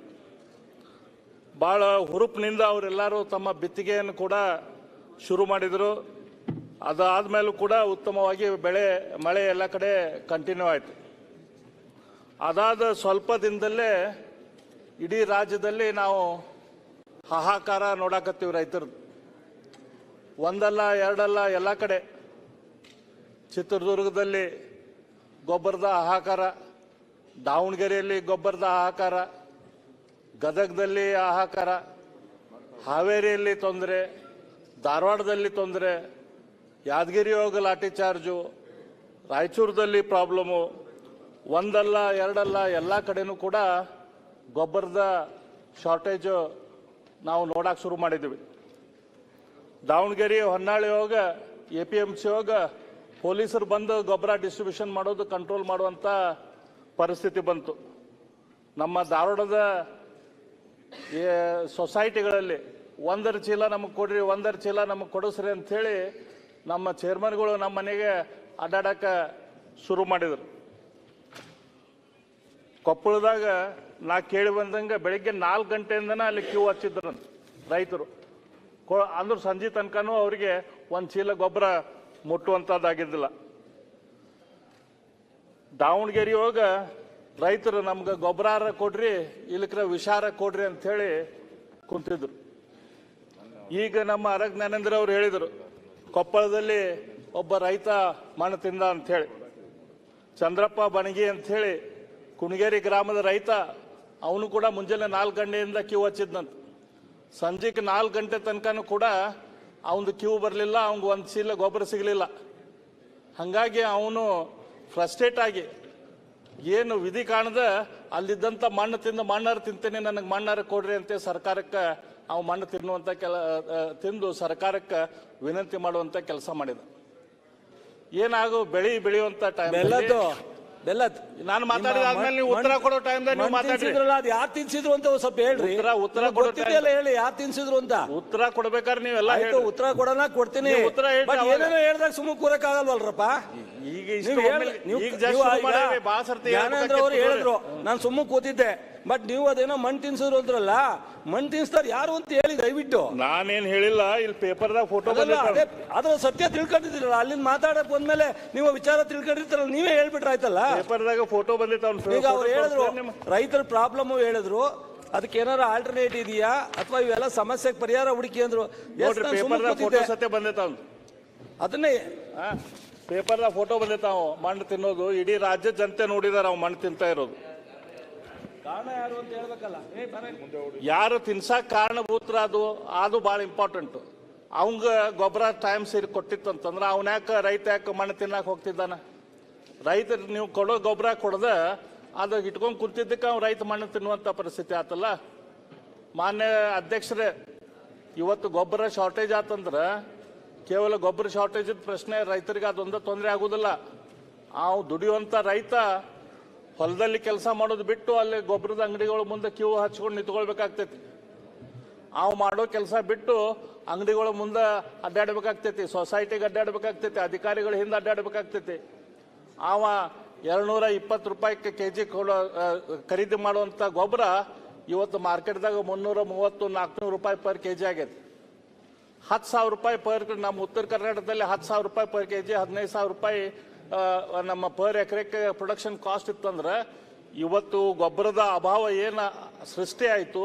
ಭಾಳ ಹುರುಪಿನಿಂದ ಅವರೆಲ್ಲರೂ ತಮ್ಮ ಬಿತ್ತಿಗೆಯನ್ನು ಕೂಡ ಶುರು ಮಾಡಿದರು. ಅದಾದಮೇಲೂ ಕೂಡ ಉತ್ತಮವಾಗಿ ಮಳೆ ಎಲ್ಲ ಕಡೆ ಕಂಟಿನ್ಯೂ ಆಯಿತು. ಅದಾದ ಸ್ವಲ್ಪ ದಿನದಲ್ಲೇ ಇಡೀ ರಾಜ್ಯದಲ್ಲಿ ನಾವು ಹಾಹಾಕಾರ ನೋಡಾಕತ್ತೀವಿ ರೈತರದ್ದು. ಒಂದಲ್ಲ ಎರಡಲ್ಲ, ಎಲ್ಲ ಕಡೆ. ಚಿತ್ರದುರ್ಗದಲ್ಲಿ ಗೊಬ್ಬರದ ಹಾಹಾಕಾರ, ದಾವಣಗೆರೆಯಲ್ಲಿ ಗೊಬ್ಬರದ ಹಾಹಾಕಾರ, ಗದಗದಲ್ಲಿ ಹಾಹಾಕಾರ, ಹಾವೇರಿಯಲ್ಲಿ ತೊಂದರೆ, ಧಾರವಾಡದಲ್ಲಿ ತೊಂದರೆ, ಯಾದಗಿರಿ ಹೋಗಿ ಲಾಠಿ ಚಾರ್ಜು, ರಾಯಚೂರದಲ್ಲಿ ಪ್ರಾಬ್ಲಮ್ಮು. ಒಂದಲ್ಲ ಎರಡಲ್ಲ, ಎಲ್ಲ ಕಡೆನೂ ಕೂಡ ಗೊಬ್ಬರದ ಶಾರ್ಟೇಜು ನಾವು ನೋಡಕ್ಕೆ ಶುರು ಮಾಡಿದ್ದೀವಿ. ದಾವಣಗೆರೆ, ಹೊನ್ನಾಳಿ ಹೋಗ APMC ಹೋಗ ಪೊಲೀಸರು ಬಂದು ಗೊಬ್ಬರ ಡಿಸ್ಟ್ರಿಬ್ಯೂಷನ್ ಮಾಡೋದು, ಕಂಟ್ರೋಲ್ ಮಾಡುವಂಥ ಪರಿಸ್ಥಿತಿ ಬಂತು. ನಮ್ಮ ಧಾರವಾಡದ ಸೊಸೈಟಿಗಳಲ್ಲಿ 1 ಚೀಲ ನಮಗೆ ಕೊಡ್ರಿ, 1 ಚೀಲ ನಮಗೆ ಕೊಡಿಸ್ರಿ ಅಂಥೇಳಿ ನಮ್ಮ ಚೇರ್ಮನ್ಗಳು ನಮ್ಮ ಮನೆಗೆ ಅಡ್ಡಾಡಕ್ಕೆ ಶುರು ಮಾಡಿದರು. ಕೊಪ್ಪಳದಾಗ ನಾ ಕೇಳಿ ಬಂದಂಗೆ ಬೆಳಿಗ್ಗೆ 4 ಗಂಟೆಯಿಂದನೇ ಅಲ್ಲಿ ಕ್ಯೂ ಹಚ್ಚಿದ್ರು ರೈತರು. ಅಂದ್ರೆ ಸಂಜೆ ತನಕನೂ ಅವರಿಗೆ 1 ಚೀಲ ಗೊಬ್ಬರ ಮುಟ್ಟುವಂಥದ್ದಾಗಿದ್ದಿಲ್ಲ. ದಾವಣಗೆರೆ ಹೋಗ ರೈತರು ನಮ್ಗೆ ಗೊಬ್ಬರ ಕೊಡ್ರಿ, ಇಲ್ಲಕ್ರ ವಿಷಾರ ಕೊಡ್ರಿ ಅಂಥೇಳಿ ಕುಂತಿದ್ರು. ಈಗ ನಮ್ಮ ಜ್ಞಾನೇಂದ್ರ ಅವರು ಹೇಳಿದರು, ಕೊಪ್ಪಳದಲ್ಲಿ ಒಬ್ಬ ರೈತ ಮಣ್ಣು ತಿಂದ ಅಂಥೇಳಿ. ಚಂದ್ರಪ್ಪ ಬಣಗಿ ಅಂಥೇಳಿ ಕುಣಗೇರಿ ಗ್ರಾಮದ ರೈತ, ಅವನು ಕೂಡ ಮುಂಜಾನೆ 4 ಗಂಟೆಯಿಂದ ಕ್ಯೂ ಹಚ್ಚಿದ್ನಂತ. ಸಂಜೆಗೆ 4 ಗಂಟೆ ತನಕನೂ ಕೂಡ ಅವನದು ಕ್ಯೂ ಬರಲಿಲ್ಲ, ಅವ್ನಿಗೆ 1 ಚೀಲ ಗೊಬ್ಬರ ಸಿಗಲಿಲ್ಲ. ಹಾಗಾಗಿ ಅವನು ಫ್ರಸ್ಟ್ರೇಟ್ ಆಗಿ ಏನು ವಿಧಿ ಕಾಣದ ಅಲ್ಲಿದ್ದಂಥ ಮಣ್ಣು ಮಣ್ಣಾರು ತಿಂತೇನೆ, ನನಗೆ ಮಣ್ಣಾರು ಕೊಡ್ರಿ ಅಂತ ಸರ್ಕಾರಕ್ಕೆ ಅವು ಮಣ್ಣು ತಿಂದು ಸರ್ಕಾರಕ್ಕೆ ವಿನಂತಿ ಮಾಡುವಂಥ ಕೆಲಸ ಮಾಡಿದ. ಏನಾಗು ಬೆಳೆಯುವಂಥ ಟೈಮ್ ನಾನು ಮಾತಾಡಿದಾದ್ಮೇಲೆ ನೀವು ಉತ್ತರ ಕೊಡೋ ಟೈಮ್ದಾಗ ನೀವು ಮಾತಾಡಿದ್ರಲ್ಲ, ಅದು ಯಾರು ತಿನ್ಸಿದ್ರು ಅಂತ ಸ್ವಲ್ಪ ಹೇಳ್ರಿ. ಉತ್ತರ ಕೊಡ್ತಿದ್ದಲ್ಲ, ಹೇಳಿ ಯಾರು ತಿನ್ಸಿದ್ರು ಅಂತ. ಉತ್ತರ ಕೊಡ್ಬೇಕಾದ್ರೆ ನೀವೆಲ್ಲ ಉತ್ತರ ಕೊಡೋಣ, ಕೊಡ್ತೀನಿ. ಉತ್ತರ ಏನೇನೋ ಹೇಳ್ದಾಗ ಸುಮ್ಮನೆ ಕೂರಕ್ ಆಗಲ್ವಲ್ರಪ್ಪ. ಈಗ ಅವರು ಹೇಳಿದ್ರು, ನಾನು ಸುಮ್ಮನೆ ಕೂತಿದ್ದೆ. ಬಟ್ ನೀವು ಅದೇನೋ ಮಣ್ಣು ತಿನ್ಸಿದ್ರು ಅಂದ್ರಲ್ಲ, ಮಣ್ಣು ತಿನ್ಸ್ತಾರೆ ಯಾರು ಅಂತ ಹೇಳಿ ದಯವಿಟ್ಟು. ನಾನೇನ್ ಹೇಳಿಲ್ಲ, ಇಲ್ಲಿ ಪೇಪರ್ದಾಗ ಫೋಟೋ ಅದ್ರ ಸತ್ಯ ತಿಳ್ಕೊಂಡಿದ್ದೀರಲ್ಲ, ಅಲ್ಲಿಂದ ಮಾತಾಡಕ್ ಬಂದ್ಮೇಲೆ ನೀವು ವಿಚಾರ ತಿಳ್ಕೊಂಡಿರ್ತಾರಲ್ಲ, ನೀವೇ ಹೇಳ್ಬಿಟ್ರೆ ಆಯ್ತಲ್ಲ. ಪೇಪರ್ದಾಗ ಫೋಟೋ ಬಂದಿತ್ತು. ಈಗ ಅವ್ರು ಹೇಳಿದ್ರು, ರೈತರ ಪ್ರಾಬ್ಲಮ್ ಹೇಳಿದ್ರು, ಅದಕ್ಕೆ ಏನಾರ ಆಲ್ಟರ್ನೇಟ್ ಇದೆಯಾ ಅಥವಾ ಇವೆಲ್ಲ ಸಮಸ್ಯೆಗೆ ಪರಿಹಾರ ಹುಡುಕಿ ಅಂದ್ರು. ನೋಡ್ರಿ ಪೇಪರ್ದಾಗ ಫೋಟೋ ಸತ್ಯ ಬಂದೈತಾವ್, ಅದನ್ನೇ ಪೇಪರ್ದಾಗ ಫೋಟೋ ಬಂದೈತಾವ್ ಮಣ್ಣು ತಿನ್ನೋದು. ಇಡೀ ರಾಜ್ಯದ ಜನತೆ ನೋಡಿದಾರ ಅವ್ ಮಣ್ಣು ತಿಂತಾ ಇರೋದು. ಕಾರಣ ಯಾರು ಅಂತ ಹೇಳ್ಬೇಕಲ್ಲ. ಯಾರು ತಿನ್ಸಕ್ ಕಾರಣಭೂತರ ಅದು ಭಾಳ ಇಂಪಾರ್ಟೆಂಟ್. ಅವಂಗ ಗೊಬ್ಬರ ಟೈಮ್ ಸೇರಿ ಕೊಟ್ಟಿತ್ತಂತಂದ್ರೆ ಅವನ್ಯಾಕ ರೈತ ಯಾಕೆ ಮಣ್ಣು ತಿನ್ನಕ್ ಹೋಗ್ತಿದ್ದಾನ? ರೈತ ನೀವು ಕೊಡೋ ಗೊಬ್ಬರ ಕೊಡದ ಅದು ಇಟ್ಕೊಂಡು ಕುಂತಿದ್ದಕ್ಕೆ ಅವ್ನು ರೈತ ಮಣ್ಣು ತಿನ್ನುವಂಥ ಪರಿಸ್ಥಿತಿ ಆತಲ್ಲ. ಮಾನ್ಯ ಅಧ್ಯಕ್ಷರೇ, ಇವತ್ತು ಗೊಬ್ಬರ ಶಾರ್ಟೇಜ್ ಆತಂದ್ರೆ ಕೇವಲ ಗೊಬ್ಬರ ಶಾರ್ಟೇಜ್ ಪ್ರಶ್ನೆ ರೈತರಿಗೆ ಅದೊಂದು ತೊಂದರೆ ಆಗುದಿಲ್ಲ. ಅವು ದುಡಿಯುವಂಥ ರೈತ ಹೊಲದಲ್ಲಿ ಕೆಲಸ ಮಾಡೋದು ಬಿಟ್ಟು ಅಲ್ಲಿ ಗೊಬ್ಬರದ ಅಂಗಡಿಗಳ ಮುಂದೆ ಕ್ಯೂ ಹಚ್ಕೊಂಡು ನಿಂತ್ಕೊಳ್ಬೇಕಾಗ್ತೈತಿ. ಅವು ಮಾಡೋ ಕೆಲಸ ಬಿಟ್ಟು ಅಂಗಡಿಗಳ ಮುಂದೆ ಅಡ್ಡಾಡ್ಬೇಕಾಗ್ತೈತಿ, ಸೊಸೈಟಿಗೆ ಅಡ್ಡಾಡ್ಬೇಕಾಗ್ತೈತಿ, ಅಧಿಕಾರಿಗಳ ಹಿಂದೆ ಅಡ್ಡಾಡ್ಬೇಕಾಗ್ತೈತಿ. ಅವ 220 ರೂಪಾಯಿಗೆ ಕೆಜಿ ಖರೀದಿ ಮಾಡುವಂಥ ಗೊಬ್ಬರ ಇವತ್ತು ಮಾರ್ಕೆಟ್ದಾಗ 330-400 ರೂಪಾಯಿ ಪರ್ ಕೆಜಿ ಆಗೈತೆ. 10,000 ರೂಪಾಯಿ ಪರ್, ನಮ್ಮ ಉತ್ತರ ಕರ್ನಾಟಕದಲ್ಲಿ 10,000 ರೂಪಾಯಿ ಪರ್ ಕೆಜಿ, 15,000 ರೂಪಾಯಿ ನಮ್ಮ ಪರ್ ಎಕರೆಗೆ ಪ್ರೊಡಕ್ಷನ್ ಕಾಸ್ಟ್ ಇತ್ತಂದ್ರೆ ಇವತ್ತು ಗೊಬ್ಬರದ ಅಭಾವ ಏನು ಸೃಷ್ಟಿ ಆಯಿತು,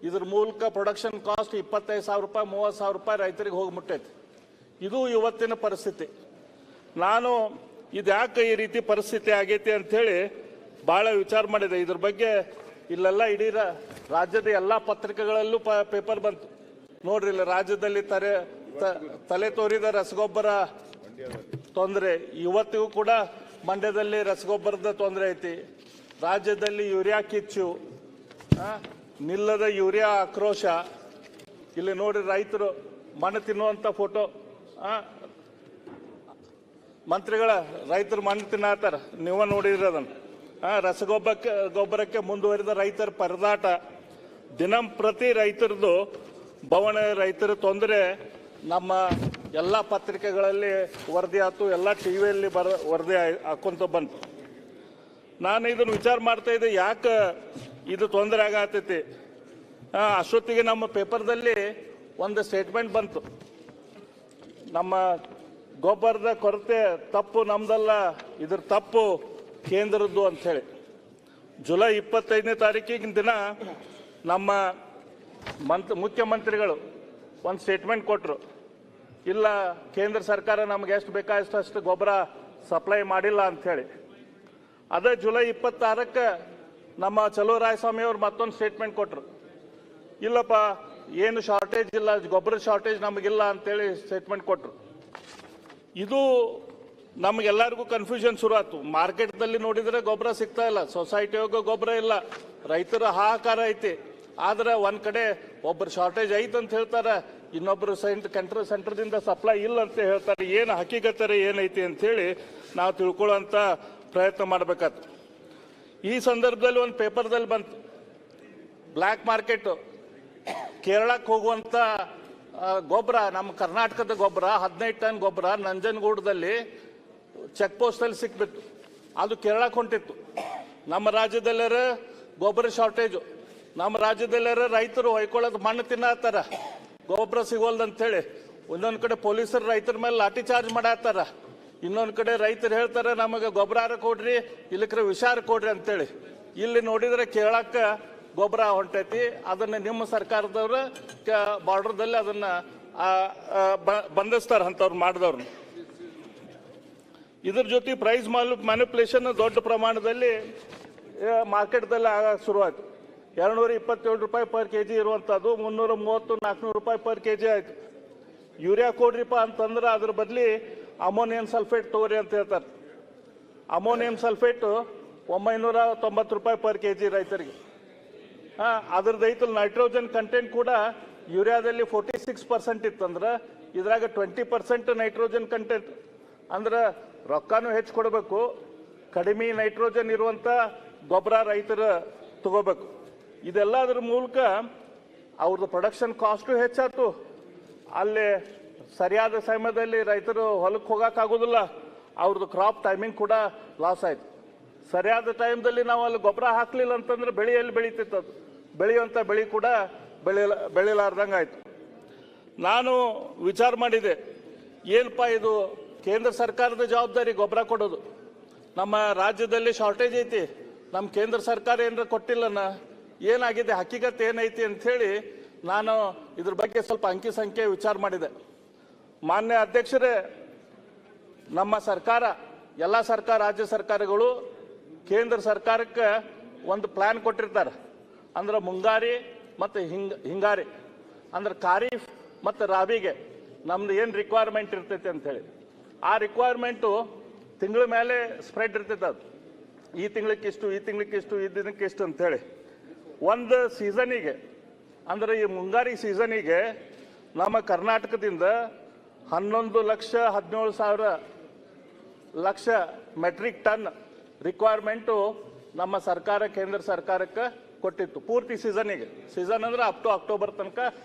ಇದ್ರ ಮೂಲಕ ಪ್ರೊಡಕ್ಷನ್ ಕಾಸ್ಟ್ 25,000 ರೂಪಾಯಿ 30,000 ರೂಪಾಯಿ ರೈತರಿಗೆ ಹೋಗಿ ಮುಟ್ಟೈತಿ. ಇದು ಇವತ್ತಿನ ಪರಿಸ್ಥಿತಿ. ನಾನು ಇದ್ಯಾಕೆ ಈ ರೀತಿ ಪರಿಸ್ಥಿತಿ ಆಗೈತಿ ಅಂಥೇಳಿ ಭಾಳ ವಿಚಾರ ಮಾಡಿದೆ. ಇದ್ರ ಬಗ್ಗೆ ಇಲ್ಲೆಲ್ಲ ಇಡೀ ರಾಜ್ಯದ ಎಲ್ಲ ಪತ್ರಿಕೆಗಳಲ್ಲೂ ಪೇಪರ್ ಬಂತು. ನೋಡ್ರಿ, ಇಲ್ಲ ರಾಜ್ಯದಲ್ಲಿ ತಲೆ ತೋರಿದ ರಸಗೊಬ್ಬರ ತೊಂದರೆ. ಇವತ್ತಿಗೂ ಕೂಡ ಮಂಡ್ಯದಲ್ಲಿ ರಸಗೊಬ್ಬರದ ತೊಂದರೆ ಐತಿ. ರಾಜ್ಯದಲ್ಲಿ ಯೂರಿಯಾ ಕಿಚ್ಚು, ನಿಲ್ಲದ ಯೂರಿಯಾ ಆಕ್ರೋಶ. ಇಲ್ಲಿ ನೋಡಿ ರೈತರು ಮಣ್ಣು ತಿನ್ನುವಂಥ ಫೋಟೋ. ಮಂತ್ರಿಗಳ ರೈತರು ಮಣ್ಣು ತಿನ್ನತ್ತಾರ, ನೀವ ನೋಡಿದ್ರಿ ಅದನ್ನು. ರಸಗೊಬ್ಬರಕ್ಕೆ ಮುಂದುವರಿದ ರೈತರ ಪರದಾಟ. ದಿನಂಪ್ರತಿ ರೈತರದು ಬವಣೆ, ರೈತರ ತೊಂದರೆ ನಮ್ಮ ಎಲ್ಲ ಪತ್ರಿಕೆಗಳಲ್ಲಿ ವರದಿ ಆಯ್ತು, ಎಲ್ಲ ಟಿವಿಯಲ್ಲಿ ವರದಿ ಹಾಕೊಂತ ಬಂತು. ನಾನು ಇದನ್ನು ವಿಚಾರ ಮಾಡ್ತಾ ಇದ್ದೆ, ಯಾಕೆ ಇದು ತೊಂದರೆ ಆಗತೈತಿ. ಅಷ್ಟೊತ್ತಿಗೆ ನಮ್ಮ ಪೇಪರ್ದಲ್ಲಿ ಒಂದು ಸ್ಟೇಟ್ಮೆಂಟ್ ಬಂತು, ನಮ್ಮ ಗೊಬ್ಬರದ ಕೊರತೆ ತಪ್ಪು ನಮ್ದಲ್ಲ, ಇದ್ರ ತಪ್ಪು ಕೇಂದ್ರದ್ದು ಅಂಥೇಳಿ. ಜುಲೈ 25ನೇ ತಾರೀಕಿನ ದಿನ ನಮ್ಮ ಮುಖ್ಯಮಂತ್ರಿಗಳು ಒಂದು ಸ್ಟೇಟ್ಮೆಂಟ್ ಕೊಟ್ಟರು. ಇಲ್ಲ, ಕೇಂದ್ರ ಸರ್ಕಾರ ನಮ್ಗೆ ಎಷ್ಟು ಬೇಕಾದಷ್ಟು ಗೊಬ್ಬರ ಸಪ್ಲೈ ಮಾಡಿಲ್ಲ ಅಂಥೇಳಿ. ಅದೇ ಜುಲೈ 26ಕ್ಕೆ ನಮ್ಮ ಚಲುವರಾಯಸ್ವಾಮಿ ಅವರು ಮತ್ತೊಂದು ಸ್ಟೇಟ್ಮೆಂಟ್ ಕೊಟ್ಟರು. ಇಲ್ಲಪ್ಪ, ಏನು ಶಾರ್ಟೇಜ್ ಇಲ್ಲ, ಗೊಬ್ಬರ ಶಾರ್ಟೇಜ್ ನಮಗಿಲ್ಲ ಅಂತೇಳಿ ಸ್ಟೇಟ್ಮೆಂಟ್ ಕೊಟ್ಟರು. ಇದು ನಮಗೆಲ್ಲರಿಗೂ ಕನ್ಫ್ಯೂಷನ್ ಶುರು ಆಯ್ತು. ಮಾರ್ಕೆಟ್ದಲ್ಲಿ ನೋಡಿದರೆ ಗೊಬ್ಬರ ಸಿಗ್ತಾ ಇಲ್ಲ, ಸೊಸೈಟಿಯಾಗ ಗೊಬ್ಬರ ಇಲ್ಲ, ರೈತರ ಹಾಹಾಕಾರ ಐತಿ. ಆದ್ರೆ ಒಂದು ಕಡೆ ಒಬ್ಬರು ಶಾರ್ಟೇಜ್ ಐತೆ ಅಂತ ಹೇಳ್ತಾರೆ, ಇನ್ನೊಬ್ಬರು ಸೆಂಟ್ರದಿಂದ ಸಪ್ಲೈ ಇಲ್ಲ ಅಂತ ಹೇಳ್ತಾರೆ. ಏನು ಹಕ್ಕಿಗತ್ತಾರೆ ಏನೈತಿ ಅಂಥೇಳಿ ನಾವು ತಿಳ್ಕೊಳ್ಳೋಂಥ ಪ್ರಯತ್ನ ಮಾಡಬೇಕಾಯ್ತು. ಈ ಸಂದರ್ಭದಲ್ಲಿ ಒಂದು ಪೇಪರ್ದಲ್ಲಿ ಬಂತು, ಬ್ಲ್ಯಾಕ್ ಮಾರ್ಕೆಟು ಕೇರಳಕ್ಕೆ ಹೋಗುವಂಥ ಗೊಬ್ಬರ, ನಮ್ಮ ಕರ್ನಾಟಕದ ಗೊಬ್ಬರ 15 ಟನ್ ಗೊಬ್ಬರ ನಂಜನಗೂಡದಲ್ಲಿ ಚೆಕ್ ಪೋಸ್ಟಲ್ಲಿ ಸಿಕ್ಬಿತ್ತು. ಅದು ಕೇರಳಕ್ಕೆ ಹೊಂಟಿತ್ತು. ನಮ್ಮ ರಾಜ್ಯದಲ್ಲಾರ ಗೊಬ್ಬರ ಶಾರ್ಟೇಜು, ನಮ್ಮ ರಾಜ್ಯದಲ್ಲಾರ ರೈತರು ಹೊಯ್ಕೊಳ್ಳೋದು ಮಣ್ಣು ತಿನ್ನತ್ತಾರ, ಗೊಬ್ಬರ ಸಿಗೋಲ್ದಂತೇಳಿ. ಒಂದೊಂದು ಕಡೆ ಪೊಲೀಸರು ರೈತರ ಮೇಲೆ ಲಾಠಿ ಚಾರ್ಜ್ ಮಾಡತ್ತಾರ, ಇನ್ನೊಂದು ಕಡೆ ರೈತರು ಹೇಳ್ತಾರೆ ನಮಗೆ ಗೊಬ್ಬರ ಕೊಡ್ರಿ, ಇಲ್ಲಕ್ರೆ ವಿಷಾರ ಕೊಡ್ರಿ ಅಂತೇಳಿ. ಇಲ್ಲಿ ನೋಡಿದರೆ ಕೇರಳಕ್ಕೆ ಗೊಬ್ಬರ ಹೊಂಟೈತಿ. ಅದನ್ನು ನಿಮ್ಮ ಸರ್ಕಾರದವ್ರು ಬಾರ್ಡರ್ದಲ್ಲಿ ಅದನ್ನು ಬಂಧಿಸ್ತಾರೆ ಅಂಥವ್ರು ಮಾಡಿದವ್ರನ್ನ. ಇದ್ರ ಜೊತೆ ಪ್ರೈಸ್ ಮ್ಯಾನಿಪುಲೇಷನ್ ದೊಡ್ಡ ಪ್ರಮಾಣದಲ್ಲಿ ಮಾರ್ಕೆಟ್ದಲ್ಲಿ ಆಗಕ್ಕೆ ಶುರುವಾಯಿತು. 227 ರೂಪಾಯಿ ಪರ್ ಕೆಜಿ ಇರುವಂಥದ್ದು 330-400 ರೂಪಾಯಿ ಪರ್ ಕೆಜಿ ಆಯಿತು. ಯೂರಿಯಾ ಕೊಡ್ರಿಪ್ಪ ಅಂತಂದ್ರೆ ಅದ್ರ ಬದಲಿ ಅಮೋನಿಯಂ ಸಲ್ಫೇಟ್ ತಗೋರಿ ಅಂತ ಹೇಳ್ತಾರೆ. ಅಮೋನಿಯಂ ಸಲ್ಫೇಟು 990 ರೂಪಾಯಿ ಪರ್ ಕೆಜಿ ರೈತರಿಗೆ. ಅದ್ರದ್ದು ಐತಲ್ ನೈಟ್ರೋಜನ್ ಕಂಟೆಂಟ್ ಕೂಡ ಯೂರಿಯಾದಲ್ಲಿ 46% ಇತ್ತಂದ್ರೆ ಇದ್ರಾಗ 20% ನೈಟ್ರೋಜನ್ ಕಂಟೆಂಟ್. ಅಂದ್ರೆ ರೊಕ್ಕನೂ ಹೆಚ್ಚು ಕೊಡಬೇಕು, ಕಡಿಮೆ ನೈಟ್ರೋಜನ್ ಇರುವಂಥ ಗೊಬ್ಬರ ರೈತರು ತಗೋಬೇಕು. ಇದೆಲ್ಲದ್ರ ಮೂಲಕ ಅವ್ರದ್ದು ಪ್ರೊಡಕ್ಷನ್ ಕಾಸ್ಟು ಹೆಚ್ಚಾಯ್ತು. ಅಲ್ಲಿ ಸರಿಯಾದ ಸಮಯದಲ್ಲಿ ರೈತರು ಹೊಲಕ್ಕೆ ಹೋಗೋಕ್ಕಾಗೋದಿಲ್ಲ, ಅವ್ರದ್ದು ಕ್ರಾಪ್ ಟೈಮಿಂಗ್ ಕೂಡ ಲಾಸ್ ಆಯಿತು. ಸರಿಯಾದ ಟೈಮ್ದಲ್ಲಿ ನಾವು ಅಲ್ಲಿ ಗೊಬ್ಬರ ಹಾಕಲಿಲ್ಲ ಅಂತಂದ್ರೆ ಬೆಳೆ ಎಲ್ಲಿ ಬೆಳೀತಿತ್ತು, ಅದು ಬೆಳೆಯುವಂಥ ಬೆಳೆ ಕೂಡ ಬೆಳಿಲಾರ್ದಂಗೆ ಆಯಿತು. ನಾನು ವಿಚಾರ ಮಾಡಿದೆ, ಏನಪ್ಪ ಇದು ಕೇಂದ್ರ ಸರ್ಕಾರದ ಜವಾಬ್ದಾರಿ ಗೊಬ್ಬರ ಕೊಡೋದು. ನಮ್ಮ ರಾಜ್ಯದಲ್ಲಿ ಶಾರ್ಟೇಜ್ ಐತಿ, ನಮ್ಮ ಕೇಂದ್ರ ಸರ್ಕಾರ ಏನಾರ ಕೊಟ್ಟಿಲ್ಲನ ಏನಾಗಿದೆ, ಹಕ್ಕಿಗತ್ ಏನೈತಿ ಅಂಥೇಳಿ ನಾನು ಇದ್ರ ಬಗ್ಗೆ ಸ್ವಲ್ಪ ಅಂಕಿ ಸಂಖ್ಯೆ ವಿಚಾರ ಮಾಡಿದೆ. ಮಾನ್ಯ ಅಧ್ಯಕ್ಷರೇ, ನಮ್ಮ ಸರ್ಕಾರ, ಎಲ್ಲ ಸರ್ಕಾರ, ರಾಜ್ಯ ಸರ್ಕಾರಗಳು ಕೇಂದ್ರ ಸರ್ಕಾರಕ್ಕೆ ಒಂದು ಪ್ಲಾನ್ ಕೊಟ್ಟಿರ್ತಾರೆ. ಅಂದ್ರೆ ಮುಂಗಾರಿ ಮತ್ತು ಹಿಂಗಾರಿ ಅಂದ್ರೆ ಖಾರೀಫ್ ಮತ್ತು ರಾಬಿಗೆ ನಮ್ದು ಏನು ರಿಕ್ವೈರ್ಮೆಂಟ್ ಇರ್ತೈತೆ ಅಂಥೇಳಿ. ಆ ರಿಕ್ವೈರ್ಮೆಂಟು ತಿಂಗಳ ಮೇಲೆ ಸ್ಪ್ರೆಡ್ ಇರ್ತೈತೆ. ಅದು ಈ ತಿಂಗಳಿಗಿಷ್ಟು, ಈ ತಿಂಗಳಿಗಿಷ್ಟು, ಈ ದಿನಕ್ಕಿಷ್ಟು ಅಂಥೇಳಿ. ಒಂದು ಸೀಸನಿಗೆ ಅಂದರೆ ಈ ಮುಂಗಾರಿ ಸೀಸನಿಗೆ ನಮ್ಮ ಕರ್ನಾಟಕದಿಂದ 11,17,000 ಮೆಟ್ರಿಕ್ ಟನ್ ರಿಕ್ವೈರ್ಮೆಂಟು ನಮ್ಮ ಸರ್ಕಾರ ಕೇಂದ್ರ ಸರ್ಕಾರಕ್ಕೆ ಕೊಟ್ಟಿತ್ತು ಪೂರ್ತಿ ಸೀಸನಿಗೆ. ಸೀಸನ್ ಅಂದ್ರೆ ಅಪ್ ಟು ಅಕ್ಟೋಬರ್ ತನಕ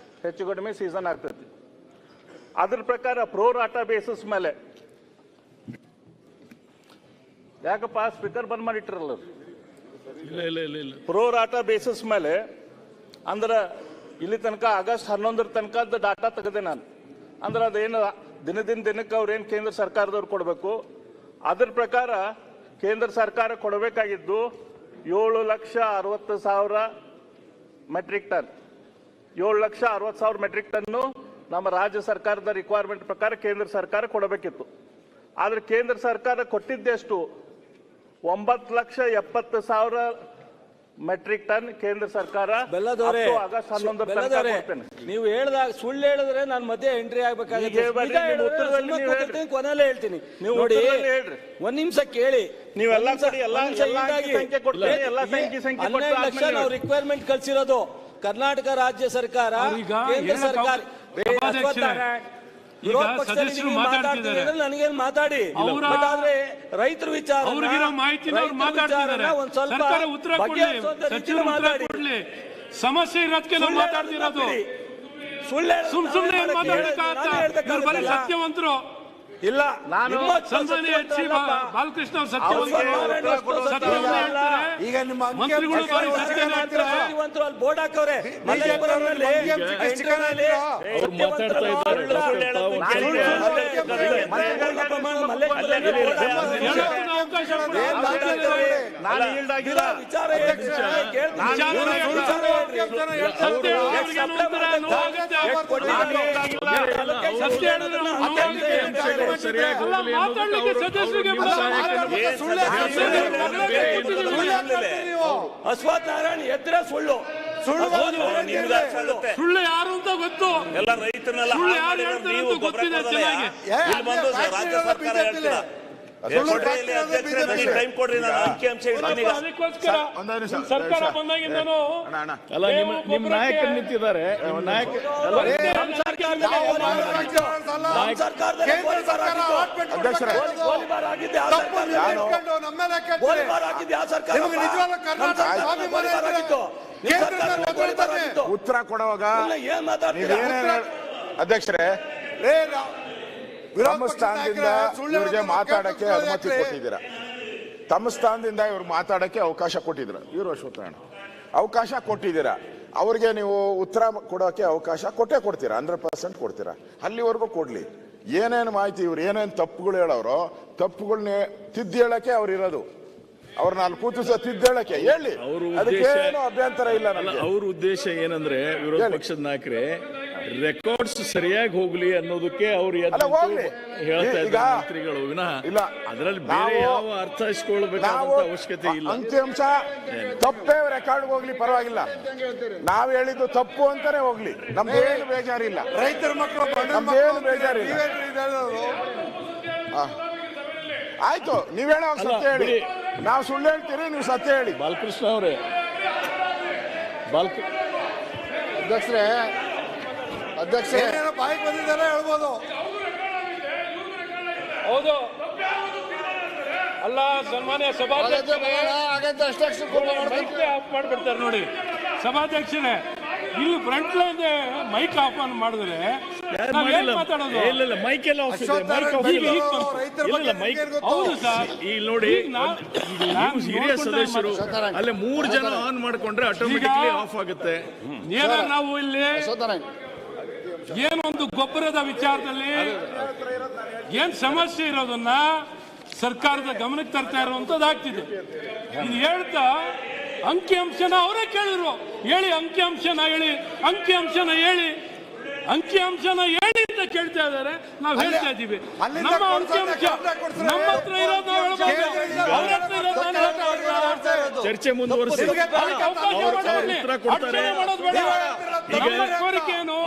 ಹೆಚ್ಚು ಕಡಿಮೆ ಸೀಸನ್ ಆಗ್ತೈತಿ. ಅದ್ರ ಪ್ರಕಾರ ಪ್ರೋ ರಾಟಾ ಬೇಸಿಸ್ ಮೇಲೆ, ಯಾಕಪ್ಪ ಸ್ಪೀಕರ್ ಬಂದ್ ಮಾಡಿಟ್ಟಿರಲ್ಲ, ಪ್ರೋ ರಾಟಾ ಬೇಸಿಸ್ ಮೇಲೆ ಅಂದ್ರೆ ಇಲ್ಲಿ ತನಕ ಆಗಸ್ಟ್ 11 ತನಕದ ಡಾಟಾ ತೆಗೆದೆ ನಾನು. ಅಂದ್ರೆ ಅದೇನು ದಿನಕ್ಕೆ ಅವ್ರೇನು ಕೇಂದ್ರ ಸರ್ಕಾರದವ್ರು ಕೊಡಬೇಕು, ಅದ್ರ ಪ್ರಕಾರ ಕೇಂದ್ರ ಸರ್ಕಾರ ಕೊಡಬೇಕಾಗಿದ್ದು 7,60,000 ಮೆಟ್ರಿಕ್ ಟನ್. 7,60,000 ಮೆಟ್ರಿಕ್ ಟನ್ನು ನಮ್ಮ ರಾಜ್ಯ ಸರ್ಕಾರದ ರಿಕ್ವೈರ್ಮೆಂಟ್ ಪ್ರಕಾರ ಕೇಂದ್ರ ಸರ್ಕಾರ ಕೊಡಬೇಕಿತ್ತು. ಆದರೆ ಕೇಂದ್ರ ಸರ್ಕಾರ ಕೊಟ್ಟಿದ್ದೆಷ್ಟು? 9,70,000 ಮೆಟ್ರಿಕ್ ಟನ್ ಕೇಂದ್ರ ಸರ್ಕಾರ ಆಗಸ್ಟ್ 11 ತನಕ ಕೊಡ್ತೇನೆ. ನೀವು ಹೇಳಿದಾಗ ಸುಳ್ಳು ಹೇಳಿದ್ರೆ ನಾನು ಮಧ್ಯೆ ಎಂಟ್ರಿ ಆಗ್ಬೇಕಾಗುತ್ತೆ. ಕೊನೆಯಲ್ಲೇ ಹೇಳ್ತೀನಿ ನೋಡಿ, ಒಂದ್ ನಿಮಿಷ ಕೇಳಿ. ನೀವೆಲ್ಲ ನಾವು ರಿಕ್ವೈರ್ಮೆಂಟ್ ಕಳ್ಸಿರೋದು ಕರ್ನಾಟಕ ರಾಜ್ಯ ಸರ್ಕಾರ, ಕೇಂದ್ರ ಸರ್ಕಾರ. ನನಗೇನು ಮಾತಾಡಿ, ಆದ್ರೆ ರೈತರ ವಿಚಾರ ಒಂದ್ ಸ್ವಲ್ಪ ಮಾತಾಡಿ. ಸಮಸ್ಯೆ ಇರೋದಕ್ಕೆ ನಾವು ಮಾತಾಡ್ತಿರೋದು. ಸುಮ್ಮನೆ ಸತ್ಯವಂತರು ಇಲ್ಲ. ನಾನು ಬಾಲಕೃಷ್ಣ ಅವರು ಸತ್ಯವಂತರು. ಈಗ ನಿಮ್ಮ ಮಂತ್ರಿಗಳು ಅಲ್ಲಿ ಬೋರ್ಡ್ ಹಾಕವ್ರೆ. ಅಶ್ವಥ್ ನಾರಾಯಣ್ ಎದ್ರೆ ಸುಳ್ಳು ಸುಳ್ಳು ಯಾರು ಅಂತ ಗೊತ್ತು. ಎಲ್ಲ ರೈತರನ್ನೆಲ್ಲ ಗೊತ್ತಿದೆ ಚೆನ್ನಾಗಿ. ರಾಜ್ಯ ಸರ್ಕಾರ ಹೇಳ್ತೀರಾ ಟೈಮ್ ಕೊಡ್ರಿ, ನಾನು ಅಂಕಿ ಅಂಶ ಇಡ್ತೀನಿ. ಸರ್ಕಾರ ಬಂದಾಗಿಂದನು ಅಲ್ಲ, ನಿಮ್ಮ ನಾಯಕರು ನಿಂತಿದ್ದಾರೆ. ಉತ್ತರ ಕೊಡುವಾಗ ಅಧ್ಯಕ್ಷರೇ, ತಮ್ಮ ಸ್ಥಾನದಿಂದ ಇವರಿಗೆ ಮಾತಾಡಕ್ಕೆ ಅನುಮತಿ ಕೊಟ್ಟಿದ್ದೀರಾ, ತಮ್ಮ ಸ್ಥಾನದಿಂದ ಇವ್ರು ಮಾತಾಡಕ್ಕೆ ಅವಕಾಶ ಕೊಟ್ಟಿದ್ದೀರಾ. ಇವರು ಅಶ್ವತ್ಥನಾರಾಯಣ ಅವಕಾಶ ಕೊಟ್ಟಿದ್ದೀರಾ, ಅವ್ರಿಗೆ ನೀವು ಉತ್ತರ ಕೊಡೋಕೆ ಅವಕಾಶ ಕೊಟ್ಟೇ ಕೊಡ್ತೀರಾ, 100% ಕೊಡ್ತೀರಾ. ಅಲ್ಲಿವರೆಗೂ ಕೊಡ್ಲಿ. ಏನೇನು ಮಾಹಿತಿ ಇವ್ರು ಏನೇನು ತಪ್ಪುಗಳು ಹೇಳೋರು, ತಪ್ಪುಗಳನ್ನೇ ತಿದ್ದಿ ಹೇಳಕ್ಕೆ ಅವ್ರು ಇರೋದು. ಅವ್ರನ್ನ ಅಲ್ಲಿ ಕೂತಿಸ ತಿದ್ದೇಳಕ್ಕೆ ಹೇಳಿ, ಅದಕ್ಕೇನು ಅಭ್ಯಂತರ ಇಲ್ಲ. ಅವ್ರ ಉದ್ದೇಶ ಏನಂದ್ರೆ ವಿರೋಧ ಪಕ್ಷದ ನಾಯಕರೇ ರೆಕಾರ್ಡ್ಸ್ ಸರಿಯಾಗಿ ಹೋಗ್ಲಿ ಅನ್ನೋದಕ್ಕೆ ಅವ್ರು ಹೇಳ್ತಾ ಇದ್ದಾರೆ ಮಂತ್ರಿಗಳು ವಿನಃ ಅದರಲ್ಲಿ ಬೇರೆ ಯಾವ ಅರ್ಥ ಇಸ್ಕೊಳ್ಬೇಕಾದಂತ ಅವಶ್ಯಕತೆ ಇಲ್ಲ. ಅಂಕಿಅಂಶ ತಪ್ಪೇ ರೆಕಾರ್ಡ್ ಹೋಗ್ಲಿ ಪರವಾಗಿಲ್ಲ, ನಾವ್ ಹೇಳಿದ್ದು ತಪ್ಪು ಅಂತಾನೆ ಹೋಗ್ಲಿ, ನಮ್ದೇನು ಬೇಜಾರಿಲ್ಲ. ರೈತರ ಮಕ್ಕಳು ನಮ್ದೇನು ಬೇಜಾರಿಲ್ಲ. ಆಯ್ತು, ನೀವ್ ಹೇಳೋ ಸತ್ಯ ಹೇಳಿ, ನಾವು ಸುಳ್ಳು ಹೇಳ್ತೀರಿ, ನೀವು ಸತ್ಯ ಹೇಳಿ. ಬಾಲಕೃಷ್ಣ ಅವರೇ, ಅಧ್ಯಕ್ಷರೇ ಬಾಯಿಗೆ ಬಂದಿದ್ದಾರೆ ಹೇಳ್ಬೋದು. ಹೌದು ಅಲ್ಲ, ಸನ್ಮಾನ್ಯ ಸಭಾಧ್ಯಕ್ಷರೇ ಆಫ್ ಮಾಡ್ಬಿಡ್ತಾರೆ ನೋಡಿ. ಸಭಾಧ್ಯಕ್ಷರೇ, ಇಲ್ಲಿ front line mic off on ಮಾಡಿದ್ರೆ ಮಾತಾಡೋದು. ಇಲ್ಲ, ಮೈಕ್ ಎಲ್ಲ ಹೌದು ಸರ್. ಈಗ ನೋಡಿ, ಹಿರಿಯ ಸದಸ್ಯರು ಅಲ್ಲೇ 3 ಜನ ಆನ್ ಮಾಡ್ಕೊಂಡ್ರೆ ಆಟೋಮೆಟಿಕ್ಲಿ ಆಫ್ ಆಗುತ್ತೆ. ನಾವು ಇಲ್ಲಿ ಏನೊಂದು ಗೊಬ್ಬರದ ವಿಚಾರದಲ್ಲಿ ಏನ್ ಸಮಸ್ಯೆ ಇರೋದನ್ನ ಸರ್ಕಾರದ ಗಮನಕ್ಕೆ ತರ್ತಾ ಇರುವಂತದ್ದು ಆಗ್ತಿದೆ. ಇದು ಹೇಳ್ತಾ ಅಂಕಿಅಂಶನ ಅವರೇ ಕೇಳಿದ್ರು, ಹೇಳಿ ಅಂಕಿಅಂಶನ ಹೇಳಿ, ಅಂಕಿಅಂಶನ ಹೇಳಿ, ಅಂಕಿಅಂಶನ ಹೇಳಿ ಅಂತ ಕೇಳ್ತಾ ಇದ್ದಾರೆ. ನಾವು ಹೇಳ್ತಾ ಇದ್ದೀವಿ ನಮ್ಮ ಅಂಕಿಅಂಶ ನಮ್ಮ ಹತ್ರ ಇರೋದು ನಾವು ಹೇಳ್ಬೋದು, ಅವ್ರ ಹತ್ರ ಇರೋದು ನಾನು ಹೇಳ್ತಾ ಇರೋದು. ಚರ್ಚೆ ಮುಂದುವರಿಸಿ ಕೋರಿಕೆ ಏನು?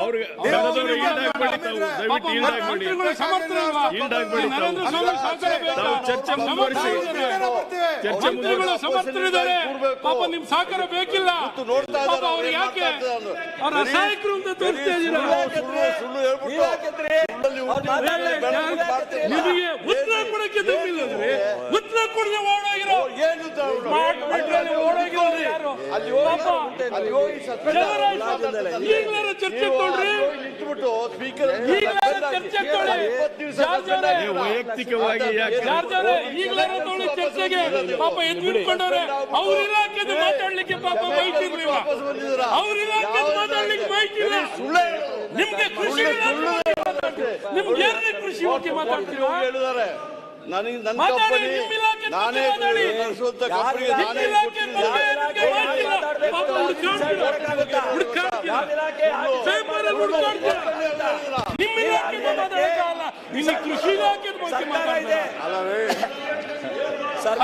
ಮಂತ್ರಿಗಳು ಸಮರ್ಥರಿಲ್ವಾ? ನರೇಂದ್ರ ಸ್ವಾಮಿ ಸಹಕಾರ ಬೇಕಾ? ಮಂತ್ರಿಗಳು ಸಮರ್ಥರಿದ್ದಾರೆ, ಪಾಪ ನಿಮ್ ಸಹಕಾರ ಬೇಕಿಲ್ಲ. ಪಾಪ ಅವ್ರು ಯಾಕೆ ಅವ್ರ ಅಸಹಾಯಕರು ಅಂತ ತೋರಿಸ್ತಾ ಇದ್ದೀರಾ? ನಿಮಗೆ ಉತ್ತರ ಕೊಡಕ್ಕೆ ತಪ್ಪಿಲ್ಲಂದ್ರೆ ಉತ್ತರ ಕೊಡದೆ ಓಡೋಗಿರೋ ಈಗಲಾರ ಚರ್ಚೆ ತೊಳ್ರಿ, ಈಗಲಾರ ಚರ್ಚೆ ತೊಳಿ, ವೈಯಕ್ತಿಕವಾಗಿ ಈಗಲಾರ ತೊಳಿ ಚರ್ಚೆಗೆ. ಪಾಪ ಎದ್ಬಿಟ್ಕೊಂಡವ್ರೆ, ಅವ್ರ ಇಲಾಖೆದು ಮಾತಾಡ್ಲಿಕ್ಕೆ ಪಾಪ ಬೈಕ್ ಇರ್ಲಿಲ್ಲ, ಅವ್ರ ಇಲಾಖೆದು ಮಾತಾಡ್ಲಿಕ್ಕೆ ಬೈಕ್ ಇಲ್ಲ. ನಿಮ್ಗೆ ಕೃಷಿ ನಿಮ್ಗೆ ಯಾರೇ ಕೃಷಿ ಬಗ್ಗೆ ಮಾತಾಡ್ತೀರಾ? ನನಗೆ ನನ್ನ ಕಂಪನಿ ನಾನೇ ನಡೆಸುವಂತ ಕಂಪನಿಗೆ ನಾನೇ ಕೃಷಿ ಇಲಾಖೆ ಬಗ್ಗೆ ಮಾತಾಡ್ತಾರೆ.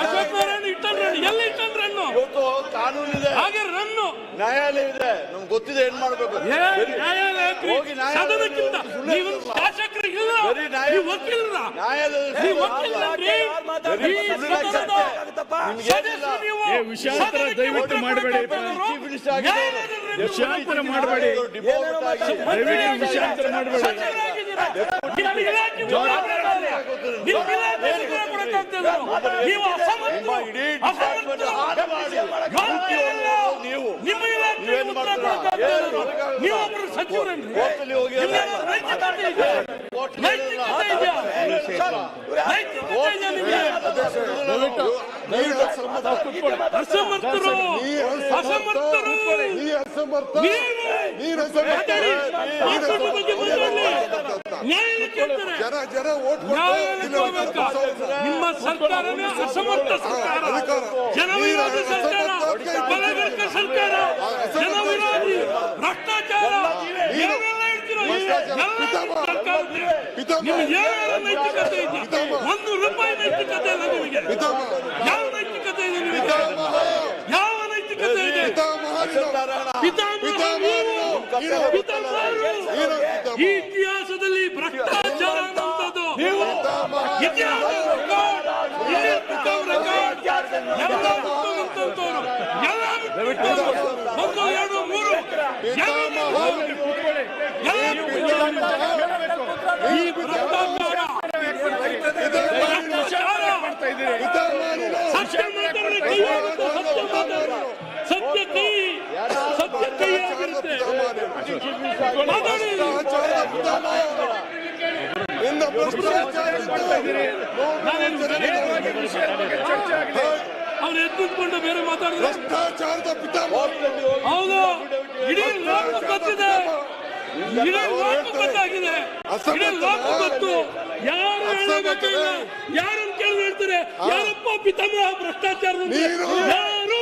ಅಶೋಕ್ ನಾರಾಯಣ ಇಟ್ಟನ್ರನ್ನು ಎಲ್ಲಿ ಇಟ್ಟನ್ರನ್ನು ಕಾನೂನಿದೆ, ಹಾಗೆ ರನ್ನು ನ್ಯಾಯಾಲಯ ಇದೆ, ನಮ್ಗೆ ಗೊತ್ತಿದೆ ಏನ್ ಮಾಡ್ಬೇಕು. ಸದನಕ್ಕಿಂತ ನೀವು ಶಾಸಕರು ಇಲ್ಲ, ನೀವು ವಕೀಲರ, ನೀವು ವಕೀಲರನ್ರಿ, ವಿಷಯಾಂತರ ದಯವಿಟ್ಟು ಮಾಡಬೇಡಿ, ವಿಷಯಾಂತರ ಮಾಡಬೇಡಿ, ದಯವಿಟ್ಟು ವಿಷಯಾಂತರ ಮಾಡಬೇಡಿ. ನೀವು ನೀವೊಬ್ರು ಸಚಿವರನ್ರಿ, ಅಸಮರ್ಥರು, ಅಸಮರ್ಥರು ನಿಮ್ಮ ಸರ್ಕಾರನೇ ಅಸಮರ್ಥ ಸರ್ಕಾರ, ಜನವಿರೋಧಿ ಸರ್ಕಾರ, ಬಲಗರ್ಕ ಸರ್ಕಾರ, ಜನವಿರೋಧಿ ಭ್ರಷ್ಟಾಚಾರ, ಏನೆಲ್ಲ ಹೇಳ್ತಿರೋ ನಿಮ್ಗೆ ಯಾವ ನೈತಿಕತೆ ಇದೆಯಾ? ₹1 ನೈತಿಕತೆ ಇಲ್ಲ ನಿಮಗೆ. ಯಾವ ನೈತಿಕತೆ ಇದೆ ನಿಮಗೆ? ಯಾವ ನೈತಿಕತೆ ಇದೆ? ಈ ಇತಿಹಾಸದಲ್ಲಿ ಭ್ರಷ್ಟಾಚಾರ ಅನ್ನುವಂಥದ್ದು ಸತ್ಯ ಕೈ ಆಗಿರುತ್ತೆ. ಅವ್ರು ಎದ್ದುಕೊಂಡು ಬೇರೆ ಮಾತಾಡಿದ್ರೆ ಹೌದು, ಇಡೀ ಲೋಕ ಗೊತ್ತಿದೆ, ಇಡೀ ಲೋಕ ಗೊತ್ತಾಗಿದೆ, ಇಡೀ ಲೋಕ ಗೊತ್ತು. ಯಾರು ಹೇಳಬೇಕಿಲ್ಲ, ಯಾರನ್ನು ಕೇಳಿ ಹೇಳ್ತಾರೆ ಯಾರಪ್ಪ ಪಿತಾಮಹ ಭ್ರಷ್ಟಾಚಾರ? ಯಾರು?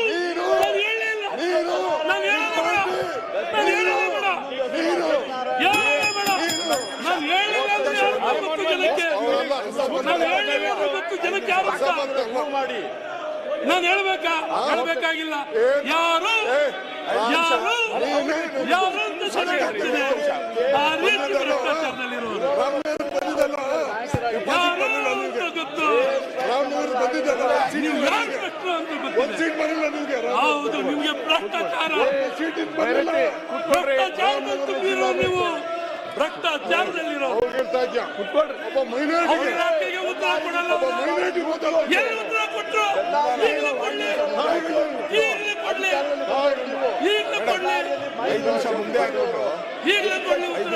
ನಾನು ಹೇಳಿಲ್ಲ, ನಾನು ಹೇಳಿಲ್ಲ, ನಾನು ಹೇಳಿಲ್ಲ, ನಾನು ಹೇಳಿಲ್ಲ ಗೊತ್ತು ಜನಕ್ಕೆ, ನಾನು ಹೇಳಿಲ್ಲ ಗೊತ್ತು ಜನಕ್ಕೆ. ನಾನು ಹೇಳ್ಬೇಕಾಗಿಲ್ಲ. ಯಾರು ಯಾರು ಯಾರು ಅಂತ ಸರಿ ಆಗ್ತಿದೆ. ಆ ರೀತಿ ಭ್ರಷ್ಟಾಚಾರದಲ್ಲಿರೋರು ಯಾರು ಅಂತ ಗೊತ್ತು, ನೀವು ಯಾರು ಭ್ರಷ್ಟರು ಅಂತ ಗೊತ್ತಿದೆ. ಹೌದು, ನಿಮ್ಗೆ ಭ್ರಷ್ಟಾಚಾರ ತುಂಬಿರೋ, ನೀವು ಭ್ರಷ್ಟಾಚಾರದಲ್ಲಿರೋ ಇಲಾಖೆಗೆ ಉತ್ತರ ಕೊಡಲ್ಲ. ಎಲ್ಲಿ ಉತ್ತರ ಕೊಟ್ಟರು? ಈಗಲೇ ಕೊಡ್ಲಿ, ಈಗಲೇ ಕೊಡ್ಲಿ, ಈಗಲೇ ಕೊಡ್ಲಿ, ಈಗಲೇ ಕೊಡ್ಲಿ ಉತ್ತರ.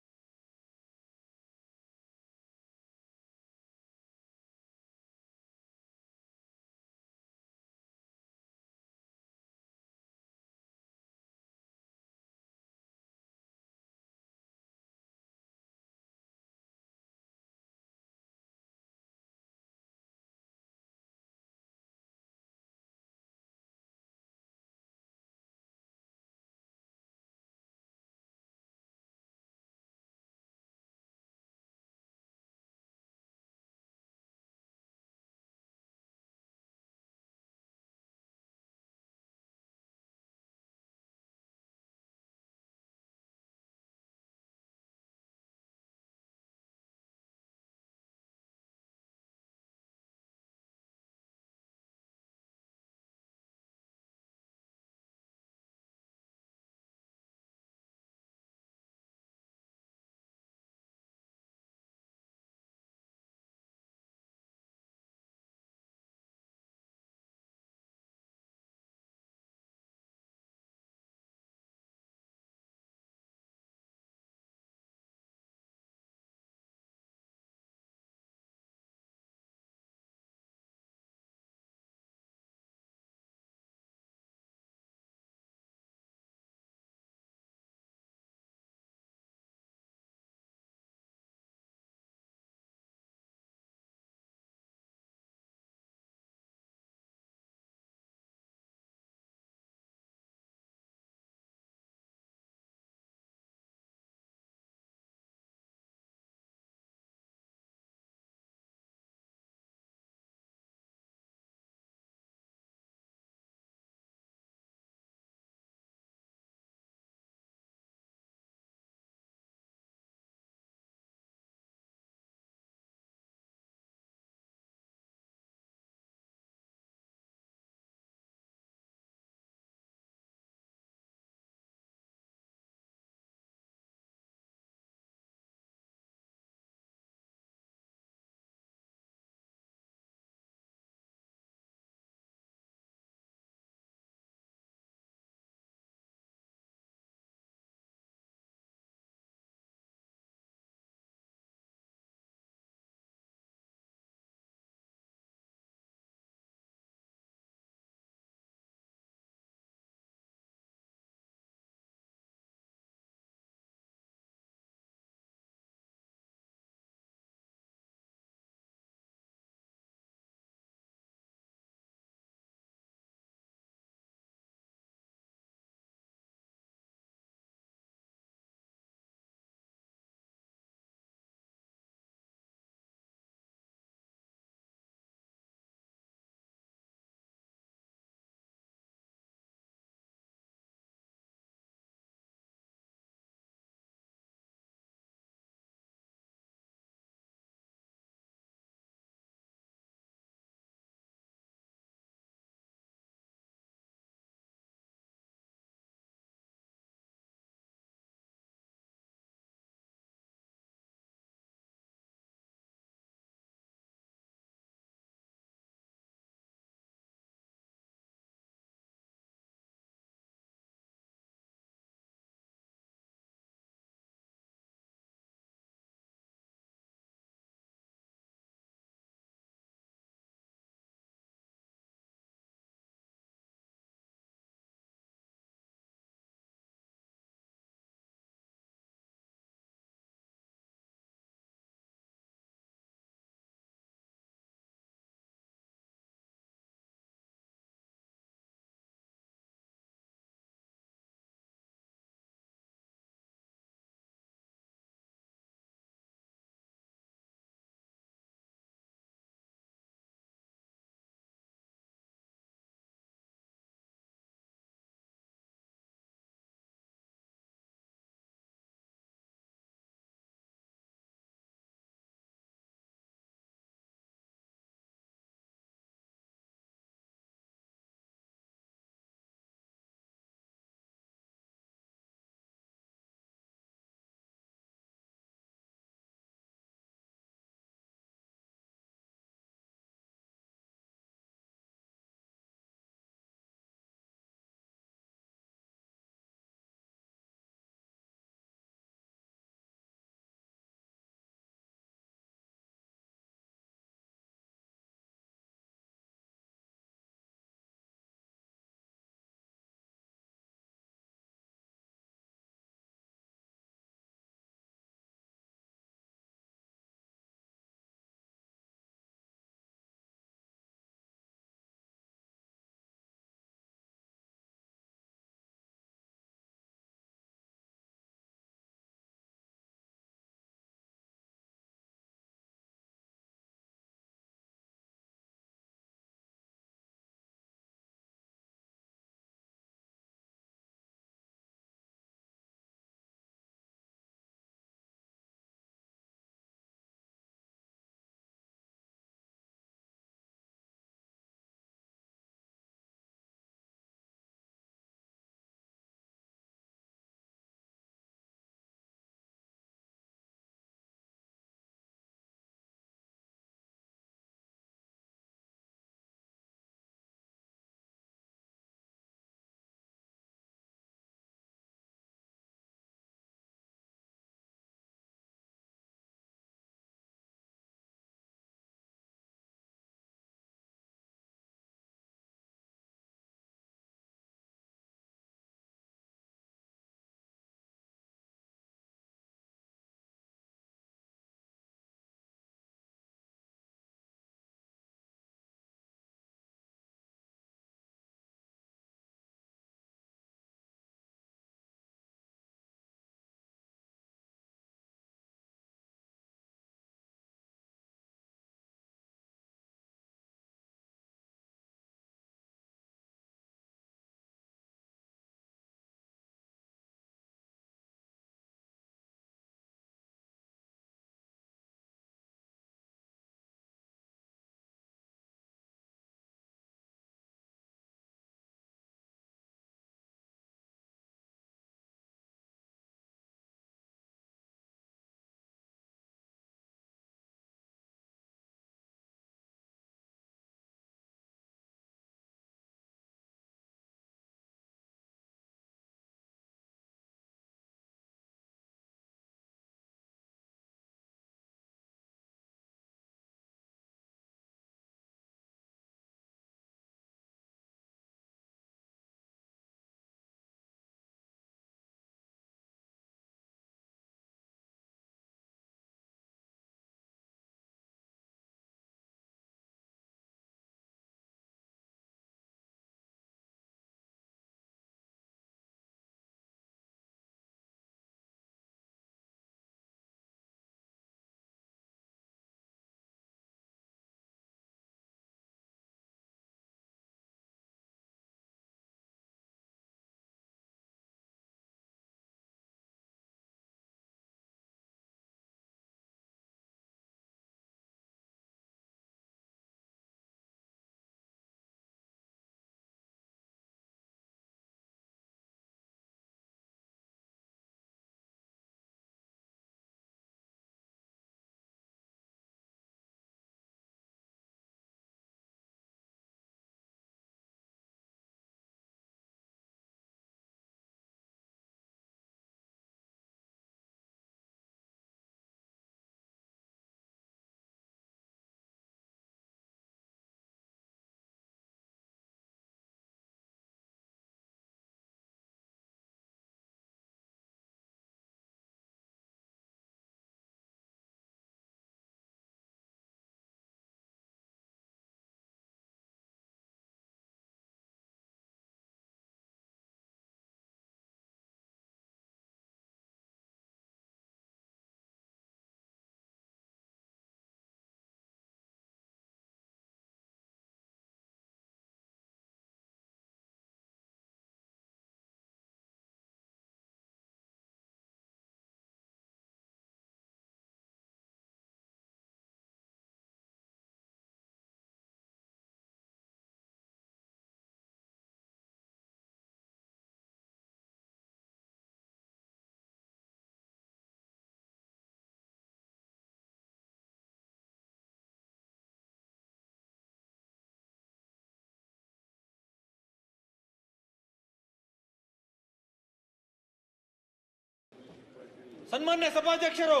ಸನ್ಮಾನ್ಯ ಸಭಾಧ್ಯಕ್ಷರು,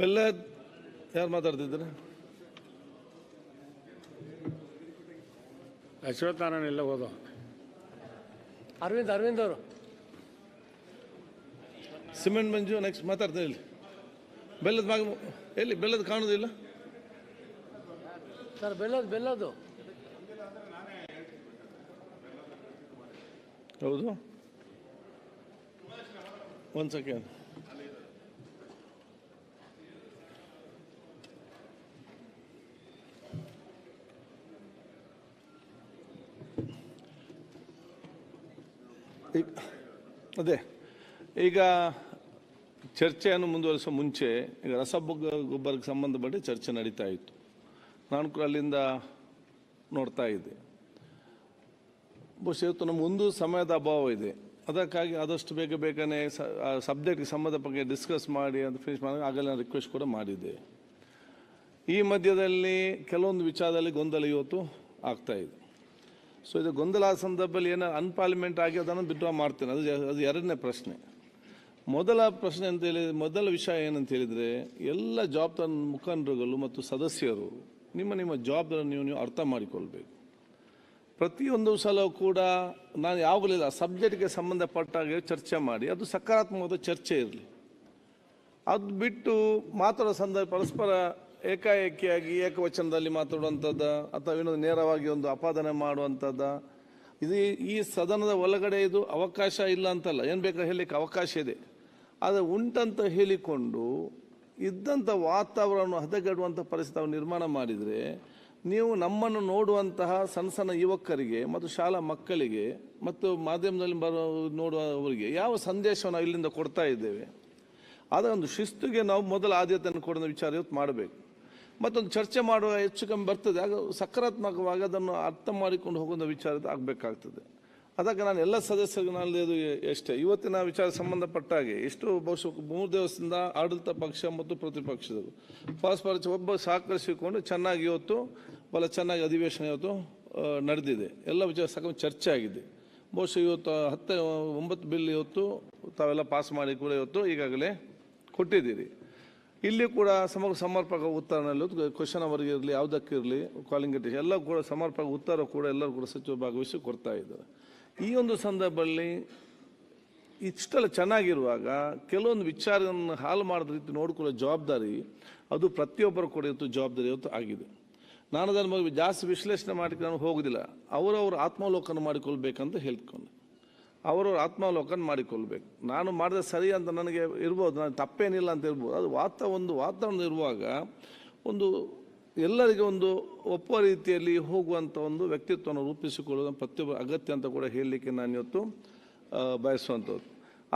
ಬೆಲ್ಲ ಯಾರು ಮಾತಾಡ್ತಿದ್ದಾರೆ? ಅಶ್ವತ್ಥನಾರಾಯಣ ಎಲ್ಲ ಹೋದ. ಅರವಿಂದ್ ಅವರು. ಸಿಮೆಂಟ್ ಮಂಜು ನೆಕ್ಸ್ಟ್ ಮಾತಾಡ್ತಾ ಇಲ್ಲಿ. ಬೆಲ್ಲದ ಭಾಗ ಎಲ್ಲಿ? ಬೆಲ್ಲದ ಕಾಣುವುದಿಲ್ಲ ಸರ್. ಬೆಲ್ಲದು ಹೌದು. ಒಂದು ಸೆಕೆಂಡ್. ಅದೇ ಈಗ ಚರ್ಚೆಯನ್ನು ಮುಂದುವರಿಸುವ ಮುಂಚೆ ಈಗ ರಸಗೊಬ್ಬರಕ್ಕೆ ಸಂಬಂಧಪಟ್ಟ ಚರ್ಚೆ ನಡೀತಾ ಇತ್ತು. ನಾನು ಕೂಡ ಅಲ್ಲಿಂದ ನೋಡ್ತಾ ಇದ್ದೆ. ಬಹುಶಃ ಇವತ್ತು ನಮ್ಮ ಒಂದು ಸಮಯದ ಅಭಾವ ಇದೆ. ಅದಕ್ಕಾಗಿ ಆದಷ್ಟು ಬೇಗನೆ ಸಬ್ಜೆಕ್ಟ್ಗೆ ಸಂಬಂಧಪಟ್ಟ ಡಿಸ್ಕಸ್ ಮಾಡಿ ಅದು ಫಿನಿಶ್ ಮಾಡಿ ಆಗಲೇ ರಿಕ್ವೆಸ್ಟ್ ಕೂಡ ಮಾಡಿದ್ದೆ. ಈ ಮಧ್ಯದಲ್ಲಿ ಕೆಲವೊಂದು ವಿಚಾರದಲ್ಲಿ ಗೊಂದಲ ಇವತ್ತು ಆಗ್ತಾ ಇದೆ. ಸೊ ಇದು ಗೊಂದಲ ಸಂದರ್ಭದಲ್ಲಿ ಏನೋ ಅನ್ಪಾರ್ಲಿಮೆಂಟ್ ಆಗಿ ಅದನ್ನು ವಿಡ್ರಾ ಮಾಡ್ತೇನೆ. ಅದು ಎರಡನೇ ಪ್ರಶ್ನೆ. ಮೊದಲ ಪ್ರಶ್ನೆ ಅಂತ ಮೊದಲ ವಿಷಯ ಏನಂತ ಹೇಳಿದರೆ, ಎಲ್ಲ ಜವಾಬ್ದಾರಿ ಮುಖಂಡರುಗಳು ಮತ್ತು ಸದಸ್ಯರು ನಿಮ್ಮ ಜವಾಬ್ದಾರಿ ನೀವು ಅರ್ಥ ಮಾಡಿಕೊಳ್ಬೇಕು. ಪ್ರತಿಯೊಂದು ಸಲ ಕೂಡ ನಾನು ಯಾವಾಗಲಿಲ್ಲ ಸಬ್ಜೆಕ್ಟ್ಗೆ ಸಂಬಂಧಪಟ್ಟಾಗ ಚರ್ಚೆ ಮಾಡಿ ಅದು ಸಕಾರಾತ್ಮಕವಾದ ಚರ್ಚೆ ಇರಲಿ. ಅದು ಬಿಟ್ಟು ಮಾತಾಡೋ ಸಂದರ್ಭ ಪರಸ್ಪರ ಏಕಾಏಕಿಯಾಗಿ ಏಕವಚನದಲ್ಲಿ ಮಾತಾಡುವಂಥದ್ದು ಅಥವಾ ಇನ್ನೊಂದು ನೇರವಾಗಿ ಒಂದು ಅಪಾದನೆ ಮಾಡುವಂಥದ್ದು, ಇದು ಈ ಸದನದ ಒಳಗಡೆ ಇದು ಅವಕಾಶ ಇಲ್ಲ ಅಂತಲ್ಲ, ಏನು ಬೇಕಾದ್ರೆ ಹೇಳಲಿಕ್ಕೆ ಅವಕಾಶ ಇದೆ. ಆದರೆ ಉಂಟಂತ ಹೇಳಿಕೊಂಡು ಇದ್ದಂಥ ವಾತಾವರಣ ಹದಗೆಡುವಂಥ ಪರಿಸ್ಥಿತಿ ನಿರ್ಮಾಣ ಮಾಡಿದರೆ ನೀವು ನಮ್ಮನ್ನು ನೋಡುವಂತಹ ಸಣ್ಣ ಸಣ್ಣ ಯುವಕರಿಗೆ ಮತ್ತು ಶಾಲಾ ಮಕ್ಕಳಿಗೆ ಮತ್ತು ಮಾಧ್ಯಮದಲ್ಲಿ ನೋಡುವವರಿಗೆ ಯಾವ ಸಂದೇಶವನ್ನು ನಾವು ಇಲ್ಲಿಂದ ಕೊಡ್ತಾ ಇದ್ದೇವೆ. ಆದರೆ ಒಂದು ಶಿಸ್ತುಗೆ ನಾವು ಮೊದಲ ಆದ್ಯತೆಯನ್ನು ಕೊಡೋ ವಿಚಾರ ಇವತ್ತು ಮಾಡಬೇಕು. ಮತ್ತೊಂದು ಚರ್ಚೆ ಮಾಡುವ ಹೆಚ್ಚು ಕಮ್ಮಿ ಬರ್ತದೆ, ಆಗ ಸಕಾರಾತ್ಮಕವಾಗಿ ಅದನ್ನು ಅರ್ಥ ಮಾಡಿಕೊಂಡು ಹೋಗುವ ವಿಚಾರ ಆಗಬೇಕಾಗ್ತದೆ. ಅದಕ್ಕೆ ನಾನು ಎಲ್ಲ ಸದಸ್ಯರಿಗೂ ನಾನು ಎಷ್ಟೇ ಇವತ್ತಿನ ವಿಚಾರ ಸಂಬಂಧಪಟ್ಟಾಗೆ ಎಷ್ಟು ಬಹುಶಃ 3 ದಿವಸದಿಂದ ಆಡಳಿತ ಪಕ್ಷ ಮತ್ತು ಪ್ರತಿಪಕ್ಷದವರು ಪರಸ್ಪರ ಒಬ್ಬ ಸಹಕರಿಸಿಕೊಂಡು ಚೆನ್ನಾಗಿ ಇವತ್ತು ಬಹಳ ಚೆನ್ನಾಗಿ ಅಧಿವೇಶನ ಇವತ್ತು ನಡೆದಿದೆ. ಎಲ್ಲ ವಿಚಾರ ಚರ್ಚೆ ಆಗಿದೆ. ಬಹುಶಃ ಇವತ್ತು 9 ಬಿಲ್ ಇವತ್ತು ತಾವೆಲ್ಲ ಪಾಸ್ ಮಾಡಿ ಕೂಡ ಇವತ್ತು ಈಗಾಗಲೇ ಕೊಟ್ಟಿದ್ದೀರಿ. ಇಲ್ಲಿ ಕೂಡ ಸಮರ್ಪಕ ಉತ್ತರನಲ್ಲಿ ಕ್ವಶನ್ ಅವರಿಗೆ ಇರಲಿ ಯಾವುದಕ್ಕಿರಲಿ ಕಾಲಿಂಗ್ ಅಟೆನ್ಷನ್ ಎಲ್ಲ ಕೂಡ ಸಮರ್ಪಕ ಉತ್ತರ ಕೂಡ ಎಲ್ಲರೂ ಕೂಡ ಸಚಿವರು ಭಾಗವಹಿಸಿ ಕೊಡ್ತಾ ಇದ್ದಾರೆ. ಈ ಒಂದು ಸಂದರ್ಭದಲ್ಲಿ ಇಷ್ಟೆಲ್ಲ ಚೆನ್ನಾಗಿರುವಾಗ ಕೆಲವೊಂದು ವಿಚಾರವನ್ನು ಹಾಳು ಮಾಡಿದ ರೀತಿ ನೋಡ್ಕೊಳ್ಳೋ ಜವಾಬ್ದಾರಿ ಅದು ಪ್ರತಿಯೊಬ್ಬರು ಕೂಡ ಇವತ್ತು ಜವಾಬ್ದಾರಿ ಇವತ್ತು ಆಗಿದೆ. ನಾನು ಅದರ ಬಗ್ಗೆ ಜಾಸ್ತಿ ವಿಶ್ಲೇಷಣೆ ಮಾಡಲಿಕ್ಕೆ ನಾನು ಹೋಗೋದಿಲ್ಲ. ಅವರವರು ಆತ್ಮಾವಲೋಕನ ಮಾಡಿಕೊಳ್ಬೇಕಂತ ಹೇಳ್ಕೊಂಡು ಅವರವ್ರ ಆತ್ಮಾವಲೋಕನ ಮಾಡಿಕೊಳ್ಬೇಕು. ನಾನು ಮಾಡಿದ ಸರಿ ಅಂತ ನನಗೆ ಇರ್ಬೋದು, ನಾನು ತಪ್ಪೇನಿಲ್ಲ ಅಂತ ಇರ್ಬೋದು. ಅದು ವಾತಾವರಣ ಇರುವಾಗ ಒಂದು ಎಲ್ಲರಿಗೆ ಒಂದು ಒಪ್ಪುವ ರೀತಿಯಲ್ಲಿ ಹೋಗುವಂಥ ಒಂದು ವ್ಯಕ್ತಿತ್ವವನ್ನು ರೂಪಿಸಿಕೊಳ್ಳುವ ಪ್ರತಿಯೊಬ್ಬ ಅಗತ್ಯ ಅಂತ ಕೂಡ ಹೇಳಲಿಕ್ಕೆ ನಾನು ಇವತ್ತು ಬಯಸುವಂಥದ್ದು.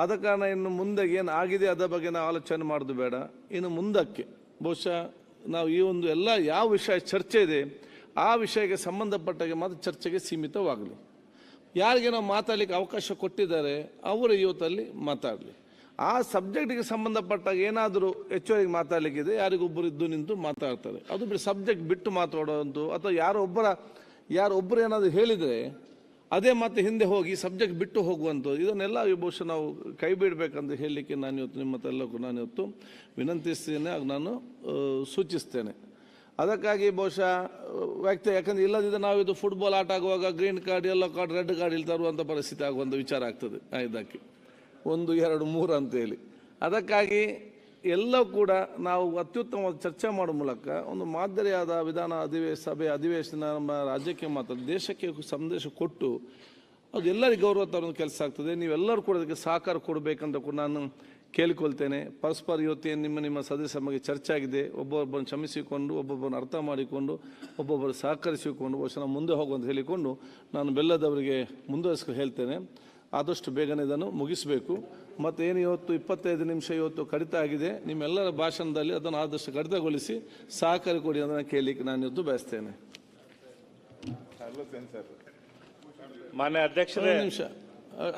ಆದ ಕಾರಣ ಇನ್ನು ಮುಂದೆ ಏನು ಆಗಿದೆ ಅದರ ಬಗ್ಗೆ ನಾವು ಆಲೋಚನೆ ಮಾಡೋದು ಬೇಡ. ಇನ್ನು ಮುಂದಕ್ಕೆ ಬಹುಶಃ ನಾವು ಈ ಒಂದು ಎಲ್ಲ ಯಾವ ವಿಷಯ ಚರ್ಚೆ ಇದೆ ಆ ವಿಷಯಕ್ಕೆ ಸಂಬಂಧಪಟ್ಟಾಗೆ ಮಾತ್ರ ಚರ್ಚೆಗೆ ಸೀಮಿತವಾಗಲಿ. ಯಾರಿಗೆ ನಾವು ಮಾತಾಡಲಿಕ್ಕೆ ಅವಕಾಶ ಕೊಟ್ಟಿದ್ದಾರೆ ಅವರು ಇವತ್ತಲ್ಲಿ ಮಾತಾಡಲಿ. ಆ ಸಬ್ಜೆಕ್ಟಿಗೆ ಸಂಬಂಧಪಟ್ಟಾಗ ಏನಾದರೂ ಹೆಚ್ಚುವರಿಗೆ ಮಾತಾಡಲಿಕ್ಕಿದೆ ಯಾರಿಗೊಬ್ಬರು ಇದ್ದು ನಿಂತು ಮಾತಾಡ್ತಾರೆ. ಅದು ಬಿಟ್ಟು ಸಬ್ಜೆಕ್ಟ್ ಬಿಟ್ಟು ಮಾತಾಡೋದು ಅಥವಾ ಯಾರೊಬ್ಬರು ಏನಾದರೂ ಹೇಳಿದರೆ ಅದೇ ಮತ್ತೆ ಹಿಂದೆ ಹೋಗಿ ಸಬ್ಜೆಕ್ಟ್ ಬಿಟ್ಟು ಹೋಗುವಂಥದ್ದು ಇದನ್ನೆಲ್ಲ ಬಹುಶಃ ನಾವು ಕೈ ಬಿಡಬೇಕಂತ ಹೇಳಲಿಕ್ಕೆ ನಾನು ಇವತ್ತು ನಿಮ್ಮ ಎಲ್ಲಕ್ಕೂ ನಾನು ಇವತ್ತು ವಿನಂತಿಸ್ತೇನೆ, ನಾನು ಸೂಚಿಸ್ತೇನೆ. ಅದಕ್ಕಾಗಿ ಬಹುಶಃ ಯಾಕಂದರೆ ಇಲ್ಲದಿದ್ದರೆ ನಾವಿದು ಫುಟ್ಬಾಲ್ ಆಟ ಆಗುವಾಗ green card yellow card red card ಇಲ್ಲಿ ತರುವಂಥ ಪರಿಸ್ಥಿತಿ ಆಗುವಂಥ ವಿಚಾರ ಆಗ್ತದೆ. ಇದಕ್ಕೆ 1 2 3 ಅಂತೇಳಿ ಅದಕ್ಕಾಗಿ ಎಲ್ಲ ಕೂಡ ನಾವು ಅತ್ಯುತ್ತಮವಾದ ಚರ್ಚೆ ಮಾಡೋ ಮೂಲಕ ಒಂದು ಮಾದರಿಯಾದ ವಿಧಾನ ಸಭೆ ಅಧಿವೇಶನ ನಮ್ಮ ರಾಜ್ಯಕ್ಕೆ ಮಾತ್ರ ದೇಶಕ್ಕೆ ಸಂದೇಶ ಕೊಟ್ಟು ಅದು ಎಲ್ಲರಿಗೂ ಗೌರವ ತರೋ ಕೆಲಸ ಆಗ್ತದೆ. ನೀವೆಲ್ಲರೂ ಕೂಡ ಅದಕ್ಕೆ ಸಹಕಾರ ಕೊಡಬೇಕಂತ ಕೂಡ ನಾನು ಕೇಳಿಕೊಳ್ತೇನೆ. ಪರಸ್ಪರ ಇವತ್ತೇನು ನಿಮ್ಮ ಸದಸ್ಯರ ಬಗ್ಗೆ ಚರ್ಚೆ ಆಗಿದೆ, ಒಬ್ಬೊಬ್ಬರನ್ನು ಕ್ಷಮಿಸಿಕೊಂಡು ಒಬ್ಬೊಬ್ಬರನ್ನು ಅರ್ಥ ಮಾಡಿಕೊಂಡು ಒಬ್ಬೊಬ್ಬರು ಸಹಕರಿಸಿಕೊಂಡು ಬಹುಶಃ ಮುಂದೆ ಹೋಗುವಂತ ಹೇಳಿಕೊಂಡು ನಾನು ಬೆಲ್ಲದವರಿಗೆ ಮುಂದುವರಿಸ್ಕೊಂಡು ಹೇಳ್ತೇನೆ. ಆದಷ್ಟು ಬೇಗನೆ ಇದನ್ನು ಮುಗಿಸಬೇಕು. ಮತ್ತು ಏನು ಇವತ್ತು 25 ನಿಮಿಷ ಇವತ್ತು ಕಡಿತ ಆಗಿದೆ, ನಿಮ್ಮೆಲ್ಲರ ಭಾಷಣದಲ್ಲಿ ಅದನ್ನು ಆದಷ್ಟು ಕಡಿತಗೊಳಿಸಿ ಸಹಕಾರ ಕೊಡಿ ಅದನ್ನು ಕೇಳಲಿಕ್ಕೆ ನಾನು ಇವತ್ತು ಬಯಸ್ತೇನೆ. ಮಾನ್ಯ ಅಧ್ಯಕ್ಷರೇ, ನಿಮಿಷ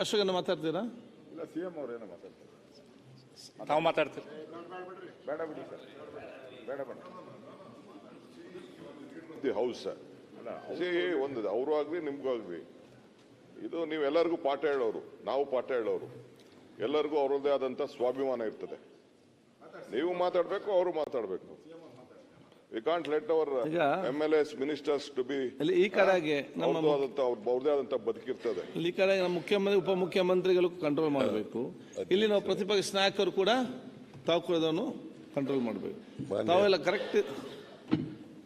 ಅಶೋಕನ ಮಾತಾಡ್ತೀರಾ? ಇಲ್ಲ, ಸಿಎಂ ಅವರೇನೋ ಮಾತಾಡ್ತಾರೆ. ನಾವು ಮಾತಾಡ್ತೀವಿ. ಬೇಡ ಬಿಡಿ ಸರ್, ಬೇಡ ಬೇಡ. ದಿ ಹೌಸ್ ಸರ್, ಒಂದು ಅವರು ಆಗಲಿ ನಿಮಗೂ ಆಗಲಿ, ಇದು ನೀವೆಲ್ಲರಿಗೂ ಪಾಠ ಹೇಳೋರು, ನಾವು ಪಾಠ ಹೇಳೋರು, ಎಲ್ಲರಿಗೂ ಅವರದ್ದೇ ಆದಂಥ ಸ್ವಾಭಿಮಾನ ಇರ್ತದೆ. ನೀವು ಮಾತಾಡಬೇಕು, ಅವರು ಮಾತಾಡಬೇಕು. We can't let our MLAs, ministers to be ಈ ಕಡೆಗೆ ಅವ್ರದ್ದೇ ಆದಂಥ ಬದುಕಿರ್ತದೆ. ಈ ಕಡೆ ನಮ್ಮ ಮುಖ್ಯಮಂತ್ರಿ ಉಪಮುಖ್ಯಮಂತ್ರಿಗಳು ಕಂಟ್ರೋಲ್ ಮಾಡಬೇಕು. ಇಲ್ಲಿ ನಾವು ಪ್ರತಿಪಕ್ಷ ನಾಯಕರು ಕೂಡ ತಾವು ಕೂಡ ಅದನ್ನು ಕಂಟ್ರೋಲ್ ಮಾಡಬೇಕು. ತಾವೆಲ್ಲ ಕರೆಕ್ಟ್.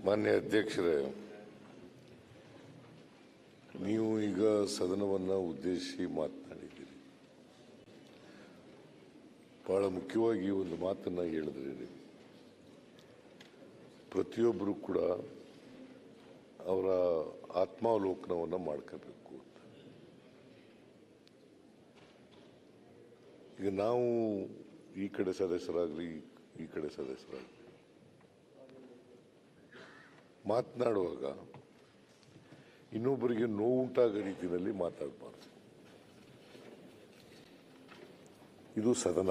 ಮಾನ್ಯ ಅಧ್ಯಕ್ಷರೇ, ನೀವು ಈಗ ಸದನವನ್ನು ಉದ್ದೇಶಿಸಿ ಮಾತನಾಡಿದ್ದೀರಿ. ಬಹಳ ಮುಖ್ಯವಾಗಿ ಒಂದು ಮಾತನ್ನು ಹೇಳಿದ್ರಿ ನೀವು. ಪ್ರತಿಯೊಬ್ಬರು ಕೂಡ ಅವರ ಆತ್ಮಾವಲೋಕನವನ್ನು ಮಾಡ್ಕೋಬೇಕು ಅಂತ. ಈಗ ನಾವು ಈ ಕಡೆ ಸದಸ್ಯರಾಗಲಿ ಈ ಕಡೆ ಸದಸ್ಯರಾಗಲಿ ಮಾತನಾಡುವಾಗ ಇನ್ನೊಬ್ಬರಿಗೆ ನೋವುಂಟಾಗೋ ರೀತಿಯಲ್ಲಿ ಮಾತಾಡಬಾರ್ದು. ಇದು ಸದನ.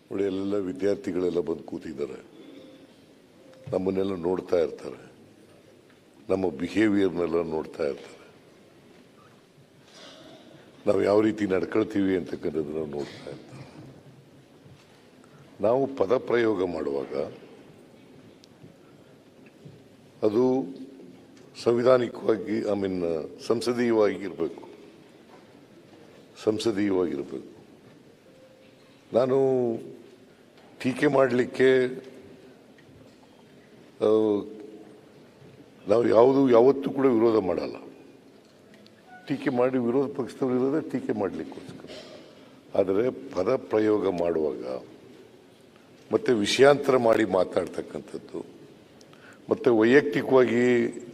ನೋಡಿ, ಎಲ್ಲ ವಿದ್ಯಾರ್ಥಿಗಳೆಲ್ಲ ಬಂದು ಕೂತಿದ್ದಾರೆ, ನಮ್ಮನ್ನೆಲ್ಲ ನೋಡ್ತಾ ಇರ್ತಾರೆ, ನಮ್ಮ ಬಿಹೇವಿಯರ್ನೆಲ್ಲ ನೋಡ್ತಾ ಇರ್ತಾರೆ, ನಾವು ಯಾವ ರೀತಿ ನಡ್ಕೊಳ್ತೀವಿ ಅಂತಕ್ಕಂಥದ್ದನ್ನು ನೋಡ್ತಾ ಇರ್ತಾರೆ. ನಾವು ಪದ ಪ್ರಯೋಗ ಮಾಡುವಾಗ ಅದು ಸಂವಿಧಾನಿಕವಾಗಿ ಸಂಸದೀಯವಾಗಿರಬೇಕು. ನಾನು ಟೀಕೆ ಮಾಡಲಿಕ್ಕೆ ನಾವು ಯಾವತ್ತೂ ಕೂಡ ವಿರೋಧ ಮಾಡಲ್ಲ. ಟೀಕೆ ಮಾಡಿ ವಿರೋಧ ಪಕ್ಷದವರು ಇರೋದೇ ಟೀಕೆ ಮಾಡಲಿಕ್ಕೋಸ್ಕರ. ಆದರೆ ಪದ ಪ್ರಯೋಗ ಮಾಡುವಾಗ ಮತ್ತು ವಿಷಯಾಂತರ ಮಾಡಿ ಮಾತಾಡ್ತಕ್ಕಂಥದ್ದು ಮತ್ತು ವೈಯಕ್ತಿಕವಾಗಿ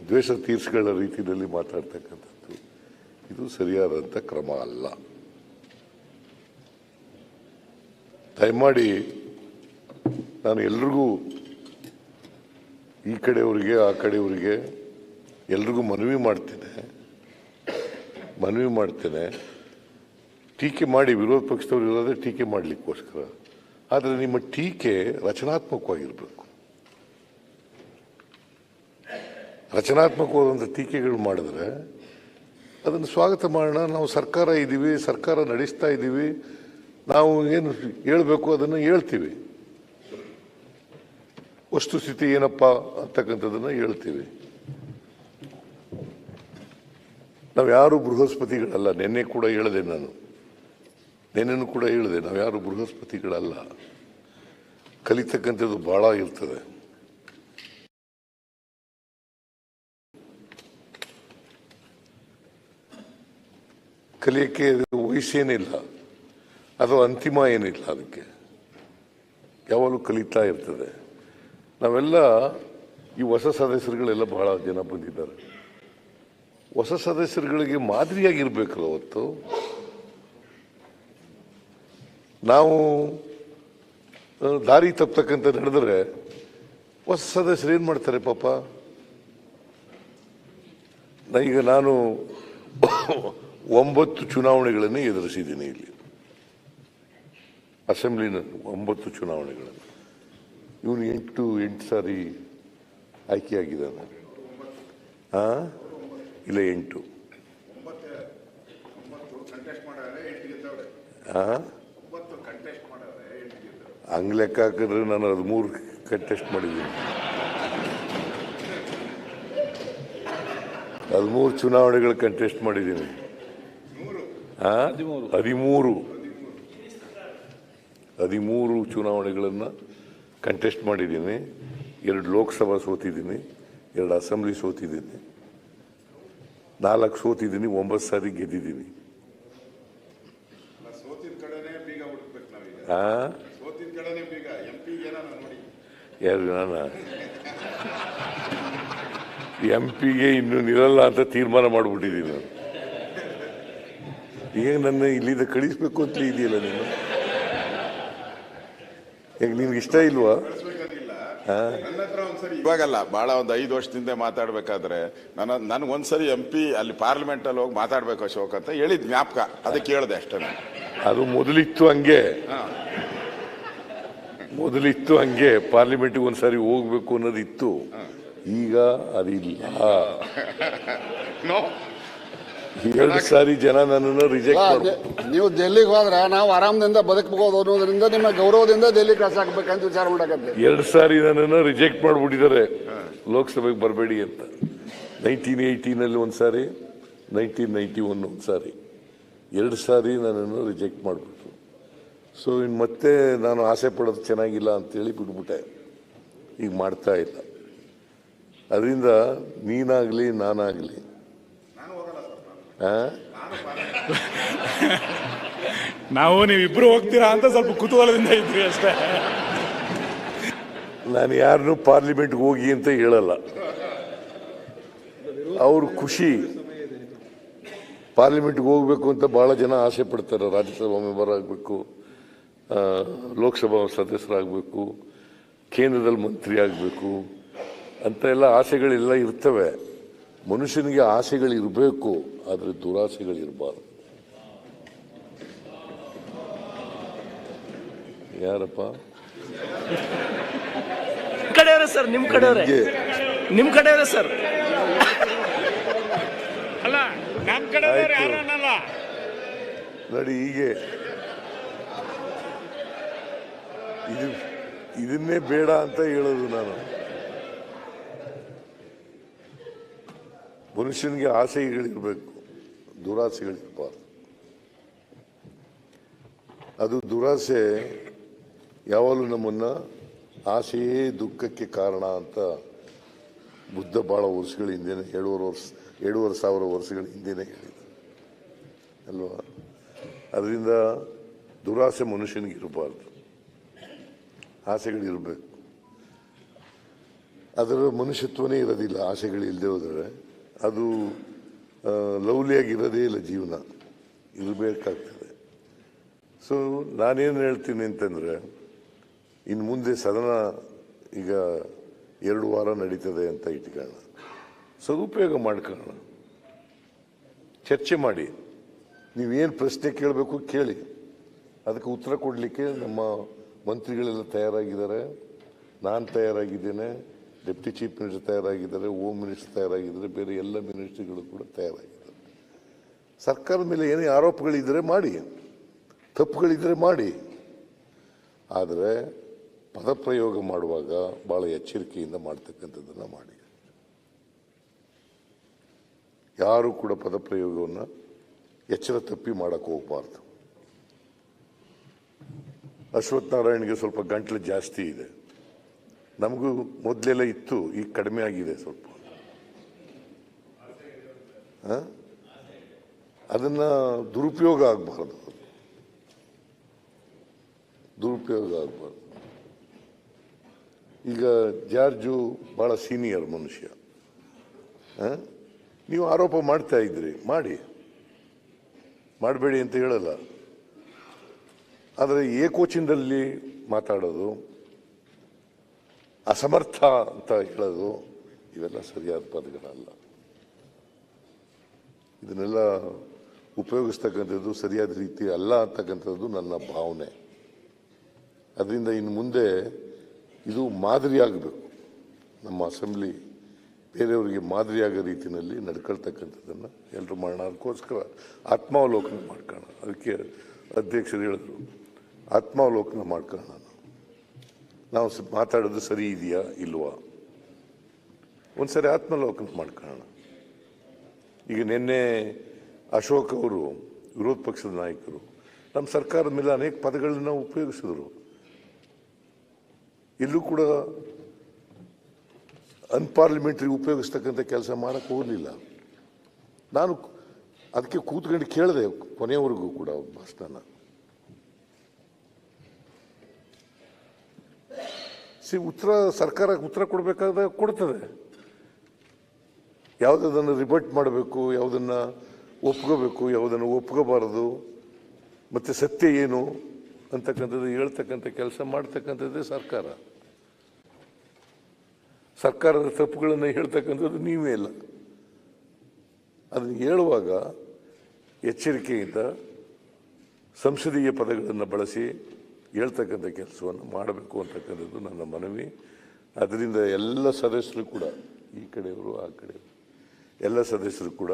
ದ್ವೇಷ ತೀರಿಸಿಕೊಳ್ಳೋ ರೀತಿಯಲ್ಲಿ ಮಾತಾಡ್ತಕ್ಕಂಥದ್ದು ಇದು ಸರಿಯಾದಂಥ ಕ್ರಮ ಅಲ್ಲ. ದಯಮಾಡಿ ನಾನು ಎಲ್ರಿಗೂ, ಈ ಕಡೆಯವರಿಗೆ ಆ ಕಡೆಯವರಿಗೆ ಎಲ್ರಿಗೂ ಮನವಿ ಮಾಡ್ತೇನೆ, ಟೀಕೆ ಮಾಡಿ, ವಿರೋಧ ಪಕ್ಷದವರು ಇರೋದೇ ಟೀಕೆ ಮಾಡಲಿಕ್ಕೋಸ್ಕರ. ಆದರೆ ನಿಮ್ಮ ಟೀಕೆ ರಚನಾತ್ಮಕವಾಗಿರಬೇಕು. ರಚನಾತ್ಮಕವಾದಂಥ ಟೀಕೆಗಳು ಮಾಡಿದ್ರೆ ಅದನ್ನು ಸ್ವಾಗತ ಮಾಡೋಣ. ನಾವು ಸರ್ಕಾರ ಇದ್ದೀವಿ, ಸರ್ಕಾರ ನಡೆಸ್ತಾ ಇದ್ದೀವಿ, ನಾವು ಏನು ಹೇಳಬೇಕು ಅದನ್ನು ಹೇಳ್ತೀವಿ, ವಸ್ತುಸ್ಥಿತಿ ಏನಪ್ಪ ಅಂತಕ್ಕಂಥದ್ದನ್ನು ಹೇಳ್ತೀವಿ. ನಾವು ಯಾರು ಬೃಹಸ್ಪತಿಗಳಲ್ಲ. ನಿನ್ನೆನೂ ಕೂಡ ಹೇಳಿದೆ, ನಾವು ಯಾರು ಬೃಹಸ್ಪತಿಗಳಲ್ಲ. ಕಲಿತಕ್ಕಂಥದ್ದು ಬಹಳ ಇರ್ತದೆ. ಕಲಿಯಕ್ಕೆ ವಯಸ್ಸೇನಿಲ್ಲ, ಅದು ಅಂತಿಮ ಏನಿಲ್ಲ, ಅದಕ್ಕೆ ಯಾವಾಗಲೂ ಕಲಿತಾ ಇರ್ತದೆ. ನಾವೆಲ್ಲ ಈ ಹೊಸ ಸದಸ್ಯರುಗಳೆಲ್ಲ ಬಹಳ ಜನ ಬಂದಿದ್ದಾರೆ. ಹೊಸ ಸದಸ್ಯರುಗಳಿಗೆ ಮಾದರಿಯಾಗಿರ್ಬೇಕಲ್ಲ. ಅವತ್ತು ನಾವು ದಾರಿ ತಪ್ಪತಕ್ಕಂಥ ನಡೆದ್ರೆ ಹೊಸ ಸದಸ್ಯರು ಏನು ಮಾಡ್ತಾರೆ ಪಾಪ. ಈಗ ನಾನು 9 ಚುನಾವಣೆಗಳನ್ನು ಎದುರಿಸಿದ್ದೀನಿ. ಇಲ್ಲಿ ಅಸೆಂಬ್ಲಿನ 9 ಚುನಾವಣೆಗಳನ್ನು. ಇವನು 8 ಸಾರಿ ಆಯ್ಕೆಯಾಗಿದ್ದಾನೆ. ಇಲ್ಲ 8. ಹಂಗೆ ಲೆಕ್ಕ ಹಾಕಿದ್ರೆ ನಾನು 13 ಕಂಟೆಸ್ಟ್ ಮಾಡಿದ್ದೀನಿ. 13 ಚುನಾವಣೆಗಳು ಕಂಟೆಸ್ಟ್ ಮಾಡಿದ್ದೀನಿ. 13 ಚುನಾವಣೆಗಳನ್ನು ಕಂಟೆಸ್ಟ್ ಮಾಡಿದ್ದೀನಿ. 2 ಲೋಕಸಭಾ ಸೋತಿದ್ದೀನಿ, 2 ಅಸೆಂಬ್ಲಿ ಸೋತಿದ್ದೀನಿ, 4 ಸೋತಿದ್ದೀನಿ, 9 ಸಾರಿ ಗೆದ್ದಿದ್ದೀನಿ. ಯಾರು ನಾನು MP-ಗೆ ಇನ್ನು ನಿಲ್ಲಲ್ಲ ಅಂತ ತೀರ್ಮಾನ ಮಾಡಿಬಿಟ್ಟಿದ್ದೀನಿ ನಾನು. ಈಗ ನನ್ನ ಇಲ್ಲಿಂದ ಕಳಿಸ್ಬೇಕು ಅಂತ ಇದೆಯಲ್ಲ ನೀನು. ಈಗ ನಿನ್ಗೆ ಇಷ್ಟ ಇಲ್ವಾ? ಇವಾಗಲ್ಲ, ಬಹಳ ಒಂದು 5 ವರ್ಷದಿಂದ ಮಾತಾಡ್ಬೇಕಾದ್ರೆ ನನಗೊಂದ್ಸರಿ MP ಅಲ್ಲಿ ಪಾರ್ಲಿಮೆಂಟ್ ಅಲ್ಲಿ ಹೋಗಿ ಮಾತಾಡ್ಬೇಕು ಅಶೋಕ್ ಅಂತ ಹೇಳಿದ್ ಜ್ಞಾಪಕ, ಅದಕ್ಕೆ ಕೇಳಿದೆ ಅಷ್ಟೇ. ಅದು ಮೊದಲಿತ್ತು ಹಂಗೆ ಪಾರ್ಲಿಮೆಂಟ್ಗೆ ಒಂದ್ಸಾರಿ ಹೋಗ್ಬೇಕು ಅನ್ನೋದಿತ್ತು. ಈಗ ಅದಿಲ್ಲ. 2 ಸಾರಿ ಜನ ನನ್ನನ್ನು ರಿಜೆಕ್ಟ್ ಮಾಡ್ಬೋದು. ನೀವು ಡೆಲ್ಲಿಗೆ ಹೋದ್ರೆ ನಾವು ಆರಾಮದಿಂದ ಬದುಕಬಹುದು ಅನ್ನೋದ್ರಿಂದ ನಿಮ್ಮ ಗೌರವದಿಂದ ಡೆಲ್ಲಿ ಕಳ್ಸಾಕ್ಬೇಕಂತ ವಿಚಾರ ಮಾಡಕತ್ತೆ. 2 ಸಾರಿ ನನ್ನನ್ನು ರಿಜೆಕ್ಟ್ ಮಾಡ್ಬಿಟ್ಟಿದ್ದಾರೆ, ಲೋಕಸಭೆಗೆ ಬರಬೇಡಿ ಅಂತ. 1918 ಒಂದ್ಸಾರಿ, 1991 ಒಂದ್ಸಾರಿ, 2 ಸಾರಿ ನನ್ನನ್ನು ರಿಜೆಕ್ಟ್ ಮಾಡಿಬಿಟ್ರು. ಸೊ ಇನ್ನು ಮತ್ತೆ ನಾನು ಆಸೆ ಪಡೋದು ಚೆನ್ನಾಗಿಲ್ಲ ಅಂತೇಳಿ ಬಿಟ್ಬಿಟ್ಟೆ. ಈಗ ಮಾಡ್ತಾ ಇಲ್ಲ. ಅದರಿಂದ ನೀನಾಗಲಿ ನಾನಾಗಲಿ ನಾವು ನೀವಿಬ್ರು ಹೋಗ್ತೀರಾ ಅಂತ ಸ್ವಲ್ಪ ಕುತೂಹಲದಿಂದ ಇದ್ರಿ ಅಷ್ಟೇ. ನಾನು ಯಾರನ್ನೂ ಪಾರ್ಲಿಮೆಂಟ್ಗೆ ಹೋಗಿ ಅಂತ ಹೇಳಲ್ಲ. ಅವ್ರ ಖುಷಿ. ಪಾರ್ಲಿಮೆಂಟ್ಗೆ ಹೋಗ್ಬೇಕು ಅಂತ ಬಹಳ ಜನ ಆಸೆ ಪಡ್ತಾರೆ. ರಾಜ್ಯಸಭಾ ಮೆಂಬರ್ ಆಗಬೇಕು, ಲೋಕಸಭಾ ಸದಸ್ಯರಾಗಬೇಕು, ಕೇಂದ್ರದಲ್ಲಿ ಮಂತ್ರಿ ಆಗಬೇಕು ಅಂತ ಎಲ್ಲ ಆಸೆಗಳೆಲ್ಲ ಇರ್ತವೆ. ಮನುಷ್ಯನಿಗೆ ಆಸೆಗಳಿರಬೇಕು, ಆದರೆ ದುರಾಸೆಗಳಿರಬಾರ್ದು. ಯಾರಪ್ಪ ಕಡೆಯವರೇ ಸರ್? ನಿಮ್ಮ ಕಡೆಯವರೇ ಸರ್? ಅಲ್ಲ, ನಮ್ಮ ಕಡೆಯವರು ಯಾರು ಅನ್ನಲ್ಲ ನೋಡಿ. ಹೀಗೆ ಇದನ್ನೇ ಬೇಡ ಅಂತ ಹೇಳೋದು ನಾನು. ಮನುಷ್ಯನಿಗೆ ಆಸೆಗಳಿರಬೇಕು, ದುರಾಸೆಗಳಿರಬಾರ್ದು. ಅದು ದುರಾಸೆ ಯಾವಾಗಲೂ ನಮ್ಮನ್ನ ಆಸೆಯೇ ದುಃಖಕ್ಕೆ ಕಾರಣ ಅಂತ ಬುದ್ಧ ಬಹಳ ವರ್ಷಗಳ ಹಿಂದೆನೇ 7,500 ವರ್ಷಗಳ ಹಿಂದೆನೇ ಹೇಳಿದ ಅಲ್ವಾ. ಅದರಿಂದ ದುರಾಸೆ ಮನುಷ್ಯನಿಗಿರಬಾರ್ದು, ಆಸೆಗಳಿರಬೇಕು. ಅದರ ಮನುಷ್ಯತ್ವನೇ ಇರೋದಿಲ್ಲ ಆಸೆಗಳಿಲ್ಲದೆ ಹೋದರೆ. ಅದು ಲವ್ಲಿಯಾಗಿರೋದೇ ಇಲ್ಲ, ಜೀವನ ಇರಬೇಕಾಗ್ತದೆ. ಸೊ ನಾನೇನು ಹೇಳ್ತೀನಿ ಅಂತಂದರೆ, ಇನ್ನು ಮುಂದೆ ಸದನ ಈಗ 2 ವಾರ ನಡೀತದೆ ಅಂತ ಇಟ್ಕೊಳ್ಳೋಣ, ಸದುಪಯೋಗ ಮಾಡ್ಕೊಳ್ಳೋಣ, ಚರ್ಚೆ ಮಾಡಿ. ನೀವೇನು ಪ್ರಶ್ನೆ ಕೇಳಬೇಕು ಕೇಳಿ, ಅದಕ್ಕೆ ಉತ್ತರ ಕೊಡಲಿಕ್ಕೆ ನಮ್ಮ ಮಂತ್ರಿಗಳೆಲ್ಲ ತಯಾರಾಗಿದ್ದಾರೆ, ನಾನು ತಯಾರಾಗಿದ್ದೇನೆ, ಡೆಪ್ಟಿ ಚೀಫ್ ಮಿನಿಸ್ಟರ್ ತಯಾರಾಗಿದ್ದಾರೆ, ಹೋಮ್ ಮಿನಿಸ್ಟರ್ ತಯಾರಾಗಿದ್ದಾರೆ, ಬೇರೆ ಎಲ್ಲ ಮಿನಿಸ್ಟ್ರಿಗಳು ಕೂಡ ತಯಾರಾಗಿದ್ದಾರೆ. ಸರ್ಕಾರದ ಮೇಲೆ ಏನೇ ಆರೋಪಗಳಿದ್ದರೆ ಮಾಡಿ, ತಪ್ಪುಗಳಿದ್ದರೆ ಮಾಡಿ, ಆದರೆ ಪದಪ್ರಯೋಗ ಮಾಡುವಾಗ ಭಾಳ ಎಚ್ಚರಿಕೆಯಿಂದ ಮಾಡ್ತಕ್ಕಂಥದ್ದನ್ನು ಮಾಡಿ. ಯಾರು ಕೂಡ ಪದಪ್ರಯೋಗವನ್ನು ಎಚ್ಚರ ತಪ್ಪಿ ಮಾಡೋಕ್ಕೆ ಹೋಗಬಾರ್ದು. ಅಶ್ವಥ್ ನಾರಾಯಣ್ಗೆ ಸ್ವಲ್ಪ ಗಂಟ್ಲು ಜಾಸ್ತಿ ಇದೆ, ನಮಗೂ ಮೊದಲೆಲ್ಲ ಇತ್ತು, ಈಗ ಕಡಿಮೆ ಆಗಿದೆ ಸ್ವಲ್ಪ. ಅದನ್ನು ದುರುಪಯೋಗ ಆಗಬಾರ್ದು. ಈಗ ಜಾರ್ಜು ಭಾಳ ಸೀನಿಯರ್ ಮನುಷ್ಯ. ನೀವು ಆರೋಪ ಮಾಡ್ತಾ ಇದ್ರಿ, ಮಾಡಬೇಡಿ ಅಂತ ಹೇಳಲ್ಲ. ಆದರೆ ಏಕೋಚಿನದಲ್ಲಿ ಮಾತಾಡೋದು, ಅಸಮರ್ಥ ಅಂತ ಹೇಳೋದು, ಇವೆಲ್ಲ ಸರಿಯಾದ ಪದಗಳಲ್ಲ. ಇದನ್ನೆಲ್ಲ ಉಪಯೋಗಿಸ್ತಕ್ಕಂಥದ್ದು ಸರಿಯಾದ ರೀತಿ ಅಲ್ಲ ಅಂತಕ್ಕಂಥದ್ದು ನನ್ನ ಭಾವನೆ. ಅದರಿಂದ ಇನ್ನು ಮುಂದೆ ಇದು ಮಾದರಿಯಾಗಬೇಕು. ನಮ್ಮ ಅಸೆಂಬ್ಲಿ ಬೇರೆಯವರಿಗೆ ಮಾದರಿಯಾಗೋ ರೀತಿಯಲ್ಲಿ ನಡ್ಕೊಳ್ತಕ್ಕಂಥದ್ದನ್ನು ಎಲ್ಲರೂ ಮಾಡೋಣ. ಅದಕ್ಕೋಸ್ಕರ ಆತ್ಮಾವಲೋಕನ ಮಾಡ್ಕೊಳ್ಳೋಣ. ಅದಕ್ಕೆ ಅಧ್ಯಕ್ಷರು ಹೇಳಿದ್ರು, ಆತ್ಮಾವಲೋಕನ ಮಾಡ್ಕೊಳ್ಳೋಣ. ನಾವು ಮಾತಾಡೋದು ಸರಿ ಇದೆಯಾ ಇಲ್ವಾ, ಒಂದ್ಸರಿ ಆತ್ಮಾವಲೋಕನ ಮಾಡ್ಕೊಳ್ಳೋಣ. ಈಗ ನಿನ್ನೆ ಅಶೋಕ್ ಅವರು, ವಿರೋಧ ಪಕ್ಷದ ನಾಯಕರು, ನಮ್ಮ ಸರ್ಕಾರದ ಮೇಲೆ ಅನೇಕ ಪದಗಳನ್ನ ಉಪಯೋಗಿಸಿದ್ರು. ಎಲ್ಲೂ ಕೂಡ ಅನ್ಪಾರ್ಲಿಮೆಂಟ್ರಿ ಉಪಯೋಗಿಸ್ತಕ್ಕಂಥ ಕೆಲಸ ಮಾಡಕ್ಕೆ ಹೋಗಲಿಲ್ಲ. ನಾನು ಅದಕ್ಕೆ ಕೂತ್ಕೊಂಡು ಕೇಳಿದೆ ಕೊನೆಯವರೆಗೂ ಕೂಡ ಭಾಷಣ. ಸರ್ಕಾರಕ್ಕೆ ಉತ್ತರ ಕೊಡಬೇಕಾದಾಗ ಕೊಡ್ತದೆ. ಯಾವುದನ್ನು ರಿಬರ್ಟ್ ಮಾಡಬೇಕು, ಯಾವುದನ್ನು ಒಪ್ಕೋಬೇಕು, ಯಾವುದನ್ನು ಒಪ್ಕೋಬಾರದು, ಮತ್ತು ಸತ್ಯ ಏನು ಅಂತಕ್ಕಂಥದ್ದು ಹೇಳ್ತಕ್ಕಂಥ ಕೆಲಸ ಮಾಡ್ತಕ್ಕಂಥದ್ದೇ ಸರ್ಕಾರ. ಸರ್ಕಾರದ ತಪ್ಪುಗಳನ್ನು ಹೇಳ್ತಕ್ಕಂಥದ್ದು ನೀವೇ ಇಲ್ಲ. ಅದನ್ನು ಹೇಳುವಾಗ ಎಚ್ಚರಿಕೆಯಿಂದ ಸಂಸದೀಯ ಪದಗಳನ್ನು ಬಳಸಿ ಹೇಳ್ತಕ್ಕಂಥ ಕೆಲಸವನ್ನು ಮಾಡಬೇಕು ಅಂತಕ್ಕಂಥದ್ದು ನನ್ನ ಮನವಿ. ಅದರಿಂದ ಎಲ್ಲ ಸದಸ್ಯರು ಕೂಡ, ಈ ಕಡೆಯವರು ಆ ಕಡೆಯವರು, ಎಲ್ಲ ಸದಸ್ಯರು ಕೂಡ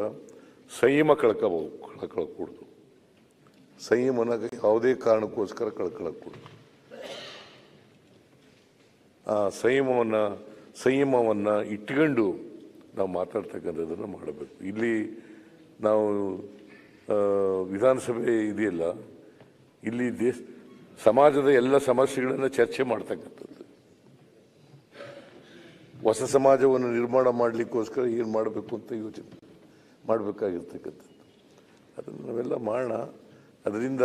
ಸಂಯಮ ಕಳ್ಕೊಳ್ಳಕೂಡದು. ಸಂಯಮನ ಯಾವುದೇ ಕಾರಣಕ್ಕೋಸ್ಕರ ಕಳ್ಕೊಳ್ಳಕೂಡದು. ಆ ಸಂಯಮವನ್ನು ಇಟ್ಕೊಂಡು ನಾವು ಮಾತಾಡ್ತಕ್ಕಂಥದ್ದನ್ನು ಮಾಡಬೇಕು. ಇಲ್ಲಿ ನಾವು ವಿಧಾನಸಭೆ ಇದೆಯಲ್ಲ, ಇಲ್ಲಿ ಸಮಾಜದ ಎಲ್ಲ ಸಮಸ್ಯೆಗಳನ್ನು ಚರ್ಚೆ ಮಾಡ್ತಕ್ಕಂಥದ್ದು. ಹೊಸ ಸಮಾಜವನ್ನು ನಿರ್ಮಾಣ ಮಾಡಲಿಕ್ಕೋಸ್ಕರ ಏನು ಮಾಡಬೇಕು ಅಂತ ಯೋಚನೆ ಮಾಡಬೇಕಾಗಿರ್ತಕ್ಕಂಥದ್ದು. ಅದನ್ನು ನಾವೆಲ್ಲ ಮಾಡೋಣ. ಅದರಿಂದ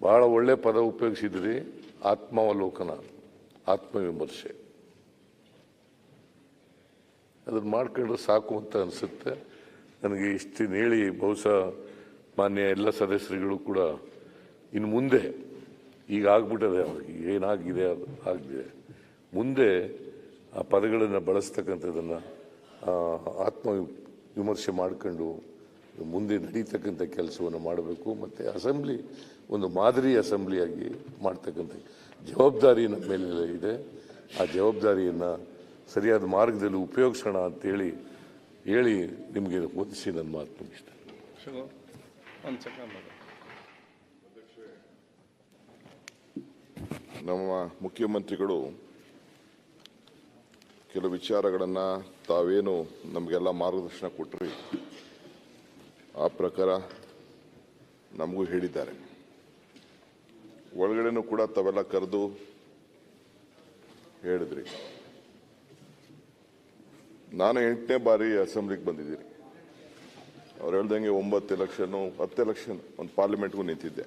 ಭಾಳ ಒಳ್ಳೆಯ ಪದ ಉಪಯೋಗಿಸಿದ್ರಿ, ಆತ್ಮಾವಲೋಕನ, ಆತ್ಮವಿಮರ್ಶೆ. ಅದನ್ನು ಮಾಡ್ಕೊಂಡ್ರೆ ಸಾಕು ಅಂತ ಅನಿಸುತ್ತೆ ನನಗೆ. ಇಷ್ಟನ್ನು ಹೇಳಿ ಬಹುಶಃ ಮಾನ್ಯ ಎಲ್ಲ ಸದಸ್ಯರುಗಳು ಕೂಡ ಇನ್ನು ಮುಂದೆ, ಈಗ ಆಗ್ಬಿಟ್ಟದೆ ಅವ್ರಿಗೆ ಏನಾಗಿದೆ ಅದು ಆಗಿದೆ, ಮುಂದೆ ಆ ಪದಗಳನ್ನು ಬಳಸ್ತಕ್ಕಂಥದ್ದನ್ನು ಆತ್ಮವಿಮರ್ಶೆ ಮಾಡ್ಕೊಂಡು ಮುಂದೆ ನಡೀತಕ್ಕಂಥ ಕೆಲಸವನ್ನು ಮಾಡಬೇಕು. ಮತ್ತು ಅಸೆಂಬ್ಲಿ ಒಂದು ಮಾದರಿ ಅಸೆಂಬ್ಲಿಯಾಗಿ ಮಾಡ್ತಕ್ಕಂಥ ಜವಾಬ್ದಾರಿ ನಮ್ಮ ಮೇಲೆಲ್ಲ ಇದೆ. ಆ ಜವಾಬ್ದಾರಿಯನ್ನು ಸರಿಯಾದ ಮಾರ್ಗದಲ್ಲಿ ಉಪಯೋಗಿಸೋಣ ಅಂತೇಳಿ ನಿಮಗೆ ಒದಿಸಿ ನನ್ನ ಮಾತು ಮುಗಿಸ್ತೇನೆ. ನಮ್ಮ ಮುಖ್ಯಮಂತ್ರಿಗಳು ಕೆಲವು ವಿಚಾರಗಳನ್ನು ತಾವೇನು ನಮಗೆಲ್ಲ ಮಾರ್ಗದರ್ಶನ ಕೊಟ್ಟರಿ, ಆ ಪ್ರಕಾರ ನಮಗೂ ಹೇಳಿದ್ದಾರೆ. ಒಳಗಡೆನೂ ಕೂಡ ತಾವೆಲ್ಲ ಕರೆದು ಹೇಳಿದ್ರಿ. ನಾನು 8ನೇ ಬಾರಿ ಅಸೆಂಬ್ಲಿಗೆ ಬಂದಿದ್ದೀನಿ. ಅವ್ರು ಹೇಳ್ದಂಗೆ 9 ಎಲೆಕ್ಷನ್ನು, 10 ಎಲೆಕ್ಷನ್, ಒಂದು ಪಾರ್ಲಿಮೆಂಟ್ಗೂ ನಿಂತಿದ್ದೆ.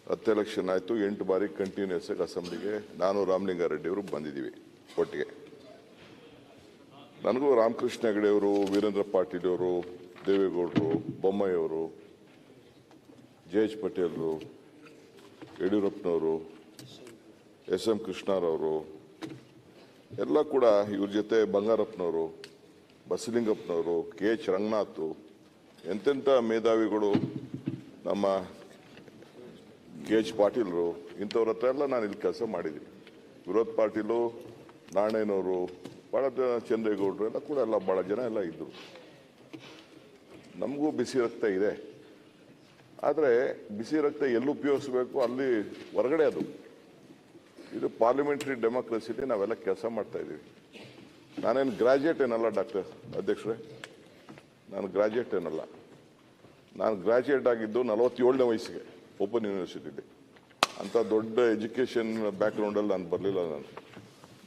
10 ಎಲೆಕ್ಷನ್ ಆಯಿತು. 8 ಬಾರಿ ಕಂಟಿನ್ಯೂಸ್ ಆಗಿ ಅಸೆಂಬ್ಲಿಗೆ ನಾನು ರಾಮಲಿಂಗಾರೆಡ್ಡಿ ಅವರು ಬಂದಿದ್ದೀವಿ ಒಟ್ಟಿಗೆ. ನನಗೂ ರಾಮಕೃಷ್ಣ ಹೆಗಡೆಯವರು, ವೀರೇಂದ್ರ ಪಾಟೀಲ್ ಅವರು, ದೇವೇಗೌಡರು, ಬೊಮ್ಮಾಯಿಯವರು, ಜೆ.ಎಚ್. ಪಟೇಲ್ರು, ಯಡಿಯೂರಪ್ಪನವರು, ಎಸ್.ಎಂ. ಕೃಷ್ಣರವರು ಎಲ್ಲ ಕೂಡ ಇವ್ರ ಜೊತೆ ಬಂಗಾರಪ್ಪನವರು, ಬಸಲಿಂಗಪ್ಪನವರು, ಕೆ.ಎಚ್. ರಂಗನಾಥ್, ಎಂತೆಂಥ ಮೇಧಾವಿಗಳು, ನಮ್ಮ ಕೆ.ಎಚ್. ಪಾಟೀಲ್ರು, ಇಂಥವ್ರ ಹತ್ರ ಎಲ್ಲ ನಾನು ಇಲ್ಲಿ ಕೆಲಸ ಮಾಡಿದ್ದೀನಿ. ವಿರೋಧ ಪಾಟೀಲು, ನಾಣೇನವರು, ಭಾಳ ಜನ, ಚಂದ್ರೇಗೌಡರು ಎಲ್ಲ ಕೂಡ ಎಲ್ಲ ಭಾಳ ಜನ ಎಲ್ಲ ಇದ್ದರು. ನಮಗೂ ಬಿಸಿ ರಕ್ತ ಇದೆ. ಆದರೆ ಬಿಸಿ ರಕ್ತ ಎಲ್ಲಿ ಉಪಯೋಗಿಸ್ಬೇಕು ಅಲ್ಲಿ ಹೊರಗಡೆ ಅದು. ಇದು ಪಾರ್ಲಿಮೆಂಟ್ರಿ ಡೆಮೋಕ್ರಸಿಲಿ ನಾವೆಲ್ಲ ಕೆಲಸ ಮಾಡ್ತಾ ಇದ್ದೀವಿ. ನಾನೇನು ಗ್ರಾಜ್ಯುಯೇಟ್ ಏನಲ್ಲ ಡಾಕ್ಟರ್ ಅಧ್ಯಕ್ಷರೇ, ನಾನು ಗ್ರಾಜ್ಯುಯೇಟ್ ಏನಲ್ಲ. ನಾನು ಗ್ರಾಜ್ಯುಯೇಟ್ ಆಗಿದ್ದು 47ನೇ ವಯಸ್ಸಿಗೆ ಓಪನ್ ಯೂನಿವರ್ಸಿಟಿಲಿ. ಅಂಥ ದೊಡ್ಡ ಎಜುಕೇಷನ್ ಬ್ಯಾಕ್ಗ್ರೌಂಡಲ್ಲಿ ನಾನು ಬರಲಿಲ್ಲ ನಾನು.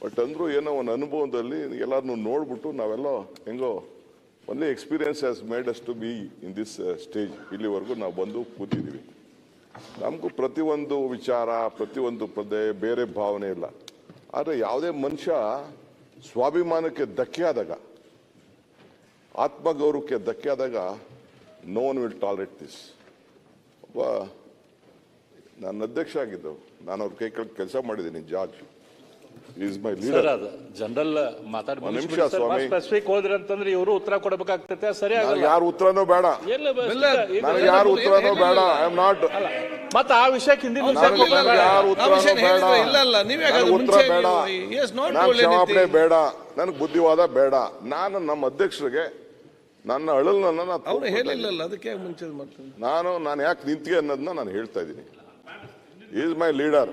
ಬಟ್ ಅಂದರೂ ಏನೋ ಒಂದು ಅನುಭವದಲ್ಲಿ ಎಲ್ಲರನ್ನೂ ನೋಡ್ಬಿಟ್ಟು ನಾವೆಲ್ಲ ಹೆಂಗೋ only experience has made us to be in this stage. ಇಲ್ಲಿವರೆಗೂ ನಾವು ಬಂದು ಕೂತಿದ್ದೀವಿ. ನಮಗೂ ಪ್ರತಿಯೊಂದು ವಿಚಾರ, ಪ್ರತಿಯೊಂದು ಪದೇ ಬೇರೆ ಭಾವನೆ ಇಲ್ಲ. ಆದರೆ ಯಾವುದೇ ಮನುಷ್ಯ ಸ್ವಾಭಿಮಾನಕ್ಕೆ ಧಕ್ಕೆ ಆದಾಗ, ಆತ್ಮಗೌರವಕ್ಕೆ ಧಕ್ಕೆ ಆದಾಗ, no one will tolerate this. ಒಬ್ಬ ನನ್ನ ಅಧ್ಯಕ್ಷ ಆಗಿದ್ದವು, ನಾನು ಅವ್ರ ಕೈ ಕೆಳಗೆ ಕೆಲಸ ಮಾಡಿದ್ದೀನಿ. George is my leader. General ನಿಮಿಷ ಸ್ವಾಮಿ, ಸ್ಪೆಸಿಫಿಕ್ ಹೋದ್ರಿ ಅಂತಂದ್ರೆ ಇವರು ಉತ್ತರ ಕೊಡಬೇಕಾಗ್ತೈತೆ. ಸರಿ ಆಗಲ್ಲ. ಯಾರು ಉತ್ತರನೂ ಬೇಡ, ನನಗೆ ಯಾರು ಉತ್ತರನೂ ಬೇಡ. I am not. ಮತ್ತೆ ಆ ವಿಷಯಕ್ಕೆ ಹಿಂದಿನ ಯಾರು ಉತ್ತರನೂ ಬೇಡ, ಉತ್ತರ ಬೇಡ, ನಾನು ಕ್ಷಮಾಪಣೆ ಬೇಡ, ನನಗೆ ಬುದ್ಧಿವಾದ ಬೇಡ. ನಾನು ನಮ್ಮ ಅಧ್ಯಕ್ಷರಿಗೆ ನನ್ನ ಅಳಲನ್ನ ಹೇಳಿಲ್ಲಲ್ಲ, ಅದಕ್ಕೆ ಮುಂಚೆ ನಾನು ಯಾಕೆ ನಿಂತಿಗೆ ಅನ್ನೋದನ್ನ ನಾನು ಹೇಳ್ತಾ ಇದ್ದೀನಿ. Is my leader.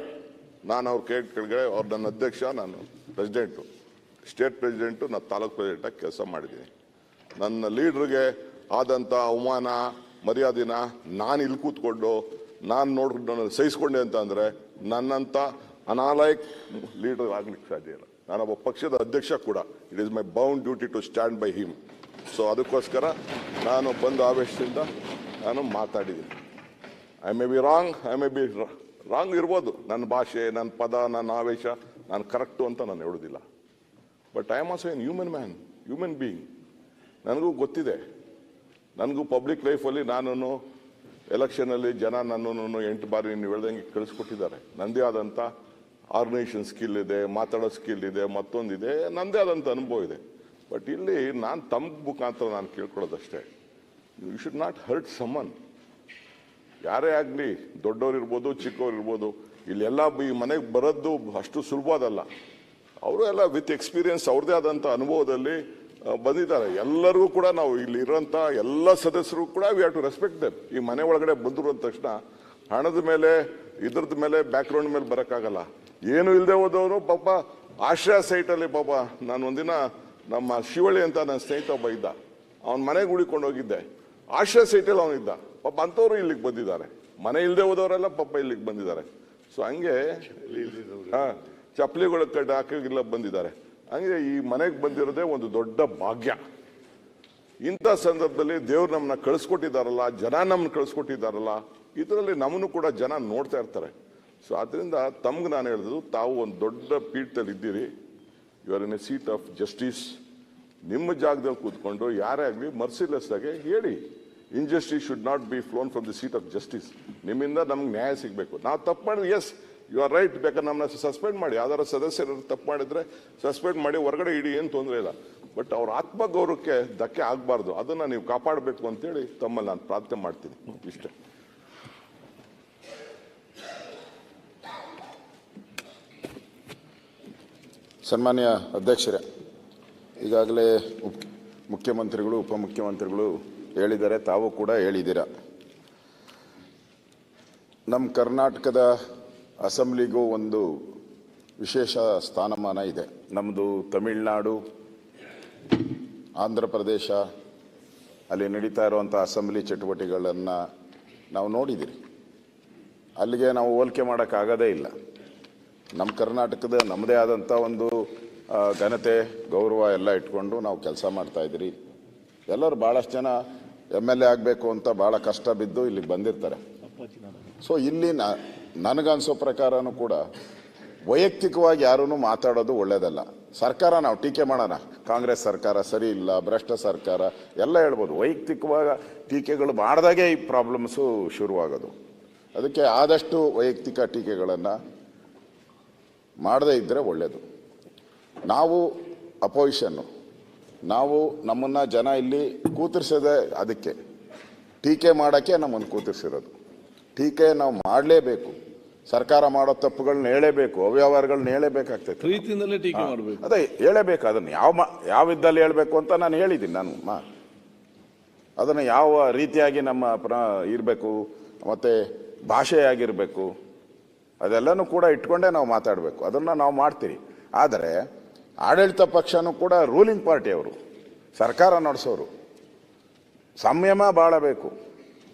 ನಾನು ಅವ್ರ ಕೆಳಗಡೆ ಅವ್ರು ನನ್ನ ಅಧ್ಯಕ್ಷ, ನಾನು ಪ್ರೆಸಿಡೆಂಟು, ಸ್ಟೇಟ್ ಪ್ರೆಸಿಡೆಂಟು, ನಾನು ತಾಲೂಕು ಪ್ರೆಸಿಡೆಂಟಾಗಿ ಕೆಲಸ ಮಾಡಿದ್ದೀನಿ. ನನ್ನ ಲೀಡ್ರಿಗೆ ಆದಂಥ ಅವಮಾನ ಮರ್ಯಾದಿನ ನಾನು ಇಲ್ಲಿ ಕೂತ್ಕೊಂಡು ನಾನು ನೋಡ್ಕೊಂಡು ಸಹಿಸ್ಕೊಂಡೆ ಅಂತ ಅಂದರೆ ನನ್ನಂಥ ಅನಾಲಯಕ್ ಲೀಡರ್ ಆಗ್ಲಿಕ್ಕೆ ಸಾಧ್ಯ ಇಲ್ಲ. ನಾನೊಬ್ಬ ಪಕ್ಷದ ಅಧ್ಯಕ್ಷ ಕೂಡ. It is my bound duty to stand by him. So ಅದಕ್ಕೋಸ್ಕರ ನಾನು ಬಂದ ಆವೇಶದಿಂದ ನಾನು ಮಾತಾಡಿದ್ದೀನಿ. I may be wrong, I may be wrong ಇರ್ಬೋದು. ನನ್ನ ಭಾಷೆ, ನನ್ನ ಪದ, ನನ್ನ ಆವೇಶ ನಾನು ಕರೆಕ್ಟು ಅಂತ ನಾನು ಹೇಳೋದಿಲ್ಲ. But I am also N human man, human being. ನನಗೂ ಗೊತ್ತಿದೆ. ನನಗೂ ಪಬ್ಲಿಕ್ ಲೈಫಲ್ಲಿ ನಾನು ಎಲೆಕ್ಷನಲ್ಲಿ ಜನ ನನ್ನನ್ನು 8 ಬಾರಿ ನೀವು ಹೇಳ್ದಂಗೆ ಕಳಿಸ್ಕೊಟ್ಟಿದ್ದಾರೆ. ನನ್ನದೇ ಆದಂಥ ಆರ್ಗನೈಸೇಷನ್ ಸ್ಕಿಲ್ ಇದೆ, ಮಾತಾಡೋ ಸ್ಕಿಲ್ ಇದೆ, ಮತ್ತೊಂದಿದೆ, ನನ್ನದೇ ಆದಂಥ ಅನುಭವ ಇದೆ. ಬಟ್ ಇಲ್ಲಿ ನಾನು ತಮ್ಮ ಮುಖಾಂತರ ನಾನು ಕೇಳ್ಕೊಳ್ಳೋದಷ್ಟೇ, you should not hurt someone. ಯಾರೇ ಆಗಲಿ, ದೊಡ್ಡವ್ರು ಇರ್ಬೋದು, ಚಿಕ್ಕವ್ರು ಇರ್ಬೋದು, ಇಲ್ಲೆಲ್ಲ ಈ ಮನೆಗೆ ಬರೋದು ಅಷ್ಟು ಸುಲಭದಲ್ಲ. ಅವರು ಎಲ್ಲ ವಿತ್ ಎಕ್ಸ್ಪೀರಿಯನ್ಸ್ ಅವ್ರದ್ದೇ ಆದಂಥ ಅನುಭವದಲ್ಲಿ ಬಂದಿದ್ದಾರೆ. ಎಲ್ಲರಿಗೂ ಕೂಡ ನಾವು ಇಲ್ಲಿ ಇರೋಂಥ ಎಲ್ಲ ಸದಸ್ಯರು ಕೂಡ we have to respect them. ಈ ಮನೆ ಒಳಗಡೆ ಬಂದರು ಅಂದ ತಕ್ಷಣ ಹಣದ ಮೇಲೆ, ಇದ್ರದ ಮೇಲೆ, ಬ್ಯಾಕ್ಗ್ರೌಂಡ್ ಮೇಲೆ ಬರೋಕ್ಕಾಗಲ್ಲ. ಏನು ಇಲ್ಲದೆ ಹೋದವನು ಪಾಪ ಆಶ್ರಯ ಸೈಟಲ್ಲಿ ಪಾಪ, ನಾನು ಒಂದಿನ ನಮ್ಮ ಶಿವಳ್ಳಿ ಅಂತ ನನ್ನ ಸ್ನೇಹಿತ ಒಬ್ಬ ಇದ್ದ, ಅವನ ಮನೆಗೆ ಉಳಿಕೊಂಡು ಹೋಗಿದ್ದೆ. ಆಶ್ರಯ ಸೈಟಲ್ಲಿ ಅವನಿದ್ದ ಪಾಪ. ಅಂಥವ್ರು ಇಲ್ಲಿಗೆ ಬಂದಿದ್ದಾರೆ. ಮನೆ ಇಲ್ಲದೆ ಹೋದವರೆಲ್ಲ ಪಾಪ ಇಲ್ಲಿಗೆ ಬಂದಿದ್ದಾರೆ. ಸೊ ಹಂಗೆ ಚಪ್ಪಲಿಗಳ ಕಡೆ ಹಾಕಿಲ್ಲ ಬಂದಿದ್ದಾರೆ. ಹಂಗೆ ಈ ಮನೆಗೆ ಬಂದಿರೋದೇ ಒಂದು ದೊಡ್ಡ ಭಾಗ್ಯ. ಇಂಥ ಸಂದರ್ಭದಲ್ಲಿ ದೇವ್ರು ನಮ್ಮನ್ನ ಕಳಿಸ್ಕೊಟ್ಟಿದ್ದಾರಲ್ಲ, ಜನ ನಮ್ಮನ್ನ ಕಳಿಸ್ಕೊಟ್ಟಿದ್ದಾರಲ್ಲ, ಇದರಲ್ಲಿ ನಮ್ಮನ್ನು ಕೂಡ ಜನ ನೋಡ್ತಾ ಇರ್ತಾರೆ. ಸೊ ಅದರಿಂದ ತಮ್ಗೆ ನಾನು ಹೇಳಿದ್ರು, ತಾವು ಒಂದು ದೊಡ್ಡ ಪೀಠದಲ್ಲಿ ಇದ್ದೀರಿ, you are in a seat of justice. ನಿಮ್ಮ ಜಾಗದಲ್ಲಿ ಕೂತ್ಕೊಂಡು ಯಾರೇ ಆಗಲಿ ಮರ್ಸಿಲೆಸ್ ಆಗಿ ಹೇಳಿ, injustice should not be flown from the seat of justice. ನಿಮ್ಮಿಂದ ನಮ್ಗೆ ನ್ಯಾಯ ಸಿಗಬೇಕು. ನಾವು ತಪ್ಪು ಮಾಡಿದ್ರೆ ಎಸ್ ಯು ಆರ್ ರೈಟ್, ಬೇಕಾದ್ರೆ ನಮ್ಮನ್ನ ಸಸ್ಪೆಂಡ್ ಮಾಡಿ, ಯಾವ್ದಾರ ಸದಸ್ಯರು ತಪ್ಪು ಮಾಡಿದ್ರೆ ಸಸ್ಪೆಂಡ್ ಮಾಡಿ ಹೊರಗಡೆ ಇಡಿ, ಏನು ತೊಂದರೆ ಇಲ್ಲ. ಬಟ್ ಅವ್ರ ಆತ್ಮಗೌರವಕ್ಕೆ ಧಕ್ಕೆ ಆಗಬಾರ್ದು, ಅದನ್ನು ನೀವು ಕಾಪಾಡಬೇಕು ಅಂತೇಳಿ ತಮ್ಮಲ್ಲಿ ನಾನು ಪ್ರಾರ್ಥನೆ ಮಾಡ್ತೀನಿ. ಇಷ್ಟೇ. ಸನ್ಮಾನ್ಯ ಅಧ್ಯಕ್ಷರೇ, ಈಗಾಗಲೇ ಮುಖ್ಯಮಂತ್ರಿಗಳು, ಉಪಮುಖ್ಯಮಂತ್ರಿಗಳು ಹೇಳಿದ್ದಾರೆ, ತಾವು ಕೂಡ ಹೇಳಿದ್ದೀರ. ನಮ್ಮ ಕರ್ನಾಟಕದ ಅಸೆಂಬ್ಲಿಗೂ ಒಂದು ವಿಶೇಷ ಸ್ಥಾನಮಾನ ಇದೆ. ನಮ್ಮದು ತಮಿಳುನಾಡು, ಆಂಧ್ರ ಪ್ರದೇಶ, ಅಲ್ಲಿ ನಡೀತಾ ಇರುವಂಥ ಅಸೆಂಬ್ಲಿ ಚಟುವಟಿಕೆಗಳನ್ನು ನಾವು ನೋಡಿದ್ದೀರಿ. ಅಲ್ಲಿಗೆ ನಾವು ಹೋಲಿಕೆ ಮಾಡೋಕ್ಕಾಗೋದೇ ಇಲ್ಲ. ನಮ್ಮ ಕರ್ನಾಟಕದ ನಮ್ಮದೇ ಆದಂಥ ಒಂದು ಘನತೆ, ಗೌರವ ಎಲ್ಲ ಇಟ್ಕೊಂಡು ನಾವು ಕೆಲಸ ಮಾಡ್ತಾಯಿದ್ದೀರಿ. ಎಲ್ಲರೂ ಭಾಳಷ್ಟು ಜನ MLA ಆಗಬೇಕು ಅಂತ ಭಾಳ ಕಷ್ಟ ಬಿದ್ದು ಇಲ್ಲಿಗೆ ಬಂದಿರ್ತಾರೆ. ಸೊ ಇಲ್ಲಿ ನನಗನ್ಸೋ ಪ್ರಕಾರನೂ ಕೂಡ ವೈಯಕ್ತಿಕವಾಗಿ ಯಾರೂ ಮಾತಾಡೋದು ಒಳ್ಳೆಯದಲ್ಲ. ಸರ್ಕಾರ ನಾವು ಟೀಕೆ ಮಾಡೋಣ, ಕಾಂಗ್ರೆಸ್ ಸರ್ಕಾರ ಸರಿ ಇಲ್ಲ, ಭ್ರಷ್ಟ ಸರ್ಕಾರ ಎಲ್ಲ ಹೇಳ್ಬೋದು. ವೈಯಕ್ತಿಕವಾಗಿ ಟೀಕೆಗಳು ಮಾಡಿದಾಗೆ ಈ ಪ್ರಾಬ್ಲಮ್ಸು ಶುರುವಾಗೋದು. ಅದಕ್ಕೆ ಆದಷ್ಟು ವೈಯಕ್ತಿಕ ಟೀಕೆಗಳನ್ನು ಮಾಡದೇ ಇದ್ದರೆ ಒಳ್ಳೆಯದು. ನಾವು ಅಪೋಸಿಷನ್ನು, ನಾವು ನಮ್ಮನ್ನು ಜನ ಇಲ್ಲಿ ಕೂತಿರ್ಸೋದೇ ಅದಕ್ಕೆ, ಟೀಕೆ ಮಾಡೋಕ್ಕೆ ನಮ್ಮನ್ನು ಕೂತಿರ್ಸಿರೋದು. ಟೀಕೆ ನಾವು ಮಾಡಲೇಬೇಕು. ಸರ್ಕಾರ ಮಾಡೋ ತಪ್ಪುಗಳನ್ನ ಹೇಳಲೇಬೇಕು, ಅವ್ಯವಹಾರಗಳನ್ನ ಹೇಳಬೇಕಾಗ್ತೈತೆ. ಪ್ರೀತಿಯಿಂದಲೇ ಟೀಕೆ ಮಾಡಬೇಕು. ಅದೇ ಹೇಳಬೇಕು. ಅದನ್ನು ಯಾವ ಇದ್ದಲ್ಲಿ ಹೇಳಬೇಕು ಅಂತ ನಾನು ಹೇಳಿದ್ದೀನಿ. ನಾನು ಅದನ್ನು ಯಾವ ರೀತಿಯಾಗಿ ನಮ್ಮ ಇರಬೇಕು, ಮತ್ತು ಭಾಷೆಯಾಗಿರಬೇಕು, ಅದೆಲ್ಲನೂ ಕೂಡ ಇಟ್ಕೊಂಡೇ ನಾವು ಮಾತಾಡಬೇಕು. ಅದನ್ನು ನಾವು ಮಾಡ್ತೀವಿ. ಆದರೆ ಆಡಳಿತ ಪಕ್ಷನೂ ಕೂಡ ರೂಲಿಂಗ್ ಪಾರ್ಟಿ, ಅವರು ಸರ್ಕಾರ ನಡೆಸೋರು. ಸಂಯಮ ಭಾಳ ಬೇಕು,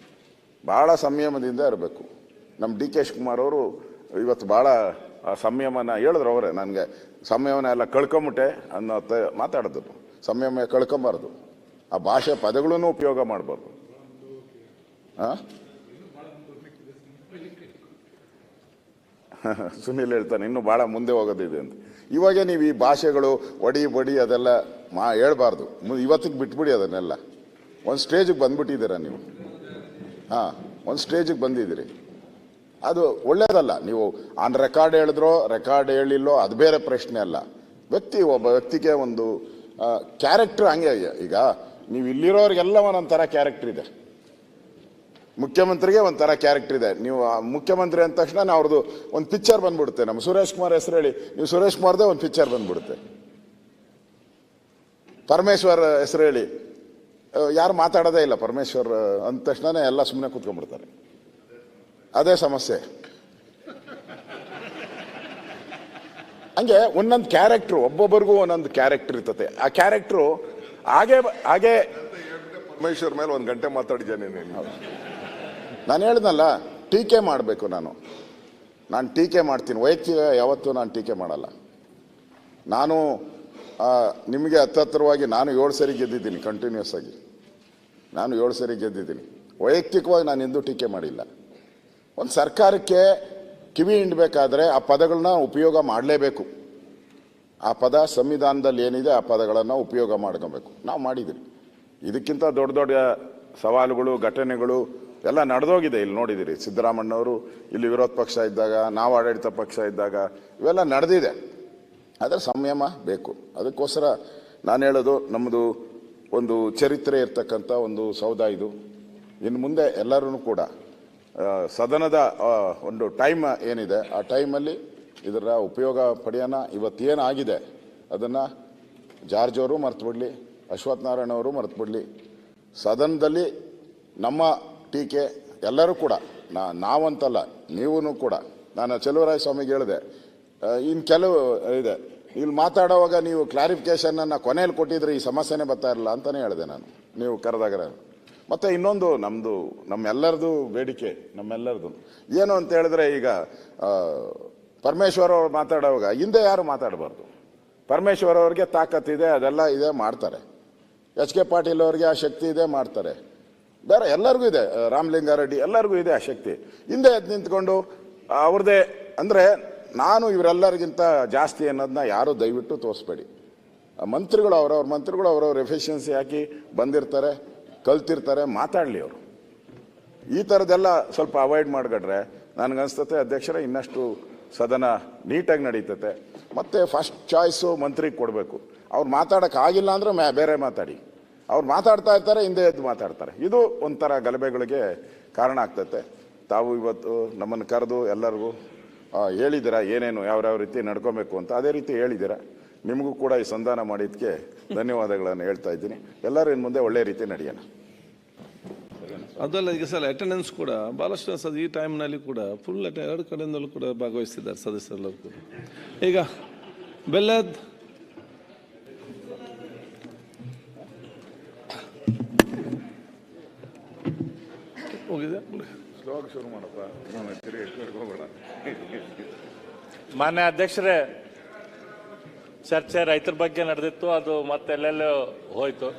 ಭಾಳ ಸಂಯಮದಿಂದ ಇರಬೇಕು. ನಮ್ಮ DK ಶಿವಕುಮಾರ್ ಅವರು ಇವತ್ತು ಭಾಳ ಸಂಯಮನ ಹೇಳಿದ್ರು. ಅವರೇ ನನಗೆ ಸಂಯಮನ ಎಲ್ಲ ಕಳ್ಕೊಂಬಿಟ್ಟೆ ಅನ್ನೋ ಮಾತಾಡೋದು. ಸಂಯಮ ಕಳ್ಕೊಂಬಾರ್ದು, ಆ ಭಾಷೆ ಪದಗಳನ್ನೂ ಉಪಯೋಗ ಮಾಡಬಾರ್ದು. ಸುನಿಲ್ ಹೇಳ್ತಾನೆ ಇನ್ನೂ ಭಾಳ ಮುಂದೆ ಹೋಗೋದಿದೆ ಅಂತ. ಇವಾಗೇ ನೀವು ಈ ಭಾಷೆಗಳು ಒಡಿ ಬಡಿ ಅದೆಲ್ಲ ಹೇಳ್ಬಾರ್ದು. ಇವತ್ತಿಗೆ ಬಿಟ್ಬಿಡಿ ಅದನ್ನೆಲ್ಲ. ಒಂದು ಸ್ಟೇಜಿಗೆ ಬಂದ್ಬಿಟ್ಟಿದ್ದೀರ ನೀವು. ಒಂದು ಸ್ಟೇಜಿಗೆ ಬಂದಿದ್ದೀರಿ. ಅದು ಒಳ್ಳೆಯದಲ್ಲ. ನೀವು ಆನ್ ರೆಕಾರ್ಡ್ ಹೇಳಿದ್ರೋ ರೆಕಾರ್ಡ್ ಹೇಳಿಲ್ಲೋ ಅದು ಬೇರೆ ಪ್ರಶ್ನೆ ಅಲ್ಲ. ಒಬ್ಬ ವ್ಯಕ್ತಿಗೆ ಒಂದು ಕ್ಯಾರೆಕ್ಟರ್ ಹಂಗೆ. ಈಗ ನೀವು ಇಲ್ಲಿರೋರಿಗೆಲ್ಲ ಒಂದೊಂಥರ ಕ್ಯಾರೆಕ್ಟರ್ ಇದೆ. ಮುಖ್ಯಮಂತ್ರಿಗೆ ಒಂಥರ ಕ್ಯಾರೆಕ್ಟರ್ ಇದೆ. ನೀವು ಮುಖ್ಯಮಂತ್ರಿ ಅಂದ ತಕ್ಷಣ ಅವ್ರದ್ದು ಒಂದು ಪಿಕ್ಚರ್ ಬಂದ್ಬಿಡುತ್ತೆ. ನಮ್ಮ ಸುರೇಶ್ ಕುಮಾರ್ ಹೆಸರು ಹೇಳಿ, ನೀವು ಸುರೇಶ್ ಕುಮಾರ್ದೇ ಒಂದು ಪಿಕ್ಚರ್ ಬಂದ್ಬಿಡುತ್ತೆ. ಪರಮೇಶ್ವರ್ ಹೆಸರು ಹೇಳಿ, ಯಾರು ಮಾತಾಡೋದೇ ಇಲ್ಲ. ಪರಮೇಶ್ವರ್ ಅಂದ ತಕ್ಷಣ ಎಲ್ಲ ಸುಮ್ಮನೆ ಕೂತ್ಕೊಂಡ್ಬಿಡ್ತಾರೆ. ಅದೇ ಸಮಸ್ಯೆ. ಹಂಗೆ ಒಂದೊಂದು ಕ್ಯಾರೆಕ್ಟ್ರು, ಒಬ್ಬೊಬ್ಬರಿಗೂ ಒಂದೊಂದು ಕ್ಯಾರೆಕ್ಟರ್ ಇರ್ತದೆ. ಆ ಕ್ಯಾರೆಕ್ಟ್ರು ಹಾಗೆ ಪರಮೇಶ್ವರ್ ಮೇಲೆ 1 ಗಂಟೆ ಮಾತಾಡಿದ್ದೇನೆ. ನಾನು ಹೇಳಿದ್ನಲ್ಲ, ಟೀಕೆ ಮಾಡಬೇಕು. ನಾನು ಟೀಕೆ ಮಾಡ್ತೀನಿ. ವೈಯಕ್ತಿಕ ಯಾವತ್ತೂ ನಾನು ಟೀಕೆ ಮಾಡಲ್ಲ. ನಾನು ನಿಮಗೆ ಹತ್ತಿರವಾಗಿ ನಾನು 7 ಸರಿ ಗೆದ್ದಿದ್ದೀನಿ ಕಂಟಿನ್ಯೂಸ್ ಆಗಿ. ನಾನು 7 ಸರಿ ಗೆದ್ದಿದ್ದೀನಿ. ವೈಯಕ್ತಿಕವಾಗಿ ನಾನು ಎಂದೂ ಟೀಕೆ ಮಾಡಿಲ್ಲ. ಒಂದು ಸರ್ಕಾರಕ್ಕೆ ಕಿವಿ ಹಿಂಡಬೇಕಾದ್ರೆ ಆ ಪದಗಳನ್ನ ಉಪಯೋಗ ಮಾಡಲೇಬೇಕು. ಆ ಪದ ಸಂವಿಧಾನದಲ್ಲಿ ಏನಿದೆ ಆ ಪದಗಳನ್ನು ಉಪಯೋಗ ಮಾಡ್ಕೊಬೇಕು. ನಾವು ಮಾಡಿದ್ದೀವಿ. ಇದಕ್ಕಿಂತ ದೊಡ್ಡ ದೊಡ್ಡ ಸವಾಲುಗಳು, ಘಟನೆಗಳು ಎಲ್ಲ ನಡೆದೋಗಿದೆ. ಇಲ್ಲಿ ನೋಡಿದಿರಿ, ಸಿದ್ದರಾಮಣ್ಣವರು ಇಲ್ಲಿ ವಿರೋಧ ಪಕ್ಷ ಇದ್ದಾಗ, ನಾವು ಆಡಳಿತ ಪಕ್ಷ ಇದ್ದಾಗ ಇವೆಲ್ಲ ನಡೆದಿದೆ. ಅದರ ಸಂಯಮ ಬೇಕು. ಅದಕ್ಕೋಸ್ಕರ ನಾನು ಹೇಳೋದು, ನಮ್ಮದು ಒಂದು ಚರಿತ್ರೆ ಇರ್ತಕ್ಕಂಥ ಒಂದು ಸೌಧ ಇದು. ಇನ್ನು ಮುಂದೆ ಎಲ್ಲರೂ ಕೂಡ ಸದನದ ಒಂದು ಟೈಮ್ ಏನಿದೆ ಆ ಟೈಮಲ್ಲಿ ಇದರ ಉಪಯೋಗ ಪಡೆಯೋಣ. ಇವತ್ತೇನಾಗಿದೆ ಅದನ್ನು ಜಾರ್ಜ್ ಅವರು ಮರ್ತು ಬಿಡಲಿ, ಅಶ್ವಥ್ ನಾರಾಯಣ ಅವರು ಮರ್ತು ಬಿಡಲಿ. ಸದನದಲ್ಲಿ ನಮ್ಮ ಟೀಕೆ ಎಲ್ಲರೂ ಕೂಡ, ನಾವಂತಲ್ಲ ನೀವೂ ಕೂಡ. ನಾನು ಚೆಲುವರಾಯ ಸ್ವಾಮಿಗೆ ಹೇಳಿದೆ, ಇನ್ನು ಕೆಲವು ಇದೆ, ಇಲ್ಲಿ ಮಾತಾಡೋವಾಗ ನೀವು ಕ್ಲಾರಿಫಿಕೇಶನ್ನ ಕೊನೆಯಲ್ಲಿ ಕೊಟ್ಟಿದ್ರೆ ಈ ಸಮಸ್ಯೆನೇ ಬರ್ತಾ ಇರಲ್ಲ ಅಂತಲೇ ಹೇಳಿದೆ ನಾನು, ನೀವು ಕರೆದಾಗ. ಮತ್ತು ಇನ್ನೊಂದು ನಮ್ಮೆಲ್ಲರದು ಬೇಡಿಕೆ, ನಮ್ಮೆಲ್ಲರದು ಏನು ಅಂತ ಹೇಳಿದ್ರೆ, ಈಗ ಪರಮೇಶ್ವರ್ ಅವರು ಮಾತಾಡುವಾಗ ಹಿಂದೆ ಯಾರು ಮಾತಾಡಬಾರ್ದು. ಪರಮೇಶ್ವರ್ ಅವ್ರಿಗೆ ತಾಕತ್ತಿದೆ, ಅದೆಲ್ಲ ಇದೆ, ಮಾಡ್ತಾರೆ. ಎಚ್ ಕೆ ಪಾಟೀಲ್ ಅವ್ರಿಗೆ ಆ ಶಕ್ತಿ ಇದೆ, ಮಾಡ್ತಾರೆ. ಬೇರೆ ಎಲ್ಲರಿಗೂ ಇದೆ, ರಾಮಲಿಂಗಾರೆಡ್ಡಿ ಎಲ್ಲರಿಗೂ ಇದೆ ಆ ಶಕ್ತಿ. ಹಿಂದೆ ಎದ್ದು ನಿಂತ್ಕೊಂಡು ಅವ್ರದ್ದೇ ಅಂದರೆ ನಾನು ಇವರೆಲ್ಲರಿಗಿಂತ ಜಾಸ್ತಿ ಅನ್ನೋದನ್ನ ಯಾರು ದಯವಿಟ್ಟು ತೋರಿಸ್ಬೇಡಿ. ಮಂತ್ರಿಗಳು ಅವರವ್ರ ಎಫಿಷಿಯನ್ಸಿ ಹಾಕಿ ಬಂದಿರ್ತಾರೆ, ಕಲ್ತಿರ್ತಾರೆ, ಮಾತಾಡಲಿ ಅವರು. ಈ ಥರದ್ದೆಲ್ಲ ಸ್ವಲ್ಪ ಅವಾಯ್ಡ್ ಮಾಡಿಕೊಂಡ್ರೆ ನನಗನ್ಸ್ತತೆ ಅಧ್ಯಕ್ಷರೇ ಇನ್ನಷ್ಟು ಸದನ ನೀಟಾಗಿ ನಡೀತತೆ. ಮತ್ತು ಫಸ್ಟ್ ಚಾಯ್ಸು ಮಂತ್ರಿಗೆ ಕೊಡಬೇಕು. ಅವ್ರು ಮಾತಾಡೋಕ್ಕಾಗಿಲ್ಲ ಅಂದರೆ ಬೇರೆ ಮಾತಾಡಿ. ಅವ್ರು ಮಾತಾಡ್ತಾ ಇರ್ತಾರೆ, ಹಿಂದೆ ಎದ್ದು ಮಾತಾಡ್ತಾರೆ. ಇದು ಒಂಥರ ಗಲಭೆಗಳಿಗೆ ಕಾರಣ ಆಗ್ತತೆ. ತಾವು ಇವತ್ತು ನಮ್ಮನ್ನು ಕರೆದು ಎಲ್ಲರಿಗೂ ಹೇಳಿದ್ದೀರಾ ಏನೇನು ಯಾವ್ಯಾವ ರೀತಿ ನಡ್ಕೊಬೇಕು ಅಂತ, ಅದೇ ರೀತಿ ಹೇಳಿದ್ದೀರಾ. ನಿಮಗೂ ಕೂಡ ಈ ಸಂಧಾನ ಮಾಡಿದ್ದಕ್ಕೆ ಧನ್ಯವಾದಗಳನ್ನು ಹೇಳ್ತಾ ಇದ್ದೀನಿ. ಎಲ್ಲರೂ ಇನ್ನು ಮುಂದೆ ಒಳ್ಳೆ ರೀತಿ ನಡೆಯೋಣ. ಅದಲ್ಲ, ಈಗ ಸರ್ ಅಟೆಂಡೆನ್ಸ್ ಕೂಡ ಭಾಳಷ್ಟು ಈ ಟೈಮ್ನಲ್ಲಿ ಕೂಡ ಫುಲ್ ಎರಡು ಕಡೆಯಿಂದಲೂ ಕೂಡ ಭಾಗವಹಿಸ್ತಿದ್ದಾರೆ ಸದಸ್ಯರೆಲ್ಲರೂ ಕೂಡ. ಈಗ ಬೆಲ್ಲದ್ ಹೋಗಿದೆ, ಶುರು ಮಾಡಪ್ಪ. ಮಾನ್ಯ ಅಧ್ಯಕ್ಷರೇ, ಚರ್ಚೆ ರೈತರ ಬಗ್ಗೆ ನಡೆದಿತ್ತು, ಅದು ಮತ್ತೆಲ್ಲೆಲ್ಲೋ ಹೋಯ್ತು.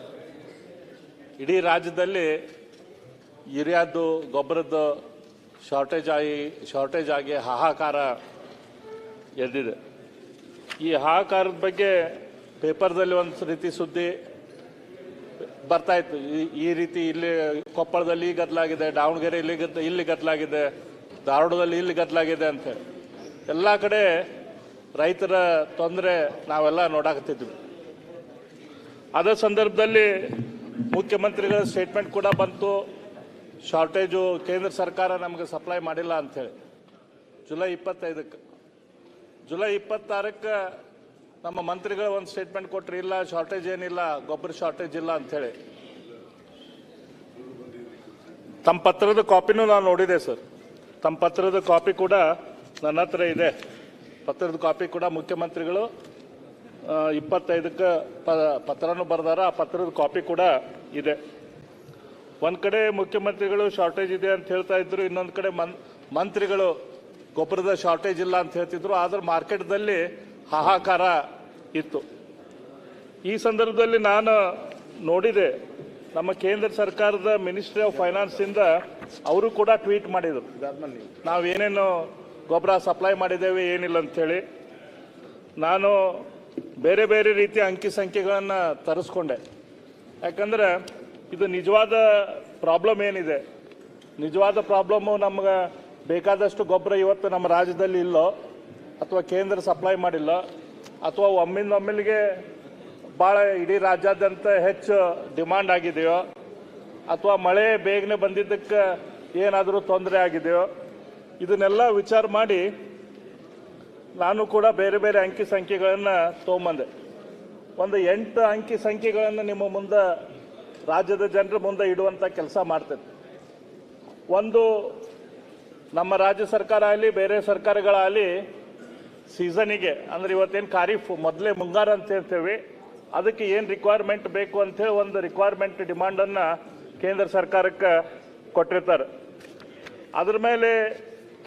ಇಡೀ ರಾಜ್ಯದಲ್ಲಿ ಯೂರಿಯಾದ್ದು ಗೊಬ್ಬರದ್ದು ಶಾರ್ಟೇಜ್ ಆಗಿ ಹಾಹಾಕಾರ ಎದ್ದಿದೆ. ಈ ಹಾಹಾಕಾರದ ಬಗ್ಗೆ ಪೇಪರ್ದಲ್ಲಿ ಒಂದು ರೀತಿ ಸುದ್ದಿ ಬರ್ತಾ ಇತ್ತು. ಈ ರೀತಿ ಇಲ್ಲಿ ಕೊಪ್ಪಳದಲ್ಲಿ ಈ ಗದ್ದಲಾಗಿದೆ, ದಾವಣಗೆರೆ ಇಲ್ಲಿ ಗದ್ದಲಾಗಿದೆ, ಧಾರವಾಡದಲ್ಲಿ ಇಲ್ಲಿ ಗದ್ದಲಾಗಿದೆ ಅಂತೇಳಿ ಎಲ್ಲ ಕಡೆ ರೈತರ ತೊಂದರೆ ನಾವೆಲ್ಲ ನೋಡಾಕತ್ತಿದ್ವಿ. ಅದೇ ಸಂದರ್ಭದಲ್ಲಿ ಮುಖ್ಯಮಂತ್ರಿಗಳ ಸ್ಟೇಟ್ಮೆಂಟ್ ಕೂಡ ಬಂತು, ಶಾರ್ಟೇಜು ಕೇಂದ್ರ ಸರ್ಕಾರ ನಮಗೆ ಸಪ್ಲೈ ಮಾಡಿಲ್ಲ ಅಂಥೇಳಿ. ಜುಲೈ 26ಕ್ಕೆ ನಮ್ಮ ಮಂತ್ರಿಗಳು ಒಂದು ಸ್ಟೇಟ್ಮೆಂಟ್ ಕೊಟ್ಟರು, ಇಲ್ಲ ಶಾರ್ಟೇಜ್ ಏನಿಲ್ಲ, ಗೊಬ್ಬರ ಶಾರ್ಟೇಜ್ ಇಲ್ಲ ಅಂಥೇಳಿ. ತಮ್ಮ ಪತ್ರದ ಕಾಪಿನೂ ನಾನು ನೋಡಿದೆ ಸರ್. ತಮ್ಮ ಪತ್ರದ ಕಾಪಿ ಕೂಡ ನನ್ನ ಹತ್ರ ಇದೆ. ಪತ್ರದ ಕಾಪಿ ಕೂಡ ಮುಖ್ಯಮಂತ್ರಿಗಳು 25ಕ್ಕೆ ಪತ್ರನೂ ಬರೆದಾರ. ಆ ಪತ್ರದ ಕಾಪಿ ಕೂಡ ಇದೆ. ಒಂದು ಕಡೆ ಮುಖ್ಯಮಂತ್ರಿಗಳು ಶಾರ್ಟೇಜ್ ಇದೆ ಅಂತ ಹೇಳ್ತಾ ಇದ್ರು, ಇನ್ನೊಂದು ಕಡೆ ಮಂತ್ರಿಗಳು ಗೊಬ್ಬರದ ಶಾರ್ಟೇಜ್ ಇಲ್ಲ ಅಂತ ಹೇಳ್ತಿದ್ರು. ಆದ್ರೆ ಮಾರ್ಕೆಟ್ದಲ್ಲಿ ಹಾಹಾಕಾರ ಇತ್ತು. ಈ ಸಂದರ್ಭದಲ್ಲಿ ನಾನು ನೋಡಿದೆ, ನಮ್ಮ ಕೇಂದ್ರ ಸರ್ಕಾರದ ಮಿನಿಸ್ಟ್ರಿ ಆಫ್ ಫೈನಾನ್ಸಿಂದ ಅವರು ಕೂಡ ಟ್ವೀಟ್ ಮಾಡಿದರು, ನಾವೇನೇನು ಗೊಬ್ಬರ ಸಪ್ಲೈ ಮಾಡಿದ್ದೇವೆ ಏನಿಲ್ಲ ಅಂಥೇಳಿ. ನಾನು ಬೇರೆ ಬೇರೆ ರೀತಿಯ ಅಂಕಿ ಸಂಖ್ಯೆಗಳನ್ನು ತರಿಸ್ಕೊಂಡೆ. ಯಾಕಂದ್ರೆ ಇದು ನಿಜವಾದ ಪ್ರಾಬ್ಲಮ್ ಏನಿದೆ, ನಿಜವಾದ ಪ್ರಾಬ್ಲಮ್ಮು ನಮ್ಗೆ ಬೇಕಾದಷ್ಟು ಗೊಬ್ಬರ ಇವತ್ತು ನಮ್ಮ ರಾಜ್ಯದಲ್ಲಿ ಇಲ್ಲೋ, ಅಥವಾ ಕೇಂದ್ರ ಸಪ್ಲೈ ಮಾಡಿಲ್ಲ, ಅಥವಾ ಒಮ್ಮಿಂದೊಮ್ಮೆಲಿಗೆ ಭಾಳ ಇಡೀ ರಾಜ್ಯಾದ್ಯಂತ ಹೆಚ್ಚು ಡಿಮಾಂಡ್ ಆಗಿದೆಯೋ, ಅಥವಾ ಮಳೆ ಬೇಗನೆ ಬಂದಿದ್ದಕ್ಕೆ ಏನಾದರೂ ತೊಂದರೆ ಆಗಿದೆಯೋ, ಇದನ್ನೆಲ್ಲ ವಿಚಾರ ಮಾಡಿ ನಾನು ಕೂಡ ಬೇರೆ ಬೇರೆ ಅಂಕಿ ಸಂಖ್ಯೆಗಳನ್ನು ತೊಗೊಂಬಂದೆ. ಒಂದು 8 ಅಂಕಿ ಸಂಖ್ಯೆಗಳನ್ನು ನಿಮ್ಮ ಮುಂದೆ, ರಾಜ್ಯದ ಜನರ ಮುಂದೆ ಇಡುವಂಥ ಕೆಲಸ ಮಾಡ್ತೇನೆ. ಒಂದು, ನಮ್ಮ ರಾಜ್ಯ ಸರ್ಕಾರ ಆಗಲಿ ಬೇರೆ ಸರ್ಕಾರಗಳಾಗಲಿ ಸೀಸನಿಗೆ, ಅಂದರೆ ಇವತ್ತೇನು ಖಾರೀಫ್ ಮೊದಲೇ ಮುಂಗಾರು ಅಂತ ಹೇಳ್ತೇವೆ, ಅದಕ್ಕೆ ಏನು ರಿಕ್ವೈರ್ಮೆಂಟ್ ಬೇಕು ಅಂಥೇಳಿ ಒಂದು ರಿಕ್ವೈರ್ಮೆಂಟ್ ಡಿಮಾಂಡನ್ನು ಕೇಂದ್ರ ಸರ್ಕಾರಕ್ಕೆ ಕೊಟ್ಟಿರ್ತಾರೆ. ಅದ್ರ ಮೇಲೆ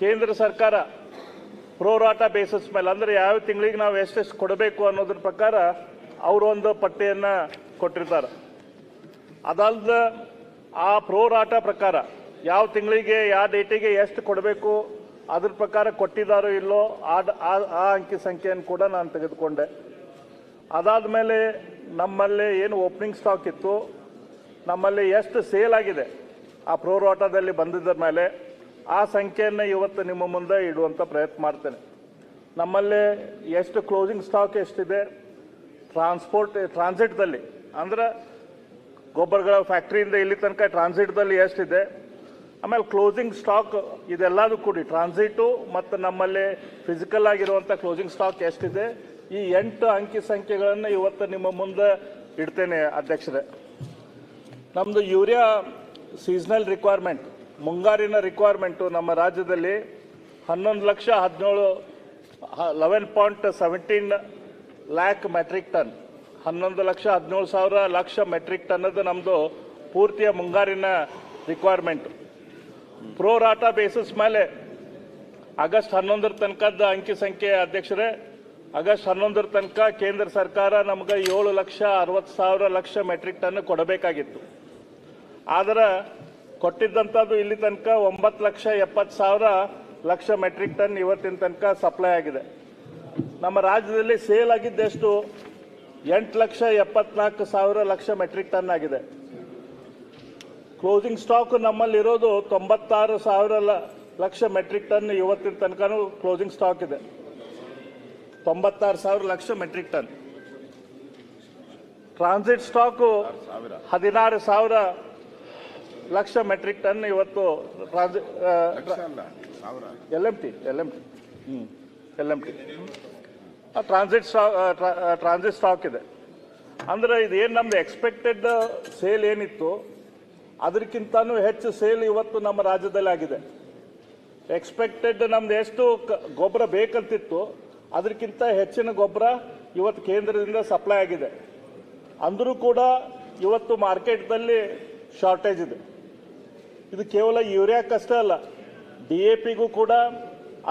ಕೇಂದ್ರ ಸರ್ಕಾರ ಪ್ರೋರಾಟಾ ಬೇಸಿಸ್ ಮೇಲೆ, ಅಂದರೆ ಯಾವ ತಿಂಗಳಿಗೆ ನಾವು ಎಷ್ಟೆಷ್ಟು ಕೊಡಬೇಕು ಅನ್ನೋದ್ರ ಪ್ರಕಾರ ಅವರು ಒಂದು ಪಟ್ಟಿಯನ್ನು ಕೊಟ್ಟಿರ್ತಾರೆ. ಅದಲ್ಲದೆ ಆ ಪ್ರೋರಾಟಾ ಪ್ರಕಾರ ಯಾವ ತಿಂಗಳಿಗೆ ಯಾವ ಡೇಟಿಗೆ ಎಷ್ಟು ಕೊಡಬೇಕು ಅದ್ರ ಪ್ರಕಾರ ಕೊಟ್ಟಿದ್ದಾರೋ ಇಲ್ಲೋ ಆ ಅಂಕಿ ಸಂಖ್ಯೆಯನ್ನು ಕೂಡ ನಾನು ತೆಗೆದುಕೊಂಡೆ. ಅದಾದ ಮೇಲೆ ನಮ್ಮಲ್ಲಿ ಏನು ಓಪನಿಂಗ್ ಸ್ಟಾಕ್ ಇತ್ತು, ನಮ್ಮಲ್ಲಿ ಎಷ್ಟು ಸೇಲ್ ಆಗಿದೆ ಆ ಪ್ರೋರಾಟದಲ್ಲಿ ಬಂದಿದ್ದ ಮೇಲೆ ಆ ಸಂಖ್ಯೆಯನ್ನು ಇವತ್ತು ನಿಮ್ಮ ಮುಂದೆ ಇಡುವಂಥ ಪ್ರಯತ್ನ ಮಾಡ್ತೇನೆ. ನಮ್ಮಲ್ಲಿ ಎಷ್ಟು ಕ್ಲೋಸಿಂಗ್ ಸ್ಟಾಕ್ ಎಷ್ಟಿದೆ, ಟ್ರಾನ್ಸಿಟ್ದಲ್ಲಿ ಅಂದ್ರೆ ಗೊಬ್ಬರಗಳ ಫ್ಯಾಕ್ಟ್ರಿಯಿಂದ ಇಲ್ಲಿ ತನಕ ಟ್ರಾನ್ಸಿಟ್ದಲ್ಲಿ ಎಷ್ಟಿದೆ, ಆಮೇಲೆ ಕ್ಲೋಸಿಂಗ್ ಸ್ಟಾಕ್ ಇದೆಲ್ಲದೂ ಕೂಡಿ ಟ್ರಾನ್ಸಿಟು ಮತ್ತು ನಮ್ಮಲ್ಲಿ ಫಿಸಿಕಲ್ ಆಗಿರುವಂಥ ಕ್ಲೋಸಿಂಗ್ ಸ್ಟಾಕ್ ಎಷ್ಟಿದೆ, ಈ 8 ಅಂಕಿ ಸಂಖ್ಯೆಗಳನ್ನು ಇವತ್ತು ನಿಮ್ಮ ಮುಂದೆ ಇಡ್ತೇನೆ ಅಧ್ಯಕ್ಷರೇ. ನಮ್ಮದು ಯೂರಿಯಾ ಸೀಸನಲ್ ರಿಕ್ವೈರ್ಮೆಂಟ್, ಮುಂಗಾರಿನ ರಿಕ್ವೈರ್ಮೆಂಟು ನಮ್ಮ ರಾಜ್ಯದಲ್ಲಿ 11,17 lac metric ton, 11,17,000 lakh metric ton ಅದು ನಮ್ಮದು ಪೂರ್ತಿಯ ಮುಂಗಾರಿನ ರಿಕ್ವೈರ್ಮೆಂಟ್. ಪ್ರೋರಾಟಾ ಬೇಸಿಸ್ ಮೇಲೆ ಆಗಸ್ಟ್ 11 ತನಕದ ಅಂಕಿ ಸಂಖ್ಯೆ ಅಧ್ಯಕ್ಷರೇ, ಆಗಸ್ಟ್ 11 ತನಕ ಕೇಂದ್ರ ಸರ್ಕಾರ ನಮ್ಗೆ 7,60,000 ಲಕ್ಷ ಮೆಟ್ರಿಕ್ ಟನ್ ಕೊಡಬೇಕಾಗಿತ್ತು. ಆದರೆ ಕೊಟ್ಟಿದ್ದಂಥದ್ದು ಇಲ್ಲಿ ತನಕ 9,70,000 ಲಕ್ಷ ಮೆಟ್ರಿಕ್ ಟನ್ ಇವತ್ತಿನ ತನಕ ಸಪ್ಲೈ ಆಗಿದೆ. ನಮ್ಮ ರಾಜ್ಯದಲ್ಲಿ ಸೇಲ್ ಆಗಿದ್ದೆಷ್ಟು 8,74,000 ಲಕ್ಷ ಮೆಟ್ರಿಕ್ ಟನ್ ಆಗಿದೆ. ಕ್ಲೋಸಿಂಗ್ ಸ್ಟಾಕ್ ನಮ್ಮಲ್ಲಿರೋದು 96,000 ಲಕ್ಷ ಮೆಟ್ರಿಕ್ ಟನ್ ಇವತ್ತಿನ ತನಕನೂ ಕ್ಲೋಸಿಂಗ್ ಸ್ಟಾಕ್ ಇದೆ. 96,000 lakh metric ton. Transit stock 16,000 lakh metric ton ಇವತ್ತು LMT ಟ್ರಾನ್ಸಿಟ್ ಸ್ಟಾಕ್ ಇದೆ. ಅಂದ್ರೆ ಇದೇನು ನಮ್ದು ಎಕ್ಸ್ಪೆಕ್ಟೆಡ್ ಸೇಲ್ ಏನಿತ್ತು ಅದಕ್ಕಿಂತನೂ ಹೆಚ್ಚು ಸೇಲ್ ಇವತ್ತು ನಮ್ಮ ರಾಜ್ಯದಲ್ಲಿ ಆಗಿದೆ. ಎಕ್ಸ್ಪೆಕ್ಟೆಡ್ ನಮ್ದು ಎಷ್ಟು ಗೊಬ್ಬರ ಬೇಕಂತಿತ್ತು ಅದಕ್ಕಿಂತ ಹೆಚ್ಚಿನ ಗೊಬ್ಬರ ಇವತ್ತು ಕೇಂದ್ರದಿಂದ ಸಪ್ಲೈ ಆಗಿದೆ. ಅಂದರೂ ಕೂಡ ಇವತ್ತು ಮಾರ್ಕೆಟ್ದಲ್ಲಿ ಶಾರ್ಟೇಜ್ ಇದೆ. ಇದು ಕೇವಲ ಯೂರಿಯಾಕ್ಕಷ್ಟೇ ಅಲ್ಲ, DAPಗೂ ಕೂಡ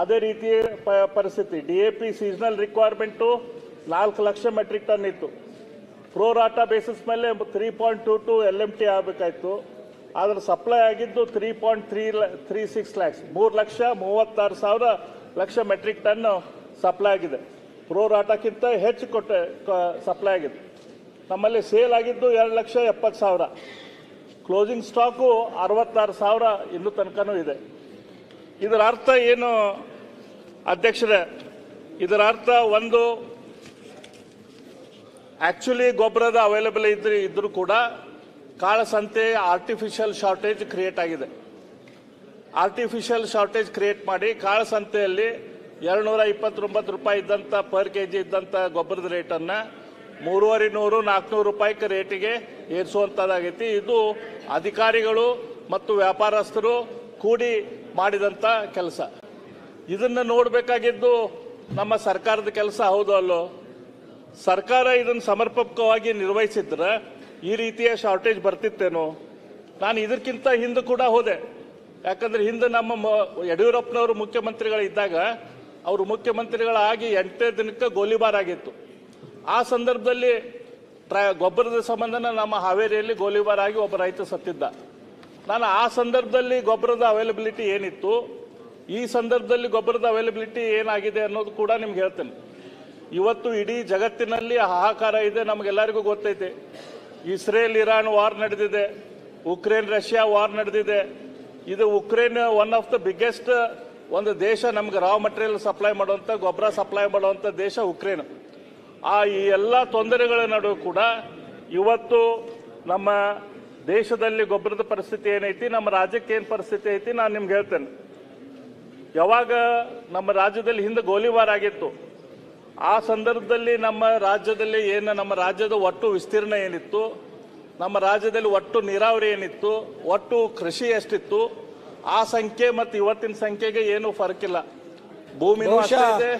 ಅದೇ ರೀತಿಯ ಪರಿಸ್ಥಿತಿ. DAP seasonal requirement 4 lakh metric ton ಇತ್ತು. ಪ್ರೋರಾಟಾ ಬೇಸಿಸ್ ಮೇಲೆ 3.22 LMT ಆಗಬೇಕಾಯ್ತು. ಆದರೆ ಸಪ್ಲೈ ಆಗಿದ್ದು 3.36 lakhs, 3,36,000 lakh metric ton supply ಆಗಿದೆ. ಪ್ರೋರಾಟಾಕ್ಕಿಂತ ಹೆಚ್ಚು ಸಪ್ಲೈ ಆಗಿದೆ. ನಮ್ಮಲ್ಲಿ ಸೇಲ್ ಆಗಿದ್ದು 2,70,000. ಕ್ಲೋಸಿಂಗ್ ಸ್ಟಾಕು 66,000 ಇನ್ನೂ ತನಕನೂ ಇದೆ. ಇದರ ಅರ್ಥ ಏನು ಅಧ್ಯಕ್ಷರೇ? ಇದರ ಅರ್ಥ ಒಂದು, ಆಕ್ಚುಲಿ ಗೊಬ್ಬರದ ಅವೈಲೇಬಲ್ ಇದ್ರೂ ಕೂಡ ಕಾಳಸಂತೆ ಆರ್ಟಿಫಿಷಿಯಲ್ ಶಾರ್ಟೇಜ್ ಕ್ರಿಯೇಟ್ ಆಗಿದೆ. ಆರ್ಟಿಫಿಷಿಯಲ್ ಶಾರ್ಟೇಜ್ ಕ್ರಿಯೇಟ್ ಮಾಡಿ ಕಾಳಸಂತೆಯಲ್ಲಿ 229 ರೂಪಾಯಿ ಇದ್ದಂಥ ಪರ್ ಕೆಜಿ ಇದ್ದಂಥ ಗೊಬ್ಬರದ ರೇಟನ್ನು 350-400 ರೂಪಾಯಿಗೆ ರೇಟಿಗೆ ಏರಿಸುವಂಥದ್ದಾಗೈತಿ. ಇದು ಅಧಿಕಾರಿಗಳು ಮತ್ತು ವ್ಯಾಪಾರಸ್ಥರು ಕೂಡಿ ಮಾಡಿದಂಥ ಕೆಲಸ. ಇದನ್ನು ನೋಡಬೇಕಾಗಿದ್ದು ನಮ್ಮ ಸರ್ಕಾರದ ಕೆಲಸ ಹೌದು ಅಲ್ಲೋ? ಸರ್ಕಾರ ಇದನ್ನು ಸಮರ್ಪಕವಾಗಿ ನಿರ್ವಹಿಸಿದ್ರೆ ಈ ರೀತಿಯ ಶಾರ್ಟೇಜ್ ಬರ್ತಿತ್ತೇನೋ? ನಾನು ಇದಕ್ಕಿಂತ ಹಿಂದೆ ಕೂಡ ಹೋದೆ. ಯಾಕಂದ್ರೆ ಹಿಂದೆ ನಮ್ಮ ಯಡಿಯೂರಪ್ಪನವರು ಮುಖ್ಯಮಂತ್ರಿಗಳಿದ್ದಾಗ ಅವರು ಮುಖ್ಯಮಂತ್ರಿಗಳಾಗಿ 8ನೇ ದಿನಕ್ಕೆ ಗೋಲಿಬಾರ್ ಆಗಿತ್ತು. ಆ ಸಂದರ್ಭದಲ್ಲಿ ಗೊಬ್ಬರದ ಸಂಬಂಧನ ನಮ್ಮ ಹಾವೇರಿಯಲ್ಲಿ ಗೋಲಿಬಾರ್ ಆಗಿ ಒಬ್ಬ ರೈತ ಸತ್ತಿದ್ದ. ನಾನು ಆ ಸಂದರ್ಭದಲ್ಲಿ ಗೊಬ್ಬರದ ಅವೈಲಬಿಲಿಟಿ ಏನಿತ್ತು, ಈ ಸಂದರ್ಭದಲ್ಲಿ ಗೊಬ್ಬರದ ಅವೈಲಬಿಲಿಟಿ ಏನಾಗಿದೆ ಅನ್ನೋದು ಕೂಡ ನಿಮ್ಗೆ ಹೇಳ್ತೇನೆ. ಇವತ್ತು ಇಡೀ ಜಗತ್ತಿನಲ್ಲಿ ಹಾಹಾಕಾರ ಇದೆ, ನಮಗೆಲ್ಲರಿಗೂ ಗೊತ್ತೈತೆ. ಇಸ್ರೇಲ್ ಇರಾನ್ ವಾರ್ ನಡೆದಿದೆ, ಉಕ್ರೇನ್ ರಷ್ಯಾ ವಾರ್ ನಡೆದಿದೆ. ಇದು Ukraine one of the biggest ಒಂದು ದೇಶ, ನಮ್ಗೆ ರಾ ಮಟೀರಿಯಲ್ ಸಪ್ಲೈ ಮಾಡುವಂಥ, ಗೊಬ್ಬರ ಸಪ್ಲೈ ಮಾಡುವಂಥ ದೇಶ ಉಕ್ರೇನ್. ಈ ಎಲ್ಲ ತೊಂದರೆಗಳ ನಡುವೆ ಕೂಡ ಇವತ್ತು ನಮ್ಮ ದೇಶದಲ್ಲಿ ಗೊಬ್ಬರದ ಪರಿಸ್ಥಿತಿ ಏನೈತಿ, ನಮ್ಮ ರಾಜ್ಯಕ್ಕೆ ಏನು ಪರಿಸ್ಥಿತಿ ಐತಿ ನಾನು ನಿಮ್ಗೆ ಹೇಳ್ತೇನೆ. ಯಾವಾಗ ನಮ್ಮ ರಾಜ್ಯದಲ್ಲಿ ಹಿಂದೆ ಗೋಲಿಬಾರ್ ಆಗಿತ್ತು, ಆ ಸಂದರ್ಭದಲ್ಲಿ ನಮ್ಮ ರಾಜ್ಯದಲ್ಲಿ ನಮ್ಮ ರಾಜ್ಯದ ಒಟ್ಟು ವಿಸ್ತೀರ್ಣ ಏನಿತ್ತು, ನಮ್ಮ ರಾಜ್ಯದಲ್ಲಿ ಒಟ್ಟು ನೀರಾವರಿ ಏನಿತ್ತು, ಒಟ್ಟು ಕೃಷಿ ಎಷ್ಟಿತ್ತು, ಆ ಸಂಖ್ಯೆ ಮತ್ತು ಇವತ್ತಿನ ಸಂಖ್ಯೆಗೆ ಏನು ಫರಕಿಲ್ಲ. ಭೂಮಿನೂ ಅಷ್ಟೇ ಇದೆ,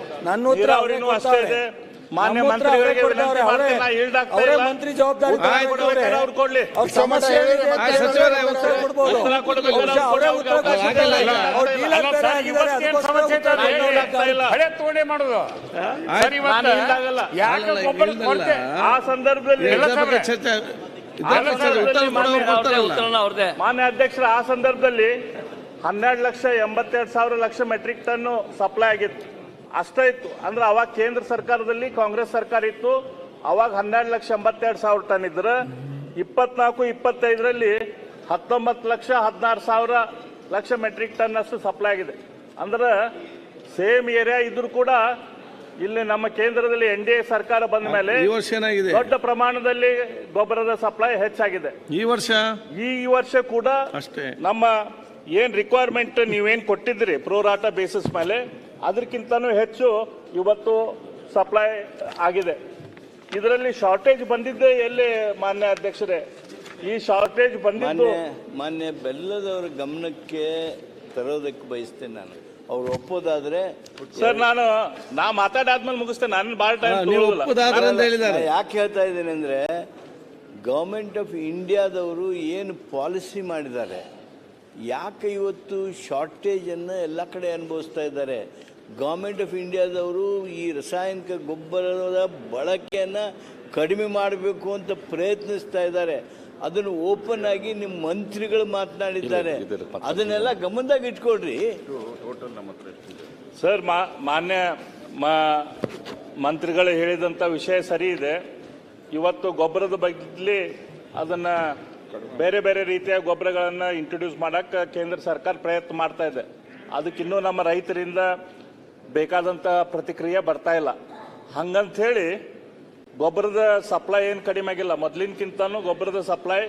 ನೀರಾವರಿನೂ ಅಷ್ಟೇ ಇದೆ. ಮಾನ್ಯ ಮಂತ್ರಿಗಳಿಗೆ ವಿನಂತಿ ಮಾಡ್ತೀನಿ, ನಾ ಈಲ್ಡ್ ಆಗ್ತಾ ಇಲ್ಲ. ಮಂತ್ರಿ ಜವಾಬ್ದಾರಿ ಅವ್ರು ಕೊಡ್ಲಿ. ಆ ಸಂದರ್ಭದಲ್ಲಿ ಮಾನ್ಯ ಅಧ್ಯಕ್ಷರ, ಆ ಸಂದರ್ಭದಲ್ಲಿ 12,82,000 ಲಕ್ಷ ಮೆಟ್ರಿಕ್ ಟನ್ ಸಪ್ಲೈ ಆಗಿತ್ತು, ಅಷ್ಟೇ ಇತ್ತು. ಅಂದ್ರೆ ಅವಾಗ ಕೇಂದ್ರ ಸರ್ಕಾರದಲ್ಲಿ ಕಾಂಗ್ರೆಸ್ ಸರ್ಕಾರ ಇತ್ತು, ಅವಾಗ 12,82,000 ಟನ್ ಇದ್ರೆ 24-25ರಲ್ಲಿ 19 ಲಕ್ಷ 16,000 ಲಕ್ಷ ಮೆಟ್ರಿಕ್ ಟನ್ ಅಷ್ಟು ಸಪ್ಲೈ ಆಗಿದೆ. ಅಂದ್ರೆ ಸೇಮ್ ಏರಿಯಾ ಇದ್ರೂ ಕೂಡ ಇಲ್ಲಿ ನಮ್ಮ ಕೇಂದ್ರದಲ್ಲಿ NDA ಸರ್ಕಾರ ಬಂದ ಮೇಲೆ ಈ ವರ್ಷ ಏನಾಗಿದೆ? ದೊಡ್ಡ ಪ್ರಮಾಣದಲ್ಲಿ ಗೊಬ್ಬರದ ಸಪ್ಲೈ ಹೆಚ್ಚಾಗಿದೆ. ಈ ವರ್ಷ ಕೂಡ ಅಷ್ಟೇ ನಮ್ಮ ಏನ್ ರಿಕ್ವೈರ್ಮೆಂಟ್ ನೀವೇನ್ ಕೊಟ್ಟಿದ್ರಿ ಪ್ರೋರಾಟ ಬೇಸಿಸ್ ಮೇಲೆ ಅದಕ್ಕಿಂತನೂ ಹೆಚ್ಚು ಇವತ್ತು ಸಪ್ಲೈ ಆಗಿದೆ. ಇದರಲ್ಲಿ ಶಾರ್ಟೇಜ್ ಬಂದಿದ್ದೆ ಎಲ್ಲಿ ಮಾನ್ಯ ಅಧ್ಯಕ್ಷರೇ? ಈ ಶಾರ್ಟೇಜ್ ಬಂದಿದ್ದು ಮಾನ್ಯ ಬೆಲ್ಲದವರ ಗಮನಕ್ಕೆ ತರೋದಕ್ಕೆ ಬಯಸ್ತೇನೆ ನಾನು. ಅವ್ರು ಒಪ್ಪೋದಾದ್ರೆ ಸರ್ ನಾ ಮಾತಾಡಾದ್ಮೇಲೆ ಮುಗಿಸ್ತೇನೆ. ನಾನು ಭಾಳ ಟೈಮ್ ಯಾಕೆ ಹೇಳ್ತಾ ಇದ್ದೇನೆ ಅಂದ್ರೆ ಗವರ್ಮೆಂಟ್ ಆಫ್ ಇಂಡಿಯಾದವರು ಏನು ಪಾಲಿಸಿ ಮಾಡಿದ್ದಾರೆ, ಯಾಕೆ ಇವತ್ತು ಶಾರ್ಟೇಜನ್ನು ಎಲ್ಲ ಕಡೆ ಅನುಭವಿಸ್ತಾ ಇದ್ದಾರೆ. ಗವರ್ಮೆಂಟ್ ಆಫ್ ಇಂಡಿಯಾದವರು ಈ ರಾಸಾಯನಿಕ ಗೊಬ್ಬರದ ಬಳಕೆಯನ್ನು ಕಡಿಮೆ ಮಾಡಬೇಕು ಅಂತ ಪ್ರಯತ್ನಿಸ್ತಾ ಇದ್ದಾರೆ. ಅದನ್ನು ಓಪನ್ ಆಗಿ ನಿಮ್ಮ ಮಂತ್ರಿಗಳು ಮಾತನಾಡಿದ್ದಾರೆ. ಅದನ್ನೆಲ್ಲ ಗಮನದಾಗ ಇಟ್ಕೊಡ್ರಿ ಸರ್. ಮಾನ್ಯ ಮಂತ್ರಿಗಳು ಹೇಳಿದಂಥ ವಿಷಯ ಸರಿ ಇದೆ. ಇವತ್ತು ಗೊಬ್ಬರದ ಬಗ್ಗೆ ಅದನ್ನ ಬೇರೆ ಬೇರೆ ರೀತಿಯ ಗೊಬ್ಬರಗಳನ್ನು ಇಂಟ್ರೊಡ್ಯೂಸ್ ಮಾಡಕ್ಕೆ ಕೇಂದ್ರ ಸರ್ಕಾರ ಪ್ರಯತ್ನ ಮಾಡ್ತಾ ಇದೆ. ಅದಕ್ಕಿನ್ನೂ ನಮ್ಮ ರೈತರಿಂದ ಬೇಕಾದಂಥ ಪ್ರತಿಕ್ರಿಯೆ ಬರ್ತಾ ಇಲ್ಲ. ಹಂಗಂತ ಹೇಳಿ ಗೊಬ್ಬರದ ಸಪ್ಲೈ ಏನು ಕಡಿಮೆ ಆಗಿಲ್ಲ. ಮೊದಲಿನಕ್ಕಿಂತನೂ ಗೊಬ್ಬರದ ಸಪ್ಲೈ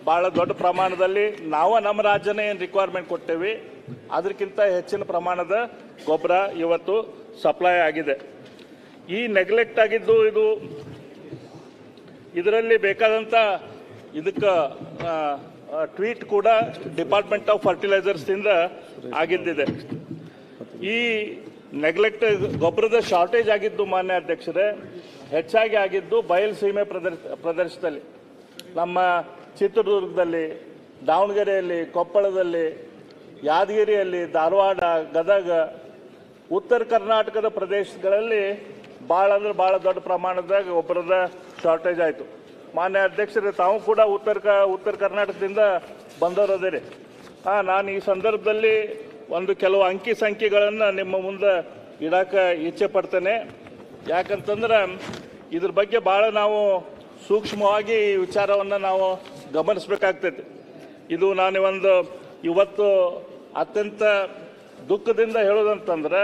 ಭಾಳ ದೊಡ್ಡ ಪ್ರಮಾಣದಲ್ಲಿ ನಾವು ನಮ್ಮ ರಾಜ್ಯನೇ ಏನು ರಿಕ್ವೈರ್ಮೆಂಟ್ ಕೊಟ್ಟೇವಿ ಅದಕ್ಕಿಂತ ಹೆಚ್ಚಿನ ಪ್ರಮಾಣದ ಗೊಬ್ಬರ ಇವತ್ತು ಸಪ್ಲೈ ಆಗಿದೆ. ಈ ನೆಗ್ಲೆಕ್ಟ್ ಆಗಿದ್ದು ಇದರಲ್ಲಿ ಬೇಕಾದಂಥ ಇದಕ್ಕೆ ಟ್ವೀಟ್ ಕೂಡ ಡಿಪಾರ್ಟ್ಮೆಂಟ್ ಆಫ್ ಫರ್ಟಿಲೈಸರ್ಸ್ನಿಂದ ಆಗಿದ್ದಿದೆ. ಈ ನೆಗ್ಲೆಕ್ಟ್ ಗೊಬ್ಬರದ ಶಾರ್ಟೇಜ್ ಆಗಿದ್ದು ಮಾನ್ಯ ಅಧ್ಯಕ್ಷರೇ ಹೆಚ್ಚಾಗಿ ಆಗಿದ್ದು ಬಯಲು ಸೀಮೆ ಪ್ರದೇಶದಲ್ಲಿ, ನಮ್ಮ ಚಿತ್ರದುರ್ಗದಲ್ಲಿ, ದಾವಣಗೆರೆಯಲ್ಲಿ, ಕೊಪ್ಪಳದಲ್ಲಿ, ಯಾದಗಿರಿಯಲ್ಲಿ, ಧಾರವಾಡ, ಗದಗ, ಉತ್ತರ ಕರ್ನಾಟಕದ ಪ್ರದೇಶಗಳಲ್ಲಿ ಭಾಳ ದೊಡ್ಡ ಪ್ರಮಾಣದ ಗೊಬ್ಬರದ ಶಾರ್ಟೇಜ್ ಆಯಿತು. ಮಾನ್ಯ ಅಧ್ಯಕ್ಷರೇ ತಾವು ಕೂಡ ಉತ್ತರ ಕರ್ನಾಟಕದಿಂದ ಬಂದವರು ಅದೇರಿ. ನಾನು ಈ ಸಂದರ್ಭದಲ್ಲಿ ಕೆಲವು ಅಂಕಿ ಸಂಖ್ಯೆಗಳನ್ನು ನಿಮ್ಮ ಮುಂದೆ ಇಡಕ್ಕೆ ಇಚ್ಛೆ ಪಡ್ತೇನೆ. ಯಾಕಂತಂದ್ರೆ ಇದ್ರ ಬಗ್ಗೆ ಭಾಳ ನಾವು ಸೂಕ್ಷ್ಮವಾಗಿ ಈ ವಿಚಾರವನ್ನು ನಾವು ಗಮನಿಸಬೇಕಾಗ್ತೈತಿ. ಇದು ಇವತ್ತು ಅತ್ಯಂತ ದುಃಖದಿಂದ ಹೇಳೋದಂತಂದ್ರೆ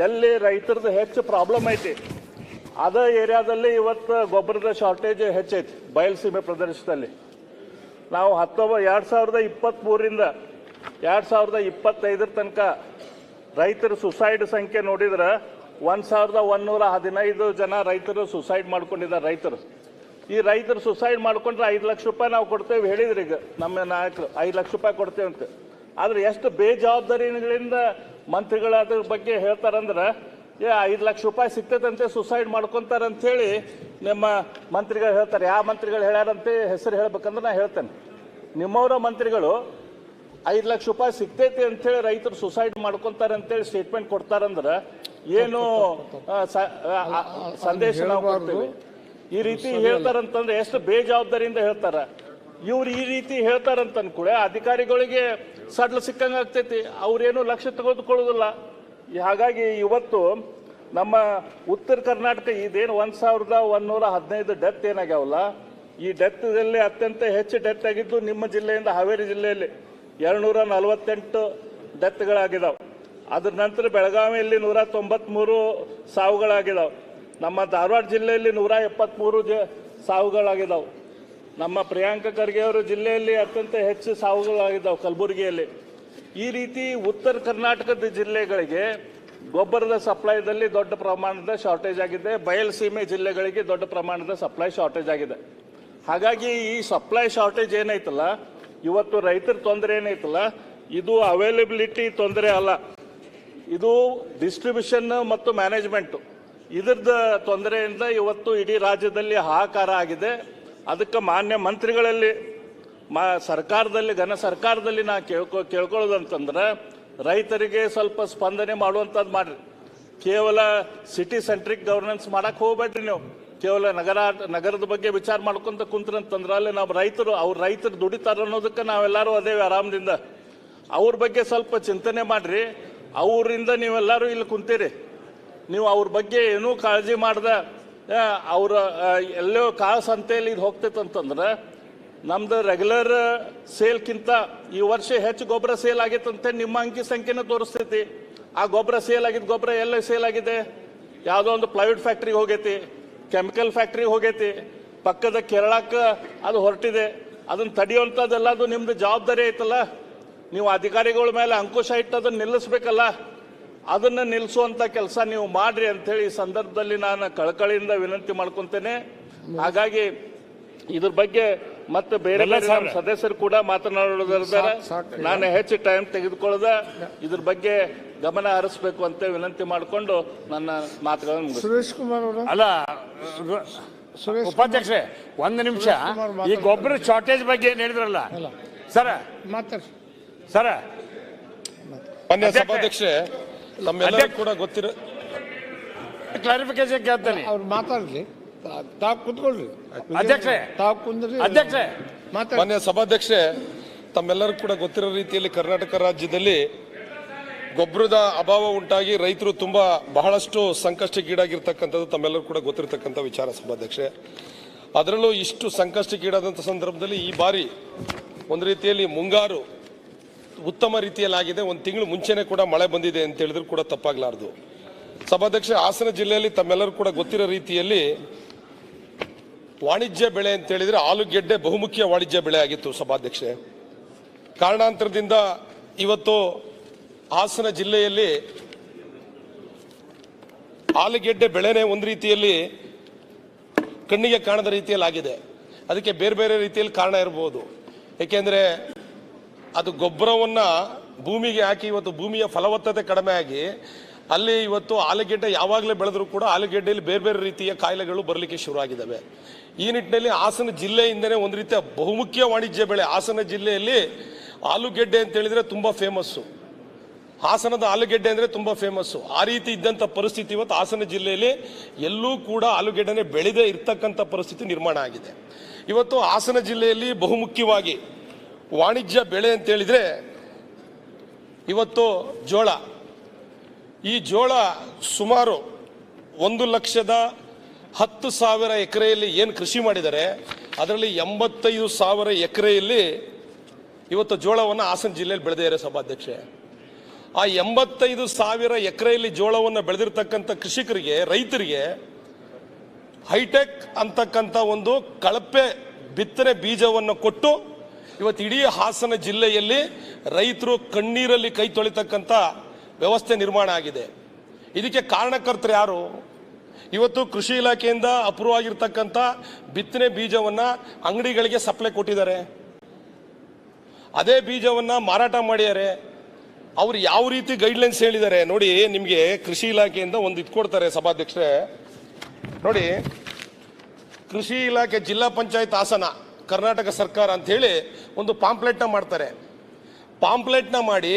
ಎಲ್ಲಿ ರೈತರದ್ದು ಹೆಚ್ಚು ಪ್ರಾಬ್ಲಮ್ ಐತಿ ಅದೇ ಏರಿಯಾದಲ್ಲಿ ಇವತ್ತು ಗೊಬ್ಬರದ ಶಾರ್ಟೇಜ್ ಹೆಚ್ಚೈತಿ. ಬಯಲುಸೀಮೆ ಪ್ರದೇಶದಲ್ಲಿ ನಾವು 2023ರಿಂದ 2025 ತನಕ ರೈತರ ಸುಸೈಡ್ ಸಂಖ್ಯೆ ನೋಡಿದ್ರೆ 1115 ಜನ ರೈತರು ಸುಸೈಡ್ ಮಾಡ್ಕೊಂಡಿದ್ದಾರೆ. ಈ ರೈತರು ಸುಸೈಡ್ ಮಾಡ್ಕೊಂಡ್ರೆ 5 ಲಕ್ಷ ರೂಪಾಯಿ ನಾವು ಕೊಡ್ತೇವೆ ಹೇಳಿದ್ರಿ. ಈಗ ನಮ್ಮ ನಾಯಕರು 5 ಲಕ್ಷ ರೂಪಾಯಿ ಕೊಡ್ತೇವೆ ಅಂತ. ಆದ್ರೆ ಎಷ್ಟು ಬೇಜವಾಬ್ದಾರಿಗಳಿಂದ ಮಂತ್ರಿಗಳು ಅದ್ರ ಬಗ್ಗೆ ಹೇಳ್ತಾರಂದ್ರೆ 5 ಲಕ್ಷ ರೂಪಾಯಿ ಸಿಗ್ತೈತಂತೆ ಸುಸೈಡ್ ಮಾಡ್ಕೊಂತಾರಂತ ಹೇಳಿ ನಿಮ್ಮ ಮಂತ್ರಿಗಳು ಹೇಳ್ತಾರೆ. ಯಾವ ಮಂತ್ರಿಗಳು ಹೇಳ್ಯಾರಂತೆ ಹೆಸರು ಹೇಳ್ಬೇಕಂದ್ರೆ ನಾ ಹೇಳ್ತೇನೆ. ನಿಮ್ಮವರ ಮಂತ್ರಿಗಳು 5 ಲಕ್ಷ ರೂಪಾಯಿ ಸಿಗ್ತೈತಿ ಅಂತೇಳಿ ರೈತರು ಸುಸೈಡ್ ಮಾಡ್ಕೊಂತಾರೆ ಅಂತೇಳಿ ಸ್ಟೇಟ್ಮೆಂಟ್ ಕೊಡ್ತಾರಂದ್ರೆ ಏನು ಸಂದೇಶ ನಾವು ಕೊಡ್ತೇವೆ? ಈ ರೀತಿ ಹೇಳ್ತಾರಂತಂದ್ರೆ ಎಷ್ಟು ಬೇಜವಾಬ್ದಾರಿಯಿಂದ ಹೇಳ್ತಾರ. ಇವ್ರು ಈ ರೀತಿ ಹೇಳ್ತಾರಂತ ಕೂಡ ಅಧಿಕಾರಿಗಳಿಗೆ ಸಡ್ಲ ಸಿಕ್ಕಂಗ ಆಗ್ತೈತಿ. ಅವ್ರೇನು ಲಕ್ಷ್ಯ ತೆಗೆದುಕೊಳ್ಳೋದಿಲ್ಲ. ಹಾಗಾಗಿ ಇವತ್ತು ನಮ್ಮ ಉತ್ತರ ಕರ್ನಾಟಕ ಇದೇನು 1115 ಡೆತ್ ಏನಾಗ್ಯಾವಲ್ಲ, ಈ ಡೆತ್ದಲ್ಲಿ ಅತ್ಯಂತ ಹೆಚ್ಚು ಡೆತ್ ಆಗಿದ್ದು ನಿಮ್ಮ ಜಿಲ್ಲೆಯಿಂದ ಹಾವೇರಿ ಜಿಲ್ಲೆಯಲ್ಲಿ 248 ಡೆತ್ಗಳಾಗಿದ್ದಾವೆ. ಅದ್ರ ನಂತರ ಬೆಳಗಾವಿಯಲ್ಲಿ 193 ಸಾವುಗಳಾಗಿದ್ದಾವೆ. ನಮ್ಮ ಧಾರವಾಡ ಜಿಲ್ಲೆಯಲ್ಲಿ 173 ಸಾವುಗಳಾಗಿದ್ದಾವೆ. ನಮ್ಮ ಪ್ರಿಯಾಂಕ ಖರ್ಗೆ ಅವರ ಜಿಲ್ಲೆಯಲ್ಲಿ ಅತ್ಯಂತ ಹೆಚ್ಚು ಸಾವುಗಳಾಗಿದ್ದಾವೆ ಕಲಬುರಗಿಯಲ್ಲಿ. ಈ ರೀತಿ ಉತ್ತರ ಕರ್ನಾಟಕದ ಜಿಲ್ಲೆಗಳಿಗೆ ಗೊಬ್ಬರದ ಸಪ್ಲೈದಲ್ಲಿ ದೊಡ್ಡ ಪ್ರಮಾಣದ ಶಾರ್ಟೇಜ್ ಆಗಿದೆ. ಬಯಲುಸೀಮೆ ಜಿಲ್ಲೆಗಳಿಗೆ ದೊಡ್ಡ ಪ್ರಮಾಣದ ಸಪ್ಲೈ ಶಾರ್ಟೇಜ್ ಆಗಿದೆ. ಹಾಗಾಗಿ ಈ ಸಪ್ಲೈ ಶಾರ್ಟೇಜ್ ಏನೈತಲ್ಲ, ಇವತ್ತು ರೈತರ ತೊಂದರೆ ಏನೈತಲ್ಲ, ಇದು ಅವೈಲಬಿಲಿಟಿ ತೊಂದರೆ ಅಲ್ಲ, ಇದು ಡಿಸ್ಟ್ರಿಬ್ಯೂಷನ್ ಮತ್ತು ಮ್ಯಾನೇಜ್ಮೆಂಟ್ ಇದ್ರದ್ದು ತೊಂದರೆಯಿಂದ ಇವತ್ತು ಇಡೀ ರಾಜ್ಯದಲ್ಲಿ ಹಾಹಾಕಾರ ಆಗಿದೆ. ಅದಕ್ಕೆ ಮಾನ್ಯ ಮಂತ್ರಿಗಳಲ್ಲಿ ಸರ್ಕಾರದಲ್ಲಿ ಘನ ಸರ್ಕಾರದಲ್ಲಿ ನಾ ಕೇಳ್ಕೊಳ್ಳೋದಂತಂದ್ರೆ ರೈತರಿಗೆ ಸ್ವಲ್ಪ ಸ್ಪಂದನೆ ಮಾಡುವಂಥದ್ದು ಮಾಡ್ರಿ. ಕೇವಲ ಸಿಟಿ ಸೆಂಟ್ರಿಕ್ ಗವರ್ನೆನ್ಸ್ ಮಾಡಕ್ಕೆ ಹೋಗ್ಬೇಡ್ರಿ. ನೀವು ಕೇವಲ ನಗರದ ಬಗ್ಗೆ ವಿಚಾರ ಮಾಡ್ಕೊಂತ ಕುಂತ್ರಂತಂದ್ರೆ ಅಲ್ಲಿ ನಾವು ರೈತರು ದುಡಿತಾರ ಅನ್ನೋದಕ್ಕೆ ನಾವೆಲ್ಲರೂ ಅದೇವಿ ಆರಾಮದಿಂದ. ಅವ್ರ ಬಗ್ಗೆ ಸ್ವಲ್ಪ ಚಿಂತನೆ ಮಾಡ್ರಿ. ಅವರಿಂದ ನೀವೆಲ್ಲರೂ ಇಲ್ಲಿ ಕುಂತೀರಿ, ನೀವು ಅವ್ರ ಬಗ್ಗೆ ಏನೂ ಕಾಳಜಿ ಮಾಡ್ದ ಅವ್ರ ಎಲ್ಲೋ ಕಾಳು ಸಂತೆಯಲ್ಲಿ ಇದು ಹೋಗ್ತೈತಂತಂದ್ರೆ ನಮ್ದು ರೆಗ್ಯುಲರ್ ಸೇಲ್ಕಿಂತ ಈ ವರ್ಷ ಹೆಚ್ಚು ಗೊಬ್ಬರ ಸೇಲ್ ಆಗೈತಂತೆ ನಿಮ್ಮ ಅಂಕಿ ಸಂಖ್ಯೆನೂ ತೋರಿಸ್ತೈತಿ. ಆ ಗೊಬ್ಬರ ಸೇಲ್ ಆಗಿದ್ದು ಗೊಬ್ಬರ ಎಲ್ಲ ಸೇಲ್ ಆಗಿದೆ? ಯಾವುದೋ ಒಂದು ಪ್ಲೈವುಡ್ ಫ್ಯಾಕ್ಟ್ರಿಗೆ ಹೋಗೈತಿ, ಕೆಮಿಕಲ್ ಫ್ಯಾಕ್ಟ್ರಿಗೆ ಹೋಗೈತಿ, ಪಕ್ಕದ ಕೇರಳಕ್ಕೆ ಅದು ಹೊರಟಿದೆ. ಅದನ್ನು ತಡೆಯುವಂಥದ್ದೆಲ್ಲದು ನಿಮ್ದು ಜವಾಬ್ದಾರಿ ಐತಲ್ಲ. ನೀವು ಅಧಿಕಾರಿಗಳ ಮೇಲೆ ಅಂಕುಶ ಇಟ್ಟು ಅದನ್ನು ನಿಲ್ಲಿಸ್ಬೇಕಲ್ಲ. ಅದನ್ನು ನಿಲ್ಲಿಸುವಂಥ ಕೆಲಸ ನೀವು ಮಾಡ್ರಿ ಅಂಥೇಳಿ ಈ ಸಂದರ್ಭದಲ್ಲಿ ನಾನು ಕಳಕಳಿಯಿಂದ ವಿನಂತಿ ಮಾಡ್ಕೊತೇನೆ. ಹಾಗಾಗಿ ಇದ್ರ ಬಗ್ಗೆ ಮತ್ತೆ ಬೇರೆ ಬೇರೆ ಸದಸ್ಯರು ಕೂಡ ಮಾತನಾಡೋದಿದ್ದಾರೆ. ನಾನು ಹೆಚ್ಚು ಟೈಮ್ ತೆಗೆದುಕೊಳ್ಳದ ಇದ್ರ ಬಗ್ಗೆ ಗಮನ ಹರಿಸಬೇಕು ಅಂತ ವಿನಂತಿ ಮಾಡಿಕೊಂಡು ನನ್ನ ಮಾತುಗಳನ್ನು ಸುರೇಶ್ ಕುಮಾರ್ ಅವರು ಅಲ್ಲ ಉಪಾಧ್ಯಕ್ಷರೇ ಒಂದು ನಿಮಿಷ. ಈ ಗೊಬ್ಬರ ಶಾರ್ಟೇಜ್ ಬಗ್ಗೆ ಏನ್ ಹೇಳಿದ್ರಲ್ಲ ಸರ ಸರ ಮಾನ್ಯ ಸಭಾಧ್ಯಕ್ಷೆ, ನಮ್ಮೆಲ್ಲರಿಗೂ ಕೂಡ ಗೊತ್ತಿರೋ ಕ್ಲಾರಿಫಿಕೇಶನ್ ಕೇಳ್ತಾನೆ. ಅವ್ರು ಮಾತಾಡ್ಲಿ, ತಾವು ಕುತ್ಕೊಳ್ರಿ ಅಧ್ಯಕ್ಷರೇ. ತಾವು ಕುಂದ್ರಿ ಅಧ್ಯಕ್ಷರೇ, ಮಾನ್ಯ ಸಭಾಧ್ಯಕ್ಷೆ, ತಮ್ಮೆಲ್ಲರಿಗೂ ಕೂಡ ಗೊತ್ತಿರೋ ರೀತಿಯಲ್ಲಿ ಕರ್ನಾಟಕ ರಾಜ್ಯದಲ್ಲಿ ಗೊಬ್ಬರದ ಅಭಾವ ಉಂಟಾಗಿ ರೈತರು ತುಂಬಾ ಬಹಳಷ್ಟು ಸಂಕಷ್ಟಕ್ಕೀಡಾಗಿರ್ತಕ್ಕಂಥದ್ದು ತಮ್ಮೆಲ್ಲರೂ ಕೂಡ ಗೊತ್ತಿರತಕ್ಕಂಥ ವಿಚಾರ ಸಭಾಧ್ಯಕ್ಷೆ. ಅದರಲ್ಲೂ ಇಷ್ಟು ಸಂಕಷ್ಟಕ್ಕೀಡಾದಂಥ ಸಂದರ್ಭದಲ್ಲಿ ಈ ಬಾರಿ ಒಂದು ರೀತಿಯಲ್ಲಿ ಮುಂಗಾರು ಉತ್ತಮ ರೀತಿಯಲ್ಲಾಗಿದೆ. ಒಂದು ತಿಂಗಳು ಮುಂಚೆನೆ ಕೂಡ ಮಳೆ ಬಂದಿದೆ ಅಂತ ಹೇಳಿದ್ರು ಕೂಡ ತಪ್ಪಾಗಲಾರದು. ಸಭಾಧ್ಯಕ್ಷೆ, ಹಾಸನ ಜಿಲ್ಲೆಯಲ್ಲಿ ತಮ್ಮೆಲ್ಲರೂ ಕೂಡ ಗೊತ್ತಿರೋ ರೀತಿಯಲ್ಲಿ ವಾಣಿಜ್ಯ ಬೆಳೆ ಅಂತ ಹೇಳಿದ್ರೆ ಆಲೂಗೆಡ್ಡೆ ಬಹುಮುಖ್ಯ ವಾಣಿಜ್ಯ ಬೆಳೆ ಆಗಿತ್ತು ಸಭಾಧ್ಯಕ್ಷೆ. ಕಾರಣಾಂತರದಿಂದ ಇವತ್ತು ಹಾಸನ ಜಿಲ್ಲೆಯಲ್ಲಿ ಆಲೂಗೆಡ್ಡೆ ಬೆಳೆನೇ ಒಂದು ರೀತಿಯಲ್ಲಿ ಕಣ್ಣಿಗೆ ಕಾಣದ ರೀತಿಯಲ್ಲಿ ಆಗಿದೆ. ಅದಕ್ಕೆ ಬೇರೆ ಬೇರೆ ರೀತಿಯಲ್ಲಿ ಕಾರಣ ಇರಬಹುದು. ಏಕೆಂದರೆ ಅದು ಗೊಬ್ಬರವನ್ನು ಭೂಮಿಗೆ ಹಾಕಿ ಇವತ್ತು ಭೂಮಿಯ ಫಲವತ್ತತೆ ಕಡಿಮೆ ಆಗಿ ಅಲ್ಲಿ ಇವತ್ತು ಆಲೂಗೆಡ್ಡೆ ಯಾವಾಗಲೇ ಬೆಳೆದರೂ ಕೂಡ ಆಲೂಗೆಡ್ಡೆಯಲ್ಲಿ ಬೇರೆ ಬೇರೆ ರೀತಿಯ ಕಾಯಿಲೆಗಳು ಬರಲಿಕ್ಕೆ ಶುರು ಆಗಿದ್ದಾವೆ. ಈ ನಿಟ್ಟಿನಲ್ಲಿ ಹಾಸನ ಜಿಲ್ಲೆಯಿಂದನೇ ಒಂದು ರೀತಿಯ ಬಹುಮುಖ್ಯ ವಾಣಿಜ್ಯ ಬೆಳೆ ಹಾಸನ ಜಿಲ್ಲೆಯಲ್ಲಿ ಆಲೂಗೆಡ್ಡೆ ಅಂತ ಹೇಳಿದ್ರೆ ತುಂಬಾ ಫೇಮಸ್ಸು. ಹಾಸನದ ಆಲೂಗೆಡ್ಡೆ ಅಂದರೆ ತುಂಬ ಫೇಮಸ್ಸು. ಆ ರೀತಿ ಇದ್ದಂಥ ಪರಿಸ್ಥಿತಿ ಇವತ್ತು ಹಾಸನ ಜಿಲ್ಲೆಯಲ್ಲಿ ಎಲ್ಲೂ ಕೂಡ ಆಲೂಗೆಡ್ಡೆನೇ ಬೆಳೆದೇ ಇರ್ತಕ್ಕಂಥ ಪರಿಸ್ಥಿತಿ ನಿರ್ಮಾಣ ಆಗಿದೆ. ಇವತ್ತು ಹಾಸನ ಜಿಲ್ಲೆಯಲ್ಲಿ ಬಹುಮುಖ್ಯವಾಗಿ ವಾಣಿಜ್ಯ ಬೆಳೆ ಅಂತ ಹೇಳಿದ್ರೆ ಇವತ್ತು ಜೋಳ. ಈ ಜೋಳ ಸುಮಾರು 1,10,000 ಎಕರೆಯಲ್ಲಿ ಏನು ಕೃಷಿ ಮಾಡಿದ್ದಾರೆ ಅದರಲ್ಲಿ 85,000 ಎಕರೆಯಲ್ಲಿ ಇವತ್ತು ಜೋಳವನ್ನು ಹಾಸನ ಜಿಲ್ಲೆಯಲ್ಲಿ ಬೆಳೆದಿದ್ದಾರೆ ಸಭಾಧ್ಯಕ್ಷೆ. ಆ 85,000 ಎಕರೆಯಲ್ಲಿ ಜೋಳವನ್ನು ಬೆಳೆದಿರ್ತಕ್ಕಂಥ ಕೃಷಿಕರಿಗೆ, ರೈತರಿಗೆ ಹೈಟೆಕ್ ಅಂತಕ್ಕಂಥ ಒಂದು ಕಳಪೆ ಬಿತ್ತನೆ ಬೀಜವನ್ನು ಕೊಟ್ಟು ಇವತ್ತು ಇಡೀ ಹಾಸನ ಜಿಲ್ಲೆಯಲ್ಲಿ ರೈತರು ಕಣ್ಣೀರಲ್ಲಿ ಕೈ ತೊಳಿತಕ್ಕಂಥ ವ್ಯವಸ್ಥೆ ನಿರ್ಮಾಣ ಆಗಿದೆ. ಇದಕ್ಕೆ ಕಾರಣಕರ್ತರು ಯಾರು? ಇವತ್ತು ಕೃಷಿ ಇಲಾಖೆಯಿಂದ ಅಪ್ರೂವ್ ಆಗಿರ್ತಕ್ಕಂಥ ಬಿತ್ತನೆ ಬೀಜವನ್ನು ಅಂಗಡಿಗಳಿಗೆ ಸಪ್ಲೈ ಕೊಟ್ಟಿದ್ದಾರೆ. ಅದೇ ಬೀಜವನ್ನು ಮಾರಾಟ ಮಾಡಿದ್ದಾರೆ. ಅವ್ರು ಯಾವ ರೀತಿ ಗೈಡ್ಲೈನ್ಸ್ ಹೇಳಿದ್ದಾರೆ ನೋಡಿ. ನಿಮಗೆ ಕೃಷಿ ಇಲಾಖೆಯಿಂದ ಒಂದು ಇದು ಕೊಡ್ತಾರೆ ಸಭಾಧ್ಯಕ್ಷರೇ ನೋಡಿ. ಕೃಷಿ ಇಲಾಖೆ, ಜಿಲ್ಲಾ ಪಂಚಾಯತ್ ಹಾಸನ, ಕರ್ನಾಟಕ ಸರ್ಕಾರ ಅಂತ ಹೇಳಿ ಒಂದು ಪಾಂಪ್ಲೆಟ್ನ ಮಾಡ್ತಾರೆ. ಪಾಂಪ್ಲೆಟ್ನ ಮಾಡಿ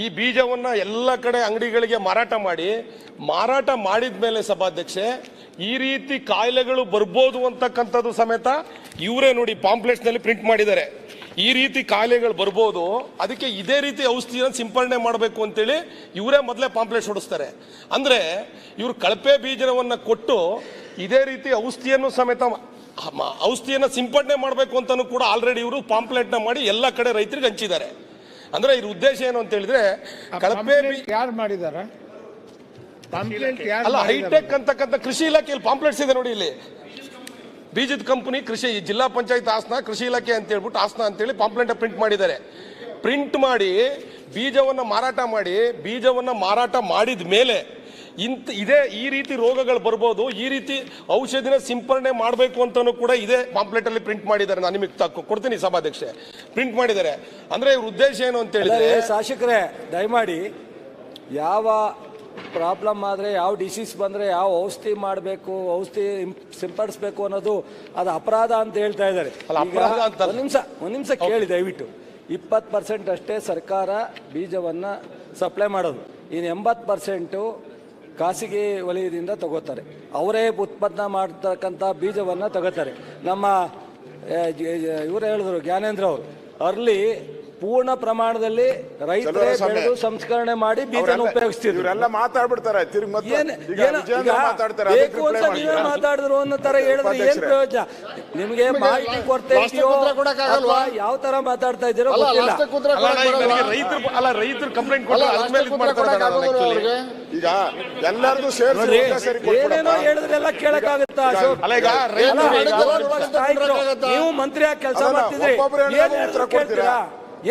ಈ ಬೀಜವನ್ನು ಎಲ್ಲ ಕಡೆ ಅಂಗಡಿಗಳಿಗೆ ಮಾರಾಟ ಮಾಡಿದ ಮೇಲೆ ಸಭಾಧ್ಯಕ್ಷೆ ಈ ರೀತಿ ಕಾಯಿಲೆಗಳು ಬರ್ಬೋದು ಅಂತಕ್ಕಂಥದ್ದು ಸಮೇತ ಇವರೇ ನೋಡಿ ಪಾಂಪ್ಲೆಟ್ಸ್ನಲ್ಲಿ ಪ್ರಿಂಟ್ ಮಾಡಿದ್ದಾರೆ. ಈ ರೀತಿ ಕಾಯಿಲೆಗಳು ಬರ್ಬೋದು, ಅದಕ್ಕೆ ಇದೇ ರೀತಿ ಔಷಧಿಯನ್ನು ಸಿಂಪಡಣೆ ಮಾಡಬೇಕು ಅಂತೇಳಿ ಇವರೇ ಮೊದಲೇ ಪಾಂಪ್ಲೆಟ್ಸ್ ಹೊಡಿಸ್ತಾರೆ. ಅಂದರೆ ಇವರು ಕಳಪೆ ಬೀಜವನ್ನು ಕೊಟ್ಟು ಇದೇ ರೀತಿ ಔಷಧಿಯನ್ನು ಸಮೇತ ಔಷಧಿಯನ್ನು ಸಿಂಪಡಣೆ ಮಾಡಬೇಕು ಅಂತಲೂ ಕೂಡ ಆಲ್ರೆಡಿ ಇವರು ಪಾಂಪ್ಲೆಟ್ನ ಮಾಡಿ ಎಲ್ಲ ಕಡೆ ರೈತರಿಗೆ ಹಂಚಿದ್ದಾರೆ. ಅಂದ್ರೆ ಇದ್ರ ಉದ್ದೇಶ ಏನು ಅಂತ ಹೇಳಿದ್ರೆ ಕಳಪೆ ಯಾರು ಮಾಡಿದ್ದಾರೆ ಅಲ್ಲ, ಹೈಟೆಕ್ ಅಂತಕ್ಕಂಥ ಕೃಷಿ ಇಲಾಖೆಯಲ್ಲಿ ಪಾಂಪ್ಲೆಟ್ಸ್ ಇದೆ ನೋಡಿ. ಇಲ್ಲಿ ಬೀಜದ ಕಂಪನಿ ಕೃಷಿ ಜಿಲ್ಲಾ ಪಂಚಾಯತ್ ಹಾಸನ, ಕೃಷಿ ಇಲಾಖೆ ಅಂತ ಹೇಳ್ಬಿಟ್ಟು ಹಾಸನ ಅಂತೇಳಿ ಪಾಂಪ್ಲೆಟ್ ಪ್ರಿಂಟ್ ಮಾಡಿದ್ದಾರೆ. ಪ್ರಿಂಟ್ ಮಾಡಿ ಬೀಜವನ್ನು ಮಾರಾಟ ಮಾಡಿದ ಮೇಲೆ ಈ ರೀತಿ ರೋಗಗಳು ಬರ್ಬೋದು, ಈ ರೀತಿ ಔಷಧಿನ ಸಿಂಪರಣೆ ಮಾಡಬೇಕು ಅಂತಲೂ ಕೂಡ ಇದೇ ಪಾಂಪ್ಲೆಟ್ ಅಲ್ಲಿ ಪ್ರಿಂಟ್ ಮಾಡಿದ್ದಾರೆ. ನಾನು ನಿಮಗೆ ಕೊಡ್ತೀನಿ ಸಭಾಧ್ಯಕ್ಷೆ, ಪ್ರಿಂಟ್ ಮಾಡಿದ್ದಾರೆ. ಅಂದ್ರೆ ಇವ್ರ ಉದ್ದೇಶ ಏನು ಅಂತ ಹೇಳಿದ್ರೆ, ಶಾಸಕರೇ ದಯಮಾಡಿ ಯಾವ ಪ್ರಾಬ್ಲಮ್ ಆದರೆ, ಯಾವ ಡಿಸೀಸ್ ಬಂದರೆ ಯಾವ ಔಷಧಿ ಮಾಡಬೇಕು, ಔಷಧಿ ಸಿಂಪಡಿಸಬೇಕು ಅನ್ನೋದು ಅದು ಅಪರಾಧ ಅಂತ ಹೇಳ್ತಾ ಇದ್ದಾರೆ. ಒಂದು ನಿಮಿಷ ಕೇಳಿ ದಯವಿಟ್ಟು. 20% ಅಷ್ಟೇ ಸರ್ಕಾರ ಬೀಜವನ್ನು ಸಪ್ಲೈ ಮಾಡೋದು, ಇನ್ನು 80% ಖಾಸಗಿ ವಲಯದಿಂದ ತಗೋತಾರೆ. ಅವರೇ ಉತ್ಪನ್ನ ಮಾಡ್ತಕ್ಕಂಥ ಬೀಜವನ್ನು ತಗೋತಾರೆ. ನಮ್ಮ ಇವರು ಹೇಳಿದ್ರು ಜ್ಞಾನೇಂದ್ರ ಅವರು, ಅರ್ಲಿ ಪೂರ್ಣ ಪ್ರಮಾಣದಲ್ಲಿ ರೈತರೇ ಬೆಳೆದು ಸಂಸ್ಕರಣೆ ಮಾಡಿ ಬೀಜನ ಉಪಯೋಗಿಸ್ತಿದ್ರು. ಇವರೆಲ್ಲ ಮಾತಾಡ್ಬಿಡ್ತಾರೆ ತಿರುಗಿ ಮತ್ತೆ ಮಾತಾಡ್ತಾರೆ. ಬೇಕು ಅಂತ ನೀವೇ ಮಾತಾಡಿದ್ರು ಅನ್ನೋ ತರ ಹೇಳಿದ್ರೆ ಏನ್ ಪ್ರಯೋಜನ? ನಿಮ್ಗೆ ಮಾಹಿತಿ ಕೊಡ್ತಾ ಇದೆಯೋ ಅಥವಾ ಯಾವ ತರ ಮಾತಾಡ್ತಾ ಇದ್ದೀರೋ ಗೊತ್ತಿಲ್ಲ. ರೈತರು ಕಂಪ್ಲೇಂಟ್ ಈಗ ಎಲ್ಲರಿಗೂ ಸೇರಿಸಿ ಏನೇನೋ ಹೇಳಿದ್ರೆಲ್ಲ ಕೇಳಕ್ಕಾಗುತ್ತಾ ಅಶೋಕ್? ನೀವು ಮಂತ್ರಿ ಆಗಿ ಕೆಲಸ ಮಾಡ್ತಿದ್ರಿ, ಏನ್ ಹೇಳಿದ್ರು ಕೇಳ್ತೀರಾ?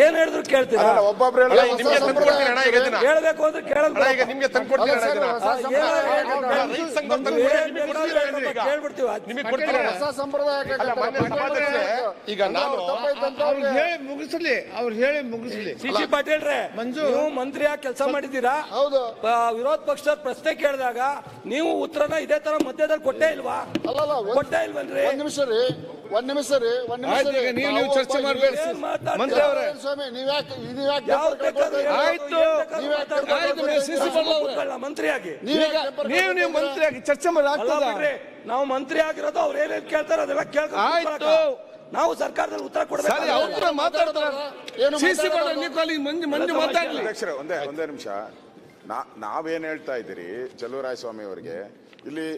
ಏನ್ ಹೇಳಿದ್ರು ಕೇಳ್ತೀರಾ? ಒಬ್ಬೊಬ್ರು ಹೇಳ್ಬೇಕು ಅಂದ್ರೆ ಕೇಳಕ್ ನಿಮ್ಗೆ ತಂದ್ಕೊಡ್ತೀವಿ. ಈಗ ನಾನು ಮುಗಿಸ್ಲಿ, ಅವ್ರು ಹೇಳಿ ಮುಗಿಸ್ಲಿ. ಸಿ ಪಾಟೀಲ್ರೆ, ನೀವು ಮಂತ್ರಿ ಆಗಿ ಕೆಲಸ ಮಾಡಿದ್ದೀರಾ? ಹೌದು. ವಿರೋಧ ಪಕ್ಷದ ಪ್ರಶ್ನೆ ಕೇಳಿದಾಗ ನೀವು ಉತ್ತರನ ಇದೇ ತರ ಮಧ್ಯದಲ್ಲಿ ಕೊಟ್ಟೇ ಇಲ್ವಾ? ಕೊಟ್ಟೇ ಇಲ್ವನ್ರಿ? ಒಂದ್ ನಿಮಿಷ ರೀ ನೀವು ಚರ್ಚೆ ಮಾಡ್ಬೇಡಿ ಮಂತ್ರಿ ಅವರೇ. ಸ್ವಾಮಿ ಮಂತ್ರಿಯಾಗಿ ನೀವು ಮಂತ್ರಿಯಾಗಿ ಚರ್ಚೆ ಮಾಡಿ ನಾವು ಮಂತ್ರಿ ಆಗಿರೋದು ಅವ್ರು ಏನೇನು ಕೇಳ್ತಾರೆ ಅದೆಲ್ಲ ಕೇಳ್ಕೊಂಡು ನಾವು ಸರ್ಕಾರದಲ್ಲಿ ಉತ್ತರ ಕೊಡ್ಬೇಕು. ಅಧ್ಯಕ್ಷರೇ, ಒಂದೇ ನಿಮಿಷ. ನಾವೇನ್ ಹೇಳ್ತಾ ಇದ್ದೀರಿ ಚಲುವರಾಯ ಸ್ವಾಮಿ ಅವರಿಗೆ, ಇಲ್ಲಿ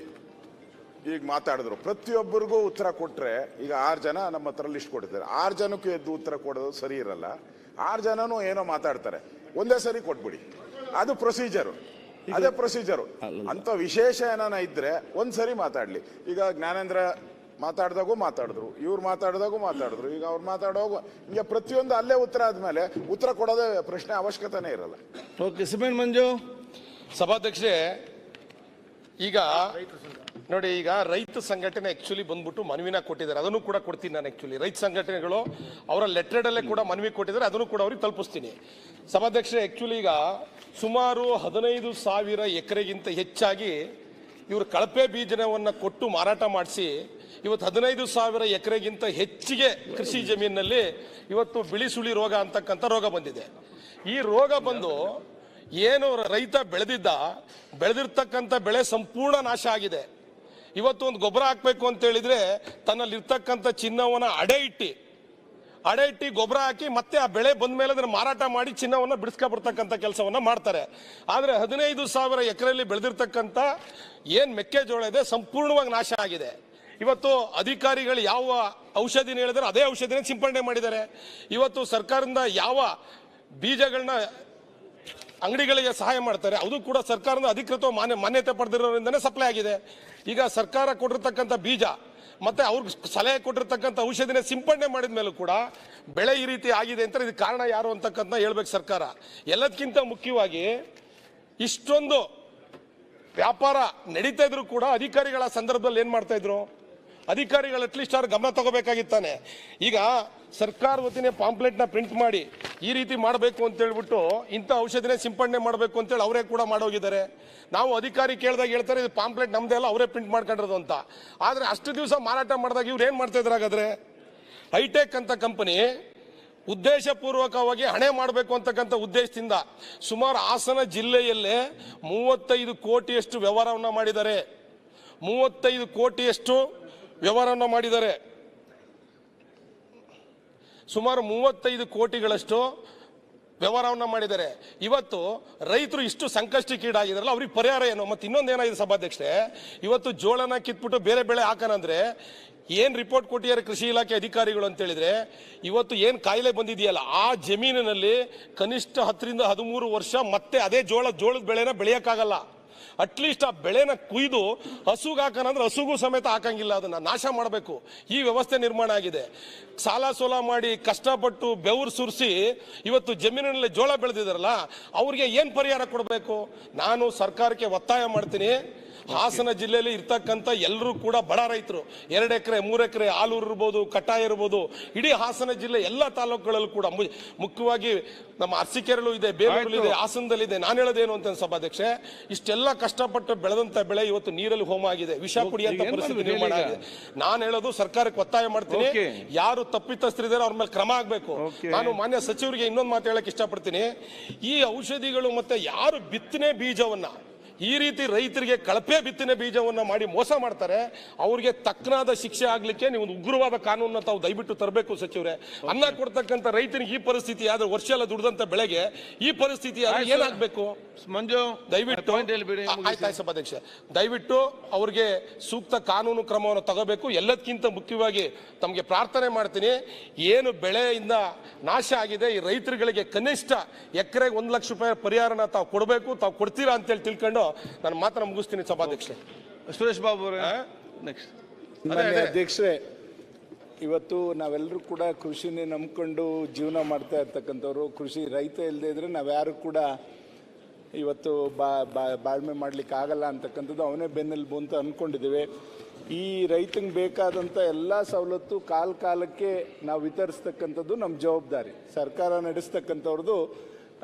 ಈಗ ಮಾತಾಡಿದ್ರು ಪ್ರತಿಯೊಬ್ಬರಿಗೂ ಉತ್ತರ ಕೊಟ್ರೆ, ಈಗ 6 ಜನ ನಮ್ಮ ಹತ್ರ ಲಿಸ್ಟ್ ಕೊಟ್ಟಿದ್ದಾರೆ, 6 ಜನಕ್ಕೂ ಎದ್ದು ಉತ್ತರ ಕೊಡೋದು ಸರಿ ಇರಲ್ಲ. 6 ಜನನೂ ಏನೋ ಮಾತಾಡ್ತಾರೆ, ಒಂದೇ ಸರಿ ಕೊಟ್ಬಿಡಿ, ಅದು ಪ್ರೊಸೀಜರು. ಅದೇ ಪ್ರೊಸೀಜರು. ಅಂತ ವಿಶೇಷ ಏನಾನ ಇದ್ರೆ ಒಂದ್ಸರಿ ಮಾತಾಡ್ಲಿ. ಈಗ ಜ್ಞಾನೇಂದ್ರ ಮಾತಾಡಿದಾಗೂ ಮಾತಾಡಿದ್ರು, ಇವ್ರು ಮಾತಾಡಿದಾಗೂ ಮಾತಾಡಿದ್ರು, ಈಗ ಅವ್ರು ಮಾತಾಡುವಾಗ ಹಿಂಗೆ ಪ್ರತಿಯೊಂದು ಅಲ್ಲೇ ಉತ್ತರ ಆದ್ಮೇಲೆ ಉತ್ತರ ಕೊಡೋದೇ ಪ್ರಶ್ನೆ ಅವಶ್ಯಕತೆನೇ ಇರಲ್ಲ. ಓಕೆ, ಸಿಮೆಂಟ್ ಮಂಜು. ಸಭಾಧ್ಯಕ್ಷರೇ, ಈಗ ನೋಡಿ, ಈಗ ರೈತ ಸಂಘಟನೆ ಆಕ್ಚುಲಿ ಬಂದ್ಬಿಟ್ಟು ಮನವಿನ ಕೊಟ್ಟಿದ್ದಾರೆ, ಅದನ್ನು ಕೂಡ ಕೊಡ್ತೀನಿ ನಾನು. ಆಕ್ಚುಲಿ ರೈತ ಸಂಘಟನೆಗಳು ಅವರ ಲೆಟರ್ಡಲ್ಲೇ ಕೂಡ ಮನವಿ ಕೊಟ್ಟಿದ್ದಾರೆ, ಅದನ್ನು ಕೂಡ ಅವ್ರಿಗೆ ತಲುಪಿಸ್ತೀನಿ. ಸಭಾಧ್ಯಕ್ಷರೇ, ಆಕ್ಚುಲಿ ಈಗ ಸುಮಾರು 15,000 ಎಕರೆಗಿಂತ ಹೆಚ್ಚಾಗಿ ಇವರು ಕಳಪೆ ಬೀಜವನ್ನು ಕೊಟ್ಟು ಮಾರಾಟ ಮಾಡಿಸಿ ಇವತ್ತು 15,000 ಎಕರೆಗಿಂತ ಹೆಚ್ಚಿಗೆ ಕೃಷಿ ಜಮೀನಿನಲ್ಲಿ ಇವತ್ತು ಬಿಳಿ ಸುಳಿ ರೋಗ ಅಂತಕ್ಕಂಥ ರೋಗ ಬಂದಿದೆ. ಈ ರೋಗ ಬಂದು ಏನು ರೈತ ಬೆಳೆದಿರ್ತಕ್ಕಂಥ ಬೆಳೆ ಸಂಪೂರ್ಣ ನಾಶ ಆಗಿದೆ. ಇವತ್ತು ಒಂದು ಗೊಬ್ಬರ ಹಾಕಬೇಕು ಅಂತ ಹೇಳಿದ್ರೆ ತನ್ನಲ್ಲಿರ್ತಕ್ಕಂಥ ಚಿನ್ನವನ್ನು ಅಡೆ ಇಟ್ಟಿ ಗೊಬ್ಬರ ಹಾಕಿ ಮತ್ತೆ ಆ ಬೆಳೆ ಬಂದ ಮೇಲೆ ಅದನ್ನು ಮಾರಾಟ ಮಾಡಿ ಚಿನ್ನವನ್ನು ಬಿಡಿಸ್ಕೊಬಿಡ್ತಕ್ಕಂಥ ಕೆಲಸವನ್ನ ಮಾಡ್ತಾರೆ. ಆದರೆ 15,000 ಎಕರೆಯಲ್ಲಿ ಬೆಳೆದಿರ್ತಕ್ಕಂಥ ಏನು ಮೆಕ್ಕೆಜೋಳ ಇದೆ ಸಂಪೂರ್ಣವಾಗಿ ನಾಶ ಆಗಿದೆ. ಇವತ್ತು ಅಧಿಕಾರಿಗಳು ಯಾವ ಔಷಧಿನ ಹೇಳಿದ್ರೆ ಅದೇ ಔಷಧಿನ ಸಿಂಪಡಣೆ ಮಾಡಿದ್ದಾರೆ. ಇವತ್ತು ಸರ್ಕಾರದಿಂದ ಯಾವ ಬೀಜಗಳನ್ನ ಅಂಗಡಿಗಳಿಗೆ ಸಹಾಯ ಮಾಡ್ತಾರೆ ಅದು ಕೂಡ ಸರ್ಕಾರದ ಅಧಿಕೃತ ಮಾನ್ಯತೆ ಪಡೆದಿರೋದ್ರಿಂದನೇ ಸಪ್ಲೈ ಆಗಿದೆ. ಈಗ ಸರ್ಕಾರ ಕೊಟ್ಟಿರ್ತಕ್ಕಂಥ ಬೀಜ ಮತ್ತೆ ಅವ್ರಿಗೆ ಸಲಹೆ ಕೊಟ್ಟಿರ್ತಕ್ಕಂಥ ಔಷಧಿನ ಸಿಂಪಡಣೆ ಮಾಡಿದ ಮೇಲೂ ಕೂಡ ಬೆಳೆ ಈ ರೀತಿ ಆಗಿದೆ ಅಂತ ಇದಕ್ಕೆ ಕಾರಣ ಯಾರು ಅಂತಕ್ಕಂಥ ಹೇಳ್ಬೇಕು ಸರ್ಕಾರ. ಎಲ್ಲದಕ್ಕಿಂತ ಮುಖ್ಯವಾಗಿ ಇಷ್ಟೊಂದು ವ್ಯಾಪಾರ ನಡೀತಾ ಇದ್ರು ಕೂಡ ಅಧಿಕಾರಿಗಳ ಸಂದರ್ಭದಲ್ಲಿ ಏನ್ ಮಾಡ್ತಾ ಇದ್ರು? ಅಧಿಕಾರಿಗಳು ಅಟ್ಲೀಸ್ಟ್ ಅವ್ರು ಗಮನ ತಗೋಬೇಕಾಗಿತ್ತಾನೆ. ಈಗ ಸರ್ಕಾರ ವತಿನೇ ಪಾಂಪ್ಲೆಟ್ನ ಪ್ರಿಂಟ್ ಮಾಡಿ ಈ ರೀತಿ ಮಾಡಬೇಕು ಅಂತ ಹೇಳ್ಬಿಟ್ಟು ಇಂಥ ಔಷಧಿನೇ ಸಿಂಪಡಣೆ ಮಾಡಬೇಕು ಅಂತೇಳಿ ಅವರೇ ಕೂಡ ಮಾಡೋಗಿದ್ದಾರೆ. ನಾವು ಅಧಿಕಾರಿ ಕೇಳಿದಾಗ ಹೇಳ್ತಾರೆ ಇದು ಪಾಂಪ್ಲೆಟ್ ನಮ್ದೇ ಅಲ್ಲ, ಅವರೇ ಪ್ರಿಂಟ್ ಮಾಡ್ಕೊಂಡಿರೋದು ಅಂತ. ಆದರೆ ಅಷ್ಟು ದಿವಸ ಮಾರಾಟ ಮಾಡಿದಾಗ ಇವ್ರು ಏನು ಮಾಡ್ತಾ ಇದ್ರು? ಹಾಗಾದ್ರೆ ಹೈಟೆಕ್ ಅಂತ ಕಂಪನಿ ಉದ್ದೇಶಪೂರ್ವಕವಾಗಿ ಹಣೆ ಮಾಡಬೇಕು ಅಂತಕ್ಕಂಥ ಉದ್ದೇಶದಿಂದ ಸುಮಾರು ಹಾಸನ ಜಿಲ್ಲೆಯಲ್ಲೇ 35 ಕೋಟಿಯಷ್ಟು ವ್ಯವಹಾರವನ್ನು ಮಾಡಿದ್ದಾರೆ. 35 ಕೋಟಿಯಷ್ಟು ವ್ಯವಹಾರವನ್ನು ಮಾಡಿದ್ದಾರೆ. ಸುಮಾರು 35 ಕೋಟಿಗಳಷ್ಟು ವ್ಯವಹಾರವನ್ನು ಮಾಡಿದ್ದಾರೆ. ಇವತ್ತು ರೈತರು ಇಷ್ಟು ಸಂಕಷ್ಟಕ್ಕೀಡಾಗಿದಾರಲ್ಲ, ಅವ್ರಿಗೆ ಪರಿಹಾರ ಏನು? ಮತ್ತೆ ಇನ್ನೊಂದೇನಾಗಿದೆ ಸಭಾಧ್ಯಕ್ಷರೇ, ಇವತ್ತು ಜೋಳನ ಕಿತ್ಬಿಟ್ಟು ಬೇರೆ ಬೆಳೆ ಹಾಕೋಣಂದ್ರೆ ಏನ್ ರಿಪೋರ್ಟ್ ಕೊಟ್ಟಿದ್ದಾರೆ ಕೃಷಿ ಇಲಾಖೆ ಅಧಿಕಾರಿಗಳು ಅಂತ ಹೇಳಿದ್ರೆ, ಇವತ್ತು ಏನ್ ಕಾಯಿಲೆ ಬಂದಿದೆಯಲ್ಲ ಆ ಜಮೀನಿನಲ್ಲಿ ಕನಿಷ್ಠ 10 ರಿಂದ 13 ವರ್ಷ ಮತ್ತೆ ಅದೇ ಜೋಳದ ಬೆಳೆನ ಬೆಳೆಯಕ್ಕಾಗಲ್ಲ. ಅಟ್ಲೀಸ್ಟ್ ಆ ಬೆಳೆನ ಕುಯ್ದು ಹಸುಗೆ ಹಾಕೋಣಂದ್ರೆ ಹಸುಗೂ ಸಮೇತ ಹಾಕಂಗಿಲ್ಲ, ಅದನ್ನ ನಾಶ ಮಾಡಬೇಕು. ಈ ವ್ಯವಸ್ಥೆ ನಿರ್ಮಾಣ ಆಗಿದೆ. ಸಾಲ ಸೋಲ ಮಾಡಿ ಕಷ್ಟಪಟ್ಟು ಬೆವರು ಸುರಿಸಿ ಇವತ್ತು ಜಮೀನಿನಲ್ಲಿ ಜೋಳ ಬೆಳೆದಿದಾರಲ್ಲ ಅವ್ರಿಗೆ ಏನ್ ಪರಿಹಾರ ಕೊಡಬೇಕು? ನಾನು ಸರ್ಕಾರಕ್ಕೆ ಒತ್ತಾಯ ಮಾಡ್ತೀನಿ, ಹಾಸನ ಜಿಲ್ಲೆಯಲ್ಲಿ ಇರ್ತಕ್ಕಂಥ ಎಲ್ಲರೂ ಕೂಡ ಬಡ ರೈತರು, 2 ಎಕರೆ 3 ಎಕರೆ ಆಲೂರು ಇರ್ಬೋದು, ಕಟ್ಟಾಯ ಇರ್ಬೋದು, ಇಡೀ ಹಾಸನ ಜಿಲ್ಲೆ ಎಲ್ಲ ತಾಲೂಕುಗಳಲ್ಲೂ ಕೂಡ ಮುಖ್ಯವಾಗಿ ನಮ್ಮ ಅರಸೀಕೆರೆಯಲ್ಲೂ ಇದೆ, ಬೇಲೂರು ಇದೆ, ಹಾಸನದಲ್ಲಿದೆ. ನಾನು ಹೇಳೋದೇನು ಅಂತ ಸಭಾಧ್ಯಕ್ಷೆ, ಇಷ್ಟೆಲ್ಲ ಕಷ್ಟಪಟ್ಟು ಬೆಳೆದಂತ ಬೆಳೆ ಇವತ್ತು ನೀರಲ್ಲಿ ಹೋಮ ಆಗಿದೆ, ವಿಷ ಕುಡಿಯಂತ ಪರಿಸ್ಥಿತಿ ನಿರ್ಮಾಣ ಆಗಿದೆ. ನಾನು ಹೇಳೋದು ಸರ್ಕಾರಕ್ಕೆ ಒತ್ತಾಯ ಮಾಡ್ತೀನಿ, ಯಾರು ತಪ್ಪಿತಸ್ಥರಿದ್ದಾರೆ ಅವ್ರ ಮೇಲೆ ಕ್ರಮ ಆಗಬೇಕು. ನಾನು ಮಾನ್ಯ ಸಚಿವರಿಗೆ ಇನ್ನೊಂದು ಮಾತು ಹೇಳಕ್ ಇಷ್ಟಪಡ್ತೀನಿ, ಈ ಔಷಧಿಗಳು ಮತ್ತೆ ಯಾರು ಬಿತ್ತನೆ ಬೀಜವನ್ನ ಈ ರೀತಿ ರೈತರಿಗೆ ಕಳಪೆ ಬಿತ್ತನೆ ಬೀಜವನ್ನು ಮಾಡಿ ಮೋಸ ಮಾಡ್ತಾರೆ. ಅವ್ರಿಗೆ ತಕ್ಕನಾದ ಶಿಕ್ಷೆ ಆಗ್ಲಿಕ್ಕೆ ನೀವು ಒಂದು ಉಗ್ರವಾದ ಕಾನೂನನ್ನ ತಾವು ದಯವಿಟ್ಟು ತರಬೇಕು ಸಚಿವರೇ. ಅನ್ನ ಕೊಡ್ತಕ್ಕಂಥ ರೈತನಿಗೆ ಈ ಪರಿಸ್ಥಿತಿ ಆದ್ರೆ ವರ್ಷ ಎಲ್ಲ ದುಡಿದಂತ ಬೆಳೆಗೆ ಈ ಪರಿಸ್ಥಿತಿ ಆದ್ರೆ ಏನಾಗಬೇಕು? ಮಂಜು ದಯವಿಟ್ಟು ಆಯ್ತು ಸಭಾಧ್ಯಕ್ಷ, ದಯವಿಟ್ಟು ಅವ್ರಿಗೆ ಸೂಕ್ತ ಕಾನೂನು ಕ್ರಮವನ್ನು ತಗೋಬೇಕು. ಎಲ್ಲದಕ್ಕಿಂತ ಮುಖ್ಯವಾಗಿ ತಮಗೆ ಪ್ರಾರ್ಥನೆ ಮಾಡ್ತೀನಿ, ಏನು ಬೆಳೆಯಿಂದ ನಾಶ ಆಗಿದೆ ಈ ರೈತರುಗಳಿಗೆ ಕನಿಷ್ಠ ಎಕರೆಗೆ 1 ಲಕ್ಷ ರೂಪಾಯಿ ಪರಿಹಾರನ ತಾವು ಕೊಡಬೇಕು. ತಾವು ಕೊಡ್ತೀರಾ ಅಂತೇಳಿ ತಿಳ್ಕೊಂಡು ನಾನು ಮಾತನ್ನ ಮುಗಿಸ್ತೀನಿ ಸಭಾಧ್ಯಕ್ಷ. ಸುರೇಶ್ ಬಾಬು ಅವರೇ ನೆಕ್ಸ್ಟ್. ಅಧ್ಯಕ್ಷರೇ, ಇವತ್ತು ನಾವೆಲ್ಲರೂ ಕೂಡ ಕೃಷಿನೇ ನಂಬ್ಕೊಂಡು ಜೀವನ ಮಾಡ್ತಾ ಇರ್ತಕ್ಕಂಥವ್ರು. ಕೃಷಿ ರೈತ ಇಲ್ಲದೆ ಇದ್ರೆ ನಾವ್ಯಾರು ಕೂಡ ಇವತ್ತು ಬಾಳ್ಮೆ ಮಾಡ್ಲಿಕ್ಕೆ ಆಗಲ್ಲ ಅಂತಕ್ಕಂಥದ್ದು ಅವನೇ ಬೆನ್ನೆಲುಬು ಅಂತ ಅಂದ್ಕೊಂಡಿದ್ದೇವೆ. ಈ ರೈತಂಗೆ ಬೇಕಾದಂಥ ಎಲ್ಲ ಸವಲತ್ತು ಕಾಲಕ್ಕೆ ನಾವು ವಿತರಿಸ್ತಕ್ಕಂಥದ್ದು ನಮ್ಮ ಜವಾಬ್ದಾರಿ. ಸರ್ಕಾರ ನಡೆಸ್ತಕ್ಕಂಥವ್ರದ್ದು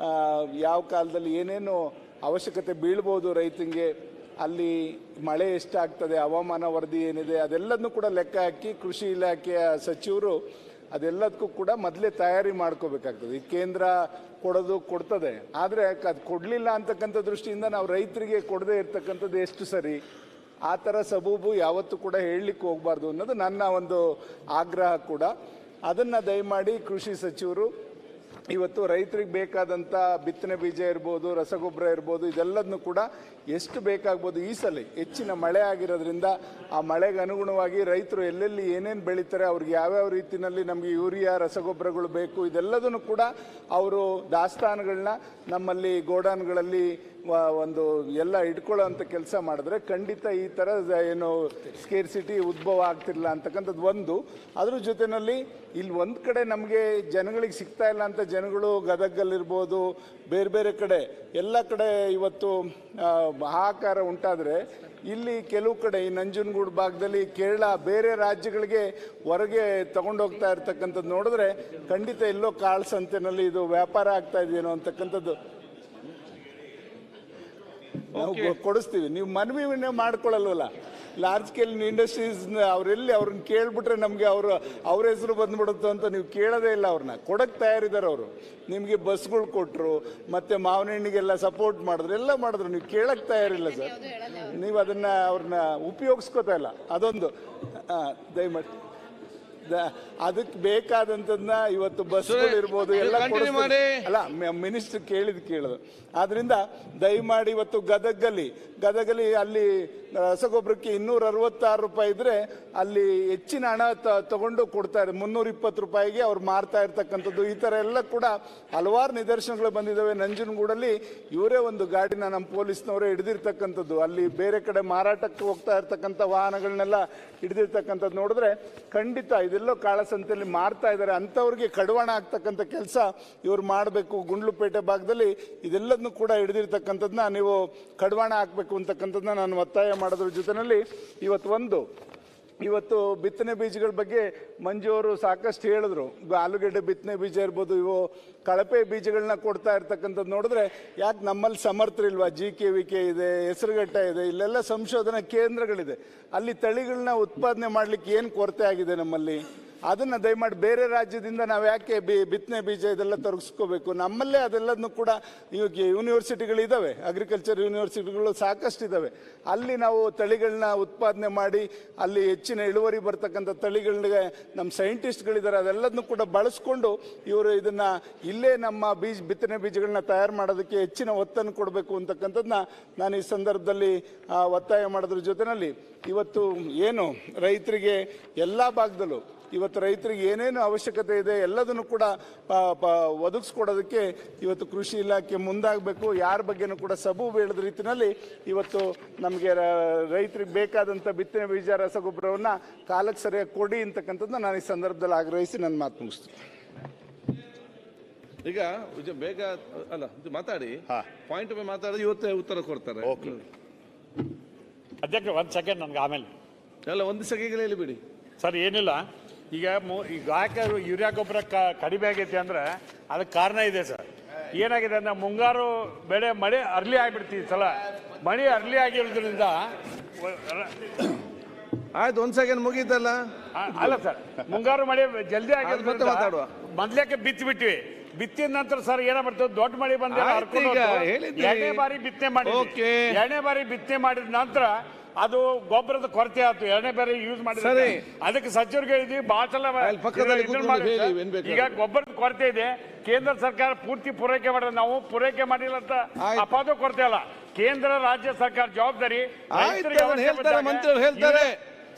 ಯಾವ ಕಾಲದಲ್ಲಿ ಏನೇನು ಅವಶ್ಯಕತೆ ಬೀಳ್ಬೋದು ರೈತಂಗೆ, ಅಲ್ಲಿ ಮಳೆ ಎಷ್ಟಾಗ್ತದೆ, ಹವಾಮಾನ ವರದಿ ಏನಿದೆ ಅದೆಲ್ಲದನ್ನು ಕೂಡ ಲೆಕ್ಕ ಹಾಕಿ ಕೃಷಿ ಇಲಾಖೆಯ ಸಚಿವರು ಅದೆಲ್ಲದಕ್ಕೂ ಕೂಡ ಮೊದಲೇ ತಯಾರಿ ಮಾಡ್ಕೋಬೇಕಾಗ್ತದೆ. ಈ ಕೇಂದ್ರ ಕೊಡ್ತದೆ, ಆದರೆ ಅದು ಕೊಡಲಿಲ್ಲ ಅಂತಕ್ಕಂಥ ದೃಷ್ಟಿಯಿಂದ ನಾವು ರೈತರಿಗೆ ಕೊಡದೇ ಇರ್ತಕ್ಕಂಥದ್ದು ಎಷ್ಟು ಸರಿ, ಆ ಥರ ಸಬೂಬು ಯಾವತ್ತೂ ಕೂಡ ಹೇಳಲಿಕ್ಕೆ ಹೋಗಬಾರ್ದು ಅನ್ನೋದು ನನ್ನ ಒಂದು ಆಗ್ರಹ ಕೂಡ. ಅದನ್ನು ದಯಮಾಡಿ ಕೃಷಿ ಸಚಿವರು ಇವತ್ತು ರೈತರಿಗೆ ಬೇಕಾದಂಥ ಬಿತ್ತನೆ ಬೀಜ ಇರ್ಬೋದು, ರಸಗೊಬ್ಬರ ಇರ್ಬೋದು, ಇದೆಲ್ಲದನ್ನು ಕೂಡ ಎಷ್ಟು ಬೇಕಾಗ್ಬೋದು. ಈ ಸಲ ಹೆಚ್ಚಿನ ಮಳೆ ಆಗಿರೋದ್ರಿಂದ ಆ ಮಳೆಗೆ ಅನುಗುಣವಾಗಿ ರೈತರು ಎಲ್ಲೆಲ್ಲಿ ಏನೇನು ಬೆಳೀತಾರೆ, ಅವ್ರಿಗೆ ಯಾವ್ಯಾವ ರೀತಿಯಲ್ಲಿ ನಮಗೆ ಯೂರಿಯಾ ರಸಗೊಬ್ಬರಗಳು ಬೇಕು, ಇದೆಲ್ಲದನ್ನು ಕೂಡ ಅವರು ದಾಸ್ತಾನುಗಳನ್ನ ನಮ್ಮಲ್ಲಿ ಗೋಡಾನ್ಗಳಲ್ಲಿ ಒಂದು ಎಲ್ಲ ಇಟ್ಕೊಳ್ಳೋವಂಥ ಕೆಲಸ ಮಾಡಿದ್ರೆ ಖಂಡಿತ ಈ ಥರ ಏನು ಸ್ಕೇರ್ಸಿಟಿ ಉದ್ಭವ ಆಗ್ತಿರಲಿಲ್ಲ ಅಂತಕ್ಕಂಥದ್ದು ಒಂದು. ಅದ್ರ ಜೊತೆಯಲ್ಲಿ ಇಲ್ಲಿ ಒಂದು ಕಡೆ ನಮಗೆ ಜನಗಳಿಗೆ ಸಿಗ್ತಾ ಇಲ್ಲ ಅಂತ ಜನಗಳು ಗದಗಲ್ಲಿರ್ಬೋದು, ಬೇರೆ ಬೇರೆ ಕಡೆ ಎಲ್ಲ ಕಡೆ ಇವತ್ತು ಹಾಹಾಕಾರ ಉಂಟಾದರೆ, ಇಲ್ಲಿ ಕೆಲವು ಕಡೆ ಈ ನಂಜನಗೂಡು ಭಾಗದಲ್ಲಿ ಕೇರಳ ಬೇರೆ ರಾಜ್ಯಗಳಿಗೆ ಹೊರಗೆ ತಗೊಂಡೋಗ್ತಾ ಇರ್ತಕ್ಕಂಥದ್ದು ನೋಡಿದ್ರೆ ಖಂಡಿತ ಎಲ್ಲೋ ಕಾಳು ಸಂತೆನಲ್ಲಿ ಇದು ವ್ಯಾಪಾರ ಆಗ್ತಾ ಇದೆಯೇನೋ ಅಂತಕ್ಕಂಥದ್ದು ನಾವು ಕೊಡಿಸ್ತೀವಿ. ನೀವು ಮನವಿನೇ ಮಾಡ್ಕೊಳ್ಳಲ್ವಲ್ಲ. ಲಾರ್ಜ್ ಸ್ಕೇಲ್ ಇಂಡಸ್ಟ್ರೀಸ್ ಅವರೆಲ್ಲಿ ಅವ್ರನ್ನ ಕೇಳ್ಬಿಟ್ರೆ ನಮಗೆ ಅವ್ರ ಹೆಸರು ಬಂದ್ಬಿಡುತ್ತೋ ಅಂತ ನೀವು ಕೇಳೋದೇ ಇಲ್ಲ. ಅವ್ರನ್ನ ಕೊಡಕ್ಕೆ ತಯಾರಿದ್ದಾರೆ ಅವರು. ನಿಮಗೆ ಬಸ್ಗಳು ಕೊಟ್ಟರು, ಮತ್ತು ಮಾವಿನ ಹಣ್ಣಿಗೆಲ್ಲ ಸಪೋರ್ಟ್ ಮಾಡಿದ್ರು, ಎಲ್ಲ ಮಾಡಿದ್ರು, ನೀವು ಕೇಳಕ್ಕೆ ತಯಾರಿಲ್ಲ ಸರ್. ನೀವು ಅದನ್ನು ಅವ್ರನ್ನ ಉಪಯೋಗಿಸ್ಕೋತಾ ಇಲ್ಲ. ಅದೊಂದು ದಯಮಾಡಿ ಅದಕ್ಕೆ ಬೇಕಾದಂಥದ್ದನ್ನ ಇವತ್ತು ಬಸ್ಗಳು ಇರ್ಬೋದು ಎಲ್ಲ ಅಲ್ಲ ಮಿನಿಸ್ಟರ್ ಕೇಳೋದು. ಆದ್ರಿಂದ ದಯಮಾಡಿ ಇವತ್ತು ಗದಗಲ್ಲಿ ಅಲ್ಲಿ ರಸಗೊಬ್ಬರಕ್ಕೆ 266 ರೂಪಾಯಿ ಇದ್ರೆ ಅಲ್ಲಿ ಹೆಚ್ಚಿನ ಹಣ ತಗೊಂಡು ಕೊಡ್ತಾರೆ. 320 ರೂಪಾಯಿಗೆ ಅವ್ರು ಮಾರ್ತಾ ಇರ್ತಕ್ಕಂಥದ್ದು. ಈ ಥರ ಎಲ್ಲ ಕೂಡ ಹಲವಾರು ನಿದರ್ಶನಗಳು ಬಂದಿದ್ದಾವೆ. ನಂಜನಗೂಡಲ್ಲಿ ಇವರೇ ಒಂದು ಗಾಡಿನ ನಮ್ಮ ಪೊಲೀಸ್ನವರೇ ಹಿಡಿದಿರ್ತಕ್ಕಂಥದ್ದು. ಅಲ್ಲಿ ಬೇರೆ ಕಡೆ ಮಾರಾಟಕ್ಕೆ ಹೋಗ್ತಾ ಇರ್ತಕ್ಕಂಥ ವಾಹನಗಳನ್ನೆಲ್ಲ ಹಿಡಿದಿರ್ತಕ್ಕಂಥದ್ದು ನೋಡಿದ್ರೆ ಖಂಡಿತ ಇದೆಲ್ಲೋ ಕಾಳಸಂತೆಯಲ್ಲಿ ಮಾರ್ತಾ ಇದ್ದಾರೆ. ಅಂಥವ್ರಿಗೆ ಕಡಿವಾಣ ಆಗ್ತಕ್ಕಂಥ ಕೆಲಸ ಇವ್ರು ಮಾಡಬೇಕು. ಗುಂಡ್ಲುಪೇಟೆ ಭಾಗದಲ್ಲಿ ಇದೆಲ್ಲದನ್ನು ಕೂಡ ಹಿಡಿದಿರ್ತಕ್ಕಂಥದ್ದನ್ನ ನೀವು ಕಡಿವಾಣ ಹಾಕಬೇಕು ಅಂತಕ್ಕಂಥದ್ದನ್ನ ನಾನು ಒತ್ತಾಯ ಮಾಡೋದ್ರ ಜೊತೆಯಲ್ಲಿ ಇವತ್ತು ಬಿತ್ತನೆ ಬೀಜಗಳ ಬಗ್ಗೆ ಮಂಜು ಅವರು ಸಾಕಷ್ಟು ಹೇಳಿದ್ರು. ಆಲೂಗೆಡ್ಡೆ ಬಿತ್ತನೆ ಬೀಜ ಇರ್ಬೋದು, ಇವು ಕಳಪೆ ಬೀಜಗಳನ್ನ ಕೊಡ್ತಾ ಇರ್ತಕ್ಕಂಥದ್ದು ನೋಡಿದ್ರೆ ಯಾಕೆ ನಮ್ಮಲ್ಲಿ ಸಮರ್ಥರಿಲ್ವಾ? GKVK ಇದೆ, ಹೆಸರುಘಟ್ಟ ಇದೆ, ಇಲ್ಲೆಲ್ಲ ಸಂಶೋಧನಾ ಕೇಂದ್ರಗಳಿದೆ. ಅಲ್ಲಿ ತಳಿಗಳನ್ನ ಉತ್ಪಾದನೆ ಮಾಡಲಿಕ್ಕೆ ಏನು ಕೊರತೆ ಆಗಿದೆ ನಮ್ಮಲ್ಲಿ? ಅದನ್ನು ದಯಮಾಡಿ ಬೇರೆ ರಾಜ್ಯದಿಂದ ನಾವು ಯಾಕೆ ಬಿತ್ತನೆ ಬೀಜ ಇದೆಲ್ಲ ತೊರಗಿಸ್ಕೋಬೇಕು? ನಮ್ಮಲ್ಲೇ ಅದೆಲ್ಲದನ್ನು ಕೂಡ ಯೂನಿವರ್ಸಿಟಿಗಳಿದ್ದಾವೆ, ಅಗ್ರಿಕಲ್ಚರ್ ಯೂನಿವರ್ಸಿಟಿಗಳು ಸಾಕಷ್ಟು ಇದ್ದಾವೆ. ಅಲ್ಲಿ ನಾವು ತಳಿಗಳನ್ನ ಉತ್ಪಾದನೆ ಮಾಡಿ ಅಲ್ಲಿ ಹೆಚ್ಚಿನ ಇಳುವರಿ ಬರ್ತಕ್ಕಂಥ ತಳಿಗಳಿಗೆ ನಮ್ಮ ಸೈಂಟಿಸ್ಟ್ಗಳಿದ್ದಾರೆ. ಅದೆಲ್ಲದನ್ನು ಕೂಡ ಬಳಸ್ಕೊಂಡು ಇವರು ಇದನ್ನು ಇಲ್ಲೇ ನಮ್ಮ ಬಿತ್ತನೆ ಬೀಜಗಳನ್ನ ತಯಾರು ಮಾಡೋದಕ್ಕೆ ಹೆಚ್ಚಿನ ಒತ್ತನ್ನು ಕೊಡಬೇಕು ಅಂತಕ್ಕಂಥದ್ದನ್ನ ನಾನು ಈ ಸಂದರ್ಭದಲ್ಲಿ ಒತ್ತಾಯ ಮಾಡೋದ್ರ ಜೊತೆಯಲ್ಲಿ ಇವತ್ತು ಏನು ರೈತರಿಗೆ ಎಲ್ಲ ಭಾಗದಲ್ಲೂ ಇವತ್ತು ರೈತರಿಗೆ ಏನೇನು ಅವಶ್ಯಕತೆ ಇದೆ ಎಲ್ಲದನ್ನು ಕೂಡ ಒದಗಿಸ್ಕೊಡೋದಕ್ಕೆ ಇವತ್ತು ಕೃಷಿ ಇಲಾಖೆ ಮುಂದಾಗಬೇಕು. ಯಾರ ಬಗ್ಗೆನೂ ಕೂಡ ಸಬೂಬು ಹೇಳಿದ ರೀತಿಯಲ್ಲಿ ಇವತ್ತು ನಮಗೆ ರೈತರಿಗೆ ಬೇಕಾದಂಥ ಬಿತ್ತನೆ ಬೀಜ ರಸಗೊಬ್ಬರವನ್ನು ಕಾಲಕ್ಕೆ ಸರಿಯಾಗಿ ಕೊಡಿ ಅಂತಕ್ಕಂಥದ್ದನ್ನ ನಾನು ಈ ಸಂದರ್ಭದಲ್ಲಿ ಆಗ್ರಹಿಸಿ ನನ್ನ ಮಾತು ಮುಗಿಸ್ತೀನಿ. ಈಗ ಬೇಗ ಅಲ್ಲ ಮಾತಾಡಿ, ಪಾಯಿಂಟ್ ಮಾತಾಡಿದ್ರೆ ಇವತ್ತೇ ಉತ್ತರ ಕೊಡ್ತಾರೆ. ಅಧ್ಯಕ್ಷ ಒಂದು ಸೆಕೆಂಡ್ ನನಗೆ ಆಮೇಲೆ ಎಲ್ಲ ಒಂದು ಸೆಕೆಂಡ್ ಹೇಳಿ ಬಿಡಿ ಸರ್. ಏನಿಲ್ಲ, ಈಗ ಯೂರಿಯಾ ಗೊಬ್ಬರ ಕಡಿಮೆ ಆಗೈತೆ ಅಂದ್ರೆ ಅದಕ್ಕೆ ಕಾರಣ ಇದೆ ಸರ್. ಏನಾಗಿದೆ ಅಂದ್ರೆ ಮುಂಗಾರು ಬೆಳೆ ಮಳೆ ಅರ್ಲಿ ಆಗಿಬಿಡ್ತೀವಿ ಸಲ. ಮಳೆ ಅರ್ಲಿ ಆಗಿರೋದ್ರಿಂದ ಆಯ್ತು, ಒಂದ್ ಸೆಕೆಂಡ್ ಮುಗೀತಲ್ಲ. ಅಲ್ಲ ಸರ್, ಮುಂಗಾರು ಮಳೆ ಜಲ್ದಿ ಆಗಿರೋದ್ರಿಂದ ಮೊದ್ಲೇಕೆ ಬಿತ್ತಿ ಬಿಟ್ವಿ. ಬಿತ್ತಿದ ನಂತರ ಸರ್ ಏನಾಗ್ಬಿಡ್ತದೆ, ದೊಡ್ಡ ಮಳೆ ಬಂದ ಎರಡನೇ ಬಾರಿ ಬಿತ್ತನೆ ಮಾಡಿ, ಎರಡನೇ ಬಾರಿ ಬಿತ್ತನೆ ಮಾಡಿದ ನಂತರ ಅದು ಗೊಬ್ಬರದ ಕೊರತೆ ಆಯ್ತು, ಎರಡನೇ ಬಾರಿ ಯೂಸ್ ಮಾಡಿದ್ರೆ ಅದಕ್ಕೆ ಸಚಿವರಿಗೆ ಹೇಳಿದ್ವಿ ಬಹಳ ಸಲ. ಈಗ ಗೊಬ್ಬರದ ಕೊರತೆ ಇದೆ, ಕೇಂದ್ರ ಸರ್ಕಾರ ಪೂರ್ತಿ ಪೂರೈಕೆ ಮಾಡಿದ್ರೆ ನಾವು ಪೂರೈಕೆ ಮಾಡಿಲ್ಲ ಅಂತ ಅಪಾದ ಕೊರತೆ ಅಲ್ಲ, ಕೇಂದ್ರ ರಾಜ್ಯ ಸರ್ಕಾರ ಜವಾಬ್ದಾರಿ. ಮಂತ್ರಿಗಳು ಹೇಳ್ತಾರೆ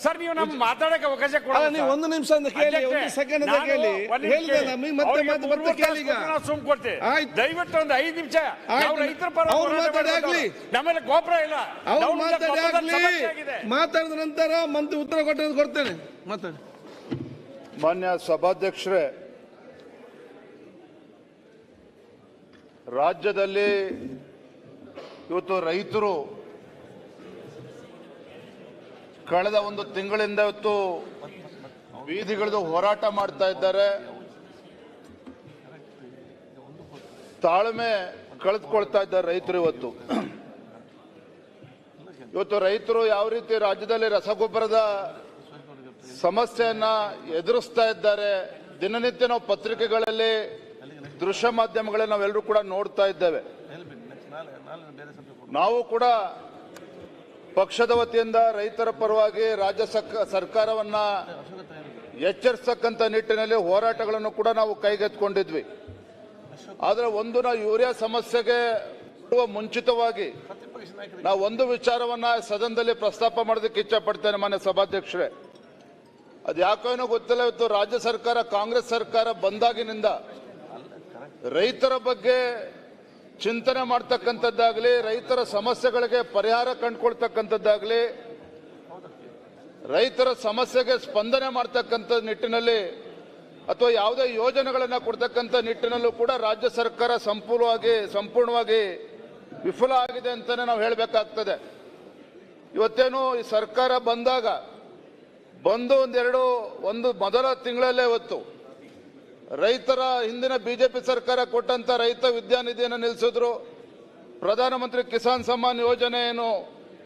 ಸರ್ ನೀವು ನಮ್ಗೆ ಮಾತಾಡಕ್ಕೆ ಅವಕಾಶ ಕೊಡಲ್ಲ. ನೀವು ಒಂದು ನಿಮಿಷ ಕೇಳಿ, ಒಂದು ಸೆಕೆಂಡ್ ಕೇಳಿ, ಸುಮ್ ಕೊಡ್ತೇವೆ. ದಯವಿಟ್ಟು ಒಂದು 5 ನಿಮಿಷ ರೈತರ ಪರ ಮಾತಾಡಿ, ನಮ್ಮಲ್ಲಿ ಗೋಪುರ ಇಲ್ಲ, ಅವ್ರು ಮಾತಾಡಿದ ನಂತರ ಮಂತ್ರಿ ಉತ್ತರ ಕೊಡ್ತೇನೆ. ಮಾತಾಡಿ. ಮಾನ್ಯ ಸಭಾಧ್ಯಕ್ಷರೇ, ರಾಜ್ಯದಲ್ಲಿ ಇವತ್ತು ರೈತರು ಕಳೆದ ಒಂದು ತಿಂಗಳಿಂದ ಇವತ್ತು ಬೀದಿಗಿಳಿದು ಹೋರಾಟ ಮಾಡ್ತಾ ಇದ್ದಾರೆ. ತಾಳ್ಮೆ ಕಳೆದುಕೊಳ್ತಾ ಇದ್ದಾರೆ ರೈತರು. ಇವತ್ತು ರೈತರು ಯಾವ ರೀತಿ ರಾಜ್ಯದಲ್ಲಿ ರಸಗೊಬ್ಬರದ ಸಮಸ್ಯೆಯನ್ನ ಎದುರಿಸ್ತಾ ಇದ್ದಾರೆ, ದಿನನಿತ್ಯ ನಾವು ಪತ್ರಿಕೆಗಳಲ್ಲಿ, ದೃಶ್ಯ ಮಾಧ್ಯಮಗಳಲ್ಲಿ ನಾವೆಲ್ಲರೂ ಕೂಡ ನೋಡ್ತಾ ಇದ್ದೇವೆ. ನಾವು ಕೂಡ ಪಕ್ಷದ ವತಿಯಿಂದ ರೈತರ ಪರವಾಗಿ ರಾಜ್ಯ ಸರ್ಕಾರವನ್ನ ಎಚ್ಚರಿಸತಕ್ಕಂಥ ನಿಟ್ಟಿನಲ್ಲಿ ಹೋರಾಟಗಳನ್ನು ಕೂಡ ನಾವು ಕೈಗೆತ್ತಿಕೊಂಡಿದ್ವಿ. ಆದರೆ ನಾವು ಯೂರಿಯಾ ಸಮಸ್ಯೆಗೆ ಮುಂಚಿತವಾಗಿ ನಾವು ಒಂದು ವಿಚಾರವನ್ನ ಸದನದಲ್ಲಿ ಪ್ರಸ್ತಾಪ ಮಾಡೋದಕ್ಕೆ ಇಚ್ಛೆ ಪಡ್ತೇನೆ ಮಾನ್ಯ ಸಭಾಧ್ಯಕ್ಷರೇ. ಅದು ಯಾಕೇನೋ ಗೊತ್ತಿಲ್ಲ, ಇವತ್ತು ರಾಜ್ಯ ಸರ್ಕಾರ, ಕಾಂಗ್ರೆಸ್ ಸರ್ಕಾರ ಬಂದಾಗಿನಿಂದ ರೈತರ ಬಗ್ಗೆ ಚಿಂತನೆ ಮಾಡ್ತಕ್ಕಂಥದ್ದಾಗಲಿ, ರೈತರ ಸಮಸ್ಯೆಗಳಿಗೆ ಪರಿಹಾರ ಕಂಡುಕೊಳ್ತಕ್ಕಂಥದ್ದಾಗಲಿ, ರೈತರ ಸಮಸ್ಯೆಗೆ ಸ್ಪಂದನೆ ಮಾಡ್ತಕ್ಕಂಥ ನಿಟ್ಟಿನಲ್ಲಿ ಅಥವಾ ಯಾವುದೇ ಯೋಜನೆಗಳನ್ನು ಕೊಡ್ತಕ್ಕಂಥ ನಿಟ್ಟಿನಲ್ಲೂ ಕೂಡ ರಾಜ್ಯ ಸರ್ಕಾರ ಸಂಪೂರ್ಣವಾಗಿ ವಿಫಲ ಆಗಿದೆ ಅಂತಾನೆ ನಾವು ಹೇಳಬೇಕಾಗ್ತದೆ. ಇವತ್ತೇನು ಈ ಸರ್ಕಾರ ಬಂದು ಒಂದು ಮೊದಲ ತಿಂಗಳಲ್ಲೇ ಇವತ್ತು ರೈತರ ಹಿಂದಿನ ಬಿಜೆಪಿ ಸರ್ಕಾರ ಕೊಟ್ಟಂತ ರೈತ ವಿದ್ಯಾನಿಧಿಯನ್ನು ನಿಲ್ಲಿಸಿದ್ರು. ಪ್ರಧಾನಮಂತ್ರಿ ಕಿಸಾನ್ ಸಮ್ಮಾನ್ ಯೋಜನೆಯನ್ನು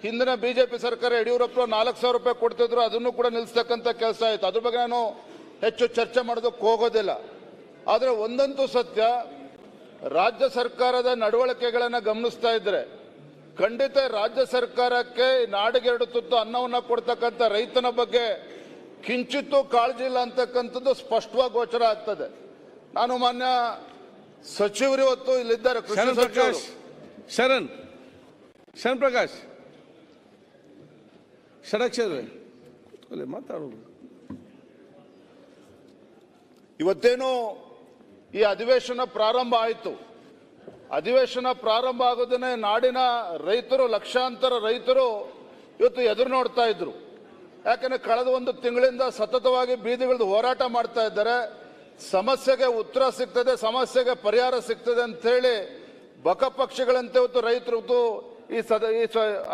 ಹಿಂದಿನ ಬಿಜೆಪಿ ಸರ್ಕಾರ ಯಡಿಯೂರಪ್ಪ 4,000 ರೂಪಾಯಿ ಕೊಡ್ತಿದ್ರು, ಅದನ್ನು ಕೂಡ ನಿಲ್ಲಿಸ್ತಕ್ಕಂಥ ಕೆಲಸ ಆಯ್ತು. ಅದ್ರ ಬಗ್ಗೆ ನಾನು ಹೆಚ್ಚು ಚರ್ಚೆ ಮಾಡೋದಕ್ಕೆ ಹೋಗೋದಿಲ್ಲ. ಆದರೆ ಒಂದಂತೂ ಸತ್ಯ, ರಾಜ್ಯ ಸರ್ಕಾರದ ನಡವಳಿಕೆಗಳನ್ನು ಗಮನಿಸ್ತಾ ಇದ್ರೆ ಖಂಡಿತ ರಾಜ್ಯ ಸರ್ಕಾರಕ್ಕೆ ನಾಡಿಗೆ 2 ತುತ್ತು ಅನ್ನವನ್ನು ಕೊಡ್ತಕ್ಕಂಥ ರೈತನ ಬಗ್ಗೆ ಕಿಂಚಿತ್ತೂ ಕಾಳಜಿ ಇಲ್ಲ ಅಂತಕ್ಕಂಥದ್ದು ಸ್ಪಷ್ಟವಾಗಿ ಗೋಚರ ಆಗ್ತದೆ. ನಾನು ಮಾನ್ಯ ಸಚಿವರು ಇವತ್ತು ಇಲ್ಲಿದ್ದಾರೆ, ಕೃಷಿ ಸಚಿವರು ಶರಣ್ ಪ್ರಕಾಶ್ ಷಡಕ್ಷರ ಮಾತಾಡೋದು. ಇವತ್ತೇನು ಈ ಅಧಿವೇಶನ ಪ್ರಾರಂಭ ಆಯಿತು, ಅಧಿವೇಶನ ಪ್ರಾರಂಭ ಆಗೋದನ್ನೇ ನಾಡಿನ ರೈತರು, ಲಕ್ಷಾಂತರ ರೈತರು ಇವತ್ತು ಎದುರು ನೋಡ್ತಾ ಇದ್ರು. ಯಾಕಂದ್ರೆ ಕಳೆದ ಒಂದು ತಿಂಗಳಿಂದ ಸತತವಾಗಿ ಬೀದಿಗಿಳಿದು ಹೋರಾಟ ಮಾಡ್ತಾ ಇದ್ದಾರೆ. ಸಮಸ್ಯೆಗೆ ಉತ್ತರ ಸಿಗ್ತದೆ, ಸಮಸ್ಯೆಗೆ ಪರಿಹಾರ ಸಿಗ್ತದೆ ಅಂತ ಹೇಳಿ ಬಕಪಕ್ಷಿಗಳಂತೆ ಇವತ್ತು ರೈತರು ಈ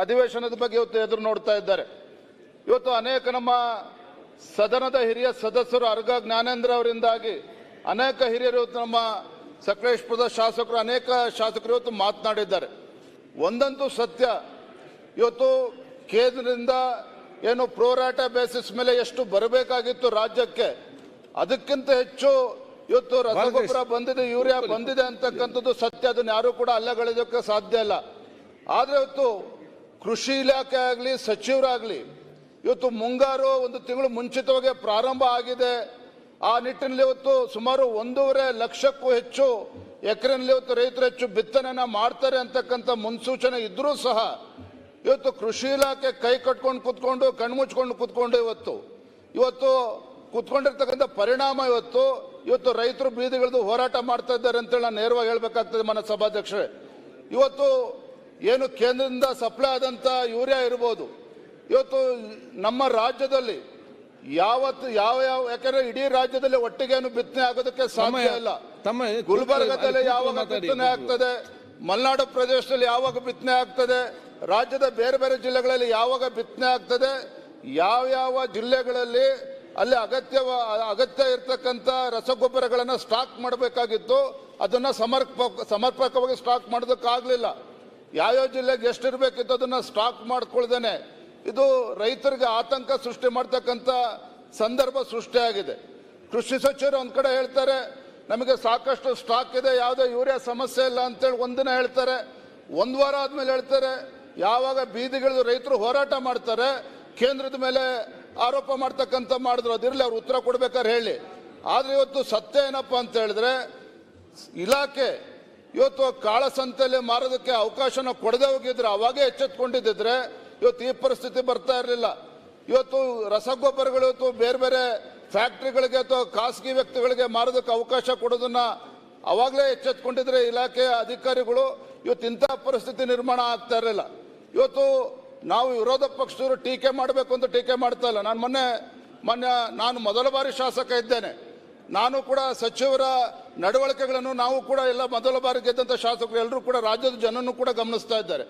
ಅಧಿವೇಶನದ ಬಗ್ಗೆ ಇವತ್ತು ಎದುರು ನೋಡ್ತಾ ಇದ್ದಾರೆ. ಇವತ್ತು ಅನೇಕ ನಮ್ಮ ಸದನದ ಹಿರಿಯ ಸದಸ್ಯರು ಅರ್ಗ ಜ್ಞಾನೇಂದ್ರ ಅವರಿಂದಾಗಿ ಅನೇಕ ಹಿರಿಯರು ಇವತ್ತು ನಮ್ಮ ಸಕಲೇಶಪುರದ ಶಾಸಕರು, ಅನೇಕ ಶಾಸಕರು ಇವತ್ತು ಮಾತನಾಡಿದ್ದಾರೆ. ಒಂದಂತೂ ಸತ್ಯ, ಇವತ್ತು ಕೇಂದ್ರದಿಂದ ಏನು ಪ್ರೋರಾಟ ಬೇಸಿಸ್ ಮೇಲೆ ಎಷ್ಟು ಬರಬೇಕಾಗಿತ್ತು ರಾಜ್ಯಕ್ಕೆ, ಅದಕ್ಕಿಂತ ಹೆಚ್ಚು ಇವತ್ತು ರಸಗೊಬ್ಬರ ಬಂದಿದೆ, ಯೂರಿಯಾ ಬಂದಿದೆ ಅಂತಕ್ಕಂಥದ್ದು ಸತ್ಯ. ಅದನ್ನ ಯಾರು ಕೂಡ ಅಲ್ಲಗಳಿಸೋಕೆ ಸಾಧ್ಯ ಇಲ್ಲ. ಆದ್ರೆ ಇವತ್ತು ಕೃಷಿ ಇಲಾಖೆ ಆಗಲಿ, ಸಚಿವರಾಗಲಿ ಇವತ್ತು ಮುಂಗಾರು 1 ತಿಂಗಳು ಮುಂಚಿತವಾಗಿ ಪ್ರಾರಂಭ ಆಗಿದೆ. ಆ ನಿಟ್ಟಿನಲ್ಲಿ ಇವತ್ತು ಸುಮಾರು 1.5 ಲಕ್ಷಕ್ಕೂ ಹೆಚ್ಚು ಎಕರೆನಲ್ಲಿ ಇವತ್ತು ರೈತರು ಹೆಚ್ಚು ಬಿತ್ತನೆಯನ್ನ ಮಾಡ್ತಾರೆ ಅಂತಕ್ಕಂಥ ಮುನ್ಸೂಚನೆ ಇದ್ರೂ ಸಹ ಇವತ್ತು ಕೃಷಿ ಇಲಾಖೆ ಕೈ ಕಟ್ಕೊಂಡು ಕೂತ್ಕೊಂಡು, ಕಣ್ಮುಚ್ಕೊಂಡು ಕೂತ್ಕೊಂಡು ಇವತ್ತು ಕೂತ್ಕೊಂಡಿರ್ತಕ್ಕಂಥ ಪರಿಣಾಮ ಇವತ್ತು ರೈತರು ಬೀದಿಗಿಳಿದು ಹೋರಾಟ ಮಾಡ್ತಾ ಇದ್ದಾರೆ ಅಂತೇಳಿ ನಾನು ನೇರವಾಗಿ ಹೇಳ್ಬೇಕಾಗ್ತದೆ ಮಾನ್ಯ ಸಭಾಧ್ಯಕ್ಷರೇ. ಇವತ್ತು ಏನು ಕೇಂದ್ರದಿಂದ ಸಪ್ಲೈ ಆದಂತ ಯೂರಿಯಾ ಇರ್ಬೋದು, ಇವತ್ತು ನಮ್ಮ ರಾಜ್ಯದಲ್ಲಿ ಯಾಕಂದ್ರೆ ಇಡೀ ರಾಜ್ಯದಲ್ಲಿ ಒಟ್ಟಿಗೆ ಬಿತ್ತನೆ ಆಗೋದಕ್ಕೆ ಸಾಧ್ಯ ಇಲ್ಲ. ಗುಲ್ಬರ್ಗದಲ್ಲಿ ಯಾವಾಗ ಬಿತ್ತನೆ ಆಗ್ತದೆ, ಮಲೆನಾಡು ಪ್ರದೇಶದಲ್ಲಿ ಯಾವಾಗ ಬಿತ್ತನೆ ಆಗ್ತದೆ, ರಾಜ್ಯದ ಬೇರೆ ಬೇರೆ ಜಿಲ್ಲೆಗಳಲ್ಲಿ ಯಾವಾಗ ಬಿತ್ತನೆ ಆಗ್ತದೆ, ಯಾವ ಜಿಲ್ಲೆಗಳಲ್ಲಿ ಅಲ್ಲಿ ಅಗತ್ಯ ಇರ್ತಕ್ಕಂಥ ರಸಗೊಬ್ಬರಗಳನ್ನು ಸ್ಟಾಕ್ ಮಾಡಬೇಕಾಗಿತ್ತು, ಅದನ್ನ ಸಮರ್ಪಕವಾಗಿ ಸ್ಟಾಕ್ ಮಾಡೋದಕ್ಕಾಗಲಿಲ್ಲ. ಯಾವ್ಯಾವ ಜಿಲ್ಲೆಗೆ ಎಷ್ಟಿರ್ಬೇಕಿತ್ತು ಅದನ್ನ ಸ್ಟಾಕ್ ಮಾಡ್ಕೊಳ್ದೇನೆ ಇದು ರೈತರಿಗೆ ಆತಂಕ ಸೃಷ್ಟಿ ಮಾಡ್ತಕ್ಕಂಥ ಸಂದರ್ಭ ಸೃಷ್ಟಿಯಾಗಿದೆ. ಕೃಷಿ ಸಚಿವರು ಒಂದ್ ಕಡೆ ಹೇಳ್ತಾರೆ ನಮಗೆ ಸಾಕಷ್ಟು ಸ್ಟಾಕ್ ಇದೆ, ಯಾವುದೇ ಯೂರಿಯಾ ಸಮಸ್ಯೆ ಇಲ್ಲ ಅಂತೇಳಿ ಒಂದಿನ ಹೇಳ್ತಾರೆ, ಒಂದು ವಾರ ಆದ್ಮೇಲೆ ಹೇಳ್ತಾರೆ. ಯಾವಾಗ ಬೀದಿಗಿಳಿದು ರೈತರು ಹೋರಾಟ ಮಾಡ್ತಾರೆ, ಕೇಂದ್ರದ ಮೇಲೆ ಆರೋಪ ಮಾಡ್ತಕ್ಕಂಥ ಮಾಡಿದ್ರು, ಅದಿರಲಿ ಅವ್ರು ಉತ್ತರ ಕೊಡ್ಬೇಕಾದ್ರೆ ಹೇಳಿ. ಆದ್ರೆ ಇವತ್ತು ಸತ್ಯ ಏನಪ್ಪಾ ಅಂತ ಹೇಳಿದ್ರೆ, ಇಲಾಖೆ ಇವತ್ತು ಕಾಳಸಂತೆಯಲ್ಲಿ ಮಾರೋದಕ್ಕೆ ಅವಕಾಶನ ಕೊಡದೆ ಹೋಗಿದ್ರೆ, ಅವಾಗೇ ಎಚ್ಚೆತ್ಕೊಂಡಿದ್ದಿದ್ರೆ ಇವತ್ತು ಈ ಪರಿಸ್ಥಿತಿ ಬರ್ತಾ ಇರಲಿಲ್ಲ. ಇವತ್ತು ರಸಗೊಬ್ಬರಗಳು ಇವತ್ತು ಬೇರೆ ಬೇರೆ ಫ್ಯಾಕ್ಟ್ರಿಗಳಿಗೆ ಅಥವಾ ಖಾಸಗಿ ವ್ಯಕ್ತಿಗಳಿಗೆ ಮಾರೋದಕ್ಕೆ ಅವಕಾಶ ಕೊಡೋದನ್ನ ಅವಾಗಲೇ ಎಚ್ಚೆತ್ಕೊಂಡಿದ್ರೆ ಇಲಾಖೆಯ ಅಧಿಕಾರಿಗಳು, ಇವತ್ತು ಇಂತಹ ಪರಿಸ್ಥಿತಿ ನಿರ್ಮಾಣ ಆಗ್ತಾ ಇರಲಿಲ್ಲ. ಇವತ್ತು ನಾವು ವಿರೋಧ ಪಕ್ಷದವರು ಟೀಕೆ ಮಾಡಬೇಕು ಅಂತ ಟೀಕೆ ಮಾಡ್ತಾ ಇಲ್ಲ. ನಾನು ಮೊದಲ ಬಾರಿ ಶಾಸಕ ಇದ್ದೇನೆ. ನಾನು ಕೂಡ ಸಚಿವರ ನಡವಳಿಕೆಗಳನ್ನು ನಾವು ಕೂಡ ಎಲ್ಲ ಮೊದಲ ಬಾರಿ ಗೆದ್ದಂಥ ಶಾಸಕರು ಎಲ್ಲರೂ ಕೂಡ ರಾಜ್ಯದ ಜನನ್ನು ಕೂಡ ಗಮನಿಸ್ತಾ ಇದ್ದಾರೆ.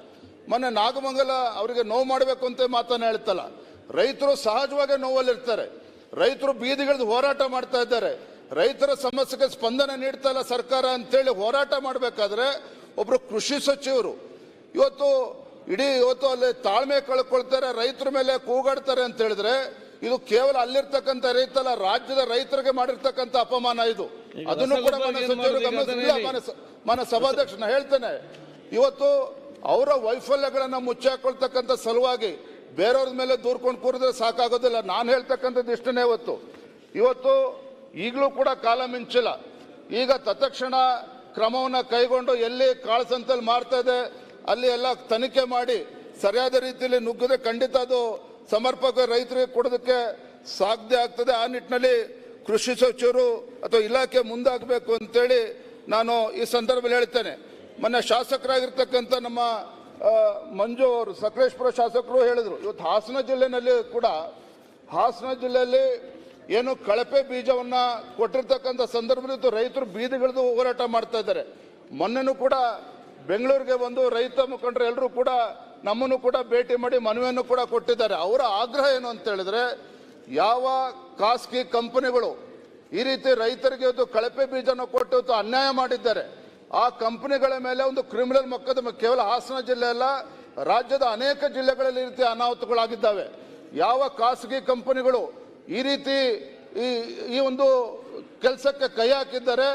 ಮೊನ್ನೆ ನಾಗಮಂಗಲ ಅವರಿಗೆ ನೋವು ಮಾಡಬೇಕು ಅಂತ ಮಾತನ್ನ ಹೇಳ್ತಲ್ಲ, ರೈತರು ಸಹಜವಾಗಿ ನೋವಲ್ಲಿರ್ತಾರೆ. ರೈತರು ಬೀದಿಗಿಳಿದು ಹೋರಾಟ ಮಾಡ್ತಾ ಇದ್ದಾರೆ. ರೈತರ ಸಮಸ್ಯೆಗೆ ಸ್ಪಂದನೆ ನೀಡ್ತಾ ಇಲ್ಲ ಸರ್ಕಾರ ಅಂತೇಳಿ ಹೋರಾಟ ಮಾಡಬೇಕಾದ್ರೆ ಒಬ್ರು ಕೃಷಿ ಸಚಿವರು ಇವತ್ತು ಅಲ್ಲಿ ತಾಳ್ಮೆ ಕಳ್ಕೊಳ್ತಾರೆ, ರೈತರ ಮೇಲೆ ಕೂಗಾಡ್ತಾರೆ ಅಂತ ಹೇಳಿದ್ರೆ ಇದು ಕೇವಲ ಅಲ್ಲಿರ್ತಕ್ಕಂಥ ರೈತಲ್ಲ, ರಾಜ್ಯದ ರೈತರಿಗೆ ಮಾಡಿರ್ತಕ್ಕಂಥ ಅಪಮಾನ ಇದು. ಅದನ್ನು ಕೂಡ ಮನೆ ಸಭಾಧ್ಯಕ್ಷನ ಹೇಳ್ತೇನೆ. ಇವತ್ತು ಅವರ ವೈಫಲ್ಯಗಳನ್ನ ಮುಚ್ಚಾಕೊಳ್ತಕ್ಕಂಥ ಸಲುವಾಗಿ ಬೇರೆಯವ್ರ ಮೇಲೆ ದೂರ್ಕೊಂಡು ಕೂರಿದ್ರೆ ಸಾಕಾಗೋದಿಲ್ಲ. ನಾನು ಹೇಳ್ತಕ್ಕಂಥದ್ದು ಇಷ್ಟನೇ. ಇವತ್ತು ಈಗಲೂ ಕೂಡ ಕಾಲ ಮಿಂಚಿಲ್ಲ. ಈಗ ತತ್ಕ್ಷಣ ಕ್ರಮವನ್ನು ಕೈಗೊಂಡು ಎಲ್ಲಿ ಕಾಳಸಂತೆಯಲ್ಲಿ ಮಾರ್ತಾ ಇದೆ ಅಲ್ಲಿ ಎಲ್ಲ ತನಿಖೆ ಮಾಡಿ ಸರಿಯಾದ ರೀತಿಯಲ್ಲಿ ನುಗ್ಗದೆ ಖಂಡಿತ ಅದು ಸಮರ್ಪಕ ರೈತರಿಗೆ ಕೊಡೋದಕ್ಕೆ ಸಾಧ್ಯ ಆಗ್ತದೆ. ಆ ನಿಟ್ಟಿನಲ್ಲಿ ಕೃಷಿ ಸಚಿವರು ಅಥವಾ ಇಲಾಖೆ ಮುಂದಾಗಬೇಕು ಅಂತೇಳಿ ನಾನು ಈ ಸಂದರ್ಭದಲ್ಲಿ ಹೇಳ್ತೇನೆ. ಮೊನ್ನೆ ಶಾಸಕರಾಗಿರ್ತಕ್ಕಂಥ ನಮ್ಮ ಮಂಜು ಅವರು ಸಕಲೇಶ್ಪುರ ಶಾಸಕರು ಹೇಳಿದ್ರು, ಇವತ್ತು ಹಾಸನ ಜಿಲ್ಲೆಯಲ್ಲಿ ಏನು ಕಳಪೆ ಬೀಜವನ್ನ ಕೊಟ್ಟಿರ್ತಕ್ಕಂಥ ಸಂದರ್ಭದಲ್ಲಿ ರೈತರು ಬೀದಿಗಿಳಿದು ಹೋರಾಟ ಮಾಡ್ತಾ ಇದ್ದಾರೆ. ಮೊನ್ನೆನೂ ಕೂಡ ಬೆಂಗಳೂರಿಗೆ ಬಂದು ರೈತ ಮುಖಂಡರು ಎಲ್ಲರೂ ಕೂಡ ನಮ್ಮನ್ನು ಕೂಡ ಭೇಟಿ ಮಾಡಿ ಮನವಿಯನ್ನು ಕೂಡ ಕೊಟ್ಟಿದ್ದಾರೆ. ಅವರ ಆಗ್ರಹ ಏನು ಅಂತ ಹೇಳಿದ್ರೆ, ಯಾವ ಖಾಸಗಿ ಕಂಪನಿಗಳು ಈ ರೀತಿ ರೈತರಿಗೆ ಇವತ್ತು ಕಳಪೆ ಬೀಜನ ಕೊಟ್ಟು ಅನ್ಯಾಯ ಮಾಡಿದ್ದಾರೆ, ಆ ಕಂಪನಿಗಳ ಮೇಲೆ ಒಂದು ಕ್ರಿಮಿನಲ್ ಮೊಕದ್ದಮೆ, ಕೇವಲ ಹಾಸನ ಜಿಲ್ಲೆ ಅಲ್ಲ ರಾಜ್ಯದ ಅನೇಕ ಜಿಲ್ಲೆಗಳಲ್ಲಿ ಈ ರೀತಿ ಅನಾಹುತಗಳಾಗಿದ್ದಾವೆ. ಯಾವ ಖಾಸಗಿ ಕಂಪನಿಗಳು ಈ ರೀತಿ ಈ ಒಂದು ಕೆಲಸಕ್ಕೆ ಕೈ ಹಾಕಿದ್ದಾರೆ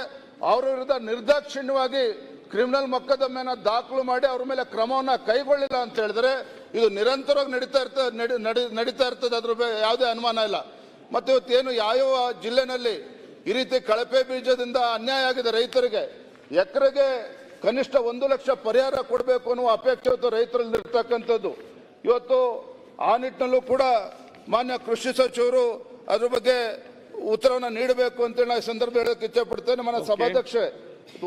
ಅವರ ವಿರುದ್ಧ ನಿರ್ದಾಕ್ಷಿಣ್ಯವಾಗಿ ಕ್ರಿಮಿನಲ್ ಮೊಕದ್ದಮೆನ ದಾಖಲು ಮಾಡಿ ಅವ್ರ ಮೇಲೆ ಕ್ರಮವನ್ನ ಕೈಗೊಳ್ಳಿಲ್ಲ ಅಂತ ಹೇಳಿದ್ರೆ ಇದು ನಿರಂತರವಾಗಿ ನಡೀತಾ ಇರ್ತದೆ. ಅದ್ರ ಯಾವುದೇ ಅನುಮಾನ ಇಲ್ಲ. ಮತ್ತೆ ಇವತ್ತೇನು ಯಾವ ಜಿಲ್ಲೆನಲ್ಲಿ ಈ ರೀತಿ ಕಳಪೆ ಬೀಜದಿಂದ ಅನ್ಯಾಯ ಆಗಿದೆ ರೈತರಿಗೆ, ಎಕರೆಗೆ ಕನಿಷ್ಠ 1 ಲಕ್ಷ ಪರಿಹಾರ ಕೊಡಬೇಕು ಅನ್ನುವ ಅಪೇಕ್ಷೆ ಇವತ್ತು ರೈತರಲ್ಲಿ ಇರ್ತಕ್ಕಂಥದ್ದು. ಇವತ್ತು ಆ ನಿಟ್ಟಿನಲ್ಲೂ ಕೂಡ ಮಾನ್ಯ ಕೃಷಿ ಸಚಿವರು ಅದ್ರ ಬಗ್ಗೆ ಉತ್ತರವನ್ನು ನೀಡಬೇಕು ಅಂತೇಳಿ ನಾನು ಈ ಸಂದರ್ಭ ಹೇಳಕ್ಕೆ ಇಚ್ಛೆ ಪಡ್ತೇನೆ. ನನ್ನ ಸಭಾಧ್ಯಕ್ಷೆ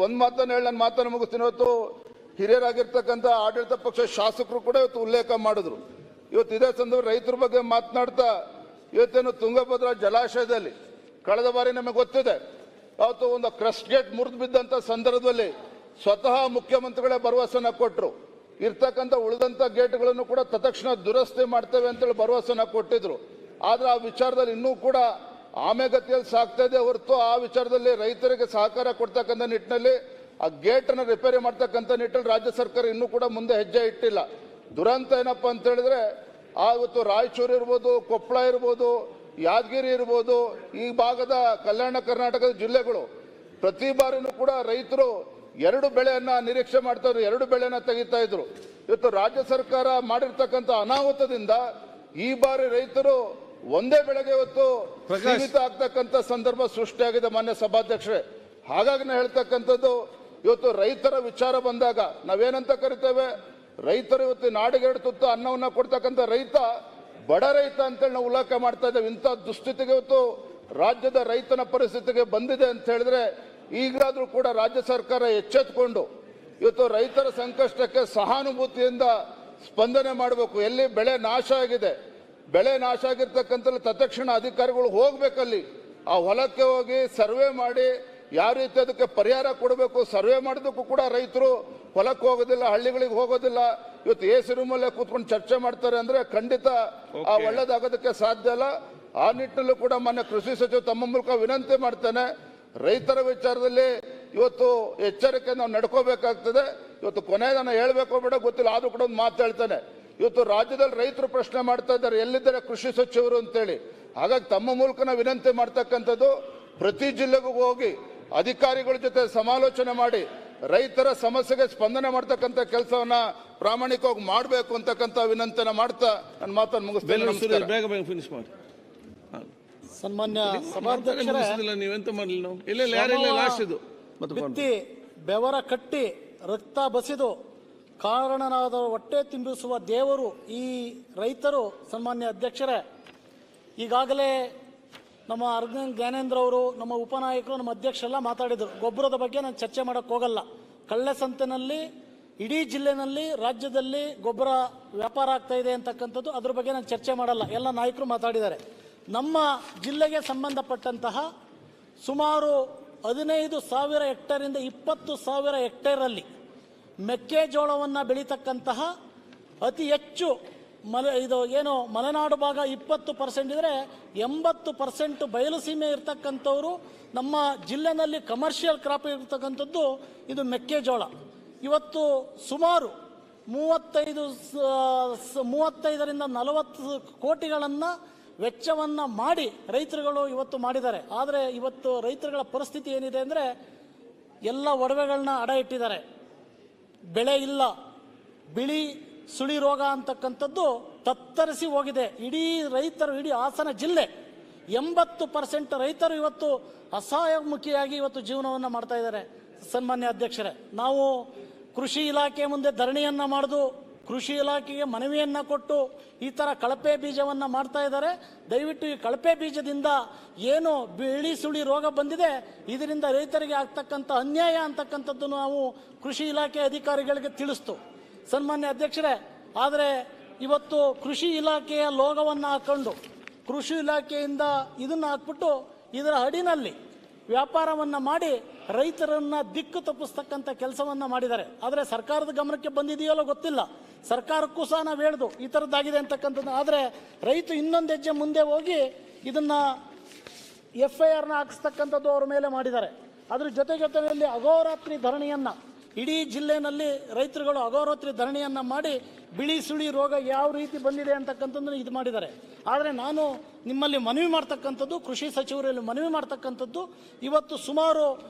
ಒಂದು ಮಾತನ್ನು ಹೇಳಿ ನನ್ನ ಮಾತನ್ನು ಮುಗಿಸ್ತೀನಿ. ಇವತ್ತು ಹಿರಿಯರಾಗಿರ್ತಕ್ಕಂಥ ಆಡಳಿತ ಪಕ್ಷ ಶಾಸಕರು ಕೂಡ ಇವತ್ತು ಉಲ್ಲೇಖ ಮಾಡಿದ್ರು. ಇವತ್ತು ಇದೇ ಸಂದರ್ಭ ರೈತರ ಬಗ್ಗೆ ಮಾತನಾಡ್ತಾ ಇವತ್ತೇನು ತುಂಗಭದ್ರಾ ಜಲಾಶಯದಲ್ಲಿ ಕಳೆದ ಬಾರಿ ನಮಗೆ ಗೊತ್ತಿದೆ, ಅವತ್ತು ಒಂದು ಕ್ರಸ್ಟ್ ಗೇಟ್ ಮುರಿದು ಬಿದ್ದಂಥ ಸಂದರ್ಭದಲ್ಲಿ ಸ್ವತಃ ಮುಖ್ಯಮಂತ್ರಿಗಳೇ ಭರವಸೆನ ಕೊಟ್ಟರು. ಇರ್ತಕ್ಕಂಥ ಉಳಿದಂಥ ಗೇಟ್ಗಳನ್ನು ಕೂಡ ತತ್ಕ್ಷಣ ದುರಸ್ತಿ ಮಾಡ್ತೇವೆ ಅಂತೇಳಿ ಭರವಸೆನ ಕೊಟ್ಟಿದ್ರು. ಆದ್ರೆ ಆ ವಿಚಾರದಲ್ಲಿ ಇನ್ನೂ ಕೂಡ ಆಮೆಗತಿಯಲ್ಲಿ ಸಾಗ್ತಾ ಇದೆ ಹೊರತು ಆ ವಿಚಾರದಲ್ಲಿ ರೈತರಿಗೆ ಸಹಕಾರ ಕೊಡ್ತಕ್ಕಂಥ ನಿಟ್ಟಿನಲ್ಲಿ ಆ ಗೇಟನ್ನು ರಿಪೇರಿ ಮಾಡ್ತಕ್ಕಂಥ ನಿಟ್ಟಿನಲ್ಲಿ ರಾಜ್ಯ ಸರ್ಕಾರ ಇನ್ನೂ ಕೂಡ ಮುಂದೆ ಹೆಜ್ಜೆ ಇಟ್ಟಿಲ್ಲ. ದುರಂತ ಏನಪ್ಪಾ ಅಂತ ಹೇಳಿದ್ರೆ ಇವತ್ತು ರಾಯಚೂರು ಇರ್ಬೋದು, ಕೊಪ್ಪಳ ಇರ್ಬೋದು, ಯಾದಗಿರಿ ಇರ್ಬೋದು, ಈ ಭಾಗದ ಕಲ್ಯಾಣ ಕರ್ನಾಟಕದ ಜಿಲ್ಲೆಗಳು ಪ್ರತಿ ಬಾರಿನೂ ಕೂಡ ರೈತರು 2 ಬೆಳೆಯನ್ನ ನಿರೀಕ್ಷೆ ಮಾಡ್ತಾ ಇದ್ರು, 2 ಬೆಳೆಯನ್ನ ತೆಗಿತಾ ಇದ್ರು. ಇವತ್ತು ರಾಜ್ಯ ಸರ್ಕಾರ ಮಾಡಿರ್ತಕ್ಕಂಥ ಅನಾಹುತದಿಂದ ಈ ಬಾರಿ ರೈತರು ಒಂದೇ ಬೆಳೆಗೆ ಇವತ್ತು ಸೀಮಿತ ಆಗ್ತಕ್ಕಂಥ ಸಂದರ್ಭ ಸೃಷ್ಟಿಯಾಗಿದೆ ಮಾನ್ಯ ಸಭಾಧ್ಯಕ್ಷರೇ. ಹಾಗಾಗಿ ನಾನು ಹೇಳ್ತಕ್ಕಂಥದ್ದು, ಇವತ್ತು ರೈತರ ವಿಚಾರ ಬಂದಾಗ ನಾವೇನಂತ ಕರಿತೇವೆ, ರೈತರು ಇವತ್ತು ನಾಡಿಗೆ 2 ತುತ್ತು ಅನ್ನವನ್ನ ಕೊಡ್ತಕ್ಕಂಥ ರೈತ ಬಡ ರೈತ ಅಂತೇಳಿ ನಾವು ಉಲ್ಲೇಖ ಮಾಡ್ತಾ ಇದ್ದೇವೆ. ಇಂಥ ದುಸ್ಥಿತಿಗೆ ಇವತ್ತು ರಾಜ್ಯದ ರೈತನ ಪರಿಸ್ಥಿತಿಗೆ ಬಂದಿದೆ ಅಂತ ಹೇಳಿದ್ರೆ ಈಗಲಾದ್ರೂ ಕೂಡ ರಾಜ್ಯ ಸರ್ಕಾರ ಎಚ್ಚೆತ್ತುಕೊಂಡು ಇವತ್ತು ರೈತರ ಸಂಕಷ್ಟಕ್ಕೆ ಸಹಾನುಭೂತಿಯಿಂದ ಸ್ಪಂದನೆ ಮಾಡಬೇಕು. ಎಲ್ಲಿ ಬೆಳೆ ನಾಶ ಆಗಿದೆ, ಬೆಳೆ ನಾಶ ಆಗಿರ್ತಕ್ಕಂಥ ತತ್ಕ್ಷಣ ಅಧಿಕಾರಿಗಳು ಹೋಗ್ಬೇಕಲ್ಲಿ, ಆ ಹೊಲಕ್ಕೆ ಹೋಗಿ ಸರ್ವೆ ಮಾಡಿ ಯಾವ ರೀತಿ ಅದಕ್ಕೆ ಪರಿಹಾರ ಕೊಡಬೇಕು, ಸರ್ವೆ ಮಾಡೋದಕ್ಕೂ ಕೂಡ ರೈತರು ಹೊಲಕ್ಕೆ ಹೋಗೋದಿಲ್ಲ, ಹಳ್ಳಿಗಳಿಗೆ ಹೋಗೋದಿಲ್ಲ. ಇವತ್ತು ಎಸಿ ರೂಮಲ್ಲೇ ಕೂತ್ಕೊಂಡು ಚರ್ಚೆ ಮಾಡ್ತಾರೆ ಅಂದ್ರೆ ಖಂಡಿತ ಆ ಒಳ್ಳೇದಾಗೋದಕ್ಕೆ ಸಾಧ್ಯ ಇಲ್ಲ. ಆ ನಿಟ್ಟಿನಲ್ಲೂ ಕೂಡ ಮಾನ್ಯ ಕೃಷಿ ಸಚಿವ ತಮ್ಮ ಮೂಲಕ ವಿನಂತಿ ಮಾಡ್ತೇನೆ, ರೈತರ ವಿಚಾರದಲ್ಲಿ ಇವತ್ತು ಎಚ್ಚರಿಕೆ ನಾವು ನಡ್ಕೋಬೇಕಾಗ್ತದೆ. ಇವತ್ತು ಕೊನೆ ನಾನು ಹೇಳ್ಬೇಕು ಬೇಡ ಗೊತ್ತಿಲ್ಲ, ಆದ್ರೂ ಕೂಡ ಒಂದು ಮಾತು ಹೇಳ್ತೇನೆ. ಇವತ್ತು ರಾಜ್ಯದಲ್ಲಿ ರೈತರು ಪ್ರಶ್ನೆ ಮಾಡ್ತಾ ಇದ್ದಾರೆ, ಎಲ್ಲಿದ್ದಾರೆ ಕೃಷಿ ಸಚಿವರು ಅಂತೇಳಿ. ಹಾಗಾಗಿ ತಮ್ಮ ಮೂಲಕ ನಾವು ವಿನಂತಿ ಮಾಡ್ತಕ್ಕಂಥದ್ದು, ಪ್ರತಿ ಜಿಲ್ಲೆಗೂ ಹೋಗಿ ಅಧಿಕಾರಿಗಳ ಜೊತೆ ಸಮಾಲೋಚನೆ ಮಾಡಿ ರೈತರ ಸಮಸ್ಯೆಗೆ ಸ್ಪಂದನೆ ಮಾಡ್ತಕ್ಕಂಥ ಕೆಲಸವನ್ನ ಪ್ರಾಮಾಣಿಕವಾಗಿ ಮಾಡಬೇಕು ಅಂತಕ್ಕಂಥ ವಿನಂತಿನ ಮಾಡ್ತಾ ನನ್ನ ಮಾತನ್ನು ಮುಗಿಸ್ತೇನೆ. ನಮಸ್ಕಾರ. ಬೇಗ ಬೇಗ ಫಿನಿಶ್ ಮಾಡಿ. ಸನ್ಮಾನ್ಯ ಸಭಾಧ್ಯಕ್ಷರೇ, ನೀವೆಂತ ಮಾಡಲಿಲ್ಲ ನಾವು ಇಲ್ಲ ಯಾರಿಲ್ಲ ಲಾಸ್ಟ್ ಇದು ಬಿತ್ತಿ ಬೆವರ ಕಟ್ಟಿ ರಕ್ತ ಬಸಿದು ಕಾರಣನಾದ ಹೊಟ್ಟೆ ತುಂಬಿಸುವ ದೇವರು ಈ ರೈತರು. ಸನ್ಮಾನ್ಯ ಅಧ್ಯಕ್ಷರೇ, ಈಗಾಗಲೇ ನಮ್ಮ ಅರ್ಜುನ್ ಜ್ಞಾನೇಂದ್ರ ಅವರು, ನಮ್ಮ ಉಪನಾಯಕರು, ನಮ್ಮ ಅಧ್ಯಕ್ಷರೆಲ್ಲ ಮಾತಾಡಿದರು. ಗೊಬ್ಬರದ ಬಗ್ಗೆ ನಾನು ಚರ್ಚೆ ಮಾಡೋಕ್ಕೆ ಹೋಗಲ್ಲ. ಕಳ್ಳೆ ಸಂತೆನಲ್ಲಿ ಇಡೀ ಜಿಲ್ಲೆನಲ್ಲಿ ರಾಜ್ಯದಲ್ಲಿ ಗೊಬ್ಬರ ವ್ಯಾಪಾರ ಆಗ್ತಾ ಇದೆ ಅಂತಕ್ಕಂಥದ್ದು, ಅದ್ರ ಬಗ್ಗೆ ನಾನು ಚರ್ಚೆ ಮಾಡಲ್ಲ. ಎಲ್ಲ ನಾಯಕರು ಮಾತಾಡಿದ್ದಾರೆ. ನಮ್ಮ ಜಿಲ್ಲೆಗೆ ಸಂಬಂಧಪಟ್ಟಂತಹ ಸುಮಾರು 15,000 ಹೆಕ್ಟೇರಿಂದ 20,000 ಹೆಕ್ಟೇರಲ್ಲಿ ಮೆಕ್ಕೆಜೋಳವನ್ನು ಬೆಳೀತಕ್ಕಂತಹ ಅತಿ ಹೆಚ್ಚು ಮಲೆನಾಡು ಭಾಗ 20% ಇದ್ದರೆ 80% ಬಯಲು ಸೀಮೆ ಇರ್ತಕ್ಕಂಥವ್ರು ನಮ್ಮ ಜಿಲ್ಲೆನಲ್ಲಿ ಕಮರ್ಷಿಯಲ್ ಕ್ರಾಪ್ ಇರ್ತಕ್ಕಂಥದ್ದು ಇದು ಮೆಕ್ಕೆಜೋಳ. ಇವತ್ತು ಸುಮಾರು 35ರಿಂದ 40 ಕೋಟಿಗಳನ್ನು ವೆಚ್ಚವನ್ನು ಮಾಡಿ ರೈತರುಗಳು ಇವತ್ತು ಮಾಡಿದ್ದಾರೆ. ಆದರೆ ಇವತ್ತು ರೈತರುಗಳ ಪರಿಸ್ಥಿತಿ ಏನಿದೆ ಅಂದರೆ ಎಲ್ಲ ಒಡವೆಗಳನ್ನ ಅಡ ಇಟ್ಟಿದ್ದಾರೆ. ಬೆಳೆ ಇಲ್ಲ, ಬಿಳಿ ಸುಳಿ ರೋಗ ಅಂತಕ್ಕಂಥದ್ದು ತತ್ತರಿಸಿ ಹೋಗಿದೆ. ಇಡೀ ಹಾಸನ ಜಿಲ್ಲೆ 80% ರೈತರು ಇವತ್ತು ಅಸಹಾಯಮುಖಿಯಾಗಿ ಇವತ್ತು ಜೀವನವನ್ನು ಮಾಡ್ತಾ ಇದ್ದಾರೆ. ಸನ್ಮಾನ್ಯ ಅಧ್ಯಕ್ಷರೇ, ನಾವು ಕೃಷಿ ಇಲಾಖೆ ಮುಂದೆ ಧರಣಿಯನ್ನು ಮಾಡಿದು ಕೃಷಿ ಇಲಾಖೆಗೆ ಮನವಿಯನ್ನು ಕೊಟ್ಟು ಈ ಥರ ಕಳಪೆ ಬೀಜವನ್ನು ಮಾಡ್ತಾ ಇದ್ದಾರೆ. ದಯವಿಟ್ಟು ಈ ಕಳಪೆ ಬೀಜದಿಂದ ಏನು ಬಿಳಿ ಸುಳಿ ರೋಗ ಬಂದಿದೆ, ಇದರಿಂದ ರೈತರಿಗೆ ಆಗ್ತಕ್ಕಂಥ ಅನ್ಯಾಯ ಅಂತಕ್ಕಂಥದ್ದನ್ನು ನಾವು ಕೃಷಿ ಇಲಾಖೆ ಅಧಿಕಾರಿಗಳಿಗೆ ತಿಳಿಸ್ತು. ಸನ್ಮಾನ್ಯ ಅಧ್ಯಕ್ಷರೇ, ಆದರೆ ಇವತ್ತು ಕೃಷಿ ಇಲಾಖೆಯ ಲೋಗವನ್ನು ಹಾಕೊಂಡು ಕೃಷಿ ಇಲಾಖೆಯಿಂದ ಇದನ್ನು ಹಾಕ್ಬಿಟ್ಟು ಇದರ ಅಡಿನಲ್ಲಿ ವ್ಯಾಪಾರವನ್ನು ಮಾಡಿ ರೈತರನ್ನು ದಿಕ್ಕು ತಪ್ಪಿಸ್ತಕ್ಕಂಥ ಕೆಲಸವನ್ನು ಮಾಡಿದ್ದಾರೆ. ಆದರೆ ಸರ್ಕಾರದ ಗಮನಕ್ಕೆ ಬಂದಿದೆಯಲ್ಲೋ ಗೊತ್ತಿಲ್ಲ. ಸರ್ಕಾರಕ್ಕೂ ಸಹ ನಾವು ಹೇಳ್ದು ಈ ಥರದ್ದಾಗಿದೆ ಅಂತಕ್ಕಂಥದ್ದು. ಆದರೆ ರೈತ ಇನ್ನೊಂದು ಹೆಜ್ಜೆ ಮುಂದೆ ಹೋಗಿ ಇದನ್ನು FIRನ ಹಾಕಿಸ್ತಕ್ಕಂಥದ್ದು ಅವ್ರ ಮೇಲೆ ಮಾಡಿದ್ದಾರೆ. ಅದ್ರ ಜೊತೆಯಲ್ಲಿ ಅಹೋರಾತ್ರಿ ಧರಣಿಯನ್ನು ಇಡೀ ಜಿಲ್ಲೆಯಲ್ಲಿ ರೈತರುಗಳು ಅಹೋರಾತ್ರಿ ಧರಣಿಯನ್ನು ಮಾಡಿ ಬಿಳಿ ಸುಳಿ ರೋಗ ಯಾವ ರೀತಿ ಬಂದಿದೆ ಅಂತಕ್ಕಂಥದ್ದನ್ನು ಇದು ಮಾಡಿದ್ದಾರೆ. ಆದರೆ ನಾನು ನಿಮ್ಮಲ್ಲಿ ಮನವಿ ಮಾಡ್ತಕ್ಕಂಥದ್ದು, ಕೃಷಿ ಸಚಿವರಲ್ಲಿ ಮನವಿ ಮಾಡ್ತಕ್ಕಂಥದ್ದು, ಇವತ್ತು ಸುಮಾರು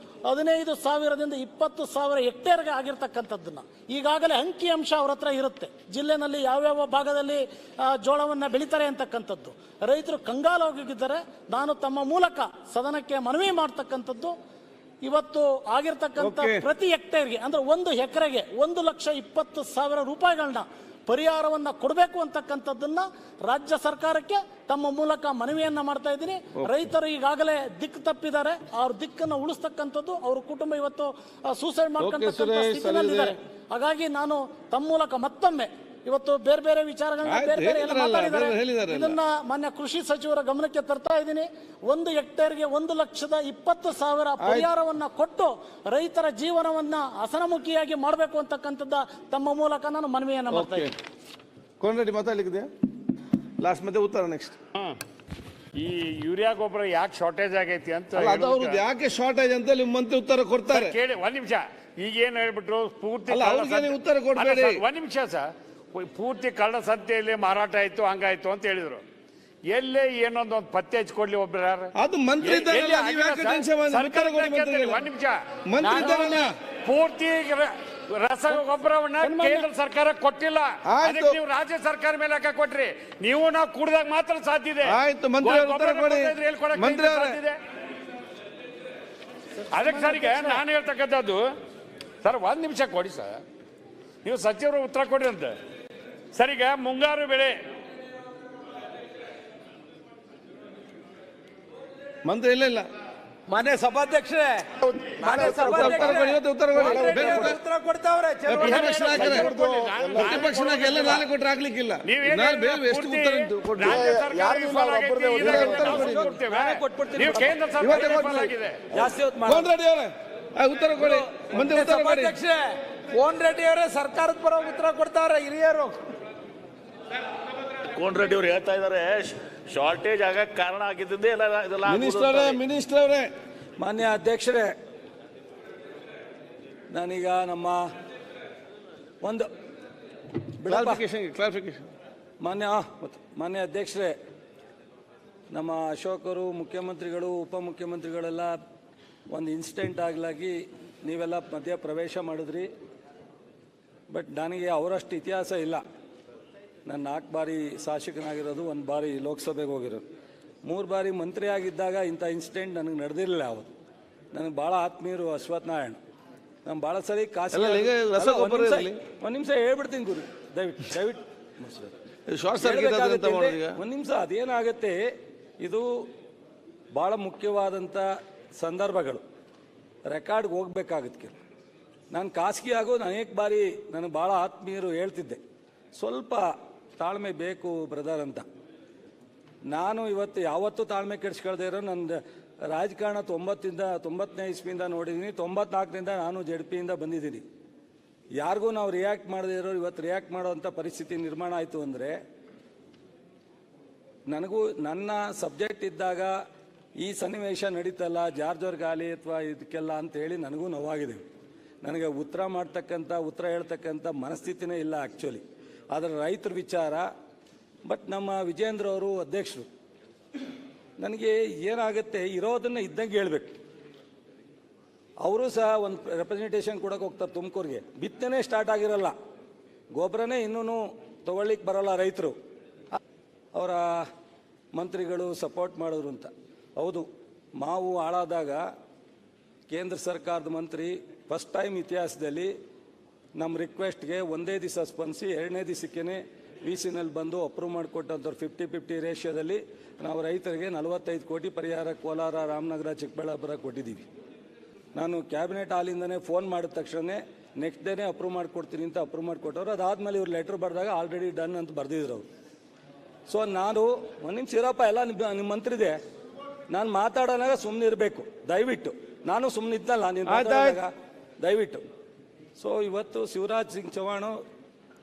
15,000ದಿಂದ 20,000 ಹೆಕ್ಟೇರ್ಗೆ ಆಗಿರ್ತಕ್ಕಂಥದ್ದನ್ನು ಈಗಾಗಲೇ ಅಂಕಿಅಂಶ ಅವ್ರ ಹತ್ರ ಇರುತ್ತೆ. ಜಿಲ್ಲೆನಲ್ಲಿ ಯಾವ್ಯಾವ ಭಾಗದಲ್ಲಿ ಜೋಳವನ್ನು ಬೆಳೀತಾರೆ ಅಂತಕ್ಕಂಥದ್ದು. ರೈತರು ಕಂಗಾಲಾಗಿದ್ದಾರೆ. ನಾನು ತಮ್ಮ ಮೂಲಕ ಸದನಕ್ಕೆ ಮನವಿ ಮಾಡ್ತಕ್ಕಂಥದ್ದು, ಇವತ್ತು ಆಗಿರ್ತಕ್ಕಂಥ ಪ್ರತಿ ಹೆಕ್ಟೇರ್ಗೆ ಅಂದ್ರೆ 1 ಎಕರೆಗೆ 1,20,000 ರೂಪಾಯಿಗಳನ್ನ ಪರಿಹಾರವನ್ನ ಕೊಡಬೇಕು ಅಂತಕ್ಕಂಥದ್ದನ್ನ ರಾಜ್ಯ ಸರ್ಕಾರಕ್ಕೆ ತಮ್ಮ ಮೂಲಕ ಮನವಿಯನ್ನ ಮಾಡ್ತಾ ಇದ್ದೀನಿ. ರೈತರು ಈಗಾಗಲೇ ದಿಕ್ಕು ತಪ್ಪಿದ್ದಾರೆ. ಅವ್ರ ದಿಕ್ಕನ್ನು ಉಳಿಸ್ತಕ್ಕಂಥದ್ದು, ಅವ್ರ ಕುಟುಂಬ ಇವತ್ತು ಸೂಸೈಡ್ ಮಾಡ್ಕೊಂತಕ್ಕಂಥ ಸ್ಥಿತಿಯಲ್ಲಿದ್ದಾರೆ. ಹಾಗಾಗಿ ನಾನು ತಮ್ಮ ಮೂಲಕ ಮತ್ತೊಮ್ಮೆ ಇವತ್ತು ಬೇರೆ ಬೇರೆ ವಿಚಾರಗಳನ್ನ ಬೇರೆ ಬೇರೆ ಎಲ್ಲ ಮಾತಾಡಿದ್ದಾರೆ. ಇದನ್ನ ಮಾನ್ಯ ಕೃಷಿ ಸಚಿವರ ಗಮನಕ್ಕೆ ತರ್ತಾ ಇದ್ದೀನಿ. 1 ಹೆಕ್ಟೇರ್ಗೆ 1,20,000 ಪರಿಹಾರವನ್ನ ಕೊಟ್ಟು ರೈತರ ಜೀವನವನ್ನ ಹಸನಮುಖಿಯಾಗಿ ಮಾಡಬೇಕು ಅಂತಕ್ಕಂಥದ್ದ ತಮ್ಮ ಮೂಲಕ ನಾನು ಮನವಿಯನ್ನ ಮಾಡ್ತಾ ಇದ್ದೀನಿ. ಕೋನರೆಡ್ಡಿ ಮಾತಾಡ್ಲಿಕ್ಕಿದೆ ಲಾಸ್ಟ್ ಮತ್ತೆ ಉತ್ತರ ನೆಕ್ಸ್ಟ್. ಈ ಯೂರಿಯಾ ಗೊಬ್ಬರ ಯಾಕೆ ಶಾರ್ಟೇಜ್ ಆಗೈತಿ ಅಂತ ಅವ್ರದ್ದು ಯಾಕೆ ಶಾರ್ಟೇಜ್ ಅಂತ ನಿಮ್ಮ ಮಂತ್ರಿ ಉತ್ತರ ಕೊಡ್ತಾರೆ. ಕೇಳಿ ಒಂದ್ ನಿಮಿಷ. ಈಗ ಏನ್ ಹೇಳ್ಬಿಟ್ರು ಪೂರ್ತಿ ಉತ್ತರ ಕೊಡ್ಬೇಡಿ. ಒಂದ್ ನಿಮಿಷ ಸರ್. ಪೂರ್ತಿ ಕಳ್ಳ ಸಂತೆಯಲ್ಲಿ ಮಾರಾಟ ಆಯ್ತು ಹಂಗಾಯ್ತು ಅಂತ ಹೇಳಿದ್ರು. ಎಲ್ಲೇ ಏನೊಂದು ಪತ್ತೆ ಹಚ್ಕೊಡ್ಲಿ ಒಬ್ರು ಯಾರು? ಅದು ಮಂತ್ರಿ ಒಂದ್ ನಿಮಿಷ. ಪೂರ್ತಿ ರಸಗೊಬ್ಬರವನ್ನ ಕೇಂದ್ರ ಸರ್ಕಾರ ಕೊಟ್ಟಿಲ್ಲ. ಅದಕ್ಕೆ ನೀವು ರಾಜ್ಯ ಸರ್ಕಾರ ಮೇಲೆ ಯಾಕೆ ಕೊಟ್ರಿ? ನೀವು ನಾವು ಕೂಡಿದಾಗ ಮಾತ್ರ ಸಾಧ್ಯ ಇದೆ. ಅದಕ್ಕೆ ಸರಿಗೆ ನಾನು ಹೇಳ್ತಕ್ಕಂಥದ್ದು ಸರ್, 1 ನಿಮಿಷ ಕೊಡಿ ಸರ್. ನೀವು ಸಚಿವರು ಉತ್ತರ ಕೊಡ್ರಿ ಅಂತ. ಸರಿಗ ಮುಂಗಾರು ಬೆಳೆ ಮಂತ್ರಿ ಇಲ್ಲ ಮಾನ್ಯ ಸಭಾಧ್ಯಕ್ಷರೇ, ಉತ್ತರ ಕೊಡ್ತಾವ್ರೆ. ಪ್ರತಿಪಕ್ಷ ನಾಯಕ ಎಲ್ಲ ನಾಳೆ ಕೊಟ್ಟರೆ ಆಗ್ಲಿಕ್ಕಿಲ್ಲ. ಎಷ್ಟು ಉತ್ತರ ಉತ್ತರ ಕೊಡಿ. ಸಭಾಧ್ಯಕ್ಷರೇ, ಕೋನ್ ರೆಡ್ಡಿ ಅವರೇ ಸರ್ಕಾರದ ಪರ ಉತ್ತರ ಕೊಡ್ತಾವ್ರೆ ಹಿರಿಯರು. ಕೋನ್ ರೆಡ್ಡಿ ಅವರು ಹೇಳ್ತಾ ಇದ್ದಾರೆ ಶಾರ್ಟೇಜ್ ಆಗಕ್ಕೆ ಕಾರಣ ಆಗಿದ್ದೇ ಎಲ್ಲ. ಮಿನಿಸ್ಟರ್ ಅವರೇ, ಮಾನ್ಯ ಅಧ್ಯಕ್ಷರೇ, ನಾನೀಗ ನಮ್ಮ ಒಂದು ಕ್ಲಾರಿಫಿಕೇಶನ್ ಮಾನ್ಯ ಅಧ್ಯಕ್ಷರೇ, ನಮ್ಮ ಅಶೋಕರು, ಮುಖ್ಯಮಂತ್ರಿಗಳು, ಉಪಮುಖ್ಯಮಂತ್ರಿಗಳೆಲ್ಲ ಒಂದು ಇನ್ಸಿಡೆಂಟ್ ಆಗಲಾಗಿ ನೀವೆಲ್ಲ ಮಧ್ಯ ಪ್ರವೇಶ ಮಾಡಿದ್ರಿ. ಬಟ್ ನನಗೆ ಅವರಷ್ಟು ಇತಿಹಾಸ ಇಲ್ಲ. ನಾನು 4 ಬಾರಿ ಶಾಸಕನಾಗಿರೋದು, 1 ಬಾರಿ ಲೋಕಸಭೆಗೆ ಹೋಗಿರೋದು, 3 ಬಾರಿ ಮಂತ್ರಿ ಆಗಿದ್ದಾಗ ಇಂಥ ಇನ್ಸಿಡೆಂಟ್ ನನಗೆ ನಡೆದಿರಲಿಲ್ಲ. ಅವತ್ತು ನನಗೆ ಭಾಳ ಆತ್ಮೀಯರು ಅಶ್ವಥ್ ನಾರಾಯಣ್. ನಾನು ಭಾಳ ಸರಿ ಒಂದು ನಿಮಿಷ ಹೇಳ್ಬಿಡ್ತೀನಿ ಗುರು, ದಯವಿಟ್ಟು ಒಂದು ನಿಮಿಷ. ಅದೇನಾಗತ್ತೆ, ಇದು ಭಾಳ ಮುಖ್ಯವಾದಂಥ ಸಂದರ್ಭಗಳು, ರೆಕಾರ್ಡ್ಗೆ ಹೋಗ್ಬೇಕಾಗತ್ತೆ. ನಾನು ಖಾಸಗಿ ಆಗೋದು ಅನೇಕ ಬಾರಿ ನನಗೆ ಭಾಳ ಆತ್ಮೀಯರು ಹೇಳ್ತಿದ್ದೆ, ಸ್ವಲ್ಪ ತಾಳ್ಮೆ ಬೇಕು ಬ್ರದರ್ ಅಂತ. ನಾನು ಇವತ್ತು ಯಾವತ್ತೂ ತಾಳ್ಮೆ ಕೆಡಿಸ್ಕೊಳ್ದೇ ಇರೋ ನನ್ನ ರಾಜಕಾರಣ 90ನೇ ಇಸ್ವಿಯಿಂದ ನೋಡಿದ್ದೀನಿ. 94ರಿಂದ ನಾನು ಜೆಡ್ಪಿಯಿಂದ ಬಂದಿದ್ದೀನಿ. ಯಾರಿಗೂ ನಾವು ರಿಯಾಕ್ಟ್ ಮಾಡದೇ ಇರೋ ಇವತ್ತು ರಿಯಾಕ್ಟ್ ಮಾಡೋವಂಥ ಪರಿಸ್ಥಿತಿ ನಿರ್ಮಾಣ ಆಯಿತು ಅಂದರೆ, ನನಗೂ ನನ್ನ ಸಬ್ಜೆಕ್ಟ್ ಇದ್ದಾಗ ಈ ಸನ್ನಿವೇಶ ನಡೀತಲ್ಲ ಜಾರ್ಜರ್ಗಾಲಿ ಅಥವಾ ಇದಕ್ಕೆಲ್ಲ ಅಂತೇಳಿ ನನಗೂ ನೋವಾಗಿದೆ. ನನಗೆ ಉತ್ತರ ಹೇಳ್ತಕ್ಕಂಥ ಮನಸ್ಥಿತಿನೇ ಇಲ್ಲ ಆ್ಯಕ್ಚುಲಿ. ಆದರೆ ರೈತರ ವಿಚಾರ, ಬಟ್ ನಮ್ಮ ವಿಜೇಂದ್ರ ಅವರು ಅಧ್ಯಕ್ಷರು, ನನಗೆ ಏನಾಗುತ್ತೆ ಇರೋದನ್ನು ಇದ್ದಂಗೆ ಹೇಳ್ಬೇಕು. ಅವರು ಸಹ ಒಂದು ರೆಪ್ರೆಸೆಂಟೇಷನ್ ಕೊಡೋಕೆ ಹೋಗ್ತಾರೆ ತುಮಕೂರಿಗೆ, ಬಿತ್ತನೆ ಸ್ಟಾರ್ಟ್ ಆಗಿರಲ್ಲ, ಗೊಬ್ಬರನೇ ಇನ್ನೂ ತೊಗೊಳ್ಳಿಕ್ಕೆ ಬರೋಲ್ಲ ರೈತರು. ಅವರ ಮಂತ್ರಿಗಳು ಸಪೋರ್ಟ್ ಮಾಡಿದ್ರು ಅಂತ. ಹೌದು, ಮಾವು ಹಾಳಾದಾಗ ಕೇಂದ್ರ ಸರ್ಕಾರದ ಮಂತ್ರಿ ಫಸ್ಟ್ ಟೈಮ್ ಇತಿಹಾಸದಲ್ಲಿ ನಮ್ಮ ರಿಕ್ವೆಸ್ಟ್ಗೆ ಒಂದೇ ದಿವಸ ಸ್ಪಂದಿಸಿ 2ನೇ ದಿವಸಕ್ಕೇ ನಲ್ಲಿ ಬಂದು ಅಪ್ರೂವ್ ಮಾಡಿಕೊಟ್ಟಂಥವ್ರು 50-50 ರೇಷಿಯೋದಲ್ಲಿ ನಾವು ರೈತರಿಗೆ 45 ಕೋಟಿ ಪರಿಹಾರ ಕೋಲಾರ, ರಾಮನಗರ, ಚಿಕ್ಕಬಳ್ಳಾಪುರ ಕೊಟ್ಟಿದ್ದೀವಿ. ನಾನು ಕ್ಯಾಬಿನೆಟ್ ಹಾಲಿಂದನೇ ಫೋನ್ ಮಾಡಿದ ತಕ್ಷಣ ನೆಕ್ಸ್ಟ್ ಡೇನೇ ಅಪ್ರೂವ್ ಮಾಡಿಕೊಡ್ತೀನಿ ಅಂತ ಅಪ್ರೂವ್ ಮಾಡಿಕೊಟ್ಟವ್ರು. ಅದಾದಮೇಲೆ ಇವ್ರು ಲೆಟ್ರ್ ಬರೆದಾಗ ಆಲ್ರೆಡಿ ಡನ್ ಅಂತ ಬರೆದಿದ್ರು ಅವರು. ಸೊ ನಾನು ಒಂದು ನಿಮಿಷ ಇರಪ್ಪ, ಎಲ್ಲ ನಿಮ್ಮ ಮಂತ್ರಿದೆ, ನಾನು ಮಾತಾಡೋನಾಗ ಸುಮ್ಮನೆ ಇರಬೇಕು ದಯವಿಟ್ಟು. ನಾನು ಸುಮ್ಮನೆ ಇದ್ದಲ್ಲ ನೀನು ಮಾತಾಡಿದಾಗ ದಯವಿಟ್ಟು. ಸೊ ಇವತ್ತು ಶಿವರಾಜ್ ಸಿಂಗ್ ಚೌಹಾಣ್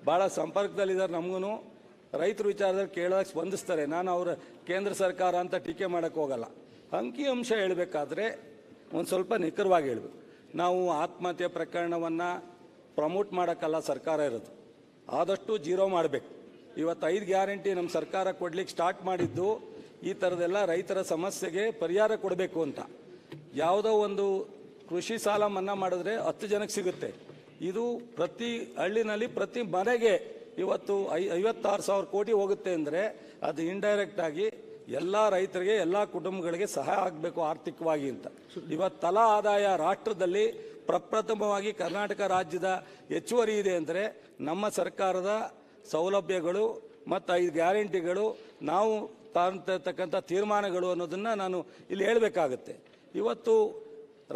ಭಾಳ ಸಂಪರ್ಕದಲ್ಲಿದ್ದಾರೆ ನಮಗೂ. ರೈತರ ವಿಚಾರದಲ್ಲಿ ಕೇಳೋಕೆ ಸ್ಪಂದಿಸ್ತಾರೆ. ನಾನು ಅವರ ಕೇಂದ್ರ ಸರ್ಕಾರ ಅಂತ ಟೀಕೆ ಮಾಡೋಕ್ಕೆ ಹೋಗಲ್ಲ. ಅಂಕಿಅಂಶ ಹೇಳಬೇಕಾದ್ರೆ ಒಂದು ಸ್ವಲ್ಪ ನಿಖರವಾಗಿ ಹೇಳಬೇಕು. ನಾವು ಆತ್ಮಹತ್ಯೆ ಪ್ರಕರಣವನ್ನು ಪ್ರಮೋಟ್ ಮಾಡೋಕ್ಕಲ್ಲ ಸರ್ಕಾರ ಇರೋದು, ಆದಷ್ಟು ಜೀರೋ ಮಾಡಬೇಕು. ಇವತ್ತು 5 ಗ್ಯಾರಂಟಿ ನಮ್ಮ ಸರ್ಕಾರ ಕೊಡ್ಲಿಕ್ಕೆ ಸ್ಟಾರ್ಟ್ ಮಾಡಿದ್ದು ಈ ಥರದೆಲ್ಲ ರೈತರ ಸಮಸ್ಯೆಗೆ ಪರಿಹಾರ ಕೊಡಬೇಕು ಅಂತ. ಯಾವುದೋ ಒಂದು ಕೃಷಿ ಸಾಲ ಮನ್ನಾ ಮಾಡಿದ್ರೆ 10 ಜನಕ್ಕೆ ಸಿಗುತ್ತೆ. ಇದು ಪ್ರತಿ ಹಳ್ಳಿನಲ್ಲಿ ಪ್ರತಿ ಮನೆಗೆ ಇವತ್ತು 56,000 ಕೋಟಿ ಹೋಗುತ್ತೆ ಅಂದರೆ ಅದು ಇಂಡೈರೆಕ್ಟ್ ಆಗಿ ಎಲ್ಲ ರೈತರಿಗೆ, ಎಲ್ಲ ಕುಟುಂಬಗಳಿಗೆ ಸಹಾಯ ಆಗಬೇಕು ಆರ್ಥಿಕವಾಗಿ ಅಂತ. ಇವತ್ತು ತಲಾ ಆದಾಯ ರಾಷ್ಟ್ರದಲ್ಲಿ ಪ್ರಪ್ರಥಮವಾಗಿ ಕರ್ನಾಟಕ ರಾಜ್ಯದ ಹೆಚ್ಚುವರಿ ಇದೆ ಅಂದರೆ ನಮ್ಮ ಸರ್ಕಾರದ ಸೌಲಭ್ಯಗಳು ಮತ್ತು 5 ಗ್ಯಾರಂಟಿಗಳು, ನಾವು ತಾಂತಕ್ಕಂಥ ತೀರ್ಮಾನಗಳು ಅನ್ನೋದನ್ನು ನಾನು ಇಲ್ಲಿ ಹೇಳಬೇಕಾಗುತ್ತೆ. ಇವತ್ತು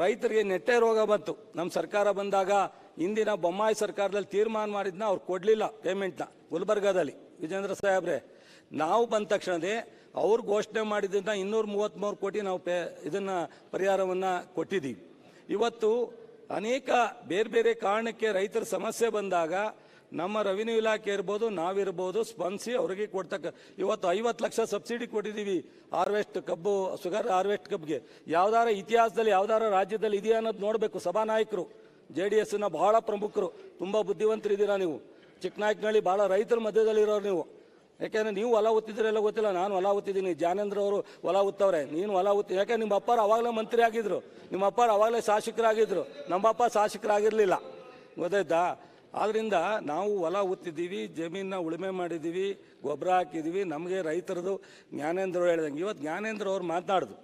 ರೈತರಿಗೆ ನೆಟ್ಟೆ ರೋಗ ಬಂತು ನಮ್ಮ ಸರ್ಕಾರ ಬಂದಾಗ. ಇಂದಿನ ಬೊಮ್ಮಾಯಿ ಸರ್ಕಾರದಲ್ಲಿ ತೀರ್ಮಾನ ಮಾಡಿದ್ನ ಅವ್ರು ಕೊಡಲಿಲ್ಲ ಪೇಮೆಂಟ್ನ, ಗುಲ್ಬರ್ಗಾದಲ್ಲಿ ವಿಜೇಂದ್ರ ಸಾಹೇಬ್ರೆ. ನಾವು ಬಂದ ತಕ್ಷಣವೇ ಅವ್ರು ಘೋಷಣೆ ಮಾಡಿದ್ದನ್ನು 233 ಕೋಟಿ ನಾವು ಇದನ್ನು ಪರಿಹಾರವನ್ನು ಕೊಟ್ಟಿದ್ದೀವಿ. ಇವತ್ತು ಅನೇಕ ಬೇರೆ ಬೇರೆ ಕಾರಣಕ್ಕೆ ರೈತರ ಸಮಸ್ಯೆ ಬಂದಾಗ ನಮ್ಮ ರೆವಿನ್ಯೂ ಇಲಾಖೆ ಇರ್ಬೋದು, ನಾವಿರ್ಬೋದು, ಸ್ಪಂದಿಸಿ ಅವರಿಗೆ ಇವತ್ತು 50 ಲಕ್ಷ ಸಬ್ಸಿಡಿ ಕೊಟ್ಟಿದ್ದೀವಿ ಹಾರ್ವೆಸ್ಟ್ ಕಬ್ಬು, ಶುಗರ್ ಹಾರ್ವೆಸ್ಟ್ ಕಬ್ಗೆ. ಯಾವ್ದಾರ ಇತಿಹಾಸದಲ್ಲಿ ಯಾವ್ದಾರ ರಾಜ್ಯದಲ್ಲಿ ಇದೆಯಾ ಅನ್ನೋದು ನೋಡಬೇಕು. ಸಭಾನಾಯಕರು JDSನ ಬಹಳ ಪ್ರಮುಖರು, ತುಂಬ ಬುದ್ಧಿವಂತರಿದ್ದೀರಾ ನೀವು. ಚಿಕ್ಕನಾಯಕನಹಳ್ಳಿ ಭಾಳ ರೈತರ ಮಧ್ಯದಲ್ಲಿರೋರು ನೀವು. ಯಾಕೆಂದರೆ ನೀವು ಹೊಲ ಉತ್ತಿದ್ರೆಲ್ಲ ಗೊತ್ತಿಲ್ಲ, ನಾನು ಹೊಲ ಉತ್ತಿದ್ದೀನಿ, ಜ್ಞಾನೇಂದ್ರ ಅವರು ಹೊಲ ಉತ್ತವ್ರೆ, ನೀನು ಹೊಲ ಉತ್ತಿ. ಯಾಕೆ ನಿಮ್ಮ ಅಪ್ಪಾರು ಅವಾಗಲೇ ಮಂತ್ರಿ ಆಗಿದ್ರು, ನಿಮ್ಮ ಅಪ್ಪಾರು ಅವಾಗಲೇ ಶಾಸಕರಾಗಿದ್ದರು, ನಮ್ಮ ಅಪ್ಪ ಶಾಸಕರಾಗಿರಲಿಲ್ಲ, ಗೊತ್ತಾಯ್ತಾ? ಆದ್ದರಿಂದ ನಾವು ಹೊಲ ಉತ್ತಿದ್ದೀವಿ, ಜಮೀನನ್ನ ಉಳುಮೆ ಮಾಡಿದ್ದೀವಿ, ಗೊಬ್ಬರ ಹಾಕಿದ್ದೀವಿ. ನಮಗೆ ರೈತರದು ಜ್ಞಾನೇಂದ್ರ ಅವರು ಹೇಳ್ದಂಗೆ ಇವತ್ತು ಜ್ಞಾನೇಂದ್ರ ಅವ್ರು ಮಾತನಾಡಿದ್ರು,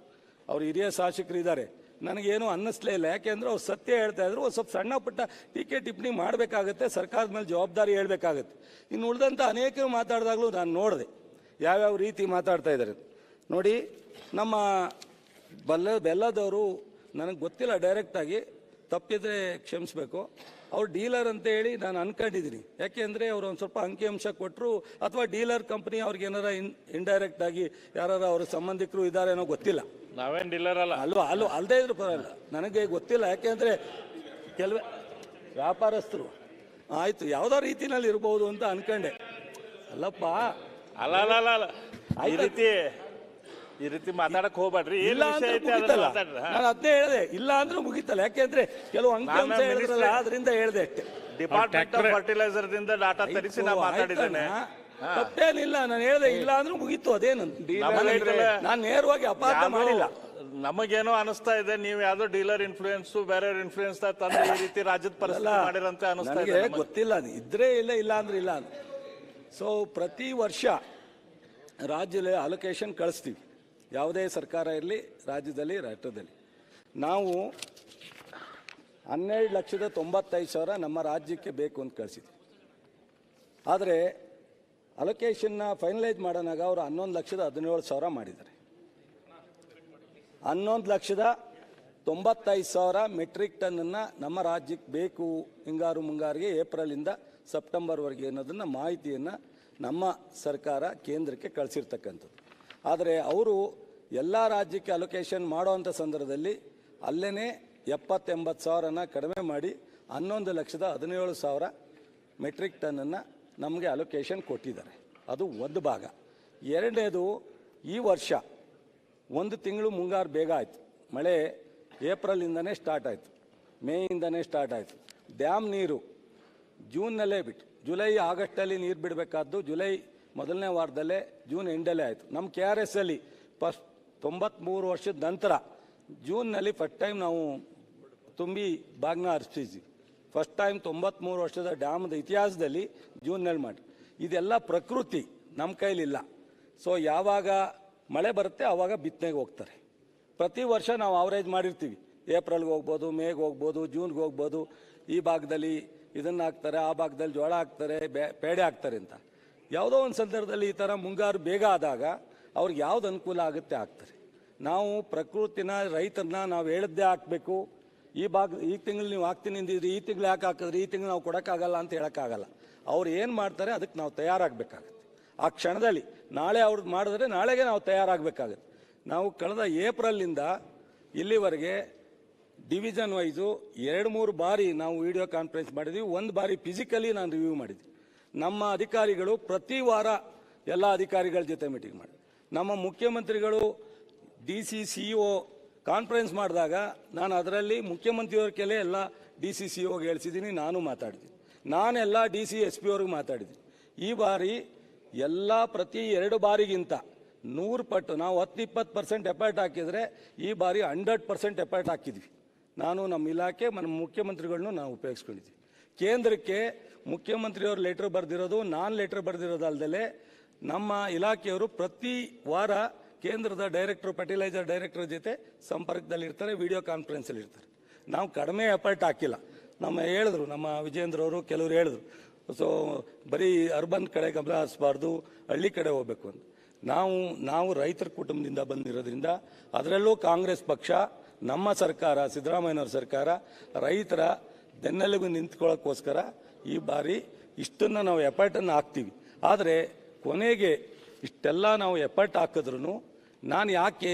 ಅವ್ರು ಹಿರಿಯ ಶಾಸಕರು ಇದ್ದಾರೆ. ನನಗೇನು ಅನ್ನಿಸ್ಲೇ ಇಲ್ಲ, ಯಾಕೆಂದ್ರೆ ಅವ್ರು ಸತ್ಯ ಹೇಳ್ತಾ ಇದ್ರು. ಒಂದು ಸ್ವಲ್ಪ ಸಣ್ಣ ಪುಟ್ಟ ಟೀಕೆ ಟಿಪ್ಪಣಿ ಮಾಡಬೇಕಾಗತ್ತೆ, ಸರ್ಕಾರದ ಮೇಲೆ ಜವಾಬ್ದಾರಿ ಹೇಳ್ಬೇಕಾಗತ್ತೆ. ಇನ್ನು ಉಳಿದಂಥ ಅನೇಕರು ಮಾತಾಡಿದಾಗಲೂ ನಾನು ನೋಡಿದೆ ಯಾವ್ಯಾವ ರೀತಿ ಮಾತಾಡ್ತಾ ಇದ್ದಾರೆ ನೋಡಿ. ನಮ್ಮ ಬೆಲ್ಲದವರು ನನಗೆ ಗೊತ್ತಿಲ್ಲ, ಡೈರೆಕ್ಟಾಗಿ ತಪ್ಪಿದ್ರೆ ಕ್ಷಮಿಸಬೇಕು. ಅವ್ರು ಡೀಲರ್ ಅಂತ ಹೇಳಿ ನಾನು ಅನ್ಕೊಂಡಿದ್ದೀನಿ. ಯಾಕೆಂದರೆ ಅವರು ಒಂದು ಸ್ವಲ್ಪ ಅಂಕಿಅಂಶ ಕೊಟ್ಟರು, ಅಥವಾ ಡೀಲರ್ ಕಂಪ್ನಿ ಅವ್ರಿಗೆ ಏನಾರ ಇಂಡೈರೆಕ್ಟ್ ಆಗಿ ಯಾರು ಅವ್ರ ಸಂಬಂಧಿಕರು ಇದ್ದಾರೆ ಅನ್ನೋ ಗೊತ್ತಿಲ್ಲ. ನಾವೇನು ಡೀಲರ್ ಅಲ್ಲ ಅಲ್ಲದೇ ಇದ್ರು ಪರವಾಗಿಲ್ಲ, ನನಗೆ ಗೊತ್ತಿಲ್ಲ. ಯಾಕೆಂದರೆ ಕೆಲವೇ ವ್ಯಾಪಾರಸ್ಥರು ಆಯಿತು ಯಾವುದೋ ರೀತಿನಲ್ಲಿ ಇರ್ಬೋದು ಅಂತ ಅನ್ಕೊಂಡೆ. ಅಲ್ಲಪ್ಪ, ಅಲ್ಲ ಈ ರೀತಿ ಮಾತಾಡಕ್ ಹೋಗ್ಬೇಡ್ರಿ. ಇಲ್ಲ ಅಂದ್ರೆ ಮುಗಿತಲ್ಲ, ನಾನು ಅದನ್ನೇ ಹೇಳಿದೆ. ಇಲ್ಲ ಅಂದ್ರೆ ಮುಗಿತಲ್ಲ, ಯಾಕೆಂದ್ರೆ ಕೆಲವು ಅಂಕಿಅಂಶ ಹೇಳಿದ್ರಲ್ಲ, ಅದರಿಂದ ಹೇಳಿದೆ ಅಷ್ಟೇ. ಡಿಪಾರ್ಟ್ಮೆಂಟ್ ಆಫ್ ಫರ್ಟಿಲೈಸರ್ ದಿಂದ ಡಾಟಾ ತರಿಸಿ ನಾನು ಮಾತಾಡಿದ್ದೇನೆ. ತಪ್ಪೇನಿಲ್ಲ, ನಾನು ಹೇಳಿದೆ ಇಲ್ಲ ಅಂದ್ರೆ ಮುಗೀತು. ಅದೇನು ನಾನು ನೇರವಾಗಿ ಅಪಾರ್ಥ ಮಾಡಿಲ್ಲ. ನಮಗೇನೋ ಅನಿಸ್ತಾ ಇದೆ ನೀವು ಯಾವ್ದೋ ಡೀಲರ್ ಇನ್ಫ್ಲೂಯೆನ್ಸ್ ಬೇರೆ ಇನ್ಫ್ಲೂಯೆನ್ಸ್ ತಂದ್ರೆ ಈ ರೀತಿ ರಾಜ್ಯದ ಪರಿಸ್ಥಿತಿ ಮಾಡಿರಂತೆ ಅನಿಸ್ತಾ ಇದೆ ನನಗೆ ನಮಗೆ. ಗೊತ್ತಿಲ್ಲ, ಇದ್ರೆ ಇಲ್ಲ ಅಂದ್ರೆ ಇಲ್ಲ. ಸೊ ಪ್ರತಿ ವರ್ಷ ರಾಜ್ಯದಲ್ಲಿ ಅಲೋಕೇಶನ್ ಕಳಿಸ್ತೀವಿ, ಯಾವುದೇ ಸರ್ಕಾರ ಇರಲಿ, ರಾಜ್ಯದಲ್ಲಿ ರಾಷ್ಟ್ರದಲ್ಲಿ. ನಾವು 12,95,000 ನಮ್ಮ ರಾಜ್ಯಕ್ಕೆ ಬೇಕು ಅಂತ ಕಳಿಸಿದ್ವಿ. ಆದರೆ ಅಲೋಕೇಶನ್ನ ಫೈನಲೈಸ್ ಮಾಡೋನಾಗ ಅವರು 11,17,000 ಮಾಡಿದ್ದಾರೆ. 11,95,000 ಮೆಟ್ರಿಕ್ ಟನ್ನನ್ನು ನಮ್ಮ ರಾಜ್ಯಕ್ಕೆ ಬೇಕು ಹಿಂಗಾರು ಮುಂಗಾರಿಗೆ ಏಪ್ರಿಲಿಂದ ಸೆಪ್ಟೆಂಬರ್ವರೆಗೆ ಅನ್ನೋದನ್ನು ಮಾಹಿತಿಯನ್ನು ನಮ್ಮ ಸರ್ಕಾರ ಕೇಂದ್ರಕ್ಕೆ ಕಳಿಸಿರ್ತಕ್ಕಂಥದ್ದು. ಆದರೆ ಅವರು ಎಲ್ಲ ರಾಜ್ಯಕ್ಕೆ ಅಲೋಕೇಶನ್ ಮಾಡೋವಂಥ ಸಂದರ್ಭದಲ್ಲಿ ಅಲ್ಲೇ 70,000-80,000 ಕಡಿಮೆ ಮಾಡಿ 11,17,000 ಮೆಟ್ರಿಕ್ ಟನ್ನನ್ನು ನಮಗೆ ಅಲೋಕೇಶನ್ ಕೊಟ್ಟಿದ್ದಾರೆ. ಅದು ಒಂದು ಭಾಗ. ಎರಡನೇದು, ಈ ವರ್ಷ 1 ತಿಂಗಳು ಮುಂಗಾರು ಬೇಗ ಆಯಿತು. ಮಳೆ ಏಪ್ರಿಲಿಂದನೇ ಸ್ಟಾರ್ಟ್ ಆಯಿತು, ಮೇಯಿಂದನೇ ಸ್ಟಾರ್ಟ್ ಆಯಿತು. ಡ್ಯಾಮ್ ನೀರು ಜೂನ್ನಲ್ಲೇ ಬಿಟ್ಟು, ಜುಲೈ ಆಗಸ್ಟಲ್ಲಿ ನೀರು ಬಿಡಬೇಕಾದ್ದು ಜುಲೈ ಮೊದಲನೇ ವಾರದಲ್ಲೇ, ಜೂನ್ ಎಂಡಲ್ಲೇ ಆಯಿತು. ನಮ್ಮ KRS ಅಲ್ಲಿ ಫಸ್ಟ್ 93 ವರ್ಷದ ನಂತರ ಜೂನ್ನಲ್ಲಿ ಫಸ್ಟ್ ಟೈಮ್ ನಾವು ತುಂಬಿ ಬಾಗ್ನ ಹರಿಸಿದ್ವಿ. ಫಸ್ಟ್ ಟೈಮ್ 93 ವರ್ಷದ ಡ್ಯಾಮ್ದ ಇತಿಹಾಸದಲ್ಲಿ ಜೂನ್ನಲ್ಲಿ ಮಾಡಿ. ಇದೆಲ್ಲ ಪ್ರಕೃತಿ, ನಮ್ಮ ಕೈಲಿಲ್ಲ. ಸೊ ಯಾವಾಗ ಮಳೆ ಬರುತ್ತೆ ಆವಾಗ ಬಿತ್ತನೆಗೆ ಹೋಗ್ತಾರೆ. ಪ್ರತಿ ವರ್ಷ ನಾವು ಅವರೇಜ್ ಮಾಡಿರ್ತೀವಿ, ಏಪ್ರಿಲ್ಗೆ ಹೋಗ್ಬೋದು, ಮೇಗೆ ಹೋಗ್ಬೋದು, ಜೂನ್ಗೆ ಹೋಗ್ಬೋದು. ಈ ಭಾಗದಲ್ಲಿ ಇದನ್ನು ಹಾಕ್ತಾರೆ, ಆ ಭಾಗದಲ್ಲಿ ಜೋಳ ಹಾಕ್ತಾರೆ, ಪೇಡೆ ಹಾಕ್ತಾರೆ ಅಂತ. ಯಾವುದೋ ಒಂದು ಸಂದರ್ಭದಲ್ಲಿ ಈ ಥರ ಮುಂಗಾರು ಬೇಗ ಆದಾಗ ಅವ್ರಿಗೆ ಯಾವ್ದು ಅನುಕೂಲ ಆಗುತ್ತೆ ಹಾಕ್ತಾರೆ. ನಾವು ಪ್ರಕೃತಿನ, ರೈತರನ್ನ ನಾವು ಹೇಳಿದ್ದೇ ಹಾಕಬೇಕು. ಈ ತಿಂಗಳು ನೀವು ಹಾಕ್ತೀನಿ ಅಂದಿದ್ರಿ, ಈ ತಿಂಗಳು ಯಾಕೆ ಹಾಕಿದ್ರಿ, ಈ ತಿಂಗಳು ನಾವು ಕೊಡೋಕ್ಕಾಗಲ್ಲ ಅಂತ ಹೇಳೋಕ್ಕಾಗಲ್ಲ. ಅವ್ರು ಏನು ಮಾಡ್ತಾರೆ ಅದಕ್ಕೆ ನಾವು ತಯಾರಾಗಬೇಕಾಗತ್ತೆ. ಆ ಕ್ಷಣದಲ್ಲಿ ನಾಳೆ ಅವ್ರು ಮಾಡಿದ್ರೆ ನಾಳೆಗೆ ನಾವು ತಯಾರಾಗಬೇಕಾಗತ್ತೆ. ನಾವು ಕಳೆದ ಏಪ್ರಿಲಿಂದ ಇಲ್ಲಿವರೆಗೆ ಡಿವಿಷನ್ ವೈಸು 2-3 ಬಾರಿ ನಾವು ವಿಡಿಯೋ ಕಾನ್ಫರೆನ್ಸ್ ಮಾಡಿದ್ವಿ. 1 ಬಾರಿ ಫಿಸಿಕಲಿ ನಾನು ರಿವ್ಯೂ ಮಾಡಿದ್ವಿ. ನಮ್ಮ ಅಧಿಕಾರಿಗಳು ಪ್ರತಿ ವಾರ ಎಲ್ಲ ಅಧಿಕಾರಿಗಳ ಜೊತೆ ಮೀಟಿಂಗ್ ಮಾಡಿ, ನಮ್ಮ ಮುಖ್ಯಮಂತ್ರಿಗಳು DC CO ಕಾನ್ಫರೆನ್ಸ್ ಮಾಡಿದಾಗ ನಾನು ಅದರಲ್ಲಿ ಮುಖ್ಯಮಂತ್ರಿಯವ್ರ ಕೆಲೆ ಎಲ್ಲ DC COಗೆ ಹೇಳಿಸಿದ್ದೀನಿ, ನಾನು ಮಾತಾಡಿದ್ದೀನಿ. ನಾನೆಲ್ಲ DC SP ಅವ್ರಿಗೆ ಮಾತಾಡಿದ್ದೀನಿ. ಈ ಬಾರಿ ಎಲ್ಲ ಪ್ರತಿ 2 ಬಾರಿಗಿಂತ 100 ಪಟ್ಟು ನಾವು 10-20% ಎಫರ್ಟ್ ಹಾಕಿದರೆ ಈ ಬಾರಿ 100% ಎಫರ್ಟ್ ಹಾಕಿದ್ವಿ. ನಾನು ನಮ್ಮ ಇಲಾಖೆ ನಮ್ಮ ಮುಖ್ಯಮಂತ್ರಿಗಳನ್ನೂ ನಾವು ಉಪಯೋಗಿಸ್ಕೊಂಡಿದ್ವಿ. ಕೇಂದ್ರಕ್ಕೆ ಮುಖ್ಯಮಂತ್ರಿಯವರು ಲೆಟ್ರ್ ಬರೆದಿರೋದು, ನಾನು ಲೆಟ್ರ್ ಬರೆದಿರೋದಲ್ದಲೇ ನಮ್ಮ ಇಲಾಖೆಯವರು ಪ್ರತಿ ವಾರ ಕೇಂದ್ರದ ಡೈರೆಕ್ಟರ್, ಫರ್ಟಿಲೈಸರ್ ಡೈರೆಕ್ಟರ್ ಜೊತೆ ಸಂಪರ್ಕದಲ್ಲಿರ್ತಾರೆ, ವಿಡಿಯೋ ಕಾನ್ಫರೆನ್ಸಲ್ಲಿ ಇರ್ತಾರೆ. ನಾವು ಕಡಿಮೆ ಎಫರ್ಟ್ ಹಾಕಿಲ್ಲ. ಹೇಳಿದ್ರು ನಮ್ಮ ವಿಜೇಂದ್ರ ಅವರು, ಕೆಲವರು ಹೇಳಿದ್ರು, ಸೊ ಬರೀ ಅರ್ಬನ್ ಕಡೆ ಗಮನ ಹರಿಸಬಾರ್ದು, ಹಳ್ಳಿ ಕಡೆ ಹೋಗ್ಬೇಕು ಅಂತ. ನಾವು ರೈತರ ಕುಟುಂಬದಿಂದ ಬಂದಿರೋದ್ರಿಂದ, ಅದರಲ್ಲೂ ಕಾಂಗ್ರೆಸ್ ಪಕ್ಷ, ನಮ್ಮ ಸರ್ಕಾರ, ಸಿದ್ದರಾಮಯ್ಯನವ್ರ ಸರ್ಕಾರ ರೈತರ ಬೆನ್ನೆಲುಬು ನಿಂತ್ಕೊಳ್ಳೋಕ್ಕೋಸ್ಕರ ಈ ಬಾರಿ ಇಷ್ಟನ್ನು ನಾವು ಎಫರ್ಟನ್ನು ಹಾಕ್ತೀವಿ. ಆದರೆ ಕೊನೆಗೆ ಇಷ್ಟೆಲ್ಲ ನಾವು ಎಫರ್ಟ್ ಹಾಕಿದ್ರೂ ನಾನು ಯಾಕೆ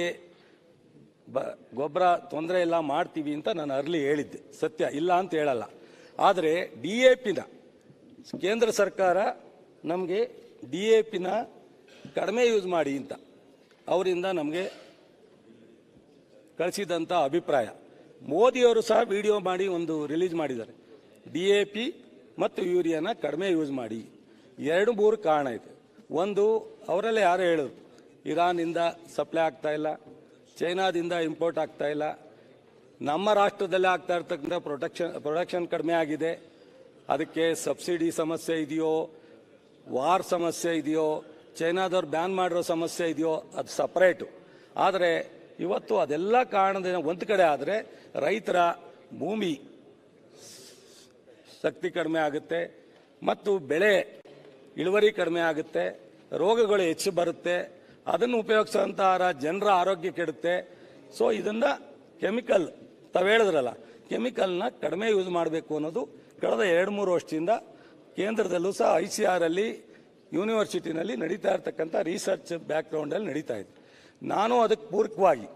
ಗೊಬ್ಬರ ತೊಂದರೆ ಇಲ್ಲ ಮಾಡ್ತೀವಿ ಅಂತ ನಾನು ಅರ್ಲಿ ಹೇಳಿದ್ದೆ, ಸತ್ಯ ಇಲ್ಲ ಅಂತ ಹೇಳಲ್ಲ. ಆದರೆ DAPನ ಕೇಂದ್ರ ಸರ್ಕಾರ ನಮಗೆ DAPನ ಕಡಿಮೆ ಯೂಸ್ ಮಾಡಿ ಅಂತ ಅವರಿಂದ ನಮಗೆ ಕಳಿಸಿದಂಥ ಅಭಿಪ್ರಾಯ. ಮೋದಿಯವರು ಸಹ ವಿಡಿಯೋ ಮಾಡಿ ಒಂದು ರಿಲೀಸ್ ಮಾಡಿದ್ದಾರೆ, DAP ಮತ್ತು ಯೂರಿಯಾನ ಕಡಿಮೆ ಯೂಸ್ ಮಾಡಿ. 2-3 ಕಾರಣ ಇದೆ. ಒಂದು, ಅವರಲ್ಲೇ ಯಾರು ಹೇಳಿದ್ರು, ಇರಾನಿಂದ ಸಪ್ಲೈ ಆಗ್ತಾ ಇಲ್ಲ, ಚೈನಾದಿಂದ ಇಂಪೋರ್ಟ್ ಆಗ್ತಾ ಇಲ್ಲ, ನಮ್ಮ ರಾಷ್ಟ್ರದಲ್ಲೇ ಆಗ್ತಾ ಇರ್ತಕ್ಕಂಥ ಪ್ರೊಡಕ್ಷನ್ ಕಡಿಮೆ ಆಗಿದೆ, ಅದಕ್ಕೆ ಸಬ್ಸಿಡಿ ಸಮಸ್ಯೆ ಇದೆಯೋ, ವಾರ್ ಸಮಸ್ಯೆ ಇದೆಯೋ, ಚೈನಾದವ್ರು ಬ್ಯಾನ್ ಮಾಡಿರೋ ಸಮಸ್ಯೆ ಇದೆಯೋ, ಅದು ಸಪ್ರೇಟು. ಆದರೆ ಇವತ್ತು ಅದೆಲ್ಲ ಕಾರಣದಿಂದ ಒಂದು ಕಡೆ ಆದರೆ ರೈತರ ಭೂಮಿ ಶಕ್ತಿ ಕಡಿಮೆ ಆಗುತ್ತೆ ಮತ್ತು ಬೆಳೆ ಇಳುವರಿ ಕಡಿಮೆ ಆಗುತ್ತೆ, ರೋಗಗಳು ಹೆಚ್ಚು ಬರುತ್ತೆ, ಅದನ್ನು ಉಪಯೋಗಿಸುವಂಥ ಜನರ ಆರೋಗ್ಯ ಕೆಡುತ್ತೆ. ಸೊ ಇದನ್ನು ಕೆಮಿಕಲ್ ತಾವು ಹೇಳಿದ್ರಲ್ಲ, ಕೆಮಿಕಲ್ನ ಕಡಿಮೆ ಯೂಸ್ ಮಾಡಬೇಕು ಅನ್ನೋದು ಕಳೆದ 2-3 ವರ್ಷದಿಂದ ಕೇಂದ್ರದಲ್ಲೂ ಸಹ ICR ಅಲ್ಲಿ ಯೂನಿವರ್ಸಿಟಿನಲ್ಲಿ ನಡೀತಾ ಇರ್ತಕ್ಕಂಥ ರಿಸರ್ಚ್ ಬ್ಯಾಕ್ಗ್ರೌಂಡಲ್ಲಿ ನಡೀತಾ ಇದೆ. ನಾನು ಅದಕ್ಕೆ ಪೂರಕವಾಗಿ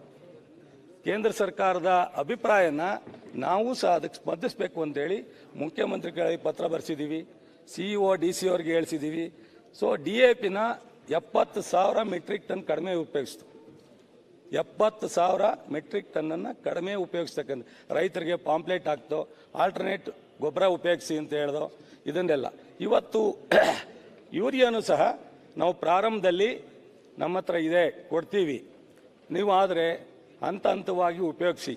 ಕೇಂದ್ರ ಸರ್ಕಾರದ ಅಭಿಪ್ರಾಯನ ನಾವು ಸಹ ಅದಕ್ಕೆ ಸ್ಪಂದಿಸಬೇಕು ಅಂತೇಳಿ ಮುಖ್ಯಮಂತ್ರಿಗಳಿಗೆ ಪತ್ರ ಬರೆಸಿದ್ದೀವಿ, CEO DC ಅವ್ರಿಗೆ ಹೇಳಿಸಿದ್ದೀವಿ. ಸೊ DAPನ 70,000 ಮೆಟ್ರಿಕ್ ಟನ್ ಕಡಿಮೆ ಉಪಯೋಗಿಸ್ತು. 70,000 ಮೆಟ್ರಿಕ್ ಟನ್ನನ್ನು ಕಡಿಮೆ ಉಪಯೋಗಿಸ್ತಕ್ಕಂಥ ರೈತರಿಗೆ ಪಾಂಪ್ಲೆಟ್ ಹಾಕ್ತೋ, ಆಲ್ಟರ್ನೇಟ್ ಗೊಬ್ಬರ ಉಪಯೋಗಿಸಿ ಅಂತ ಹೇಳ್ದೋ, ಇದನ್ನೆಲ್ಲ. ಇವತ್ತು ಯೂರಿಯಾನು ಸಹ ನಾವು ಪ್ರಾರಂಭದಲ್ಲಿ ನಮ್ಮ ಹತ್ರ ಇದೆ, ಕೊಡ್ತೀವಿ. ನೀವು ಆದರೆ ಹಂತವಾಗಿ ಉಪಯೋಗಿಸಿ.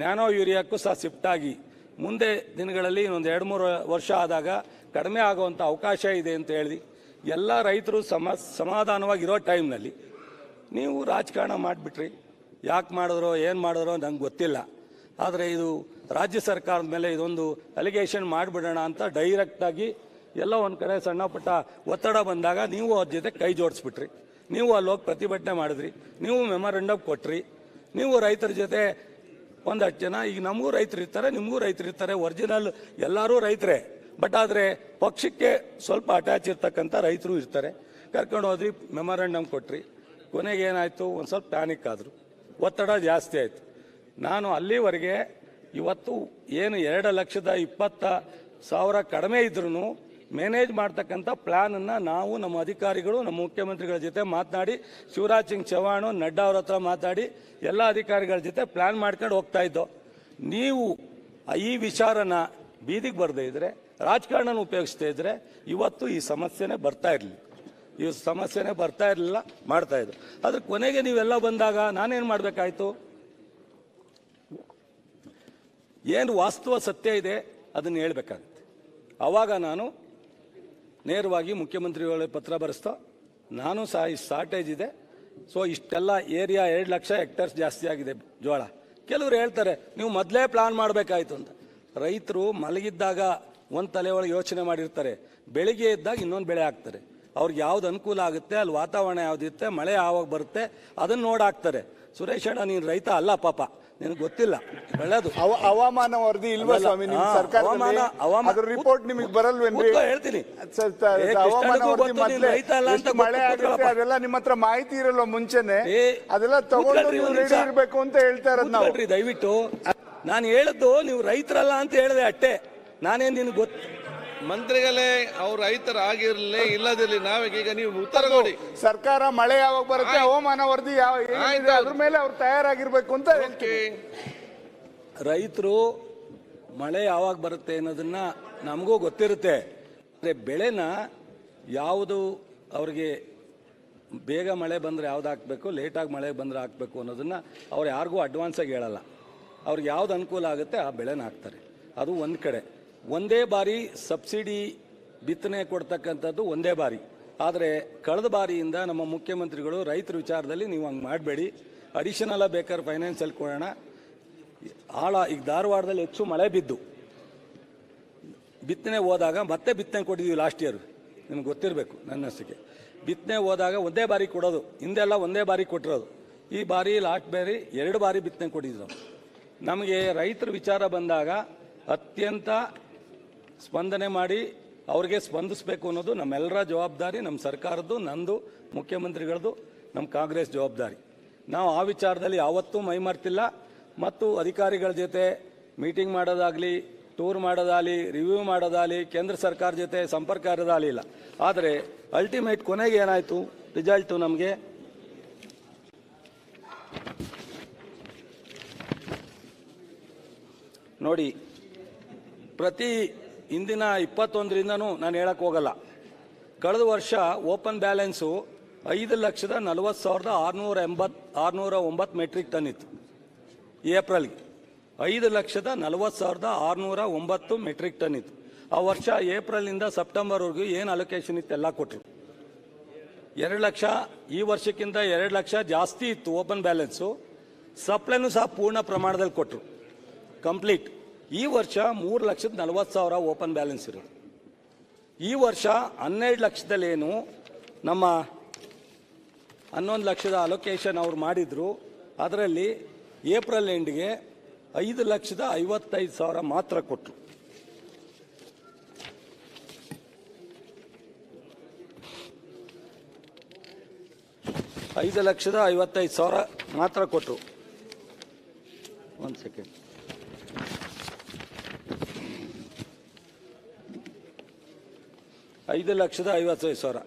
ನ್ಯಾನೋ ಯೂರಿಯಾಕ್ಕೂ ಸಹ ಶಿಫ್ಟ್ ಆಗಿ ಮುಂದೆ ದಿನಗಳಲ್ಲಿ ಇನ್ನೊಂದು 2-3 ವರ್ಷ ಆದಾಗ ಕಡಿಮೆ ಆಗುವಂಥ ಅವಕಾಶ ಇದೆ ಅಂತ ಹೇಳಿ ಎಲ್ಲ ರೈತರು ಸಮಾಧಾನವಾಗಿರೋ ಟೈಮ್ನಲ್ಲಿ ನೀವು ರಾಜಕಾರಣ ಮಾಡಿಬಿಟ್ರಿ. ಯಾಕೆ ಮಾಡಿದ್ರೋ ಏನು ಮಾಡಿದ್ರೋ ನಂಗೆ ಗೊತ್ತಿಲ್ಲ. ಆದರೆ ಇದು ರಾಜ್ಯ ಸರ್ಕಾರದ ಮೇಲೆ ಇದೊಂದು ಅಲಿಗೇಷನ್ ಮಾಡಿಬಿಡೋಣ ಅಂತ ಡೈರೆಕ್ಟಾಗಿ ಎಲ್ಲ ಒಂದು ಕಡೆ ಸಣ್ಣ ಪುಟ್ಟ ಒತ್ತಡ ಬಂದಾಗ ನೀವು ಅವ್ರ ಜೊತೆ ಕೈ ಜೋಡಿಸ್ಬಿಟ್ರಿ. ನೀವು ಅಲ್ಲಿ ಹೋಗಿ ಪ್ರತಿಭಟನೆ ಮಾಡಿದ್ರಿ, ನೀವು ಮೆಮೊರಂಡಮ್ ಕೊಟ್ರಿ, ನೀವು ರೈತರ ಜೊತೆ ಒಂದಷ್ಟು ಜನ, ಈಗ ನಮಗೂ ರೈತರು ಇರ್ತಾರೆ, ನಿಮಗೂ ರೈತರು ಇರ್ತಾರೆ, ಒರಿಜಿನಲ್ ಎಲ್ಲರೂ ರೈತರೇ, ಬಟ್ ಆದರೆ ಪಕ್ಷಕ್ಕೆ ಸ್ವಲ್ಪ ಅಟ್ಯಾಚ್ ಇರ್ತಕ್ಕಂಥ ರೈತರು ಇರ್ತಾರೆ. ಕರ್ಕೊಂಡು ಹೋದ್ರಿ, ಮೆಮೊರಂಡಮ್ ಕೊಟ್ರಿ, ಕೊನೆಗೆ ಏನಾಯಿತು, ಒಂದು ಸ್ವಲ್ಪ ಪ್ಯಾನಿಕ್ ಆದರು, ಒತ್ತಡ ಜಾಸ್ತಿ ಆಯಿತು. ನಾನು ಅಲ್ಲಿವರೆಗೆ ಇವತ್ತು ಏನು 2,20,000 ಕಡಿಮೆ ಇದ್ರೂ ಮ್ಯಾನೇಜ್ ಮಾಡ್ತಕ್ಕಂಥ ಪ್ಲ್ಯಾನನ್ನು ನಾವು ನಮ್ಮ ಅಧಿಕಾರಿಗಳು ನಮ್ಮ ಮುಖ್ಯಮಂತ್ರಿಗಳ ಜೊತೆ ಮಾತನಾಡಿ, ಶಿವರಾಜ್ ಸಿಂಗ್ ಚೌಹಾಣ್ ನಡ್ಡಾ ಅವ್ರ ಹತ್ರ ಮಾತಾಡಿ ಎಲ್ಲ ಅಧಿಕಾರಿಗಳ ಜೊತೆ ಪ್ಲ್ಯಾನ್ ಮಾಡ್ಕೊಂಡು ಹೋಗ್ತಾ ಇದ್ದೋ. ನೀವು ಈ ವಿಚಾರನ ಬೀದಿಗೆ ಬರದೇ ಇದ್ದರೆ, ರಾಜಕಾರಣನ ಉಪಯೋಗಿಸ್ತಾ ಇದ್ದರೆ ಇವತ್ತು ಈ ಸಮಸ್ಯೆನೇ ಬರ್ತಾ ಇರಲಿಲ್ಲ. ಈ ಸಮಸ್ಯೆನೇ ಬರ್ತಾ ಇರಲಿಲ್ಲ, ಮಾಡ್ತಾ ಇದ್ರು. ಅದ್ರ ಕೊನೆಗೆ ನೀವೆಲ್ಲ ಬಂದಾಗ ನಾನೇನು ಮಾಡಬೇಕಾಯ್ತು? ಏನು ವಾಸ್ತವ ಸತ್ಯ ಇದೆ ಅದನ್ನು ಹೇಳ್ಬೇಕಾಗುತ್ತೆ. ಆವಾಗ ನಾನು ನೇರವಾಗಿ ಮುಖ್ಯಮಂತ್ರಿಗಳಿಗೆ ಪತ್ರ ಬರೆಸ್ತಾ, ನಾನು ಸಹ ಈ ಶಾರ್ಟೇಜ್ ಇದೆ, ಸೊ ಇಷ್ಟೆಲ್ಲ ಏರಿಯಾ 2 ಲಕ್ಷ ಹೆಕ್ಟೇರ್ಸ್ ಜಾಸ್ತಿ ಆಗಿದೆ ಜೋಳ. ಕೆಲವರು ಹೇಳ್ತಾರೆ ನೀವು ಮೊದಲೇ ಪ್ಲಾನ್ ಮಾಡಬೇಕಾಯ್ತು ಅಂತ. ರೈತರು ಮಲಗಿದ್ದಾಗ ಒಂದು ತಲೆ ಒಳಗೆ ಯೋಚನೆ ಮಾಡಿರ್ತಾರೆ, ಬೆಳಿಗ್ಗೆ ಇದ್ದಾಗ ಇನ್ನೊಂದು ಬೆಳೆ ಹಾಕ್ತಾರೆ. ಅವ್ರಿಗೆ ಯಾವ್ದು ಅನುಕೂಲ ಆಗುತ್ತೆ, ಅಲ್ಲಿ ವಾತಾವರಣ ಯಾವುದಿರುತ್ತೆ, ಮಳೆ ಯಾವಾಗ ಬರುತ್ತೆ ಅದನ್ನು ನೋಡಾಕ್ತಾರೆ. ಸುರೇಶ್ ಅಣ್ಣ ನೀನು ರೈತ ಅಲ್ಲ ಪಾಪ, ನಿನಗೆ ಗೊತ್ತಿಲ್ಲ. ಒಳ್ಳೇದು ಹವಾಮಾನ ವರದಿ ಇಲ್ವಾ ಸ್ವಾಮಿ ನಿಮ್ಮ ಸರ್ಕಾರದಲ್ಲಿ? ಅದ್ರ ರಿಪೋರ್ಟ್ ನಿಮಗೆ ಬರಲ್ವೇನ್ರಿ? ಹೇಳ್ತೀನಿ, ಹವಾಮಾನ ವರದಿ ಮೊದಲೇ ಎಷ್ಟು ಮಳೆ ಆಗುತ್ತೆ ಅದೆಲ್ಲ ನಿಮ್ಮ ಹತ್ರ ಮಾಹಿತಿ ಇರಲ್ವ ಮುಂಚೆನೆ? ಅದೆಲ್ಲ ತಗೊಂಡು ನೀವು ರೆಡಿ ಇರಬೇಕು ಅಂತ ಹೇಳ್ತಾ ಇರೋದು ನಾವು. ದಯವಿಟ್ಟು ನಾನು ಹೇಳಿದ್ದು ನೀವು ರೈತರಲ್ಲ ಅಂತ ಹೇಳಿದೆ ಅಷ್ಟೇ. ನಾನೇನು ನಿನ್ಗೆ ಗೊತ್ತು ಮಂತ್ರಿಗಳೇ, ಅವ್ರು ರೈತರಾಗಿರ್ಲಿ ಇಲ್ಲದಿರಲಿ, ನಾವೀಗ ನೀವು ಉತ್ತರ ಕೊಡಿ. ಸರ್ಕಾರ ಮಳೆ ಯಾವಾಗ ಬರುತ್ತೆ, ಹವಾಮಾನ ವರದಿ ಅದ್ರ ಮೇಲೆ ಅವ್ರು ತಯಾರಾಗಿರ್ಬೇಕು ಅಂತ. ರೈತರು ಮಳೆ ಯಾವಾಗ ಬರುತ್ತೆ ಅನ್ನೋದನ್ನ ನಮಗೂ ಗೊತ್ತಿರುತ್ತೆ. ಬೆಳೆನ ಯಾವುದು ಅವ್ರಿಗೆ ಬೇಗ ಮಳೆ ಬಂದರೆ ಯಾವ್ದು ಹಾಕಬೇಕು, ಲೇಟಾಗಿ ಮಳೆ ಬಂದರೆ ಹಾಕಬೇಕು ಅನ್ನೋದನ್ನ ಅವ್ರು ಯಾರಿಗೂ ಅಡ್ವಾನ್ಸಾಗಿ ಹೇಳಲ್ಲ. ಅವ್ರಿಗೆ ಯಾವ್ದು ಅನುಕೂಲ ಆಗುತ್ತೆ ಆ ಬೆಳೆನ ಹಾಕ್ತಾರೆ. ಅದು ಒಂದು ಕಡೆ. ಒಂದೇ ಬಾರಿ ಸಬ್ಸಿಡಿ ಬಿತ್ತನೆ ಕೊಡ್ತಕ್ಕಂಥದ್ದು ಒಂದೇ ಬಾರಿ. ಆದರೆ ಕಳೆದ ಬಾರಿಯಿಂದ ನಮ್ಮ ಮುಖ್ಯಮಂತ್ರಿಗಳು ರೈತರ ವಿಚಾರದಲ್ಲಿ ನೀವು ಹಂಗೆ ಮಾಡಬೇಡಿ, ಅಡಿಷನಲ್ ಬೇಕಾದ್ರೆ ಫೈನಾನ್ಸಲ್ಲಿ ಕೊಡೋಣ. ಈಗ ಧಾರವಾಡದಲ್ಲಿ ಹೆಚ್ಚು ಮಳೆ ಬಿದ್ದು ಬಿತ್ತನೆ ಹೋದಾಗ ಮತ್ತೆ ಬಿತ್ತನೆ ಕೊಟ್ಟಿದ್ದೀವಿ ಲಾಸ್ಟ್ ಇಯರ್, ನಿಮ್ಗೆ ಗೊತ್ತಿರಬೇಕು. ನನ್ನಷ್ಟಕ್ಕೆ ಬಿತ್ತನೆ ಹೋದಾಗ ಒಂದೇ ಬಾರಿ ಕೊಡೋದು, ಹಿಂದೆಲ್ಲ ಒಂದೇ ಬಾರಿ ಕೊಟ್ಟಿರೋದು. ಈ ಬಾರಿ ಲಾಸ್ಟ್ ಬಾರಿ 2 ಬಾರಿ ಬಿತ್ತನೆ ಕೊಟ್ಟಿದ್ರು. ನಮಗೆ ರೈತರ ವಿಚಾರ ಬಂದಾಗ ಅತ್ಯಂತ ಸ್ಪಂದನೆ ಮಾಡಿ ಅವ್ರಿಗೆ ಸ್ಪಂದಿಸಬೇಕು ಅನ್ನೋದು ನಮ್ಮೆಲ್ಲರ ಜವಾಬ್ದಾರಿ, ನಮ್ಮ ಸರ್ಕಾರದ್ದು, ನಂದು, ಮುಖ್ಯಮಂತ್ರಿಗಳದ್ದು, ನಮ್ಮ ಕಾಂಗ್ರೆಸ್ ಜವಾಬ್ದಾರಿ. ನಾವು ಆ ವಿಚಾರದಲ್ಲಿ ಯಾವತ್ತೂ ಮೈಮರ್ತಿಲ್ಲ. ಮತ್ತು ಅಧಿಕಾರಿಗಳ ಜೊತೆ ಮೀಟಿಂಗ್ ಮಾಡೋದಾಗಲಿ, ಟೂರ್ ಮಾಡೋದಾಗಲಿ, ರಿವ್ಯೂ ಮಾಡೋದಾಗಲಿ, ಕೇಂದ್ರ ಸರ್ಕಾರ ಜೊತೆ ಸಂಪರ್ಕ ಇರೋದಾಗಲಿ ಇಲ್ಲ. ಆದರೆ ಅಲ್ಟಿಮೇಟ್ ಕೊನೆಗೆ ಏನಾಯಿತು, ರಿಸಲ್ಟು ನಮಗೆ ನೋಡಿ. ಪ್ರತಿ ಇಂದಿನ 21ರಿಂದನೂ ನಾನು ಹೇಳಕ್ಕೆ ಹೋಗಲ್ಲ. ಕಳೆದ ವರ್ಷ ಓಪನ್ ಬ್ಯಾಲೆನ್ಸು 5,40,609 ಮೆಟ್ರಿಕ್ ಟನ್ ಇತ್ತು. ಏಪ್ರಿಲ್ಗೆ 5,40,609 ಮೆಟ್ರಿಕ್ ಟನ್ ಇತ್ತು. ಆ ವರ್ಷ ಏಪ್ರಿಲ್ನಿಂದ ಸೆಪ್ಟೆಂಬರ್ವರೆಗೂ ಏನು ಅಲೋಕೇಶನ್ ಇತ್ತು ಎಲ್ಲ ಕೊಟ್ಟರು. 2 ಲಕ್ಷ, ಈ ವರ್ಷಕ್ಕಿಂತ 2 ಲಕ್ಷ ಜಾಸ್ತಿ ಇತ್ತು ಓಪನ್ ಬ್ಯಾಲೆನ್ಸು. ಸಪ್ಲೈನೂ ಸಹ ಪೂರ್ಣ ಪ್ರಮಾಣದಲ್ಲಿ ಕೊಟ್ಟರು, ಕಂಪ್ಲೀಟ್. ಈ ವರ್ಷ 3,40,000 ಓಪನ್ ಬ್ಯಾಲೆನ್ಸ್ ಇರೋದು. ಈ ವರ್ಷ 12 ಲಕ್ಷದಲ್ಲೇನು ನಮ್ಮ 11 ಲಕ್ಷದ ಅಲೋಕೇಶನ್ ಅವ್ರು ಮಾಡಿದ್ರು. ಅದರಲ್ಲಿ ಏಪ್ರಿಲ್ ಎಂಡ್ಗೆ 5,55,000 ಮಾತ್ರ ಕೊಟ್ಟರು. 5,55,000 ಮಾತ್ರ ಕೊಟ್ಟರು. ಒಂದು ಸೆಕೆಂಡ್. $5,55,000.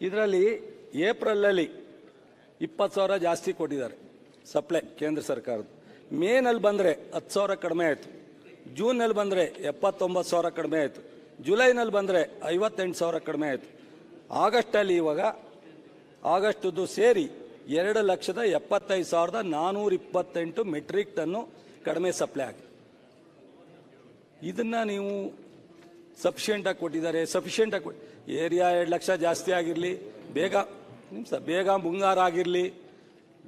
ಇದರಲ್ಲಿ ಏಪ್ರಿಲಲ್ಲಿ 20,000 ಜಾಸ್ತಿ ಕೊಟ್ಟಿದ್ದಾರೆ ಸಪ್ಲೈ ಕೇಂದ್ರ ಸರ್ಕಾರದ. ಮೇನಲ್ಲಿ ಬಂದರೆ 10,000 ಕಡಿಮೆ ಆಯಿತು. ಜೂನ್ನಲ್ಲಿ ಬಂದರೆ 79,000 ಕಡಿಮೆ ಆಯಿತು. ಜುಲೈನಲ್ಲಿ ಬಂದರೆ 58,000 ಕಡಿಮೆ ಆಯಿತು. ಆಗಸ್ಟಲ್ಲಿ ಇವಾಗ ಆಗಸ್ಟದ್ದು ಸೇರಿ 2,75,428 ಮೆಟ್ರಿಕ್ ಟನ್ನು ಕಡಿಮೆ ಸಪ್ಲೈ ಆಗಿದೆ. ಇದನ್ನು ನೀವು ಸಫಿಷಿಯೆಂಟಾಗಿ ಕೊಟ್ಟಿದ್ದಾರೆ. ಸಫಿಷಿಯೆಂಟಾಗಿ ಏರಿಯಾ 2 ಲಕ್ಷ ಜಾಸ್ತಿ ಆಗಿರಲಿ, ಬೇಗ ಮುಂಗಾರು ಆಗಿರಲಿ,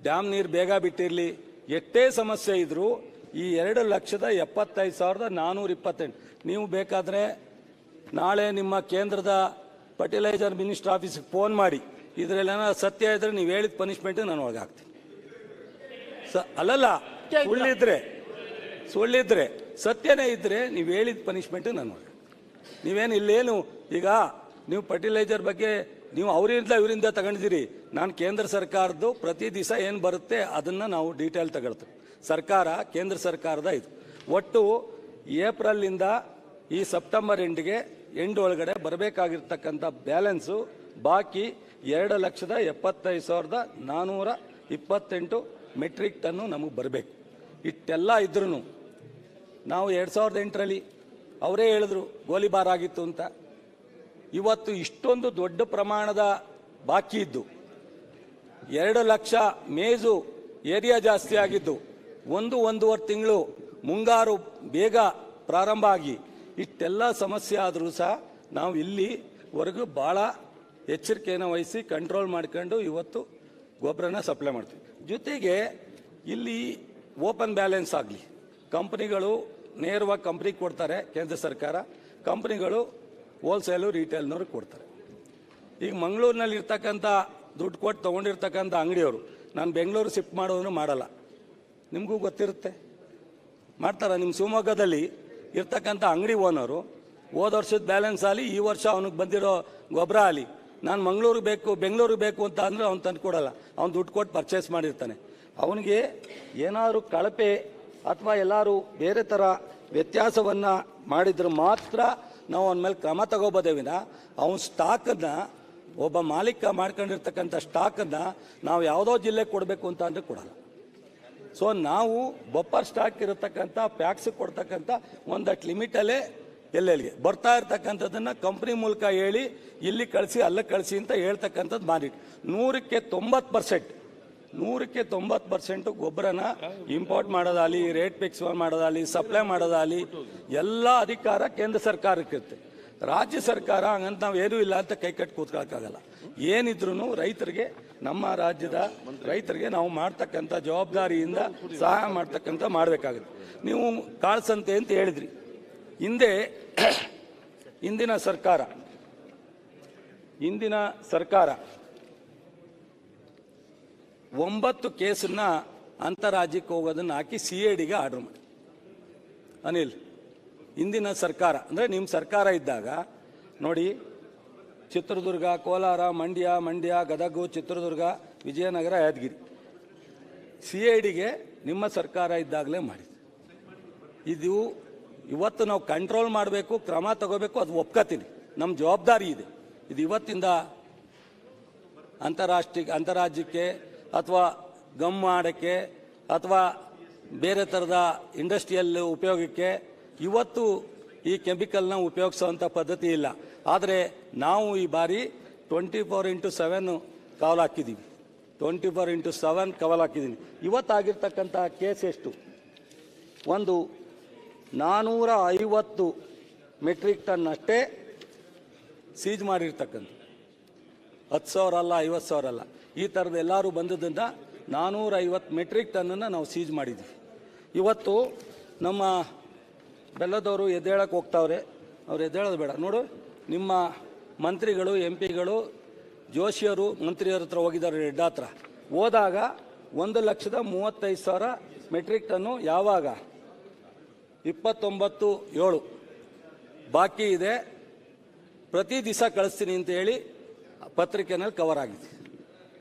ಡ್ಯಾಮ್ ನೀರು ಬೇಗ ಬಿಟ್ಟಿರಲಿ, ಎಷ್ಟೇ ಸಮಸ್ಯೆ ಇದ್ದರೂ ಈ 2,75,428 ನೀವು ಬೇಕಾದರೆ ನಾಳೆ ನಿಮ್ಮ ಕೇಂದ್ರದ ಫರ್ಟಿಲೈಸರ್ ಮಿನಿಸ್ಟರ್ ಆಫೀಸಿಗೆ ಫೋನ್ ಮಾಡಿ, ಇದರಲ್ಲೇನೋ ಸತ್ಯ ಇದ್ರೆ ನೀವು ಹೇಳಿದ ಪನಿಷ್ಮೆಂಟ್ ನಾನು ಒಳಗಾಗ್ತೀನಿ. ಅಲ್ಲಲ್ಲ, ಸುಳ್ಳಿದ್ರೆ ಸತ್ಯನೇ ಇದ್ದರೆ ನೀವು ಹೇಳಿದ ಪನಿಷ್ಮೆಂಟ್ ನಾನು ಒಳಗೆ. ನೀವೇನು ಇಲ್ಲೇನು ಈಗ ನೀವು ಫರ್ಟಿಲೈಸರ್ ಬಗ್ಗೆ ನೀವು ಇವರಿಂದ ತಗೊಂಡಿದ್ದೀರಿ. ನಾನು ಕೇಂದ್ರ ಸರ್ಕಾರದ್ದು ಪ್ರತಿ ದಿವಸ ಏನು ಬರುತ್ತೆ ಅದನ್ನು ನಾವು ಡೀಟೇಲ್ ತಗೊಳ್ತೀವಿ. ಕೇಂದ್ರ ಸರ್ಕಾರದ ಇದು ಒಟ್ಟು ಏಪ್ರಿಲಿಂದ ಈ ಸೆಪ್ಟೆಂಬರ್ ಎಂಡ್ ಒಳಗಡೆ ಬರಬೇಕಾಗಿರ್ತಕ್ಕಂಥ ಬ್ಯಾಲೆನ್ಸು ಬಾಕಿ 2,75,428 ಮೆಟ್ರಿಕ್ ಟನ್ನು ನಮಗೆ ಬರಬೇಕು. ಇಷ್ಟೆಲ್ಲ ಇದ್ರೂ ನಾವು 2008ರಲ್ಲಿ ಅವರೇ ಹೇಳಿದ್ರು ಗೋಲಿಬಾರ್ ಆಗಿತ್ತು ಅಂತ. ಇವತ್ತು ಇಷ್ಟೊಂದು ದೊಡ್ಡ ಪ್ರಮಾಣದ ಬಾಕಿ ಇದ್ದು 2 ಲಕ್ಷ ಮೇಜು ಏರಿಯಾ ಜಾಸ್ತಿ ಆಗಿದ್ದು 1-1.5 ತಿಂಗಳು ಮುಂಗಾರು ಬೇಗ ಪ್ರಾರಂಭ ಆಗಿ ಇಷ್ಟೆಲ್ಲ ಸಮಸ್ಯೆ ಆದರೂ ಸಹ ನಾವು ಇಲ್ಲಿವರೆಗೂ ಭಾಳ ಎಚ್ಚರಿಕೆಯನ್ನು ವಹಿಸಿ ಕಂಟ್ರೋಲ್ ಮಾಡ್ಕೊಂಡು ಇವತ್ತು ಗೊಬ್ಬರನ ಸಪ್ಲೈ ಮಾಡ್ತೀವಿ. ಜೊತೆಗೆ ಇಲ್ಲಿ ಓಪನ್ ಬ್ಯಾಲೆನ್ಸ್ ಆಗಲಿ, ಕಂಪ್ನಿಗಳು ನೇರವಾಗಿ ಕಂಪ್ನಿಗೆ ಕೊಡ್ತಾರೆ ಕೇಂದ್ರ ಸರ್ಕಾರ, ಕಂಪ್ನಿಗಳು ಹೋಲ್ಸೇಲು ರಿಟೇಲ್ನವ್ರಿಗೆ ಕೊಡ್ತಾರೆ. ಈಗ ಮಂಗಳೂರಿನಲ್ಲಿ ಇರ್ತಕ್ಕಂಥ ದುಡ್ಡು ಕೊಟ್ಟು ತೊಗೊಂಡಿರ್ತಕ್ಕಂಥ ಅಂಗಡಿಯವರು ನಾನು ಬೆಂಗಳೂರು ಶಿಫ್ಟ್ ಮಾಡೋದನ್ನು ಮಾಡಲ್ಲ. ನಿಮಗೂ ಗೊತ್ತಿರುತ್ತೆ, ಮಾಡ್ತಾರೆ. ನಿಮ್ಮ ಶಿವಮೊಗ್ಗದಲ್ಲಿ ಇರ್ತಕ್ಕಂಥ ಅಂಗಡಿ ಓನರು ಹೋದ ವರ್ಷದ ಬ್ಯಾಲೆನ್ಸ್ ಆಗಲಿ ಈ ವರ್ಷ ಅವನಿಗೆ ಬಂದಿರೋ ಗೊಬ್ಬರ ಆಗಲಿ ನಾನು ಬೆಂಗಳೂರಿಗೆ ಬೇಕು ಅಂತ ಅಂದರೆ ಅವ್ನು ತಂದು ಕೊಡಲ್ಲ. ಅವ್ನು ದುಡ್ಡು ಕೊಟ್ಟು ಪರ್ಚೇಸ್ ಮಾಡಿರ್ತಾನೆ. ಅವನಿಗೆ ಏನಾದರೂ ಕಳಪೆ ಅಥವಾ ಎಲ್ಲರೂ ಬೇರೆ ಥರ ವ್ಯತ್ಯಾಸವನ್ನು ಮಾಡಿದ್ರೆ ಮಾತ್ರ ನಾವು ಅವನ ಮೇಲೆ ಕ್ರಮ ತಗೋಬೋದೇವಿನ ಅವನ ಸ್ಟಾಕನ್ನು ಒಬ್ಬ ಮಾಲೀಕ ಮಾಡ್ಕೊಂಡಿರ್ತಕ್ಕಂಥ ಸ್ಟಾಕನ್ನು ನಾವು ಯಾವುದೋ ಜಿಲ್ಲೆಗೆ ಕೊಡಬೇಕು ಅಂತ ಅಂದರೆ ಕೊಡಲ್ಲ. ಸೊ ನಾವು ಬಫರ್ ಸ್ಟಾಕ್ ಇರತಕ್ಕಂಥ ಪ್ಯಾಕ್ಸಿಗೆ ಕೊಡ್ತಕ್ಕಂಥ ಒಂದಷ್ಟು ಲಿಮಿಟಲ್ಲೇ ಎಲ್ಲೆಲ್ಲಿಗೆ ಬರ್ತಾ ಇರ್ತಕ್ಕಂಥದ್ದನ್ನು ಕಂಪ್ನಿ ಮೂಲಕ ಹೇಳಿ ಇಲ್ಲಿ ಕಳಿಸಿ ಅಲ್ಲೇ ಕಳಿಸಿ ಅಂತ ಹೇಳ್ತಕ್ಕಂಥದ್ದು ಮಾಡಿ 100% ಗೊಬ್ಬರನ ಇಂಪೋರ್ಟ್ ಮಾಡೋದಾಗಲಿ, ರೇಟ್ ಫಿಕ್ಸ್ ಮಾಡೋದಾಗಲಿ, ಸಪ್ಲೈ ಮಾಡೋದಾಗಲಿ ಎಲ್ಲ ಅಧಿಕಾರ ಕೇಂದ್ರ ಸರ್ಕಾರಕ್ಕಿರುತ್ತೆ. ರಾಜ್ಯ ಸರ್ಕಾರ ಹಂಗಂತ ನಾವು ಏನೂ ಇಲ್ಲ ಅಂತ ಕೈ ಕಟ್ಟಿ ಕೂತ್ಕೊಳ್ಳೋಕ್ಕಾಗಲ್ಲ. ಏನಿದ್ರು ರೈತರಿಗೆ, ನಮ್ಮ ರಾಜ್ಯದ ರೈತರಿಗೆ ನಾವು ಮಾಡ್ತಕ್ಕಂಥ ಜವಾಬ್ದಾರಿಯಿಂದ ಸಹಾಯ ಮಾಡ್ತಕ್ಕಂಥ ಮಾಡಬೇಕಾಗುತ್ತೆ. ನೀವು ಕಾಳಸಂತೆ ಅಂತ ಹೇಳಿದ್ರಿ. ಹಿಂದಿನ ಸರ್ಕಾರ 9 ಕೇಸನ್ನ ಅಂತಾರಾಜ್ಯಕ್ಕೆ ಹೋಗೋದನ್ನು ಹಾಕಿ CIDಗೆ ಆರ್ಡರ್ ಮಾಡಿ. ಅನಿಲ್, ಹಿಂದಿನ ಸರ್ಕಾರ ಅಂದರೆ ನಿಮ್ಮ ಸರ್ಕಾರ ಇದ್ದಾಗ ನೋಡಿ, ಚಿತ್ರದುರ್ಗ, ಕೋಲಾರ, ಮಂಡ್ಯ, ಗದಗ, ಚಿತ್ರದುರ್ಗ, ವಿಜಯನಗರ, ಯಾದಗಿರಿ CIDಗೆ ನಿಮ್ಮ ಸರ್ಕಾರ ಇದ್ದಾಗಲೇ ಮಾಡಿದೆ. ಇದು ಇವತ್ತು ನಾವು ಕಂಟ್ರೋಲ್ ಮಾಡಬೇಕು, ಕ್ರಮ ತಗೋಬೇಕು, ಅದು ಒಪ್ಕೋತೀನಿ, ನಮ್ಮ ಜವಾಬ್ದಾರಿ ಇದೆ. ಇದು ಇವತ್ತಿಂದ ಅಂತಾರಾಜ್ಯಕ್ಕೆ ಅಥವಾ ಗಮ್ ಮಾಡೋಕ್ಕೆ ಅಥವಾ ಬೇರೆ ಥರದ ಇಂಡಸ್ಟ್ರಿಯಲ್ ಉಪಯೋಗಕ್ಕೆ ಇವತ್ತು ಈ ಕೆಮಿಕಲ್ನ ಉಪಯೋಗಿಸುವಂಥ ಪದ್ಧತಿ ಇಲ್ಲ. ಆದರೆ ನಾವು ಈ ಬಾರಿ 24/7 ಕವಲ್ ಹಾಕಿದ್ದೀವಿ. 24/7 ಕವಲ್ ಹಾಕಿದ್ದೀನಿ. ಇವತ್ತಾಗಿರ್ತಕ್ಕಂಥ ಕೇಸ್ ಎಷ್ಟು? ಒಂದು 450 ಮೆಟ್ರಿಕ್ ಟನ್ ಅಷ್ಟೇ ಸೀಜ್ ಮಾಡಿರ್ತಕ್ಕಂಥ. 10,000 ಅಲ್ಲ, 50,000 ಅಲ್ಲ, ಈ ಥರದ ಎಲ್ಲರೂ ಬಂದದ್ದನ್ನು 450 ಮೆಟ್ರಿಕ್ ಟನ್ನನ್ನು ನಾವು ಸೀಜ್ ಮಾಡಿದ್ವಿ. ಇವತ್ತು ನಮ್ಮ ಬೆಲ್ಲದವರು ಎದ್ದೇಳಕ್ಕೆ ಹೋಗ್ತಾವ್ರೆ. ಅವ್ರು ಎದ್ದೇಳೋದು ಬೇಡ. ನೋಡು, ನಿಮ್ಮ ಮಂತ್ರಿಗಳು, MP ಗಳು, ಜೋಶಿಯವರು ಮಂತ್ರಿಯವ್ರ ಹತ್ರ ಹೋಗಿದ್ದಾರೆ, ರೆಡ್ಡ ಹತ್ರ. ಹೋದಾಗ 1,35,000 ಮೆಟ್ರಿಕ್ ಟನ್ನು ಯಾವಾಗ 29/7 ಬಾಕಿ ಇದೆ, ಪ್ರತಿ ದಿವಸ ಕಳಿಸ್ತೀನಿ ಅಂತ ಹೇಳಿ ಪತ್ರಿಕೆನಲ್ಲಿ ಕವರ್ ಆಗಿದೆ.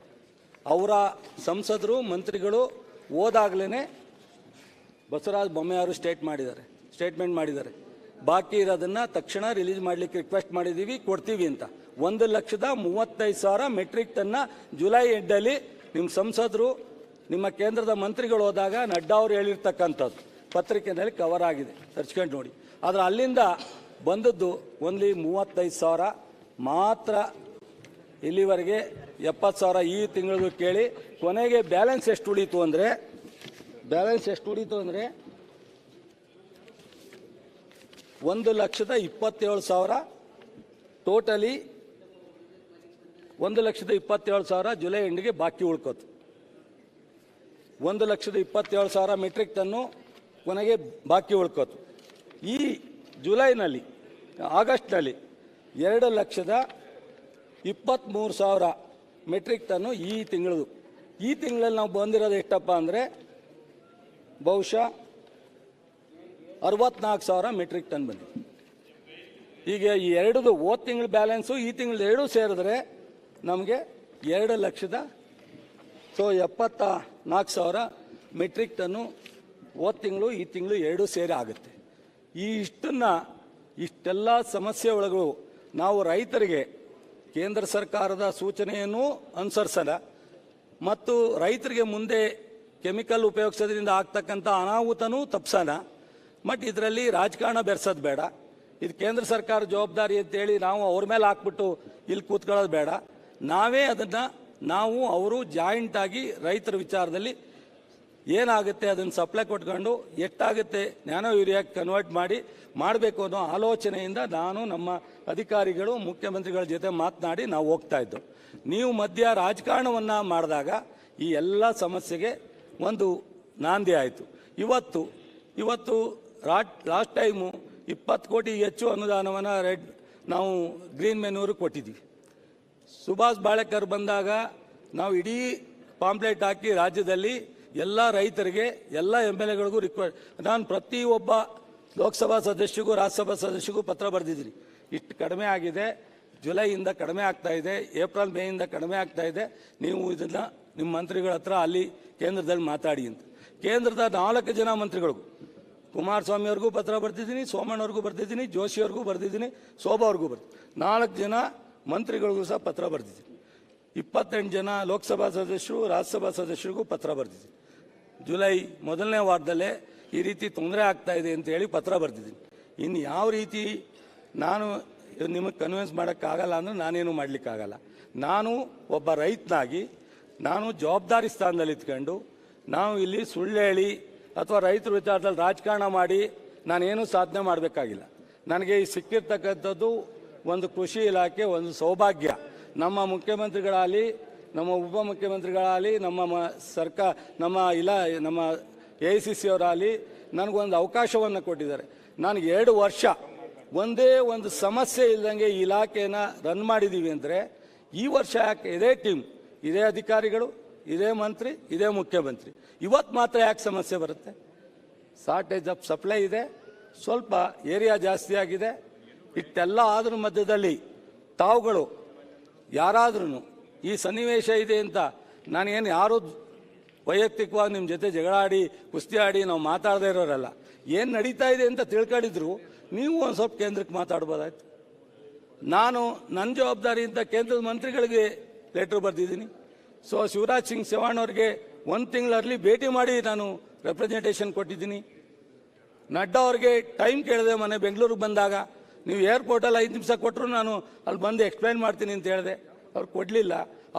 ಅವರ ಸಂಸದರು, ಮಂತ್ರಿಗಳು ಹೋದಾಗಲೇ ಬಸವರಾಜ ಬೊಮ್ಮೆಯವರು ಸ್ಟೇಟ್ಮೆಂಟ್ ಮಾಡಿದ್ದಾರೆ. ಬಾಕಿ ಇರೋದನ್ನು ತಕ್ಷಣ ರಿಲೀಸ್ ಮಾಡಲಿಕ್ಕೆ ರಿಕ್ವೆಸ್ಟ್ ಮಾಡಿದ್ದೀವಿ, ಕೊಡ್ತೀವಿ ಅಂತ. 1,35,000 ಮೆಟ್ರಿಕ್ ಟನ್ನ ಜುಲೈ ಎಂಡಲ್ಲಿ ನಿಮ್ಮ ಸಂಸದರು, ನಿಮ್ಮ ಕೇಂದ್ರದ ಮಂತ್ರಿಗಳು ಹೋದಾಗ ನಡ್ಡಾ ಅವರು ಹೇಳಿರ್ತಕ್ಕಂಥದ್ದು ಪತ್ರಿಕೆಯಲ್ಲಿ ಕವರ್ ಆಗಿದೆ, ತರ್ಚ್ಕೊಂಡು ನೋಡಿ. ಆದರೆ ಅಲ್ಲಿಂದ ಬಂದದ್ದು ಓನ್ಲಿ 35,000 ಮಾತ್ರ. ಇಲ್ಲಿವರೆಗೆ 70,000 ಈ ತಿಂಗಳಿಗೂ ಕೇಳಿ ಕೊನೆಗೆ ಬ್ಯಾಲೆನ್ಸ್ ಎಷ್ಟು ಉಳೀತು ಅಂದರೆ 1,27,000 ಟೋಟಲಿ 1,27,000 ಜುಲೈ ಎಂಡಿಗೆ ಬಾಕಿ ಉಳ್ಕೋತು. 1,27,000 ಮೆಟ್ರಿಕ್ ಟನ್ನು ಕೊನೆಗೆ ಬಾಕಿ ಉಳ್ಕೋತು. ಈ ಜುಲೈನಲ್ಲಿ ಆಗಸ್ಟ್ನಲ್ಲಿ 2,23,000 ಮೆಟ್ರಿಕ್ ಟನ್ನು ಈ ತಿಂಗಳಲ್ಲಿ ನಾವು ಬಂದಿರೋದು ಎಷ್ಟಪ್ಪ ಅಂದರೆ ಬಹುಶಃ 64,000 ಮೆಟ್ರಿಕ್ ಟನ್ ಬಂದಿದೆ. ಈಗ ಈ ಎರಡದು ಹೋದ ತಿಂಗಳ ಬ್ಯಾಲೆನ್ಸು ಈ ತಿಂಗಳು ಎರಡೂ ಸೇರಿದ್ರೆ ನಮಗೆ 2,74,000 ಮೆಟ್ರಿಕ್ ಟನ್ನು ಹೋದ ತಿಂಗಳು ಈ ತಿಂಗಳು ಎರಡೂ ಸೇರಿ ಆಗುತ್ತೆ. ಇಷ್ಟೆಲ್ಲ ಸಮಸ್ಯೆ ಒಳಗೂ ನಾವು ರೈತರಿಗೆ ಕೇಂದ್ರ ಸರ್ಕಾರದ ಸೂಚನೆಯನ್ನು ಅನುಸರಿಸೋಣ ಮತ್ತು ರೈತರಿಗೆ ಮುಂದೆ ಕೆಮಿಕಲ್ ಉಪಯೋಗಿಸೋದ್ರಿಂದ ಆಗ್ತಕ್ಕಂಥ ಅನಾಹುತನೂ ತಪ್ಪಿಸೋಣ. ಬಟ್ ಇದರಲ್ಲಿ ರಾಜಕಾರಣ ಬೆರೆಸೋದು ಬೇಡ. ಇದು ಕೇಂದ್ರ ಸರ್ಕಾರ ಜವಾಬ್ದಾರಿ ಅಂತೇಳಿ ನಾವು ಅವ್ರ ಮೇಲೆ ಹಾಕ್ಬಿಟ್ಟು ಇಲ್ಲಿ ಕೂತ್ಕೊಳ್ಳೋದು ಬೇಡ. ನಾವೇ ಅದನ್ನು ಅವರು ಜಾಯಿಂಟಾಗಿ ರೈತರ ವಿಚಾರದಲ್ಲಿ ಏನಾಗುತ್ತೆ ಅದನ್ನು ಸಪ್ಲೈ ಕೊಟ್ಕೊಂಡು ಎಷ್ಟಾಗುತ್ತೆ ನ್ಯಾನೋ ಯೂರಿಯಾಕ್ಕೆ ಕನ್ವರ್ಟ್ ಮಾಡಬೇಕು ಅನ್ನೋ ಆಲೋಚನೆಯಿಂದ ನಾನು ನಮ್ಮ ಅಧಿಕಾರಿಗಳು ಮುಖ್ಯಮಂತ್ರಿಗಳ ಜೊತೆ ಮಾತನಾಡಿ ನಾವು ಹೋಗ್ತಾ ಇದ್ದೆವು. ನೀವು ಮಧ್ಯ ರಾಜಕಾರಣವನ್ನು ಮಾಡಿದಾಗ ಈ ಎಲ್ಲ ಸಮಸ್ಯೆಗೆ ಒಂದು ನಾಂದಿ ಆಯಿತು. ಇವತ್ತು ಲಾಸ್ಟ್ ಟೈಮು 20 ಕೋಟಿ ಹೆಚ್ಚು ಅನುದಾನವನ್ನು ನಾವು ಗ್ರೀನ್ ಮೆನ್ಯೂರು ಕೊಟ್ಟಿದ್ದೀವಿ. ಸುಭಾಷ್ ಬಾಳೆಕರ್ ಬಂದಾಗ ನಾವು ಇಡೀ ಪಾಂಪ್ಲೆಟ್ ಹಾಕಿ ರಾಜ್ಯದಲ್ಲಿ ಎಲ್ಲ ರೈತರಿಗೆ ಎಲ್ಲ MLAಗಳಿಗೂ ನಾನು ಪ್ರತಿಯೊಬ್ಬ ಲೋಕಸಭಾ ಸದಸ್ಯರಿಗೂ ರಾಜ್ಯಸಭಾ ಸದಸ್ಯರಿಗೂ ಪತ್ರ ಬರೆದಿದ್ದೀನಿ. ಇಷ್ಟು ಕಡಿಮೆ ಆಗಿದೆ, ಜುಲೈಯಿಂದ ಕಡಿಮೆ ಆಗ್ತಾ ಇದೆ, ಏಪ್ರಿಲ್ ಮೇಯಿಂದ ಕಡಿಮೆ ಆಗ್ತಾ ಇದೆ, ನೀವು ಇದನ್ನು ನಿಮ್ಮ ಮಂತ್ರಿಗಳ ಹತ್ರ ಅಲ್ಲಿ ಕೇಂದ್ರದಲ್ಲಿ ಮಾತಾಡಿ ಅಂತ. ಕೇಂದ್ರದ 4 ಜನ ಮಂತ್ರಿಗಳಿಗೂ ಕುಮಾರಸ್ವಾಮಿ ಅವ್ರಿಗೂ ಪತ್ರ ಬರ್ತಿದ್ದೀನಿ, ಸೋಮಣ್ಣವ್ರಿಗೂ ಬರ್ತಿದ್ದೀನಿ, ಜೋಶಿಯವ್ರಿಗೂ ಬರ್ತಿದ್ದೀನಿ, ಶೋಭಾ ಅವ್ರಿಗೂ ಬರ್ತೀನಿ. 4 ಜನ ಮಂತ್ರಿಗಳಿಗೂ ಸಹ ಪತ್ರ ಬರ್ತಿದ್ದೀನಿ. 28 ಜನ ಲೋಕಸಭಾ ಸದಸ್ಯರು ರಾಜ್ಯಸಭಾ ಸದಸ್ಯರಿಗೂ ಪತ್ರ ಬರ್ತಿದ್ದೀನಿ. ಜುಲೈ ಮೊದಲನೇ ವಾರದಲ್ಲೇ ಈ ರೀತಿ ತೊಂದರೆ ಆಗ್ತಾ ಇದೆ ಅಂತ ಹೇಳಿ ಪತ್ರ ಬರ್ತಿದ್ದೀನಿ. ಇನ್ನು ಯಾವ ರೀತಿ ನಾನು ನಿಮಗೆ ಕನ್ವಿನ್ಸ್ ಮಾಡೋಕ್ಕಾಗಲ್ಲ ಅಂದರೆ ನಾನೇನು ಮಾಡಲಿಕ್ಕಾಗಲ್ಲ. ನಾನು ಒಬ್ಬ ರೈತನಾಗಿ ನಾನು ಜವಾಬ್ದಾರಿ ಸ್ಥಾನದಲ್ಲಿ ಇದ್ಕೊಂಡು ನಾವು ಇಲ್ಲಿ ಸುಳ್ಳು ಹೇಳಿ ಅಥವಾ ರೈತರ ವಿಚಾರದಲ್ಲಿ ರಾಜಕಾರಣ ಮಾಡಿ ನಾನೇನು ಸಾಧನೆ ಮಾಡಬೇಕಾಗಿಲ್ಲ. ನನಗೆ ಈ ಸಿಕ್ಕಿರ್ತಕ್ಕಂಥದ್ದು ಒಂದು ಕೃಷಿ ಇಲಾಖೆ ಒಂದು ಸೌಭಾಗ್ಯ. ನಮ್ಮ ಮುಖ್ಯಮಂತ್ರಿಗಳಾಗಲಿ ನಮ್ಮ ಉಪಮುಖ್ಯಮಂತ್ರಿಗಳಾಗಲಿ ನಮ್ಮ AICC ಅವರಾಗಲಿ ನನಗೊಂದು ಅವಕಾಶವನ್ನು ಕೊಟ್ಟಿದ್ದಾರೆ. ನಾನು 2 ವರ್ಷ ಒಂದೇ ಒಂದು ಸಮಸ್ಯೆ ಇಲ್ಲದಂಗೆ ಈ ಇಲಾಖೆಯನ್ನು ರನ್ ಮಾಡಿದ್ದೀವಿ ಅಂದರೆ ಈ ವರ್ಷ ಯಾಕೆ ಇದೇ ಟೀಮ್, ಇದೇ ಅಧಿಕಾರಿಗಳು, ಇದೇ ಮಂತ್ರಿ, ಇದೇ ಮುಖ್ಯಮಂತ್ರಿ ಇವತ್ತು ಮಾತ್ರ ಯಾಕೆ ಸಮಸ್ಯೆ ಬರುತ್ತೆ? ಶಾರ್ಟೇಜ್ ಆಫ್ ಸಪ್ಲೈ ಇದೆ, ಸ್ವಲ್ಪ ಏರಿಯಾ ಜಾಸ್ತಿ ಆಗಿದೆ. ಇಷ್ಟೆಲ್ಲ ಆದ್ರ ಮಧ್ಯದಲ್ಲಿ ತಾವುಗಳು ಯಾರಾದ್ರೂ ಈ ಸನ್ನಿವೇಶ ಇದೆ ಅಂತ ನಾನೇನು ಯಾರು ವೈಯಕ್ತಿಕವಾಗಿ ನಿಮ್ಮ ಜೊತೆ ಜಗಳಾಡಿ ಕುಸ್ತಿ ಆಡಿ ನಾವು ಮಾತಾಡದೇ ಇರೋರಲ್ಲ. ಏನು ನಡೀತಾ ಇದೆ ಅಂತ ತಿಳ್ಕೊಂಡಿದ್ರು ನೀವು ಒಂದು ಸ್ವಲ್ಪ ಕೇಂದ್ರಕ್ಕೆ ಮಾತಾಡ್ಬೋದಾಯ್ತು. ನಾನು ನನ್ನ ಜವಾಬ್ದಾರಿಯಿಂದ ಕೇಂದ್ರದ ಮಂತ್ರಿಗಳಿಗೆ ಲೆಟ್ರ್ ಬರೆದಿದ್ದೀನಿ. ಶಿವರಾಜ್ ಸಿಂಗ್ ಚೌಹಾಣ್ ಅವ್ರಿಗೆ 1 ತಿಂಗಳಲ್ಲಿ ಭೇಟಿ ಮಾಡಿ ನಾನು ರೆಪ್ರೆಸೆಂಟೇಷನ್ ಕೊಟ್ಟಿದ್ದೀನಿ. ನಡ್ಡಾ ಅವ್ರಿಗೆ ಟೈಮ್ ಕೇಳಿದೆ, ಮೊನ್ನೆ ಬೆಂಗಳೂರಿಗೆ ಬಂದಾಗ ನೀವು ಏರ್ಪೋರ್ಟಲ್ಲಿ 5 ನಿಮಿಷ ಕೊಟ್ಟರು ನಾನು ಅಲ್ಲಿ ಬಂದು ಎಕ್ಸ್ಪ್ಲೈನ್ ಮಾಡ್ತೀನಿ ಅಂತ ಹೇಳಿದೆ. ಅವ್ರು ಕೊಡಲಿಲ್ಲ.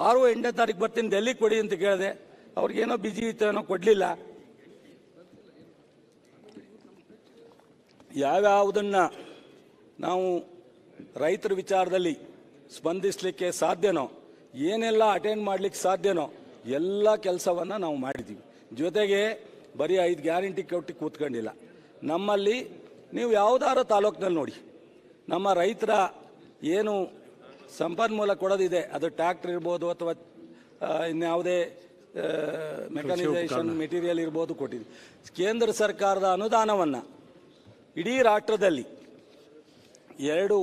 6, 8ನೇ ತಾರೀಕು ಬರ್ತೀನಿ ಡೆಲ್ಲಿಗೆ ಕೊಡಿ ಅಂತ ಕೇಳಿದೆ. ಅವ್ರಿಗೇನೋ ಬಿಜಿ ಇತ್ತೇನೋ ಕೊಡಲಿಲ್ಲ. ಯಾವ್ಯಾವುದನ್ನು ನಾವು ರೈತರ ವಿಚಾರದಲ್ಲಿ ಸ್ಪಂದಿಸಲಿಕ್ಕೆ ಸಾಧ್ಯನೋ, ಏನೆಲ್ಲ ಅಟೆಂಡ್ ಮಾಡಲಿಕ್ಕೆ ಸಾಧ್ಯನೋ ಎಲ್ಲ ಕೆಲಸವನ್ನು ನಾವು ಮಾಡಿದ್ದೀವಿ. ಜೊತೆಗೆ ಬರೀ 5 ಗ್ಯಾರಂಟಿ ಕೊಟ್ಟು ಕೂತ್ಕೊಂಡಿಲ್ಲ. ನಮ್ಮಲ್ಲಿ ನೀವು ಯಾವುದಾದ್ರೂ ತಾಲೂಕಿನಲ್ಲಿ ನೋಡಿ, ನಮ್ಮ ರೈತರ ಏನು ಸಂಪನ್ಮೂಲ ಕೊಡೋದಿದೆ, ಅದು ಟ್ರ್ಯಾಕ್ಟರ್ ಇರ್ಬೋದು ಅಥವಾ ಇನ್ಯಾವುದೇ ಮೆಕಾನೈಸೇಷನ್ ಮೆಟೀರಿಯಲ್ ಇರ್ಬೋದು ಕೊಟ್ಟಿದ್ದೀವಿ. ಕೇಂದ್ರ ಸರ್ಕಾರದ ಅನುದಾನವನ್ನು ಇಡೀ ರಾಷ್ಟ್ರದಲ್ಲಿ 2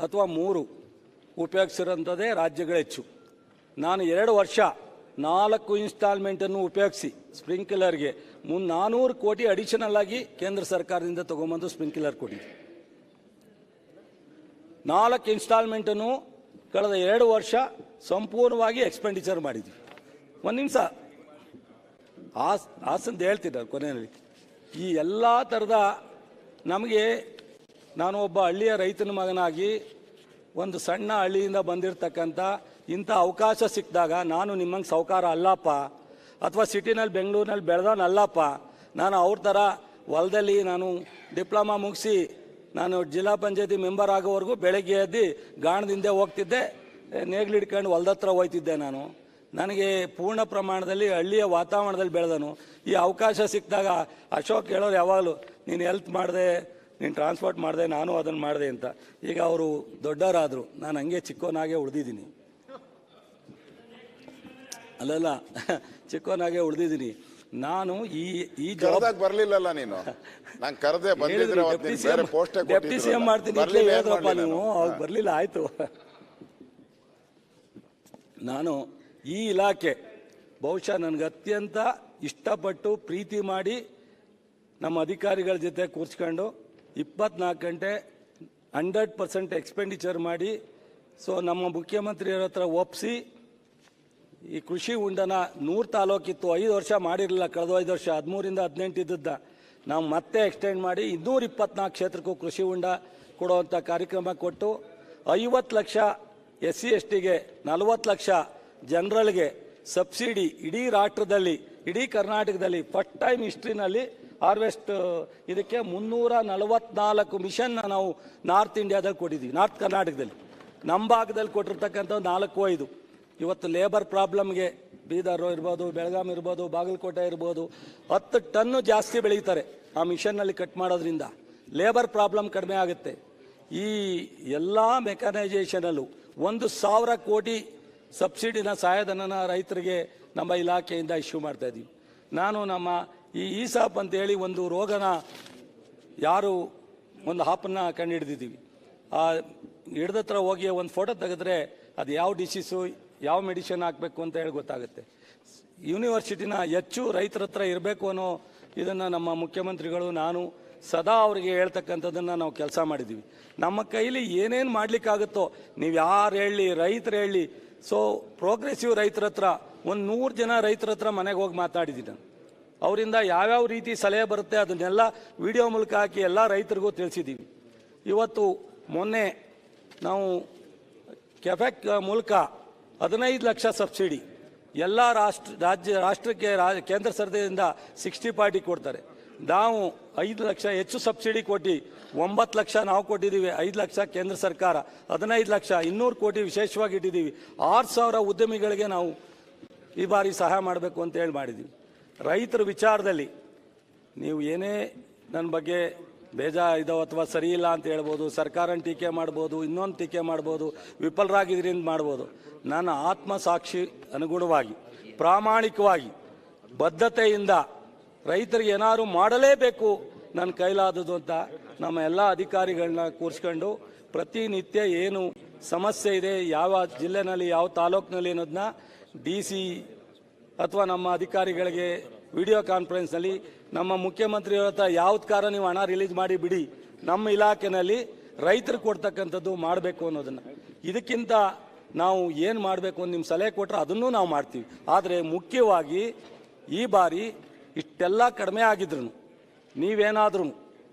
ಅಥವಾ 3 ಉಪಯೋಗಿಸಿರೋಂಥದ್ದೇ ರಾಜ್ಯಗಳು ಹೆಚ್ಚು. ನಾನು 2 ವರ್ಷ 4 ಇನ್ಸ್ಟಾಲ್ಮೆಂಟನ್ನು ಉಪಯೋಗಿಸಿ ಸ್ಪ್ರಿಂಕ್ಲರ್ಗೆ 400 ಕೋಟಿ ಅಡಿಷನಲ್ ಆಗಿ ಕೇಂದ್ರ ಸರ್ಕಾರದಿಂದ ತೊಗೊಂಬಂದು ಸ್ಪ್ರಿಂಕ್ಲರ್ ಕೊಟ್ಟಿದ್ದೆ. 4 ಇನ್ಸ್ಟಾಲ್ಮೆಂಟನ್ನು ಕಳೆದ 2 ವರ್ಷ ಸಂಪೂರ್ಣವಾಗಿ ಎಕ್ಸ್ಪೆಂಡಿಚರ್ ಮಾಡಿದ್ವಿ. 1 ನಿಮಿಷ ಆಸಂತ ಹೇಳ್ತಿದ್ದಾರೆ ಕೊನೆಯಲ್ಲಿ. ಈ ಎಲ್ಲ ಥರದ ನಮಗೆ, ನಾನು ಒಬ್ಬ ಹಳ್ಳಿಯ ರೈತನ ಮಗನಾಗಿ ಒಂದು ಸಣ್ಣ ಹಳ್ಳಿಯಿಂದ ಬಂದಿರತಕ್ಕಂಥ ಇಂಥ ಅವಕಾಶ ಸಿಕ್ಕಿದಾಗ ನಾನು ನಿಮ್ಮಂಗೆ ಸಾಹುಕಾರ ಅಲ್ಲಪ್ಪ, ಅಥವಾ ಸಿಟಿನಲ್ಲಿ ಬೆಂಗಳೂರಿನಲ್ಲಿ ಬೆಳೆದವನಲ್ಲಪ್ಪ, ನಾನು ಅವ್ರ ಥರ ಹೊಲದಲ್ಲಿ ನಾನು ಡಿಪ್ಲೊಮಾ ಮುಗಿಸಿ ನಾನು ಜಿಲ್ಲಾ ಪಂಚಾಯತಿ ಮೆಂಬರ್ ಆಗೋವರೆಗೂ ಬೆಳಗ್ಗೆ ಎದ್ದು ಗಾಣದಿಂದ ಹೋಗ್ತಿದ್ದೆ, ನೇಗ್ಲಿಡ್ಕೊಂಡು ಹೊಲದ ಹತ್ರ ಹೋಯ್ತಿದ್ದೆ. ನನಗೆ ಪೂರ್ಣ ಪ್ರಮಾಣದಲ್ಲಿ ಹಳ್ಳಿಯ ವಾತಾವರಣದಲ್ಲಿ ಬೆಳೆದನು. ಈ ಅವಕಾಶ ಸಿಕ್ಕಿದಾಗ ಅಶೋಕ್ ಹೇಳೋರು ಯಾವಾಗಲೂ ನೀನು ಹೆಲ್ತ್ ಮಾಡಿದೆ, ನೀನು ಟ್ರಾನ್ಸ್ಪೋರ್ಟ್ ಮಾಡಿದೆ, ನಾನು ಅದನ್ನು ಮಾಡಿದೆ ಅಂತ. ಈಗ ಅವರು ದೊಡ್ಡವರಾದರು, ನಾನು ಹಂಗೆ ಚಿಕ್ಕವನಾಗೆ ಉಳಿದಿದ್ದೀನಿ. ಅಲ್ಲಲ್ಲ, ಚಿಕ್ಕವನಾಗೆ ಉಳಿದಿದ್ದೀನಿ. ನಾನು ಈ ಜಾಬ್ ಬರ್ಲಿಲ್ಲಲ್ಲ ನೀನು, ನಾನು ಕರೆದೆ ಬಂದಿದ್ರೆ ಡೆಪ್ಟಿ ಸಿ ಎಂ ಮಾಡ್ತೀನಿ ಹೇಳಿದ್ರಪ್ಪ ನೀವು, ಅವಾಗ ಬರಲಿಲ್ಲ. ಆಯಿತು. ನಾನು ಈ ಇಲಾಖೆ ಬಹುಶಃ ನನಗೆ ಅತ್ಯಂತ ಇಷ್ಟಪಟ್ಟು ಪ್ರೀತಿ ಮಾಡಿ ನಮ್ಮ ಅಧಿಕಾರಿಗಳ ಜೊತೆ ಕೂರ್ಸ್ಕೊಂಡು 24 ಗಂಟೆ 100% ಎಕ್ಸ್ಪೆಂಡಿಚರ್ ಮಾಡಿ, ಸೊ ನಮ್ಮ ಮುಖ್ಯಮಂತ್ರಿಯರ ಹತ್ರ ಒಪ್ಪಿಸಿ ಈ ಕೃಷಿ ಹೊಂಡನ 100 ತಾಲೂಕಿತ್ತು, 5 ವರ್ಷ ಮಾಡಿರಲಿಲ್ಲ, ಕಳೆದ 5 ವರ್ಷ 13ರಿಂದ 18 ಇದ್ದದ್ದ ನಾವು ಮತ್ತೆ ಎಕ್ಸ್ಟೆಂಡ್ ಮಾಡಿ 224 ಕ್ಷೇತ್ರಕ್ಕೂ ಕೃಷಿ ಹೊಂಡ ಕೊಡುವಂಥ ಕಾರ್ಯಕ್ರಮ ಕೊಟ್ಟು 50 ಲಕ್ಷ SC STಗೆ, 40 ಲಕ್ಷ ಜನರಲ್ಗೆ ಸಬ್ಸಿಡಿ ಇಡೀ ರಾಷ್ಟ್ರದಲ್ಲಿ, ಇಡೀ ಕರ್ನಾಟಕದಲ್ಲಿ ಫಸ್ಟ್ ಟೈಮ್ ಹಿಸ್ಟ್ರಿನಲ್ಲಿ ಹಾರ್ವೆಸ್ಟ್ ಇದಕ್ಕೆ 344 ಮಿಷನ್ ನಾವು ನಾರ್ತ್ ಇಂಡಿಯಾದಲ್ಲಿ ಕೊಟ್ಟಿದ್ದೀವಿ. ನಾರ್ತ್ ಕರ್ನಾಟಕದಲ್ಲಿ ನಮ್ಮ ಭಾಗದಲ್ಲಿ ಕೊಟ್ಟಿರ್ತಕ್ಕಂಥ 4-5 ಇವತ್ತು ಲೇಬರ್ ಪ್ರಾಬ್ಲಮ್ಗೆ ಬೀದರ್ ಇರ್ಬೋದು, ಬೆಳಗಾಂ ಇರ್ಬೋದು, ಬಾಗಲಕೋಟೆ ಇರ್ಬೋದು 10 ಟನ್ನು ಜಾಸ್ತಿ ಬೆಳೀತಾರೆ ಆ ಮಿಷನ್ನಲ್ಲಿ ಕಟ್ ಮಾಡೋದ್ರಿಂದ. ಲೇಬರ್ ಪ್ರಾಬ್ಲಮ್ ಕಡಿಮೆ ಆಗುತ್ತೆ. ಈ ಎಲ್ಲ ಮೆಕನೈಸೇಷನಲ್ಲೂ 1,000 ಕೋಟಿ ಸಬ್ಸಿಡಿನ ಸಹಾಯಧನನ ರೈತರಿಗೆ ನಮ್ಮ ಇಲಾಖೆಯಿಂದ ಇಶ್ಯೂ ಮಾಡ್ತಾ ಇದ್ದೀವಿ. ನಾನು ನಮ್ಮ ಈ ಈಸಾಪ್ ಅಂತೇಳಿ ಒಂದು ರೋಗನ ಯಾರು ಒಂದು ಹಾಪನ್ನು ಕಂಡುಹಿಡಿದಿದ್ದೀವಿ. ಆ ಹಿಡ್ದತ್ರ ಹೋಗಿ ಒಂದು ಫೋಟೋ ತೆಗೆದ್ರೆ ಅದು ಯಾವ ಡಿಸೀಸು, ಯಾವ ಮೆಡಿಸಿನ್ ಹಾಕಬೇಕು ಅಂತ ಹೇಳಿ ಗೊತ್ತಾಗುತ್ತೆ. ಯೂನಿವರ್ಸಿಟಿನ ಹೆಚ್ಚು ರೈತರ ಹತ್ರ ಇರಬೇಕು ಅನ್ನೋ ಇದನ್ನು ನಮ್ಮ ಮುಖ್ಯಮಂತ್ರಿಗಳು, ನಾನು ಸದಾ ಅವರಿಗೆ ಹೇಳ್ತಕ್ಕಂಥದ್ದನ್ನು ನಾವು ಕೆಲಸ ಮಾಡಿದ್ದೀವಿ. ನಮ್ಮ ಕೈಲಿ ಏನೇನು ಮಾಡಲಿಕ್ಕಾಗುತ್ತೋ ನೀವು ಯಾರು ಹೇಳಿ, ರೈತರು ಹೇಳಿ. ಸೊ ಪ್ರೋಗ್ರೆಸಿವ್ ರೈತರ ಹತ್ರ 100 ಜನ ರೈತರ ಹತ್ರ ಮನೆಗೆ ಹೋಗಿ ಮಾತಾಡಿದ್ದೀನಿ ನಾನು. ಅವರಿಂದ ಯಾವ್ಯಾವ ರೀತಿ ಸಲಹೆ ಬರುತ್ತೆ ಅದನ್ನೆಲ್ಲ ವಿಡಿಯೋ ಮೂಲಕ ಹಾಕಿ ಎಲ್ಲ ರೈತರಿಗೂ ತಿಳಿಸಿದ್ದೀವಿ. ಇವತ್ತು ಮೊನ್ನೆ ನಾವು ಕೆಫೆಕ್ ಮೂಲಕ 15 ಲಕ್ಷ ಸಬ್ಸಿಡಿ ಎಲ್ಲ ರಾಷ್ಟ್ರಕ್ಕೆ ಕೇಂದ್ರ ಸರ್ಕಾರದಿಂದ 60-40 ಕೊಡ್ತಾರೆ. ನಾವು 5 ಲಕ್ಷ ಹೆಚ್ಚು ಸಬ್ಸಿಡಿ ಕೊಟ್ಟು 9 ಲಕ್ಷ ನಾವು ಕೊಟ್ಟಿದ್ದೀವಿ, 5 ಲಕ್ಷ ಕೇಂದ್ರ ಸರ್ಕಾರ, 15 ಲಕ್ಷ 200 ಕೋಟಿ ವಿಶೇಷವಾಗಿ ಇಟ್ಟಿದ್ದೀವಿ. 6,000 ಉದ್ಯಮಿಗಳಿಗೆ ನಾವು ಈ ಬಾರಿ ಸಹಾಯ ಮಾಡಬೇಕು ಅಂತ ಹೇಳಿ ಮಾಡಿದ್ದೀವಿ. ರೈತರ ವಿಚಾರದಲ್ಲಿ ನೀವು ಏನೇ ನನ್ನ ಬಗ್ಗೆ ಬೇಜಾರಿದಾವೆ ಅಥವಾ ಸರಿ ಇಲ್ಲ ಅಂತ ಹೇಳ್ಬೋದು, ಸರ್ಕಾರನ ಟೀಕೆ ಮಾಡ್ಬೋದು, ಇನ್ನೊಂದು ಟೀಕೆ ಮಾಡ್ಬೋದು, ವಿಫಲರಾಗಿದ್ದರಿಂದ ಮಾಡ್ಬೋದು. ನನ್ನ ಆತ್ಮಸಾಕ್ಷಿ ಅನುಗುಣವಾಗಿ ಪ್ರಾಮಾಣಿಕವಾಗಿ ಬದ್ಧತೆಯಿಂದ ರೈತರಿಗೆ ಏನಾದ್ರು ಮಾಡಲೇಬೇಕು ನನ್ನ ಕೈಲಾದದು ಅಂತ ನಮ್ಮ ಎಲ್ಲ ಅಧಿಕಾರಿಗಳನ್ನ ಕೂರಿಸ್ಕೊಂಡು ಪ್ರತಿನಿತ್ಯ ಏನು ಸಮಸ್ಯೆ ಇದೆ, ಯಾವ ಜಿಲ್ಲೆನಲ್ಲಿ ಯಾವ ತಾಲೂಕಿನಲ್ಲಿ ಅನ್ನೋದನ್ನ DC ಅಥವಾ ನಮ್ಮ ಅಧಿಕಾರಿಗಳಿಗೆ ವಿಡಿಯೋ ಕಾನ್ಫರೆನ್ಸ್ನಲ್ಲಿ ನಮ್ಮ ಮುಖ್ಯಮಂತ್ರಿಯವರ ಹತ್ರ ಯಾವ್ದಕ್ಕಾರ ನೀವು ಹಣ ರಿಲೀಸ್ ಮಾಡಿ ಬಿಡಿ, ನಮ್ಮ ಇಲಾಖೆಯಲ್ಲಿ ರೈತರು ಕೊಡ್ತಕ್ಕಂಥದ್ದು ಮಾಡಬೇಕು ಅನ್ನೋದನ್ನು. ಇದಕ್ಕಿಂತ ನಾವು ಏನು ಮಾಡಬೇಕು ಅಂತ ನಿಮ್ಮ ಸಲಹೆ ಕೊಟ್ಟರೆ ಅದನ್ನು ನಾವು ಮಾಡ್ತೀವಿ. ಆದರೆ ಮುಖ್ಯವಾಗಿ ಈ ಬಾರಿ ಇಷ್ಟೆಲ್ಲ ಕಡಿಮೆ ಆಗಿದ್ರು ನೀವೇನಾದ್ರೂ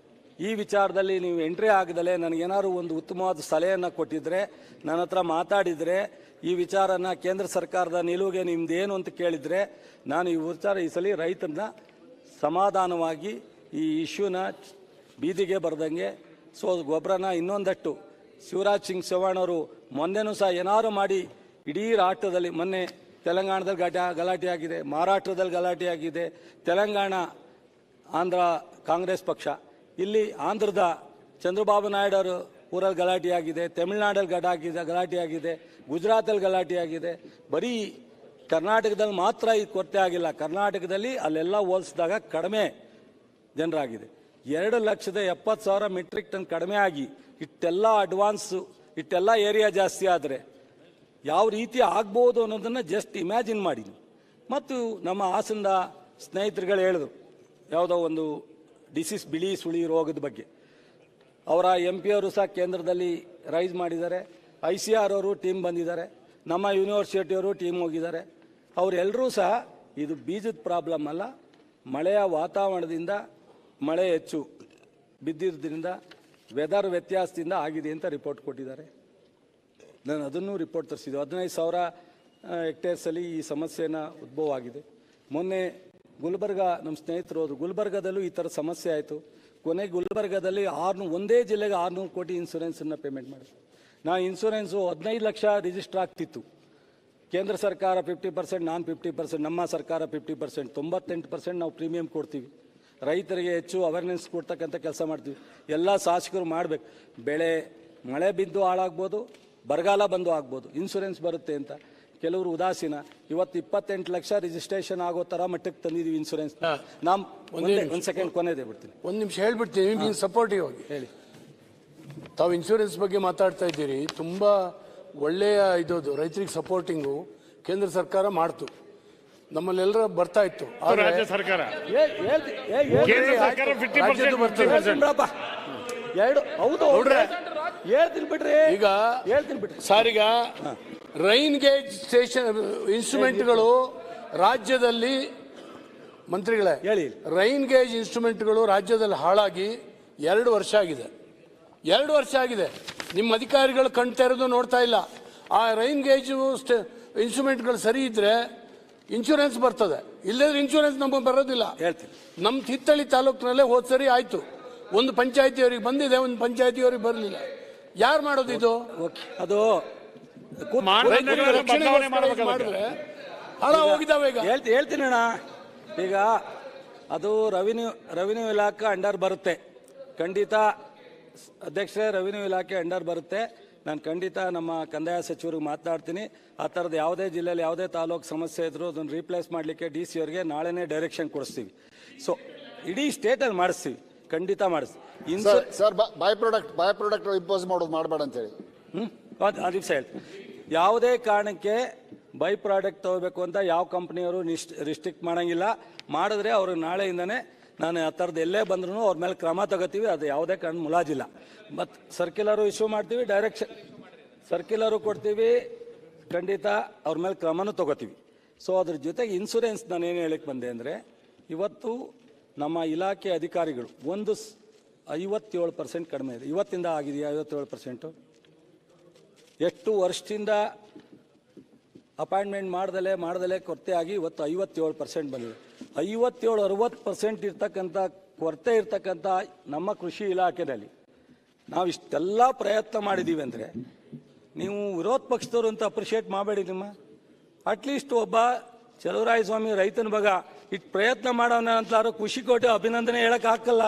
ಈ ವಿಚಾರದಲ್ಲಿ ನೀವು ಎಂಟ್ರಿ ಆಗದಲೇ ನನಗೇನಾದ್ರು ಒಂದು ಉತ್ತಮವಾದ ಸಲಹೆಯನ್ನು ಕೊಟ್ಟಿದ್ರೆ, ನನ್ನ ಹತ್ರ ಮಾತಾಡಿದರೆ, ಈ ವಿಚಾರನ ಕೇಂದ್ರ ಸರ್ಕಾರದ ನಿಲುವಿಗೆ ನಿಮ್ದೇನು ಅಂತ ಕೇಳಿದರೆ, ನಾನು ಈ ವಿಚಾರ ಈ ಸಲ ರೈತರನ್ನ ಸಮಾಧಾನವಾಗಿ ಈ ಇಶ್ಯೂನ ಬೀದಿಗೆ ಬರ್ದಂಗೆ, ಸೊ ಗೊಬ್ಬರನ ಇನ್ನೊಂದಷ್ಟು ಶಿವರಾಜ್ ಸಿಂಗ್ ಚೌಹಾಣ್ ಅವರು ಮೊನ್ನೆನೂ ಸಹ ಏನಾದ್ರು ಮಾಡಿ ಇಡೀ ರಾಷ್ಟ್ರದಲ್ಲಿ, ಮೊನ್ನೆ ತೆಲಂಗಾಣದಲ್ಲಿ ಗಲಾಟೆ ಆಗಿದೆ, ಮಹಾರಾಷ್ಟ್ರದಲ್ಲಿ ಗಲಾಟೆ ಆಗಿದೆ, ತೆಲಂಗಾಣ ಆಂಧ್ರ ಕಾಂಗ್ರೆಸ್ ಪಕ್ಷ, ಇಲ್ಲಿ ಆಂಧ್ರದ ಚಂದ್ರಬಾಬು ನಾಯ್ಡು ಅವರು ಊರಲ್ಲಿ ಗಲಾಟೆ ಆಗಿದೆ, ತಮಿಳುನಾಡಲ್ಲಿ ಗಲಾಟೆ ಆಗಿದೆ, ಗುಜರಾತಲ್ಲಿ ಗಲಾಟೆ ಆಗಿದೆ. ಬರೀ ಕರ್ನಾಟಕದಲ್ಲಿ ಮಾತ್ರ ಇದು ಕೊರತೆ ಆಗಿಲ್ಲ, ಕರ್ನಾಟಕದಲ್ಲಿ ಅಲ್ಲೆಲ್ಲ ಹೋಲಿಸಿದಾಗ ಕಡಿಮೆ ಜನರಾಗಿದೆ. 2,70,000 ಮೆಟ್ರಿಕ್ ಟನ್ ಕಡಿಮೆ ಆಗಿ ಇಷ್ಟೆಲ್ಲ ಅಡ್ವಾನ್ಸು, ಇಷ್ಟೆಲ್ಲ ಏರಿಯಾ ಜಾಸ್ತಿ ಆದರೆ ಯಾವ ರೀತಿ ಆಗ್ಬೋದು ಅನ್ನೋದನ್ನು ಜಸ್ಟ್ ಇಮ್ಯಾಜಿನ್ ಮಾಡಿ. ಮತ್ತು ನಮ್ಮ ಹಾಸನದ ಸ್ನೇಹಿತರುಗಳು ಹೇಳಿದ್ರು ಯಾವುದೋ ಒಂದು ಡಿಸೀಸ್, ಬಿಳಿ ಸುಳಿ ರೋಗದ ಬಗ್ಗೆ. ಅವರ MP ಅವರು ಸಹ ಕೇಂದ್ರದಲ್ಲಿ ರೈಸ್ ಮಾಡಿದ್ದಾರೆ, ICR ಅವರು ಟೀಮ್ ಬಂದಿದ್ದಾರೆ, ನಮ್ಮ ಯೂನಿವರ್ಸಿಟಿಯವರು ಟೀಮ್ ಹೋಗಿದ್ದಾರೆ. ಅವರೆಲ್ಲರೂ ಸಹ ಇದು ಬೀಜದ ಪ್ರಾಬ್ಲಮ್ ಅಲ್ಲ, ಮಳೆಯ ವಾತಾವರಣದಿಂದ ಮಳೆ ಹೆಚ್ಚು ಬಿದ್ದಿರೋದ್ರಿಂದ ವೆದರ್ ವ್ಯತ್ಯಾಸದಿಂದ ಆಗಿದೆ ಅಂತ ರಿಪೋರ್ಟ್ ಕೊಟ್ಟಿದ್ದಾರೆ. ನಾನು ಅದನ್ನು ರಿಪೋರ್ಟ್ ತರಿಸಿದ್ದು. 15,000 ಹೆಕ್ಟೇರ್ಸಲ್ಲಿ ಈ ಸಮಸ್ಯೆನ ಉದ್ಭವ ಆಗಿದೆ. ಮೊನ್ನೆ ಗುಲ್ಬರ್ಗ ನಮ್ಮ ಸ್ನೇಹಿತರು ಹೋದ್ರು, ಗುಲ್ಬರ್ಗದಲ್ಲೂ ಈ ಥರ ಸಮಸ್ಯೆ ಆಯಿತು. ಕೊನೆಗೆ ಗುಲ್ಬರ್ಗದಲ್ಲಿ ಒಂದೇ ಜಿಲ್ಲೆಗೆ 600 ಕೋಟಿ ಇನ್ಸೂರೆನ್ಸನ್ನು ಪೇಮೆಂಟ್ ಮಾಡಿದ್ರು. ಇನ್ಸೂರೆನ್ಸು 15 ಲಕ್ಷ ರಿಜಿಸ್ಟರ್ ಆಗ್ತಿತ್ತು. ಕೇಂದ್ರ ಸರ್ಕಾರ 50%, ನಾನು 50%, ನಮ್ಮ ಸರ್ಕಾರ 50%, 98% ನಾವು ಪ್ರೀಮಿಯಂ ಕೊಡ್ತೀವಿ. ರೈತರಿಗೆ ಹೆಚ್ಚು ಅವೇರ್ನೆಸ್ ಕೊಡ್ತಕ್ಕಂಥ ಕೆಲಸ ಮಾಡ್ತೀವಿ. ಎಲ್ಲ ಶಾಸಕರು ಮಾಡಬೇಕು. ಮಳೆ ಬಿದ್ದು ಹಾಳಾಗ್ಬೋದು, ಬರಗಾಲ ಬಂದು ಆಗ್ಬೋದು, ಇನ್ಸೂರೆನ್ಸ್ ಬರುತ್ತೆ ಅಂತ ಕೆಲವರು ಉದಾಸೀನ. ಇವತ್ತು 28 ಲಕ್ಷ ರಿಜಿಸ್ಟ್ರೇಷನ್ ಆಗೋ ಥರ ಮಟ್ಟಕ್ಕೆ ತಂದಿದ್ದೀವಿ ಇನ್ಸೂರೆನ್ಸ್. ಒಂದು ಸೆಕೆಂಡ್ ಕೊನೆದೇ ಬಿಡ್ತೀನಿ, ಒಂದು ನಿಮಿಷ ಹೇಳ್ಬಿಡ್ತೀನಿ. ನೀವು ಸಪೋರ್ಟಿವ್ ಆಗಿ ಹೇಳಿ. ತಾವು ಇನ್ಶೂರೆನ್ಸ್ ಬಗ್ಗೆ ಮಾತಾಡ್ತಾ ಇದ್ದೀರಿ, ತುಂಬ ಒಳ್ಳೆಯ ಇದದು ರೈತರಿಗೆ ಸಪೋರ್ಟಿಂಗು ಕೇಂದ್ರ ಸರ್ಕಾರ ಮಾಡ್ತು, ನಮ್ಮಲ್ಲೆಲ್ಲರ ಬರ್ತಾ ಇತ್ತು. ರಾಜ್ಯ ಸರ್ಕಾರ ಈಗ ಸರ್, ಈಗ ರೈನ್ ಗೇಜ್ ಸ್ಟೇಷನ್ ಇನ್ಸ್ಟ್ರೂಮೆಂಟ್ಗಳು ರಾಜ್ಯದಲ್ಲಿ, ಮಂತ್ರಿಗಳೇ ಹೇಳಿ, ರೈನ್ ಗೇಜ್ ಇನ್ಸ್ಟ್ರೂಮೆಂಟ್ಗಳು ರಾಜ್ಯದಲ್ಲಿ ಹಾಳಾಗಿ 2 ವರ್ಷ ಆಗಿದೆ. 2 ವರ್ಷ ಆಗಿದೆ. ನಿಮ್ಮ ಅಧಿಕಾರಿಗಳು ಕಣ್ತಾ ಇರೋದು ನೋಡ್ತಾ ಇಲ್ಲ. ಆ ರೈನ್ ಗೇಜ್ ಇನ್ಸ್ಟ್ರೂಮೆಂಟ್ಗಳು ಸರಿ ಇದ್ರೆ ಇನ್ಶೂರೆನ್ಸ್ ಬರ್ತದೆ, ಇಲ್ಲದ್ರೆ ಇನ್ಶೂರೆನ್ಸ್ ನಮಗೆ ಬರೋದಿಲ್ಲ. ನಮ್ಮ ಹಿತ್ತಳಿ ತಾಲೂಕಿನಲ್ಲೇ ಹೋದ್ ಸರಿ ಆಯ್ತು. ಒಂದು ಪಂಚಾಯತಿಯವರಿಗೆ ಬಂದಿದೆ, ಒಂದು ಪಂಚಾಯತಿಯವರಿಗೆ ಬರಲಿಲ್ಲ. ಯಾರು ಮಾಡೋದು ಇದು? ಅದು ಮಾಡಿದ್ರೆ ಹಣ ಹೋಗಿದ್ದಾವೆ. ಈಗ ಹೇಳ್ತೀನಿ ಅಣ್ಣ, ಈಗ ಅದು ರೆವಿನ್ಯೂ ಇಲಾಖೆ ಅಂಡರ್ ಬರುತ್ತೆ ಖಂಡಿತ. ಅಧ್ಯಕ್ಷರೇ, ರೆವಿನ್ಯೂ ಇಲಾಖೆ ಅಂಡರ್ ಬರುತ್ತೆ. ನಾನು ಖಂಡಿತ ನಮ್ಮ ಕಂದಾಯ ಸಚಿವರಿಗೆ ಮಾತನಾಡ್ತೀನಿ. ಆ ಥರದ್ದು ಯಾವುದೇ ಜಿಲ್ಲೆಯಲ್ಲಿ ಯಾವುದೇ ತಾಲೂಕು ಸಮಸ್ಯೆ ಇದ್ರೂ ಅದನ್ನು ರೀಪ್ಲೇಸ್ ಮಾಡಲಿಕ್ಕೆ DC ಅವರಿಗೆ ನಾಳೆನೇ ಡೈರೆಕ್ಷನ್ ಕೊಡಿಸ್ತೀವಿ. ಸೊ ಇಡೀ ಸ್ಟೇಟಲ್ಲಿ ಮಾಡಿಸ್ತೀವಿ, ಖಂಡಿತ ಮಾಡಿಸ್ತೀವಿ. ಸರ್, ಬೈ ಪ್ರಾಡಕ್ಟ್ ಇಂಪೋಸ್ ಮಾಡೋದು ಮಾಡಬೇಡ ಅಂತೇಳಿ ಆ ದಿವಸ ಹೇಳ್ತೀನಿ. ಯಾವುದೇ ಕಾರಣಕ್ಕೆ ಬೈ ಪ್ರಾಡಕ್ಟ್ ತಗೋಬೇಕು ಅಂತ ಯಾವ ಕಂಪ್ನಿಯವರು ರಿಸ್ಟ್ರಿಕ್ಟ್ ಮಾಡೋಂಗಿಲ್ಲ. ಮಾಡಿದ್ರೆ ಅವರು ನಾಳೆಯಿಂದನೇ ನಾನು ಆ ಥರದ್ದು ಎಲ್ಲೇ ಬಂದ್ರೂ ಅವ್ರ ಮೇಲೆ ಕ್ರಮ ತಗೋತೀವಿ. ಅದು ಯಾವುದೇ ಕಾರಣ ಮುಲಾಜಿಲ್ಲ. ಮತ್ತು ಸರ್ಕ್ಯುಲರು ಇಶ್ಯೂ ಮಾಡ್ತೀವಿ, ಡೈರೆಕ್ಷನ್ ಸರ್ಕ್ಯುಲರು ಕೊಡ್ತೀವಿ, ಖಂಡಿತ ಅವ್ರ ಮೇಲೆ ಕ್ರಮನೂ ತಗೋತೀವಿ. ಸೊ ಅದ್ರ ಜೊತೆಗೆ ಇನ್ಸೂರೆನ್ಸ್ ನಾನು ಏನು ಹೇಳಕ್ಕೆ ಬಂದೆ ಅಂದರೆ, ಇವತ್ತು ನಮ್ಮ ಇಲಾಖೆ ಅಧಿಕಾರಿಗಳು 57% ಕಡಿಮೆ ಇದೆ. ಇವತ್ತಿಂದ ಆಗಿದೆಯಾ 57%? ಎಷ್ಟು ವರ್ಷದಿಂದ ಅಪಾಯಿಂಟ್ಮೆಂಟ್ ಮಾಡ್ದಲೇ ಕೊರತೆ ಆಗಿ ಇವತ್ತು 57% ಬಂದಿದೆ. 57-60% ಇರ್ತಕ್ಕಂಥ ಕೊರತೆ ಇರ್ತಕ್ಕಂಥ ನಮ್ಮ ಕೃಷಿ ಇಲಾಖೆಯಲ್ಲಿ ನಾವು ಇಷ್ಟೆಲ್ಲ ಪ್ರಯತ್ನ ಮಾಡಿದ್ದೀವಿ ಅಂದರೆ ನೀವು ವಿರೋಧ ಪಕ್ಷದವರು ಅಂತ ಅಪ್ರಿಷಿಯೇಟ್ ಮಾಡಬೇಡಿ. ನಿಮ್ಮ ಅಟ್ಲೀಸ್ಟ್ ಒಬ್ಬ ಚಲುವರಾಯಸ್ವಾಮಿ ರೈತನ ಬಗ್ಗೆ ಇಷ್ಟು ಪ್ರಯತ್ನ ಮಾಡೋಣ ಅಂತ ಖುಷಿ ಕೊಟ್ಟು ಅಭಿನಂದನೆ ಹೇಳಕ್ ಹಾಕಲ್ಲ.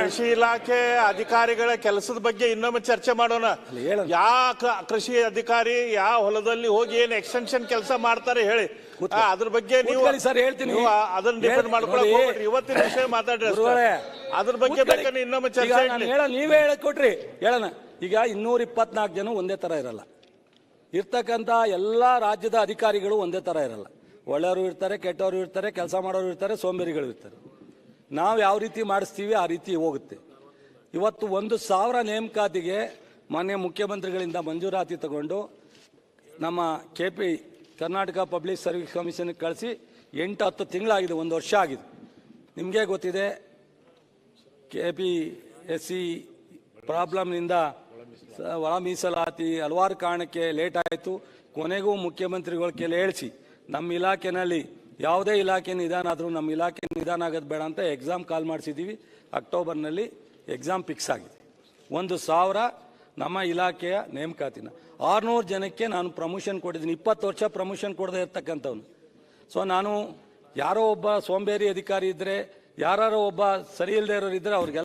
ಕೃಷಿ ಇಲಾಖೆ ಅಧಿಕಾರಿಗಳ ಕೆಲಸದ ಬಗ್ಗೆ ಇನ್ನೊಮ್ಮೆ ಚರ್ಚೆ ಮಾಡೋಣ. ಯಾವ ಕೃಷಿ ಅಧಿಕಾರಿ ಯಾವ ಹೊಲದಲ್ಲಿ ಹೋಗಿ ಏನು ಎಕ್ಸ್ಟೆನ್ಷನ್ ಕೆಲಸ ಮಾಡ್ತಾರೆ ಹೇಳಿ, ಅದ್ರ ಬಗ್ಗೆ ನೀವು ಸರ್ ಹೇಳ್ತೀನಿ. ಅದನ್ನ ಡಿಪೆಂಡ್ ಮಾಡ್ಕೊಳ್ಳಿ. ಇವತ್ತಿನ ವಿಷಯ ಮಾತಾಡ್ರಿ, ಅದ್ರ ಬಗ್ಗೆ ಬೇಕಾದ್ರೆ ಇನ್ನೊಮ್ಮೆ ಚರ್ಚೆ. ನೀವೇ ಹೇಳಕ್ ಕೊಟ್ರಿ, ಹೇಳೋಣ. ಈಗ 224 ಜನ ಒಂದೇ ತರ ಇರಲ್ಲ. ಇರ್ತಕ್ಕಂಥ ಎಲ್ಲ ರಾಜ್ಯದ ಅಧಿಕಾರಿಗಳು ಒಂದೇ ತರ ಇರಲ್ಲ. ಒಳ್ಳೆಯವರು ಇರ್ತಾರೆ, ಕೆಟ್ಟವರು ಇರ್ತಾರೆ, ಕೆಲಸ ಮಾಡೋರು ಇರ್ತಾರೆ, ಸೋಂಬೇರಿಗಳು ಇರ್ತಾರೆ. ನಾವು ಯಾವ ರೀತಿ ಮಾಡಿಸ್ತೀವಿ ಆ ರೀತಿ ಹೋಗುತ್ತೆ. ಇವತ್ತು 1,000 ನೇಮಕಾತಿಗೆ ಮಾನ್ಯ ಮುಖ್ಯಮಂತ್ರಿಗಳಿಂದ ಮಂಜೂರಾತಿ ತಗೊಂಡು ನಮ್ಮ KP ಕರ್ನಾಟಕ ಪಬ್ಲಿಕ್ ಸರ್ವಿಸ್ ಕಮಿಷನ್ಗೆ ಕಳಿಸಿ 8-10 ತಿಂಗಳಾಗಿದೆ, 1 ವರ್ಷ ಆಗಿದೆ. ನಿಮಗೆ ಗೊತ್ತಿದೆ, KPSC ಪ್ರಾಬ್ಲಮ್ನಿಂದ ಒಳ ಮೀಸಲಾತಿ ಹಲವಾರು ಕಾರಣಕ್ಕೆ ಲೇಟ್ ಆಯಿತು. ಕೊನೆಗೂ ಮುಖ್ಯಮಂತ್ರಿಗಳ ಕೆಲ ಹೇಳಿಸಿ ನಮ್ಮ ಇಲಾಖೆನಲ್ಲಿ ಯಾವುದೇ ಇಲಾಖೆ ನಿಧಾನ ಆದರೂ ನಮ್ಮ ಇಲಾಖೆ ನಿಧಾನ ಆಗೋದು ಬೇಡ ಅಂತ ಎಕ್ಸಾಮ್ ಕಾಲ್ ಮಾಡಿಸಿದ್ದೀವಿ. ಅಕ್ಟೋಬರ್ನಲ್ಲಿ ಎಕ್ಸಾಮ್ ಫಿಕ್ಸ್ ಆಗಿದೆ. 1,000 ನಮ್ಮ ಇಲಾಖೆಯ ನೇಮಕಾತಿನ 600 ಜನಕ್ಕೆ ನಾನು ಪ್ರಮೋಷನ್ ಕೊಟ್ಟಿದ್ದೀನಿ. 20 ವರ್ಷ ಪ್ರಮೋಷನ್ ಕೊಡದೇ ಇರ್ತಕ್ಕಂಥವ್ನು. ಸೊ ನಾನು ಯಾರೋ ಒಬ್ಬ ಸೋಂಬೇರಿ ಅಧಿಕಾರಿ ಇದ್ದರೆ, ಯಾರೋ ಒಬ್ಬ ಸರಿ ಇಲ್ಲದೆ ಇರೋರು ಇದ್ದರೆ ಅವ್ರಿಗೆಲ್ಲ